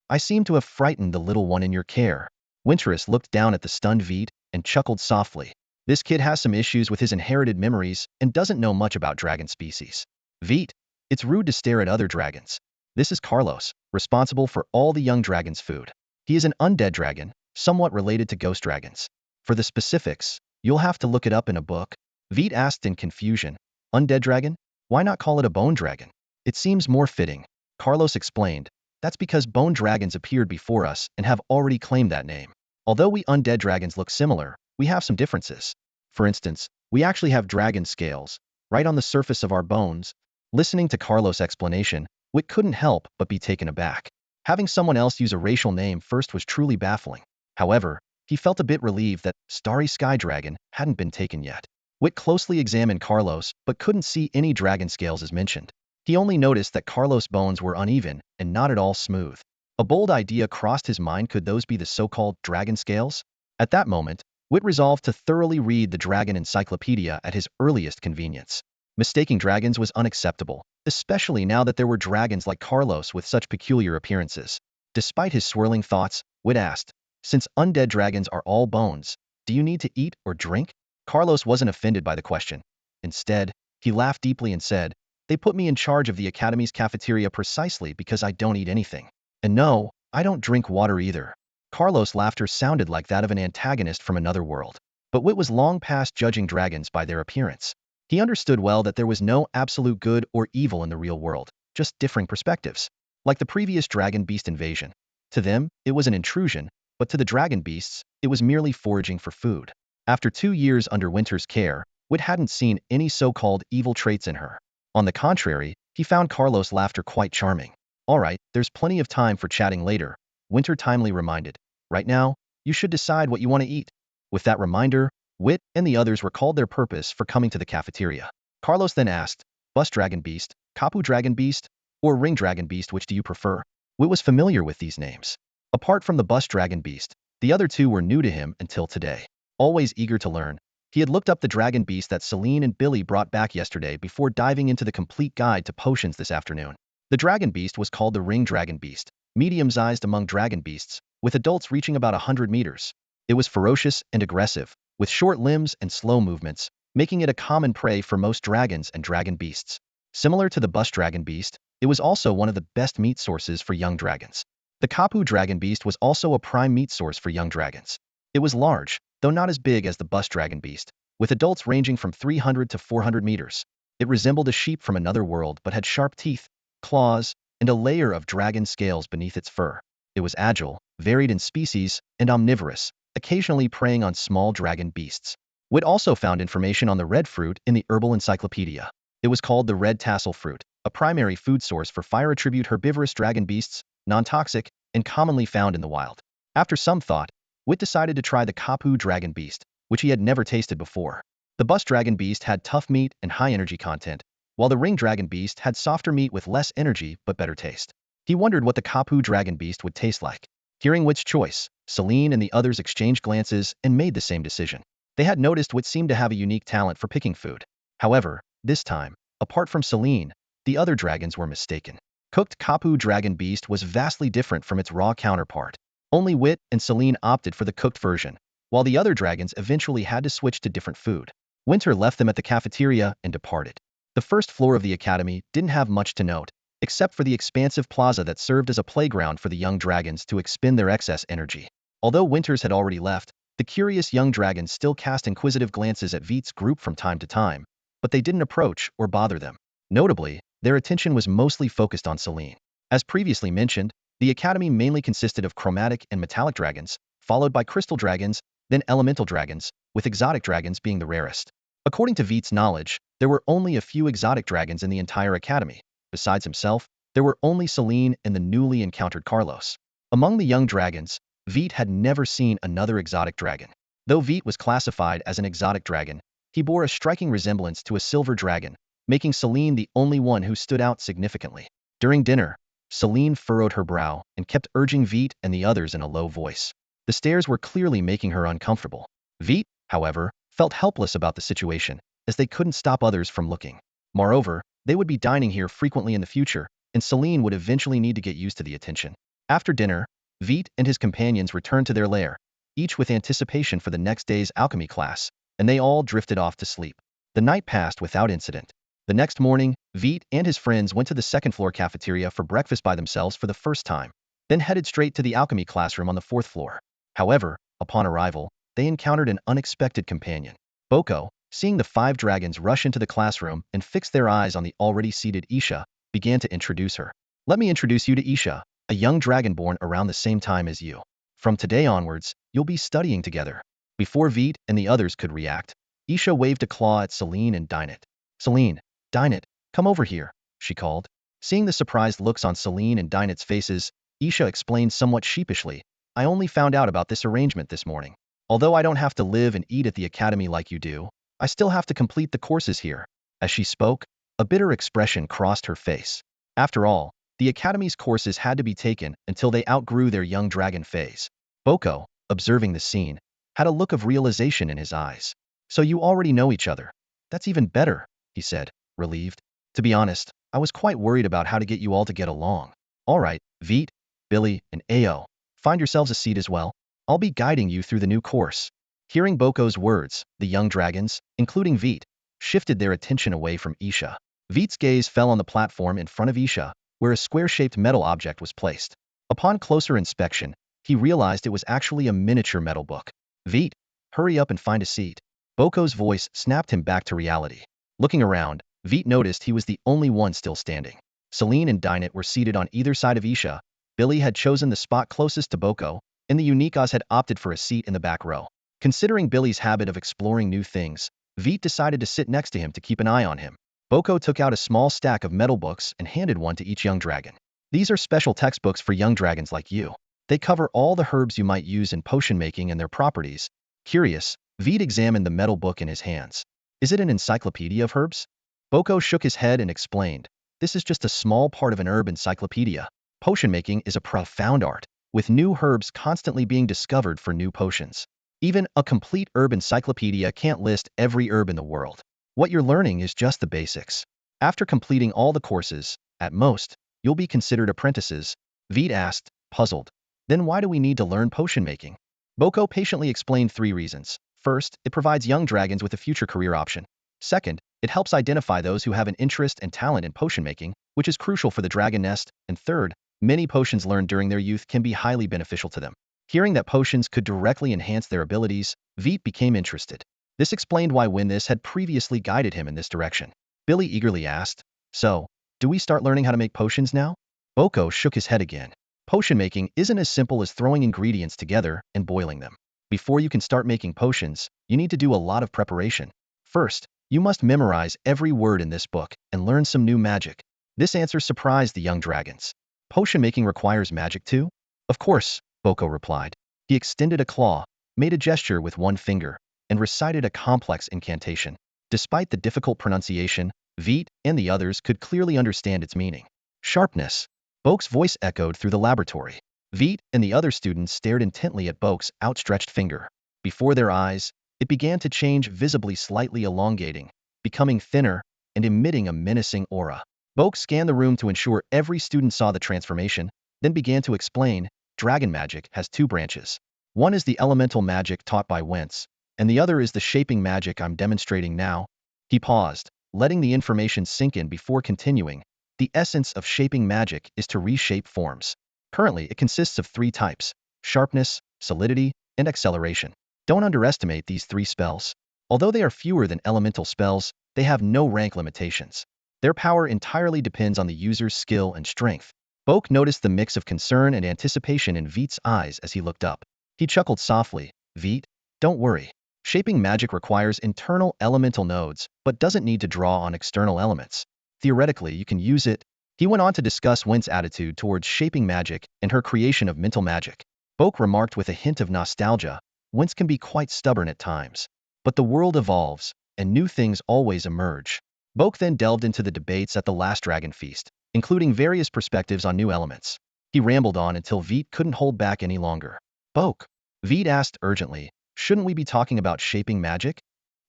I seem to have frightened the little one in your care. Wintress looked down at the stunned Veit and chuckled softly. This kid has some issues with his inherited memories and doesn't know much about dragon species. Veit, it's rude to stare at other dragons. This is Carlos, responsible for all the young dragons' food. He is an undead dragon, somewhat related to ghost dragons. For the specifics, you'll have to look it up in a book. Veit asked in confusion. Undead dragon? Why not call it a bone dragon? It seems more fitting. Carlos explained. That's because bone dragons appeared before us and have already claimed that name. Although we undead dragons look similar, we have some differences. For instance, we actually have dragon scales, right on the surface of our bones. Listening to Carlos' explanation, Wit couldn't help but be taken aback. Having someone else use a racial name first was truly baffling. However, he felt a bit relieved that Starry Sky Dragon hadn't been taken yet. Wit closely examined Carlos but couldn't see any dragon scales as mentioned. He only noticed that Carlos' bones were uneven and not at all smooth. A bold idea crossed his mind. Could those be the so-called dragon scales? At that moment, Wit resolved to thoroughly read the dragon encyclopedia at his earliest convenience. Mistaking dragons was unacceptable, especially now that there were dragons like Carlos with such peculiar appearances. Despite his swirling thoughts, Wit asked, since undead dragons are all bones, do you need to eat or drink? Carlos wasn't offended by the question. Instead, he laughed deeply and said, they put me in charge of the Academy's cafeteria precisely because I don't eat anything. And no, I don't drink water either. Carlos' laughter sounded like that of an antagonist from another world. But Wit was long past judging dragons by their appearance. He understood well that there was no absolute good or evil in the real world, just differing perspectives. Like the previous dragon beast invasion. To them, it was an intrusion, but to the dragon beasts, it was merely foraging for food. After 2 years under Winter's care, Wit hadn't seen any so-called evil traits in her. On the contrary, he found Carlos' laughter quite charming. All right, there's plenty of time for chatting later, Winter timely reminded. Right now, you should decide what you want to eat. With that reminder, Wit and the others recalled their purpose for coming to the cafeteria. Carlos then asked, Bus Dragon Beast, Kapu Dragon Beast, or Ring Dragon Beast, which do you prefer? Wit was familiar with these names. Apart from the Bus Dragon Beast, the other two were new to him until today. Always eager to learn, he had looked up the dragon beast that Celine and Billy brought back yesterday before diving into the complete guide to potions this afternoon. The dragon beast was called the Ring Dragon Beast, medium-sized among dragon beasts, with adults reaching about 100 meters. It was ferocious and aggressive, with short limbs and slow movements, making it a common prey for most dragons and dragon beasts. Similar to the Bus Dragon Beast, it was also one of the best meat sources for young dragons. The Kapu Dragon Beast was also a prime meat source for young dragons. It was large, though not as big as the Bus Dragon Beast, with adults ranging from 300 to 400 meters. It resembled a sheep from another world but had sharp teeth, claws, and a layer of dragon scales beneath its fur. It was agile, varied in species, and omnivorous, occasionally preying on small dragon beasts. Wit also found information on the red fruit in the herbal encyclopedia. It was called the red tassel fruit, a primary food source for fire attribute herbivorous dragon beasts, non-toxic, and commonly found in the wild. After some thought, Wit decided to try the Kapu Dragon Beast, which he had never tasted before. The Bus Dragon Beast had tough meat and high energy content, while the Ring Dragon Beast had softer meat with less energy but better taste. He wondered what the Kapu Dragon Beast would taste like. Hearing Wit's choice, Celine and the others exchanged glances and made the same decision. They had noticed Wit seemed to have a unique talent for picking food. However, this time, apart from Celine, the other dragons were mistaken. Cooked Kapu Dragon Beast was vastly different from its raw counterpart. Only Wit and Celine opted for the cooked version, while the other dragons eventually had to switch to different food. Winter left them at the cafeteria and departed. The first floor of the academy didn't have much to note, except for the expansive plaza that served as a playground for the young dragons to expend their excess energy. Although Winters had already left, the curious young dragons still cast inquisitive glances at Veit's group from time to time, but they didn't approach or bother them. Notably, their attention was mostly focused on Celine. As previously mentioned, the academy mainly consisted of chromatic and metallic dragons, followed by crystal dragons, then elemental dragons, with exotic dragons being the rarest. According to Veit's knowledge, there were only a few exotic dragons in the entire academy. Besides himself, there were only Celine and the newly encountered Carlos. Among the young dragons, Veit had never seen another exotic dragon. Though Veit was classified as an exotic dragon, he bore a striking resemblance to a silver dragon, making Celine the only one who stood out significantly. During dinner, Celine furrowed her brow and kept urging Veit and the others in a low voice. The stares were clearly making her uncomfortable. Veit, however, felt helpless about the situation, as they couldn't stop others from looking. Moreover, they would be dining here frequently in the future, and Celine would eventually need to get used to the attention. After dinner, Veit and his companions returned to their lair, each with anticipation for the next day's alchemy class, and they all drifted off to sleep. The night passed without incident. The next morning, Veit and his friends went to the second-floor cafeteria for breakfast by themselves for the first time, then headed straight to the alchemy classroom on the fourth floor. However, upon arrival, they encountered an unexpected companion. Boko, Seeing the 5 dragons rush into the classroom and fix their eyes on the already seated Isha, began to introduce her. Let me introduce you to Isha, a young dragon born around the same time as you. From today onwards, you'll be studying together. Before Veit and the others could react, Isha waved a claw at Celine and Dynet. Celine, Dynet, come over here, she called. Seeing the surprised looks on Celine and Dynet's faces, Isha explained somewhat sheepishly, I only found out about this arrangement this morning. Although I don't have to live and eat at the academy like you do, I still have to complete the courses here. As she spoke, a bitter expression crossed her face. After all, the academy's courses had to be taken until they outgrew their young dragon phase. Boko, observing the scene, had a look of realization in his eyes. So you already know each other. That's even better, he said, relieved. To be honest, I was quite worried about how to get you all to get along. All right, Veit, Billy, and Ao, find yourselves a seat as well. I'll be guiding you through the new course. Hearing Boko's words, the young dragons, including Veit, shifted their attention away from Isha. Veit's gaze fell on the platform in front of Isha, where a square-shaped metal object was placed. Upon closer inspection, he realized it was actually a miniature metal book. Veit, hurry up and find a seat. Boko's voice snapped him back to reality. Looking around, Veit noticed he was the only one still standing. Celine and Dynet were seated on either side of Isha. Billy had chosen the spot closest to Boko, and the Unikas had opted for a seat in the back row. Considering Billy's habit of exploring new things, Veit decided to sit next to him to keep an eye on him. Boko took out a small stack of metal books and handed one to each young dragon. These are special textbooks for young dragons like you. They cover all the herbs you might use in potion making and their properties. Curious, Veit examined the metal book in his hands. Is it an encyclopedia of herbs? Boko shook his head and explained, this is just a small part of an herb encyclopedia. Potion making is a profound art, with new herbs constantly being discovered for new potions. Even a complete herb encyclopedia can't list every herb in the world. What you're learning is just the basics. After completing all the courses, at most, you'll be considered apprentices, Veit asked, puzzled. Then why do we need to learn potion making? Boko patiently explained 3 reasons. First, it provides young dragons with a future career option. Second, it helps identify those who have an interest and talent in potion making, which is crucial for the dragon nest. And third, many potions learned during their youth can be highly beneficial to them. Hearing that potions could directly enhance their abilities, Veit became interested. This explained why Windthis had previously guided him in this direction. Billy eagerly asked, so, do we start learning how to make potions now? Boko shook his head again. Potion making isn't as simple as throwing ingredients together and boiling them. Before you can start making potions, you need to do a lot of preparation. First, you must memorize every word in this book and learn some new magic. This answer surprised the young dragons. Potion making requires magic too? Of course, Boko replied. He extended a claw, made a gesture with one finger, and recited a complex incantation. Despite the difficult pronunciation, Veit and the others could clearly understand its meaning. Sharpness. Boke's voice echoed through the laboratory. Veit and the other students stared intently at Boke's outstretched finger. Before their eyes, it began to change, visibly slightly elongating, becoming thinner, and emitting a menacing aura. Boke scanned the room to ensure every student saw the transformation, then began to explain, dragon magic has 2 branches. One is the elemental magic taught by Wentz, and the other is the shaping magic I'm demonstrating now. He paused, letting the information sink in before continuing. The essence of shaping magic is to reshape forms. Currently, it consists of 3 types: sharpness, solidity, and acceleration. Don't underestimate these 3 spells. Although they are fewer than elemental spells, they have no rank limitations. Their power entirely depends on the user's skill and strength. Boke noticed the mix of concern and anticipation in Veit's eyes as he looked up. He chuckled softly. Veit, don't worry. Shaping magic requires internal elemental nodes, but doesn't need to draw on external elements. Theoretically, you can use it. He went on to discuss Wen's attitude towards shaping magic and her creation of mental magic. Boke remarked with a hint of nostalgia, Wentz can be quite stubborn at times. But the world evolves, and new things always emerge. Boke then delved into the debates at the last Dragon Feast, including various perspectives on new elements. He rambled on until Veit couldn't hold back any longer. Boke, Veit asked urgently, shouldn't we be talking about shaping magic?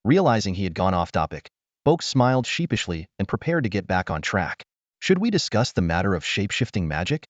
Realizing he had gone off topic, Boke smiled sheepishly and prepared to get back on track. Should we discuss the matter of shape-shifting magic?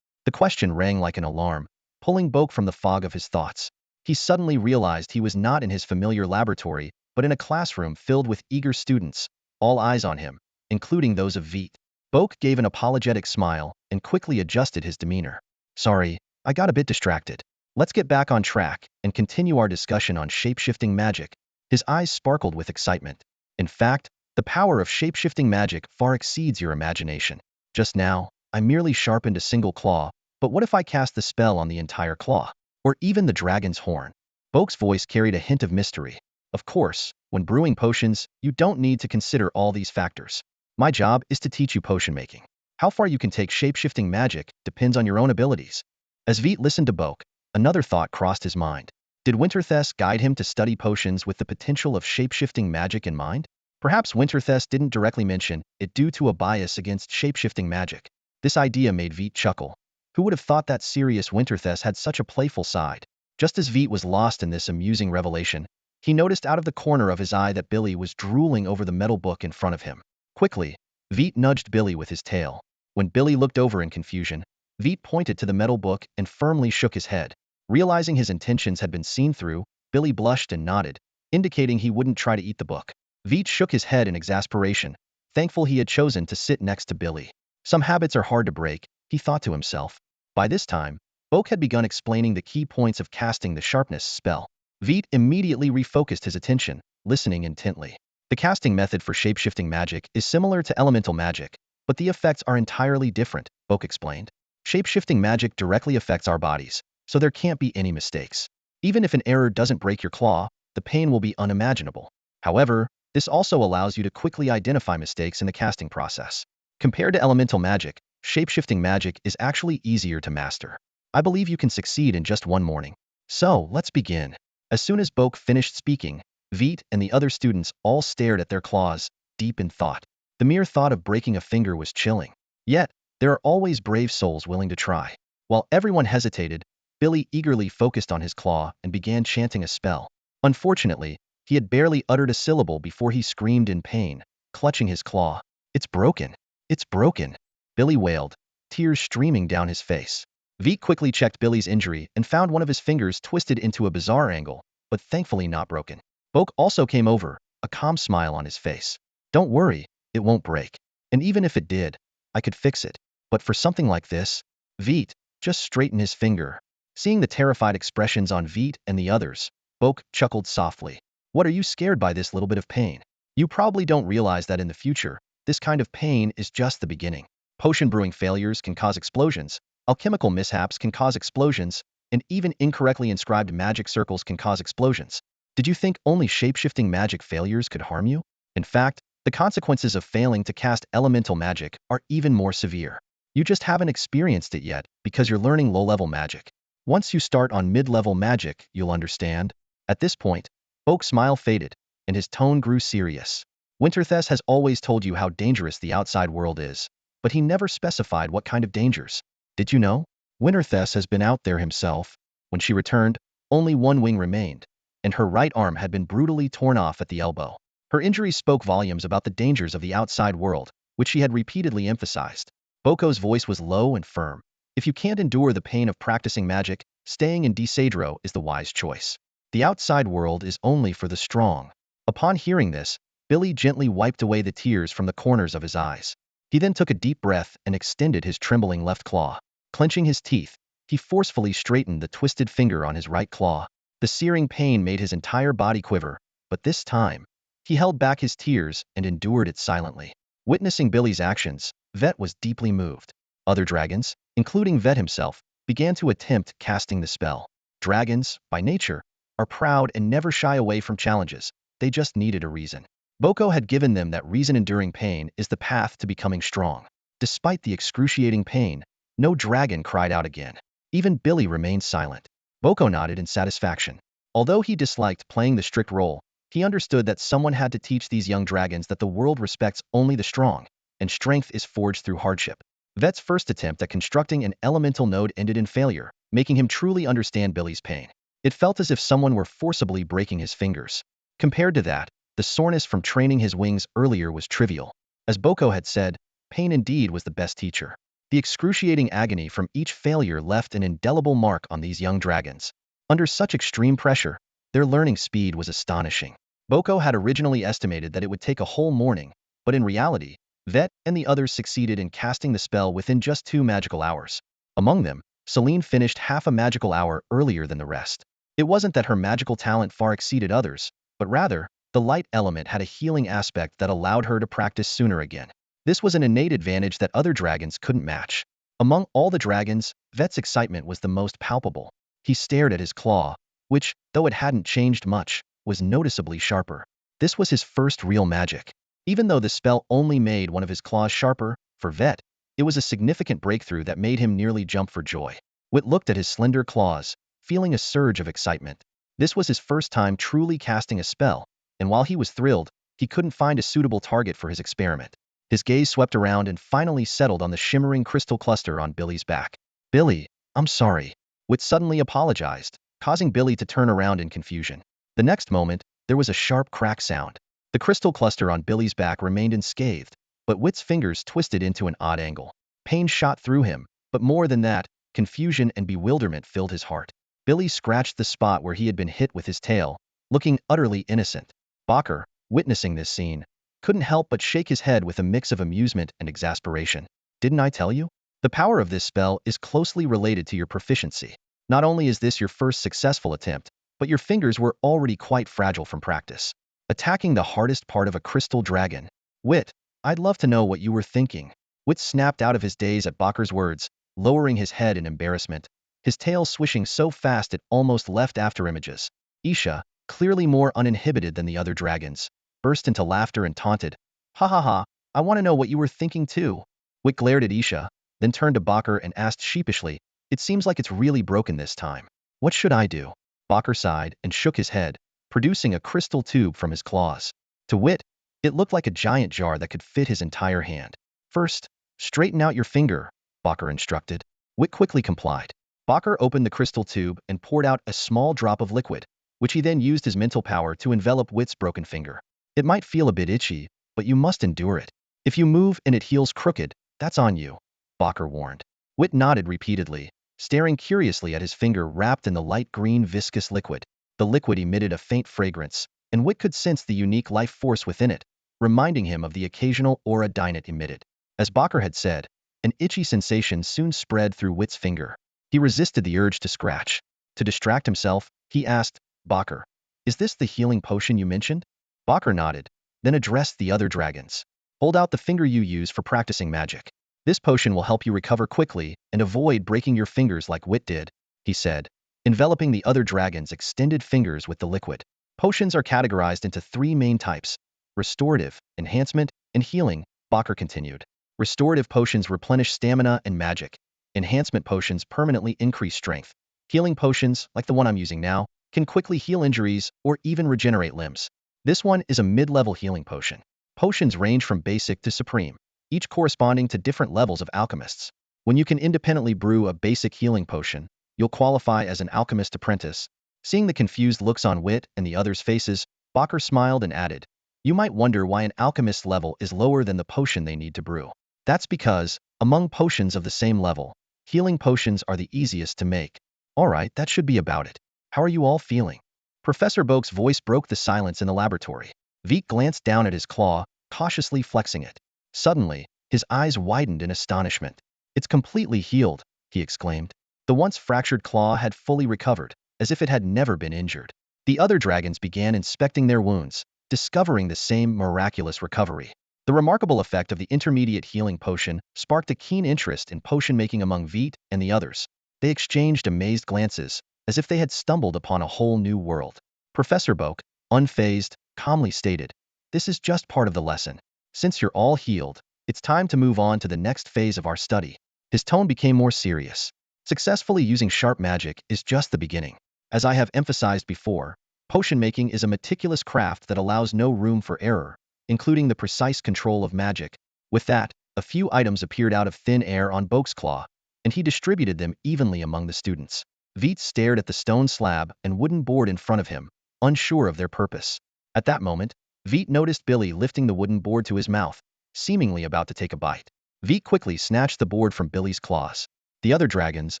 The question rang like an alarm, pulling Boke from the fog of his thoughts. He suddenly realized he was not in his familiar laboratory, but in a classroom filled with eager students, all eyes on him, including those of Veit. Boke gave an apologetic smile and quickly adjusted his demeanor. Sorry, I got a bit distracted. Let's get back on track and continue our discussion on shape-shifting magic. His eyes sparkled with excitement. In fact, the power of shape-shifting magic far exceeds your imagination. Just now, I merely sharpened a single claw, but what if I cast the spell on the entire claw? Or even the dragon's horn? Boke's voice carried a hint of mystery. Of course, when brewing potions, you don't need to consider all these factors. My job is to teach you potion making. How far you can take shape-shifting magic depends on your own abilities. As Veit listened to Boke, another thought crossed his mind. Did Winterthess guide him to study potions with the potential of shape-shifting magic in mind? Perhaps Winterthess didn't directly mention it due to a bias against shape-shifting magic. This idea made Veit chuckle. Who would have thought that serious Winterthess had such a playful side? Just as Veit was lost in this amusing revelation, he noticed out of the corner of his eye that Billy was drooling over the metal book in front of him. Quickly, Veit nudged Billy with his tail. When Billy looked over in confusion, Veit pointed to the metal book and firmly shook his head. Realizing his intentions had been seen through, Billy blushed and nodded, indicating he wouldn't try to eat the book. Veit shook his head in exasperation, thankful he had chosen to sit next to Billy. Some habits are hard to break, he thought to himself. By this time, Boke had begun explaining the key points of casting the sharpness spell. Veit immediately refocused his attention, listening intently. The casting method for shape-shifting magic is similar to elemental magic, but the effects are entirely different, Boke explained. Shape-shifting magic directly affects our bodies, so there can't be any mistakes. Even if an error doesn't break your claw, the pain will be unimaginable. However, this also allows you to quickly identify mistakes in the casting process. Compared to elemental magic, shape-shifting magic is actually easier to master. I believe you can succeed in just one morning. So, let's begin. As soon as Boke finished speaking, Veit and the other students all stared at their claws, deep in thought. The mere thought of breaking a finger was chilling. Yet, there are always brave souls willing to try. While everyone hesitated, Billy eagerly focused on his claw and began chanting a spell. Unfortunately, he had barely uttered a syllable before he screamed in pain, clutching his claw. "It's broken! It's broken!" Billy wailed, tears streaming down his face. Veit quickly checked Billy's injury and found one of his fingers twisted into a bizarre angle, but thankfully not broken. Boke also came over, a calm smile on his face. "Don't worry, it won't break. And even if it did, I could fix it. But for something like this, Veit, just straighten his finger." Seeing the terrified expressions on Veit and the others, Boke chuckled softly. "What are you scared by this little bit of pain? You probably don't realize that in the future, this kind of pain is just the beginning. Potion brewing failures can cause explosions, alchemical mishaps can cause explosions, and even incorrectly inscribed magic circles can cause explosions. Did you think only shape-shifting magic failures could harm you? In fact, the consequences of failing to cast elemental magic are even more severe. You just haven't experienced it yet because you're learning low-level magic. Once you start on mid-level magic, you'll understand." At this point, Boke's smile faded, and his tone grew serious. "Winterthess has always told you how dangerous the outside world is, but he never specified what kind of dangers. Did you know? Winterthess has been out there himself." When she returned, only one wing remained, and her right arm had been brutally torn off at the elbow. Her injuries spoke volumes about the dangers of the outside world, which she had repeatedly emphasized. Boko's voice was low and firm. "If you can't endure the pain of practicing magic, staying in Desadro is the wise choice. The outside world is only for the strong." Upon hearing this, Billy gently wiped away the tears from the corners of his eyes. He then took a deep breath and extended his trembling left claw. Clenching his teeth, he forcefully straightened the twisted finger on his right claw. The searing pain made his entire body quiver, but this time, he held back his tears and endured it silently. Witnessing Billy's actions, Veit was deeply moved. Other dragons, including Veit himself, began to attempt casting the spell. Dragons, by nature, are proud and never shy away from challenges. They just needed a reason. Boko had given them that reason. Enduring pain is the path to becoming strong. Despite the excruciating pain, no dragon cried out again. Even Billy remained silent. Boko nodded in satisfaction. Although he disliked playing the strict role, he understood that someone had to teach these young dragons that the world respects only the strong, and strength is forged through hardship. Veit's first attempt at constructing an elemental node ended in failure, making him truly understand Billy's pain. It felt as if someone were forcibly breaking his fingers. Compared to that, the soreness from training his wings earlier was trivial. As Boko had said, pain indeed was the best teacher. The excruciating agony from each failure left an indelible mark on these young dragons. Under such extreme pressure, their learning speed was astonishing. Boko had originally estimated that it would take a whole morning, but in reality, Veit and the others succeeded in casting the spell within just 2 magical hours. Among them, Celine finished half a magical hour earlier than the rest. It wasn't that her magical talent far exceeded others, but rather, the light element had a healing aspect that allowed her to practice sooner again. This was an innate advantage that other dragons couldn't match. Among all the dragons, Vet's excitement was the most palpable. He stared at his claw, which, though it hadn't changed much, was noticeably sharper. This was his first real magic. Even though the spell only made one of his claws sharper, for Vet, it was a significant breakthrough that made him nearly jump for joy. Wit looked at his slender claws, feeling a surge of excitement. This was his first time truly casting a spell, and while he was thrilled, he couldn't find a suitable target for his experiment. His gaze swept around and finally settled on the shimmering crystal cluster on Billy's back. "Billy, I'm sorry." Wit suddenly apologized, causing Billy to turn around in confusion. The next moment, there was a sharp crack sound. The crystal cluster on Billy's back remained unscathed, but Wit's fingers twisted into an odd angle. Pain shot through him, but more than that, confusion and bewilderment filled his heart. Billy scratched the spot where he had been hit with his tail, looking utterly innocent. Bakker, witnessing this scene, couldn't help but shake his head with a mix of amusement and exasperation. "Didn't I tell you? The power of this spell is closely related to your proficiency. Not only is this your first successful attempt, but your fingers were already quite fragile from practice. Attacking the hardest part of a crystal dragon. Wit, I'd love to know what you were thinking." Wit snapped out of his daze at Bakker's words, lowering his head in embarrassment, his tail swishing so fast it almost left after images. Isha, clearly more uninhibited than the other dragons, burst into laughter and taunted. "Ha ha ha, I want to know what you were thinking too." Wit glared at Isha, then turned to Bakker and asked sheepishly, "It seems like it's really broken this time. What should I do?" Bakker sighed and shook his head, producing a crystal tube from his claws. To Wit, it looked like a giant jar that could fit his entire hand. "First, straighten out your finger," Bakker instructed. Wit quickly complied. Bakker opened the crystal tube and poured out a small drop of liquid, which he then used his mental power to envelop Wit's broken finger. "It might feel a bit itchy, but you must endure it. If you move and it heals crooked, that's on you," Bakker warned. Wit nodded repeatedly, staring curiously at his finger wrapped in the light green viscous liquid. The liquid emitted a faint fragrance, and Wit could sense the unique life force within it, reminding him of the occasional aura Dynet emitted. As Bakker had said, an itchy sensation soon spread through Wit's finger. He resisted the urge to scratch. To distract himself, he asked, "Bakker, is this the healing potion you mentioned?" Bakker nodded, then addressed the other dragons. "Hold out the finger you use for practicing magic. This potion will help you recover quickly and avoid breaking your fingers like Wit did," he said, enveloping the other dragons' extended fingers with the liquid. Potions are categorized into three main types: restorative, enhancement, and healing, Bakker continued. Restorative potions replenish stamina and magic. Enhancement potions permanently increase strength. Healing potions, like the one I'm using now, can quickly heal injuries or even regenerate limbs. This one is a mid-level healing potion. Potions range from basic to supreme, each corresponding to different levels of alchemists. When you can independently brew a basic healing potion, you'll qualify as an alchemist apprentice. Seeing the confused looks on Wit and the others' faces, Bakker smiled and added, "You might wonder why an alchemist's level is lower than the potion they need to brew. That's because, among potions of the same level, healing potions are the easiest to make." "Alright, that should be about it. How are you all feeling?" Professor Boak's voice broke the silence in the laboratory. Veit glanced down at his claw, cautiously flexing it. Suddenly, his eyes widened in astonishment. "It's completely healed," he exclaimed. The once fractured claw had fully recovered, as if it had never been injured. The other dragons began inspecting their wounds, discovering the same miraculous recovery. The remarkable effect of the intermediate healing potion sparked a keen interest in potion making among Veit and the others. They exchanged amazed glances, as if they had stumbled upon a whole new world. Professor Boak, unfazed, calmly stated, "This is just part of the lesson. Since you're all healed, it's time to move on to the next phase of our study." His tone became more serious. "Successfully using sharp magic is just the beginning. As I have emphasized before, potion making is a meticulous craft that allows no room for error, including the precise control of magic." With that, a few items appeared out of thin air on Boak's claw, and he distributed them evenly among the students. Veit stared at the stone slab and wooden board in front of him, unsure of their purpose. At that moment, Veit noticed Billy lifting the wooden board to his mouth, seemingly about to take a bite. Veit quickly snatched the board from Billy's claws. The other dragons,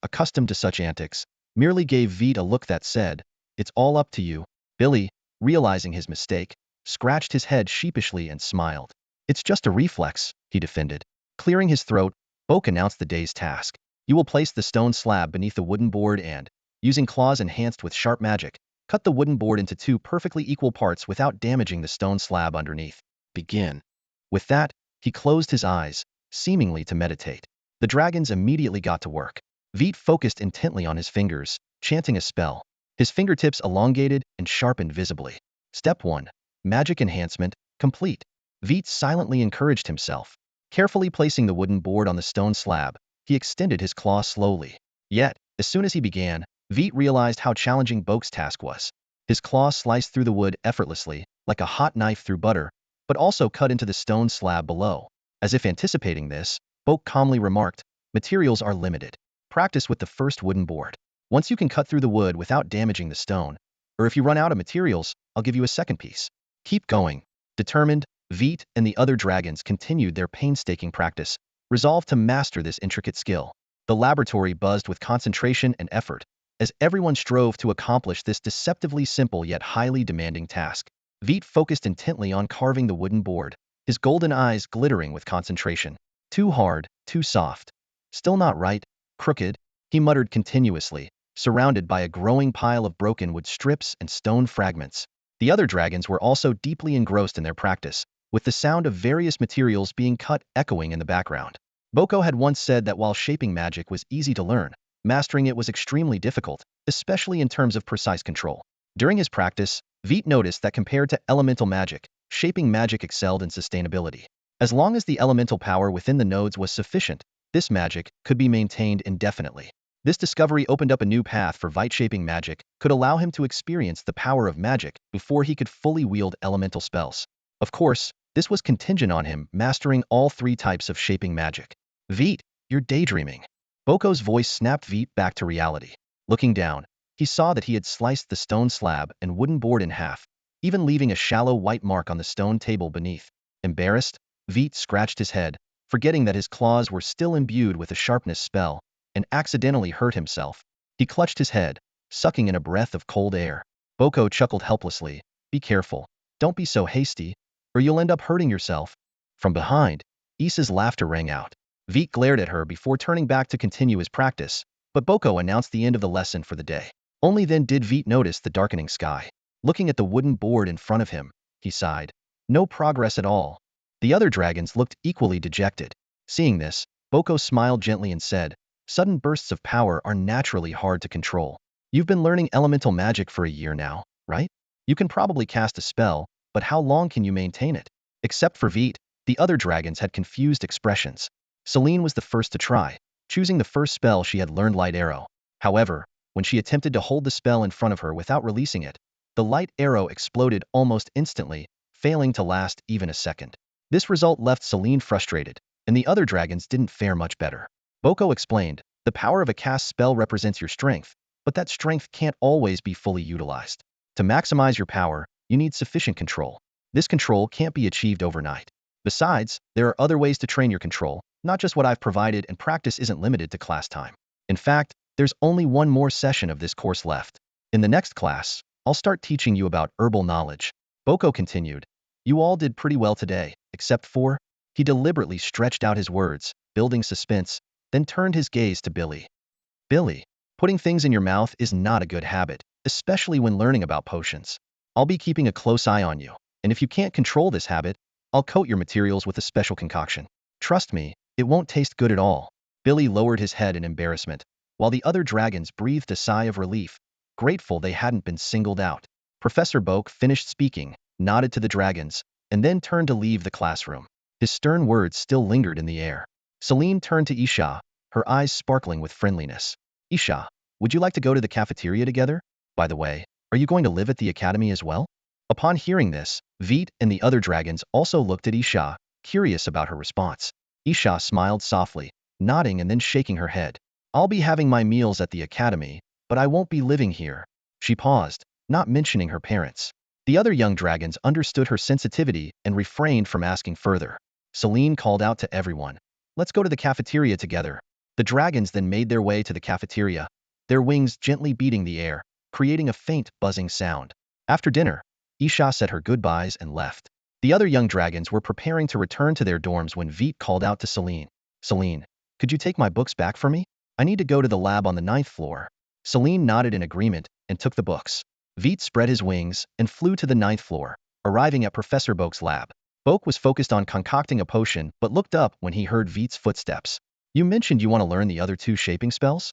accustomed to such antics, merely gave Veit a look that said, "It's all up to you." Billy, realizing his mistake, scratched his head sheepishly and smiled. "It's just a reflex," he defended. Clearing his throat, Boak announced the day's task. "You will place the stone slab beneath the wooden board and, using claws enhanced with sharp magic, Cut the wooden board into two perfectly equal parts without damaging the stone slab underneath. Begin. With that, he closed his eyes, seemingly to meditate. The dragons immediately got to work. Veit focused intently on his fingers, chanting a spell. His fingertips elongated and sharpened visibly. Step 1. Magic enhancement, complete. Veit silently encouraged himself. Carefully placing the wooden board on the stone slab, he extended his claw slowly. Yet, as soon as he began, Veit realized how challenging Boke's task was. His claw sliced through the wood effortlessly, like a hot knife through butter, but also cut into the stone slab below. As if anticipating this, Boke calmly remarked, "Materials are limited. Practice with the first wooden board. Once you can cut through the wood without damaging the stone, or if you run out of materials, I'll give you a second piece. Keep going." Determined, Veit and the other dragons continued their painstaking practice, resolved to master this intricate skill. The laboratory buzzed with concentration and effort, as everyone strove to accomplish this deceptively simple yet highly demanding task. Veit focused intently on carving the wooden board, his golden eyes glittering with concentration. Too hard, too soft. Still not right, crooked, he muttered continuously, surrounded by a growing pile of broken wood strips and stone fragments. The other dragons were also deeply engrossed in their practice, with the sound of various materials being cut echoing in the background. Boko had once said that while shaping magic was easy to learn, mastering it was extremely difficult, especially in terms of precise control. During his practice, Veit noticed that compared to elemental magic, shaping magic excelled in sustainability. As long as the elemental power within the nodes was sufficient, this magic could be maintained indefinitely. This discovery opened up a new path for Veit. Shaping magic could allow him to experience the power of magic before he could fully wield elemental spells. Of course, this was contingent on him mastering all three types of shaping magic. "Veit, you're daydreaming." Boko's voice snapped Veit back to reality. Looking down, he saw that he had sliced the stone slab and wooden board in half, even leaving a shallow white mark on the stone table beneath. Embarrassed, Veit scratched his head, forgetting that his claws were still imbued with a sharpness spell, and accidentally hurt himself. He clutched his head, sucking in a breath of cold air. Boko chuckled helplessly. "Be careful. Don't be so hasty, or you'll end up hurting yourself." From behind, Issa's laughter rang out. Veit glared at her before turning back to continue his practice, but Boko announced the end of the lesson for the day. Only then did Veit notice the darkening sky. Looking at the wooden board in front of him, he sighed. No progress at all. The other dragons looked equally dejected. Seeing this, Boko smiled gently and said, "Sudden bursts of power are naturally hard to control. You've been learning elemental magic for a year now, right? You can probably cast a spell, but how long can you maintain it?" Except for Veit, the other dragons had confused expressions. Selene was the first to try, choosing the first spell she had learned, Light Arrow. However, when she attempted to hold the spell in front of her without releasing it, the light arrow exploded almost instantly, failing to last even a second. This result left Selene frustrated, and the other dragons didn't fare much better. Boko explained, "The power of a cast spell represents your strength, but that strength can't always be fully utilized. To maximize your power, you need sufficient control. This control can't be achieved overnight. Besides, there are other ways to train your control, not just what I've provided, and practice isn't limited to class time. In fact, there's only one more session of this course left. In the next class, I'll start teaching you about herbal knowledge." Boko continued, "You all did pretty well today, except for..." He deliberately stretched out his words, building suspense, then turned his gaze to Billy. "Billy, putting things in your mouth is not a good habit, especially when learning about potions. I'll be keeping a close eye on you, and if you can't control this habit, I'll coat your materials with a special concoction. Trust me, it won't taste good at all." Billy lowered his head in embarrassment, while the other dragons breathed a sigh of relief, grateful they hadn't been singled out. Professor Boke finished speaking, nodded to the dragons, and then turned to leave the classroom. His stern words still lingered in the air. Selene turned to Isha, her eyes sparkling with friendliness. "Isha, would you like to go to the cafeteria together? By the way, are you going to live at the academy as well?" Upon hearing this, Veit and the other dragons also looked at Isha, curious about her response. Isha smiled softly, nodding and then shaking her head. "I'll be having my meals at the academy, but I won't be living here." She paused, not mentioning her parents. The other young dragons understood her sensitivity and refrained from asking further. Selene called out to everyone, "Let's go to the cafeteria together." The dragons then made their way to the cafeteria, their wings gently beating the air, creating a faint buzzing sound. After dinner, Isha said her goodbyes and left. The other young dragons were preparing to return to their dorms when Veit called out to Selene. "Selene, could you take my books back for me? I need to go to the lab on the 9th floor." Selene nodded in agreement and took the books. Veit spread his wings and flew to the ninth floor, arriving at Professor Boke's lab. Boke was focused on concocting a potion but looked up when he heard Veit's footsteps. You mentioned you want to learn the other two shaping spells?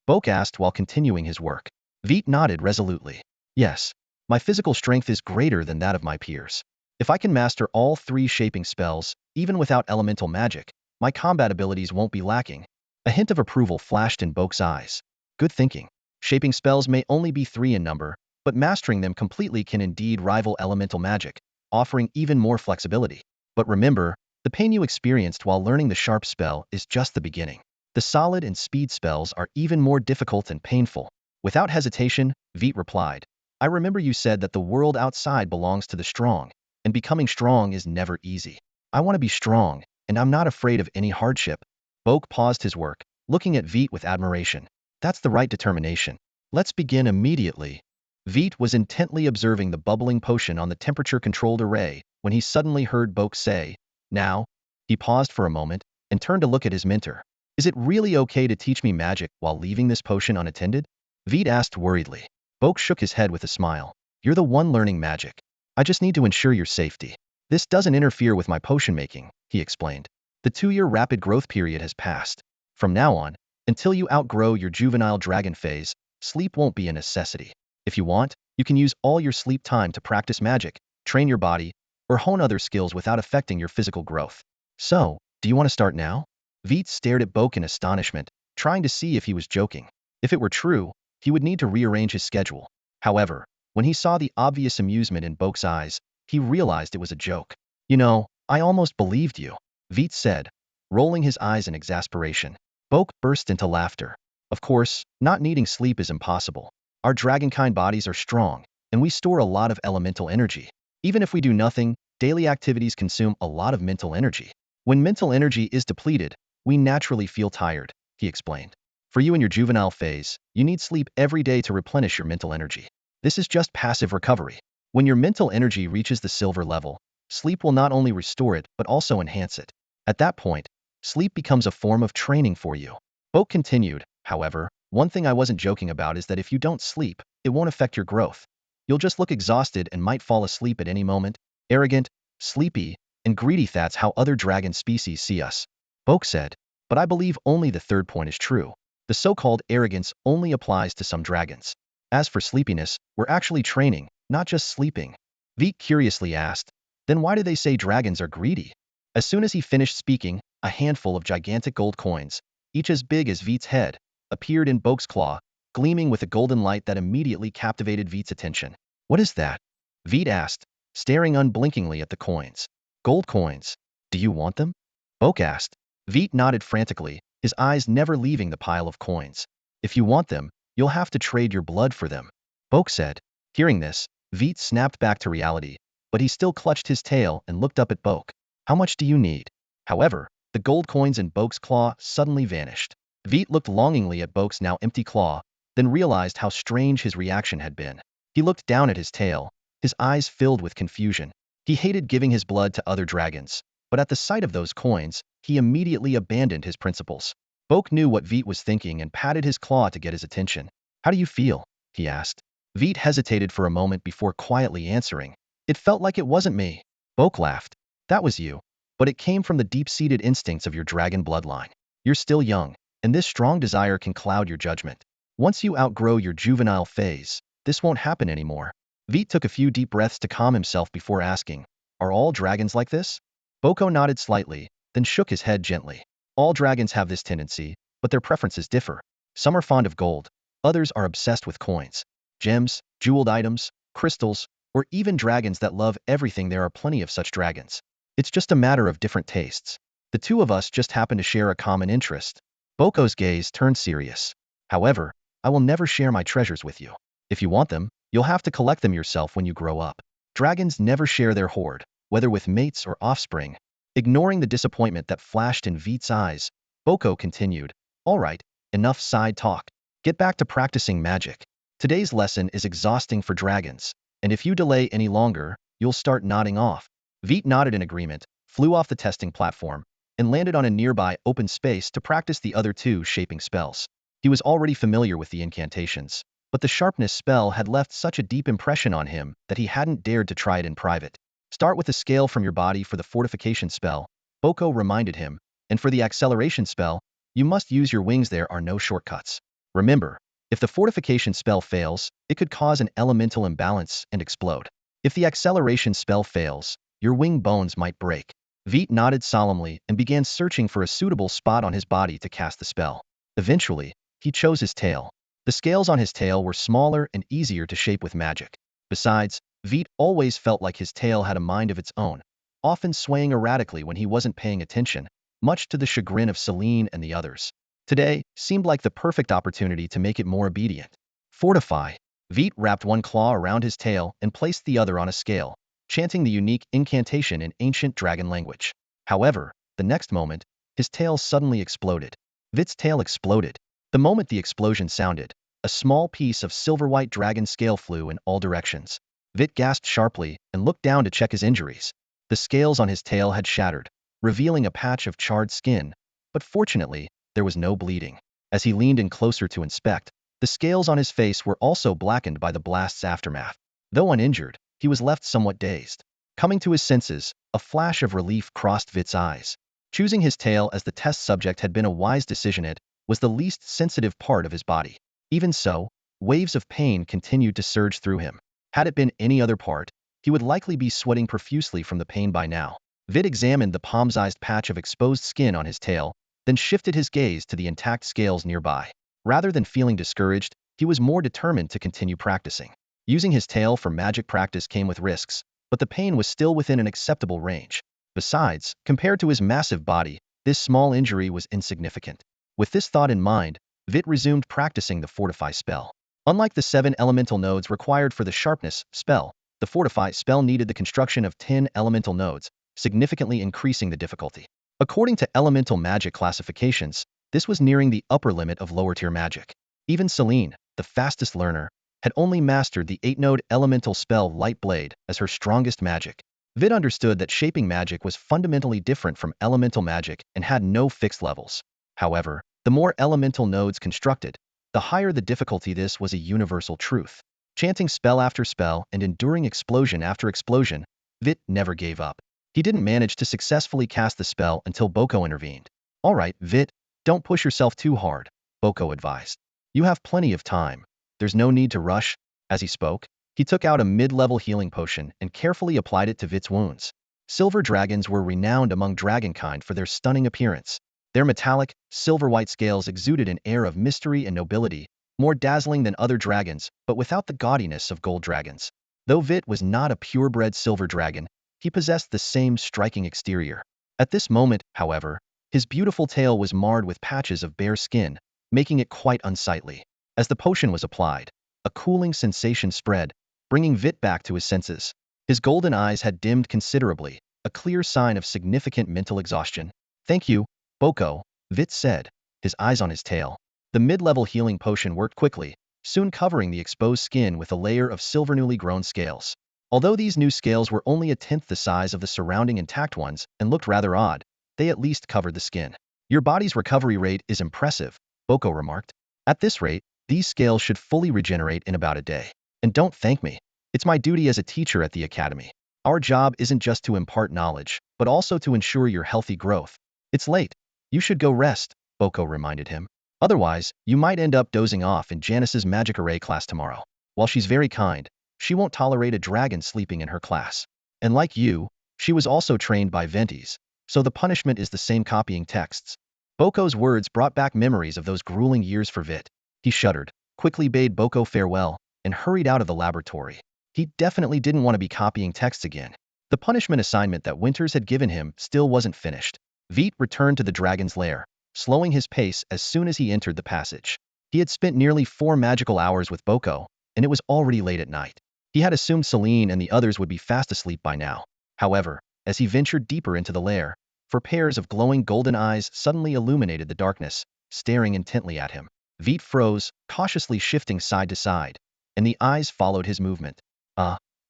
Boke asked while continuing his work. Veit nodded resolutely. Yes, my physical strength is greater than that of my peers. If I can master all three shaping spells, even without elemental magic, my combat abilities won't be lacking. A hint of approval flashed in Boke's eyes. Good thinking. Shaping spells may only be 3 in number, but mastering them completely can indeed rival elemental magic, offering even more flexibility. But remember, the pain you experienced while learning the sharp spell is just the beginning. The solid and speed spells are even more difficult and painful. Without hesitation, Veit replied, I remember you said that the world outside belongs to the strong, and becoming strong is never easy. I want to be strong, and I'm not afraid of any hardship. Boke paused his work, looking at Veit with admiration. That's the right determination. Let's begin immediately. Veit was intently observing the bubbling potion on the temperature-controlled array when he suddenly heard Boke say, Now? He paused for a moment and turned to look at his mentor. Is it really okay to teach me magic while leaving this potion unattended? Veit asked worriedly. Boke shook his head with a smile. You're the one learning magic. I just need to ensure your safety. This doesn't interfere with my potion making, he explained. The 2-year rapid growth period has passed. From now on, until you outgrow your juvenile dragon phase, sleep won't be a necessity. If you want, you can use all your sleep time to practice magic, train your body, or hone other skills without affecting your physical growth. So, do you want to start now? Veit stared at Boke in astonishment, trying to see if he was joking. If it were true, he would need to rearrange his schedule. However, when he saw the obvious amusement in Boke's eyes, he realized it was a joke. You know, I almost believed you, Veit said, rolling his eyes in exasperation. Boke burst into laughter. Of course, not needing sleep is impossible. Our dragonkind bodies are strong, and we store a lot of elemental energy. Even if we do nothing, daily activities consume a lot of mental energy. When mental energy is depleted, we naturally feel tired, he explained. For you in your juvenile phase, you need sleep every day to replenish your mental energy. This is just passive recovery. When your mental energy reaches the silver level, sleep will not only restore it but also enhance it. At that point, sleep becomes a form of training for you. Boke continued, however, one thing I wasn't joking about is that if you don't sleep, it won't affect your growth. You'll just look exhausted and might fall asleep at any moment. Arrogant, sleepy, and greedy, that's how other dragon species see us. Boke said, but I believe only the third point is true. The so-called arrogance only applies to some dragons. As for sleepiness, we're actually training, not just sleeping. Veit curiously asked, then why do they say dragons are greedy? As soon as he finished speaking, a handful of gigantic gold coins, each as big as Veit's head, appeared in Boke's claw, gleaming with a golden light that immediately captivated Veit's attention. What is that? Veit asked, staring unblinkingly at the coins. Gold coins. Do you want them? Boke asked. Veit nodded frantically, his eyes never leaving the pile of coins. If you want them, you'll have to trade your blood for them, Boke said. Hearing this, Veit snapped back to reality, but he still clutched his tail and looked up at Boke. How much do you need? However, the gold coins in Boke's claw suddenly vanished. Veit looked longingly at Boke's now empty claw, then realized how strange his reaction had been. He looked down at his tail, his eyes filled with confusion. He hated giving his blood to other dragons, but at the sight of those coins, he immediately abandoned his principles. Boke knew what Veit was thinking and patted his claw to get his attention. How do you feel? He asked. Veit hesitated for a moment before quietly answering. It felt like it wasn't me. Boke laughed. That was you. But it came from the deep-seated instincts of your dragon bloodline. You're still young, and this strong desire can cloud your judgment. Once you outgrow your juvenile phase, this won't happen anymore. Veit took a few deep breaths to calm himself before asking, are all dragons like this? Boko nodded slightly, then shook his head gently. All dragons have this tendency, but their preferences differ. Some are fond of gold, others are obsessed with coins, gems, jeweled items, crystals, or even dragons that love everything. There are plenty of such dragons. It's just a matter of different tastes. The two of us just happen to share a common interest. Boko's gaze turned serious. However, I will never share my treasures with you. If you want them, you'll have to collect them yourself when you grow up. Dragons never share their hoard, whether with mates or offspring. Ignoring the disappointment that flashed in Veit's eyes, Boko continued, all right, enough side talk. Get back to practicing magic. Today's lesson is exhausting for dragons, and if you delay any longer, you'll start nodding off. Veit nodded in agreement, flew off the testing platform, and landed on a nearby open space to practice the other two shaping spells. He was already familiar with the incantations, but the sharpness spell had left such a deep impression on him that he hadn't dared to try it in private. Start with a scale from your body for the fortification spell, Boko reminded him, and for the acceleration spell, you must use your wings. There are no shortcuts. Remember, if the fortification spell fails, it could cause an elemental imbalance and explode. If the acceleration spell fails, your wing bones might break. Veit nodded solemnly and began searching for a suitable spot on his body to cast the spell. Eventually, he chose his tail. The scales on his tail were smaller and easier to shape with magic. Besides, Veit always felt like his tail had a mind of its own, often swaying erratically when he wasn't paying attention, much to the chagrin of Celine and the others. Today seemed like the perfect opportunity to make it more obedient. Fortify. Veit wrapped one claw around his tail and placed the other on a scale, chanting the unique incantation in ancient dragon language. However, the next moment, his tail suddenly exploded. Veit's tail exploded. The moment the explosion sounded, a small piece of silver-white dragon scale flew in all directions. Veit gasped sharply and looked down to check his injuries. The scales on his tail had shattered, revealing a patch of charred skin, but fortunately, there was no bleeding. As he leaned in closer to inspect, the scales on his face were also blackened by the blast's aftermath. Though uninjured, he was left somewhat dazed. Coming to his senses, a flash of relief crossed Veit's eyes. Choosing his tail as the test subject had been a wise decision. It was the least sensitive part of his body. Even so, waves of pain continued to surge through him. Had it been any other part, he would likely be sweating profusely from the pain by now. Veit examined the palm-sized patch of exposed skin on his tail, then shifted his gaze to the intact scales nearby. Rather than feeling discouraged, he was more determined to continue practicing. Using his tail for magic practice came with risks, but the pain was still within an acceptable range. Besides, compared to his massive body, this small injury was insignificant. With this thought in mind, Veit resumed practicing the Fortify spell. Unlike the 7 elemental nodes required for the Sharpness spell, the Fortify spell needed the construction of 10 elemental nodes, significantly increasing the difficulty. According to elemental magic classifications, this was nearing the upper limit of lower-tier magic. Even Celine, the fastest learner, had only mastered the 8-node elemental spell Light Blade as her strongest magic. Veit understood that shaping magic was fundamentally different from elemental magic and had no fixed levels. However, the more elemental nodes constructed, the higher the difficulty. This was a universal truth. Chanting spell after spell and enduring explosion after explosion, Veit never gave up. He didn't manage to successfully cast the spell until Boko intervened. "All right, Veit, don't push yourself too hard," Boko advised. "You have plenty of time. There's no need to rush." As he spoke, he took out a mid-level healing potion and carefully applied it to Veit's wounds. Silver dragons were renowned among dragonkind for their stunning appearance. Their metallic, silver-white scales exuded an air of mystery and nobility, more dazzling than other dragons, but without the gaudiness of gold dragons. Though Veit was not a purebred silver dragon, he possessed the same striking exterior. At this moment, however, his beautiful tail was marred with patches of bare skin, making it quite unsightly. As the potion was applied, a cooling sensation spread, bringing Veit back to his senses. His golden eyes had dimmed considerably, a clear sign of significant mental exhaustion. "Thank you, Boko," Veit said, his eyes on his tail. The mid-level healing potion worked quickly, soon covering the exposed skin with a layer of silver newly grown scales. Although these new scales were only a tenth the size of the surrounding intact ones and looked rather odd, they at least covered the skin. "Your body's recovery rate is impressive," Boko remarked. "At this rate, these scales should fully regenerate in about a day. And don't thank me. It's my duty as a teacher at the academy. Our job isn't just to impart knowledge, but also to ensure your healthy growth." "It's late. You should go rest," Boko reminded him. "Otherwise, you might end up dozing off in Janice's magic array class tomorrow. While she's very kind, she won't tolerate a dragon sleeping in her class. And like you, she was also trained by Ventis, so the punishment is the same: copying texts." Boko's words brought back memories of those grueling years for Veit. He shuddered, quickly bade Boko farewell, and hurried out of the laboratory. He definitely didn't want to be copying texts again. The punishment assignment that Winters had given him still wasn't finished. Veit returned to the dragon's lair, slowing his pace as soon as he entered the passage. He had spent nearly 4 magical hours with Boko, and it was already late at night. He had assumed Celine and the others would be fast asleep by now. However, as he ventured deeper into the lair, 4 pairs of glowing golden eyes suddenly illuminated the darkness, staring intently at him. Veit froze, cautiously shifting side to side, and the eyes followed his movement.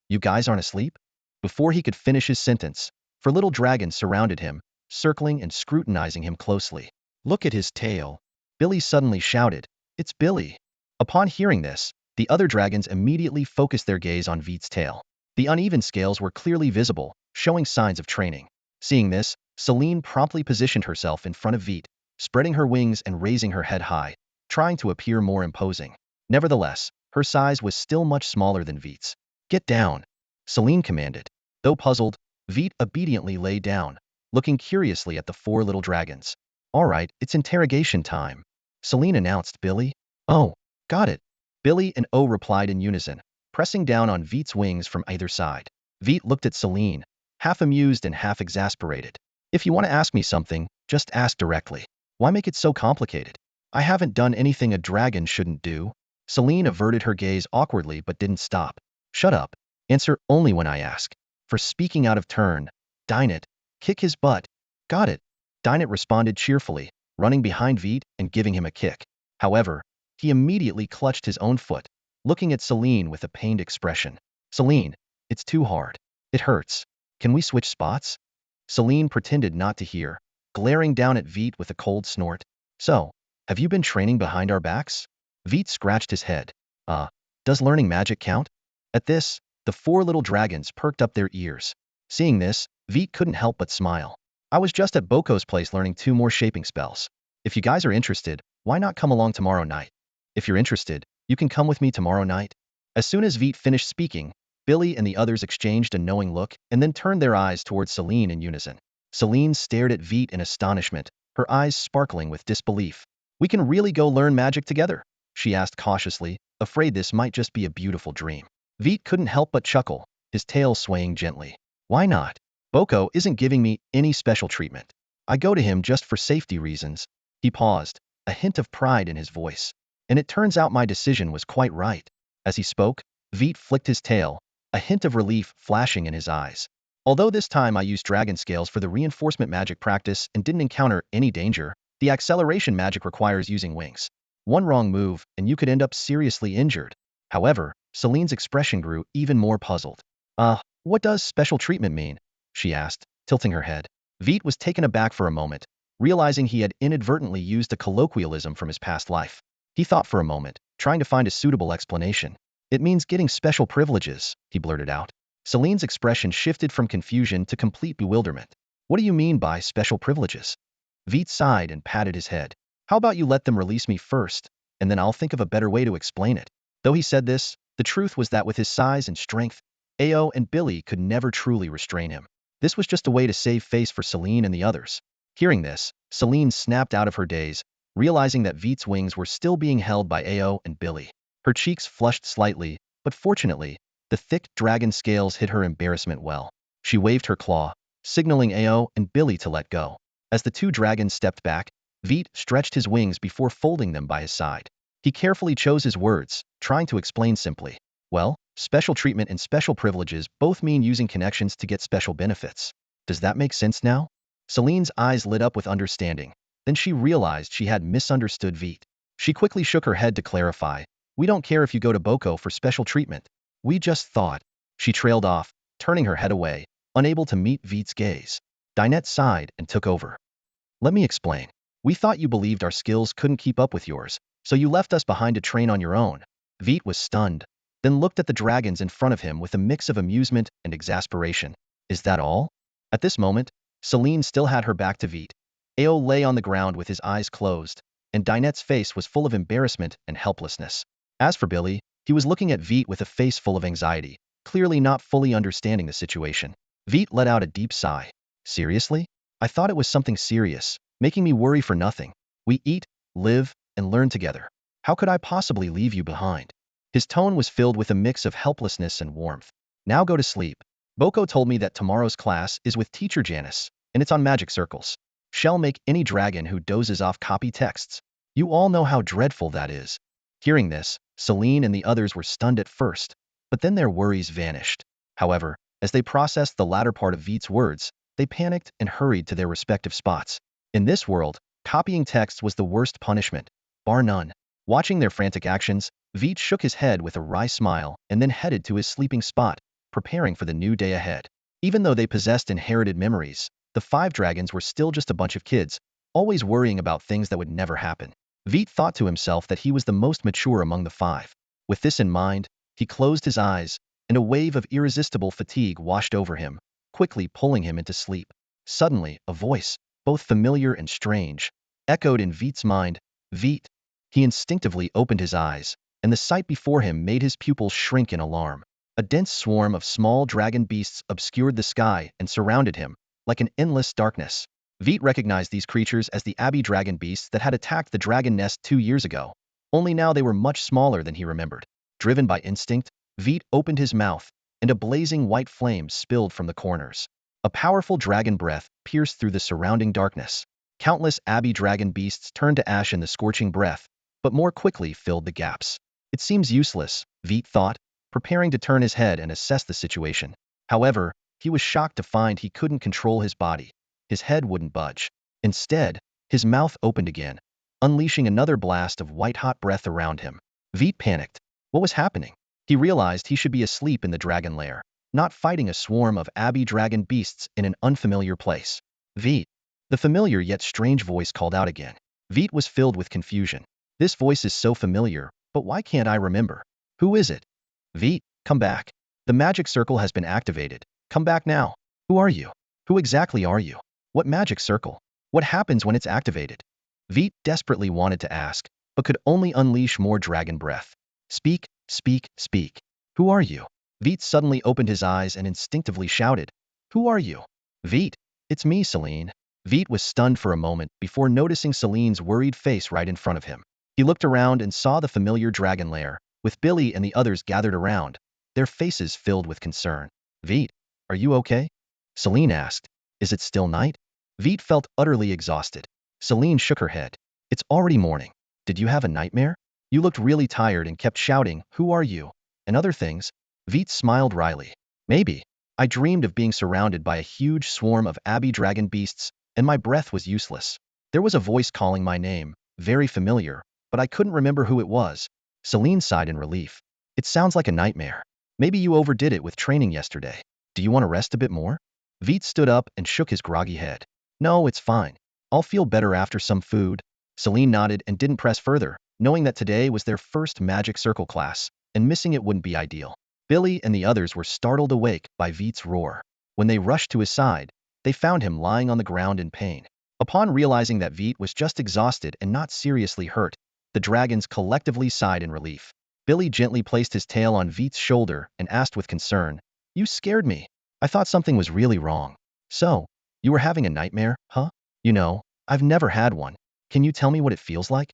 You guys aren't asleep?" Before he could finish his sentence, 4 little dragons surrounded him, circling and scrutinizing him closely. "Look at his tail," Billy suddenly shouted. "It's Billy." Upon hearing this, The other dragons immediately focused their gaze on Veit's tail. The uneven scales were clearly visible, showing signs of training. Seeing this, Selene promptly positioned herself in front of Veit, spreading her wings and raising her head high, trying to appear more imposing. Nevertheless, her size was still much smaller than Veit's. "Get down," Selene commanded. Though puzzled, Veit obediently lay down, looking curiously at the four little dragons. "All right, it's interrogation time," Selene announced. "Billy?" "Oh, got it." Billy and O replied in unison, pressing down on Veit's wings from either side. Veit looked at Selene, half amused and half exasperated. "If you want to ask me something, just ask directly. Why make it so complicated? I haven't done anything a dragon shouldn't do." Selene averted her gaze awkwardly but didn't stop. "Shut up. Answer only when I ask." "For speaking out of turn, Dynet, kick his butt." "Got it." Dynet responded cheerfully, running behind Veit and giving him a kick. However, he immediately clutched his own foot, looking at Selene with a pained expression. "Selene, it's too hard. It hurts. Can we switch spots?" Selene pretended not to hear, glaring down at Veit with a cold snort. "So, have you been training behind our backs?" Veit scratched his head. Does learning magic count?" At this, the four little dragons perked up their ears. Seeing this, Veit couldn't help but smile. "I was just at Boko's place learning 2 more shaping spells. If you guys are interested, why not come along tomorrow night? If you're interested, you can come with me tomorrow night." As soon as Veit finished speaking, Billy and the others exchanged a knowing look and then turned their eyes towards Selene in unison. Selene stared at Veit in astonishment, her eyes sparkling with disbelief. "We can really go learn magic together?" she asked cautiously, afraid this might just be a beautiful dream. Veit couldn't help but chuckle, his tail swaying gently. "Why not? Boko isn't giving me any special treatment. I go to him just for safety reasons." He paused, a hint of pride in his voice. "And it turns out my decision was quite right." As he spoke, Veit flicked his tail, a hint of relief flashing in his eyes. "Although this time I used dragon scales for the reinforcement magic practice and didn't encounter any danger, the acceleration magic requires using wings. One wrong move, and you could end up seriously injured." However, Selene's expression grew even more puzzled. What does special treatment mean?" she asked, tilting her head. Veit was taken aback for a moment, realizing he had inadvertently used a colloquialism from his past life. He thought for a moment, trying to find a suitable explanation. "It means getting special privileges," he blurted out. Selene's expression shifted from confusion to complete bewilderment. "What do you mean by special privileges?" Veit sighed and patted his head. "How about you let them release me first, and then I'll think of a better way to explain it." Though he said this, the truth was that with his size and strength, Ao and Billy could never truly restrain him. This was just a way to save face for Selene and the others. Hearing this, Selene snapped out of her daze, realizing that Veit's wings were still being held by Ao and Billy. Her cheeks flushed slightly, but fortunately, the thick dragon scales hid her embarrassment well. She waved her claw, signaling Ao and Billy to let go. As the 2 dragons stepped back, Veit stretched his wings before folding them by his side. He carefully chose his words, trying to explain simply. "Well, special treatment and special privileges both mean using connections to get special benefits. Does that make sense now?" Selene's eyes lit up with understanding. Then she realized she had misunderstood Veit. She quickly shook her head to clarify. "We don't care if you go to Boko for special treatment. We just thought." She trailed off, turning her head away, unable to meet Veit's gaze. Dynet sighed and took over. "Let me explain. We thought you believed our skills couldn't keep up with yours, so you left us behind to train on your own." Veit was stunned, then looked at the dragons in front of him with a mix of amusement and exasperation. "Is that all?" At this moment, Selene still had her back to Veit. Ao lay on the ground with his eyes closed, and Dynet's face was full of embarrassment and helplessness. As for Billy, he was looking at Veit with a face full of anxiety, clearly not fully understanding the situation. Veit let out a deep sigh. "Seriously? I thought it was something serious, making me worry for nothing. We eat, live, and learn together. How could I possibly leave you behind?" His tone was filled with a mix of helplessness and warmth. "Now go to sleep. Boko told me that tomorrow's class is with Teacher Janice, and it's on magic circles. She'll make any dragon who dozes off copy texts. You all know how dreadful that is." Hearing this, Selene and the others were stunned at first, but then their worries vanished. However, as they processed the latter part of Veit's words, they panicked and hurried to their respective spots. In this world, copying texts was the worst punishment, bar none. Watching their frantic actions, Veit shook his head with a wry smile and then headed to his sleeping spot, preparing for the new day ahead. Even though they possessed inherited memories, the 5 dragons were still just a bunch of kids, always worrying about things that would never happen. Veit thought to himself that he was the most mature among the 5. With this in mind, he closed his eyes, and a wave of irresistible fatigue washed over him, quickly pulling him into sleep. Suddenly, a voice, both familiar and strange, echoed in Veit's mind. Veit. He instinctively opened his eyes, and the sight before him made his pupils shrink in alarm. A dense swarm of small dragon beasts obscured the sky and surrounded him, like an endless darkness. Veit recognized these creatures as the abbey dragon beasts that had attacked the dragon nest 2 years ago, only now they were much smaller than he remembered. Driven by instinct, Veit opened his mouth, and a blazing white flame spilled from the corners. A powerful dragon breath pierced through the surrounding darkness. Countless abbey dragon beasts turned to ash in the scorching breath, but more quickly filled the gaps. It seems useless, Veit thought, preparing to turn his head and assess the situation. However, he was shocked to find he couldn't control his body. His head wouldn't budge. Instead, his mouth opened again, unleashing another blast of white-hot breath around him. Veit panicked. What was happening? He realized he should be asleep in the dragon lair, not fighting a swarm of abbey dragon beasts in an unfamiliar place. Veit. The familiar yet strange voice called out again. Veit was filled with confusion. This voice is so familiar, but why can't I remember? Who is it? Veit, come back. The magic circle has been activated. Come back now. Who are you? Who exactly are you? What magic circle? What happens when it's activated? Veit desperately wanted to ask, but could only unleash more dragon breath. Speak, speak, speak. Who are you? Veit suddenly opened his eyes and instinctively shouted. Who are you? Veit, it's me, Celine. Veit was stunned for a moment before noticing Celine's worried face right in front of him. He looked around and saw the familiar dragon lair, with Billy and the others gathered around, their faces filled with concern. Veit, are you okay? Celine asked. Is it still night? Veit felt utterly exhausted. Celine shook her head. It's already morning. Did you have a nightmare? You looked really tired and kept shouting, who are you? And other things. Veit smiled wryly. Maybe. I dreamed of being surrounded by a huge swarm of abbey dragon beasts, and my breath was useless. There was a voice calling my name, very familiar, but I couldn't remember who it was. Celine sighed in relief. It sounds like a nightmare. Maybe you overdid it with training yesterday. Do you want to rest a bit more? Veit stood up and shook his groggy head. No, it's fine. I'll feel better after some food. Celine nodded and didn't press further, knowing that today was their first magic circle class, and missing it wouldn't be ideal. Billy and the others were startled awake by Veit's roar. When they rushed to his side, they found him lying on the ground in pain. Upon realizing that Veit was just exhausted and not seriously hurt, the dragons collectively sighed in relief. Billy gently placed his tail on Veit's shoulder and asked with concern, You scared me. I thought something was really wrong. So, you were having a nightmare, huh? You know, I've never had one. Can you tell me what it feels like?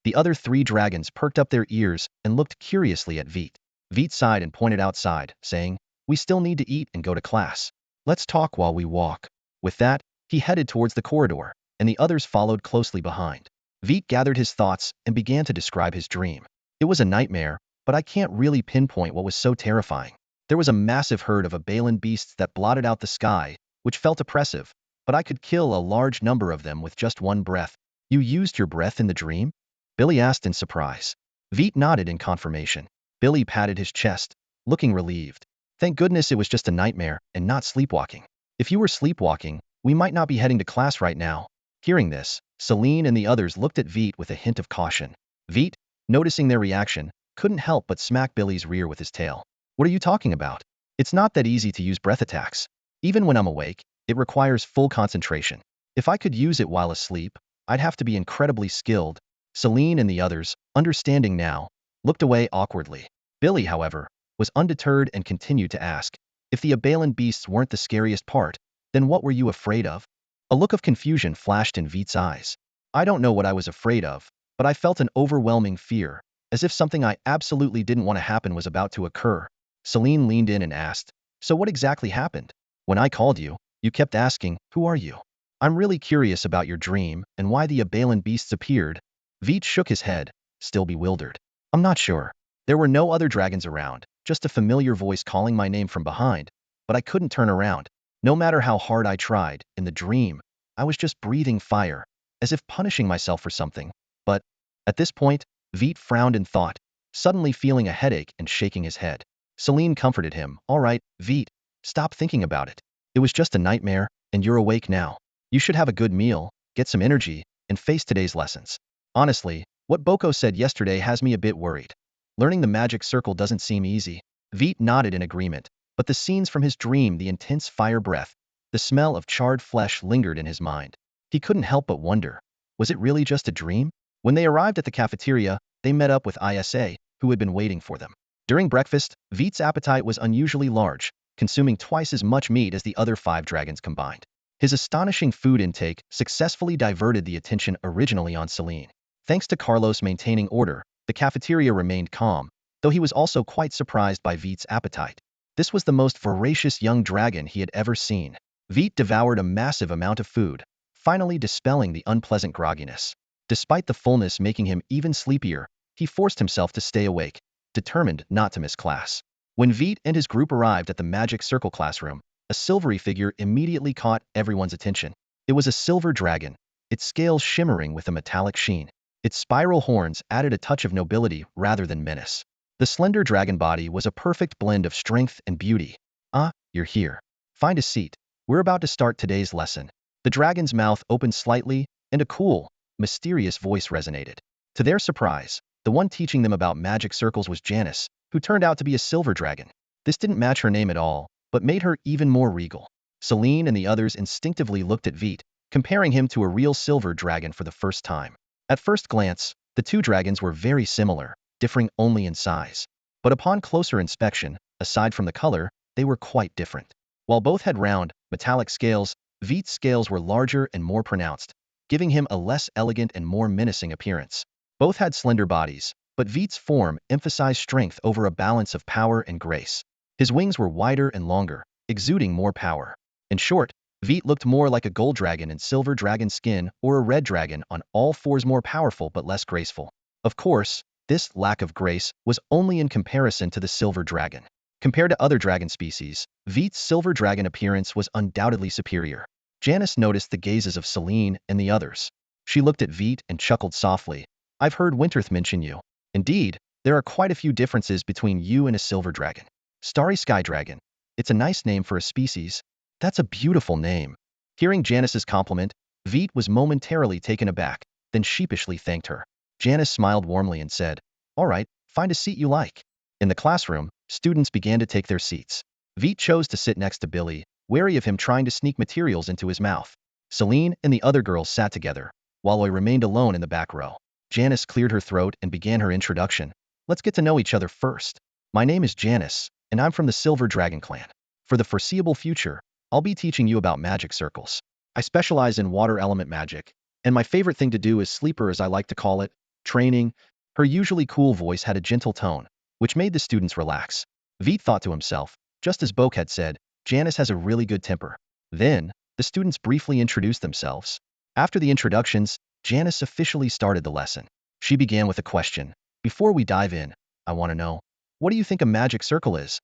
The other 3 dragons perked up their ears and looked curiously at Veit. Veit sighed and pointed outside, saying, We still need to eat and go to class. Let's talk while we walk. With that, he headed towards the corridor, and the others followed closely behind. Veit gathered his thoughts and began to describe his dream. It was a nightmare, but I can't really pinpoint what was so terrifying. There was a massive herd of Abalan beasts that blotted out the sky, which felt oppressive, but I could kill a large number of them with just one breath. You used your breath in the dream? Billy asked in surprise. Veit nodded in confirmation. Billy patted his chest, looking relieved. Thank goodness it was just a nightmare and not sleepwalking. If you were sleepwalking, we might not be heading to class right now. Hearing this, Celine and the others looked at Veit with a hint of caution. Veit, noticing their reaction, couldn't help but smack Billy's rear with his tail. What are you talking about? It's not that easy to use breath attacks. Even when I'm awake, it requires full concentration. If I could use it while asleep, I'd have to be incredibly skilled. Celine and the others, understanding now, looked away awkwardly. Billy, however, was undeterred and continued to ask, If the Abalan beasts weren't the scariest part, then what were you afraid of? A look of confusion flashed in Veit's eyes. I don't know what I was afraid of, but I felt an overwhelming fear, as if something I absolutely didn't want to happen was about to occur. Celine leaned in and asked, So what exactly happened? When I called you, you kept asking, Who are you? I'm really curious about your dream and why the Abalan beasts appeared. Veit shook his head, still bewildered. I'm not sure. There were no other dragons around, just a familiar voice calling my name from behind, but I couldn't turn around. No matter how hard I tried, in the dream, I was just breathing fire, as if punishing myself for something. But, at this point, Veit frowned in thought, suddenly feeling a headache and shaking his head. Celine comforted him. All right, Veit, stop thinking about it. It was just a nightmare, and you're awake now. You should have a good meal, get some energy, and face today's lessons. Honestly, what Boko said yesterday has me a bit worried. Learning the magic circle doesn't seem easy. Veit nodded in agreement, but the scenes from his dream, the intense fire breath, the smell of charred flesh lingered in his mind. He couldn't help but wonder, was it really just a dream? When they arrived at the cafeteria, they met up with Isa, who had been waiting for them. During breakfast, Veit's appetite was unusually large, consuming twice as much meat as the other 5 dragons combined. His astonishing food intake successfully diverted the attention originally on Celine. Thanks to Carlos maintaining order, the cafeteria remained calm, though he was also quite surprised by Veit's appetite. This was the most voracious young dragon he had ever seen. Veit devoured a massive amount of food, finally dispelling the unpleasant grogginess. Despite the fullness making him even sleepier, he forced himself to stay awake, determined not to miss class. When Veit and his group arrived at the magic circle classroom, a silvery figure immediately caught everyone's attention. It was a silver dragon, its scales shimmering with a metallic sheen. Its spiral horns added a touch of nobility rather than menace. The slender dragon body was a perfect blend of strength and beauty. "Ah, you're here. Find a seat. We're about to start today's lesson." The dragon's mouth opened slightly, and a cool, mysterious voice resonated. To their surprise, the one teaching them about magic circles was Janice, who turned out to be a silver dragon. This didn't match her name at all, but made her even more regal. Celine and the others instinctively looked at Veit, comparing him to a real silver dragon for the first time. At first glance, the 2 dragons were very similar, differing only in size. But upon closer inspection, aside from the color, they were quite different. While both had round, metallic scales, Veit's scales were larger and more pronounced, giving him a less elegant and more menacing appearance. Both had slender bodies, but Veit's form emphasized strength over a balance of power and grace. His wings were wider and longer, exuding more power. In short, Veit looked more like a gold dragon in silver dragon skin or a red dragon on all 4s, more powerful but less graceful. Of course, this lack of grace was only in comparison to the silver dragon. Compared to other dragon species, Veit's silver dragon appearance was undoubtedly superior. Janice noticed the gazes of Celine and the others. She looked at Veit and chuckled softly. "I've heard Winterth mention you. Indeed, there are quite a few differences between you and a silver dragon. Starry sky dragon. It's a nice name for a species." "That's a beautiful name." Hearing Janice's compliment, Veit was momentarily taken aback, then sheepishly thanked her. Janice smiled warmly and said, "All right, find a seat you like." In the classroom, students began to take their seats. Veit chose to sit next to Billy, wary of him trying to sneak materials into his mouth. Celine and the other girls sat together, while I remained alone in the back row. Janice cleared her throat and began her introduction. "Let's get to know each other first. My name is Janice, and I'm from the Silver Dragon clan. For the foreseeable future, I'll be teaching you about magic circles. I specialize in water element magic, and my favorite thing to do is sleeper, as I like to call it, training." Her usually cool voice had a gentle tone, which made the students relax. Veit thought to himself, just as Boke had said, Janice has a really good temper. Then, the students briefly introduced themselves. After the introductions, Janice officially started the lesson. She began with a question. "Before we dive in, I want to know, what do you think a magic circle is?"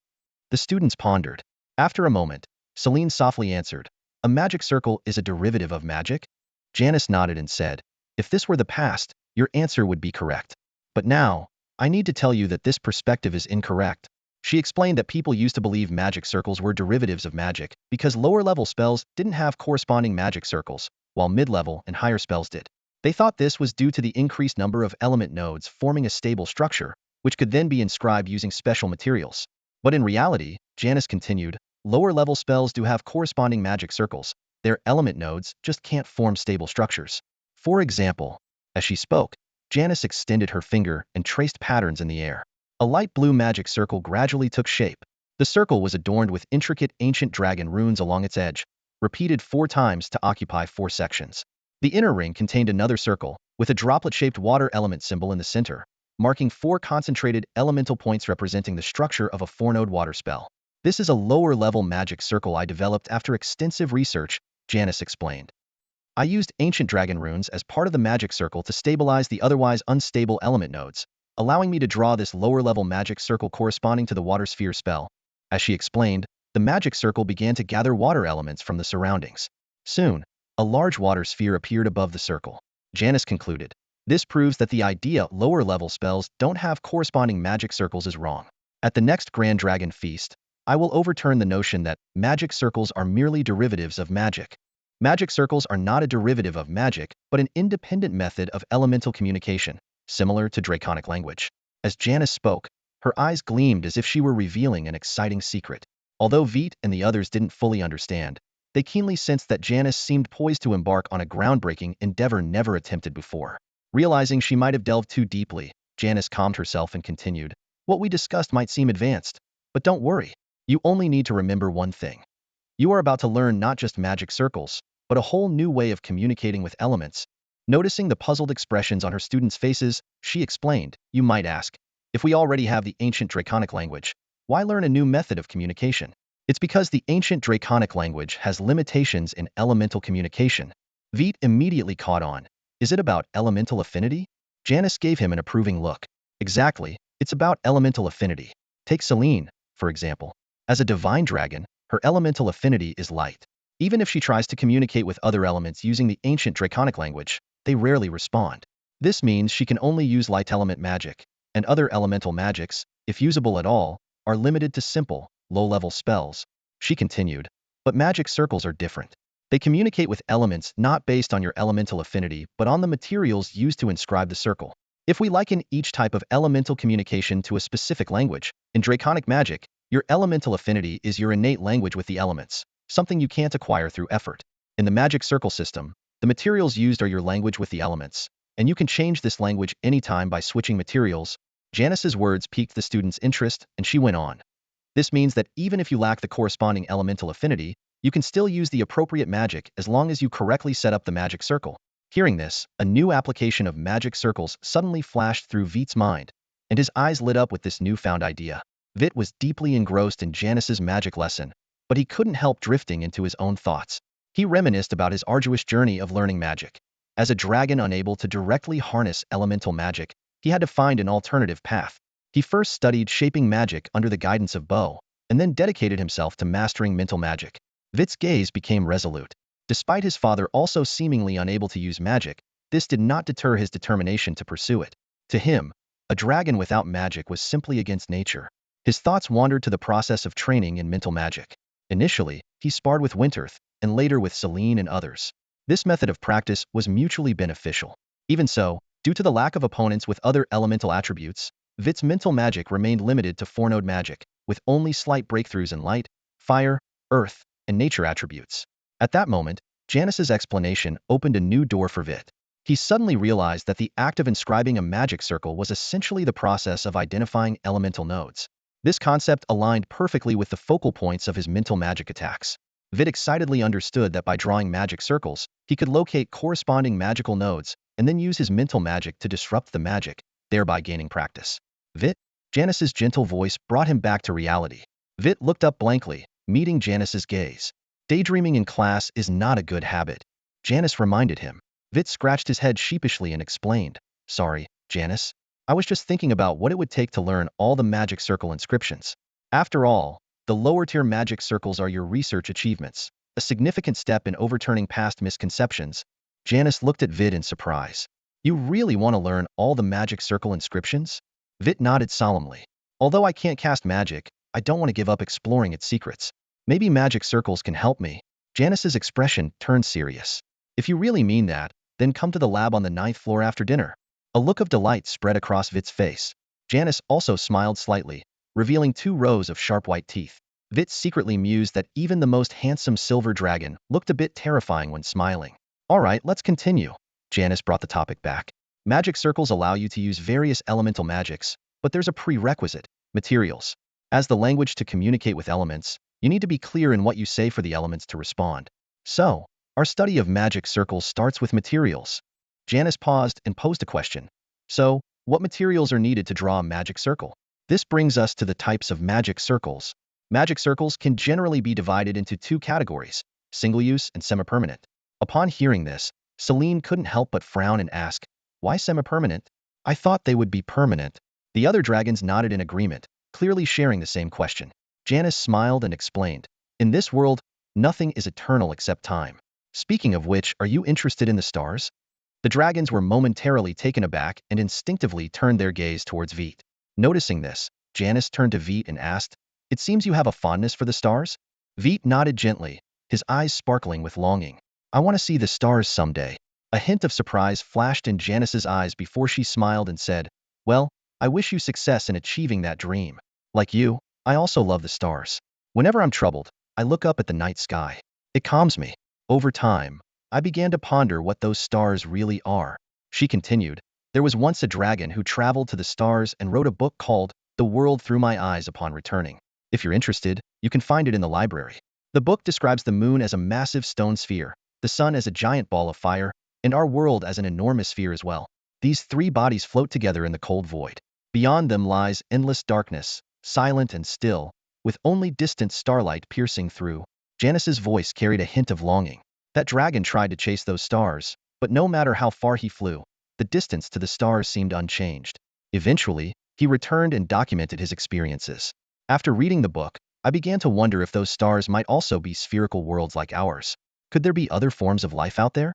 The students pondered. After a moment, Celine softly answered, "A magic circle is a derivative of magic." Janice nodded and said, "If this were the past, your answer would be correct. But now, I need to tell you that this perspective is incorrect." She explained that people used to believe magic circles were derivatives of magic because lower-level spells didn't have corresponding magic circles, while mid-level and higher spells did. They thought this was due to the increased number of element nodes forming a stable structure, which could then be inscribed using special materials. But in reality, Janice continued, lower-level spells do have corresponding magic circles. Their element nodes just can't form stable structures. For example, as she spoke, Janice extended her finger and traced patterns in the air. A light blue magic circle gradually took shape. The circle was adorned with intricate ancient dragon runes along its edge, repeated 4 times to occupy 4 sections. The inner ring contained another circle, with a droplet-shaped water element symbol in the center, marking 4 concentrated elemental points representing the structure of a 4-node water spell. "This is a lower-level magic circle I developed after extensive research," Janice explained. "I used ancient dragon runes as part of the magic circle to stabilize the otherwise unstable element nodes, allowing me to draw this lower-level magic circle corresponding to the water sphere spell." As she explained, the magic circle began to gather water elements from the surroundings. Soon, a large water sphere appeared above the circle. Janice concluded, "This proves that the idea lower-level spells don't have corresponding magic circles is wrong. At the next Grand Dragon Feast, I will overturn the notion that magic circles are merely derivatives of magic. Magic circles are not a derivative of magic, but an independent method of elemental communication, similar to Draconic language." As Janice spoke, her eyes gleamed as if she were revealing an exciting secret. Although Veit and the others didn't fully understand, they keenly sensed that Janice seemed poised to embark on a groundbreaking endeavor never attempted before. Realizing she might have delved too deeply, Janice calmed herself and continued, "What we discussed might seem advanced, but don't worry. You only need to remember one thing. You are about to learn not just magic circles, but a whole new way of communicating with elements." Noticing the puzzled expressions on her students' faces, she explained, "You might ask, if we already have the ancient Draconic language, why learn a new method of communication? It's because the ancient Draconic language has limitations in elemental communication." Veit immediately caught on. "Is it about elemental affinity?" Janice gave him an approving look. "Exactly, it's about elemental affinity. Take Selene, for example. As a divine dragon, her elemental affinity is light. Even if she tries to communicate with other elements using the ancient Draconic language, they rarely respond. This means she can only use light element magic, and other elemental magics, if usable at all, are limited to simple, low-level spells." She continued, "But magic circles are different. They communicate with elements not based on your elemental affinity but on the materials used to inscribe the circle. If we liken each type of elemental communication to a specific language, in Draconic magic, your elemental affinity is your innate language with the elements, something you can't acquire through effort. In the magic circle system, the materials used are your language with the elements, and you can change this language anytime by switching materials." Janice's words piqued the student's interest, and she went on. "This means that even if you lack the corresponding elemental affinity, you can still use the appropriate magic as long as you correctly set up the magic circle." Hearing this, a new application of magic circles suddenly flashed through Veit's mind, and his eyes lit up with this newfound idea. Veit was deeply engrossed in Janice's magic lesson, but he couldn't help drifting into his own thoughts. He reminisced about his arduous journey of learning magic. As a dragon unable to directly harness elemental magic, he had to find an alternative path. He first studied shaping magic under the guidance of Bo, and then dedicated himself to mastering mental magic. Veit's gaze became resolute. Despite his father also seemingly unable to use magic, this did not deter his determination to pursue it. To him, a dragon without magic was simply against nature. His thoughts wandered to the process of training in mental magic. Initially, he sparred with Winterth, and later with Selene and others. This method of practice was mutually beneficial. Even so, due to the lack of opponents with other elemental attributes, Veit's mental magic remained limited to four-node magic, with only slight breakthroughs in light, fire, earth, and nature attributes. At that moment, Janice's explanation opened a new door for Veit. He suddenly realized that the act of inscribing a magic circle was essentially the process of identifying elemental nodes. This concept aligned perfectly with the focal points of his mental magic attacks. Veit excitedly understood that by drawing magic circles, he could locate corresponding magical nodes and then use his mental magic to disrupt the magic, thereby gaining practice. "Veit?" Janice's gentle voice brought him back to reality. Veit looked up blankly, meeting Janice's gaze. "Daydreaming in class is not a good habit," Janice reminded him. Veit scratched his head sheepishly and explained, "Sorry, Janice. I was just thinking about what it would take to learn all the magic circle inscriptions. After all, the lower-tier magic circles are your research achievements, a significant step in overturning past misconceptions." Janice looked at Veit in surprise. "You really want to learn all the magic circle inscriptions?" Veit nodded solemnly. "Although I can't cast magic, I don't want to give up exploring its secrets. Maybe magic circles can help me." Janice's expression turned serious. "If you really mean that, then come to the lab on the 9th floor after dinner." A look of delight spread across Veit's face. Janice also smiled slightly, revealing 2 rows of sharp white teeth. Veit secretly mused that even the most handsome silver dragon looked a bit terrifying when smiling. "All right, let's continue." Janice brought the topic back. "Magic circles allow you to use various elemental magics, but there's a prerequisite: materials. As the language to communicate with elements, you need to be clear in what you say for the elements to respond. So, our study of magic circles starts with materials." Janice paused and posed a question. "So, what materials are needed to draw a magic circle?" This brings us to the types of magic circles. Magic circles can generally be divided into 2 categories: single-use and semi-permanent. Upon hearing this, Selene couldn't help but frown and ask, "Why semi-permanent? I thought they would be permanent." The other dragons nodded in agreement, clearly sharing the same question. Janice smiled and explained, "In this world, nothing is eternal except time. Speaking of which, are you interested in the stars?" The dragons were momentarily taken aback and instinctively turned their gaze towards Veit. Noticing this, Janice turned to Veit and asked, "It seems you have a fondness for the stars?" Veit nodded gently, his eyes sparkling with longing. "I want to see the stars someday." A hint of surprise flashed in Janice's eyes before she smiled and said, "Well, I wish you success in achieving that dream. Like you, I also love the stars. Whenever I'm troubled, I look up at the night sky. It calms me. Over time, I began to ponder what those stars really are. She continued, there was once a dragon who traveled to the stars and wrote a book called The World Through My Eyes upon returning. If you're interested, you can find it in the library. The book describes the moon as a massive stone sphere, the sun as a giant ball of fire, and our world as an enormous sphere as well. These three bodies float together in the cold void. Beyond them lies endless darkness, silent and still, with only distant starlight piercing through. Janice's voice carried a hint of longing. That dragon tried to chase those stars, but no matter how far he flew, the distance to the stars seemed unchanged. Eventually, he returned and documented his experiences. After reading the book, I began to wonder if those stars might also be spherical worlds like ours. Could there be other forms of life out there?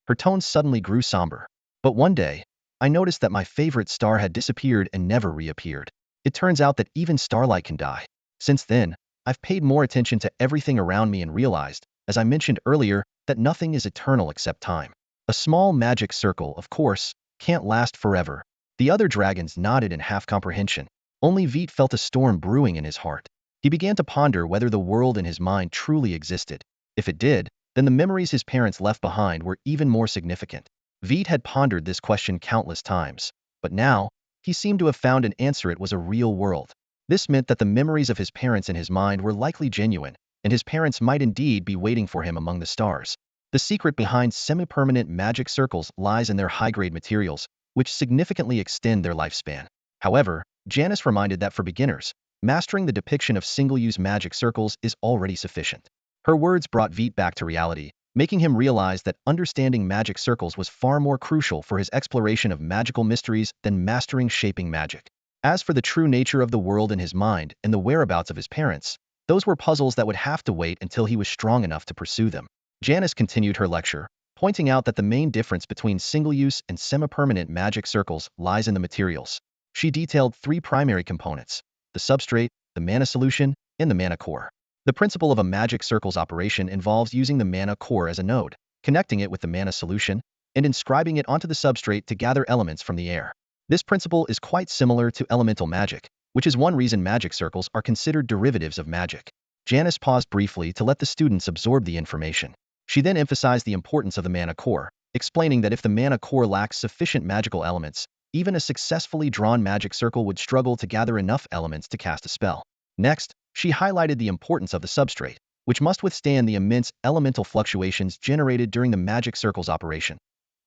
Her tone suddenly grew somber. But one day, I noticed that my favorite star had disappeared and never reappeared. It turns out that even starlight can die. Since then, I've paid more attention to everything around me and realized, as I mentioned earlier, that nothing is eternal except time. A small magic circle, of course, can't last forever. The other dragons nodded in half comprehension. Only Veit felt a storm brewing in his heart. He began to ponder whether the world in his mind truly existed. If it did, then the memories his parents left behind were even more significant. Veit had pondered this question countless times, but now, he seemed to have found an answer. It was a real world. This meant that the memories of his parents in his mind were likely genuine, and his parents might indeed be waiting for him among the stars. The secret behind semi-permanent magic circles lies in their high-grade materials, which significantly extend their lifespan. However, Janice reminded that for beginners, mastering the depiction of single-use magic circles is already sufficient. Her words brought Veit back to reality, making him realize that understanding magic circles was far more crucial for his exploration of magical mysteries than mastering shaping magic. As for the true nature of the world in his mind and the whereabouts of his parents, those were puzzles that would have to wait until he was strong enough to pursue them. Janice continued her lecture, pointing out that the main difference between single-use and semi-permanent magic circles lies in the materials. She detailed three primary components: the substrate, the mana solution, and the mana core. The principle of a magic circle's operation involves using the mana core as a node, connecting it with the mana solution, and inscribing it onto the substrate to gather elements from the air. This principle is quite similar to elemental magic, which is one reason magic circles are considered derivatives of magic. Janice paused briefly to let the students absorb the information. She then emphasized the importance of the mana core, explaining that if the mana core lacks sufficient magical elements, even a successfully drawn magic circle would struggle to gather enough elements to cast a spell. Next, she highlighted the importance of the substrate, which must withstand the immense elemental fluctuations generated during the magic circle's operation.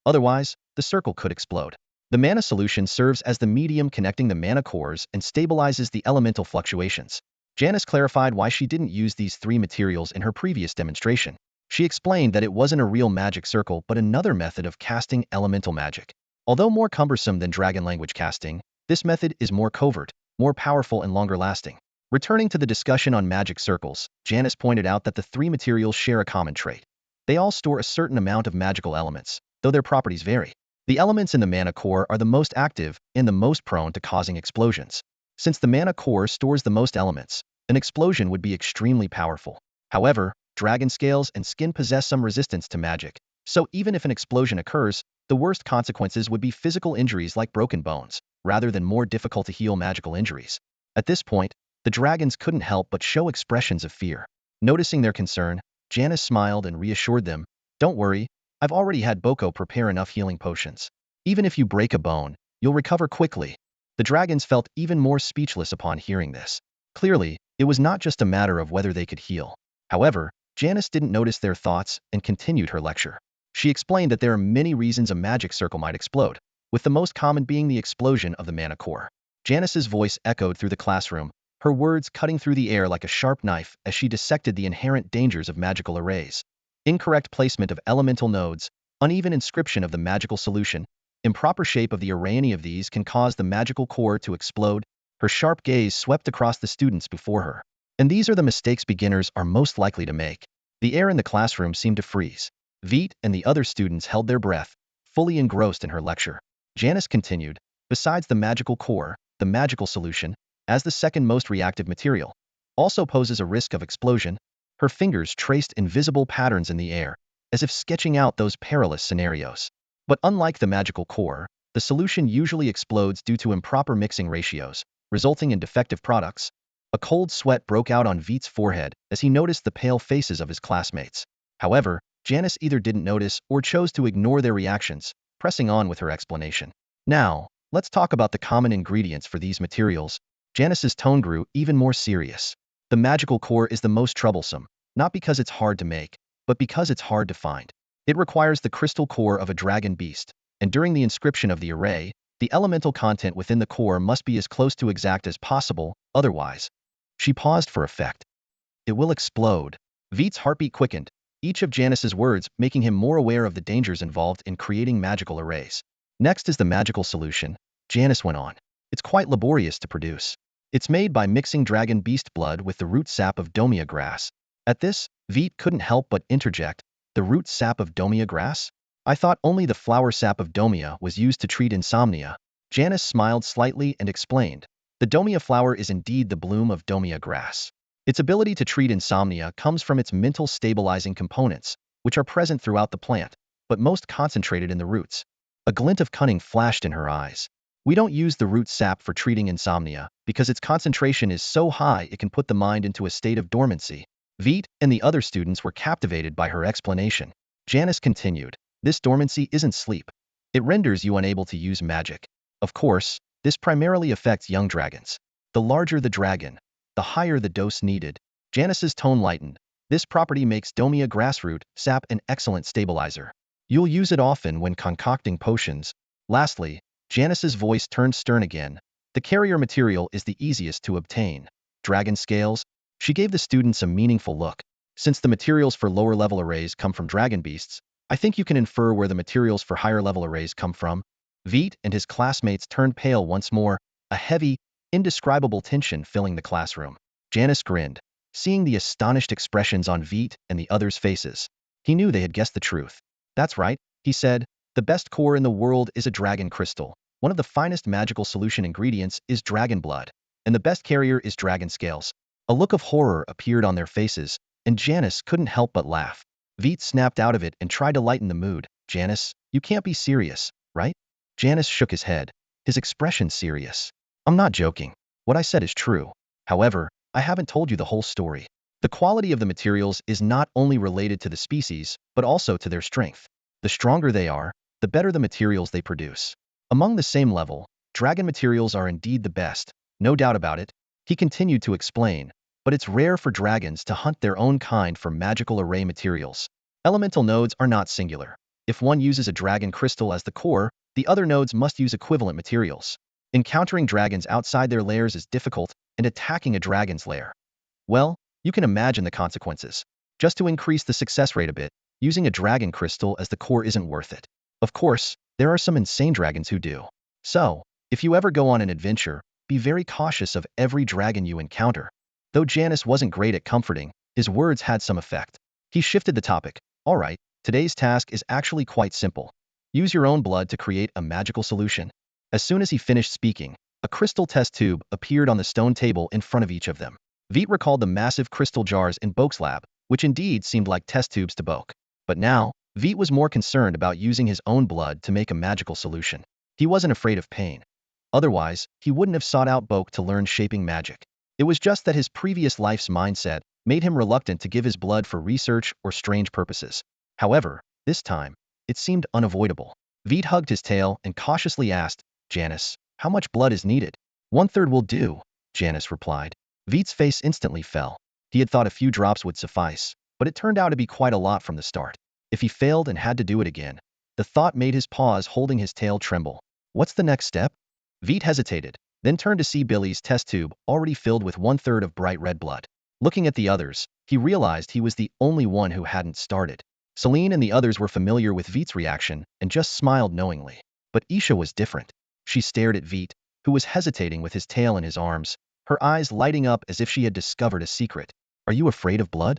Otherwise, the circle could explode. The mana solution serves as the medium connecting the mana cores and stabilizes the elemental fluctuations. Janice clarified why she didn't use these three materials in her previous demonstration. She explained that it wasn't a real magic circle but another method of casting elemental magic. Although more cumbersome than dragon language casting, this method is more covert, more powerful and longer lasting. Returning to the discussion on magic circles, Janice pointed out that the three materials share a common trait. They all store a certain amount of magical elements, though their properties vary. The elements in the mana core are the most active and the most prone to causing explosions. Since the mana core stores the most elements, an explosion would be extremely powerful. However, dragon scales and skin possess some resistance to magic, so even if an explosion occurs, the worst consequences would be physical injuries like broken bones, rather than more difficult to heal magical injuries. At this point, the dragons couldn't help but show expressions of fear. Noticing their concern, Janice smiled and reassured them, "Don't worry, I've already had Boko prepare enough healing potions. Even if you break a bone, you'll recover quickly." The dragons felt even more speechless upon hearing this. Clearly, it was not just a matter of whether they could heal. However, Janice didn't notice their thoughts and continued her lecture. She explained that there are many reasons a magic circle might explode, with the most common being the explosion of the mana core. Janice's voice echoed through the classroom, her words cutting through the air like a sharp knife as she dissected the inherent dangers of magical arrays. Incorrect placement of elemental nodes, uneven inscription of the magical solution, improper shape of the array. Any of these can cause the magical core to explode. Her sharp gaze swept across the students before her. And these are the mistakes beginners are most likely to make. The air in the classroom seemed to freeze. Veit and the other students held their breath, fully engrossed in her lecture. Janice continued, "Besides the magical core, the magical solution, as the second most reactive material, also poses a risk of explosion." Her fingers traced invisible patterns in the air, as if sketching out those perilous scenarios. But unlike the magical core, The solution usually explodes due to improper mixing ratios, resulting in defective products. A cold sweat broke out on Veit's forehead as he noticed the pale faces of his classmates. However, Janice either didn't notice or chose to ignore their reactions, pressing on with her explanation. Now, let's talk about the common ingredients for these materials. Janice's tone grew even more serious. The magical core is the most troublesome, not because it's hard to make, but because it's hard to find. It requires the crystal core of a dragon beast, and during the inscription of the array, the elemental content within the core must be as close to exact as possible, otherwise. She paused for effect. It will explode. Veit's heartbeat quickened, each of Janice's words making him more aware of the dangers involved in creating magical arrays. Next is the magical solution, Janice went on. It's quite laborious to produce. It's made by mixing dragon beast blood with the root sap of domia grass. At this, Veit couldn't help but interject, the root sap of domia grass? I thought only the flower sap of domia was used to treat insomnia. Janice smiled slightly and explained, the domia flower is indeed the bloom of domia grass. Its ability to treat insomnia comes from its mental stabilizing components, which are present throughout the plant, but most concentrated in the roots. A glint of cunning flashed in her eyes. We don't use the root sap for treating insomnia, because its concentration is so high it can put the mind into a state of dormancy. Veit and the other students were captivated by her explanation. Janice continued, this dormancy isn't sleep. It renders you unable to use magic. Of course, this primarily affects young dragons. The larger the dragon, the higher the dose needed. Janice's tone lightened. This property makes domia grassroot sap an excellent stabilizer. You'll use it often when concocting potions. Lastly, Janice's voice turned stern again. The carrier material is the easiest to obtain. Dragon scales? She gave the students a meaningful look. Since the materials for lower-level arrays come from dragon beasts, I think you can infer where the materials for higher-level arrays come from. Veit and his classmates turned pale once more, a heavy, indescribable tension filling the classroom. Janice grinned, seeing the astonished expressions on Veit and the others' faces. He knew they had guessed the truth. That's right, he said. The best core in the world is a dragon crystal. One of the finest magical solution ingredients is dragon blood, and the best carrier is dragon scales. A look of horror appeared on their faces, and Janice couldn't help but laugh. Veit snapped out of it and tried to lighten the mood. Janice, you can't be serious, right? Janice shook his head, his expression serious. I'm not joking. What I said is true. However, I haven't told you the whole story. The quality of the materials is not only related to the species, but also to their strength. The stronger they are, the better the materials they produce. Among the same level, dragon materials are indeed the best, no doubt about it. He continued to explain, but it's rare for dragons to hunt their own kind for magical array materials. Elemental nodes are not singular. If one uses a dragon crystal as the core, the other nodes must use equivalent materials. Encountering dragons outside their lairs is difficult, and attacking a dragon's lair. Well, you can imagine the consequences. Just to increase the success rate a bit, using a dragon crystal as the core isn't worth it. Of course, there are some insane dragons who do. So, if you ever go on an adventure, be very cautious of every dragon you encounter. Though Janice wasn't great at comforting, his words had some effect. He shifted the topic. All right, today's task is actually quite simple. Use your own blood to create a magical solution. As soon as he finished speaking, a crystal test tube appeared on the stone table in front of each of them. Veit recalled the massive crystal jars in Boke's lab, which indeed seemed like test tubes to Boke. But now, Veit was more concerned about using his own blood to make a magical solution. He wasn't afraid of pain. Otherwise, he wouldn't have sought out Boke to learn shaping magic. It was just that his previous life's mindset made him reluctant to give his blood for research or strange purposes. However, this time, it seemed unavoidable. Veit hugged his tail and cautiously asked, Janice, how much blood is needed? 1/3 will do, Janice replied. Veit's face instantly fell. He had thought a few drops would suffice, but it turned out to be quite a lot from the start. If he failed and had to do it again, the thought made his paws holding his tail tremble. What's the next step? Veit hesitated, then turned to see Billy's test tube already filled with 1/3 of bright red blood. Looking at the others, he realized he was the only one who hadn't started. Celine and the others were familiar with Veit's reaction and just smiled knowingly. But Isha was different. She stared at Veit, who was hesitating with his tail in his arms, her eyes lighting up as if she had discovered a secret. Are you afraid of blood?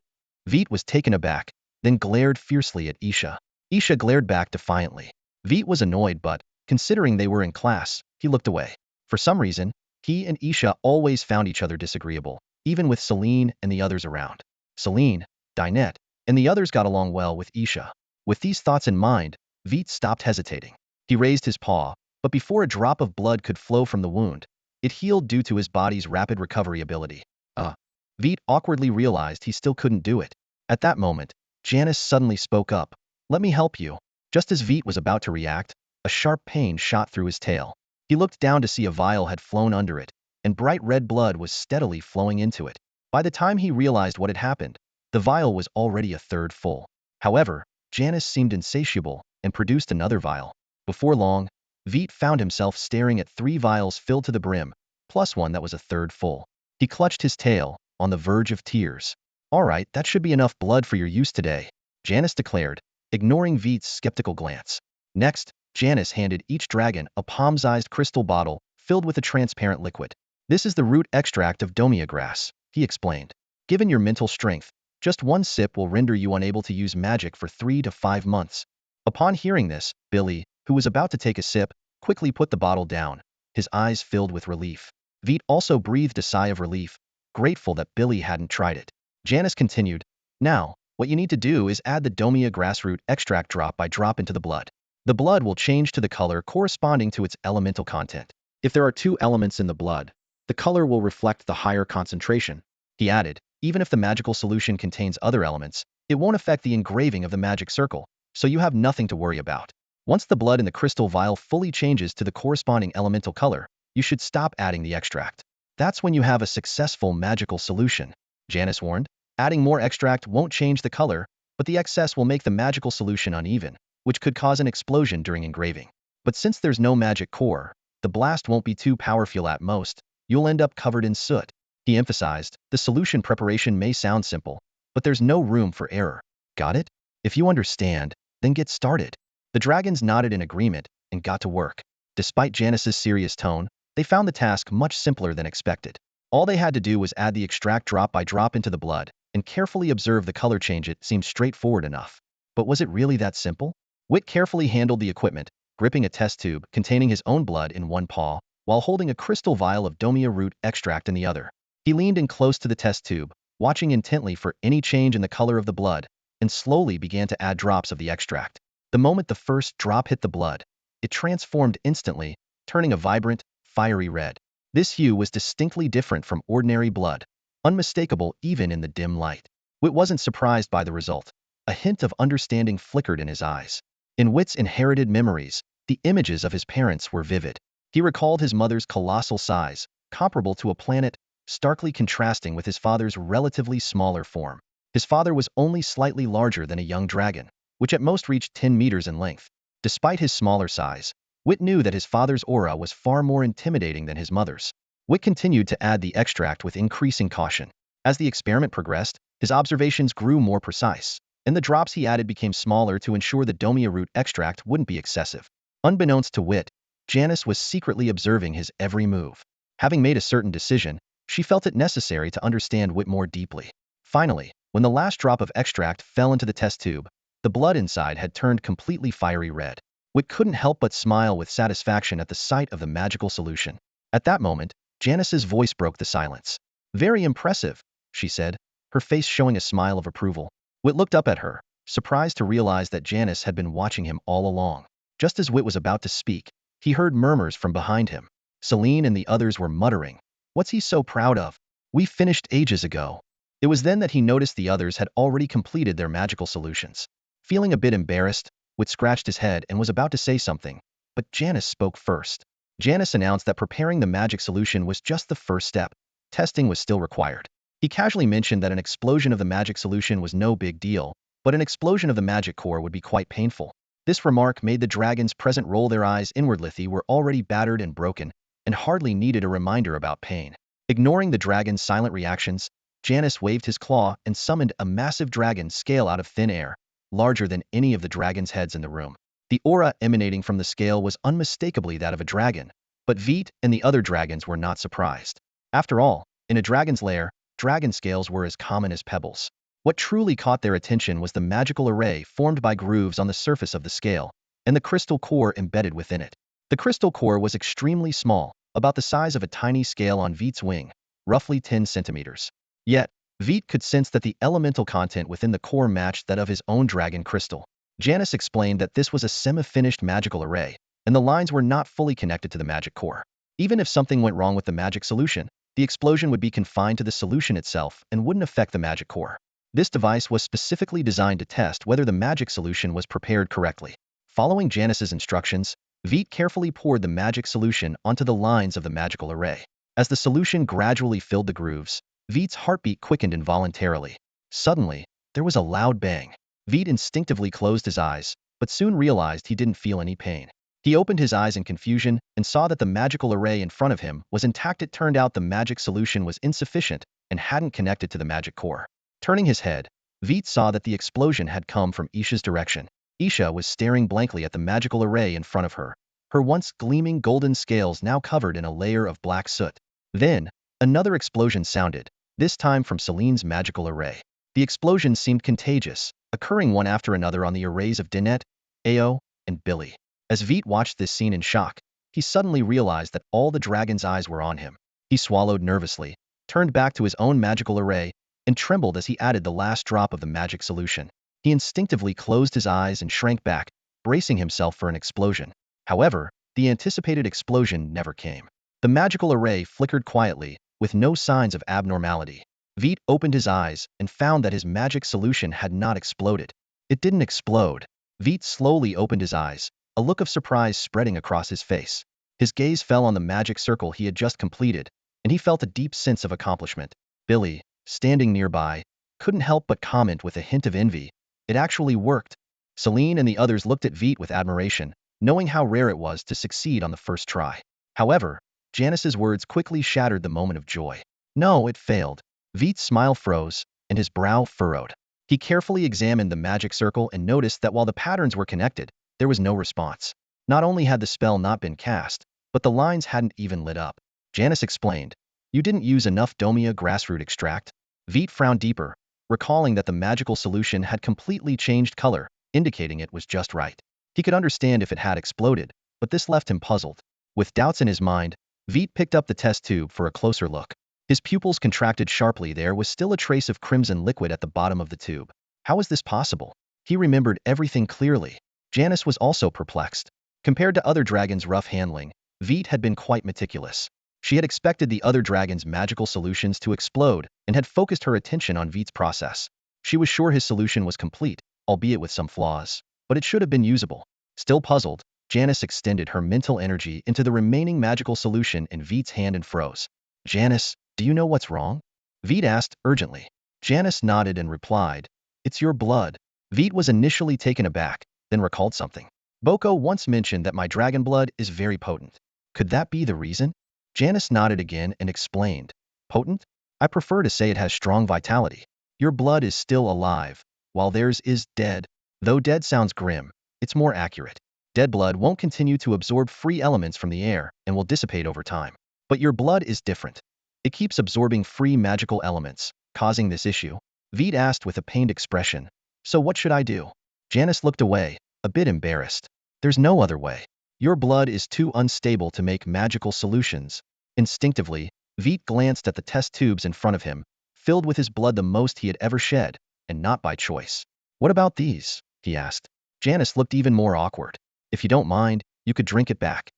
Veit was taken aback, then glared fiercely at Isha. Isha glared back defiantly. Veit was annoyed but, considering they were in class, he looked away. For some reason, he and Isha always found each other disagreeable, even with Celine and the others around. Celine, Dinette, and the others got along well with Isha. With these thoughts in mind, Veit stopped hesitating. He raised his paw, But before a drop of blood could flow from the wound, it healed due to his body's rapid recovery ability. Uh, Veit awkwardly realized he still couldn't do it. At that moment, Janice suddenly spoke up. "Let me help you." Just as Veit was about to react, a sharp pain shot through his tail. He looked down to see a vial had flown under it, and bright red blood was steadily flowing into it. By the time he realized what had happened, the vial was already a third full. However, Janice seemed insatiable and produced another vial. Before long, Veit found himself staring at 3 vials filled to the brim, plus one that was a third full. He clutched his tail, on the verge of tears. "All right, that should be enough blood for your use today," Janice declared, ignoring Veit's skeptical glance. Next, Janice handed each dragon a palm-sized crystal bottle filled with a transparent liquid. "This is the root extract of domia grass," he explained. "Given your mental strength, just one sip will render you unable to use magic for 3 to 5 months. Upon hearing this, Billy, who was about to take a sip, quickly put the bottle down, his eyes filled with relief. Veit also breathed a sigh of relief, grateful that Billy hadn't tried it. Janice continued, "Now, what you need to do is add the domia grassroot extract drop by drop into the blood. The blood will change to the color corresponding to its elemental content. If there are 2 elements in the blood, the color will reflect the higher concentration." He added, "Even if the magical solution contains other elements, it won't affect the engraving of the magic circle, so you have nothing to worry about. Once the blood in the crystal vial fully changes to the corresponding elemental color, you should stop adding the extract. That's when you have a successful magical solution," Janice warned. "Adding more extract won't change the color, but the excess will make the magical solution uneven, which could cause an explosion during engraving. But since there's no magic core, the blast won't be too powerful at most. You'll end up covered in soot." He emphasized, "The solution preparation may sound simple, but there's no room for error. Got it? If you understand, then get started." The dragons nodded in agreement and got to work. Despite Janice's serious tone, they found the task much simpler than expected. All they had to do was add the extract drop by drop into the blood and carefully observe the color change. It seemed straightforward enough. But was it really that simple? Whit carefully handled the equipment, gripping a test tube containing his own blood in one paw, while holding a crystal vial of domia root extract in the other. He leaned in close to the test tube, watching intently for any change in the color of the blood, and slowly began to add drops of the extract. The moment the first drop hit the blood, it transformed instantly, turning a vibrant, fiery red. This hue was distinctly different from ordinary blood, unmistakable even in the dim light. Whit wasn't surprised by the result. A hint of understanding flickered in his eyes. In Whit's inherited memories, the images of his parents were vivid. He recalled his mother's colossal size, comparable to a planet, starkly contrasting with his father's relatively smaller form. His father was only slightly larger than a young dragon, which at most reached 10 meters in length. Despite his smaller size, Whit knew that his father's aura was far more intimidating than his mother's. Whit continued to add the extract with increasing caution. As the experiment progressed, his observations grew more precise, and the drops he added became smaller to ensure the domia root extract wouldn't be excessive. Unbeknownst to Whit, Janice was secretly observing his every move. Having made a certain decision, she felt it necessary to understand Whit more deeply. Finally, when the last drop of extract fell into the test tube, the blood inside had turned completely fiery red. Whit couldn't help but smile with satisfaction at the sight of the magical solution. At that moment, Janice's voice broke the silence. "Very impressive," she said, her face showing a smile of approval. Whit looked up at her, surprised to realize that Janice had been watching him all along. Just as Whit was about to speak, he heard murmurs from behind him. Celine and the others were muttering, "What's he so proud of? We finished ages ago." It was then that he noticed the others had already completed their magical solutions. Feeling a bit embarrassed, Whit scratched his head and was about to say something, but Janice spoke first. Janice announced that preparing the magic solution was just the first step. Testing was still required. He casually mentioned that an explosion of the magic solution was no big deal, but an explosion of the magic core would be quite painful. This remark made the dragons present roll their eyes inwardly. They were already battered and broken, and hardly needed a reminder about pain. Ignoring the dragon's silent reactions, Janice waved his claw and summoned a massive dragon scale out of thin air, larger than any of the dragon's heads in the room. The aura emanating from the scale was unmistakably that of a dragon, but Veit and the other dragons were not surprised. After all, in a dragon's lair, dragon scales were as common as pebbles. What truly caught their attention was the magical array formed by grooves on the surface of the scale, and the crystal core embedded within it. The crystal core was extremely small, about the size of a tiny scale on Veit's wing, roughly 10 centimeters. Yet, Veit could sense that the elemental content within the core matched that of his own dragon crystal. Janice explained that this was a semi-finished magical array, and the lines were not fully connected to the magic core. Even if something went wrong with the magic solution, the explosion would be confined to the solution itself and wouldn't affect the magic core. This device was specifically designed to test whether the magic solution was prepared correctly. Following Janice's instructions, Veit carefully poured the magic solution onto the lines of the magical array. As the solution gradually filled the grooves, Veit's heartbeat quickened involuntarily. Suddenly, there was a loud bang. Veit instinctively closed his eyes, but soon realized he didn't feel any pain. He opened his eyes in confusion and saw that the magical array in front of him was intact. It turned out the magic solution was insufficient and hadn't connected to the magic core. Turning his head, Veit saw that the explosion had come from Isha's direction. Isha was staring blankly at the magical array in front of her, her once gleaming golden scales now covered in a layer of black soot. Then, another explosion sounded, this time from Celine's magical array. The explosions seemed contagious, occurring one after another on the arrays of Dinette, Ao, and Billy. As Veit watched this scene in shock, he suddenly realized that all the dragon's eyes were on him. He swallowed nervously, turned back to his own magical array, and trembled as he added the last drop of the magic solution. He instinctively closed his eyes and shrank back, bracing himself for an explosion. However, the anticipated explosion never came. The magical array flickered quietly, with no signs of abnormality. Veit opened his eyes and found that his magic solution had not exploded. It didn't explode. Veit slowly opened his eyes, a look of surprise spreading across his face. His gaze fell on the magic circle he had just completed, and he felt a deep sense of accomplishment. Billy, standing nearby, couldn't help but comment with a hint of envy. It actually worked. Celine and the others looked at Veit with admiration, knowing how rare it was to succeed on the first try. However, Janice's words quickly shattered the moment of joy. No, it failed. Veit's smile froze, and his brow furrowed. He carefully examined the magic circle and noticed that while the patterns were connected, there was no response. Not only had the spell not been cast, but the lines hadn't even lit up. Janice explained, "You didn't use enough Domia grassroot extract?" Veit frowned deeper, recalling that the magical solution had completely changed color, indicating it was just right. He could understand if it had exploded, but this left him puzzled. With doubts in his mind, Veit picked up the test tube for a closer look. His pupils contracted sharply. There was still a trace of crimson liquid at the bottom of the tube. How was this possible? He remembered everything clearly. Janice was also perplexed. Compared to other dragons' rough handling, Veit had been quite meticulous. She had expected the other dragons' magical solutions to explode and had focused her attention on Veit's process. She was sure his solution was complete, albeit with some flaws, but it should have been usable. Still puzzled, Janice extended her mental energy into the remaining magical solution in Veit's hand and froze. "Janice, do you know what's wrong?" Veit asked urgently. Janice nodded and replied, "It's your blood." Veit was initially taken aback, then recalled something. "Boko once mentioned that my dragon blood is very potent. Could that be the reason?" Janice nodded again and explained, "Potent? I prefer to say it has strong vitality. Your blood is still alive, while theirs is dead. Though dead sounds grim, it's more accurate. Dead blood won't continue to absorb free elements from the air and will dissipate over time. But your blood is different. It keeps absorbing free magical elements, causing this issue." Veit asked with a pained expression, "So what should I do?" Janice looked away, a bit embarrassed. "There's no other way. Your blood is too unstable to make magical solutions." Instinctively, Veit glanced at the test tubes in front of him, filled with his blood, the most he had ever shed, and not by choice. "What about these?" he asked. Janice looked even more awkward. "If you don't mind, you could drink it back.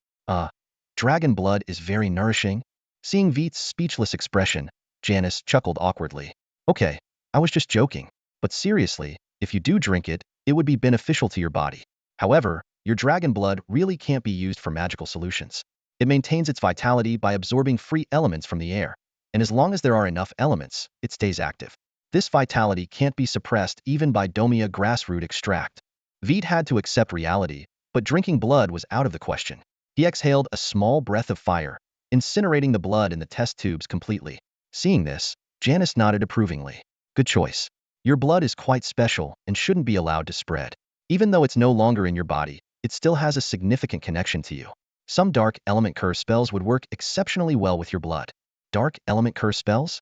Dragon blood is very nourishing." Seeing Veit's speechless expression, Janice chuckled awkwardly. "Okay, I was just joking. But seriously, if you do drink it, it would be beneficial to your body. However, your dragon blood really can't be used for magical solutions. It maintains its vitality by absorbing free elements from the air, and as long as there are enough elements, it stays active. This vitality can't be suppressed even by Domia grassroot extract." Veit had to accept reality, but drinking blood was out of the question. He exhaled a small breath of fire, incinerating the blood in the test tubes completely. Seeing this, Janice nodded approvingly. "Good choice. Your blood is quite special and shouldn't be allowed to spread. Even though it's no longer in your body, it still has a significant connection to you. Some dark element curse spells would work exceptionally well with your blood." Dark element curse spells?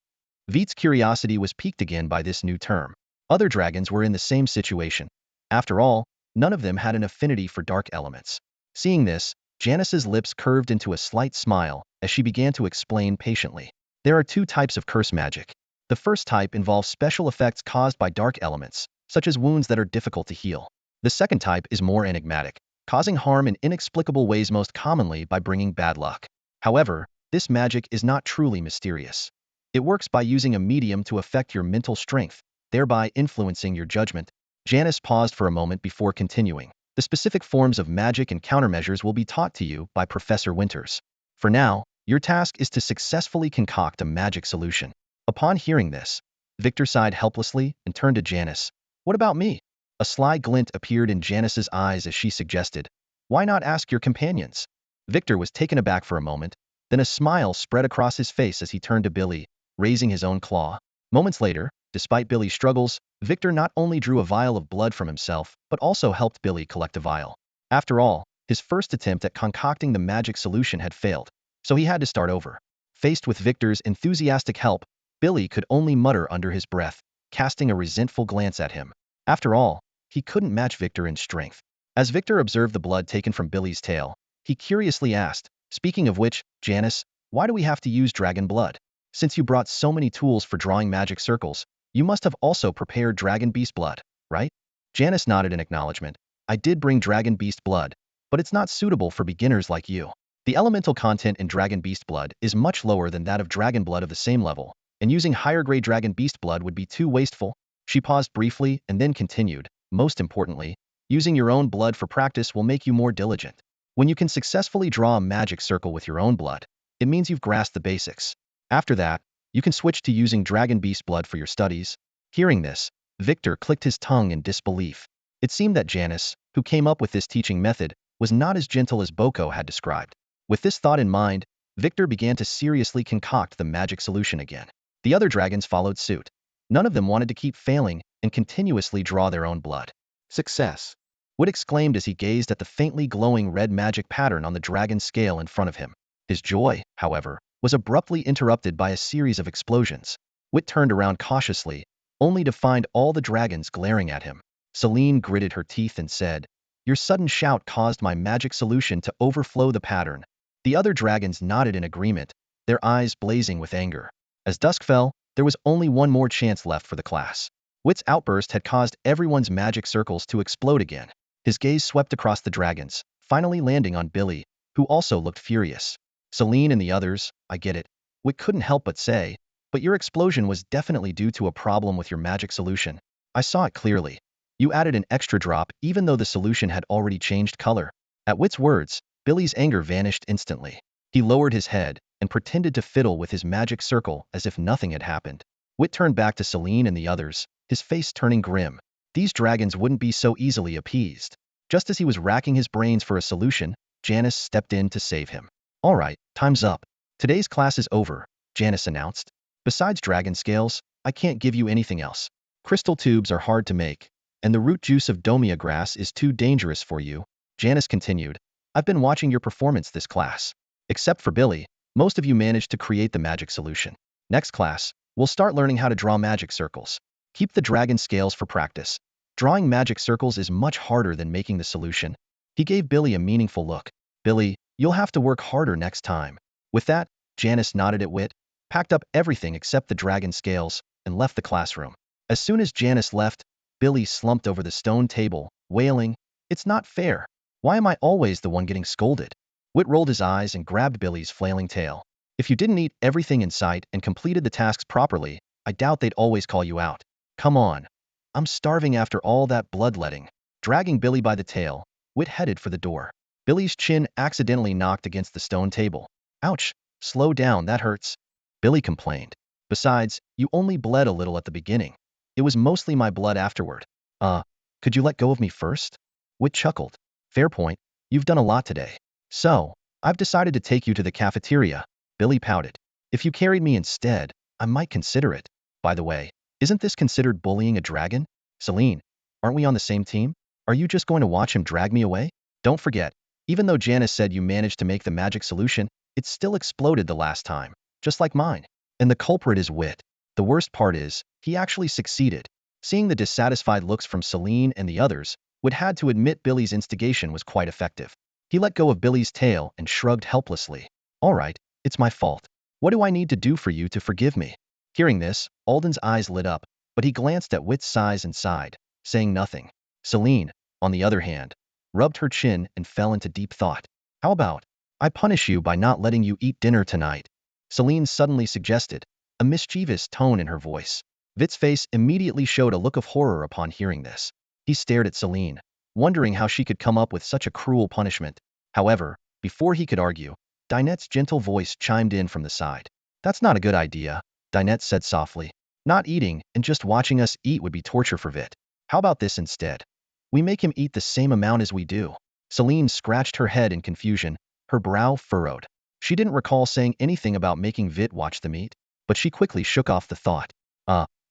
Veit's curiosity was piqued again by this new term. Other dragons were in the same situation. After all, none of them had an affinity for dark elements. Seeing this, Janice's lips curved into a slight smile as she began to explain patiently. "There are two types of curse magic. The first type involves special effects caused by dark elements, such as wounds that are difficult to heal. The second type is more enigmatic, causing harm in inexplicable ways, most commonly by bringing bad luck. However, this magic is not truly mysterious. It works by using a medium to affect your mental strength, thereby influencing your judgment. Janice paused for a moment before continuing. The specific forms of magic and countermeasures will be taught to you by Professor Winters. For now, your task is to successfully concoct a magic solution. Upon hearing this, Victor sighed helplessly and turned to Janice. What about me? A sly glint appeared in Janice's eyes as she suggested, why not ask your companions? Victor was taken aback for a moment, then a smile spread across his face as he turned to Billy, raising his own claw. Moments later, despite Billy's struggles, Victor not only drew a vial of blood from himself, but also helped Billy collect a vial. After all, his first attempt at concocting the magic solution had failed, so he had to start over. Faced with Victor's enthusiastic help, Billy could only mutter under his breath, casting a resentful glance at him. After all, he couldn't match Victor in strength. As Victor observed the blood taken from Billy's tail, he curiously asked, speaking of which, Janice, why do we have to use dragon blood? Since you brought so many tools for drawing magic circles, you must have also prepared dragon beast blood, right? Janice nodded in acknowledgement. I did bring dragon beast blood, but it's not suitable for beginners like you. The elemental content in dragon beast blood is much lower than that of dragon blood of the same level, and using higher grade dragon beast blood would be too wasteful. She paused briefly and then continued, most importantly, using your own blood for practice will make you more diligent. When you can successfully draw a magic circle with your own blood, it means you've grasped the basics. After that, you can switch to using dragon beast blood for your studies. Hearing this, Victor clicked his tongue in disbelief. It seemed that Janice, who came up with this teaching method, was not as gentle as Boko had described. With this thought in mind, Victor began to seriously concoct the magic solution again. The other dragons followed suit. None of them wanted to keep failing and continuously draw their own blood. Success! Wood exclaimed as he gazed at the faintly glowing red magic pattern on the dragon scale in front of him. His joy, however, was abruptly interrupted by a series of explosions. Wit turned around cautiously, only to find all the dragons glaring at him. Celine gritted her teeth and said, your sudden shout caused my magic solution to overflow the pattern. The other dragons nodded in agreement, their eyes blazing with anger. As dusk fell, there was only one more chance left for the class. Wit's outburst had caused everyone's magic circles to explode again. His gaze swept across the dragons, finally landing on Billy, who also looked furious. Celine and the others, I get it. Wit couldn't help but say, but your explosion was definitely due to a problem with your magic solution. I saw it clearly. You added an extra drop even though the solution had already changed color. At Wit's words, Billy's anger vanished instantly. He lowered his head and pretended to fiddle with his magic circle as if nothing had happened. Wit turned back to Celine and the others, his face turning grim. These dragons wouldn't be so easily appeased. Just as he was racking his brains for a solution, Janice stepped in to save him. All right, time's up. Today's class is over, Janice announced. Besides dragon scales, I can't give you anything else. Crystal tubes are hard to make, and the root juice of domia grass is too dangerous for you. Janice continued, I've been watching your performance this class. Except for Billy, most of you managed to create the magic solution. Next class, we'll start learning how to draw magic circles. Keep the dragon scales for practice. Drawing magic circles is much harder than making the solution. He gave Billy a meaningful look. Billy, you'll have to work harder next time. With that, Janice nodded at Wit, packed up everything except the dragon scales, and left the classroom. As soon as Janice left, Billy slumped over the stone table, wailing, it's not fair. Why am I always the one getting scolded? Wit rolled his eyes and grabbed Billy's flailing tail. If you didn't eat everything in sight and completed the tasks properly, I doubt they'd always call you out. Come on. I'm starving after all that bloodletting. Dragging Billy by the tail, Wit headed for the door. Billy's chin accidentally knocked against the stone table. Ouch, slow down, that hurts. Billy complained. Besides, you only bled a little at the beginning. It was mostly my blood afterward. Could you let go of me first? Wit chuckled. Fair point, you've done a lot today. So, I've decided to take you to the cafeteria. Billy pouted. If you carried me instead, I might consider it. By the way, isn't this considered bullying a dragon? Celine, aren't we on the same team? Are you just going to watch him drag me away? Don't forget, even though Janice said you managed to make the magic solution, it still exploded the last time, just like mine. And the culprit is Wit. The worst part is, he actually succeeded. Seeing the dissatisfied looks from Celine and the others, Wit had to admit Billy's instigation was quite effective. He let go of Billy's tail and shrugged helplessly. All right, it's my fault. What do I need to do for you to forgive me? Hearing this, Alden's eyes lit up, but he glanced at Wit's size and sighed, saying nothing. Celine, on the other hand, rubbed her chin, and fell into deep thought. How about I punish you by not letting you eat dinner tonight? Celine suddenly suggested, a mischievous tone in her voice. Vit's face immediately showed a look of horror upon hearing this. He stared at Celine, wondering how she could come up with such a cruel punishment. However, before he could argue, Dinette's gentle voice chimed in from the side. That's not a good idea, Dinette said softly. Not eating and just watching us eat would be torture for Veit. How about this instead? We make him eat the same amount as we do. Celine scratched her head in confusion, her brow furrowed. She didn't recall saying anything about making Veit watch them eat, but she quickly shook off the thought.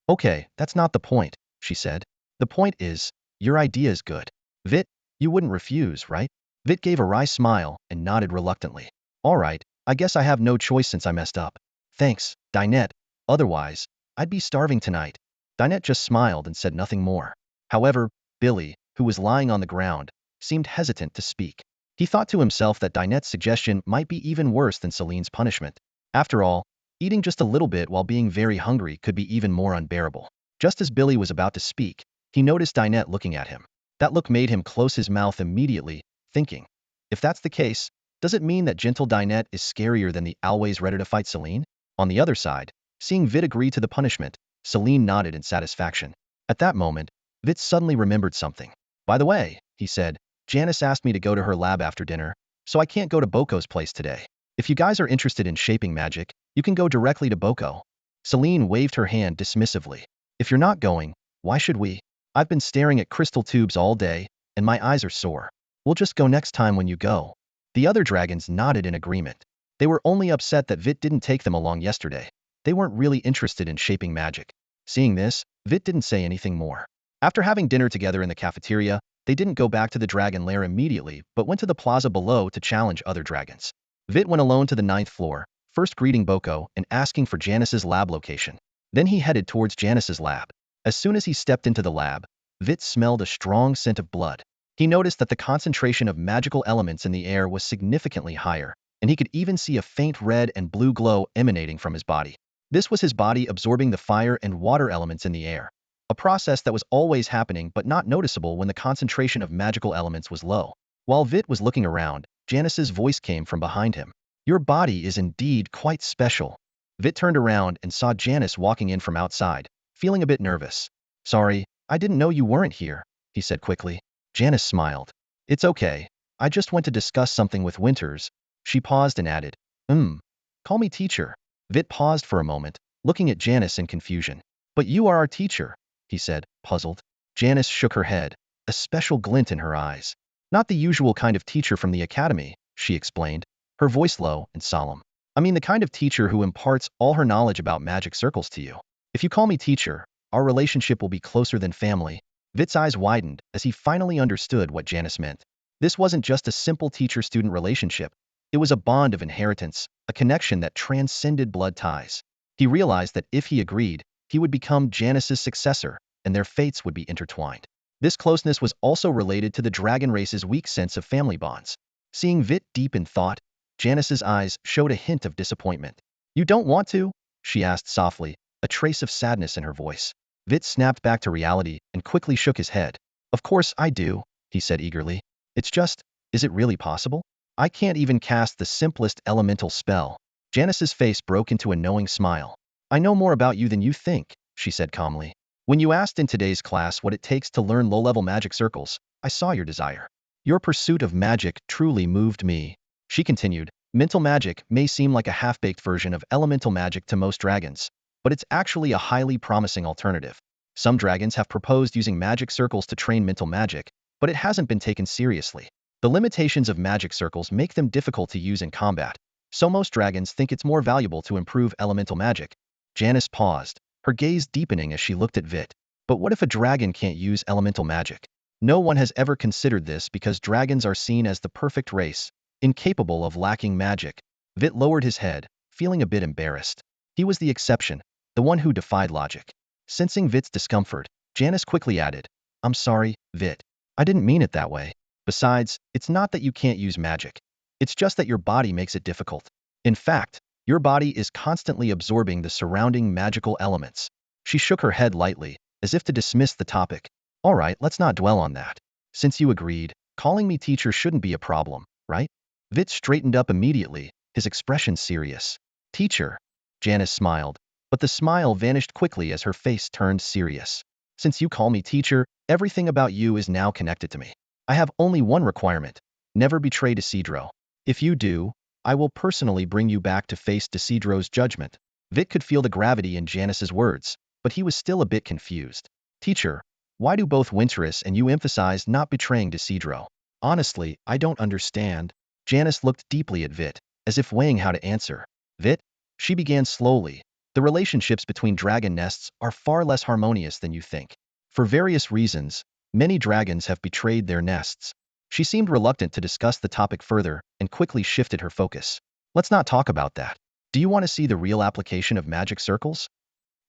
Okay, that's not the point, she said. The point is, your idea is good. Veit, you wouldn't refuse, right? Veit gave a wry smile and nodded reluctantly. All right, I guess I have no choice since I messed up. Thanks, Dinette. Otherwise, I'd be starving tonight. Dinette just smiled and said nothing more. However, Billy, who was lying on the ground, seemed hesitant to speak. He thought to himself that Dinette's suggestion might be even worse than Celine's punishment. After all, eating just a little bit while being very hungry could be even more unbearable. Just as Billy was about to speak, he noticed Dinette looking at him. That look made him close his mouth immediately, thinking, if that's the case, does it mean that gentle Dinette is scarier than the always ready to fight Celine? On the other side, seeing Veit agree to the punishment, Celine nodded in satisfaction. At that moment, Veit suddenly remembered something. By the way, he said, Janice asked me to go to her lab after dinner, so I can't go to Boko's place today. If you guys are interested in shaping magic, you can go directly to Boko. Celine waved her hand dismissively. If you're not going, why should we? I've been staring at crystal tubes all day, and my eyes are sore. We'll just go next time when you go. The other dragons nodded in agreement. They were only upset that Veit didn't take them along yesterday. They weren't really interested in shaping magic. Seeing this, Veit didn't say anything more. After having dinner together in the cafeteria, they didn't go back to the dragon lair immediately, but went to the plaza below to challenge other dragons. Veit went alone to the 9th floor, first greeting Boko and asking for Janice's lab location. Then he headed towards Janice's lab. As soon as he stepped into the lab, Veit smelled a strong scent of blood. He noticed that the concentration of magical elements in the air was significantly higher, and he could even see a faint red and blue glow emanating from his body. This was his body absorbing the fire and water elements in the air, a process that was always happening but not noticeable when the concentration of magical elements was low. While Veit was looking around, Janice's voice came from behind him. Your body is indeed quite special. Veit turned around and saw Janice walking in from outside, feeling a bit nervous. Sorry, I didn't know you weren't here, he said quickly. Janice smiled. It's okay. I just went to discuss something with Winters. She paused and added, Call me teacher. Veit paused for a moment, looking at Janice in confusion. But you are our teacher, he said, puzzled. Janice shook her head, a special glint in her eyes. Not the usual kind of teacher from the academy, she explained, her voice low and solemn. I mean the kind of teacher who imparts all her knowledge about magic circles to you. If you call me teacher, our relationship will be closer than family. Veit's eyes widened as he finally understood what Janice meant. This wasn't just a simple teacher-student relationship. It was a bond of inheritance, a connection that transcended blood ties. He realized that if he agreed, he would become Janice's successor, and their fates would be intertwined. This closeness was also related to the dragon race's weak sense of family bonds. Seeing Veit deep in thought, Janice's eyes showed a hint of disappointment. You don't want to? She asked softly, a trace of sadness in her voice. Veit snapped back to reality and quickly shook his head. Of course I do, he said eagerly. It's just, is it really possible? I can't even cast the simplest elemental spell. Janice's face broke into a knowing smile. I know more about you than you think, she said calmly. When you asked in today's class what it takes to learn low-level magic circles, I saw your desire. Your pursuit of magic truly moved me. She continued, mental magic may seem like a half-baked version of elemental magic to most dragons, but it's actually a highly promising alternative. Some dragons have proposed using magic circles to train mental magic, but it hasn't been taken seriously. The limitations of magic circles make them difficult to use in combat, so most dragons think it's more valuable to improve elemental magic. Janice paused, her gaze deepening as she looked at Veit. But what if a dragon can't use elemental magic? No one has ever considered this because dragons are seen as the perfect race, incapable of lacking magic. Veit lowered his head, feeling a bit embarrassed. He was the exception, the one who defied logic. Sensing Veit's discomfort, Janice quickly added, I'm sorry, Veit. I didn't mean it that way. Besides, it's not that you can't use magic. It's just that your body makes it difficult. In fact, your body is constantly absorbing the surrounding magical elements. She shook her head lightly, as if to dismiss the topic. All right, let's not dwell on that. Since you agreed, Calling me teacher shouldn't be a problem, right? Veit straightened up immediately, his expression serious. Teacher. Janice smiled, but the smile vanished quickly as her face turned serious. Since you call me teacher, everything about you is now connected to me. I have only one requirement. Never betray Decidro. If you do, I will personally bring you back to face Decidro's judgment. Veit could feel the gravity in Janice's words, but he was still a bit confused. Teacher, why do both Winterus and you emphasize not betraying Decidro? Honestly, I don't understand. Janice looked deeply at Veit, as if weighing how to answer. Veit, she began slowly. The relationships between dragon nests are far less harmonious than you think. For various reasons, many dragons have betrayed their nests. She seemed reluctant to discuss the topic further and quickly shifted her focus. Let's not talk about that. Do you want to see the real application of magic circles?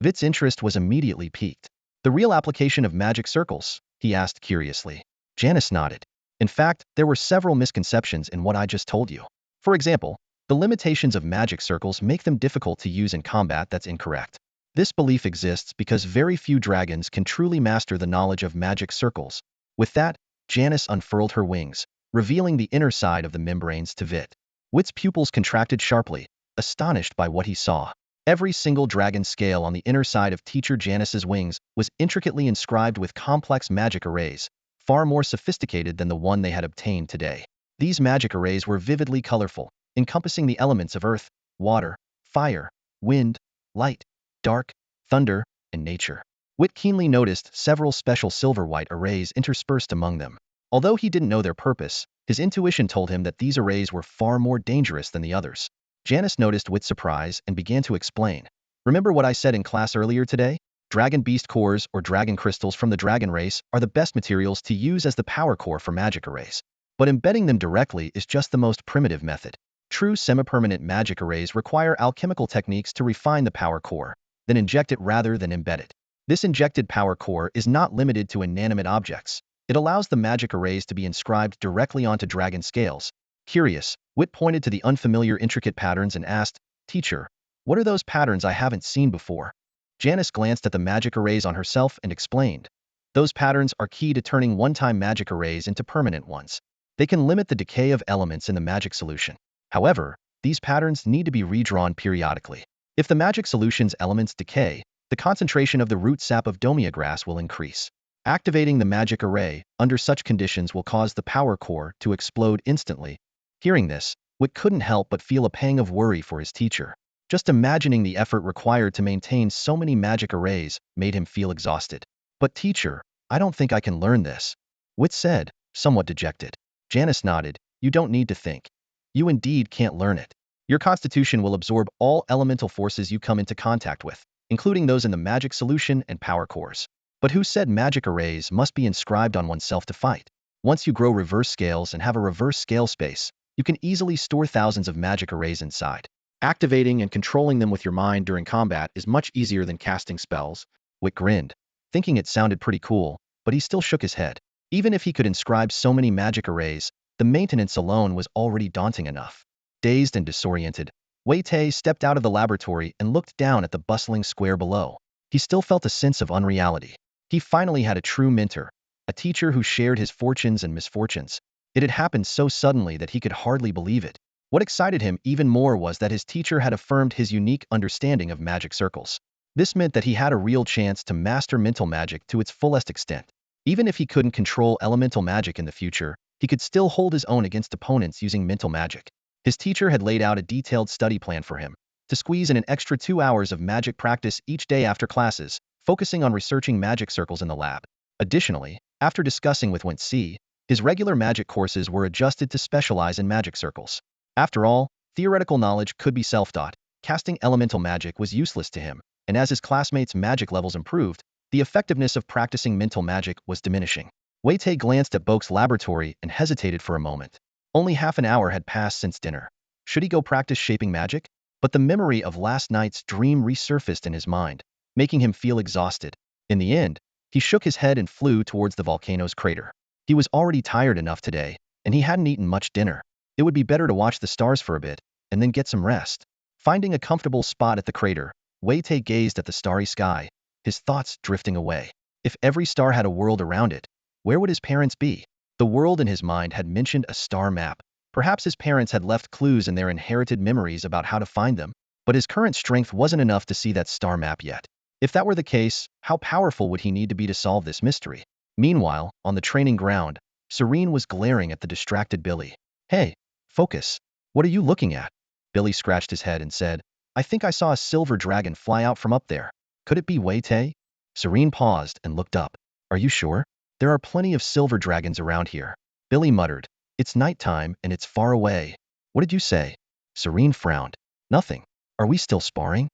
Veit's interest was immediately piqued. The real application of magic circles? He asked curiously. Janice nodded. In fact, there were several misconceptions in what I just told you. For example, the limitations of magic circles make them difficult to use in combat. That's incorrect. This belief exists because very few dragons can truly master the knowledge of magic circles. With that, Janice unfurled her wings, revealing the inner side of the membranes to Veit. Veit's pupils contracted sharply, astonished by what he saw. Every single dragon scale on the inner side of Teacher Janice's wings was intricately inscribed with complex magic arrays, far more sophisticated than the one they had obtained today. These magic arrays were vividly colorful, encompassing the elements of earth, water, fire, wind, light, dark, thunder, and nature. Veit keenly noticed several special silver-white arrays interspersed among them. Although he didn't know their purpose, his intuition told him that these arrays were far more dangerous than the others. Janice noticed Veit's surprise and began to explain. Remember what I said in class earlier today? Dragon beast cores or dragon crystals from the dragon race are the best materials to use as the power core for magic arrays. But embedding them directly is just the most primitive method. True semi-permanent magic arrays require alchemical techniques to refine the power core, then inject it rather than embed it. This injected power core is not limited to inanimate objects. It allows the magic arrays to be inscribed directly onto dragon scales. Curious, Veit pointed to the unfamiliar intricate patterns and asked, Teacher, what are those patterns I haven't seen before? Janice glanced at the magic arrays on herself and explained. Those patterns are key to turning one-time magic arrays into permanent ones. They can limit the decay of elements in the magic solution. However, these patterns need to be redrawn periodically. If the magic solution's elements decay, the concentration of the root sap of Domia grass will increase. Activating the magic array under such conditions will cause the power core to explode instantly. Hearing this, Veit couldn't help but feel a pang of worry for his teacher. Just imagining the effort required to maintain so many magic arrays made him feel exhausted. But teacher, I don't think I can learn this. Veit said, somewhat dejected. Janice nodded, you don't need to think. You indeed can't learn it. Your constitution will absorb all elemental forces you come into contact with, including those in the magic solution and power cores. But who said magic arrays must be inscribed on oneself to fight? Once you grow reverse scales and have a reverse scale space, you can easily store thousands of magic arrays inside. Activating and controlling them with your mind during combat is much easier than casting spells. Veit grinned, thinking it sounded pretty cool, but he still shook his head. Even if he could inscribe so many magic arrays, the maintenance alone was already daunting enough. Dazed and disoriented, Veit stepped out of the laboratory and looked down at the bustling square below. He still felt a sense of unreality. He finally had a true mentor, a teacher who shared his fortunes and misfortunes. It had happened so suddenly that he could hardly believe it. What excited him even more was that his teacher had affirmed his unique understanding of magic circles. This meant that he had a real chance to master mental magic to its fullest extent. Even if he couldn't control elemental magic in the future, he could still hold his own against opponents using mental magic. His teacher had laid out a detailed study plan for him, to squeeze in an extra 2 hours of magic practice each day after classes, focusing on researching magic circles in the lab. Additionally, after discussing with Veit, his regular magic courses were adjusted to specialize in magic circles. After all, theoretical knowledge could be self-taught. Casting elemental magic was useless to him, and as his classmates' magic levels improved, the effectiveness of practicing mental magic was diminishing. Veit glanced at Boke's laboratory and hesitated for a moment. Only half an hour had passed since dinner. Should he go practice shaping magic? But the memory of last night's dream resurfaced in his mind, making him feel exhausted. In the end, he shook his head and flew towards the volcano's crater. He was already tired enough today, and he hadn't eaten much dinner. It would be better to watch the stars for a bit, and then get some rest. Finding a comfortable spot at the crater, Veit gazed at the starry sky, his thoughts drifting away. If every star had a world around it, where would his parents be? The world in his mind had mentioned a star map. Perhaps his parents had left clues in their inherited memories about how to find them, but his current strength wasn't enough to see that star map yet. If that were the case, how powerful would he need to be to solve this mystery? Meanwhile, on the training ground, Serene was glaring at the distracted Billy. Hey, focus. What are you looking at? Billy scratched his head and said, I think I saw a silver dragon fly out from up there. Could it be Veit? Serene paused and looked up. Are you sure? There are plenty of silver dragons around here. Billy muttered. It's nighttime and it's far away. What did you say? Serene frowned. Nothing. Are we still sparring?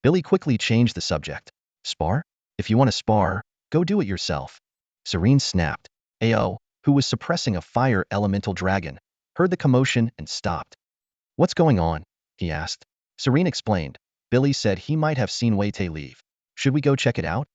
Billy quickly changed the subject. Spar? If you want to spar, go do it yourself. Serene snapped. Ao, who was suppressing a fire elemental dragon, heard the commotion and stopped. What's going on? He asked. Serene explained. Billy said he might have seen Veit leave. Should we go check it out?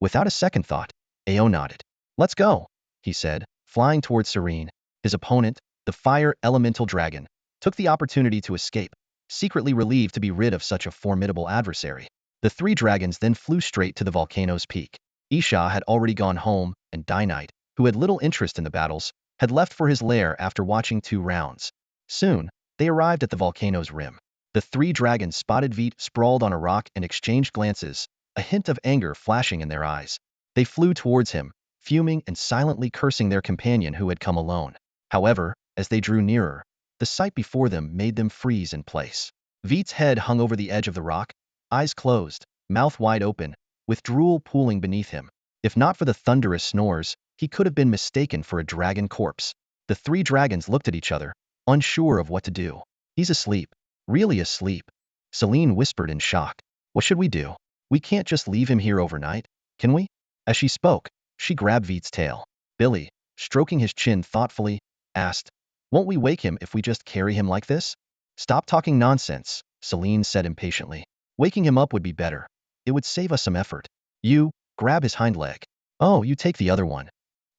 Without a second thought, Ao nodded. Let's go, he said, flying towards Serene. His opponent, the fire elemental dragon, took the opportunity to escape, secretly relieved to be rid of such a formidable adversary. The three dragons then flew straight to the volcano's peak. Isha had already gone home, and Dynite, who had little interest in the battles, had left for his lair after watching 2 rounds. Soon, they arrived at the volcano's rim. The three dragons spotted Veit sprawled on a rock and exchanged glances, a hint of anger flashing in their eyes. They flew towards him, fuming and silently cursing their companion who had come alone. However, as they drew nearer, the sight before them made them freeze in place. Veit's head hung over the edge of the rock, eyes closed, mouth wide open, with drool pooling beneath him. If not for the thunderous snores, he could have been mistaken for a dragon corpse. The three dragons looked at each other, unsure of what to do. He's asleep. Really asleep. Celine whispered in shock. What should we do? We can't just leave him here overnight, can we? As she spoke, she grabbed Veit's tail. Billy, stroking his chin thoughtfully, asked, Won't we wake him if we just carry him like this? Stop talking nonsense, Celine said impatiently. Waking him up would be better. It would save us some effort. You, grab his hind leg. Oh, you take the other one.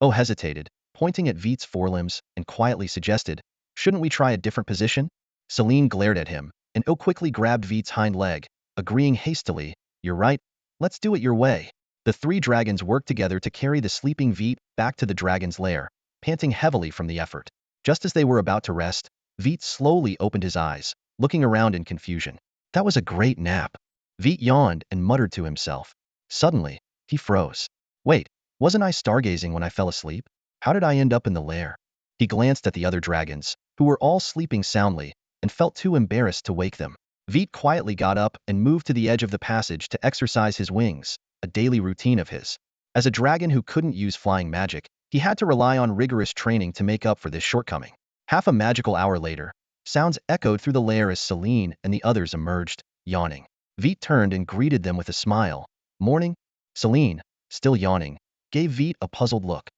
Oh hesitated, pointing at Veit's forelimbs, and quietly suggested, Shouldn't we try a different position? Celine glared at him, and O quickly grabbed Veit's hind leg, agreeing hastily, You're right, let's do it your way. The three dragons worked together to carry the sleeping Veit back to the dragon's lair, panting heavily from the effort. Just as they were about to rest, Veit slowly opened his eyes, looking around in confusion. That was a great nap. Veit yawned and muttered to himself. Suddenly, he froze. Wait, wasn't I stargazing when I fell asleep? How did I end up in the lair? He glanced at the other dragons, who were all sleeping soundly, and felt too embarrassed to wake them. Veit quietly got up and moved to the edge of the passage to exercise his wings, a daily routine of his. As a dragon who couldn't use flying magic, he had to rely on rigorous training to make up for this shortcoming. Half a magical hour later, sounds echoed through the lair as Celine and the others emerged, yawning. Veit turned and greeted them with a smile. Morning? Celine, still yawning, gave Veit a puzzled look.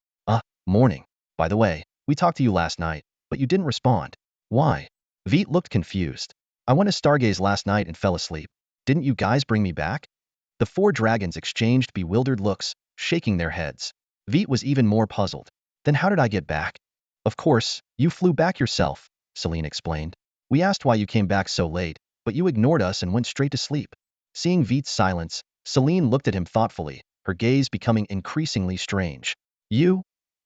Morning. By the way, we talked to you last night, but you didn't respond. Why? Veit looked confused. I went to stargaze last night and fell asleep. Didn't you guys bring me back? The four dragons exchanged bewildered looks, shaking their heads. Veit was even more puzzled. Then how did I get back? Of course, you flew back yourself, Celine explained. We asked why you came back so late, but you ignored us and went straight to sleep. Seeing Veit's silence, Celine looked at him thoughtfully, her gaze becoming increasingly strange. You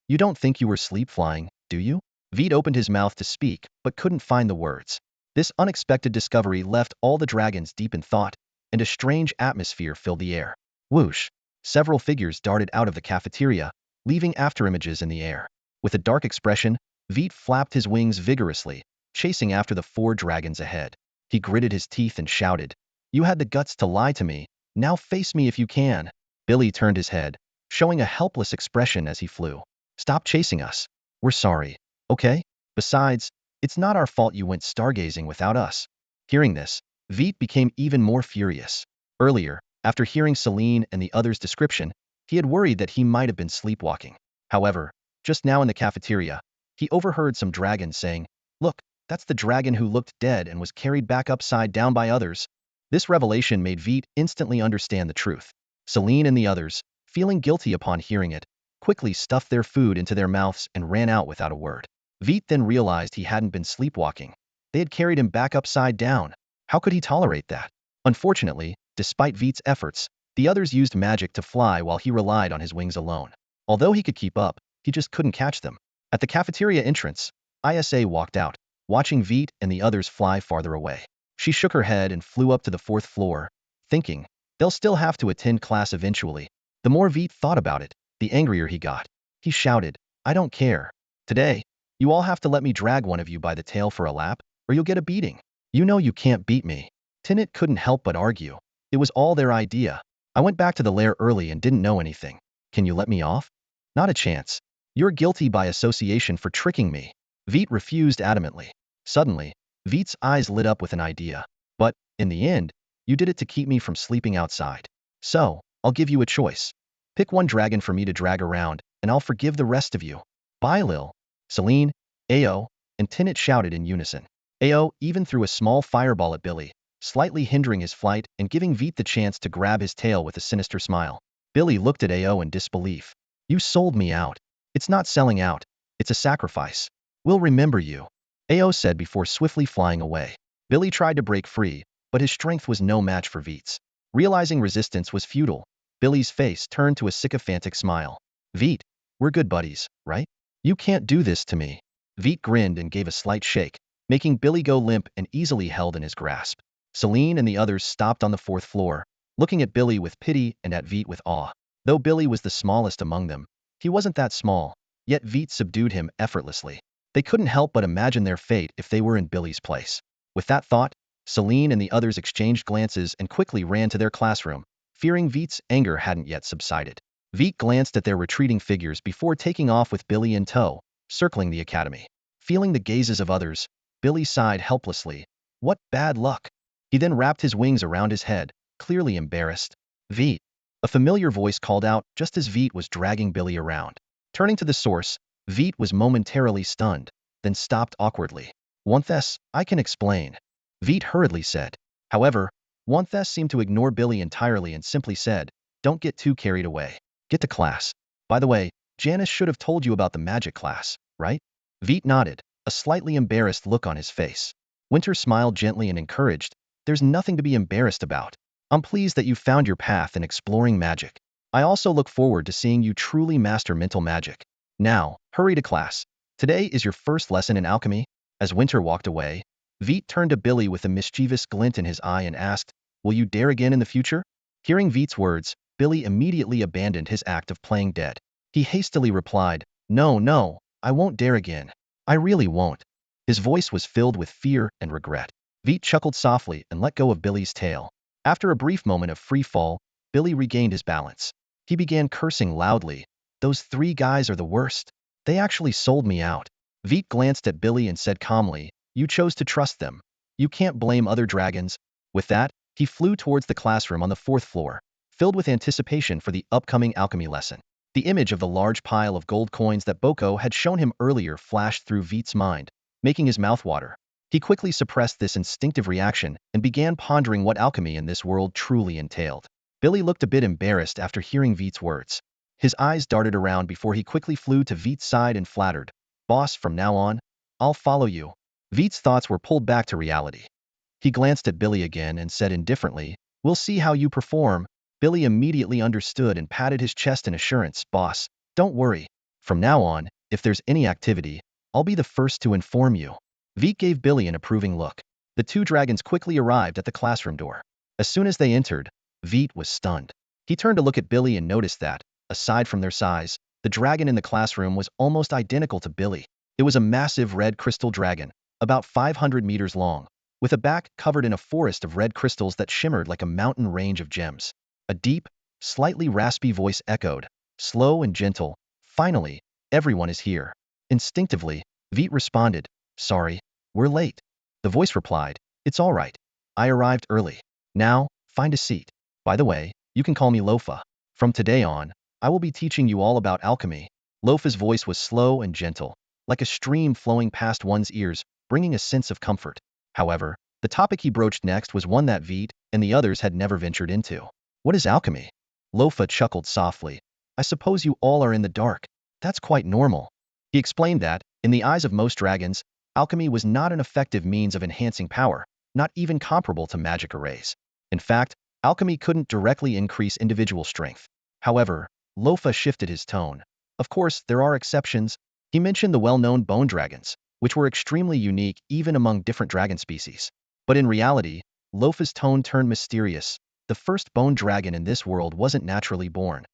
don't think you were sleep flying, do you? Veit opened his mouth to speak, but couldn't find the words. This unexpected discovery left all the dragons deep in thought, and a strange atmosphere filled the air. Whoosh! Several figures darted out of the cafeteria, leaving afterimages in the air. With a dark expression, Veit flapped his wings vigorously, chasing after the four dragons ahead. He gritted his teeth and shouted, You had the guts to lie to me, now face me if you can. Billy turned his head, showing a helpless expression as he flew. Stop chasing us. We're sorry, okay? Besides, it's not our fault you went stargazing without us. Hearing this, Veit became even more furious. Earlier, after hearing Celine and the others' description, he had worried that he might have been sleepwalking. However, just now in the cafeteria, he overheard some dragons saying, Look, that's the dragon who looked dead and was carried back upside down by others. This revelation made Veit instantly understand the truth. Celine and the others, feeling guilty upon hearing it, quickly stuffed their food into their mouths and ran out without a word. Veit then realized he hadn't been sleepwalking. They had carried him back upside down. How could he tolerate that? Unfortunately, despite Veit's efforts, the others used magic to fly while he relied on his wings alone. Although he could keep up, he just couldn't catch them. At the cafeteria entrance, Isa walked out, watching Veit and the others fly farther away. She shook her head and flew up to the fourth floor, thinking, they'll still have to attend class eventually. The more Veit thought about it, the angrier he got. He shouted, I don't care. Today, you all have to let me drag one of you by the tail for a lap, or you'll get a beating. You know you can't beat me. Tinnit couldn't help but argue. It was all their idea. I went back to the lair early and didn't know anything. Can you let me off? Not a chance. You're guilty by association for tricking me. Veit refused adamantly. Suddenly, Veit's eyes lit up with an idea. But, in the end, you did it to keep me from sleeping outside. So, I'll give you a choice. Pick one dragon for me to drag around, and I'll forgive the rest of you. Bye, Lil. Celine, Ao, and Tinnit shouted in unison. Ao even threw a small fireball at Billy, slightly hindering his flight and giving Veit the chance to grab his tail with a sinister smile. Billy looked at Ao in disbelief. You sold me out. It's not selling out. It's a sacrifice. We'll remember you. Ao said before swiftly flying away. Billy tried to break free, but his strength was no match for Veit's. Realizing resistance was futile, Billy's face turned to a sycophantic smile. Veit, we're good buddies, right? You can't do this to me. Veit grinned and gave a slight shake, making Billy go limp and easily held in his grasp. Celine and the others stopped on the fourth floor, looking at Billy with pity and at Veit with awe. Though Billy was the smallest among them, he wasn't that small, yet Veit subdued him effortlessly. They couldn't help but imagine their fate if they were in Billy's place. With that thought, Celine and the others exchanged glances and quickly ran to their classroom, fearing Veit's anger hadn't yet subsided. Veit glanced at their retreating figures before taking off with Billy in tow, circling the academy. Feeling the gazes of others, Billy sighed helplessly. What bad luck! He then wrapped his wings around his head, clearly embarrassed. Veit. A familiar voice called out just as Veit was dragging Billy around. Turning to the source, Veit was momentarily stunned, then stopped awkwardly. Wanthes, I can explain. Veit hurriedly said. However, Wanthes seemed to ignore Billy entirely and simply said, don't get too carried away. Get to class. By the way, Janice should have told you about the magic class, right? Veit nodded, a slightly embarrassed look on his face. Winter smiled gently and encouraged, there's nothing to be embarrassed about. I'm pleased that you found your path in exploring magic. I also look forward to seeing you truly master mental magic. Now, hurry to class. Today is your first lesson in alchemy. As Winter walked away, Veit turned to Billy with a mischievous glint in his eye and asked, will you dare again in the future? Hearing Veit's words, Billy immediately abandoned his act of playing dead. He hastily replied, no, I won't dare again. I really won't. His voice was filled with fear and regret. Veit chuckled softly and let go of Billy's tail. After a brief moment of free fall, Billy regained his balance. He began cursing loudly. Those three guys are the worst. They actually sold me out. Veit glanced at Billy and said calmly, you chose to trust them. You can't blame other dragons. With that, he flew towards the classroom on the fourth floor, filled with anticipation for the upcoming alchemy lesson. The image of the large pile of gold coins that Boko had shown him earlier flashed through Veit's mind, making his mouth water. He quickly suppressed this instinctive reaction and began pondering what alchemy in this world truly entailed. Billy looked a bit embarrassed after hearing Veit's words. His eyes darted around before he quickly flew to Veit's side and flattered, Boss, from now on, I'll follow you. Veit's thoughts were pulled back to reality. He glanced at Billy again and said indifferently, we'll see how you perform. Billy immediately understood and patted his chest in assurance, Boss, don't worry. From now on, if there's any activity, I'll be the first to inform you. Veit gave Billy an approving look. The two dragons quickly arrived at the classroom door. As soon as they entered, Veit was stunned. He turned to look at Billy and noticed that, aside from their size, the dragon in the classroom was almost identical to Billy. It was a massive red crystal dragon, about 500 meters long, with a back covered in a forest of red crystals that shimmered like a mountain range of gems. A deep, slightly raspy voice echoed, slow and gentle, finally, everyone is here. Instinctively, Veit responded, sorry, we're late. The voice replied, it's all right. I arrived early. Now, find a seat. By the way, you can call me Lofa. From today on, I will be teaching you all about alchemy. Lofa's voice was slow and gentle, like a stream flowing past one's ears, bringing a sense of comfort. However, the topic he broached next was one that Veit and the others had never ventured into. What is alchemy? Lofa chuckled softly. I suppose you all are in the dark. That's quite normal. He explained that, in the eyes of most dragons, alchemy was not an effective means of enhancing power, not even comparable to magic arrays. In fact, alchemy couldn't directly increase individual strength. However, Lofa shifted his tone. Of course, there are exceptions. He mentioned the well-known bone dragons, which were extremely unique even among different dragon species. But in reality, Lofa's tone turned mysterious. The first bone dragon in this world wasn't naturally born.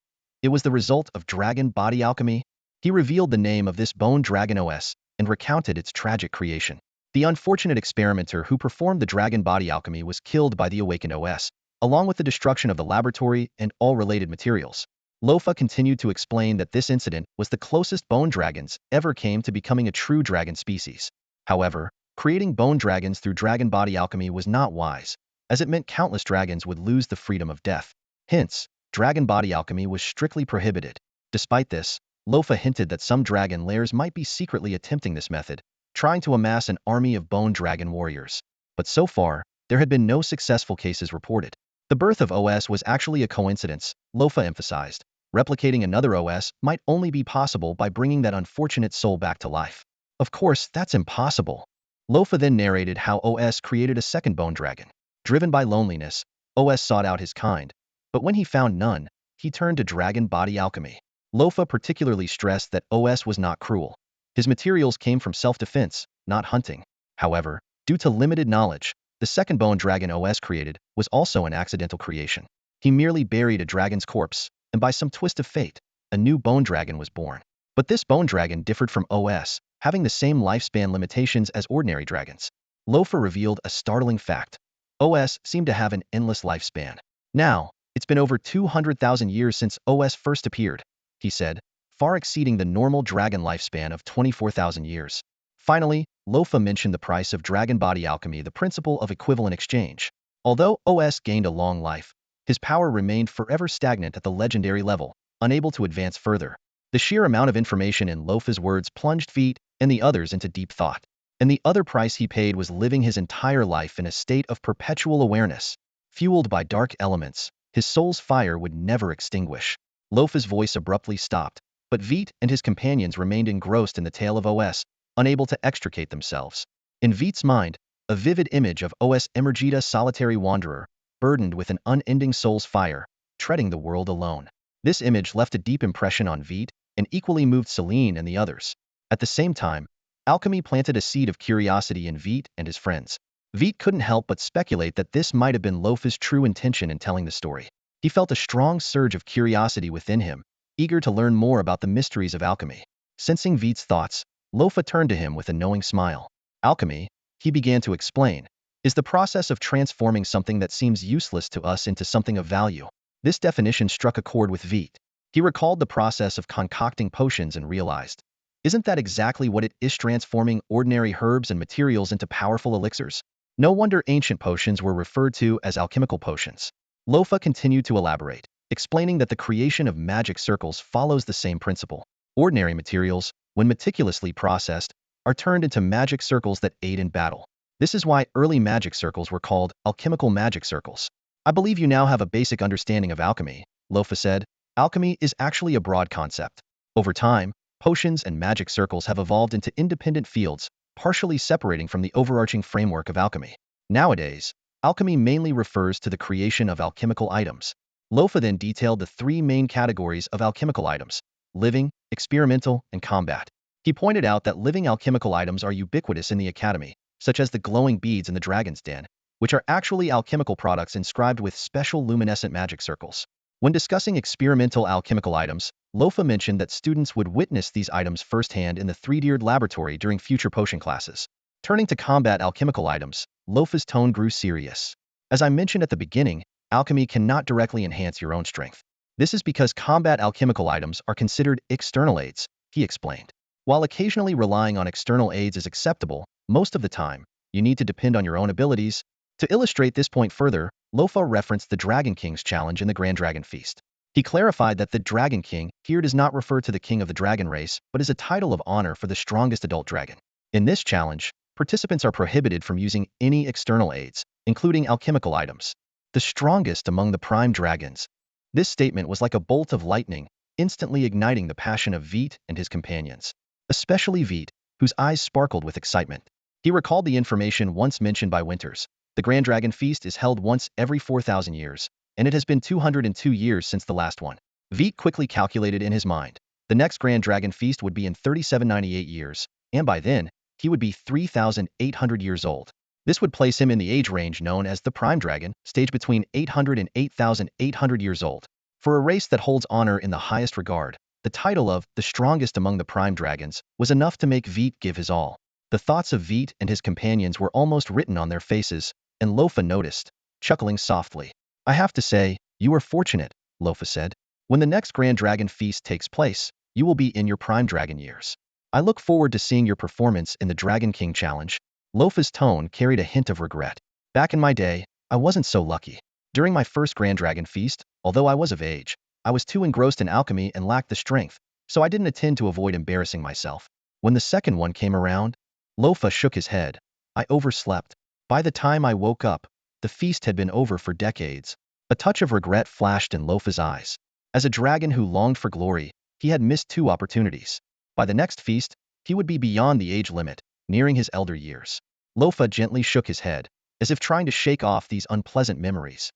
It was the result of dragon body alchemy. He revealed the name of this bone dragon OS and recounted its tragic creation. The unfortunate experimenter who performed the dragon body alchemy was killed by the awakened OS, along with the destruction of the laboratory and all related materials. Lofa continued to explain that this incident was the closest bone dragons ever came to becoming a true dragon species. However, creating bone dragons through dragon body alchemy was not wise, as it meant countless dragons would lose the freedom of death. Hence, dragon body alchemy was strictly prohibited. Despite this, Lofa hinted that some dragon lairs might be secretly attempting this method, trying to amass an army of bone dragon warriors. But so far, there had been no successful cases reported. The birth of OS was actually a coincidence, Lofa emphasized. Replicating another OS might only be possible by bringing that unfortunate soul back to life. Of course, that's impossible. Lofa then narrated how OS created a second bone dragon. Driven by loneliness, OS sought out his kind, but when he found none, he turned to dragon body alchemy. Lofa particularly stressed that OS was not cruel. His materials came from self-defense, not hunting. However, due to limited knowledge, the second bone dragon OS created was also an accidental creation. He merely buried a dragon's corpse, and by some twist of fate, a new bone dragon was born. But this bone dragon differed from OS, having the same lifespan limitations as ordinary dragons. Lofa revealed a startling fact. OS seemed to have an endless lifespan. Now, it's been over 200,000 years since OS first appeared, he said, far exceeding the normal dragon lifespan of 24,000 years. Finally, Lofa mentioned the price of dragon body alchemy, the principle of equivalent exchange. Although OS gained a long life, his power remained forever stagnant at the legendary level, unable to advance further. The sheer amount of information in Lofa's words plunged Veit and the others into deep thought. And the other price he paid was living his entire life in a state of perpetual awareness. Fueled by dark elements, his soul's fire would never extinguish. Lofa's voice abruptly stopped, but Veit and his companions remained engrossed in the tale of OS, unable to extricate themselves. In Veit's mind, a vivid image of OS Emergida, solitary wanderer, burdened with an unending soul's fire, treading the world alone. This image left a deep impression on Veit and equally moved Celine and the others. At the same time, alchemy planted a seed of curiosity in Veit and his friends. Veit couldn't help but speculate that this might have been Lofa's true intention in telling the story. He felt a strong surge of curiosity within him, eager to learn more about the mysteries of alchemy. Sensing Veit's thoughts, Lofa turned to him with a knowing smile. Alchemy, he began to explain, is the process of transforming something that seems useless to us into something of value. This definition struck a chord with Veit. He recalled the process of concocting potions and realized, isn't that exactly what it is, transforming ordinary herbs and materials into powerful elixirs? No wonder ancient potions were referred to as alchemical potions. Lofa continued to elaborate, explaining that the creation of magic circles follows the same principle. Ordinary materials, when meticulously processed, are turned into magic circles that aid in battle. This is why early magic circles were called alchemical magic circles. I believe you now have a basic understanding of alchemy, Lofa said. Alchemy is actually a broad concept. Over time, potions and magic circles have evolved into independent fields, partially separating from the overarching framework of alchemy. Nowadays, alchemy mainly refers to the creation of alchemical items. Lofa then detailed the three main categories of alchemical items: living, experimental, and combat. He pointed out that living alchemical items are ubiquitous in the academy, such as the glowing beads in the dragon's den, which are actually alchemical products inscribed with special luminescent magic circles. When discussing experimental alchemical items, Lofa mentioned that students would witness these items firsthand in the three-tiered laboratory during future potion classes. Turning to combat alchemical items, Lofa's tone grew serious. As I mentioned at the beginning, alchemy cannot directly enhance your own strength. This is because combat alchemical items are considered external aids, he explained. While occasionally relying on external aids is acceptable, most of the time, you need to depend on your own abilities. To illustrate this point further, Lofa referenced the Dragon King's challenge in the Grand Dragon Feast. He clarified that the Dragon King here does not refer to the king of the dragon race, but is a title of honor for the strongest adult dragon. In this challenge, participants are prohibited from using any external aids, including alchemical items. The strongest among the prime dragons. This statement was like a bolt of lightning, instantly igniting the passion of Veit and his companions. Especially Veit, whose eyes sparkled with excitement. He recalled the information once mentioned by Winters. The Grand Dragon Feast is held once every 4,000 years, and it has been 202 years since the last one. Veit quickly calculated in his mind. The next Grand Dragon Feast would be in 3798 years, and by then, he would be 3,800 years old. This would place him in the age range known as the Prime Dragon, stage between 800 and 8,800 years old. For a race that holds honor in the highest regard, the title of the strongest among the Prime Dragons was enough to make Veit give his all. The thoughts of Veit and his companions were almost written on their faces, and Lofa noticed, chuckling softly. I have to say, you are fortunate, Lofa said. When the next Grand Dragon Feast takes place, you will be in your Prime Dragon years. I look forward to seeing your performance in the Dragon King Challenge. Lofa's tone carried a hint of regret. Back in my day, I wasn't so lucky. During my first Grand Dragon Feast, although I was of age, I was too engrossed in alchemy and lacked the strength, so I didn't attend to avoid embarrassing myself. When the second one came around, Lofa shook his head. I overslept. By the time I woke up, the feast had been over for decades. A touch of regret flashed in Lofa's eyes. As a dragon who longed for glory, he had missed 2 opportunities. By the next feast, he would be beyond the age limit, nearing his elder years. Lofa gently shook his head, as if trying to shake off these unpleasant memories.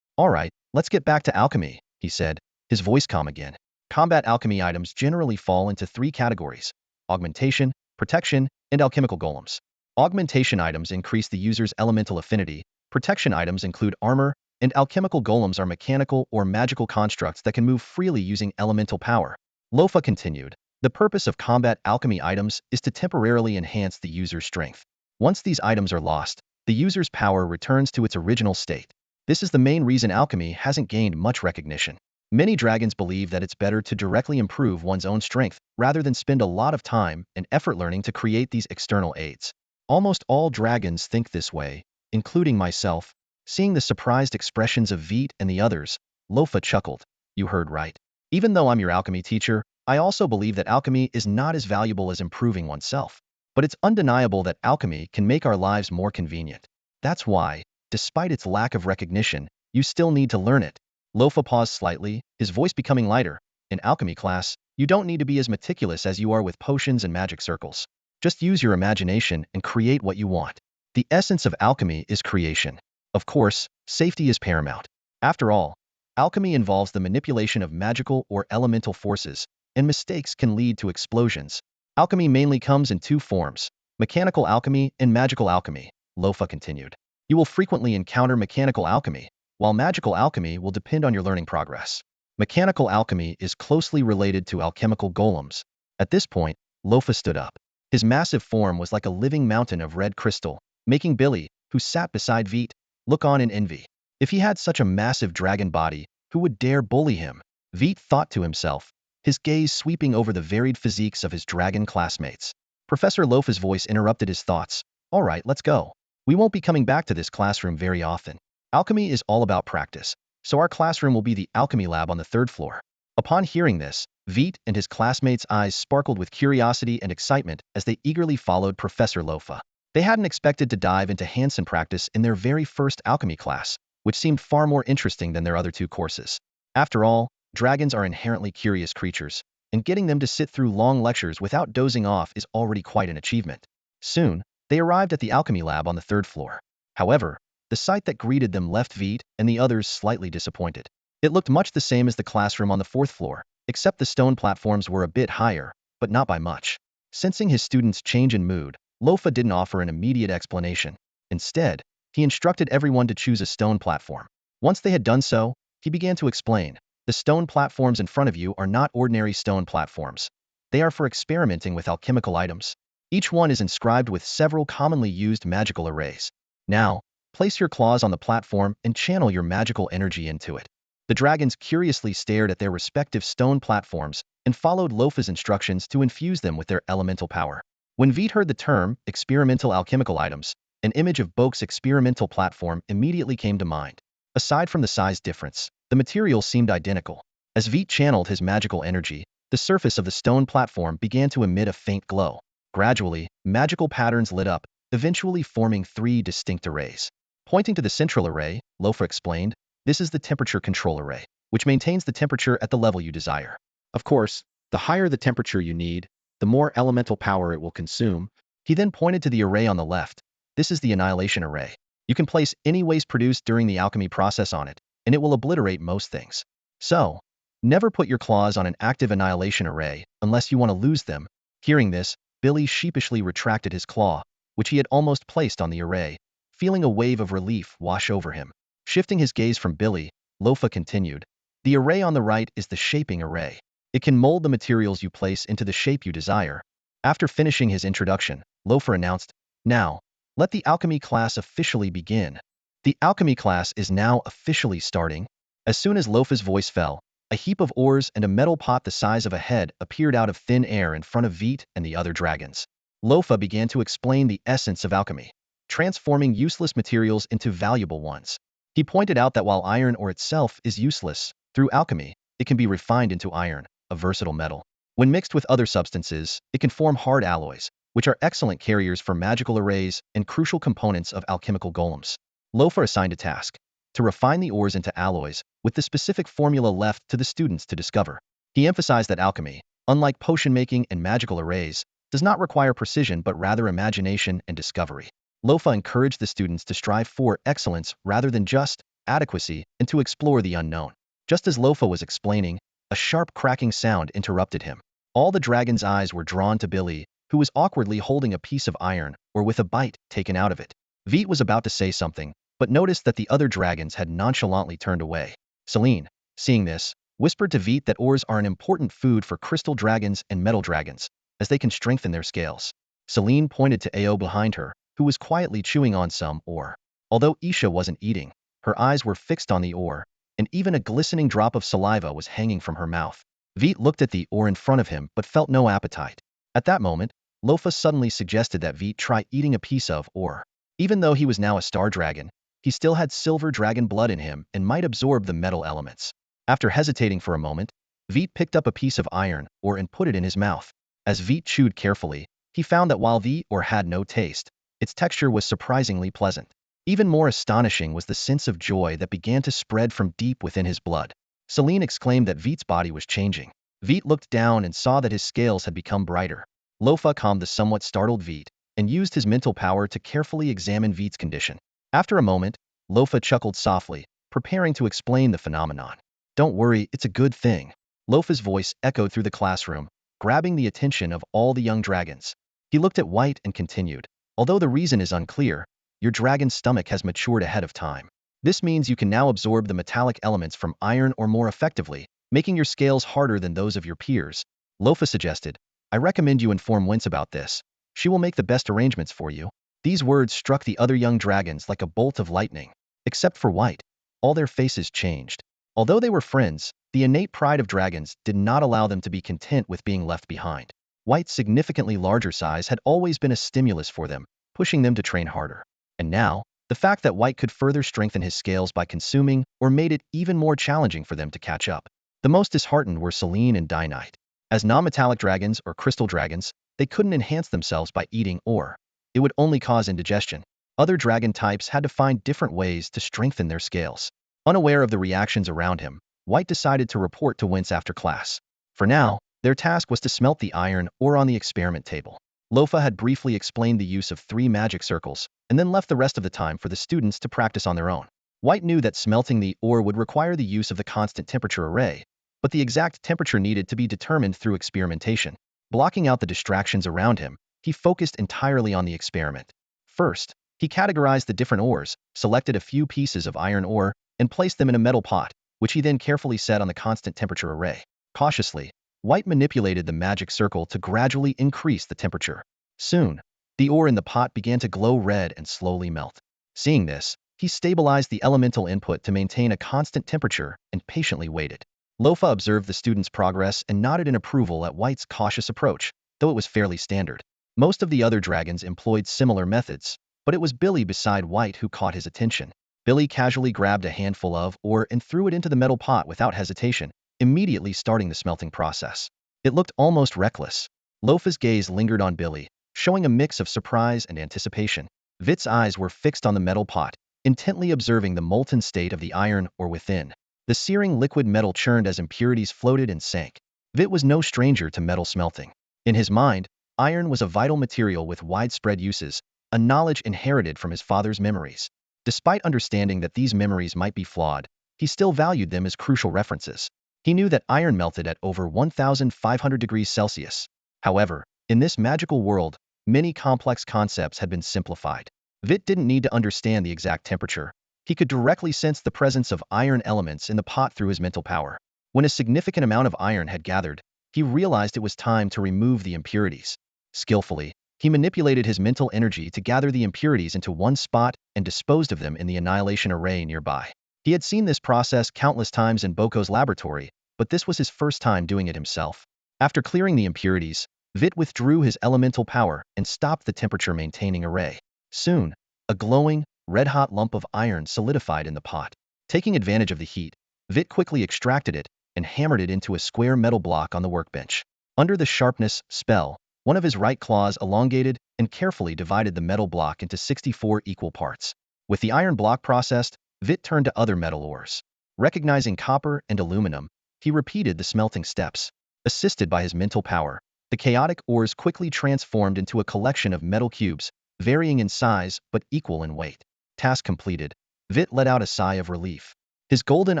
All right, let's get back to alchemy, he said, his voice calm again. Combat alchemy items generally fall into 3 categories: augmentation, protection, and alchemical golems. Augmentation items increase the user's elemental affinity, protection items include armor, and alchemical golems are mechanical or magical constructs that can move freely using elemental power. Lofa continued. The purpose of combat alchemy items is to temporarily enhance the user's strength. Once these items are lost, the user's power returns to its original state. This is the main reason alchemy hasn't gained much recognition. Many dragons believe that it's better to directly improve one's own strength rather than spend a lot of time and effort learning to create these external aids. Almost all dragons think this way, including myself. Seeing the surprised expressions of Veit and the others, Lofa chuckled. You heard right. Even though I'm your alchemy teacher, I also believe that alchemy is not as valuable as improving oneself. But it's undeniable that alchemy can make our lives more convenient. That's why, despite its lack of recognition, you still need to learn it. Lofa paused slightly, his voice becoming lighter. In alchemy class, you don't need to be as meticulous as you are with potions and magic circles. Just use your imagination and create what you want. The essence of alchemy is creation. Of course, safety is paramount. After all, alchemy involves the manipulation of magical or elemental forces, and mistakes can lead to explosions. Alchemy mainly comes in 2 forms: mechanical alchemy and magical alchemy, Lofa continued. You will frequently encounter mechanical alchemy, while magical alchemy will depend on your learning progress. Mechanical alchemy is closely related to alchemical golems. At this point, Lofa stood up. His massive form was like a living mountain of red crystal, making Billy, who sat beside Veit, look on in envy. If he had such a massive dragon body, who would dare bully him? Veit thought to himself, his gaze sweeping over the varied physiques of his dragon classmates. Professor Lofa's voice interrupted his thoughts. All right, let's go. We won't be coming back to this classroom very often. Alchemy is all about practice, so our classroom will be the alchemy lab on the 3rd floor. Upon hearing this, Veit and his classmates' eyes sparkled with curiosity and excitement as they eagerly followed Professor Lofa. They hadn't expected to dive into Hansen practice in their very first alchemy class, which seemed far more interesting than their other 2 courses. After all, dragons are inherently curious creatures, and getting them to sit through long lectures without dozing off is already quite an achievement. Soon, they arrived at the alchemy lab on the 3rd floor. However, the sight that greeted them left Veit and the others slightly disappointed. It looked much the same as the classroom on the 4th floor, except the stone platforms were a bit higher, but not by much. Sensing his students' change in mood, Lofa didn't offer an immediate explanation. Instead, he instructed everyone to choose a stone platform. Once they had done so, he began to explain. The stone platforms in front of you are not ordinary stone platforms. They are for experimenting with alchemical items. Each one is inscribed with several commonly used magical arrays. Now, place your claws on the platform and channel your magical energy into it. The dragons curiously stared at their respective stone platforms and followed Lofa's instructions to infuse them with their elemental power. When Veit heard the term experimental alchemical items, an image of Boke's experimental platform immediately came to mind. Aside from the size difference, the materials seemed identical. As Veit channeled his magical energy, the surface of the stone platform began to emit a faint glow. Gradually, magical patterns lit up, eventually forming 3 distinct arrays. Pointing to the central array, Lofa explained, this is the temperature control array, which maintains the temperature at the level you desire. Of course, the higher the temperature you need, the more elemental power it will consume. He then pointed to the array on the left. This is the annihilation array. You can place any waste produced during the alchemy process on it, and it will obliterate most things. So, Never put your claws on an active annihilation array unless you want to lose them. Hearing this, Billy sheepishly retracted his claw, which he had almost placed on the array, feeling a wave of relief wash over him. Shifting his gaze from Billy, Lofa continued, "The array on the right is the shaping array. It can mold the materials you place into the shape you desire." After finishing his introduction, Lofa announced, "Now, let the alchemy class officially begin." The alchemy class is now officially starting. As soon as Lofa's voice fell, a heap of ores and a metal pot the size of a head appeared out of thin air in front of Veit and the other dragons. Lofa began to explain the essence of alchemy, transforming useless materials into valuable ones. He pointed out that while iron ore itself is useless, through alchemy, it can be refined into iron, a versatile metal. When mixed with other substances, it can form hard alloys, which are excellent carriers for magical arrays and crucial components of alchemical golems. Lofa assigned a task: to refine the ores into alloys, with the specific formula left to the students to discover. He emphasized that alchemy, unlike potion making and magical arrays, does not require precision but rather imagination and discovery. Lofa encouraged the students to strive for excellence rather than just adequacy and to explore the unknown. Just as Lofa was explaining, a sharp cracking sound interrupted him. All the dragon's eyes were drawn to Billy, who was awkwardly holding a piece of iron or with a bite taken out of it. Veit was about to say something, but noticed that the other dragons had nonchalantly turned away. Selene, seeing this, whispered to Veit that ores are an important food for crystal dragons and metal dragons, as they can strengthen their scales. Selene pointed to Ao behind her, who was quietly chewing on some ore. Although Isha wasn't eating, her eyes were fixed on the ore, and even a glistening drop of saliva was hanging from her mouth. Veit looked at the ore in front of him but felt no appetite. At that moment, Lofa suddenly suggested that Veit try eating a piece of ore. Even though he was now a star dragon, he still had silver dragon blood in him and might absorb the metal elements. After hesitating for a moment, Veit picked up a piece of iron ore and put it in his mouth. As Veit chewed carefully, he found that while the ore had no taste, its texture was surprisingly pleasant. Even more astonishing was the sense of joy that began to spread from deep within his blood. Selene exclaimed that Veit's body was changing. Veit looked down and saw that his scales had become brighter. Lofa calmed the somewhat startled Veit and used his mental power to carefully examine Veit's condition. After a moment, Lofa chuckled softly, preparing to explain the phenomenon. "Don't worry, it's a good thing." Lofa's voice echoed through the classroom, grabbing the attention of all the young dragons. He looked at White and continued, "Although the reason is unclear, your dragon's stomach has matured ahead of time. This means you can now absorb the metallic elements from iron ore more effectively, making your scales harder than those of your peers." Lofa suggested, "I recommend you inform Wince about this. She will make the best arrangements for you." These words struck the other young dragons like a bolt of lightning. Except for White, all their faces changed. Although they were friends, the innate pride of dragons did not allow them to be content with being left behind. White's significantly larger size had always been a stimulus for them, pushing them to train harder. And now, the fact that White could further strengthen his scales by consuming or made it even more challenging for them to catch up. The most disheartened were Selene and Dynite. As non-metallic dragons or crystal dragons, they couldn't enhance themselves by eating ore. It would only cause indigestion. Other dragon types had to find different ways to strengthen their scales. Unaware of the reactions around him, White decided to report to Wince after class. For now, their task was to smelt the iron ore on the experiment table. Lofa had briefly explained the use of 3 magic circles, and then left the rest of the time for the students to practice on their own. White knew that smelting the ore would require the use of the constant temperature array, but the exact temperature needed to be determined through experimentation. Blocking out the distractions around him, he focused entirely on the experiment. First, he categorized the different ores, selected a few pieces of iron ore, and placed them in a metal pot, which he then carefully set on the constant temperature array. Cautiously, White manipulated the magic circle to gradually increase the temperature. Soon, the ore in the pot began to glow red and slowly melt. Seeing this, he stabilized the elemental input to maintain a constant temperature and patiently waited. Lofa observed the student's progress and nodded in approval at White's cautious approach, though it was fairly standard. Most of the other dragons employed similar methods, but it was Billy beside White who caught his attention. Billy casually grabbed a handful of ore and threw it into the metal pot without hesitation, immediately starting the smelting process. It looked almost reckless. Lofa's gaze lingered on Billy, showing a mix of surprise and anticipation. Veit's eyes were fixed on the metal pot, intently observing the molten state of the iron ore within. The searing liquid metal churned as impurities floated and sank. Veit was no stranger to metal smelting. In his mind, iron was a vital material with widespread uses, a knowledge inherited from his father's memories. Despite understanding that these memories might be flawed, he still valued them as crucial references. He knew that iron melted at over 1,500 degrees Celsius. However, in this magical world, many complex concepts had been simplified. Veit didn't need to understand the exact temperature. He could directly sense the presence of iron elements in the pot through his mental power. When a significant amount of iron had gathered, he realized it was time to remove the impurities. Skillfully, he manipulated his mental energy to gather the impurities into one spot and disposed of them in the annihilation array nearby. He had seen this process countless times in Boko's laboratory, but this was his first time doing it himself. After clearing the impurities, Veit withdrew his elemental power and stopped the temperature-maintaining array. Soon, a glowing, red-hot lump of iron solidified in the pot. Taking advantage of the heat, Veit quickly extracted it and hammered it into a square metal block on the workbench. Under the sharpness spell, one of his right claws elongated and carefully divided the metal block into 64 equal parts. With the iron block processed, Veit turned to other metal ores. Recognizing copper and aluminum, he repeated the smelting steps. Assisted by his mental power, the chaotic ores quickly transformed into a collection of metal cubes, varying in size but equal in weight. Task completed, Veit let out a sigh of relief. His golden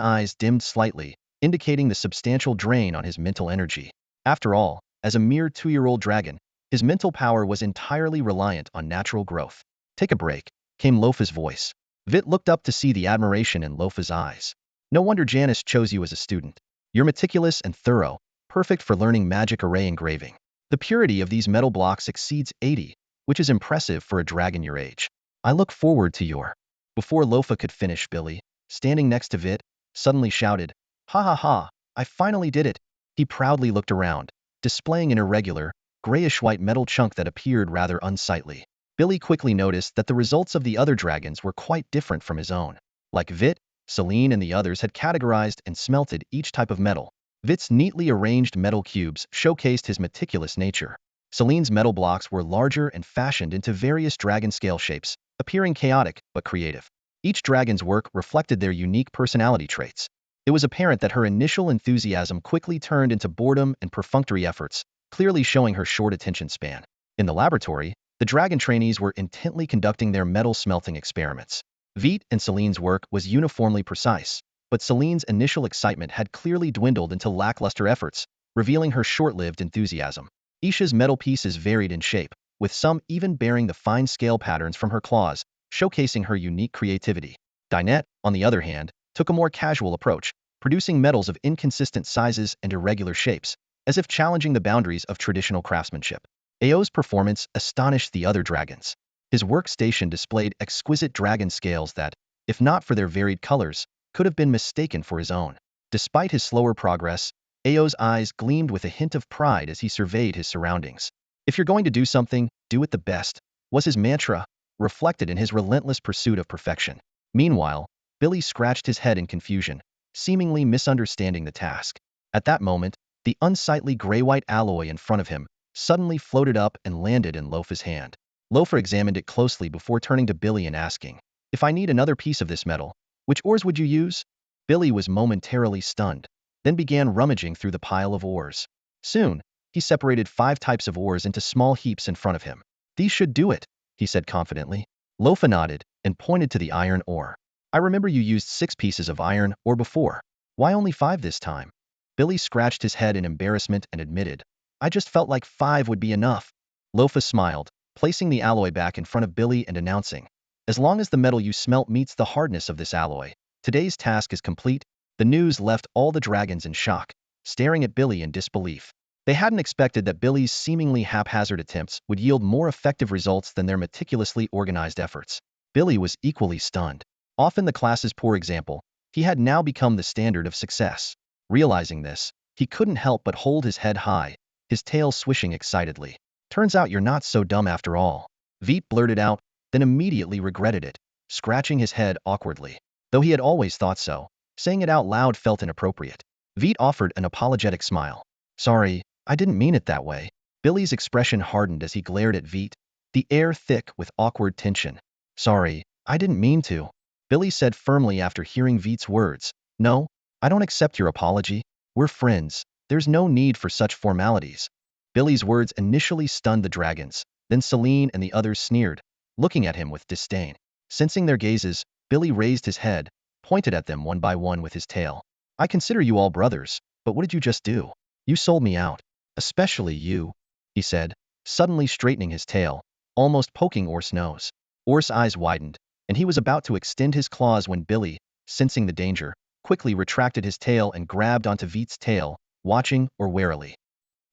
eyes dimmed slightly, indicating the substantial drain on his mental energy. After all, as a mere 2-year-old dragon, his mental power was entirely reliant on natural growth. Take a break, came Lofa's voice. Veit looked up to see the admiration in Lofa's eyes. No wonder Janice chose you as a student. You're meticulous and thorough, perfect for learning magic array engraving. The purity of these metal blocks exceeds 80, which is impressive for a dragon your age. I look forward to your... Before Lofa could finish, Billy, standing next to Veit, suddenly shouted, "Ha ha ha, I finally did it." He proudly looked around, displaying an irregular, grayish-white metal chunk that appeared rather unsightly. Billy quickly noticed that the results of the other dragons were quite different from his own. Like Veit, Celine and the others had categorized and smelted each type of metal. Veit's neatly arranged metal cubes showcased his meticulous nature. Celine's metal blocks were larger and fashioned into various dragon scale shapes, appearing chaotic but creative. Each dragon's work reflected their unique personality traits. It was apparent that her initial enthusiasm quickly turned into boredom and perfunctory efforts, clearly showing her short attention span. In the laboratory, the dragon trainees were intently conducting their metal smelting experiments. Veit and Celine's work was uniformly precise, but Celine's initial excitement had clearly dwindled into lackluster efforts, revealing her short-lived enthusiasm. Isha's metal pieces varied in shape, with some even bearing the fine scale patterns from her claws, showcasing her unique creativity. Dinette, on the other hand, took a more casual approach, producing metals of inconsistent sizes and irregular shapes, as if challenging the boundaries of traditional craftsmanship. Ao's performance astonished the other dragons. His workstation displayed exquisite dragon scales that, if not for their varied colors, could have been mistaken for his own. Despite his slower progress, Ao's eyes gleamed with a hint of pride as he surveyed his surroundings. If you're going to do something, do it the best, was his mantra, reflected in his relentless pursuit of perfection. Meanwhile, Billy scratched his head in confusion, seemingly misunderstanding the task. At that moment, the unsightly gray-white alloy in front of him suddenly floated up and landed in Lofa's hand. Lofa examined it closely before turning to Billy and asking, "If I need another piece of this metal, which ores would you use?" Billy was momentarily stunned, then began rummaging through the pile of ores. Soon, he separated 5 types of ores into small heaps in front of him. "These should do it," he said confidently. Lofa nodded and pointed to the iron ore. "I remember you used 6 pieces of iron ore before. Why only 5 this time?" Billy scratched his head in embarrassment and admitted, "I just felt like 5 would be enough." Lofa smiled, placing the alloy back in front of Billy and announcing, "As long as the metal you smelt meets the hardness of this alloy, today's task is complete." The news left all the dragons in shock, staring at Billy in disbelief. They hadn't expected that Billy's seemingly haphazard attempts would yield more effective results than their meticulously organized efforts. Billy was equally stunned. Often the class's poor example, he had now become the standard of success. Realizing this, he couldn't help but hold his head high, his tail swishing excitedly. "Turns out you're not so dumb after all," Veit blurted out, then immediately regretted it, scratching his head awkwardly. Though he had always thought so, saying it out loud felt inappropriate. Veit offered an apologetic smile. "Sorry, I didn't mean it that way." Billy's expression hardened as he glared at Veit, the air thick with awkward tension. "Sorry, I didn't mean to," Billy said firmly after hearing Veit's words. "No, I don't accept your apology. We're friends. There's no need for such formalities." Billy's words initially stunned the dragons, then Celine and the others sneered, looking at him with disdain. Sensing their gazes, Billy raised his head, pointed at them one by one with his tail. "I consider you all brothers. But what did you just do? You sold me out. Especially you, he said, suddenly straightening his tail, almost poking Or's nose. Or's eyes widened, and he was about to extend his claws when Billy, sensing the danger, quickly retracted his tail and grabbed onto Veit's tail, watching Or warily.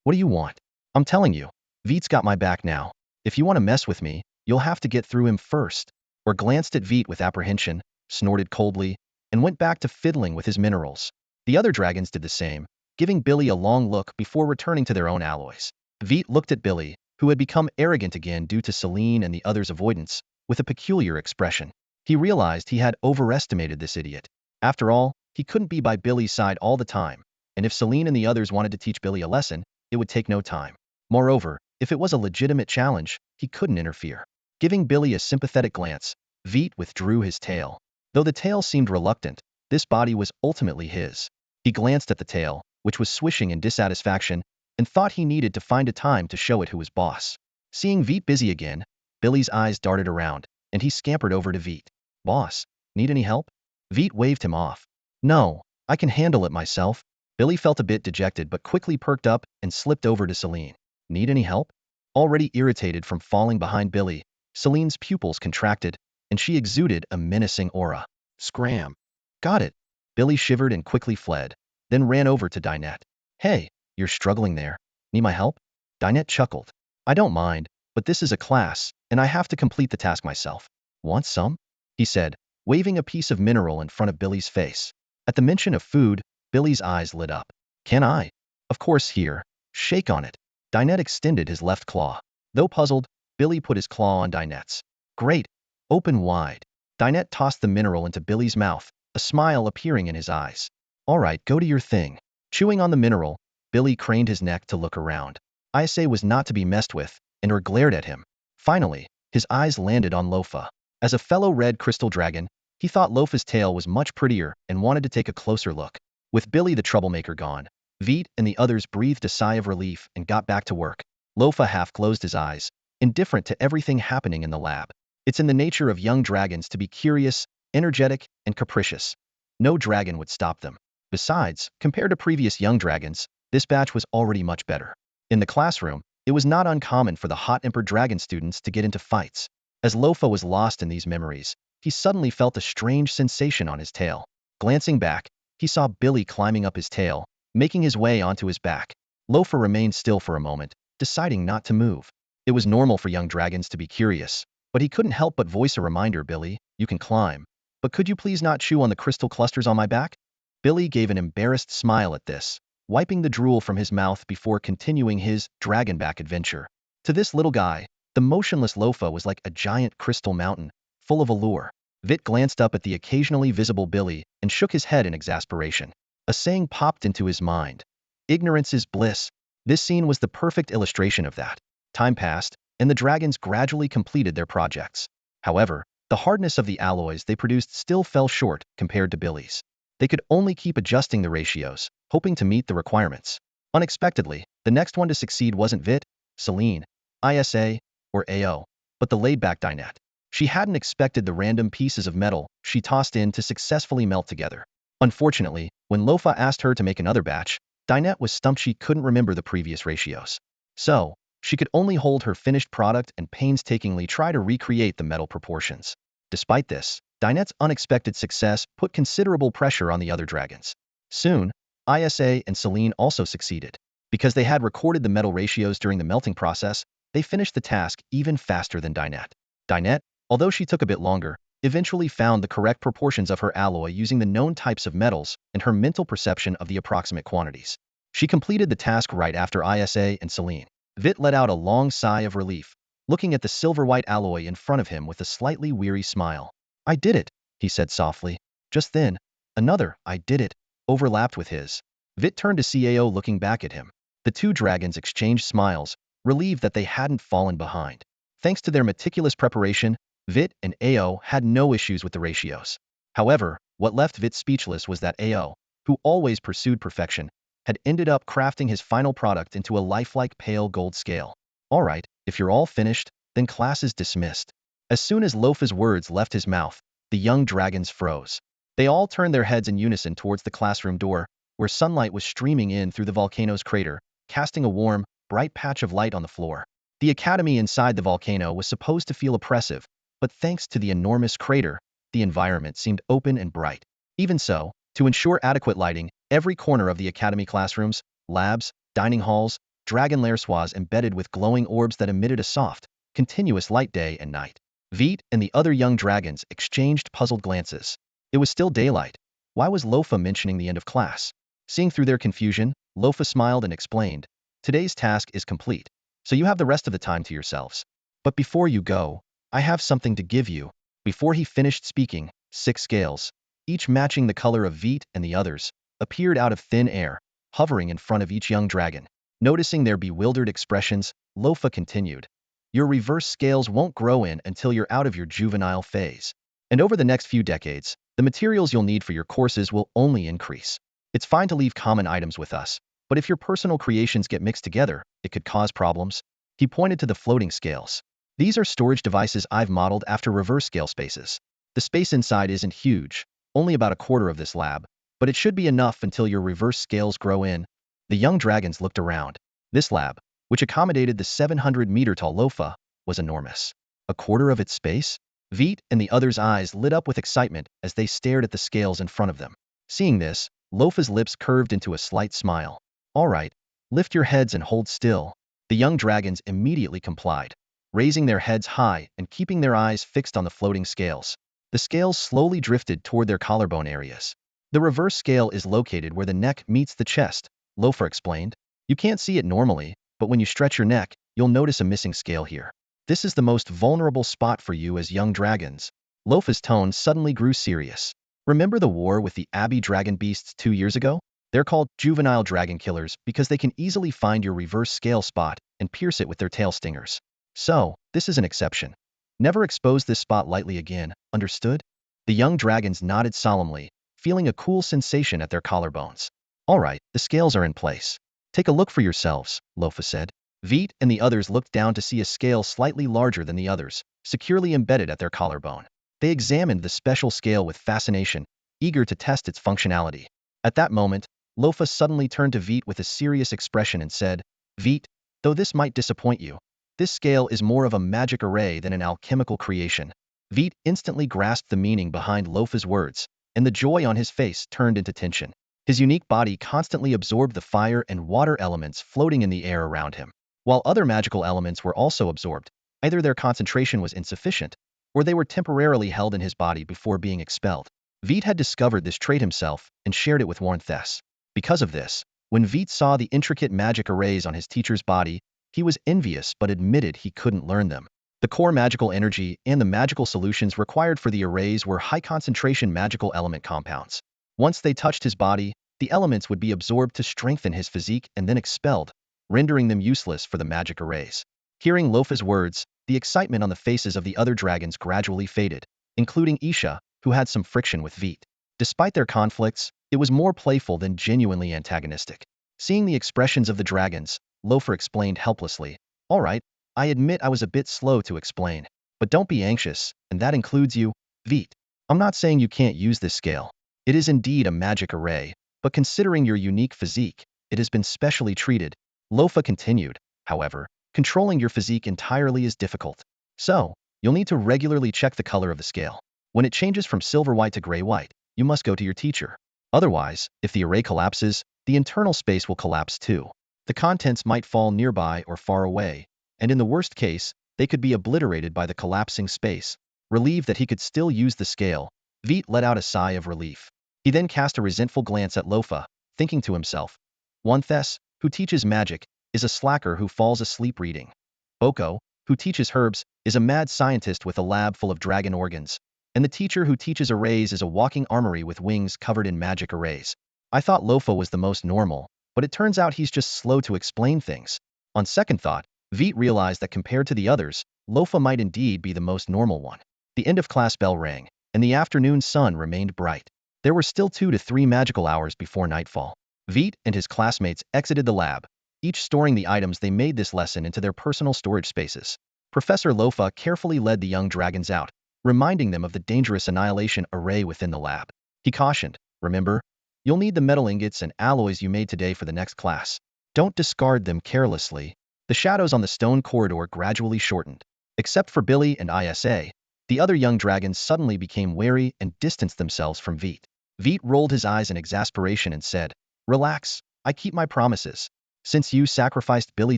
What do you want? I'm telling you, Veit's got my back now. If you want to mess with me, you'll have to get through him first. Or glanced at Veit with apprehension, snorted coldly, and went back to fiddling with his minerals. The other dragons did the same, giving Billy a long look before returning to their own alloys. Veit looked at Billy, who had become arrogant again due to Selene and the others' avoidance, with a peculiar expression. He realized he had overestimated this idiot. After all, he couldn't be by Billy's side all the time, and if Selene and the others wanted to teach Billy a lesson, it would take no time. Moreover, if it was a legitimate challenge, he couldn't interfere. Giving Billy a sympathetic glance, Veit withdrew his tail. Though the tail seemed reluctant, this body was ultimately his. He glanced at the tail, which was swishing in dissatisfaction, and thought he needed to find a time to show it who was boss. Seeing Veit busy again, Billy's eyes darted around, and he scampered over to Veit. Boss, need any help? Veit waved him off. No, I can handle it myself. Billy felt a bit dejected but quickly perked up and slipped over to Selene. Need any help? Already irritated from falling behind Billy, Selene's pupils contracted, and she exuded a menacing aura. Scram. Got it. Billy shivered and quickly fled, then ran over to Dinette. Hey, you're struggling there. Need my help? Dinette chuckled. I don't mind, but this is a class, and I have to complete the task myself. Want some? He said, waving a piece of mineral in front of Billy's face. At the mention of food, Billy's eyes lit up. Can I? Of course, here. Shake on it. Dinette extended his left claw. Though puzzled, Billy put his claw on Dinette's. Great. Open wide. Dinette tossed the mineral into Billy's mouth, a smile appearing in his eyes. All right, go to your thing. Chewing on the mineral, Billy craned his neck to look around. Isa was not to be messed with, and Or glared at him. Finally, his eyes landed on Lofa. As a fellow red crystal dragon, he thought Lofa's tail was much prettier and wanted to take a closer look. With Billy the troublemaker gone, Veit and the others breathed a sigh of relief and got back to work. Lofa half closed his eyes, indifferent to everything happening in the lab. It's in the nature of young dragons to be curious, energetic, and capricious. No dragon would stop them. Besides, compared to previous young dragons, this batch was already much better. In the classroom, it was not uncommon for the hot Emperor Dragon students to get into fights. As Lofa was lost in these memories, he suddenly felt a strange sensation on his tail. Glancing back, he saw Billy climbing up his tail, making his way onto his back. Lofa remained still for a moment, deciding not to move. It was normal for young dragons to be curious, but he couldn't help but voice a reminder. Billy, you can climb, but could you please not chew on the crystal clusters on my back? Billy gave an embarrassed smile at this, wiping the drool from his mouth before continuing his dragonback adventure. To this little guy, the motionless Lofa was like a giant crystal mountain, full of allure. Veit glanced up at the occasionally visible Billy and shook his head in exasperation. A saying popped into his mind. Ignorance is bliss. This scene was the perfect illustration of that. Time passed, and the dragons gradually completed their projects. However, the hardness of the alloys they produced still fell short compared to Billy's. They could only keep adjusting the ratios, hoping to meet the requirements. Unexpectedly, the next one to succeed wasn't Veit, Selene, Isa, or Ao, but the laid-back Dinette. She hadn't expected the random pieces of metal she tossed in to successfully melt together. Unfortunately, when Lofa asked her to make another batch, Dinette was stumped. She couldn't remember the previous ratios. So, she could only hold her finished product and painstakingly try to recreate the metal proportions. Despite this, Dinette's unexpected success put considerable pressure on the other dragons. Soon, Isa and Selene also succeeded. Because they had recorded the metal ratios during the melting process, they finished the task even faster than Dinette. Dinette, although she took a bit longer, eventually found the correct proportions of her alloy using the known types of metals and her mental perception of the approximate quantities. She completed the task right after Isa and Selene. Veit let out a long sigh of relief, looking at the silver-white alloy in front of him with a slightly weary smile. I did it, he said softly. Just then, another I did it overlapped with his. Veit turned to Cao looking back at him. The two dragons exchanged smiles, relieved that they hadn't fallen behind. Thanks to their meticulous preparation, Veit and Ao had no issues with the ratios. However, what left Veit speechless was that Ao, who always pursued perfection, had ended up crafting his final product into a lifelike pale gold scale. All right, if you're all finished, then class is dismissed. As soon as Lofa's words left his mouth, the young dragons froze. They all turned their heads in unison towards the classroom door, where sunlight was streaming in through the volcano's crater, casting a warm, bright patch of light on the floor. The academy inside the volcano was supposed to feel oppressive, but thanks to the enormous crater, the environment seemed open and bright. Even so, to ensure adequate lighting, every corner of the academy classrooms, labs, dining halls, dragon lairs was embedded with glowing orbs that emitted a soft, continuous light day and night. Veit and the other young dragons exchanged puzzled glances. It was still daylight. Why was Lofa mentioning the end of class? Seeing through their confusion, Lofa smiled and explained, "Today's task is complete, so you have the rest of the time to yourselves. But before you go, I have something to give you." Before he finished speaking, 6 scales, each matching the color of Veit and the others, appeared out of thin air, hovering in front of each young dragon. Noticing their bewildered expressions, Lofa continued, "Your reverse scales won't grow in until you're out of your juvenile phase. And over the next few decades, the materials you'll need for your courses will only increase. It's fine to leave common items with us, but if your personal creations get mixed together, it could cause problems." He pointed to the floating scales. "These are storage devices I've modeled after reverse scale spaces. The space inside isn't huge, only about a quarter of this lab, but it should be enough until your reverse scales grow in." The young dragons looked around. This lab, which accommodated the 700-meter-tall Lofa, was enormous. A quarter of its space? Veit and the others' eyes lit up with excitement as they stared at the scales in front of them. Seeing this, Lofa's lips curved into a slight smile. "All right, lift your heads and hold still." The young dragons immediately complied, raising their heads high and keeping their eyes fixed on the floating scales. The scales slowly drifted toward their collarbone areas. "The reverse scale is located where the neck meets the chest," Lofa explained. "You can't see it normally, but when you stretch your neck, you'll notice a missing scale here. This is the most vulnerable spot for you as young dragons." Lofa's tone suddenly grew serious. "Remember the war with the Abbey dragon beasts 2 years ago? They're called juvenile dragon killers because they can easily find your reverse scale spot and pierce it with their tail stingers. So, this is an exception. Never expose this spot lightly again, understood?" The young dragons nodded solemnly, feeling a cool sensation at their collarbones. "All right, the scales are in place. Take a look for yourselves," Lofa said. Veit and the others looked down to see a scale slightly larger than the others, securely embedded at their collarbone. They examined the special scale with fascination, eager to test its functionality. At that moment, Lofa suddenly turned to Veit with a serious expression and said, "Veit, though this might disappoint you, this scale is more of a magic array than an alchemical creation." Veit instantly grasped the meaning behind Lofa's words, and the joy on his face turned into tension. His unique body constantly absorbed the fire and water elements floating in the air around him. While other magical elements were also absorbed, either their concentration was insufficient, or they were temporarily held in his body before being expelled. Veit had discovered this trait himself and shared it with Warnthes. Because of this, when Veit saw the intricate magic arrays on his teacher's body, he was envious but admitted he couldn't learn them. The core magical energy and the magical solutions required for the arrays were high-concentration magical element compounds. Once they touched his body, the elements would be absorbed to strengthen his physique and then expelled, rendering them useless for the magic arrays. Hearing Lofa's words, the excitement on the faces of the other dragons gradually faded, including Isha, who had some friction with Veit. Despite their conflicts, it was more playful than genuinely antagonistic. Seeing the expressions of the dragons, Lofa explained helplessly, "All right, I admit I was a bit slow to explain. But don't be anxious, and that includes you, Veit. I'm not saying you can't use this scale. It is indeed a magic array, but considering your unique physique, it has been specially treated." Lofa continued, "However, controlling your physique entirely is difficult. So, you'll need to regularly check the color of the scale. When it changes from silver-white to gray-white, you must go to your teacher. Otherwise, if the array collapses, the internal space will collapse too. The contents might fall nearby or far away, and in the worst case, they could be obliterated by the collapsing space." Relieved that he could still use the scale, Veit let out a sigh of relief. He then cast a resentful glance at Lofa, thinking to himself, "Warnthes, who teaches magic, is a slacker who falls asleep reading. Boko, who teaches herbs, is a mad scientist with a lab full of dragon organs. And the teacher who teaches arrays is a walking armory with wings covered in magic arrays. I thought Lofa was the most normal, but it turns out he's just slow to explain things." On second thought, Veit realized that compared to the others, Lofa might indeed be the most normal one. The end of class bell rang, and the afternoon sun remained bright. There were still 2 to 3 magical hours before nightfall. Veit and his classmates exited the lab, each storing the items they made this lesson into their personal storage spaces. Professor Lofa carefully led the young dragons out, reminding them of the dangerous annihilation array within the lab. He cautioned, "Remember, You'll need the metal ingots and alloys you made today for the next class. Don't discard them carelessly. The shadows on the stone corridor gradually shortened. Except for Billy and Isa, the other young dragons suddenly became wary and distanced themselves from Veit. Veit rolled his eyes in exasperation and said, "Relax, I keep my promises. Since you sacrificed Billy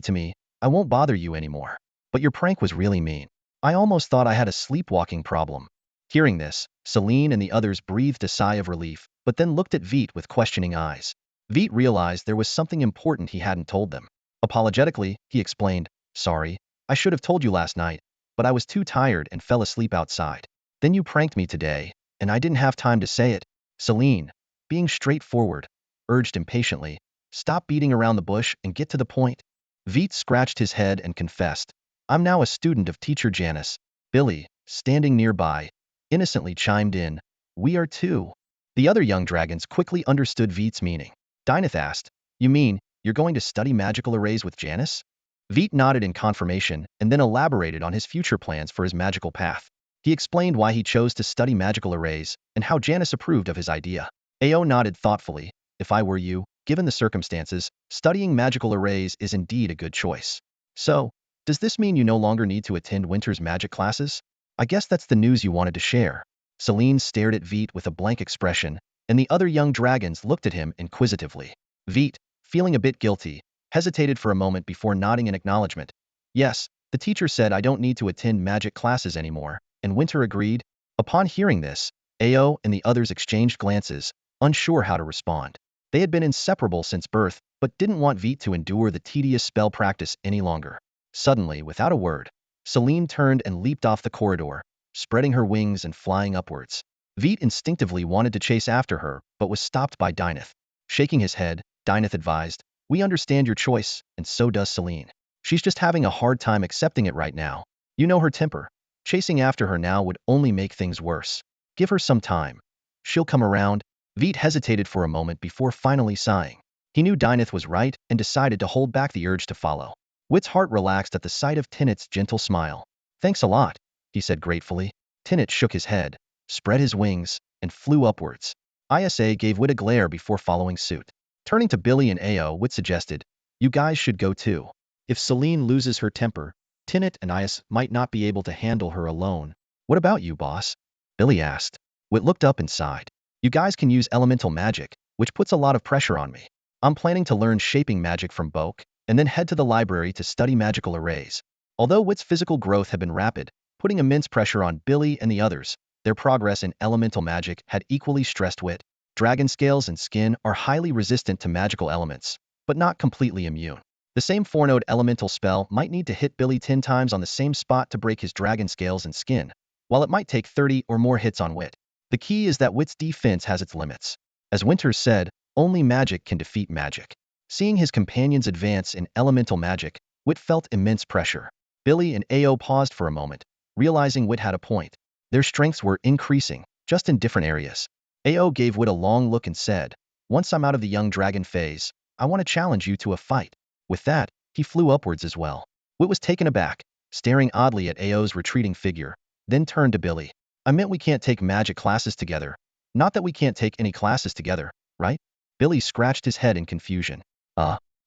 to me, I won't bother you anymore. But your prank was really mean. I almost thought I had a sleepwalking problem." Hearing this, Celine and the others breathed a sigh of relief, but then looked at Veit with questioning eyes. Veit realized there was something important he hadn't told them. Apologetically, he explained, "Sorry, I should have told you last night, but I was too tired and fell asleep outside. Then you pranked me today, and I didn't have time to say it." Celine, being straightforward, urged impatiently, "Stop beating around the bush and get to the point." Veit scratched his head and confessed, "I'm now a student of teacher Janice." Billy, standing nearby, innocently chimed in, "We are too." The other young dragons quickly understood Veit's meaning. Dyneth asked, "You mean, you're going to study magical arrays with Janice?" Veit nodded in confirmation and then elaborated on his future plans for his magical path. He explained why he chose to study magical arrays and how Janice approved of his idea. Ao nodded thoughtfully, "If I were you, given the circumstances, studying magical arrays is indeed a good choice." "So, does this mean you no longer need to attend winter's magic classes? I guess that's the news you wanted to share." Celine stared at Veit with a blank expression, and the other young dragons looked at him inquisitively. Veit, feeling a bit guilty, hesitated for a moment before nodding in acknowledgement. "Yes, the teacher said I don't need to attend magic classes anymore," and Winter agreed. Upon hearing this, Ao and the others exchanged glances, unsure how to respond. They had been inseparable since birth, but didn't want Veit to endure the tedious spell practice any longer. Suddenly, without a word, Celine turned and leaped off the corridor, spreading her wings and flying upwards. Veit instinctively wanted to chase after her, but was stopped by Dyneth. Shaking his head, Dyneth advised, "We understand your choice, and so does Celine. She's just having a hard time accepting it right now. You know her temper. Chasing after her now would only make things worse. Give her some time. She'll come around." Veit hesitated for a moment before finally sighing. He knew Dyneth was right and decided to hold back the urge to follow. Wit's heart relaxed at the sight of Tinnet's gentle smile. "Thanks a lot," he said gratefully. Tinnet shook his head, spread his wings, and flew upwards. Isa gave Wit a glare before following suit. Turning to Billy and Ao, Wit suggested, "You guys should go too. If Celine loses her temper, Tinnet and Is might not be able to handle her alone." "What about you, boss?" Billy asked. Wit looked up and sighed. "You guys can use elemental magic, which puts a lot of pressure on me. I'm planning to learn shaping magic from Boke, and then head to the library to study magical arrays." Although Wit's physical growth had been rapid, putting immense pressure on Billy and the others, their progress in elemental magic had equally stressed Wit. Dragon scales and skin are highly resistant to magical elements, but not completely immune. The same 4-node elemental spell might need to hit Billy 10 times on the same spot to break his dragon scales and skin, while it might take 30 or more hits on Wit. The key is that Wit's defense has its limits. As Winters said, only magic can defeat magic. Seeing his companions advance in elemental magic, Wit felt immense pressure. Billy and Ao paused for a moment, realizing Wit had a point. Their strengths were increasing, just in different areas. Ao gave Wit a long look and said, "Once I'm out of the young dragon phase, I want to challenge you to a fight." With that, he flew upwards as well. Wit was taken aback, staring oddly at Ao's retreating figure, then turned to Billy. "I meant we can't take magic classes together. Not that we can't take any classes together, right?" Billy scratched his head in confusion.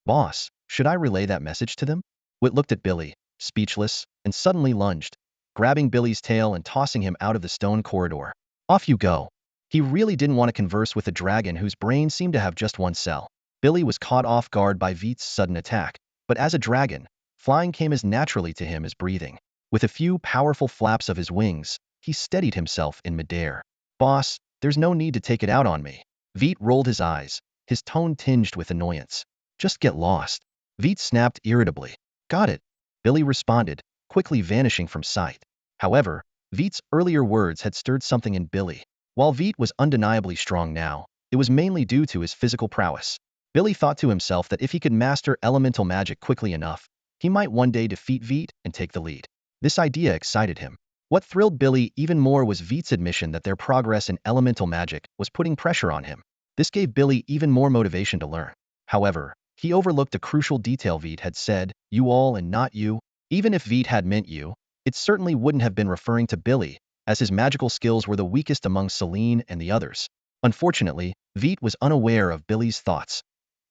Boss, should I relay that message to them?" Wit looked at Billy, speechless, and suddenly lunged, grabbing Billy's tail and tossing him out of the stone corridor. "Off you go." He really didn't want to converse with a dragon whose brain seemed to have just one cell. Billy was caught off guard by Veit's sudden attack, but as a dragon, flying came as naturally to him as breathing. With a few powerful flaps of his wings, he steadied himself in midair. "Boss, there's no need to take it out on me." Veit rolled his eyes, his tone tinged with annoyance. "Just get lost." Veit snapped irritably. "Got it," Billy responded, quickly vanishing from sight. However, Veit's earlier words had stirred something in Billy. While Veit was undeniably strong now, it was mainly due to his physical prowess. Billy thought to himself that if he could master elemental magic quickly enough, he might one day defeat Veit and take the lead. This idea excited him. What thrilled Billy even more was Veit's admission that their progress in elemental magic was putting pressure on him. This gave Billy even more motivation to learn. However, he overlooked a crucial detail. Veit had said, "You all and not you." Even if Veit had meant you, it certainly wouldn't have been referring to Billy, as his magical skills were the weakest among Celine and the others. Unfortunately, Veit was unaware of Billy's thoughts.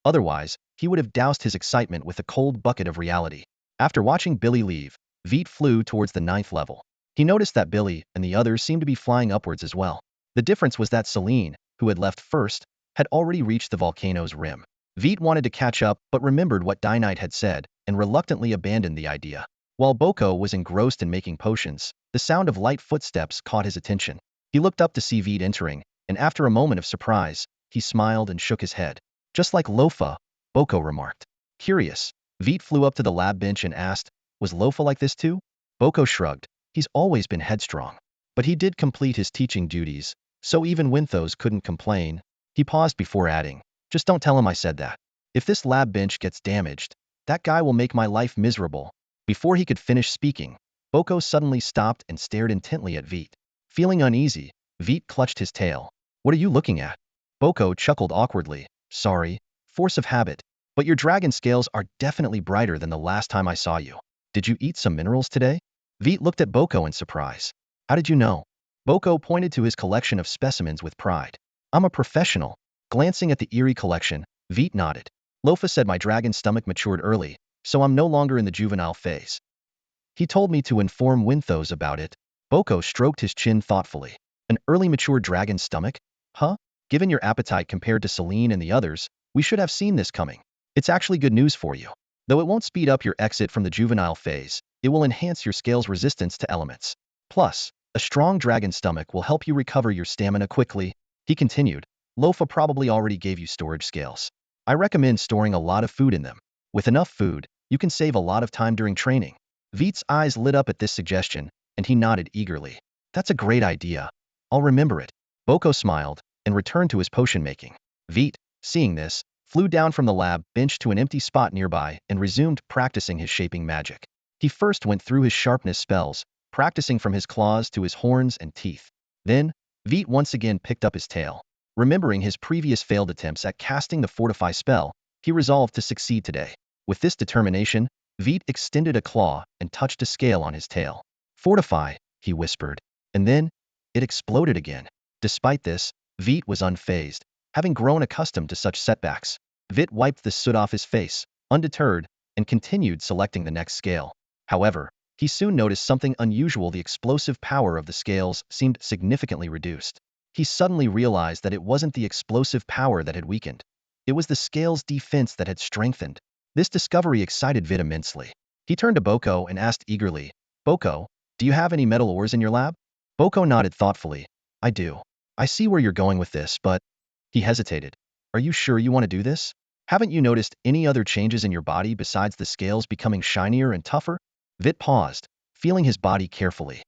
Otherwise, he would have doused his excitement with a cold bucket of reality. After watching Billy leave, Veit flew towards the 9th level. He noticed that Billy and the others seemed to be flying upwards as well. The difference was that Celine, who had left first, had already reached the volcano's rim. Veit wanted to catch up but remembered what Dynite had said and reluctantly abandoned the idea. While Boko was engrossed in making potions, the sound of light footsteps caught his attention. He looked up to see Veit entering, and after a moment of surprise, he smiled and shook his head. Just like Lofa, Boko remarked. Curious, Veit flew up to the lab bench and asked, was Lofa like this too? Boko shrugged. He's always been headstrong. But he did complete his teaching duties, so even Winthos couldn't complain. He paused before adding, just don't tell him I said that. If this lab bench gets damaged, that guy will make my life miserable. Before he could finish speaking, Boko suddenly stopped and stared intently at Veit. Feeling uneasy, Veit clutched his tail. What are you looking at? Boko chuckled awkwardly. Sorry, force of habit. But your dragon scales are definitely brighter than the last time I saw you. Did you eat some minerals today? Veit looked at Boko in surprise. How did you know? Boko pointed to his collection of specimens with pride. I'm a professional. Glancing at the eerie collection, Veit nodded. Lofa said my dragon's stomach matured early, so I'm no longer in the juvenile phase. He told me to inform Winthos about it. Boko stroked his chin thoughtfully. An early mature dragon's stomach? Huh? Given your appetite compared to Celine and the others, we should have seen this coming. It's actually good news for you. Though it won't speed up your exit from the juvenile phase, it will enhance your scale's resistance to elements. Plus, a strong dragon stomach will help you recover your stamina quickly. He continued. Lofa probably already gave you storage scales. I recommend storing a lot of food in them. With enough food, you can save a lot of time during training. Veit's eyes lit up at this suggestion, and he nodded eagerly. That's a great idea. I'll remember it. Boko smiled and returned to his potion making. Veit, seeing this, flew down from the lab bench to an empty spot nearby and resumed practicing his shaping magic. He first went through his sharpness spells, practicing from his claws to his horns and teeth. Then, Veit once again picked up his tail. Remembering his previous failed attempts at casting the fortify spell, he resolved to succeed today. With this determination, Veit extended a claw and touched a scale on his tail. Fortify, he whispered. And then, it exploded again. Despite this, Veit was unfazed, having grown accustomed to such setbacks. Veit wiped the soot off his face, undeterred, and continued selecting the next scale. However, he soon noticed something unusual. The explosive power of the scales seemed significantly reduced. He suddenly realized that it wasn't the explosive power that had weakened. It was the scale's defense that had strengthened. This discovery excited Veit immensely. He turned to Boko and asked eagerly, Boko, do you have any metal ores in your lab? Boko nodded thoughtfully. I do. I see where you're going with this, but... He hesitated. Are you sure you want to do this? Haven't you noticed any other changes in your body besides the scales becoming shinier and tougher? Veit paused, feeling his body carefully.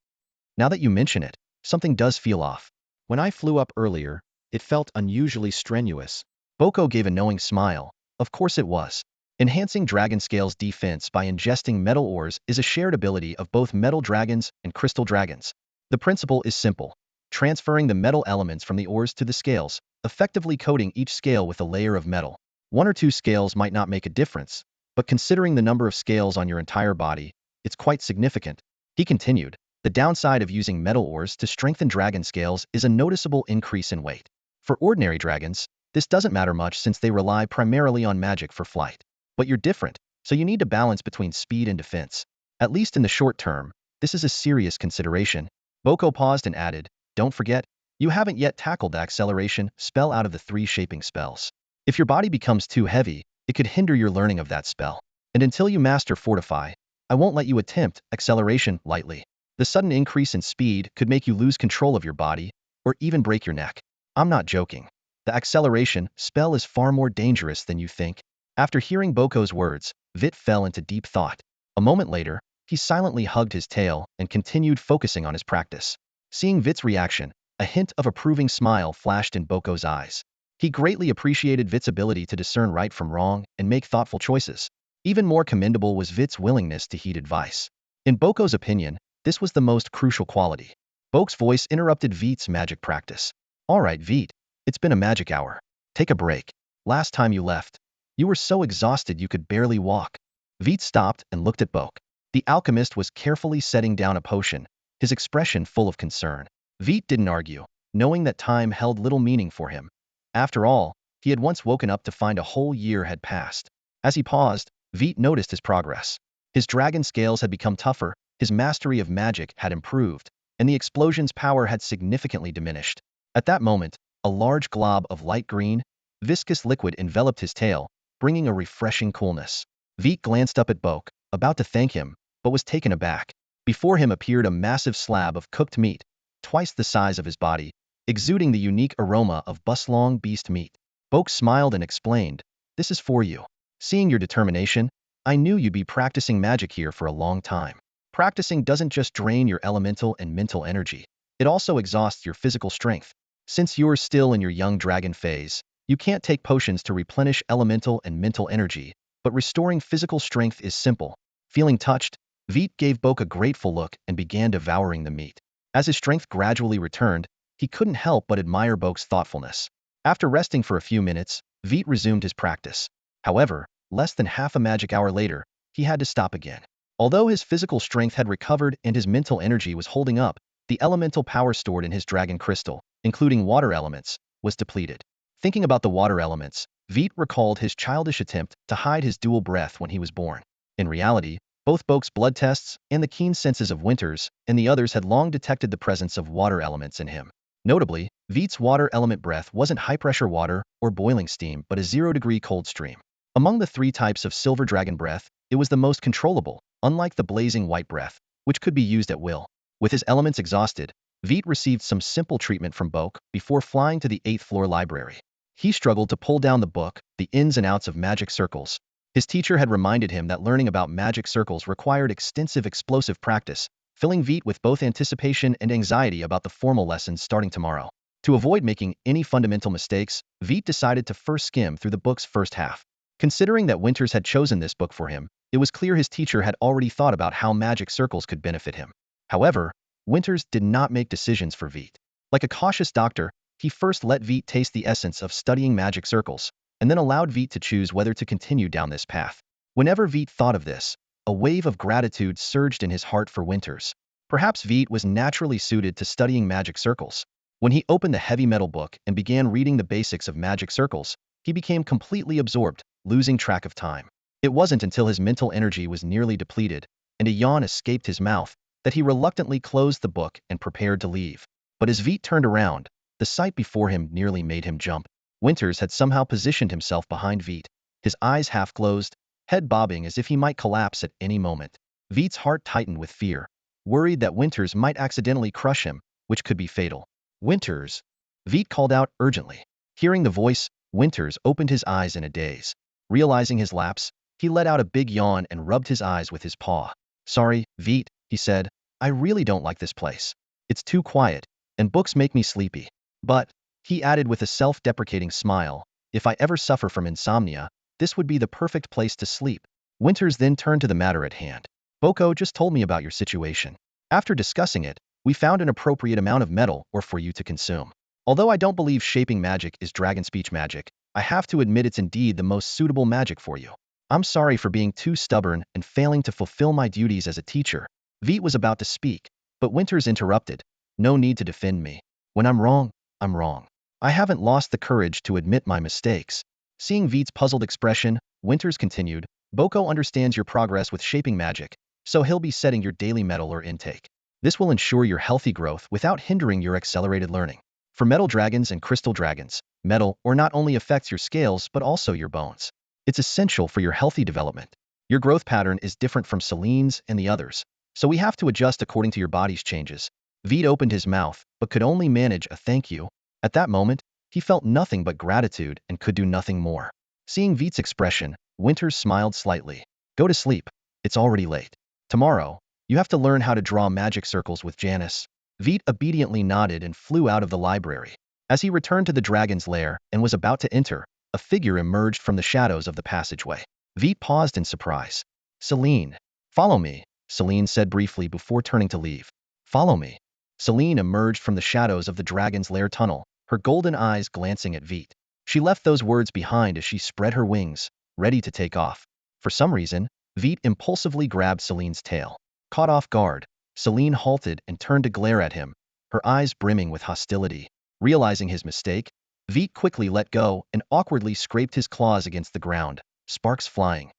Now that you mention it, something does feel off. When I flew up earlier, it felt unusually strenuous. Boko gave a knowing smile. Of course it was. Enhancing dragon scales defense by ingesting metal ores is a shared ability of both metal dragons and crystal dragons. The principle is simple. Transferring the metal elements from the ores to the scales, effectively coating each scale with a layer of metal. 1 or 2 scales might not make a difference, but considering the number of scales on your entire body, it's quite significant. He continued, the downside of using metal ores to strengthen dragon scales is a noticeable increase in weight. For ordinary dragons, this doesn't matter much since they rely primarily on magic for flight. But you're different, so you need to balance between speed and defense. At least in the short term, this is a serious consideration. Boko paused and added, don't forget, you haven't yet tackled the acceleration spell out of the 3 shaping spells. If your body becomes too heavy, it could hinder your learning of that spell. And until you master Fortify, I won't let you attempt acceleration lightly. The sudden increase in speed could make you lose control of your body, or even break your neck. I'm not joking. The acceleration spell is far more dangerous than you think. After hearing Boko's words, Veit fell into deep thought. A moment later, he silently hugged his tail and continued focusing on his practice. Seeing Veit's reaction, a hint of approving smile flashed in Boko's eyes. He greatly appreciated Veit's ability to discern right from wrong and make thoughtful choices. Even more commendable was Veit's willingness to heed advice. In Boko's opinion, this was the most crucial quality. Boko's voice interrupted Veit's magic practice. All right, Veit, it's been a magic hour. Take a break. Last time you left, you were so exhausted you could barely walk. Veit stopped and looked at Boko. The alchemist was carefully setting down a potion, his expression full of concern. Veit didn't argue. knowing that time held little meaning for him. After all, he had once woken up to find a whole year had passed. As he paused, Veit noticed his progress. His dragon scales had become tougher, his mastery of magic had improved, and the explosion's power had significantly diminished. At that moment, a large glob of light green, viscous liquid enveloped his tail, bringing a refreshing coolness. Veit glanced up at Boke, about to thank him, but was taken aback. Before him appeared a massive slab of cooked meat, twice the size of his body, exuding the unique aroma of buslong beast meat. Boke smiled and explained, "This is for you. Seeing your determination, I knew you'd be practicing magic here for a long time. Practicing doesn't just drain your elemental and mental energy, it also exhausts your physical strength. Since you're still in your young dragon phase, you can't take potions to replenish elemental and mental energy, but restoring physical strength is simple." Feeling touched, Veit gave Boke a grateful look and began devouring the meat. As his strength gradually returned, he couldn't help but admire Boke's thoughtfulness. After resting for a few minutes, Veit resumed his practice. However, less than half a magic hour later, he had to stop again. Although his physical strength had recovered and his mental energy was holding up, the elemental power stored in his dragon crystal, including water elements, was depleted. Thinking about the water elements, Veit recalled his childish attempt to hide his dual breath when he was born. In reality, both Boke's blood tests and the keen senses of Winters and the others had long detected the presence of water elements in him. Notably, Veit's water element breath wasn't high-pressure water or boiling steam but a 0-degree cold stream. Among the 3 types of silver dragon breath, it was the most controllable, unlike the blazing white breath, which could be used at will. With his elements exhausted, Veit received some simple treatment from Boke before flying to the 8th floor library. He struggled to pull down the book, The Ins and Outs of Magic Circles. His teacher had reminded him that learning about magic circles required extensive explosive practice, filling Veit with both anticipation and anxiety about the formal lessons starting tomorrow. To avoid making any fundamental mistakes, Veit decided to first skim through the book's first half. Considering that Winters had chosen this book for him, it was clear his teacher had already thought about how magic circles could benefit him. However, Winters did not make decisions for Veit. Like a cautious doctor, he first let Veit taste the essence of studying magic circles, and then allowed Veit to choose whether to continue down this path. Whenever Veit thought of this, a wave of gratitude surged in his heart for Winters. Perhaps Veit was naturally suited to studying magic circles. When he opened the heavy metal book and began reading the basics of magic circles, he became completely absorbed, losing track of time. It wasn't until his mental energy was nearly depleted, and a yawn escaped his mouth, that he reluctantly closed the book and prepared to leave. But as Veit turned around, the sight before him nearly made him jump. Winters had somehow positioned himself behind Veit, his eyes half closed, head bobbing as if he might collapse at any moment. Veit's heart tightened with fear, worried that Winters might accidentally crush him, which could be fatal. "Winters!" Veit called out urgently. Hearing the voice, Winters opened his eyes in a daze. Realizing his lapse, he let out a big yawn and rubbed his eyes with his paw. "Sorry, Veit," he said. "I really don't like this place. It's too quiet, and books make me sleepy. But," he added with a self-deprecating smile, "if I ever suffer from insomnia, this would be the perfect place to sleep." Winters then turned to the matter at hand. "Boko just told me about your situation. After discussing it, we found an appropriate amount of metal ore for you to consume. Although I don't believe shaping magic is dragon speech magic, I have to admit it's indeed the most suitable magic for you. I'm sorry for being too stubborn and failing to fulfill my duties as a teacher." Veit was about to speak, but Winters interrupted. "No need to defend me. When I'm wrong, I'm wrong. I haven't lost the courage to admit my mistakes." Seeing Veit's puzzled expression, Winters continued, "Boko understands your progress with shaping magic, so he'll be setting your daily metal ore intake. This will ensure your healthy growth without hindering your accelerated learning. For metal dragons and crystal dragons, metal ore not only affects your scales but also your bones. It's essential for your healthy development. Your growth pattern is different from Celine's and the others, so we have to adjust according to your body's changes." Veit opened his mouth, but could only manage a "thank you." At that moment, he felt nothing but gratitude and could do nothing more. Seeing Veit's expression, Winters smiled slightly. "Go to sleep. It's already late. Tomorrow, you have to learn how to draw magic circles with Janice." Veit obediently nodded and flew out of the library. As he returned to the dragon's lair and was about to enter, a figure emerged from the shadows of the passageway. Veit paused in surprise. "Celine." "Follow me," Celine said briefly before turning to leave. "Follow me." Celine emerged from the shadows of the dragon's lair tunnel, her golden eyes glancing at Veit. She left those words behind as she spread her wings, ready to take off. For some reason, Veit impulsively grabbed Celine's tail. Caught off guard, Celine halted and turned to glare at him, her eyes brimming with hostility. Realizing his mistake, Veit quickly let go and awkwardly scraped his claws against the ground, sparks flying.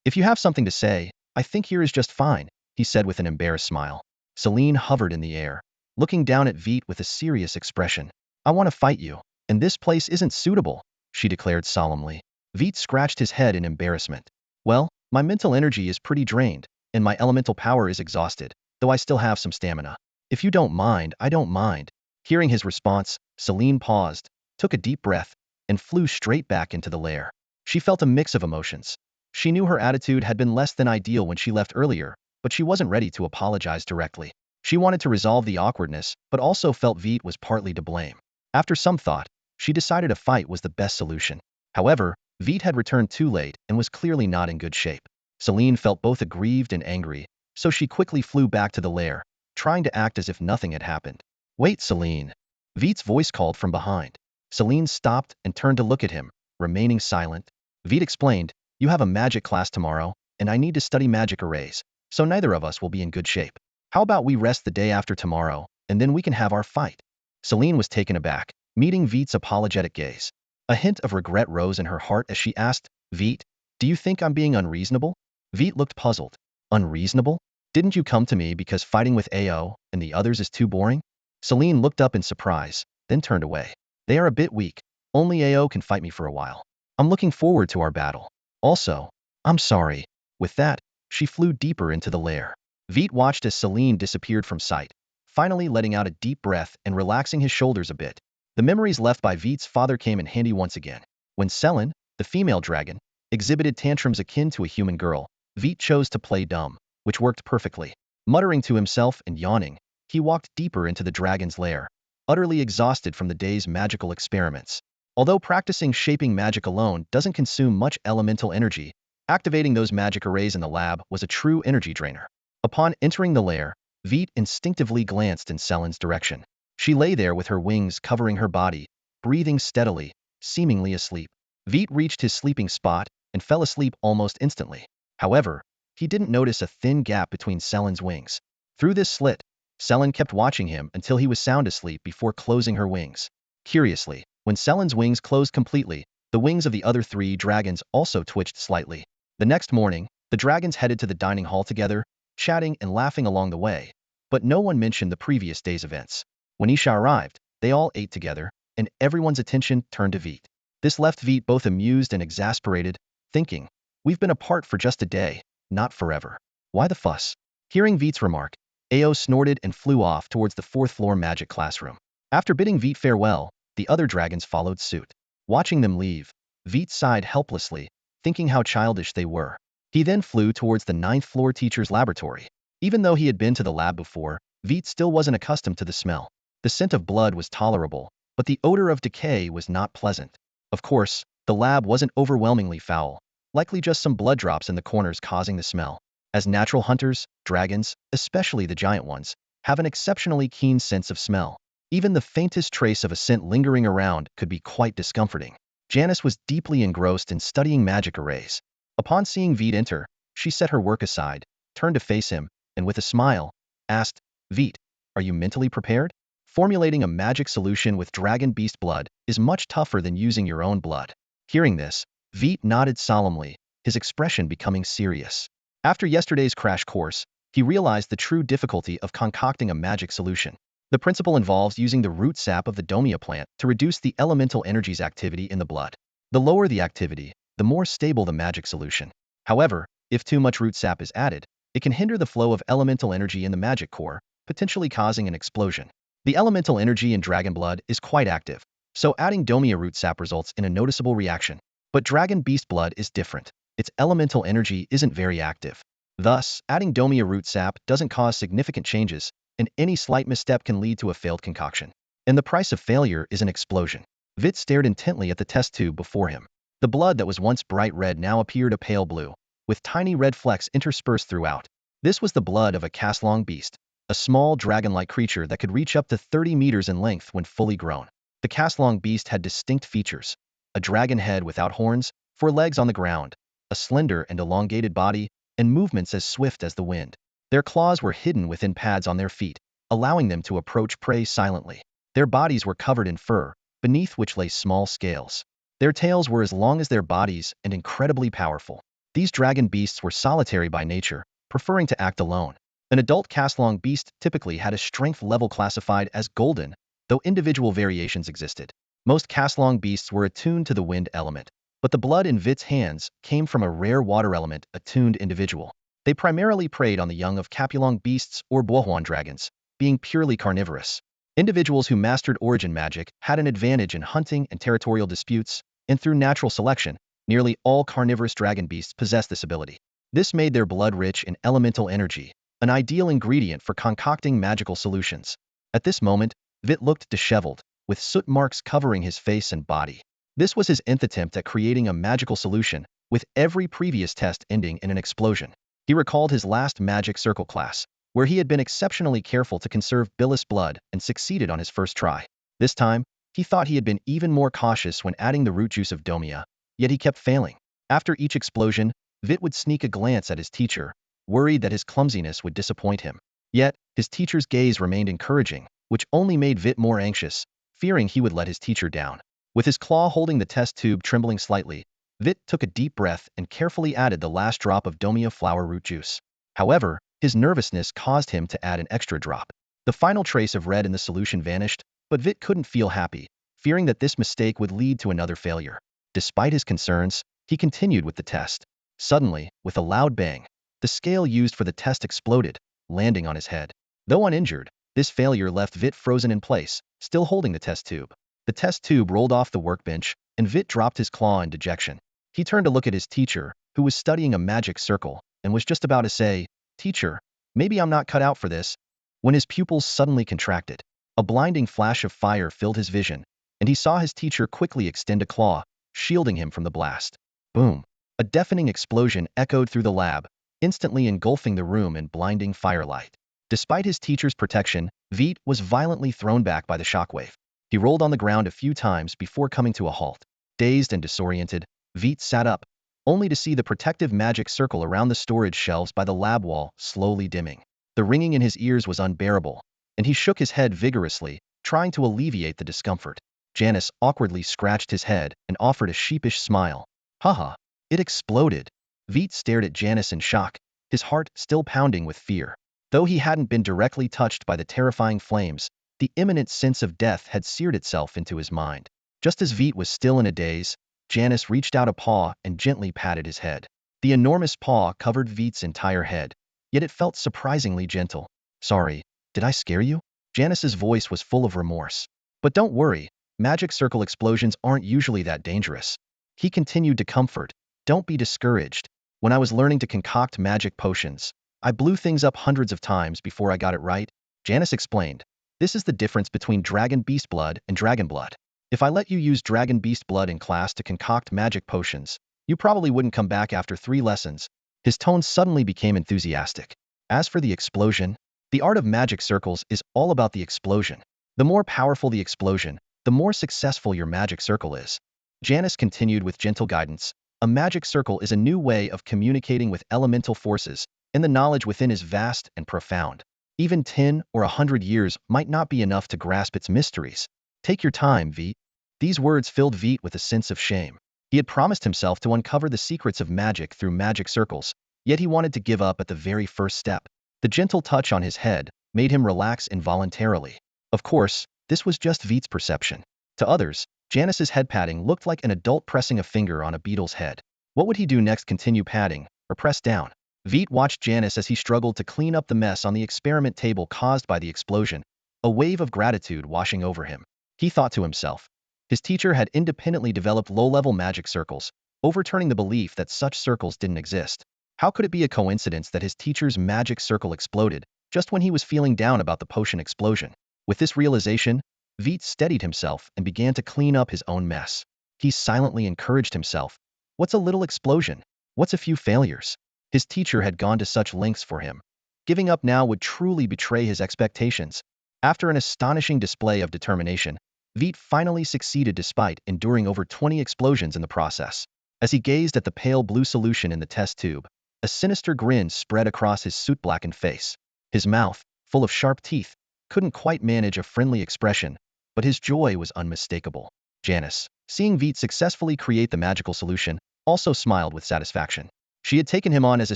If you have something to say, I think here is just fine, he said with an embarrassed smile. Celine hovered in the air, looking down at Veit with a serious expression. I want to fight you, and this place isn't suitable, she declared solemnly. Veit scratched his head in embarrassment. Well, my mental energy is pretty drained, and my elemental power is exhausted, though I still have some stamina. If you don't mind, I don't mind. Hearing his response, Celine paused, took a deep breath, and flew straight back into the lair. She felt a mix of emotions. She knew her attitude had been less than ideal when she left earlier, but she wasn't ready to apologize directly. She wanted to resolve the awkwardness, but also felt Veit was partly to blame. After some thought, she decided a fight was the best solution. However, Veit had returned too late and was clearly not in good shape. Celine felt both aggrieved and angry, so she quickly flew back to the lair, trying to act as if nothing had happened. Wait, Celine. Veit's voice called from behind. Celine stopped and turned to look at him, remaining silent. Veit explained, you have a magic class tomorrow, and I need to study magic arrays, so neither of us will be in good shape. How about we rest the day after tomorrow, and then we can have our fight? Celine was taken aback, meeting Veit's apologetic gaze. A hint of regret rose in her heart as she asked, Veit, do you think I'm being unreasonable? Veit looked puzzled. Unreasonable? Didn't you come to me because fighting with AO and the others is too boring? Celine looked up in surprise, then turned away. They are a bit weak. Only AO can fight me for a while. I'm looking forward to our battle. Also, I'm sorry. With that, she flew deeper into the lair. Veit watched as Celine disappeared from sight, finally letting out a deep breath and relaxing his shoulders a bit. The memories left by Veit's father came in handy once again. When Selin, the female dragon, exhibited tantrums akin to a human girl, Veit chose to play dumb, which worked perfectly. Muttering to himself and yawning, he walked deeper into the dragon's lair, utterly exhausted from the day's magical experiments. Although practicing shaping magic alone doesn't consume much elemental energy, activating those magic arrays in the lab was a true energy drainer. Upon entering the lair, Veit instinctively glanced in Selin's direction. She lay there with her wings covering her body, breathing steadily, seemingly asleep. Veit reached his sleeping spot and fell asleep almost instantly. However, he didn't notice a thin gap between Selin's wings. Through this slit, Selin kept watching him until he was sound asleep before closing her wings. Curiously, when Selin's wings closed completely, the wings of the other three dragons also twitched slightly. The next morning, the dragons headed to the dining hall together, chatting and laughing along the way, but no one mentioned the previous day's events. When Isha arrived, they all ate together, and everyone's attention turned to Veit. This left Veit both amused and exasperated, thinking, we've been apart for just a day, not forever. Why the fuss? Hearing Veit's remark, Ao snorted and flew off towards the fourth-floor magic classroom. After bidding Veit farewell, the other dragons followed suit. Watching them leave, Veit sighed helplessly, thinking how childish they were. He then flew towards the ninth-floor teacher's laboratory. Even though he had been to the lab before, Veit still wasn't accustomed to the smell. The scent of blood was tolerable, but the odor of decay was not pleasant. Of course, the lab wasn't overwhelmingly foul, likely just some blood drops in the corners causing the smell. As natural hunters, dragons, especially the giant ones, have an exceptionally keen sense of smell. Even the faintest trace of a scent lingering around could be quite discomforting. Janice was deeply engrossed in studying magic arrays. Upon seeing Veit enter, she set her work aside, turned to face him, and with a smile, asked, Veit, are you mentally prepared? Formulating a magic solution with dragon beast blood is much tougher than using your own blood. Hearing this, Veit nodded solemnly, his expression becoming serious. After yesterday's crash course, he realized the true difficulty of concocting a magic solution. The principle involves using the root sap of the domia plant to reduce the elemental energy's activity in the blood. The lower the activity, the more stable the magic solution. However, if too much root sap is added, it can hinder the flow of elemental energy in the magic core, potentially causing an explosion. The elemental energy in dragon blood is quite active, so adding domia root sap results in a noticeable reaction. But dragon beast blood is different. Its elemental energy isn't very active. Thus, adding domia root sap doesn't cause significant changes, and any slight misstep can lead to a failed concoction. And the price of failure is an explosion. Veit stared intently at the test tube before him. The blood that was once bright red now appeared a pale blue, with tiny red flecks interspersed throughout. This was the blood of a Caslong beast, a small dragon-like creature that could reach up to 30 meters in length when fully grown. The Caslong beast had distinct features: a dragon head without horns, 4 legs on the ground, a slender and elongated body, and movements as swift as the wind. Their claws were hidden within pads on their feet, allowing them to approach prey silently. Their bodies were covered in fur, beneath which lay small scales. Their tails were as long as their bodies and incredibly powerful. These dragon beasts were solitary by nature, preferring to act alone. An adult castlong beast typically had a strength level classified as golden, though individual variations existed. Most castlong beasts were attuned to the wind element, but the blood in Veit's hands came from a rare water element attuned individual. They primarily preyed on the young of capulong beasts or bohuan dragons, being purely carnivorous. Individuals who mastered origin magic had an advantage in hunting and territorial disputes, and through natural selection, nearly all carnivorous dragon beasts possessed this ability. This made their blood rich in elemental energy, an ideal ingredient for concocting magical solutions. At this moment, Veit looked disheveled, with soot marks covering his face and body. This was his nth attempt at creating a magical solution, with every previous test ending in an explosion. He recalled his last magic circle class, where he had been exceptionally careful to conserve bilious blood and succeeded on his first try. This time, he thought he had been even more cautious when adding the root juice of domia, yet he kept failing. After each explosion, Veit would sneak a glance at his teacher, worried that his clumsiness would disappoint him. Yet, his teacher's gaze remained encouraging, which only made Veit more anxious, fearing he would let his teacher down. With his claw holding the test tube trembling slightly, Veit took a deep breath and carefully added the last drop of domia flower root juice. However, his nervousness caused him to add an extra drop. The final trace of red in the solution vanished, but Veit couldn't feel happy, fearing that this mistake would lead to another failure. Despite his concerns, he continued with the test. Suddenly, with a loud bang, the scale used for the test exploded, landing on his head. Though uninjured, this failure left Veit frozen in place, still holding the test tube. The test tube rolled off the workbench, and Veit dropped his claw in dejection. He turned to look at his teacher, who was studying a magic circle, and was just about to say, "Teacher, maybe I'm not cut out for this," when his pupils suddenly contracted. A blinding flash of fire filled his vision, and he saw his teacher quickly extend a claw, shielding him from the blast. Boom! A deafening explosion echoed through the lab, instantly engulfing the room in blinding firelight. Despite his teacher's protection, Veit was violently thrown back by the shockwave. He rolled on the ground a few times before coming to a halt. Dazed and disoriented, Veit sat up, only to see the protective magic circle around the storage shelves by the lab wall slowly dimming. The ringing in his ears was unbearable, and he shook his head vigorously, trying to alleviate the discomfort. Janice awkwardly scratched his head and offered a sheepish smile. Haha, it exploded. Veit stared at Janice in shock, his heart still pounding with fear. Though he hadn't been directly touched by the terrifying flames, the imminent sense of death had seared itself into his mind. Just as Veit was still in a daze, Janice reached out a paw and gently patted his head. The enormous paw covered Veit's entire head, yet it felt surprisingly gentle. "Sorry, did I scare you?" Janice's voice was full of remorse. "But don't worry, magic circle explosions aren't usually that dangerous." He continued to comfort. "Don't be discouraged. When I was learning to concoct magic potions, I blew things up hundreds of times before I got it right." Janice explained. "This is the difference between dragon beast blood and dragon blood. If I let you use dragon beast blood in class to concoct magic potions, you probably wouldn't come back after 3 lessons." His tone suddenly became enthusiastic. As for the explosion, the art of magic circles is all about the explosion. The more powerful the explosion, the more successful your magic circle is. Janice continued with gentle guidance. A magic circle is a new way of communicating with elemental forces, and the knowledge within is vast and profound. Even 10 or 100 years might not be enough to grasp its mysteries. Take your time, Veit. These words filled Veit with a sense of shame. He had promised himself to uncover the secrets of magic through magic circles, yet he wanted to give up at the very first step. The gentle touch on his head made him relax involuntarily. Of course, this was just Veit's perception. To others, Janice's head patting looked like an adult pressing a finger on a beetle's head. What would he do next? Continue patting, or press down? Veit watched Janice as he struggled to clean up the mess on the experiment table caused by the explosion, a wave of gratitude washing over him. He thought to himself. His teacher had independently developed low-level magic circles, overturning the belief that such circles didn't exist. How could it be a coincidence that his teacher's magic circle exploded just when he was feeling down about the potion explosion? With this realization, Veit steadied himself and began to clean up his own mess. He silently encouraged himself. What's a little explosion? What's a few failures? His teacher had gone to such lengths for him. Giving up now would truly betray his expectations. After an astonishing display of determination, Veit finally succeeded despite enduring over 20 explosions in the process. As he gazed at the pale blue solution in the test tube, a sinister grin spread across his soot-blackened face. His mouth, full of sharp teeth, couldn't quite manage a friendly expression, but his joy was unmistakable. Janice, seeing Veit successfully create the magical solution, also smiled with satisfaction. She had taken him on as a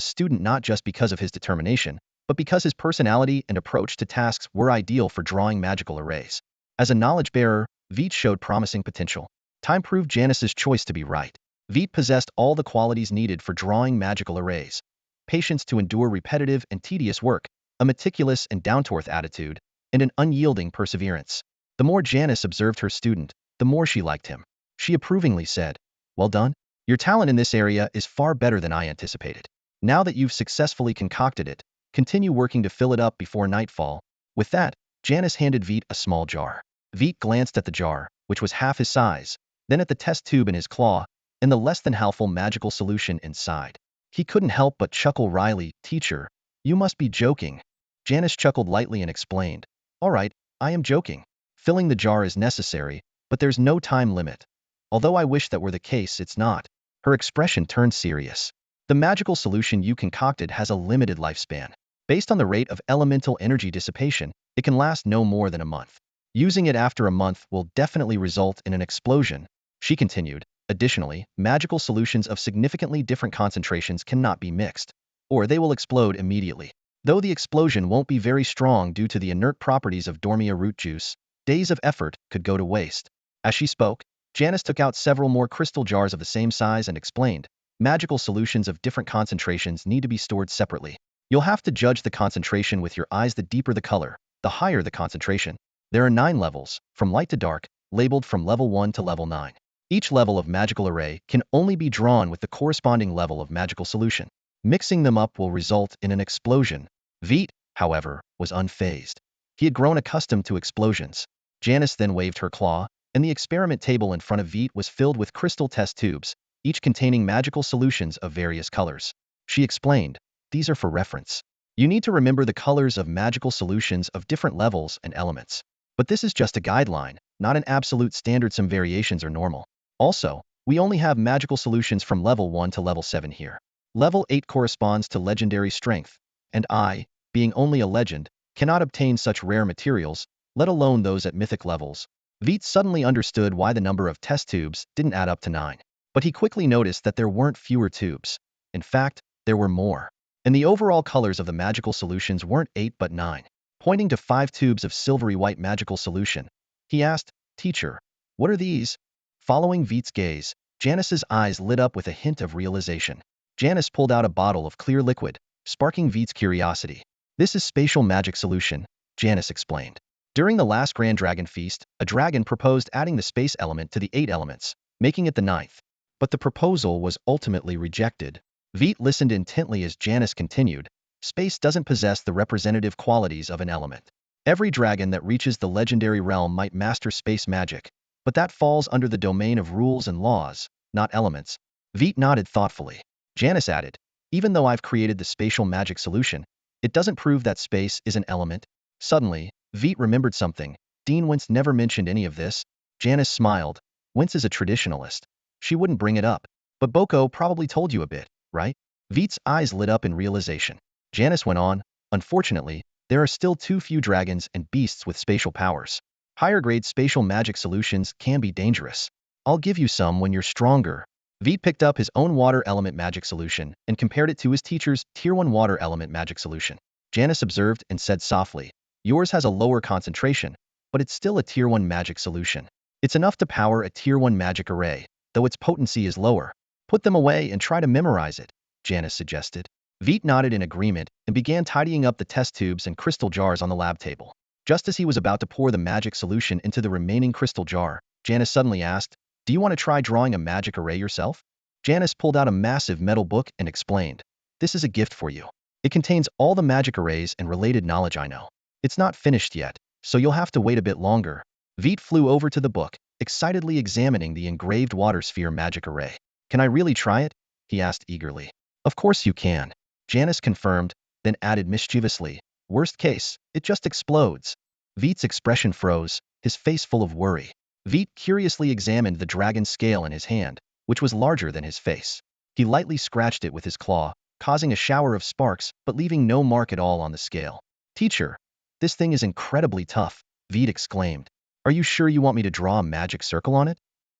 student not just because of his determination, but because his personality and approach to tasks were ideal for drawing magical arrays. As a knowledge bearer, Veit showed promising potential. Time proved Janice's choice to be right. Veit possessed all the qualities needed for drawing magical arrays: patience to endure repetitive and tedious work, a meticulous and down-to-earth attitude, and an unyielding perseverance. The more Janice observed her student, the more she liked him. She approvingly said, "Well done. Your talent in this area is far better than I anticipated. Now that you've successfully concocted it, continue working to fill it up before nightfall." With that, Janice handed Veit a small jar. Veit glanced at the jar, which was half his size, then at the test tube in his claw, and the less than helpful magical solution inside. He couldn't help but chuckle wryly. "Teacher, you must be joking." Janice chuckled lightly and explained, "All right, I am joking. Filling the jar is necessary, but there's no time limit. Although I wish that were the case, it's not." Her expression turned serious. "The magical solution you concocted has a limited lifespan. Based on the rate of elemental energy dissipation, it can last no more than a month. Using it after a month will definitely result in an explosion." She continued, "Additionally, magical solutions of significantly different concentrations cannot be mixed, or they will explode immediately. Though the explosion won't be very strong due to the inert properties of Dormia root juice, days of effort could go to waste." As she spoke, Janice took out several more crystal jars of the same size and explained, "Magical solutions of different concentrations need to be stored separately. You'll have to judge the concentration with your eyes. The deeper the color, the higher the concentration. There are 9 levels, from light to dark, labeled from level 1 to level 9. Each level of magical array can only be drawn with the corresponding level of magical solution. Mixing them up will result in an explosion." Veit, however, was unfazed. He had grown accustomed to explosions. Janice then waved her claw, and the experiment table in front of Veit was filled with crystal test tubes, each containing magical solutions of various colors. She explained, "These are for reference. You need to remember the colors of magical solutions of different levels and elements. But this is just a guideline, not an absolute standard. Some variations are normal. Also, we only have magical solutions from level 1 to level 7 here. Level 8 corresponds to legendary strength, and I, being only a legend, cannot obtain such rare materials, let alone those at mythic levels." Veit suddenly understood why the number of test tubes didn't add up to 9. But he quickly noticed that there weren't fewer tubes. In fact, there were more. And the overall colors of the magical solutions weren't 8 but 9. Pointing to 5 tubes of silvery white magical solution, he asked, "Teacher, what are these?" Following Veit's gaze, Janice's eyes lit up with a hint of realization. Janice pulled out a bottle of clear liquid, sparking Veit's curiosity. "This is spatial magic solution," Janice explained. "During the last Grand Dragon Feast, a dragon proposed adding the space element to the 8 elements, making it the 9th. But the proposal was ultimately rejected." Veit listened intently as Janice continued, "Space doesn't possess the representative qualities of an element. Every dragon that reaches the legendary realm might master space magic, but that falls under the domain of rules and laws, not elements." Veit nodded thoughtfully. Janice added, "Even though I've created the spatial magic solution, it doesn't prove that space is an element." Suddenly, Veit remembered something. "Dean Wentz never mentioned any of this." Janice smiled. "Wentz is a traditionalist. She wouldn't bring it up. But Boko probably told you a bit, right?" Veit's eyes lit up in realization. Janice went on, "Unfortunately, there are still too few dragons and beasts with spatial powers. Higher-grade spatial magic solutions can be dangerous. I'll give you some when you're stronger." Veit picked up his own water element magic solution and compared it to his teacher's Tier 1 water element magic solution. Janice observed and said softly, "Yours has a lower concentration, but it's still a Tier 1 magic solution. It's enough to power a Tier 1 magic array, though its potency is lower." "Put them away and try to memorize it," Janice suggested. Veit nodded in agreement and began tidying up the test tubes and crystal jars on the lab table. Just as he was about to pour the magic solution into the remaining crystal jar, Janice suddenly asked, "Do you want to try drawing a magic array yourself?" Janice pulled out a massive metal book and explained, "This is a gift for you. It contains all the magic arrays and related knowledge I know. It's not finished yet, so you'll have to wait a bit longer." Veit flew over to the book, excitedly examining the engraved water sphere magic array. "Can I really try it?" he asked eagerly. "Of course you can," Janice confirmed, then added mischievously, "Worst case, it just explodes." Veit's expression froze, his face full of worry. Veit curiously examined the dragon scale in his hand, which was larger than his face. He lightly scratched it with his claw, causing a shower of sparks but leaving no mark at all on the scale. "Teacher, this thing is incredibly tough," Veit exclaimed. Are you sure you want me to draw a magic circle on it?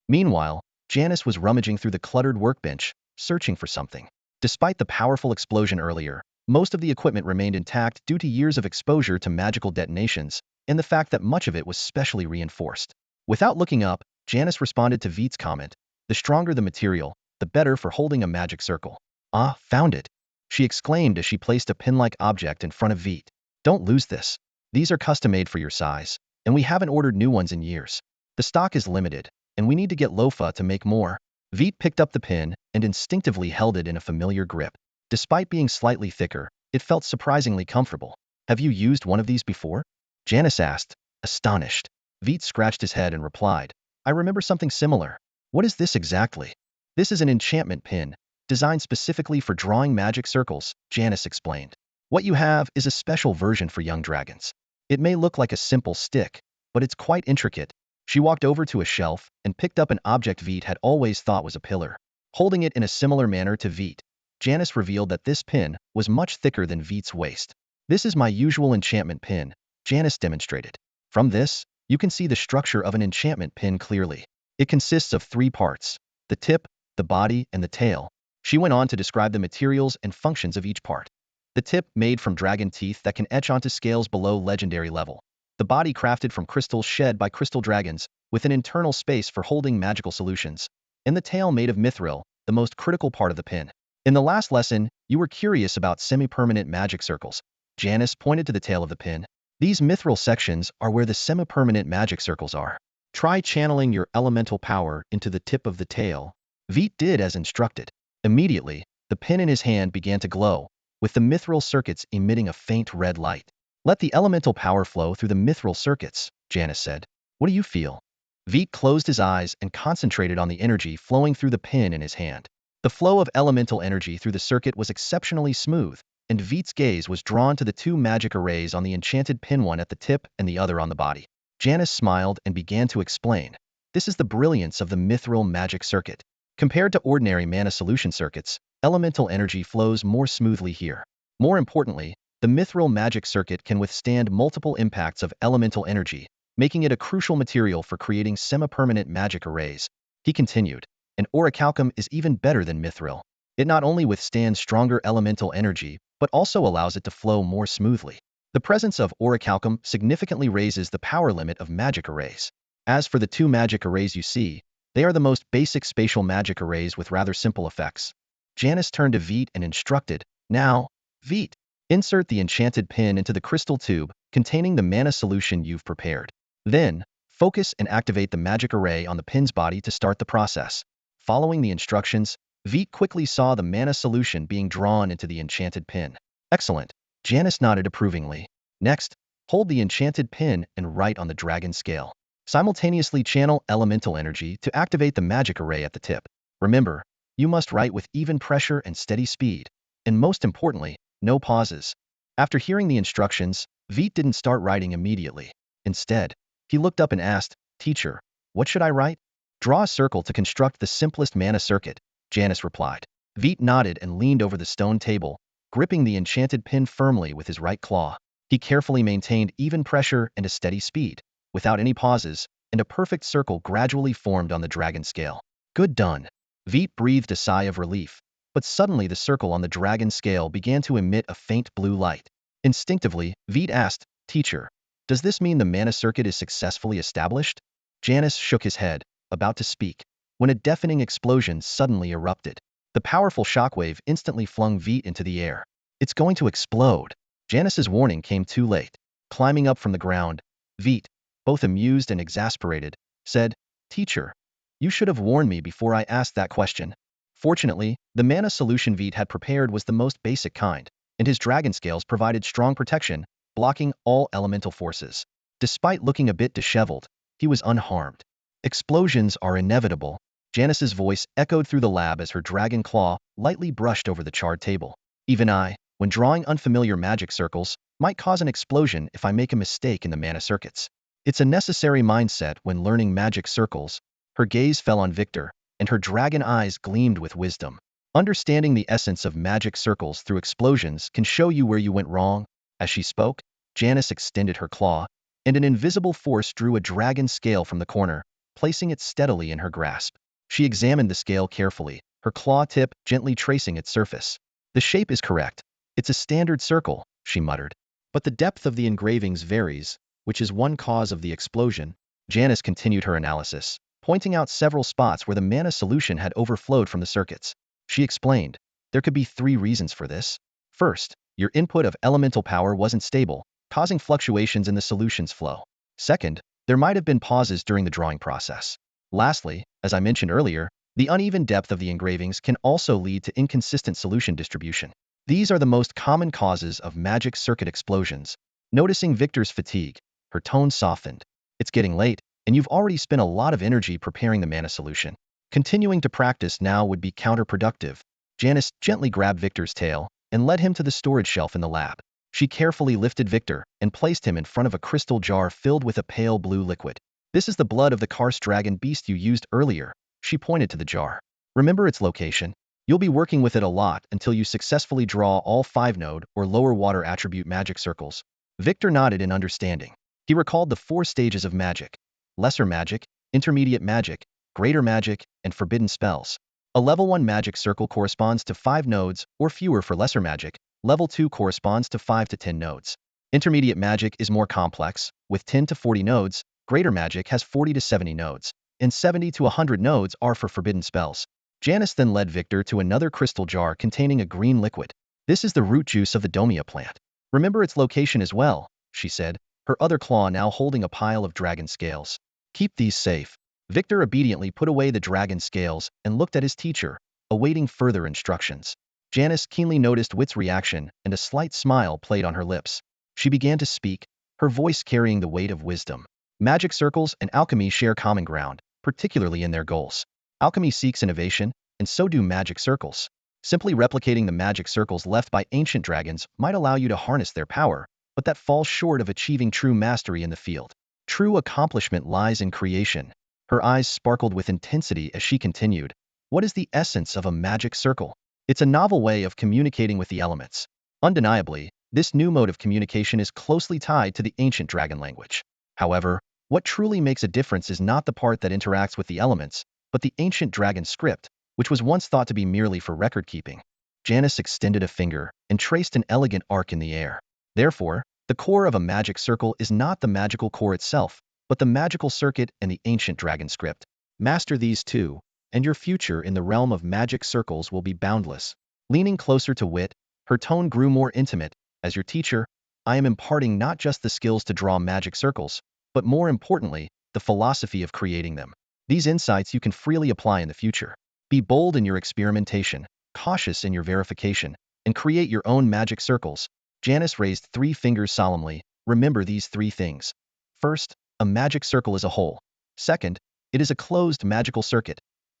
Meanwhile, Janice was rummaging through the cluttered workbench, searching for something. Despite the powerful explosion earlier, most of the equipment remained intact due to years of exposure to magical detonations, and the fact that much of it was specially reinforced. Without looking up, Janice responded to Veit's comment, the stronger the material, the better for holding a magic circle. Ah, found it! She exclaimed as she placed a pin-like object in front of Veit. Don't lose this. These are custom-made for your size, and we haven't ordered new ones in years. The stock is limited, and we need to get Lofa to make more. Veit picked up the pin and instinctively held it in a familiar grip. Despite being slightly thicker, it felt surprisingly comfortable. Have you used one of these before? Janice asked, astonished. Veit scratched his head and replied, I remember something similar. What is this exactly? This is an enchantment pin, designed specifically for drawing magic circles, Janice explained. What you have is a special version for young dragons. It may look like a simple stick, but it's quite intricate. She walked over to a shelf and picked up an object Veit had always thought was a pillar. Holding it in a similar manner to Veit, Janice revealed that this pin was much thicker than Veit's waist. This is my usual enchantment pin, Janice demonstrated. From this, you can see the structure of an enchantment pin clearly. It consists of 3 parts: the tip, the body, and the tail. She went on to describe the materials and functions of each part. The tip, made from dragon teeth that can etch onto scales below legendary level. The body, crafted from crystals shed by crystal dragons, with an internal space for holding magical solutions. And the tail, made of mithril, the most critical part of the pin. In the last lesson, you were curious about semi-permanent magic circles. Janice pointed to the tail of the pin. These mithril sections are where the semi-permanent magic circles are. Try channeling your elemental power into the tip of the tail. Veit did as instructed. Immediately, the pin in his hand began to glow, with the mithril circuits emitting a faint red light. Let the elemental power flow through the mithril circuits, Janice said. What do you feel? Veit closed his eyes and concentrated on the energy flowing through the pin in his hand. The flow of elemental energy through the circuit was exceptionally smooth, and Veit's gaze was drawn to the 2 magic arrays on the enchanted pin, one at the tip and the other on the body. Janice smiled and began to explain. This is the brilliance of the mithril magic circuit. Compared to ordinary mana solution circuits, elemental energy flows more smoothly here. More importantly, the mithril magic circuit can withstand multiple impacts of elemental energy, making it a crucial material for creating semi-permanent magic arrays. He continued, and orichalcum is even better than mithril. It not only withstands stronger elemental energy, but also allows it to flow more smoothly. The presence of orichalcum significantly raises the power limit of magic arrays. As for the 2 magic arrays you see, they are the most basic spatial magic arrays with rather simple effects. Janice turned to Veit and instructed, now, Veit, insert the enchanted pin into the crystal tube containing the mana solution you've prepared. Then, focus and activate the magic array on the pin's body to start the process. Following the instructions, Veit quickly saw the mana solution being drawn into the enchanted pin. Excellent. Janice nodded approvingly. Next, hold the enchanted pin and write on the dragon scale. Simultaneously channel elemental energy to activate the magic array at the tip. Remember, you must write with even pressure and steady speed. And most importantly, no pauses. After hearing the instructions, Veit didn't start writing immediately. Instead, he looked up and asked, Teacher, what should I write? Draw a circle to construct the simplest mana circuit, Janice replied. Veit nodded and leaned over the stone table, gripping the enchanted pin firmly with his right claw. He carefully maintained even pressure and a steady speed, without any pauses, and a perfect circle gradually formed on the dragon scale. Good done. Veit breathed a sigh of relief, but suddenly the circle on the dragon scale began to emit a faint blue light. Instinctively, Veit asked, Teacher, does this mean the mana circuit is successfully established? Janice shook his head, about to speak, when a deafening explosion suddenly erupted. The powerful shockwave instantly flung Veit into the air. It's going to explode. Janice's warning came too late. Climbing up from the ground, Veit, both amused and exasperated, said, Teacher, you should have warned me before I asked that question. Fortunately, the mana solution Veit had prepared was the most basic kind, and his dragon scales provided strong protection, blocking all elemental forces. Despite looking a bit disheveled, he was unharmed. Explosions are inevitable. Janice's voice echoed through the lab as her dragon claw lightly brushed over the charred table. Even I, when drawing unfamiliar magic circles, might cause an explosion if I make a mistake in the mana circuits. It's a necessary mindset when learning magic circles. Her gaze fell on Victor, and her dragon eyes gleamed with wisdom. Understanding the essence of magic circles through explosions can show you where you went wrong. As she spoke, Janice extended her claw, and an invisible force drew a dragon scale from the corner, placing it steadily in her grasp. She examined the scale carefully, her claw tip gently tracing its surface. The shape is correct. It's a standard circle, she muttered. But the depth of the engravings varies, which is one cause of the explosion. Janice continued her analysis, pointing out several spots where the mana solution had overflowed from the circuits. She explained, there could be 3 reasons for this. First, your input of elemental power wasn't stable, causing fluctuations in the solution's flow. Second, there might have been pauses during the drawing process. Lastly, as I mentioned earlier, the uneven depth of the engravings can also lead to inconsistent solution distribution. These are the most common causes of magic circuit explosions. Noticing Victor's fatigue, her tone softened. It's getting late, and you've already spent a lot of energy preparing the mana solution. Continuing to practice now would be counterproductive. Janice gently grabbed Victor's tail and led him to the storage shelf in the lab. She carefully lifted Victor and placed him in front of a crystal jar filled with a pale blue liquid. This is the blood of the karst dragon beast you used earlier. She pointed to the jar. Remember its location? You'll be working with it a lot until you successfully draw all 5-node or lower water attribute magic circles. Victor nodded in understanding. He recalled the 4 stages of magic: lesser magic, intermediate magic, greater magic, and forbidden spells. A level 1 magic circle corresponds to 5 nodes or fewer for lesser magic. Level 2 corresponds to 5 to 10 nodes. Intermediate magic is more complex, with 10 to 40 nodes. Greater magic has 40 to 70 nodes, and 70 to 100 nodes are for forbidden spells. Janice then led Victor to another crystal jar containing a green liquid. This is the root juice of the domia plant. Remember its location as well, she said, her other claw now holding a pile of dragon scales. Keep these safe. Victor obediently put away the dragon scales and looked at his teacher, awaiting further instructions. Janice keenly noticed Wit's reaction, and a slight smile played on her lips. She began to speak, her voice carrying the weight of wisdom. Magic circles and alchemy share common ground, particularly in their goals. Alchemy seeks innovation, and so do magic circles. Simply replicating the magic circles left by ancient dragons might allow you to harness their power, but that falls short of achieving true mastery in the field. True accomplishment lies in creation. Her eyes sparkled with intensity as she continued. What is the essence of a magic circle? It's a novel way of communicating with the elements. Undeniably, this new mode of communication is closely tied to the ancient dragon language. However, what truly makes a difference is not the part that interacts with the elements, but the ancient dragon script, which was once thought to be merely for record-keeping. Janice extended a finger and traced an elegant arc in the air. Therefore, the core of a magic circle is not the magical core itself, but the magical circuit and the ancient dragon script. Master these two, and your future in the realm of magic circles will be boundless. Leaning closer to Wit, her tone grew more intimate. As your teacher, I am imparting not just the skills to draw magic circles, but more importantly, the philosophy of creating them. These insights you can freely apply in the future. Be bold in your experimentation, cautious in your verification, and create your own magic circles. Janice raised 3 fingers solemnly. Remember these 3 things. First, a magic circle is a whole. Second, it is a closed magical circuit.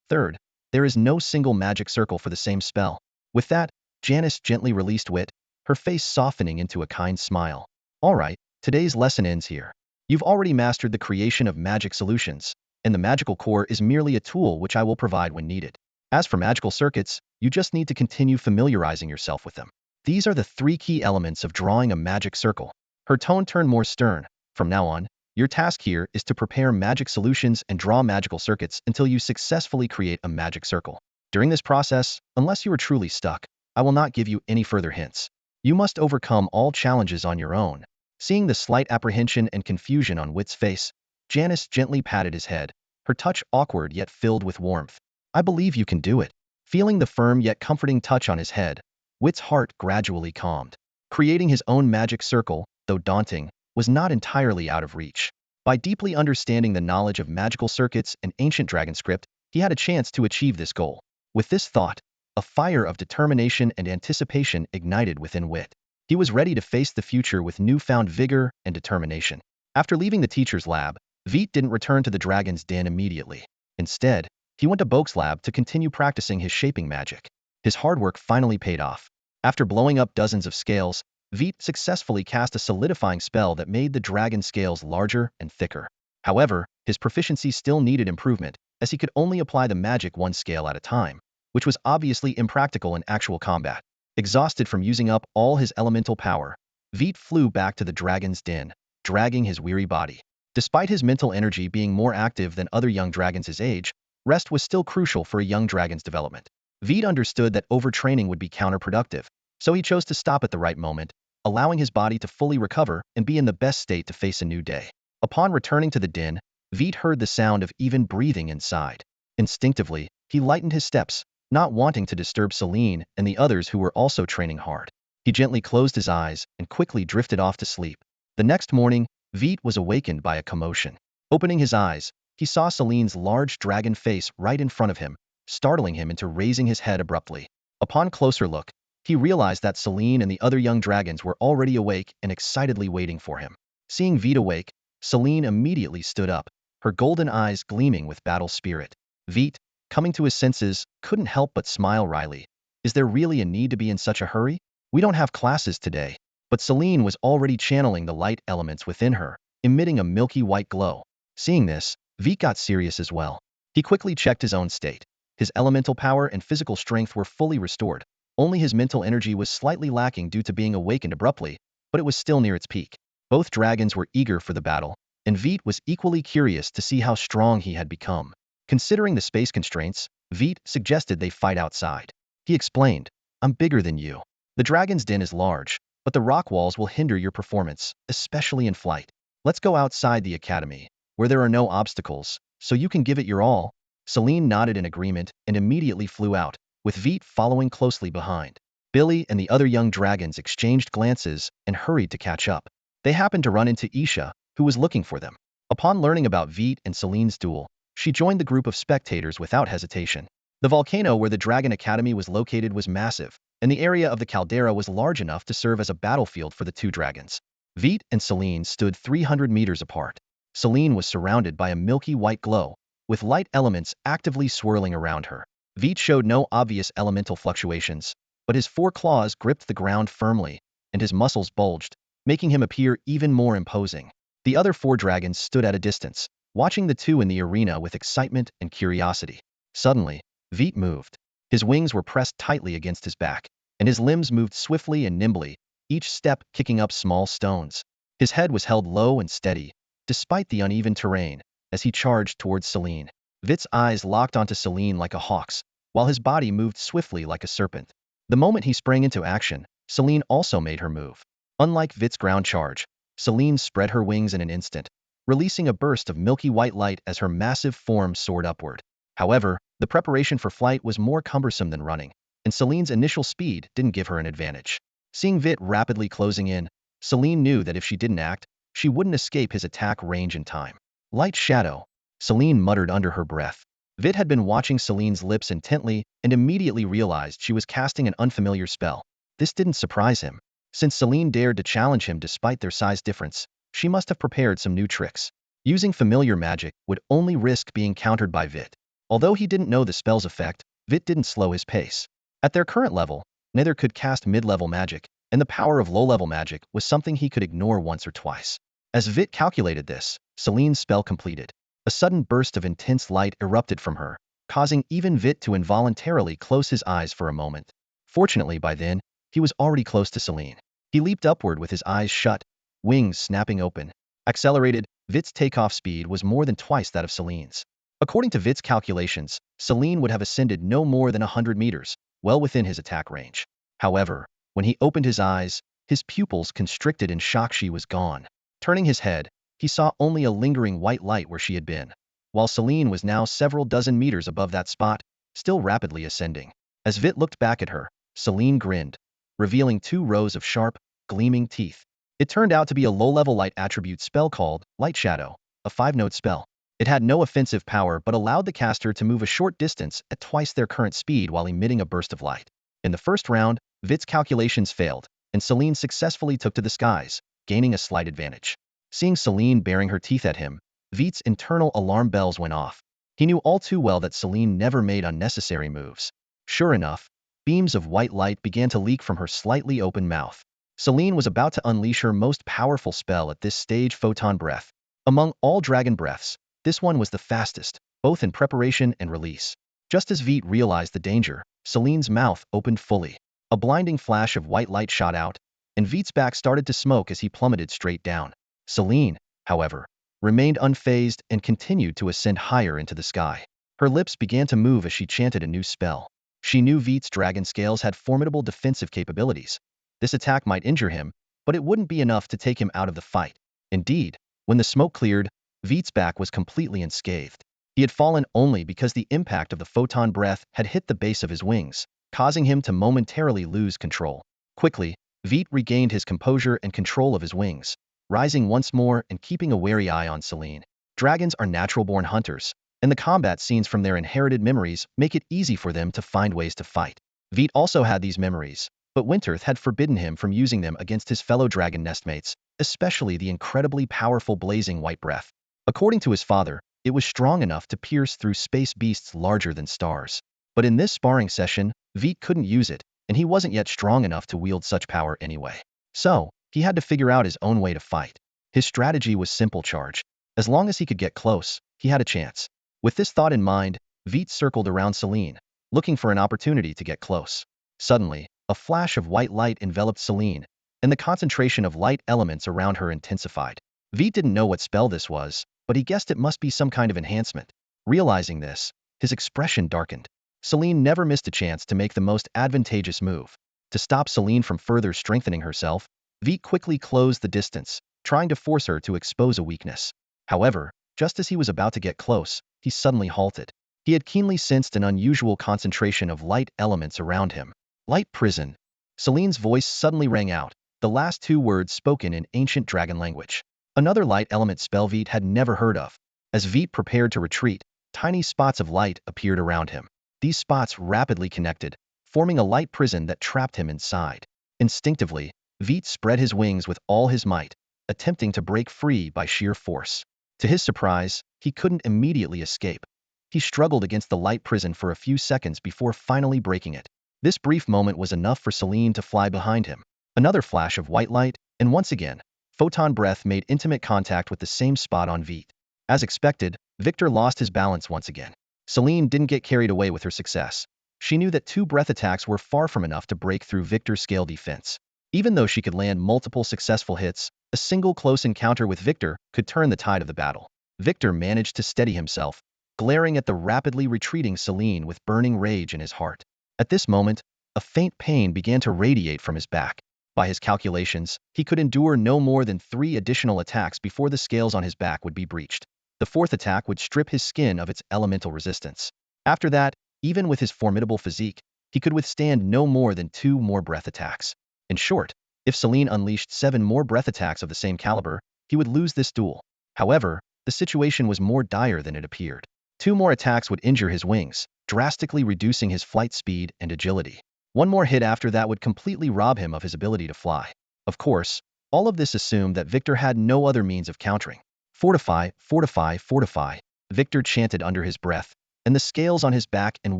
Third, there is no single magic circle for the same spell. With that, Janice gently released Wit, her face softening into a kind smile. All right, today's lesson ends here. You've already mastered the creation of magic solutions, and the magical core is merely a tool which I will provide when needed. As for magical circuits, you just need to continue familiarizing yourself with them. These are the 3 key elements of drawing a magic circle. Her tone turned more stern. From now on, your task here is to prepare magic solutions and draw magical circuits until you successfully create a magic circle. During this process, unless you are truly stuck, I will not give you any further hints. You must overcome all challenges on your own. Seeing the slight apprehension and confusion on Wit's face, Janice gently patted his head, her touch awkward yet filled with warmth. I believe you can do it. Feeling the firm yet comforting touch on his head, Wit's heart gradually calmed. Creating his own magic circle, though daunting, was not entirely out of reach. By deeply understanding the knowledge of magical circuits and ancient dragon script, he had a chance to achieve this goal. With this thought, a fire of determination and anticipation ignited within Wit. He was ready to face the future with newfound vigor and determination. After leaving the teacher's lab, Veit didn't return to the dragon's den immediately. Instead, he went to Boke's lab to continue practicing his shaping magic. His hard work finally paid off. After blowing up dozens of scales, Veit successfully cast a solidifying spell that made the dragon scales larger and thicker. However, his proficiency still needed improvement, as he could only apply the magic 1 scale at a time, which was obviously impractical in actual combat. Exhausted from using up all his elemental power, Veit flew back to the dragon's den, dragging his weary body. Despite his mental energy being more active than other young dragons his age, rest was still crucial for a young dragon's development. Veit understood that overtraining would be counterproductive, so he chose to stop at the right moment, allowing his body to fully recover and be in the best state to face a new day. Upon returning to the den, Veit heard the sound of even breathing inside. Instinctively, he lightened his steps, not wanting to disturb Celine and the others who were also training hard. He gently closed his eyes and quickly drifted off to sleep. The next morning, Veit was awakened by a commotion. Opening his eyes, he saw Celine's large dragon face right in front of him, startling him into raising his head abruptly. Upon closer look, he realized that Celine and the other young dragons were already awake and excitedly waiting for him. Seeing Veit awake, Celine immediately stood up, her golden eyes gleaming with battle spirit. Veit, coming to his senses, couldn't help but smile wryly. Is there really a need to be in such a hurry? We don't have classes today. But Celine was already channeling the light elements within her, emitting a milky white glow. Seeing this, Veit got serious as well. He quickly checked his own state. His elemental power and physical strength were fully restored. Only his mental energy was slightly lacking due to being awakened abruptly, but it was still near its peak. Both dragons were eager for the battle, and Veit was equally curious to see how strong he had become. Considering the space constraints, Veit suggested they fight outside. He explained, "I'm bigger than you. The dragon's den is large, but the rock walls will hinder your performance, especially in flight. Let's go outside the academy, where there are no obstacles, so you can give it your all." Celine nodded in agreement and immediately flew out, with Veit following closely behind. Billy and the other young dragons exchanged glances and hurried to catch up. They happened to run into Isha, who was looking for them. Upon learning about Veit and Celine's duel, she joined the group of spectators without hesitation. The volcano where the Dragon Academy was located was massive, and the area of the caldera was large enough to serve as a battlefield for the two dragons. Veit and Celine stood 300 meters apart. Celine was surrounded by a milky white glow, with light elements actively swirling around her. Veit showed no obvious elemental fluctuations, but his 4 claws gripped the ground firmly, and his muscles bulged, making him appear even more imposing. The other 4 dragons stood at a distance, watching the two in the arena with excitement and curiosity. Suddenly, Veit moved. His wings were pressed tightly against his back, and his limbs moved swiftly and nimbly, each step kicking up small stones. His head was held low and steady, despite the uneven terrain, as he charged towards Celine. Veit's eyes locked onto Celine like a hawk's, while his body moved swiftly like a serpent. The moment he sprang into action, Celine also made her move. Unlike Veit's ground charge, Celine spread her wings in an instant, releasing a burst of milky white light as her massive form soared upward. However, the preparation for flight was more cumbersome than running, and Celine's initial speed didn't give her an advantage. Seeing Veit rapidly closing in, Celine knew that if she didn't act, she wouldn't escape his attack range in time. Light shadow, Celine muttered under her breath. Veit had been watching Celine's lips intently and immediately realized she was casting an unfamiliar spell. This didn't surprise him. Since Celine dared to challenge him despite their size difference, she must have prepared some new tricks. Using familiar magic would only risk being countered by Veit. Although he didn't know the spell's effect, Veit didn't slow his pace. At their current level, neither could cast mid-level magic, and the power of low-level magic was something he could ignore once or twice. As Veit calculated this, Celine's spell completed. A sudden burst of intense light erupted from her, causing even Veit to involuntarily close his eyes for a moment. Fortunately, by then, he was already close to Celine. He leaped upward with his eyes shut, wings snapping open. Accelerated, Veit's takeoff speed was more than twice that of Celine's. According to Veit's calculations, Celine would have ascended no more than 100 meters, well within his attack range. However, when he opened his eyes, his pupils constricted in shock. She was gone. Turning his head, he saw only a lingering white light where she had been, while Celine was now several dozen meters above that spot, still rapidly ascending. As Veit looked back at her, Celine grinned, revealing 2 rows of sharp, gleaming teeth. It turned out to be a low-level light attribute spell called Light Shadow, a 5-note spell. It had no offensive power but allowed the caster to move a short distance at twice their current speed while emitting a burst of light. In the first round, Veit's calculations failed, and Celine successfully took to the skies, gaining a slight advantage. Seeing Celine baring her teeth at him, Veit's internal alarm bells went off. He knew all too well that Celine never made unnecessary moves. Sure enough, beams of white light began to leak from her slightly open mouth. Celine was about to unleash her most powerful spell at this stage, Photon Breath. Among all dragon breaths, this one was the fastest, both in preparation and release. Just as Veit realized the danger, Celine's mouth opened fully. A blinding flash of white light shot out, and Veit's back started to smoke as he plummeted straight down. Selene, however, remained unfazed and continued to ascend higher into the sky. Her lips began to move as she chanted a new spell. She knew Veit's dragon scales had formidable defensive capabilities. This attack might injure him, but it wouldn't be enough to take him out of the fight. Indeed, when the smoke cleared, Veit's back was completely unscathed. He had fallen only because the impact of the photon breath had hit the base of his wings, causing him to momentarily lose control. Quickly, Veit regained his composure and control of his wings, rising once more and keeping a wary eye on Selene. Dragons are natural-born hunters, and the combat scenes from their inherited memories make it easy for them to find ways to fight. Veit also had these memories, but Winterth had forbidden him from using them against his fellow dragon nestmates, especially the incredibly powerful blazing white breath. According to his father, it was strong enough to pierce through space beasts larger than stars. But in this sparring session, Veit couldn't use it, and he wasn't yet strong enough to wield such power anyway. So, he had to figure out his own way to fight. His strategy was simple: charge. As long as he could get close, he had a chance. With this thought in mind, Veit circled around Selene, looking for an opportunity to get close. Suddenly, a flash of white light enveloped Selene, and the concentration of light elements around her intensified. Veit didn't know what spell this was, but he guessed it must be some kind of enhancement. Realizing this, his expression darkened. Selene never missed a chance to make the most advantageous move. To stop Selene from further strengthening herself, Veit quickly closed the distance, trying to force her to expose a weakness. However, just as he was about to get close, he suddenly halted. He had keenly sensed an unusual concentration of light elements around him. Light prison. Selene's voice suddenly rang out, the last two words spoken in ancient dragon language. Another light element spell Veit had never heard of. As Veit prepared to retreat, tiny spots of light appeared around him. These spots rapidly connected, forming a light prison that trapped him inside. Instinctively, Veit spread his wings with all his might, attempting to break free by sheer force. To his surprise, he couldn't immediately escape. He struggled against the light prison for a few seconds before finally breaking it. This brief moment was enough for Selene to fly behind him. Another flash of white light, and once again, photon breath made intimate contact with the same spot on Veit. As expected, Victor lost his balance once again. Selene didn't get carried away with her success. She knew that 2 breath attacks were far from enough to break through Victor's scale defense. Even though she could land multiple successful hits, a single close encounter with Victor could turn the tide of the battle. Victor managed to steady himself, glaring at the rapidly retreating Selene with burning rage in his heart. At this moment, a faint pain began to radiate from his back. By his calculations, he could endure no more than 3 additional attacks before the scales on his back would be breached. The 4th attack would strip his skin of its elemental resistance. After that, even with his formidable physique, he could withstand no more than 2 more breath attacks. In short, if Selene unleashed 7 more breath attacks of the same caliber, he would lose this duel. However, the situation was more dire than it appeared. 2 more attacks would injure his wings, drastically reducing his flight speed and agility. 1 more hit after that would completely rob him of his ability to fly. Of course, all of this assumed that Victor had no other means of countering. Fortify, fortify, fortify, Victor chanted under his breath, and the scales on his back and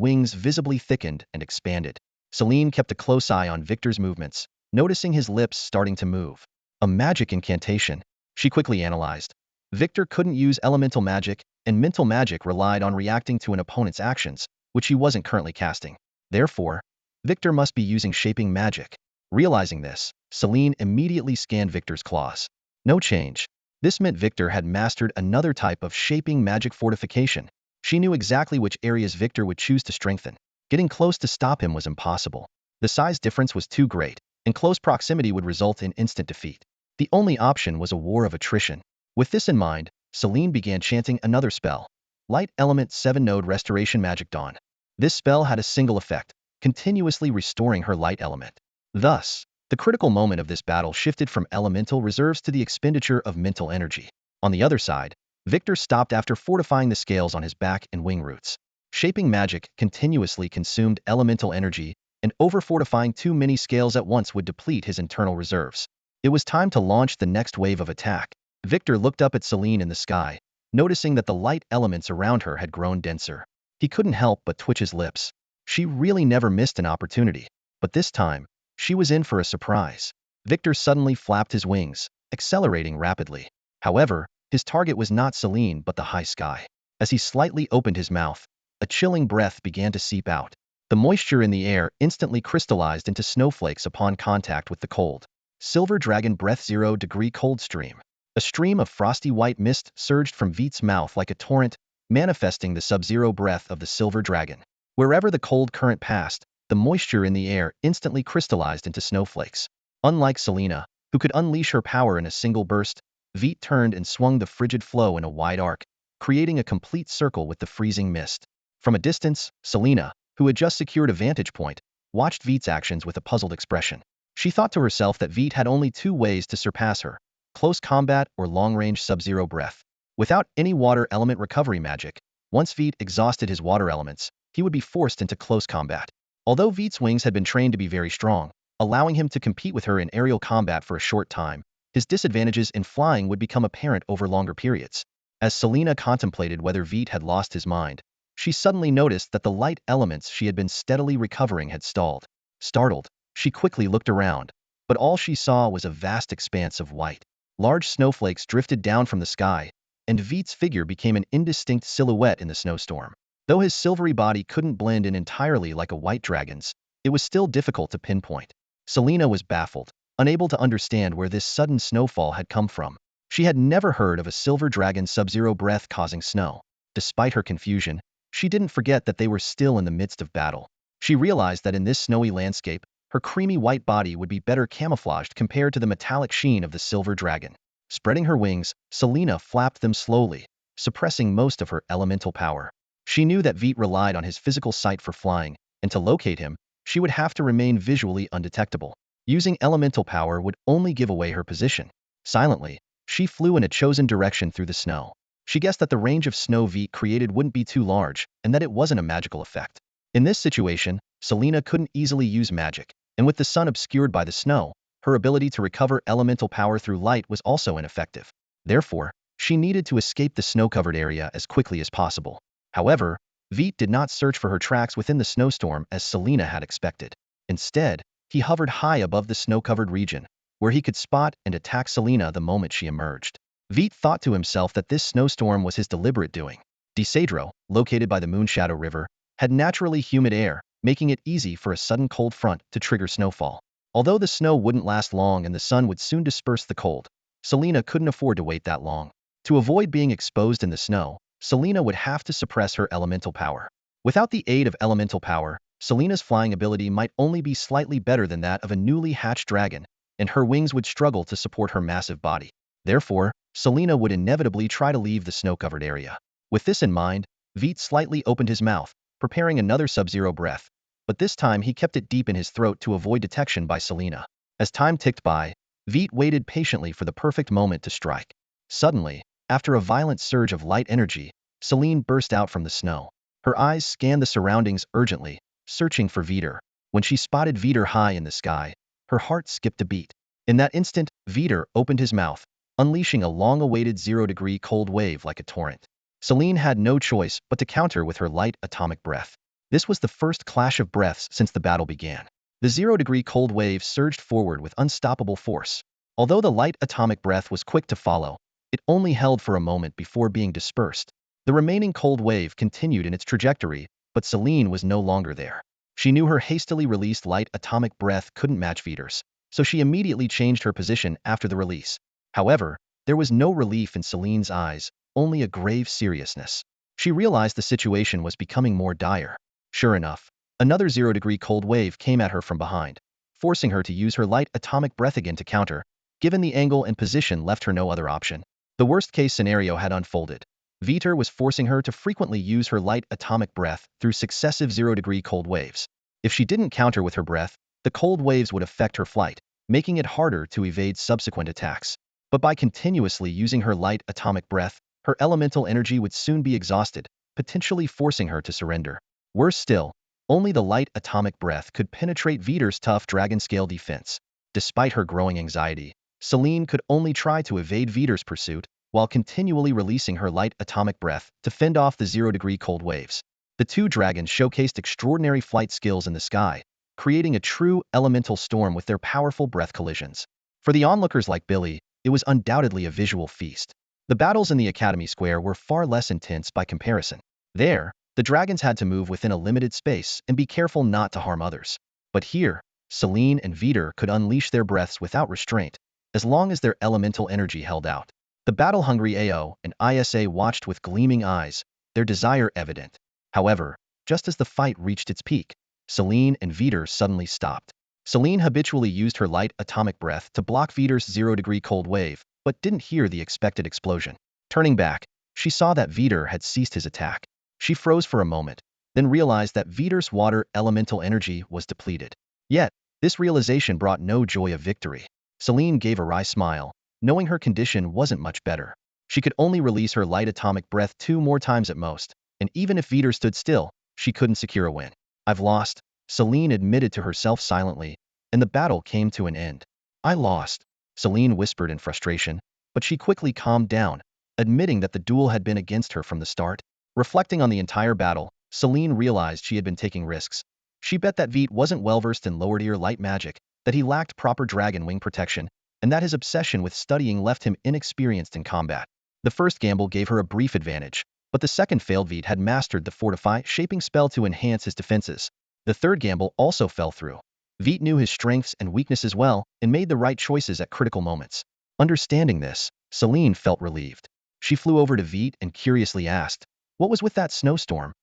wings visibly thickened and expanded. Selene kept a close eye on Victor's movements, noticing his lips starting to move. A magic incantation, she quickly analyzed. Victor couldn't use elemental magic, and mental magic relied on reacting to an opponent's actions, which he wasn't currently casting. Therefore, Victor must be using shaping magic. Realizing this, Selene immediately scanned Victor's claws. No change. This meant Victor had mastered another type of shaping magic fortification. She knew exactly which areas Victor would choose to strengthen. Getting close to stop him was impossible. The size difference was too great, and close proximity would result in instant defeat. The only option was a war of attrition. With this in mind, Selene began chanting another spell. Light Element 7-Node Restoration Magic Dawn. This spell had a single effect, continuously restoring her light element. Thus, the critical moment of this battle shifted from elemental reserves to the expenditure of mental energy. On the other side, Victor stopped after fortifying the scales on his back and wing roots. Shaping magic continuously consumed elemental energy, and over-fortifying too many scales at once would deplete his internal reserves. It was time to launch the next wave of attack. Victor looked up at Selene in the sky, noticing that the light elements around her had grown denser. He couldn't help but twitch his lips. She really never missed an opportunity. But this time, she was in for a surprise. Victor suddenly flapped his wings, accelerating rapidly. However, his target was not Selene but the high sky. As he slightly opened his mouth, a chilling breath began to seep out. The moisture in the air instantly crystallized into snowflakes upon contact with the cold. Silver Dragon Breath 0 Degree Cold Stream. A stream of frosty white mist surged from Veit's mouth like a torrent, manifesting the sub-zero breath of the silver dragon. Wherever the cold current passed, the moisture in the air instantly crystallized into snowflakes. Unlike Selena, who could unleash her power in a single burst, Veit turned and swung the frigid flow in a wide arc, creating a complete circle with the freezing mist. From a distance, Selena, who had just secured a vantage point, watched Veit's actions with a puzzled expression. She thought to herself that Veit had only two ways to surpass her: close combat or long-range sub-zero breath. Without any water element recovery magic, once Veit exhausted his water elements, he would be forced into close combat. Although Veit's wings had been trained to be very strong, allowing him to compete with her in aerial combat for a short time, his disadvantages in flying would become apparent over longer periods. As Selena contemplated whether Veit had lost his mind, she suddenly noticed that the light elements she had been steadily recovering had stalled. Startled, she quickly looked around, but all she saw was a vast expanse of white. Large snowflakes drifted down from the sky, and Veit's figure became an indistinct silhouette in the snowstorm. Though his silvery body couldn't blend in entirely like a white dragon's, it was still difficult to pinpoint. Selena was baffled, unable to understand where this sudden snowfall had come from. She had never heard of a silver dragon's sub-zero breath causing snow. Despite her confusion, she didn't forget that they were still in the midst of battle. She realized that in this snowy landscape, her creamy white body would be better camouflaged compared to the metallic sheen of the silver dragon. Spreading her wings, Selena flapped them slowly, suppressing most of her elemental power. She knew that Veit relied on his physical sight for flying, and to locate him, she would have to remain visually undetectable. Using elemental power would only give away her position. Silently, she flew in a chosen direction through the snow. She guessed that the range of snow Veit created wouldn't be too large, and that it wasn't a magical effect. In this situation, Selena couldn't easily use magic, and with the sun obscured by the snow, her ability to recover elemental power through light was also ineffective. Therefore, she needed to escape the snow-covered area as quickly as possible. However, Veit did not search for her tracks within the snowstorm as Selena had expected. Instead, he hovered high above the snow-covered region, where he could spot and attack Selena the moment she emerged. Veit thought to himself that this snowstorm was his deliberate doing. Desadro, located by the Moonshadow River, had naturally humid air, making it easy for a sudden cold front to trigger snowfall. Although the snow wouldn't last long and the sun would soon disperse the cold, Selena couldn't afford to wait that long. To avoid being exposed in the snow, Selena would have to suppress her elemental power. Without the aid of elemental power, Selena's flying ability might only be slightly better than that of a newly hatched dragon, and her wings would struggle to support her massive body. Therefore, Selena would inevitably try to leave the snow-covered area. With this in mind, Veit slightly opened his mouth, preparing another sub-zero breath, but this time he kept it deep in his throat to avoid detection by Selena. As time ticked by, Veit waited patiently for the perfect moment to strike. Suddenly, after a violent surge of light energy, Selene burst out from the snow. Her eyes scanned the surroundings urgently, searching for Veiter. When she spotted Veiter high in the sky, her heart skipped a beat. In that instant, Veiter opened his mouth, unleashing a long-awaited zero-degree cold wave like a torrent. Selene had no choice but to counter with her light atomic breath. This was the first clash of breaths since the battle began. The zero-degree cold wave surged forward with unstoppable force. Although the light atomic breath was quick to follow, it only held for a moment before being dispersed. The remaining cold wave continued in its trajectory, but Selene was no longer there. She knew her hastily released light atomic breath couldn't match Veiter's, so she immediately changed her position after the release. However, there was no relief in Selene's eyes, only a grave seriousness. She realized the situation was becoming more dire. Sure enough, another zero-degree cold wave came at her from behind, forcing her to use her light atomic breath again to counter. Given the angle and position left her no other option. The worst-case scenario had unfolded. Veiter was forcing her to frequently use her light atomic breath through successive zero-degree cold waves. If she didn't counter with her breath, the cold waves would affect her flight, making it harder to evade subsequent attacks. But by continuously using her light atomic breath, her elemental energy would soon be exhausted, potentially forcing her to surrender. Worse still, only the light atomic breath could penetrate Veiter's tough dragon-scale defense. Despite her growing anxiety, Selene could only try to evade Veiter's pursuit, while continually releasing her light atomic breath to fend off the zero-degree cold waves. The two dragons showcased extraordinary flight skills in the sky, creating a true elemental storm with their powerful breath collisions. For the onlookers like Billy, it was undoubtedly a visual feast. The battles in the Academy Square were far less intense by comparison. There, the dragons had to move within a limited space and be careful not to harm others. But here, Selene and Veiter could unleash their breaths without restraint, as long as their elemental energy held out. The battle-hungry AO and ISA watched with gleaming eyes, their desire evident. However, just as the fight reached its peak, Selene and Veter suddenly stopped. Selene habitually used her light atomic breath to block Veter's 0-degree cold wave, but didn't hear the expected explosion. Turning back, she saw that Veter had ceased his attack. She froze for a moment, then realized that Veter's water elemental energy was depleted. Yet, this realization brought no joy of victory. Selene gave a wry smile, knowing her condition wasn't much better. She could only release her light atomic breath 2 more times at most, and even if Veter stood still, she couldn't secure a win. I've lost, Selene admitted to herself silently, and the battle came to an end. I lost, Selene whispered in frustration, but she quickly calmed down, admitting that the duel had been against her from the start. Reflecting on the entire battle, Selene realized she had been taking risks. She bet that Veit wasn't well-versed in lower-tier light magic, that he lacked proper dragon wing protection, and that his obsession with studying left him inexperienced in combat. The first gamble gave her a brief advantage, but the second failed. Veit had mastered the fortify shaping spell to enhance his defenses. The third gamble also fell through. Veit knew his strengths and weaknesses well and made the right choices at critical moments. Understanding this, Selene felt relieved. She flew over to Veit and curiously asked, "What was with that snowstorm?"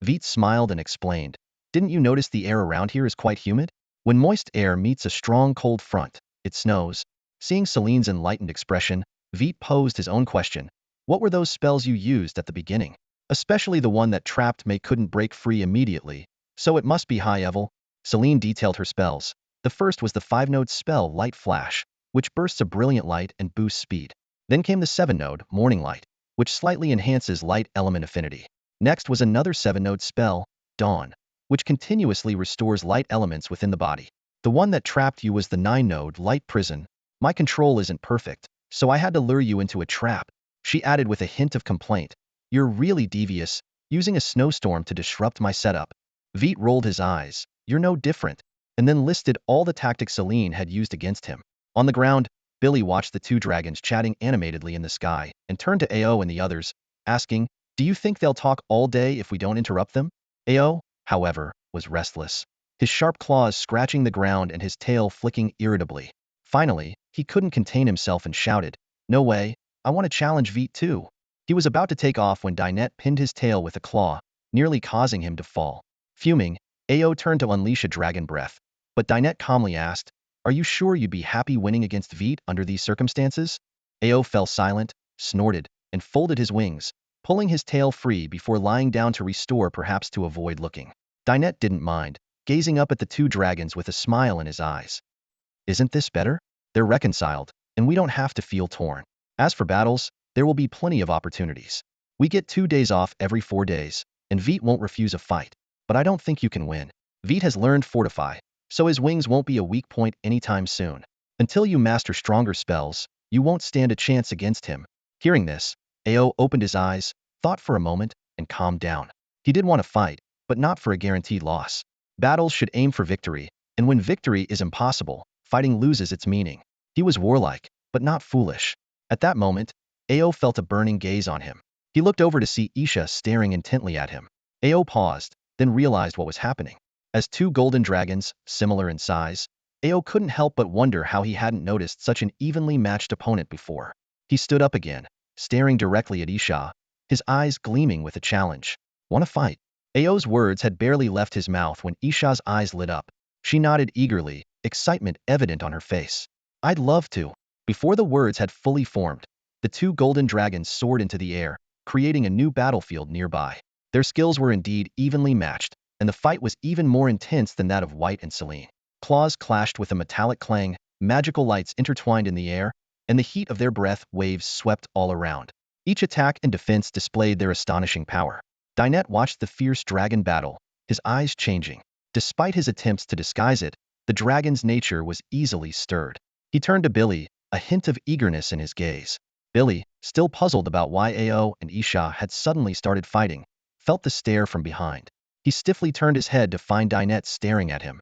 Veit smiled and explained, "Didn't you notice the air around here is quite humid? When moist air meets a strong cold front, it snows." Seeing Selene's enlightened expression, Veit posed his own question. "What were those spells you used at the beginning? Especially the one that trapped May couldn't break free immediately, so it must be high level." Selene detailed her spells. The first was the 5-node spell Light Flash, which bursts a brilliant light and boosts speed. Then came the 7-node Morning Light, which slightly enhances light element affinity. Next was another 7-node spell, Dawn, which continuously restores light elements within the body. The one that trapped you was the 9-node Light Prison. "My control isn't perfect, so I had to lure you into a trap," she added with a hint of complaint. "You're really devious, using a snowstorm to disrupt my setup." Veit rolled his eyes. "You're no different," and then listed all the tactics Selene had used against him. On the ground, Billy watched the 2 dragons chatting animatedly in the sky and turned to AO and the others, asking, "Do you think they'll talk all day if we don't interrupt them?" AO, however, was restless, his sharp claws scratching the ground and his tail flicking irritably. Finally, he couldn't contain himself and shouted, "No way, I want to challenge Veit too." He was about to take off when Dinette pinned his tail with a claw, nearly causing him to fall. Fuming, AO turned to unleash a dragon breath, but Dinette calmly asked, "Are you sure you'd be happy winning against Veit under these circumstances?" AO fell silent, snorted, and folded his wings, pulling his tail free before lying down to restore, perhaps to avoid looking. Dinette didn't mind, gazing up at the 2 dragons with a smile in his eyes. "Isn't this better? They're reconciled, and we don't have to feel torn. As for battles, there will be plenty of opportunities. We get 2 days off every 4 days, and Veit won't refuse a fight. But I don't think you can win. Veit has learned Fortify, so his wings won't be a weak point anytime soon. Until you master stronger spells, you won't stand a chance against him." Hearing this, AO opened his eyes, thought for a moment, and calmed down. He did want to fight, but not for a guaranteed loss. Battles should aim for victory, and when victory is impossible, fighting loses its meaning. He was warlike, but not foolish. At that moment, AO felt a burning gaze on him. He looked over to see Isha staring intently at him. AO paused, then realized what was happening. As 2 golden dragons, similar in size, AO couldn't help but wonder how he hadn't noticed such an evenly matched opponent before. He stood up again, staring directly at Isha, his eyes gleaming with a challenge. "Want to fight?" AO's words had barely left his mouth when Isha's eyes lit up. She nodded eagerly, excitement evident on her face. "I'd love to." Before the words had fully formed, the 2 golden dragons soared into the air, creating a new battlefield nearby. Their skills were indeed evenly matched, and the fight was even more intense than that of White and Selene. Claws clashed with a metallic clang, magical lights intertwined in the air, and the heat of their breath waves swept all around. Each attack and defense displayed their astonishing power. Dinette watched the fierce dragon battle, his eyes changing. Despite his attempts to disguise it, the dragon's nature was easily stirred. He turned to Billy, a hint of eagerness in his gaze. Billy, still puzzled about why AO and Isha had suddenly started fighting, felt the stare from behind. He stiffly turned his head to find Dinette staring at him.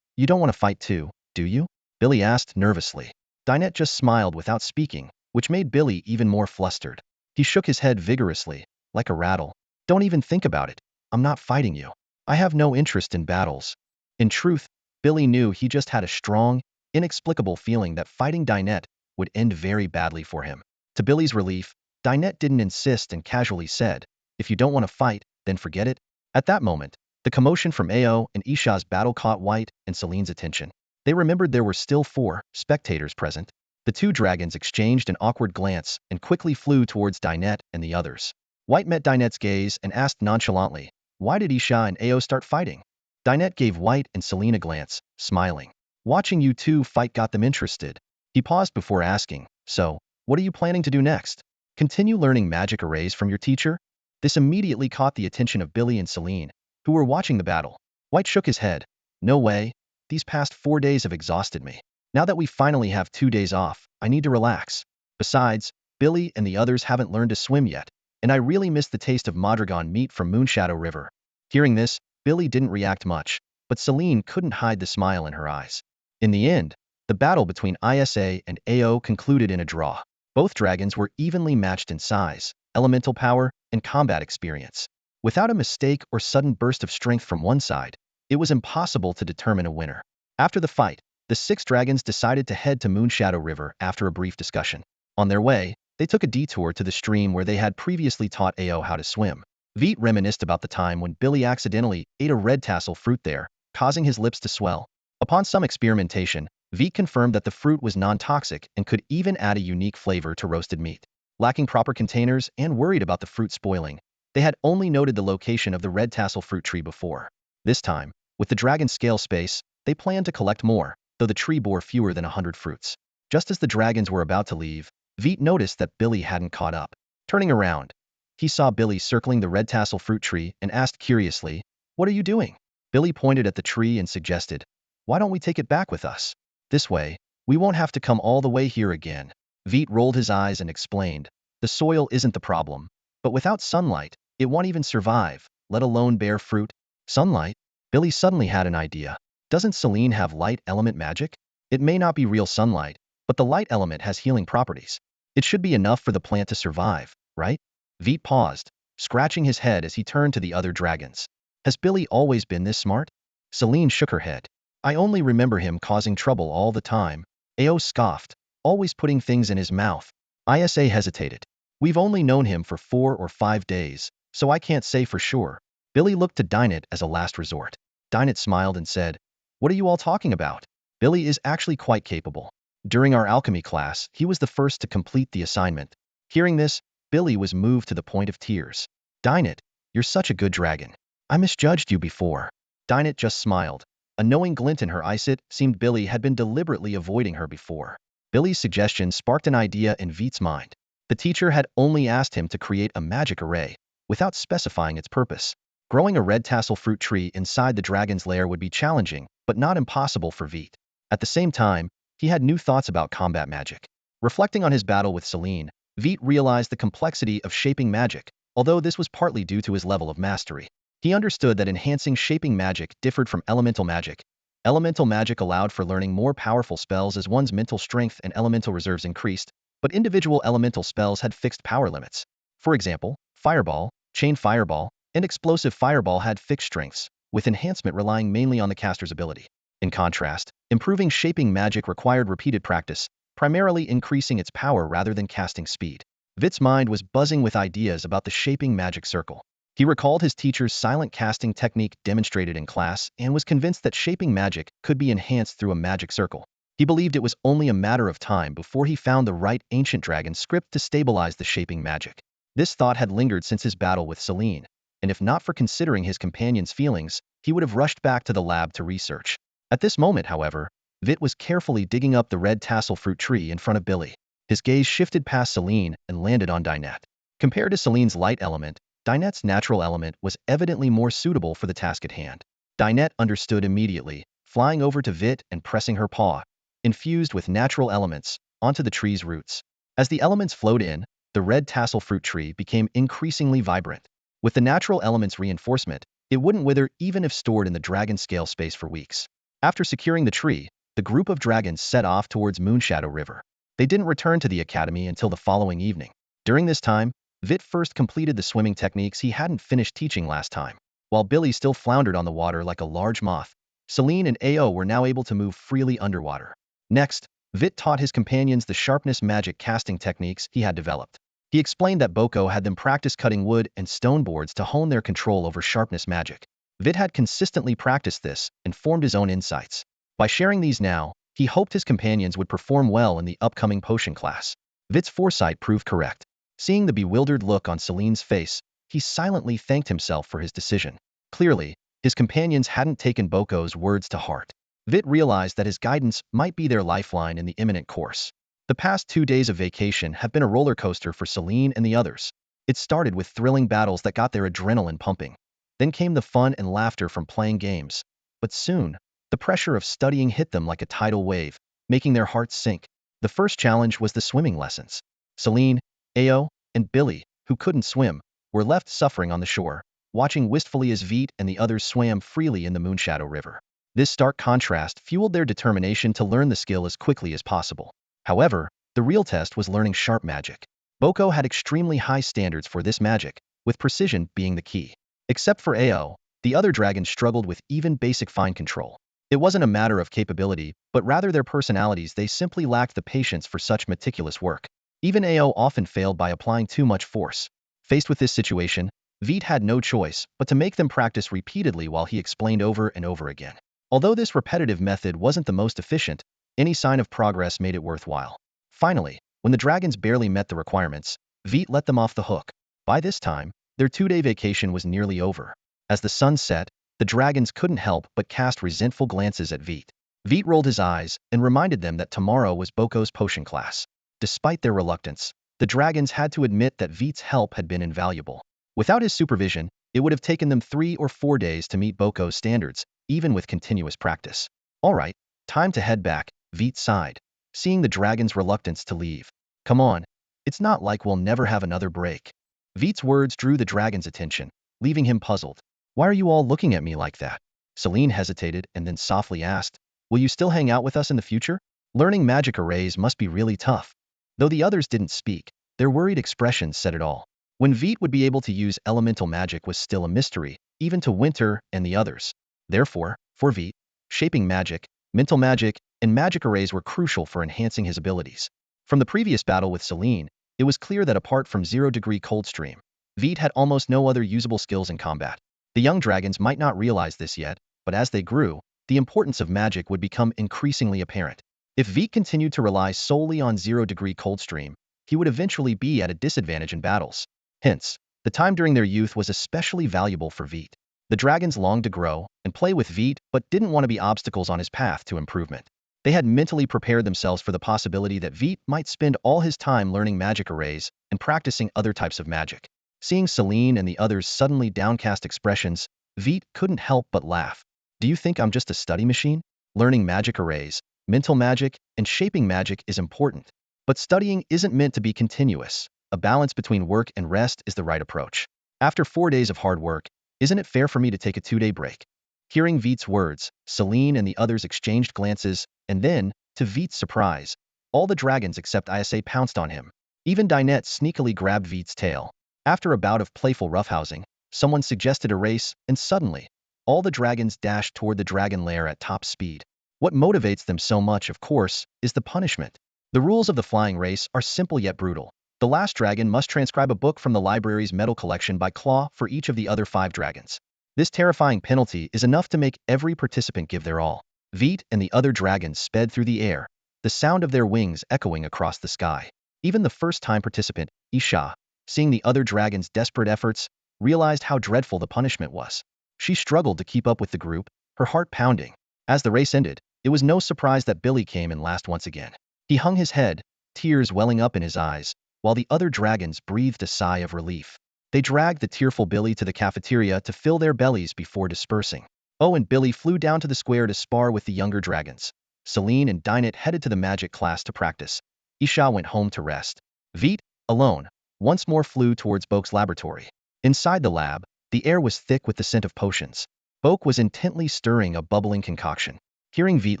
You don't want to fight too, do you?" Billy asked nervously. Dinette just smiled without speaking, which made Billy even more flustered. He shook his head vigorously, like a rattle. "Don't even think about it. I'm not fighting you. I have no interest in battles." In truth, Billy knew he just had a strong, inexplicable feeling that fighting Dinette would end very badly for him. To Billy's relief, Dinette didn't insist and casually said, "If you don't want to fight, then forget it." At that moment, the commotion from Ao and Isha's battle caught Veit and Celine's attention. They remembered there were still 4 spectators present. The 2 dragons exchanged an awkward glance and quickly flew towards Dinette and the others. Veit met Dinette's gaze and asked nonchalantly, "Why did Isha and Ao start fighting?" Dinette gave Veit and Celine a glance, smiling. "Watching you 2 fight got them interested." He paused before asking, "So, what are you planning to do next? Continue learning magic arrays from your teacher?" This immediately caught the attention of Billy and Celine, who were watching the battle. Veit shook his head. "No way. These past 4 days have exhausted me. Now that we finally have 2 days off, I need to relax. Besides, Billy and the others haven't learned to swim yet, and I really miss the taste of Madragon meat from Moonshadow River." Hearing this, Billy didn't react much, but Celine couldn't hide the smile in her eyes. In the end, the battle between Isa and Ao concluded in a draw. Both dragons were evenly matched in size, elemental power, and combat experience. Without a mistake or sudden burst of strength from one side, it was impossible to determine a winner. After the fight, the 6 dragons decided to head to Moonshadow River after a brief discussion. On their way, they took a detour to the stream where they had previously taught Ao how to swim. Veit reminisced about the time when Billy accidentally ate a red tassel fruit there, causing his lips to swell. Upon some experimentation, Veit confirmed that the fruit was non-toxic and could even add a unique flavor to roasted meat. Lacking proper containers and worried about the fruit spoiling, they had only noted the location of the red tassel fruit tree before. This time, with the dragon scale space, they planned to collect more, though the tree bore fewer than 100 fruits. Just as the dragons were about to leave, Veit noticed that Billy hadn't caught up. Turning around, he saw Billy circling the red tassel fruit tree and asked curiously, "What are you doing?" Billy pointed at the tree and suggested, "Why don't we take it back with us? This way, we won't have to come all the way here again." Veit rolled his eyes and explained, "The soil isn't the problem, but without sunlight, it won't even survive, let alone bear fruit." Sunlight? Billy suddenly had an idea. Doesn't Celine have light element magic? It may not be real sunlight, but the light element has healing properties. It should be enough for the plant to survive, right? Veit paused, scratching his head as he turned to the other dragons. Has Billy always been this smart? Celine shook her head. "I only remember him causing trouble all the time." Ao scoffed, "Always putting things in his mouth." Isa hesitated. "We've only known him for 4 or 5 days, so I can't say for sure." Billy looked to Dinette as a last resort. Dinette smiled and said, "What are you all talking about? Billy is actually quite capable. During our alchemy class, he was the first to complete the assignment." Hearing this, Billy was moved to the point of tears. "Dinette, you're such a good dragon. I misjudged you before." Dinette just smiled. A knowing glint in her eyes. It seemed Billy had been deliberately avoiding her before. Billy's suggestion sparked an idea in Veit's mind. The teacher had only asked him to create a magic array, without specifying its purpose. Growing a red tassel fruit tree inside the dragon's lair would be challenging, but not impossible for Veit. At the same time, he had new thoughts about combat magic. Reflecting on his battle with Celine, Veit realized the complexity of shaping magic, although this was partly due to his level of mastery. He understood that enhancing shaping magic differed from elemental magic. Elemental magic allowed for learning more powerful spells as one's mental strength and elemental reserves increased, but individual elemental spells had fixed power limits. For example, Fireball, Chain Fireball, and Explosive Fireball had fixed strengths, with enhancement relying mainly on the caster's ability. In contrast, improving shaping magic required repeated practice, primarily increasing its power rather than casting speed. Veit's mind was buzzing with ideas about the shaping magic circle. He recalled his teacher's silent casting technique demonstrated in class and was convinced that shaping magic could be enhanced through a magic circle. He believed it was only a matter of time before he found the right ancient dragon script to stabilize the shaping magic. This thought had lingered since his battle with Celine, and if not for considering his companion's feelings, he would have rushed back to the lab to research. At this moment, however, Veit was carefully digging up the red tassel fruit tree in front of Billy. His gaze shifted past Celine and landed on Dinette. Compared to Celine's light element, Dinette's natural element was evidently more suitable for the task at hand. Dinette understood immediately, flying over to Veit and pressing her paw, infused with natural elements, onto the tree's roots. As the elements flowed in, the red tassel fruit tree became increasingly vibrant. With the natural element's reinforcement, it wouldn't wither even if stored in the dragon scale space for weeks. After securing the tree, the group of dragons set off towards Moonshadow River. They didn't return to the academy until the following evening. During this time, Veit first completed the swimming techniques he hadn't finished teaching last time. While Billy still floundered on the water like a large moth, Celine and Ao were now able to move freely underwater. Next, Veit taught his companions the sharpness magic casting techniques he had developed. He explained that Boko had them practice cutting wood and stone boards to hone their control over sharpness magic. Veit had consistently practiced this and formed his own insights. By sharing these now, he hoped his companions would perform well in the upcoming potion class. Veit's foresight proved correct. Seeing the bewildered look on Celine's face, he silently thanked himself for his decision. Clearly, his companions hadn't taken Boko's words to heart. Veit realized that his guidance might be their lifeline in the imminent course. The past 2 days of vacation have been a roller coaster for Celine and the others. It started with thrilling battles that got their adrenaline pumping. Then came the fun and laughter from playing games. But soon, the pressure of studying hit them like a tidal wave, making their hearts sink. The first challenge was the swimming lessons. Celine, Ao, and Billy, who couldn't swim, were left suffering on the shore, watching wistfully as Veit and the others swam freely in the Moonshadow River. This stark contrast fueled their determination to learn the skill as quickly as possible. However, the real test was learning sharp magic. Boko had extremely high standards for this magic, with precision being the key. Except for Ao, the other dragons struggled with even basic fine control. It wasn't a matter of capability, but rather their personalities. They simply lacked the patience for such meticulous work. Even Ao often failed by applying too much force. Faced with this situation, Veit had no choice but to make them practice repeatedly while he explained over and over again. Although this repetitive method wasn't the most efficient, any sign of progress made it worthwhile. Finally, when the dragons barely met the requirements, Veit let them off the hook. By this time, their 2-day vacation was nearly over. As the sun set, the dragons couldn't help but cast resentful glances at Veit. Veit rolled his eyes and reminded them that tomorrow was Boko's potion class. Despite their reluctance, the dragons had to admit that Veit's help had been invaluable. Without his supervision, it would have taken them 3 or 4 days to meet Boko's standards, even with continuous practice. All right, time to head back, Veit sighed, seeing the dragon's reluctance to leave. Come on, it's not like we'll never have another break. Veit's words drew the dragon's attention, leaving him puzzled. Why are you all looking at me like that? Celine hesitated and then softly asked, will you still hang out with us in the future? Learning magic arrays must be really tough. Though the others didn't speak, their worried expressions said it all. When Veit would be able to use elemental magic was still a mystery, even to Winter and the others. Therefore, for Veit, shaping magic, mental magic, and magic arrays were crucial for enhancing his abilities. From the previous battle with Celine, it was clear that apart from 0-degree Coldstream, Veit had almost no other usable skills in combat. The young dragons might not realize this yet, but as they grew, the importance of magic would become increasingly apparent. If Veit continued to rely solely on 0-degree Coldstream, he would eventually be at a disadvantage in battles. Hence, the time during their youth was especially valuable for Veit. The dragons longed to grow and play with Veit, but didn't want to be obstacles on his path to improvement. They had mentally prepared themselves for the possibility that Veit might spend all his time learning magic arrays and practicing other types of magic. Seeing Celine and the others' suddenly downcast expressions, Veit couldn't help but laugh. Do you think I'm just a study machine? Learning magic arrays, mental magic, and shaping magic is important. But studying isn't meant to be continuous. A balance between work and rest is the right approach. After 4 days of hard work, isn't it fair for me to take a 2-day break? Hearing Veit's words, Celine and the others exchanged glances, and then, to Veit's surprise, all the dragons except Isa pounced on him. Even Dinette sneakily grabbed Veit's tail. After a bout of playful roughhousing, someone suggested a race, and suddenly, all the dragons dashed toward the dragon lair at top speed. What motivates them so much, of course, is the punishment. The rules of the flying race are simple yet brutal. The last dragon must transcribe a book from the library's medal collection by claw for each of the other 5 dragons. This terrifying penalty is enough to make every participant give their all. Veit and the other dragons sped through the air, the sound of their wings echoing across the sky. Even the first-time participant, Isha, seeing the other dragons' desperate efforts, realized how dreadful the punishment was. She struggled to keep up with the group, her heart pounding. As the race ended, it was no surprise that Billy came in last once again. He hung his head, tears welling up in his eyes, while the other dragons breathed a sigh of relief. They dragged the tearful Billy to the cafeteria to fill their bellies before dispersing. Oh, and Billy flew down to the square to spar with the younger dragons. Celine and Dinette headed to the magic class to practice. Isha went home to rest. Veit, alone, once more flew towards Boke's laboratory. Inside the lab, the air was thick with the scent of potions. Boke was intently stirring a bubbling concoction. Hearing Veit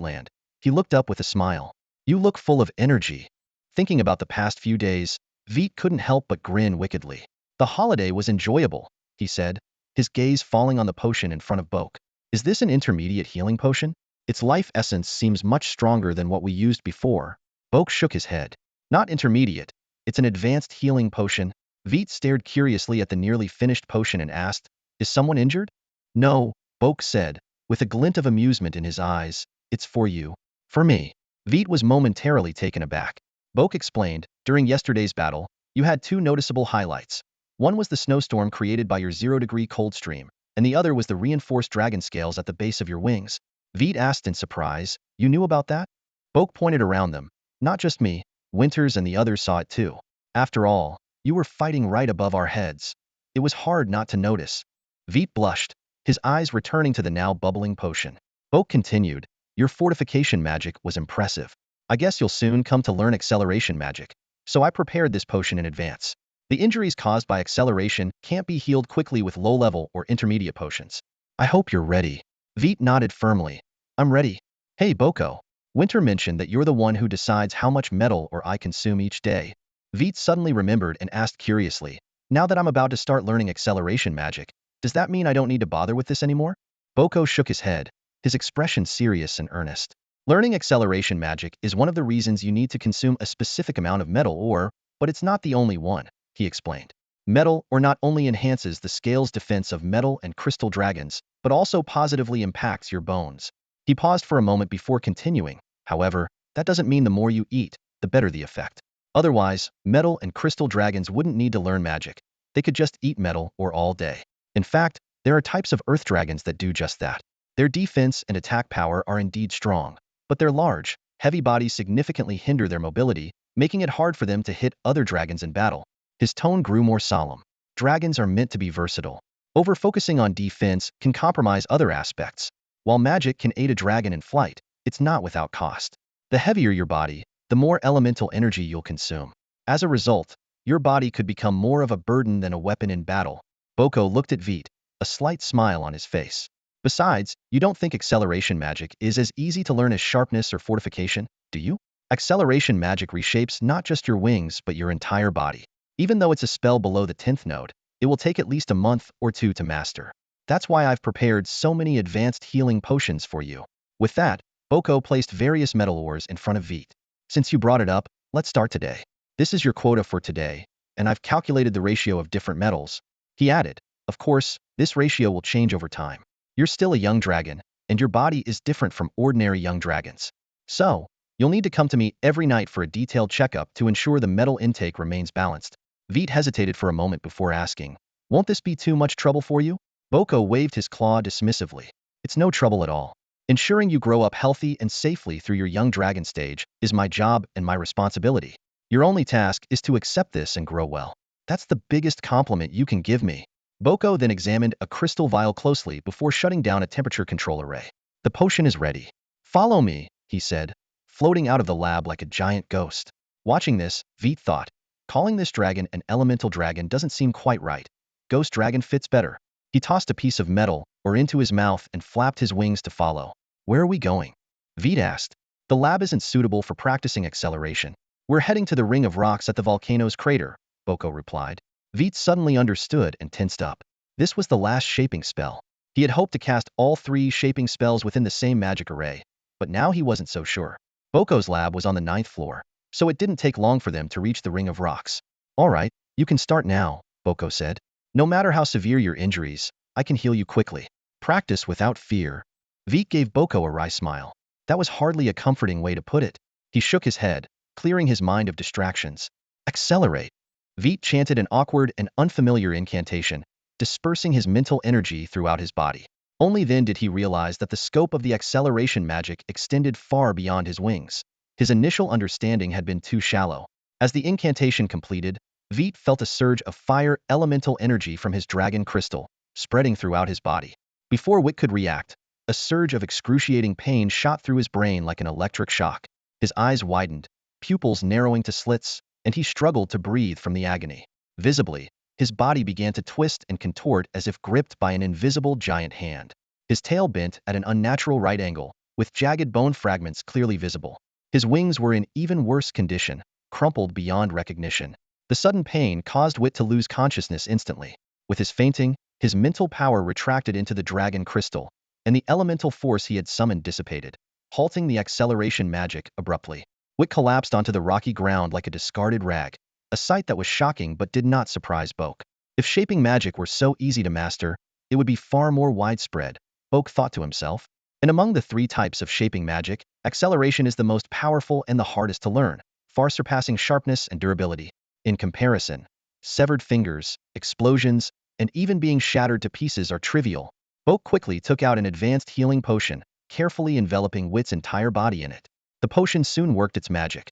land, he looked up with a smile. You look full of energy. Thinking about the past few days, Veit couldn't help but grin wickedly. The holiday was enjoyable, he said, his gaze falling on the potion in front of Boke. Is this an intermediate healing potion? Its life essence seems much stronger than what we used before, Boke shook his head. Not intermediate. It's an advanced healing potion. Veit stared curiously at the nearly finished potion and asked, "Is someone injured?" "No," Boke said, with a glint of amusement in his eyes. "It's for you." "For me?" Veit was momentarily taken aback. Boke explained, "During yesterday's battle, you had two noticeable highlights. One was the snowstorm created by your 0-degree cold stream, and the other was the reinforced dragon scales at the base of your wings." Veit asked in surprise, "You knew about that?" Boke pointed around them. "Not just me. Winters and the others saw it too. After all, you were fighting right above our heads. It was hard not to notice." Veit blushed, his eyes returning to the now bubbling potion. Boke continued, "Your fortification magic was impressive. I guess you'll soon come to learn acceleration magic. So I prepared this potion in advance. The injuries caused by acceleration can't be healed quickly with low-level or intermediate potions. I hope you're ready." Veit nodded firmly. "I'm ready." "Hey, Boko. Winter mentioned that you're the one who decides how much metal or I consume each day." Veit suddenly remembered and asked curiously, "Now that I'm about to start learning acceleration magic, does that mean I don't need to bother with this anymore?" Boko shook his head, his expression serious and earnest. "Learning acceleration magic is one of the reasons you need to consume a specific amount of metal ore, but it's not the only one," he explained. "Metal ore not only enhances the scale's defense of metal and crystal dragons, but also positively impacts your bones." He paused for a moment before continuing, "However, that doesn't mean the more you eat, the better the effect. Otherwise, metal and crystal dragons wouldn't need to learn magic. They could just eat metal ore all day. In fact, there are types of earth dragons that do just that. Their defense and attack power are indeed strong, but their large, heavy bodies significantly hinder their mobility, making it hard for them to hit other dragons in battle." His tone grew more solemn. "Dragons are meant to be versatile. Over-focusing on defense can compromise other aspects. While magic can aid a dragon in flight, it's not without cost. The heavier your body, the more elemental energy you'll consume. As a result, your body could become more of a burden than a weapon in battle." Boko looked at Veit, a slight smile on his face. "Besides, you don't think acceleration magic is as easy to learn as sharpness or fortification, do you? Acceleration magic reshapes not just your wings but your entire body. Even though it's a spell below the 10th node, it will take at least a month or two to master. That's why I've prepared so many advanced healing potions for you." With that, Boko placed various metal ores in front of Veit. "Since you brought it up, let's start today. This is your quota for today, and I've calculated the ratio of different metals." He added, "Of course, this ratio will change over time. You're still a young dragon, and your body is different from ordinary young dragons. So, you'll need to come to me every night for a detailed checkup to ensure the metal intake remains balanced." Veit hesitated for a moment before asking, "Won't this be too much trouble for you?" Boko waved his claw dismissively. "It's no trouble at all. Ensuring you grow up healthy and safely through your young dragon stage is my job and my responsibility. Your only task is to accept this and grow well. That's the biggest compliment you can give me." Boko then examined a crystal vial closely before shutting down a temperature control array. "The potion is ready. Follow me," he said, floating out of the lab like a giant ghost. Watching this, Veit thought, calling this dragon an elemental dragon doesn't seem quite right. Ghost dragon fits better. He tossed a piece of metal ore into his mouth and flapped his wings to follow. "Where are we going?" Veit asked. "The lab isn't suitable for practicing acceleration. We're heading to the ring of rocks at the volcano's crater," Boko replied. Veit suddenly understood and tensed up. This was the last shaping spell. He had hoped to cast all 3 shaping spells within the same magic array, but now he wasn't so sure. Boko's lab was on the 9th floor, so it didn't take long for them to reach the ring of rocks. "All right, you can start now," Boko said. "No matter how severe your injuries, I can heal you quickly. Practice without fear." Veit gave Boko a wry smile. That was hardly a comforting way to put it. He shook his head, clearing his mind of distractions. "Accelerate." Veit chanted an awkward and unfamiliar incantation, dispersing his mental energy throughout his body. Only then did he realize that the scope of the acceleration magic extended far beyond his wings. His initial understanding had been too shallow. As the incantation completed, Veit felt a surge of fire elemental energy from his dragon crystal, spreading throughout his body. Before Wick could react, a surge of excruciating pain shot through his brain like an electric shock. His eyes widened, pupils narrowing to slits, and he struggled to breathe from the agony. Visibly, his body began to twist and contort as if gripped by an invisible giant hand. His tail bent at an unnatural right angle, with jagged bone fragments clearly visible. His wings were in even worse condition, crumpled beyond recognition. The sudden pain caused Wit to lose consciousness instantly. With his fainting, his mental power retracted into the dragon crystal, and the elemental force he had summoned dissipated, halting the acceleration magic abruptly. Wit collapsed onto the rocky ground like a discarded rag, a sight that was shocking but did not surprise Boke. If shaping magic were so easy to master, it would be far more widespread, Boke thought to himself. And among the three types of shaping magic, acceleration is the most powerful and the hardest to learn, far surpassing sharpness and durability. In comparison, severed fingers, explosions, and even being shattered to pieces are trivial. Boke quickly took out an advanced healing potion, carefully enveloping Wit's entire body in it. The potion soon worked its magic.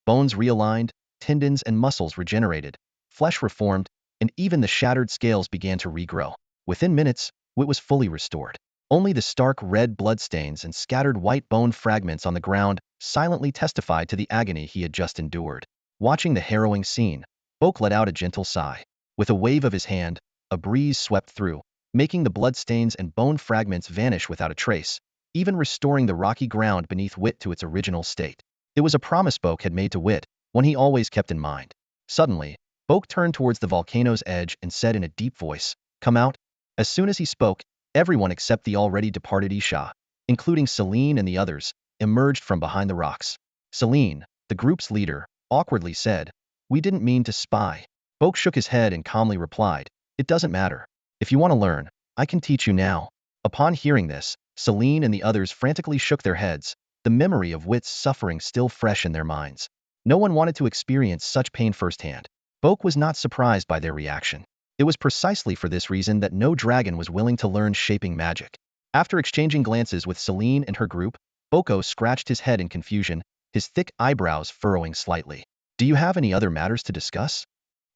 Bones realigned, tendons and muscles regenerated, flesh reformed, and even the shattered scales began to regrow. Within minutes, Wit was fully restored. Only the stark red bloodstains and scattered white bone fragments on the ground silently testified to the agony he had just endured. Watching the harrowing scene, Boke let out a gentle sigh. With a wave of his hand, a breeze swept through, making the bloodstains and bone fragments vanish without a trace, even restoring the rocky ground beneath Wit to its original state. It was a promise Boke had made to Wit, one he always kept in mind. Suddenly, Boke turned towards the volcano's edge and said in a deep voice, "Come out." As soon as he spoke, everyone except the already departed Isha, including Celine and the others, emerged from behind the rocks. Celine, the group's leader, awkwardly said, "We didn't mean to spy." Boke shook his head and calmly replied, "It doesn't matter. If you want to learn, I can teach you now." Upon hearing this, Celine and the others frantically shook their heads, the memory of Wit's suffering still fresh in their minds. No one wanted to experience such pain firsthand. Boke was not surprised by their reaction. It was precisely for this reason that no dragon was willing to learn shaping magic. After exchanging glances with Celine and her group, Boko scratched his head in confusion, his thick eyebrows furrowing slightly. "Do you have any other matters to discuss?"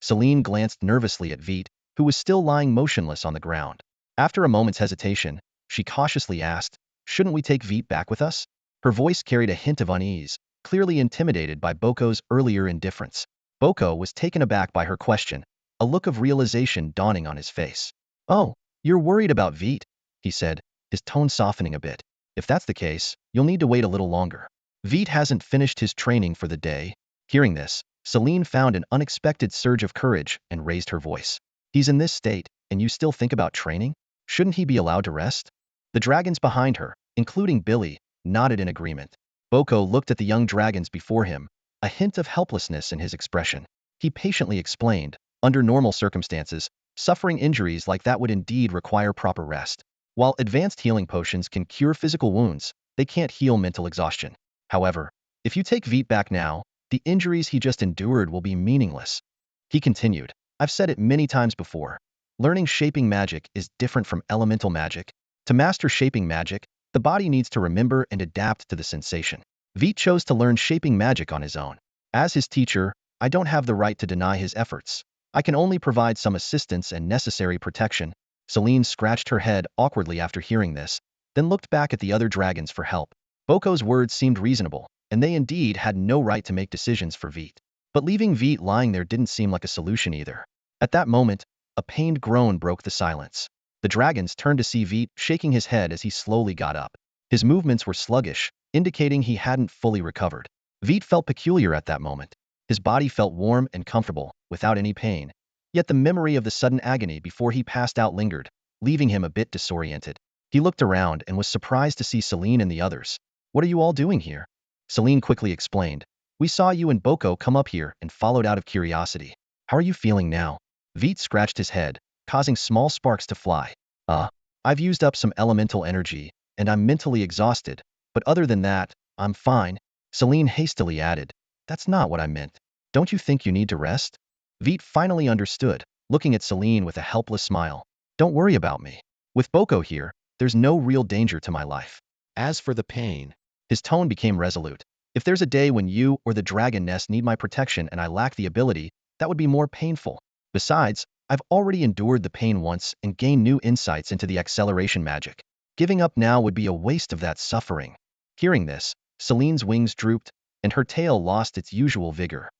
Celine glanced nervously at Veit, who was still lying motionless on the ground. After a moment's hesitation, she cautiously asked, "Shouldn't we take Veit back with us?" Her voice carried a hint of unease, clearly intimidated by Boko's earlier indifference. Boko was taken aback by her question, a look of realization dawning on his face. "Oh, you're worried about Veit," he said, his tone softening a bit. "If that's the case, you'll need to wait a little longer. Veit hasn't finished his training for the day." Hearing this, Celine found an unexpected surge of courage and raised her voice. "He's in this state, and you still think about training? Shouldn't he be allowed to rest?" The dragons behind her, including Billy, nodded in agreement. Boko looked at the young dragons before him, a hint of helplessness in his expression. He patiently explained, under normal circumstances, suffering injuries like that would indeed require proper rest. While advanced healing potions can cure physical wounds, they can't heal mental exhaustion. However, if you take Veit back now, the injuries he just endured will be meaningless. He continued, "I've said it many times before. Learning shaping magic is different from elemental magic. To master shaping magic, the body needs to remember and adapt to the sensation. Veit chose to learn shaping magic on his own. As his teacher, I don't have the right to deny his efforts. I can only provide some assistance and necessary protection." Celine scratched her head awkwardly after hearing this, then looked back at the other dragons for help. Boko's words seemed reasonable, and they indeed had no right to make decisions for Veit. But leaving Veit lying there didn't seem like a solution either. At that moment, a pained groan broke the silence. The dragons turned to see Veit shaking his head as he slowly got up. His movements were sluggish, indicating he hadn't fully recovered. Veit felt peculiar at that moment. His body felt warm and comfortable, without any pain. Yet the memory of the sudden agony before he passed out lingered, leaving him a bit disoriented. He looked around and was surprised to see Celine and the others. "What are you all doing here?" Celine quickly explained. "We saw you and Boko come up here and followed out of curiosity. How are you feeling now?" Veit scratched his head, causing small sparks to fly. I've used up some elemental energy, and I'm mentally exhausted, but other than that, I'm fine." Celine hastily added, "That's not what I meant. Don't you think you need to rest?" Veit finally understood, looking at Celine with a helpless smile. "Don't worry about me. With Boko here, there's no real danger to my life. As for the pain," his tone became resolute, "if there's a day when you or the dragon nest need my protection and I lack the ability, that would be more painful. Besides, I've already endured the pain once and gained new insights into the acceleration magic. Giving up now would be a waste of that suffering." Hearing this, Celine's wings drooped, and her tail lost its usual vigor.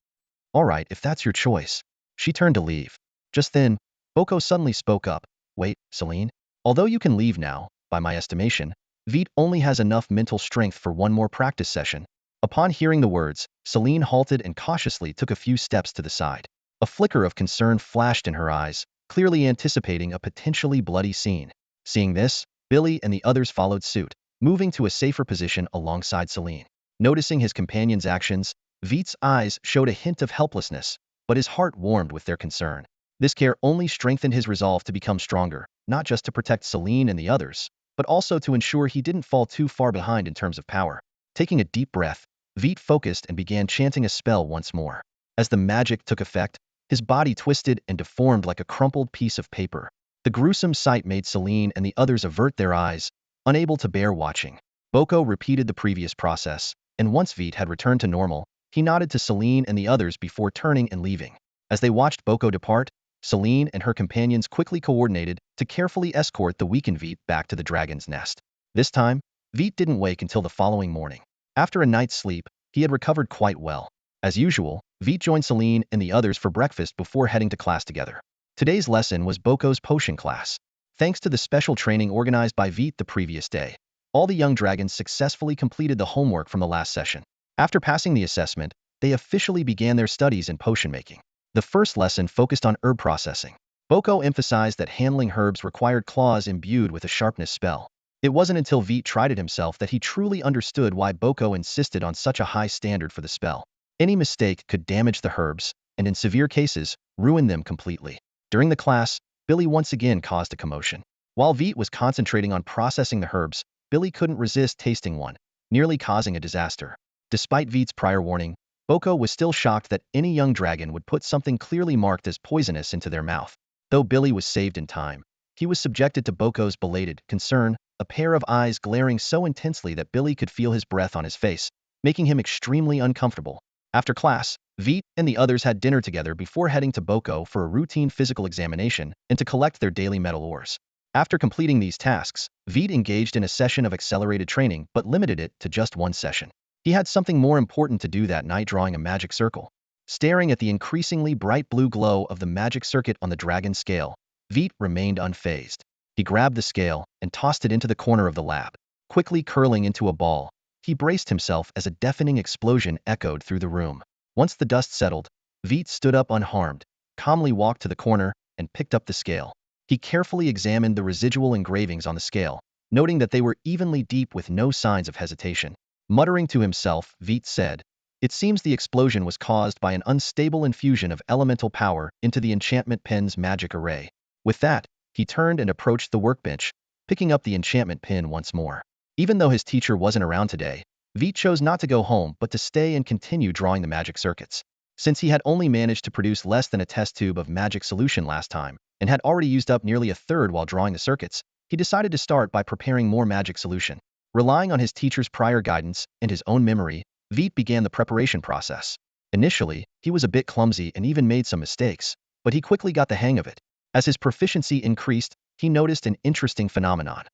"All right, if that's your choice." She turned to leave. Just then, Boko suddenly spoke up. "Wait, Celine. Although you can leave now, by my estimation, Veit only has enough mental strength for one more practice session." Upon hearing the words, Celine halted and cautiously took a few steps to the side. A flicker of concern flashed in her eyes, clearly anticipating a potentially bloody scene. Seeing this, Billy and the others followed suit, moving to a safer position alongside Celine. Noticing his companion's actions, Veit's eyes showed a hint of helplessness, but his heart warmed with their concern. This care only strengthened his resolve to become stronger, not just to protect Celine and the others, but also to ensure he didn't fall too far behind in terms of power. Taking a deep breath, Veit focused and began chanting a spell once more. As the magic took effect, his body twisted and deformed like a crumpled piece of paper. The gruesome sight made Celine and the others avert their eyes, unable to bear watching. Boko repeated the previous process, and once Veit had returned to normal, he nodded to Celine and the others before turning and leaving. As they watched Boko depart, Celine and her companions quickly coordinated to carefully escort the weakened Veit back to the dragon's nest. This time, Veit didn't wake until the following morning. After a night's sleep, he had recovered quite well. As usual, Veit joined Celine and the others for breakfast before heading to class together. Today's lesson was Boko's potion class. Thanks to the special training organized by Veit the previous day, all the young dragons successfully completed the homework from the last session. After passing the assessment, they officially began their studies in potion making. The first lesson focused on herb processing. Boko emphasized that handling herbs required claws imbued with a sharpness spell. It wasn't until Veit tried it himself that he truly understood why Boko insisted on such a high standard for the spell. Any mistake could damage the herbs, and in severe cases, ruin them completely. During the class, Billy once again caused a commotion. While Veit was concentrating on processing the herbs, Billy couldn't resist tasting one, nearly causing a disaster. Despite Veit's prior warning, Boko was still shocked that any young dragon would put something clearly marked as poisonous into their mouth. Though Billy was saved in time, he was subjected to Boko's belated concern, a pair of eyes glaring so intensely that Billy could feel his breath on his face, making him extremely uncomfortable. After class, Veit and the others had dinner together before heading to Boko for a routine physical examination and to collect their daily metal ores. After completing these tasks, Veit engaged in a session of accelerated training but limited it to just one session. He had something more important to do that night, drawing a magic circle. Staring at the increasingly bright blue glow of the magic circuit on the dragon scale, Veit remained unfazed. He grabbed the scale and tossed it into the corner of the lab. Quickly curling into a ball, he braced himself as a deafening explosion echoed through the room. Once the dust settled, Veit stood up unharmed, calmly walked to the corner, and picked up the scale. He carefully examined the residual engravings on the scale, noting that they were evenly deep with no signs of hesitation. Muttering to himself, Veit said, "It seems the explosion was caused by an unstable infusion of elemental power into the enchantment pen's magic array." With that, he turned and approached the workbench, picking up the enchantment pen once more. Even though his teacher wasn't around today, Veit chose not to go home but to stay and continue drawing the magic circuits. Since he had only managed to produce less than a test tube of magic solution last time, and had already used up nearly a third while drawing the circuits, he decided to start by preparing more magic solution. Relying on his teacher's prior guidance and his own memory, Veit began the preparation process. Initially, he was a bit clumsy and even made some mistakes, but he quickly got the hang of it. As his proficiency increased, he noticed an interesting phenomenon.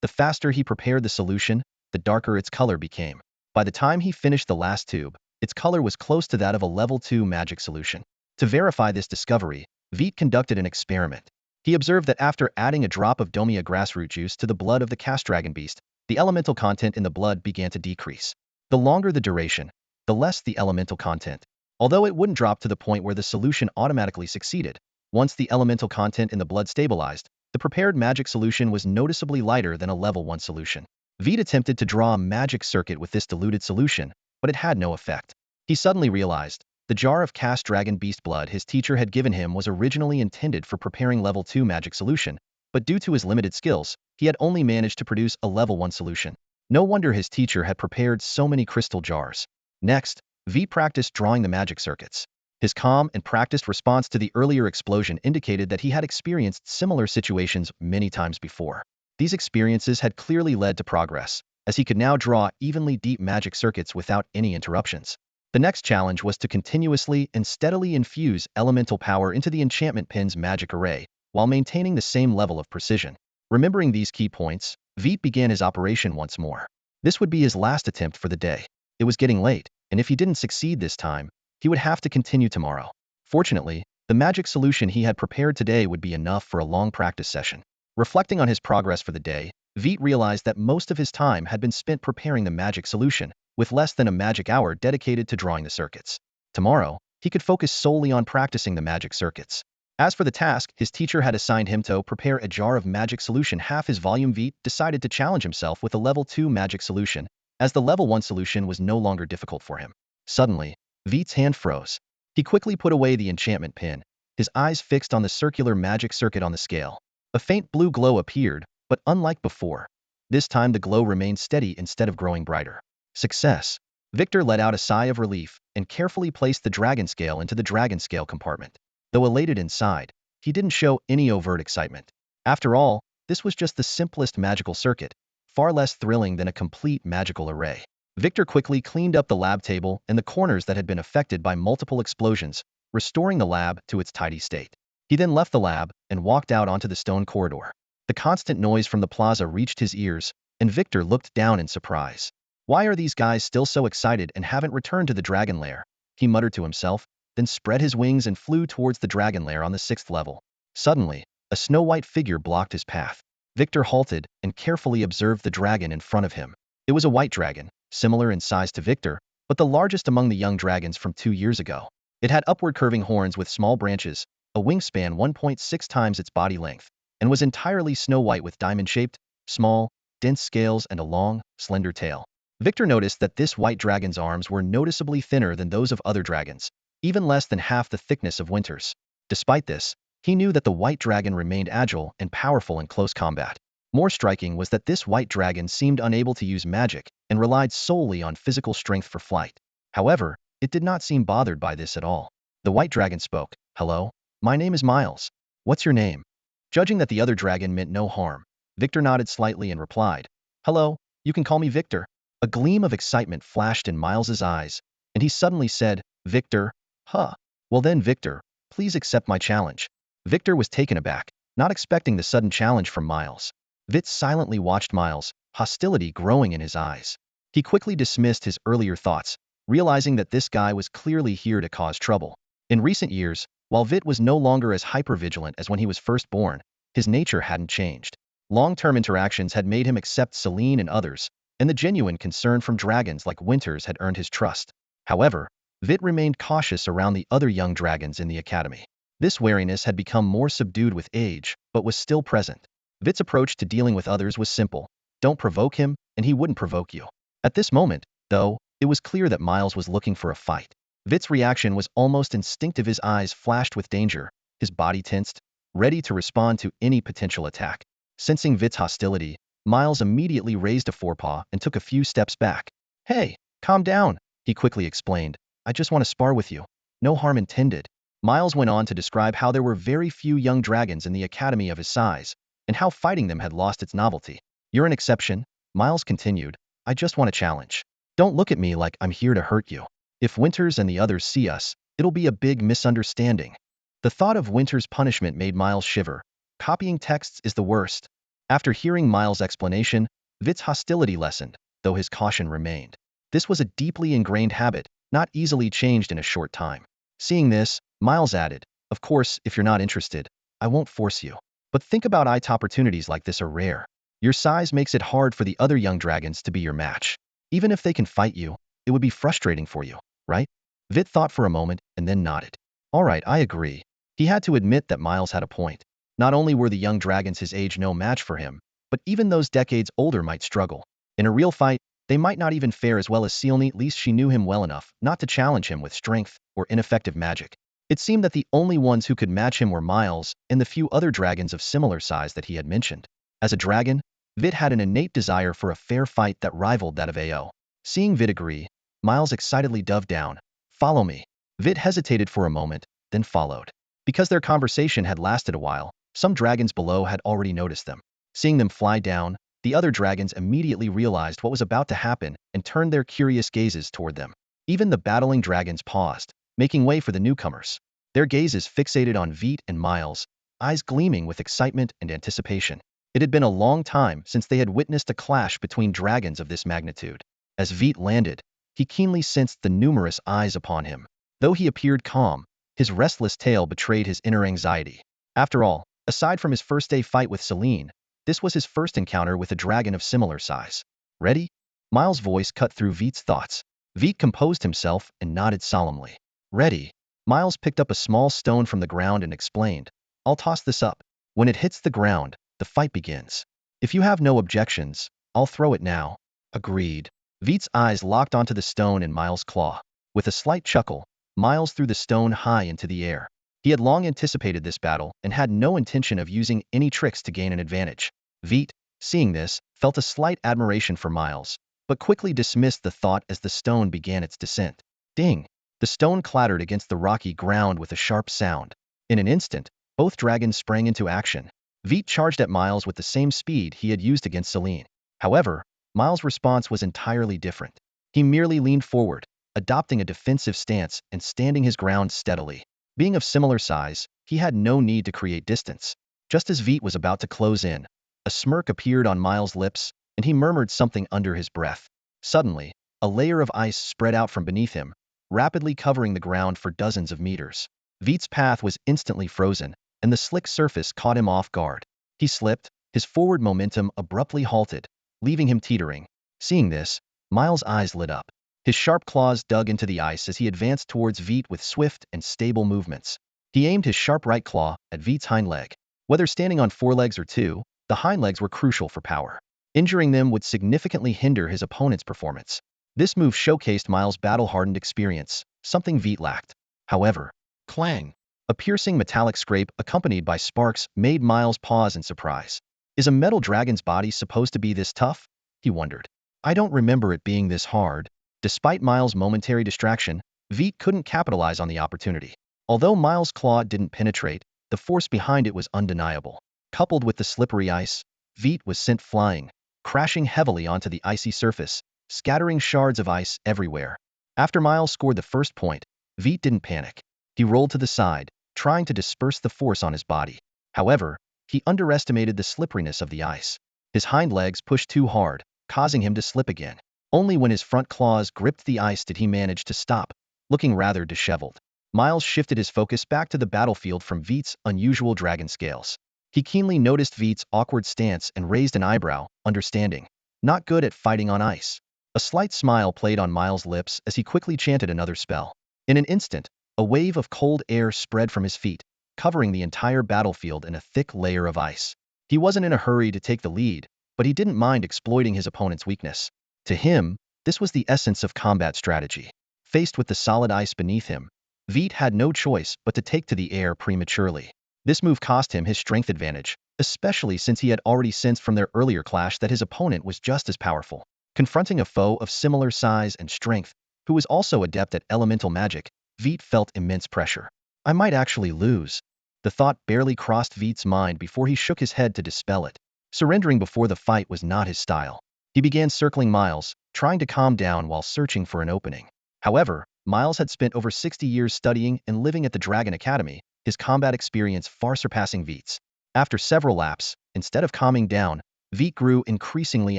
The faster he prepared the solution, the darker its color became. By the time he finished the last tube, its color was close to that of a level 2 magic solution. To verify this discovery, Veit conducted an experiment. He observed that after adding a drop of Domia grassroot juice to the blood of the castragon beast, the elemental content in the blood began to decrease. The longer the duration, the less the elemental content. Although it wouldn't drop to the point where the solution automatically succeeded, once the elemental content in the blood stabilized, the prepared magic solution was noticeably lighter than a level 1 solution. Veit attempted to draw a magic circuit with this diluted solution, but it had no effect. He suddenly realized the jar of cast dragon beast blood his teacher had given him was originally intended for preparing level 2 magic solution, but due to his limited skills, he had only managed to produce a level 1 solution. No wonder his teacher had prepared so many crystal jars. Next, Veit practiced drawing the magic circuits. His calm and practiced response to the earlier explosion indicated that he had experienced similar situations many times before. These experiences had clearly led to progress, as he could now draw evenly deep magic circuits without any interruptions. The next challenge was to continuously and steadily infuse elemental power into the enchantment pen's magic array, while maintaining the same level of precision. Remembering these key points, Veit began his operation once more. This would be his last attempt for the day. It was getting late, and if he didn't succeed this time, he would have to continue tomorrow. Fortunately, the magic solution he had prepared today would be enough for a long practice session. Reflecting on his progress for the day, Veit realized that most of his time had been spent preparing the magic solution, with less than a magic hour dedicated to drawing the circuits. Tomorrow, he could focus solely on practicing the magic circuits. As for the task his teacher had assigned him to prepare a jar of magic solution half his volume, Veit decided to challenge himself with a level 2 magic solution, as the level 1 solution was no longer difficult for him. Suddenly, Veit's hand froze. He quickly put away the enchantment pin, his eyes fixed on the circular magic circuit on the scale. A faint blue glow appeared, but unlike before, this time the glow remained steady instead of growing brighter. Success! Victor let out a sigh of relief and carefully placed the dragon scale into the dragon scale compartment. Though elated inside, he didn't show any overt excitement. After all, this was just the simplest magical circuit, far less thrilling than a complete magical array. Victor quickly cleaned up the lab table and the corners that had been affected by multiple explosions, restoring the lab to its tidy state. He then left the lab and walked out onto the stone corridor. The constant noise from the plaza reached his ears, and Victor looked down in surprise. Why are these guys still so excited and haven't returned to the dragon lair? He muttered to himself, then spread his wings and flew towards the dragon lair on the 6th level. Suddenly, a snow-white figure blocked his path. Victor halted and carefully observed the dragon in front of him. It was a white dragon, similar in size to Victor, but the largest among the young dragons from 2 years ago. It had upward curving horns with small branches, a wingspan 1.6 times its body length, and was entirely snow-white with diamond-shaped, small, dense scales and a long, slender tail. Victor noticed that this white dragon's arms were noticeably thinner than those of other dragons, even less than half the thickness of Winter's. Despite this, he knew that the white dragon remained agile and powerful in close combat. More striking was that this white dragon seemed unable to use magic and relied solely on physical strength for flight. However, it did not seem bothered by this at all. The white dragon spoke. "Hello, my name is Miles. What's your name?" Judging that the other dragon meant no harm, Victor nodded slightly and replied, "Hello, you can call me Victor." A gleam of excitement flashed in Miles's eyes, and he suddenly said, "Victor? Huh. Well then, Victor, please accept my challenge." Victor was taken aback, not expecting the sudden challenge from Miles. Veit silently watched Miles, hostility growing in his eyes. He quickly dismissed his earlier thoughts, realizing that this guy was clearly here to cause trouble. In recent years, while Veit was no longer as hyper-vigilant as when he was first born, his nature hadn't changed. Long-term interactions had made him accept Celine and others, and the genuine concern from dragons like Winters had earned his trust. However, Veit remained cautious around the other young dragons in the academy. This wariness had become more subdued with age, but was still present. Veit's approach to dealing with others was simple. Don't provoke him, and he wouldn't provoke you. At this moment, though, it was clear that Miles was looking for a fight. Veit's reaction was almost instinctive. His eyes flashed with danger, his body tensed, ready to respond to any potential attack. Sensing Veit's hostility, Miles immediately raised a forepaw and took a few steps back. "Hey, calm down," he quickly explained. "I just want to spar with you. No harm intended." Miles went on to describe how there were very few young dragons in the academy of his size, and how fighting them had lost its novelty. "You're an exception," Miles continued. "I just want a challenge. Don't look at me like I'm here to hurt you. If Winters and the others see us, it'll be a big misunderstanding." The thought of Winters' punishment made Miles shiver. Copying texts is the worst. After hearing Miles' explanation, Veit's hostility lessened, though his caution remained. This was a deeply ingrained habit, not easily changed in a short time. Seeing this, Miles added, "Of course, if you're not interested, I won't force you. But think about it, opportunities like this are rare. Your size makes it hard for the other young dragons to be your match. Even if they can fight you, it would be frustrating for you, right?" Veit thought for a moment and then nodded. "All right, I agree." He had to admit that Miles had a point. Not only were the young dragons his age no match for him, but even those decades older might struggle. In a real fight, they might not even fare as well as Sealney. At least she knew him well enough not to challenge him with strength or ineffective magic. It seemed that the only ones who could match him were Miles and the few other dragons of similar size that he had mentioned. As a dragon, Veit had an innate desire for a fair fight that rivaled that of Ao. Seeing Veit agree, Miles excitedly dove down. "Follow me." Veit hesitated for a moment, then followed. Because their conversation had lasted a while, some dragons below had already noticed them. Seeing them fly down, the other dragons immediately realized what was about to happen and turned their curious gazes toward them. Even the battling dragons paused, making way for the newcomers. Their gazes fixated on Veit and Miles, eyes gleaming with excitement and anticipation. It had been a long time since they had witnessed a clash between dragons of this magnitude. As Veit landed, he keenly sensed the numerous eyes upon him. Though he appeared calm, his restless tale betrayed his inner anxiety. After all, aside from his first-day fight with Celine, this was his first encounter with a dragon of similar size. "Ready?" Miles' voice cut through Veit's thoughts. Veit composed himself and nodded solemnly. "Ready." Miles picked up a small stone from the ground and explained, "I'll toss this up. When it hits the ground, the fight begins. If you have no objections, I'll throw it now." "Agreed." Veit's eyes locked onto the stone in Miles' claw. With a slight chuckle, Miles threw the stone high into the air. He had long anticipated this battle and had no intention of using any tricks to gain an advantage. Veit, seeing this, felt a slight admiration for Miles, but quickly dismissed the thought as the stone began its descent. Ding! The stone clattered against the rocky ground with a sharp sound. In an instant, both dragons sprang into action. Veit charged at Miles with the same speed he had used against Selene. However, Miles' response was entirely different. He merely leaned forward, adopting a defensive stance and standing his ground steadily. Being of similar size, he had no need to create distance. Just as Veit was about to close in, a smirk appeared on Miles' lips, and he murmured something under his breath. Suddenly, a layer of ice spread out from beneath him, rapidly covering the ground for dozens of meters. Veit's path was instantly frozen, and the slick surface caught him off guard. He slipped, his forward momentum abruptly halted, leaving him teetering. Seeing this, Miles' eyes lit up. His sharp claws dug into the ice as he advanced towards Veit with swift and stable movements. He aimed his sharp right claw at Veit's hind leg. Whether standing on four legs or two, the hind legs were crucial for power. Injuring them would significantly hinder his opponent's performance. This move showcased Miles' battle-hardened experience, something Veit lacked. However, clang! A piercing metallic scrape accompanied by sparks made Miles pause in surprise. Is a metal dragon's body supposed to be this tough? He wondered. I don't remember it being this hard. Despite Miles' momentary distraction, Veit couldn't capitalize on the opportunity. Although Miles' claw didn't penetrate, the force behind it was undeniable. Coupled with the slippery ice, Veit was sent flying, crashing heavily onto the icy surface, scattering shards of ice everywhere. After Miles scored the first point, Veit didn't panic. He rolled to the side, trying to disperse the force on his body. However, he underestimated the slipperiness of the ice. His hind legs pushed too hard, causing him to slip again. Only when his front claws gripped the ice did he manage to stop, looking rather disheveled. Miles shifted his focus back to the battlefield from Veit's unusual dragon scales. He keenly noticed Veit's awkward stance and raised an eyebrow, understanding. Not good at fighting on ice. A slight smile played on Miles' lips as he quickly chanted another spell. In an instant, a wave of cold air spread from his feet, covering the entire battlefield in a thick layer of ice. He wasn't in a hurry to take the lead, but he didn't mind exploiting his opponent's weakness. To him, this was the essence of combat strategy. Faced with the solid ice beneath him, Veit had no choice but to take to the air prematurely. This move cost him his strength advantage, especially since he had already sensed from their earlier clash that his opponent was just as powerful. Confronting a foe of similar size and strength, who was also adept at elemental magic, Veit felt immense pressure. I might actually lose. The thought barely crossed Veit's mind before he shook his head to dispel it. Surrendering before the fight was not his style. He began circling Miles, trying to calm down while searching for an opening. However, Miles had spent over 60 years studying and living at the Dragon Academy, his combat experience far surpassing Veit's. After several laps, instead of calming down, Veit grew increasingly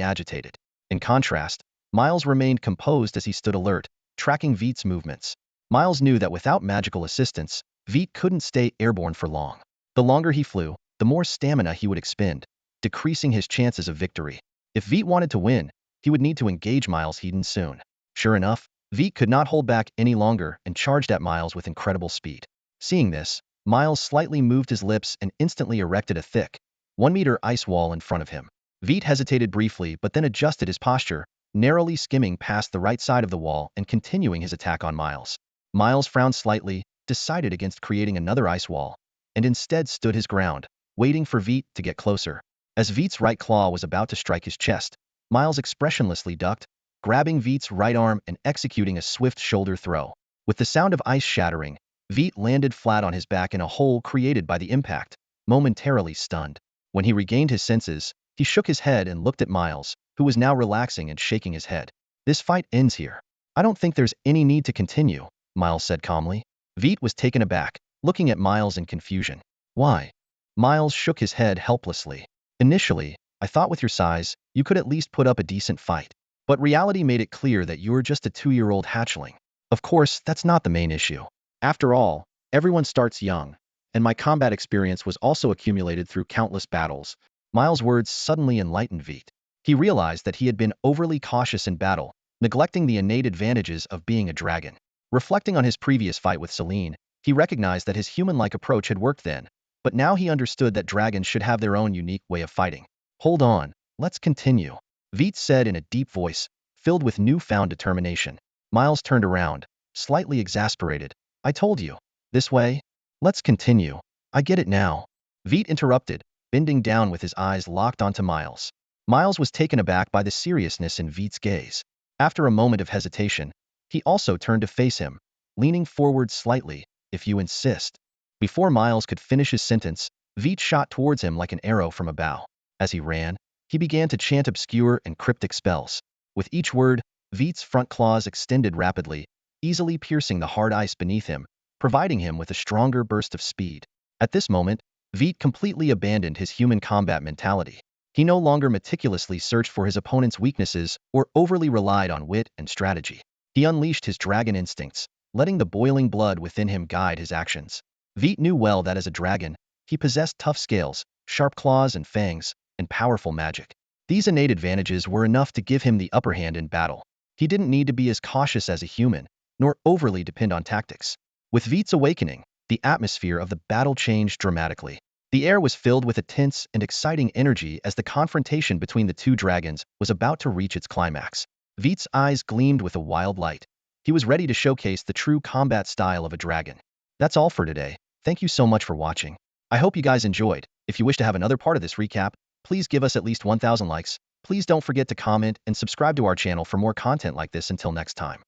agitated. In contrast, Miles remained composed as he stood alert, tracking Veit's movements. Miles knew that without magical assistance, Veit couldn't stay airborne for long. The longer he flew, the more stamina he would expend, decreasing his chances of victory. If Veit wanted to win, he would need to engage Miles Hedon soon. Sure enough, Veit could not hold back any longer and charged at Miles with incredible speed. Seeing this, Miles slightly moved his lips and instantly erected a thick, 1-meter ice wall in front of him. Veit hesitated briefly but then adjusted his posture, narrowly skimming past the right side of the wall and continuing his attack on Miles. Miles frowned slightly, decided against creating another ice wall, and instead stood his ground, waiting for Veit to get closer. As Veit's right claw was about to strike his chest, Miles expressionlessly ducked, grabbing Veit's right arm and executing a swift shoulder throw. With the sound of ice shattering, Veit landed flat on his back in a hole created by the impact, momentarily stunned. When he regained his senses, he shook his head and looked at Miles, who was now relaxing and shaking his head. This fight ends here. I don't think there's any need to continue, Miles said calmly. Veit was taken aback, looking at Miles in confusion. Why? Miles shook his head helplessly. Initially, I thought with your size, you could at least put up a decent fight. But reality made it clear that you're just a 2-year-old hatchling. Of course, that's not the main issue. After all, everyone starts young, and my combat experience was also accumulated through countless battles. Miles' words suddenly enlightened Veit. He realized that he had been overly cautious in battle, neglecting the innate advantages of being a dragon. Reflecting on his previous fight with Selene, he recognized that his human-like approach had worked then, but now he understood that dragons should have their own unique way of fighting. Hold on, let's continue, Veit said in a deep voice, filled with newfound determination. Miles turned around, slightly exasperated. I told you. This way? Let's continue. I get it now. Veit interrupted, bending down with his eyes locked onto Miles. Miles was taken aback by the seriousness in Veit's gaze. After a moment of hesitation, he also turned to face him, leaning forward slightly, if you insist. Before Miles could finish his sentence, Veit shot towards him like an arrow from a bow. As he ran, he began to chant obscure and cryptic spells. With each word, Veit's front claws extended rapidly, easily piercing the hard ice beneath him, providing him with a stronger burst of speed. At this moment, Veit completely abandoned his human combat mentality. He no longer meticulously searched for his opponent's weaknesses or overly relied on wit and strategy. He unleashed his dragon instincts, letting the boiling blood within him guide his actions. Veit knew well that as a dragon, he possessed tough scales, sharp claws and fangs, and powerful magic. These innate advantages were enough to give him the upper hand in battle. He didn't need to be as cautious as a human, nor overly depend on tactics. With Veit's awakening, the atmosphere of the battle changed dramatically. The air was filled with a tense and exciting energy as the confrontation between the two dragons was about to reach its climax. Veit's eyes gleamed with a wild light. He was ready to showcase the true combat style of a dragon. That's all for today. Thank you so much for watching. I hope you guys enjoyed. If you wish to have another part of this recap, please give us at least 1,000 likes. Please don't forget to comment and subscribe to our channel for more content like this. Until next time.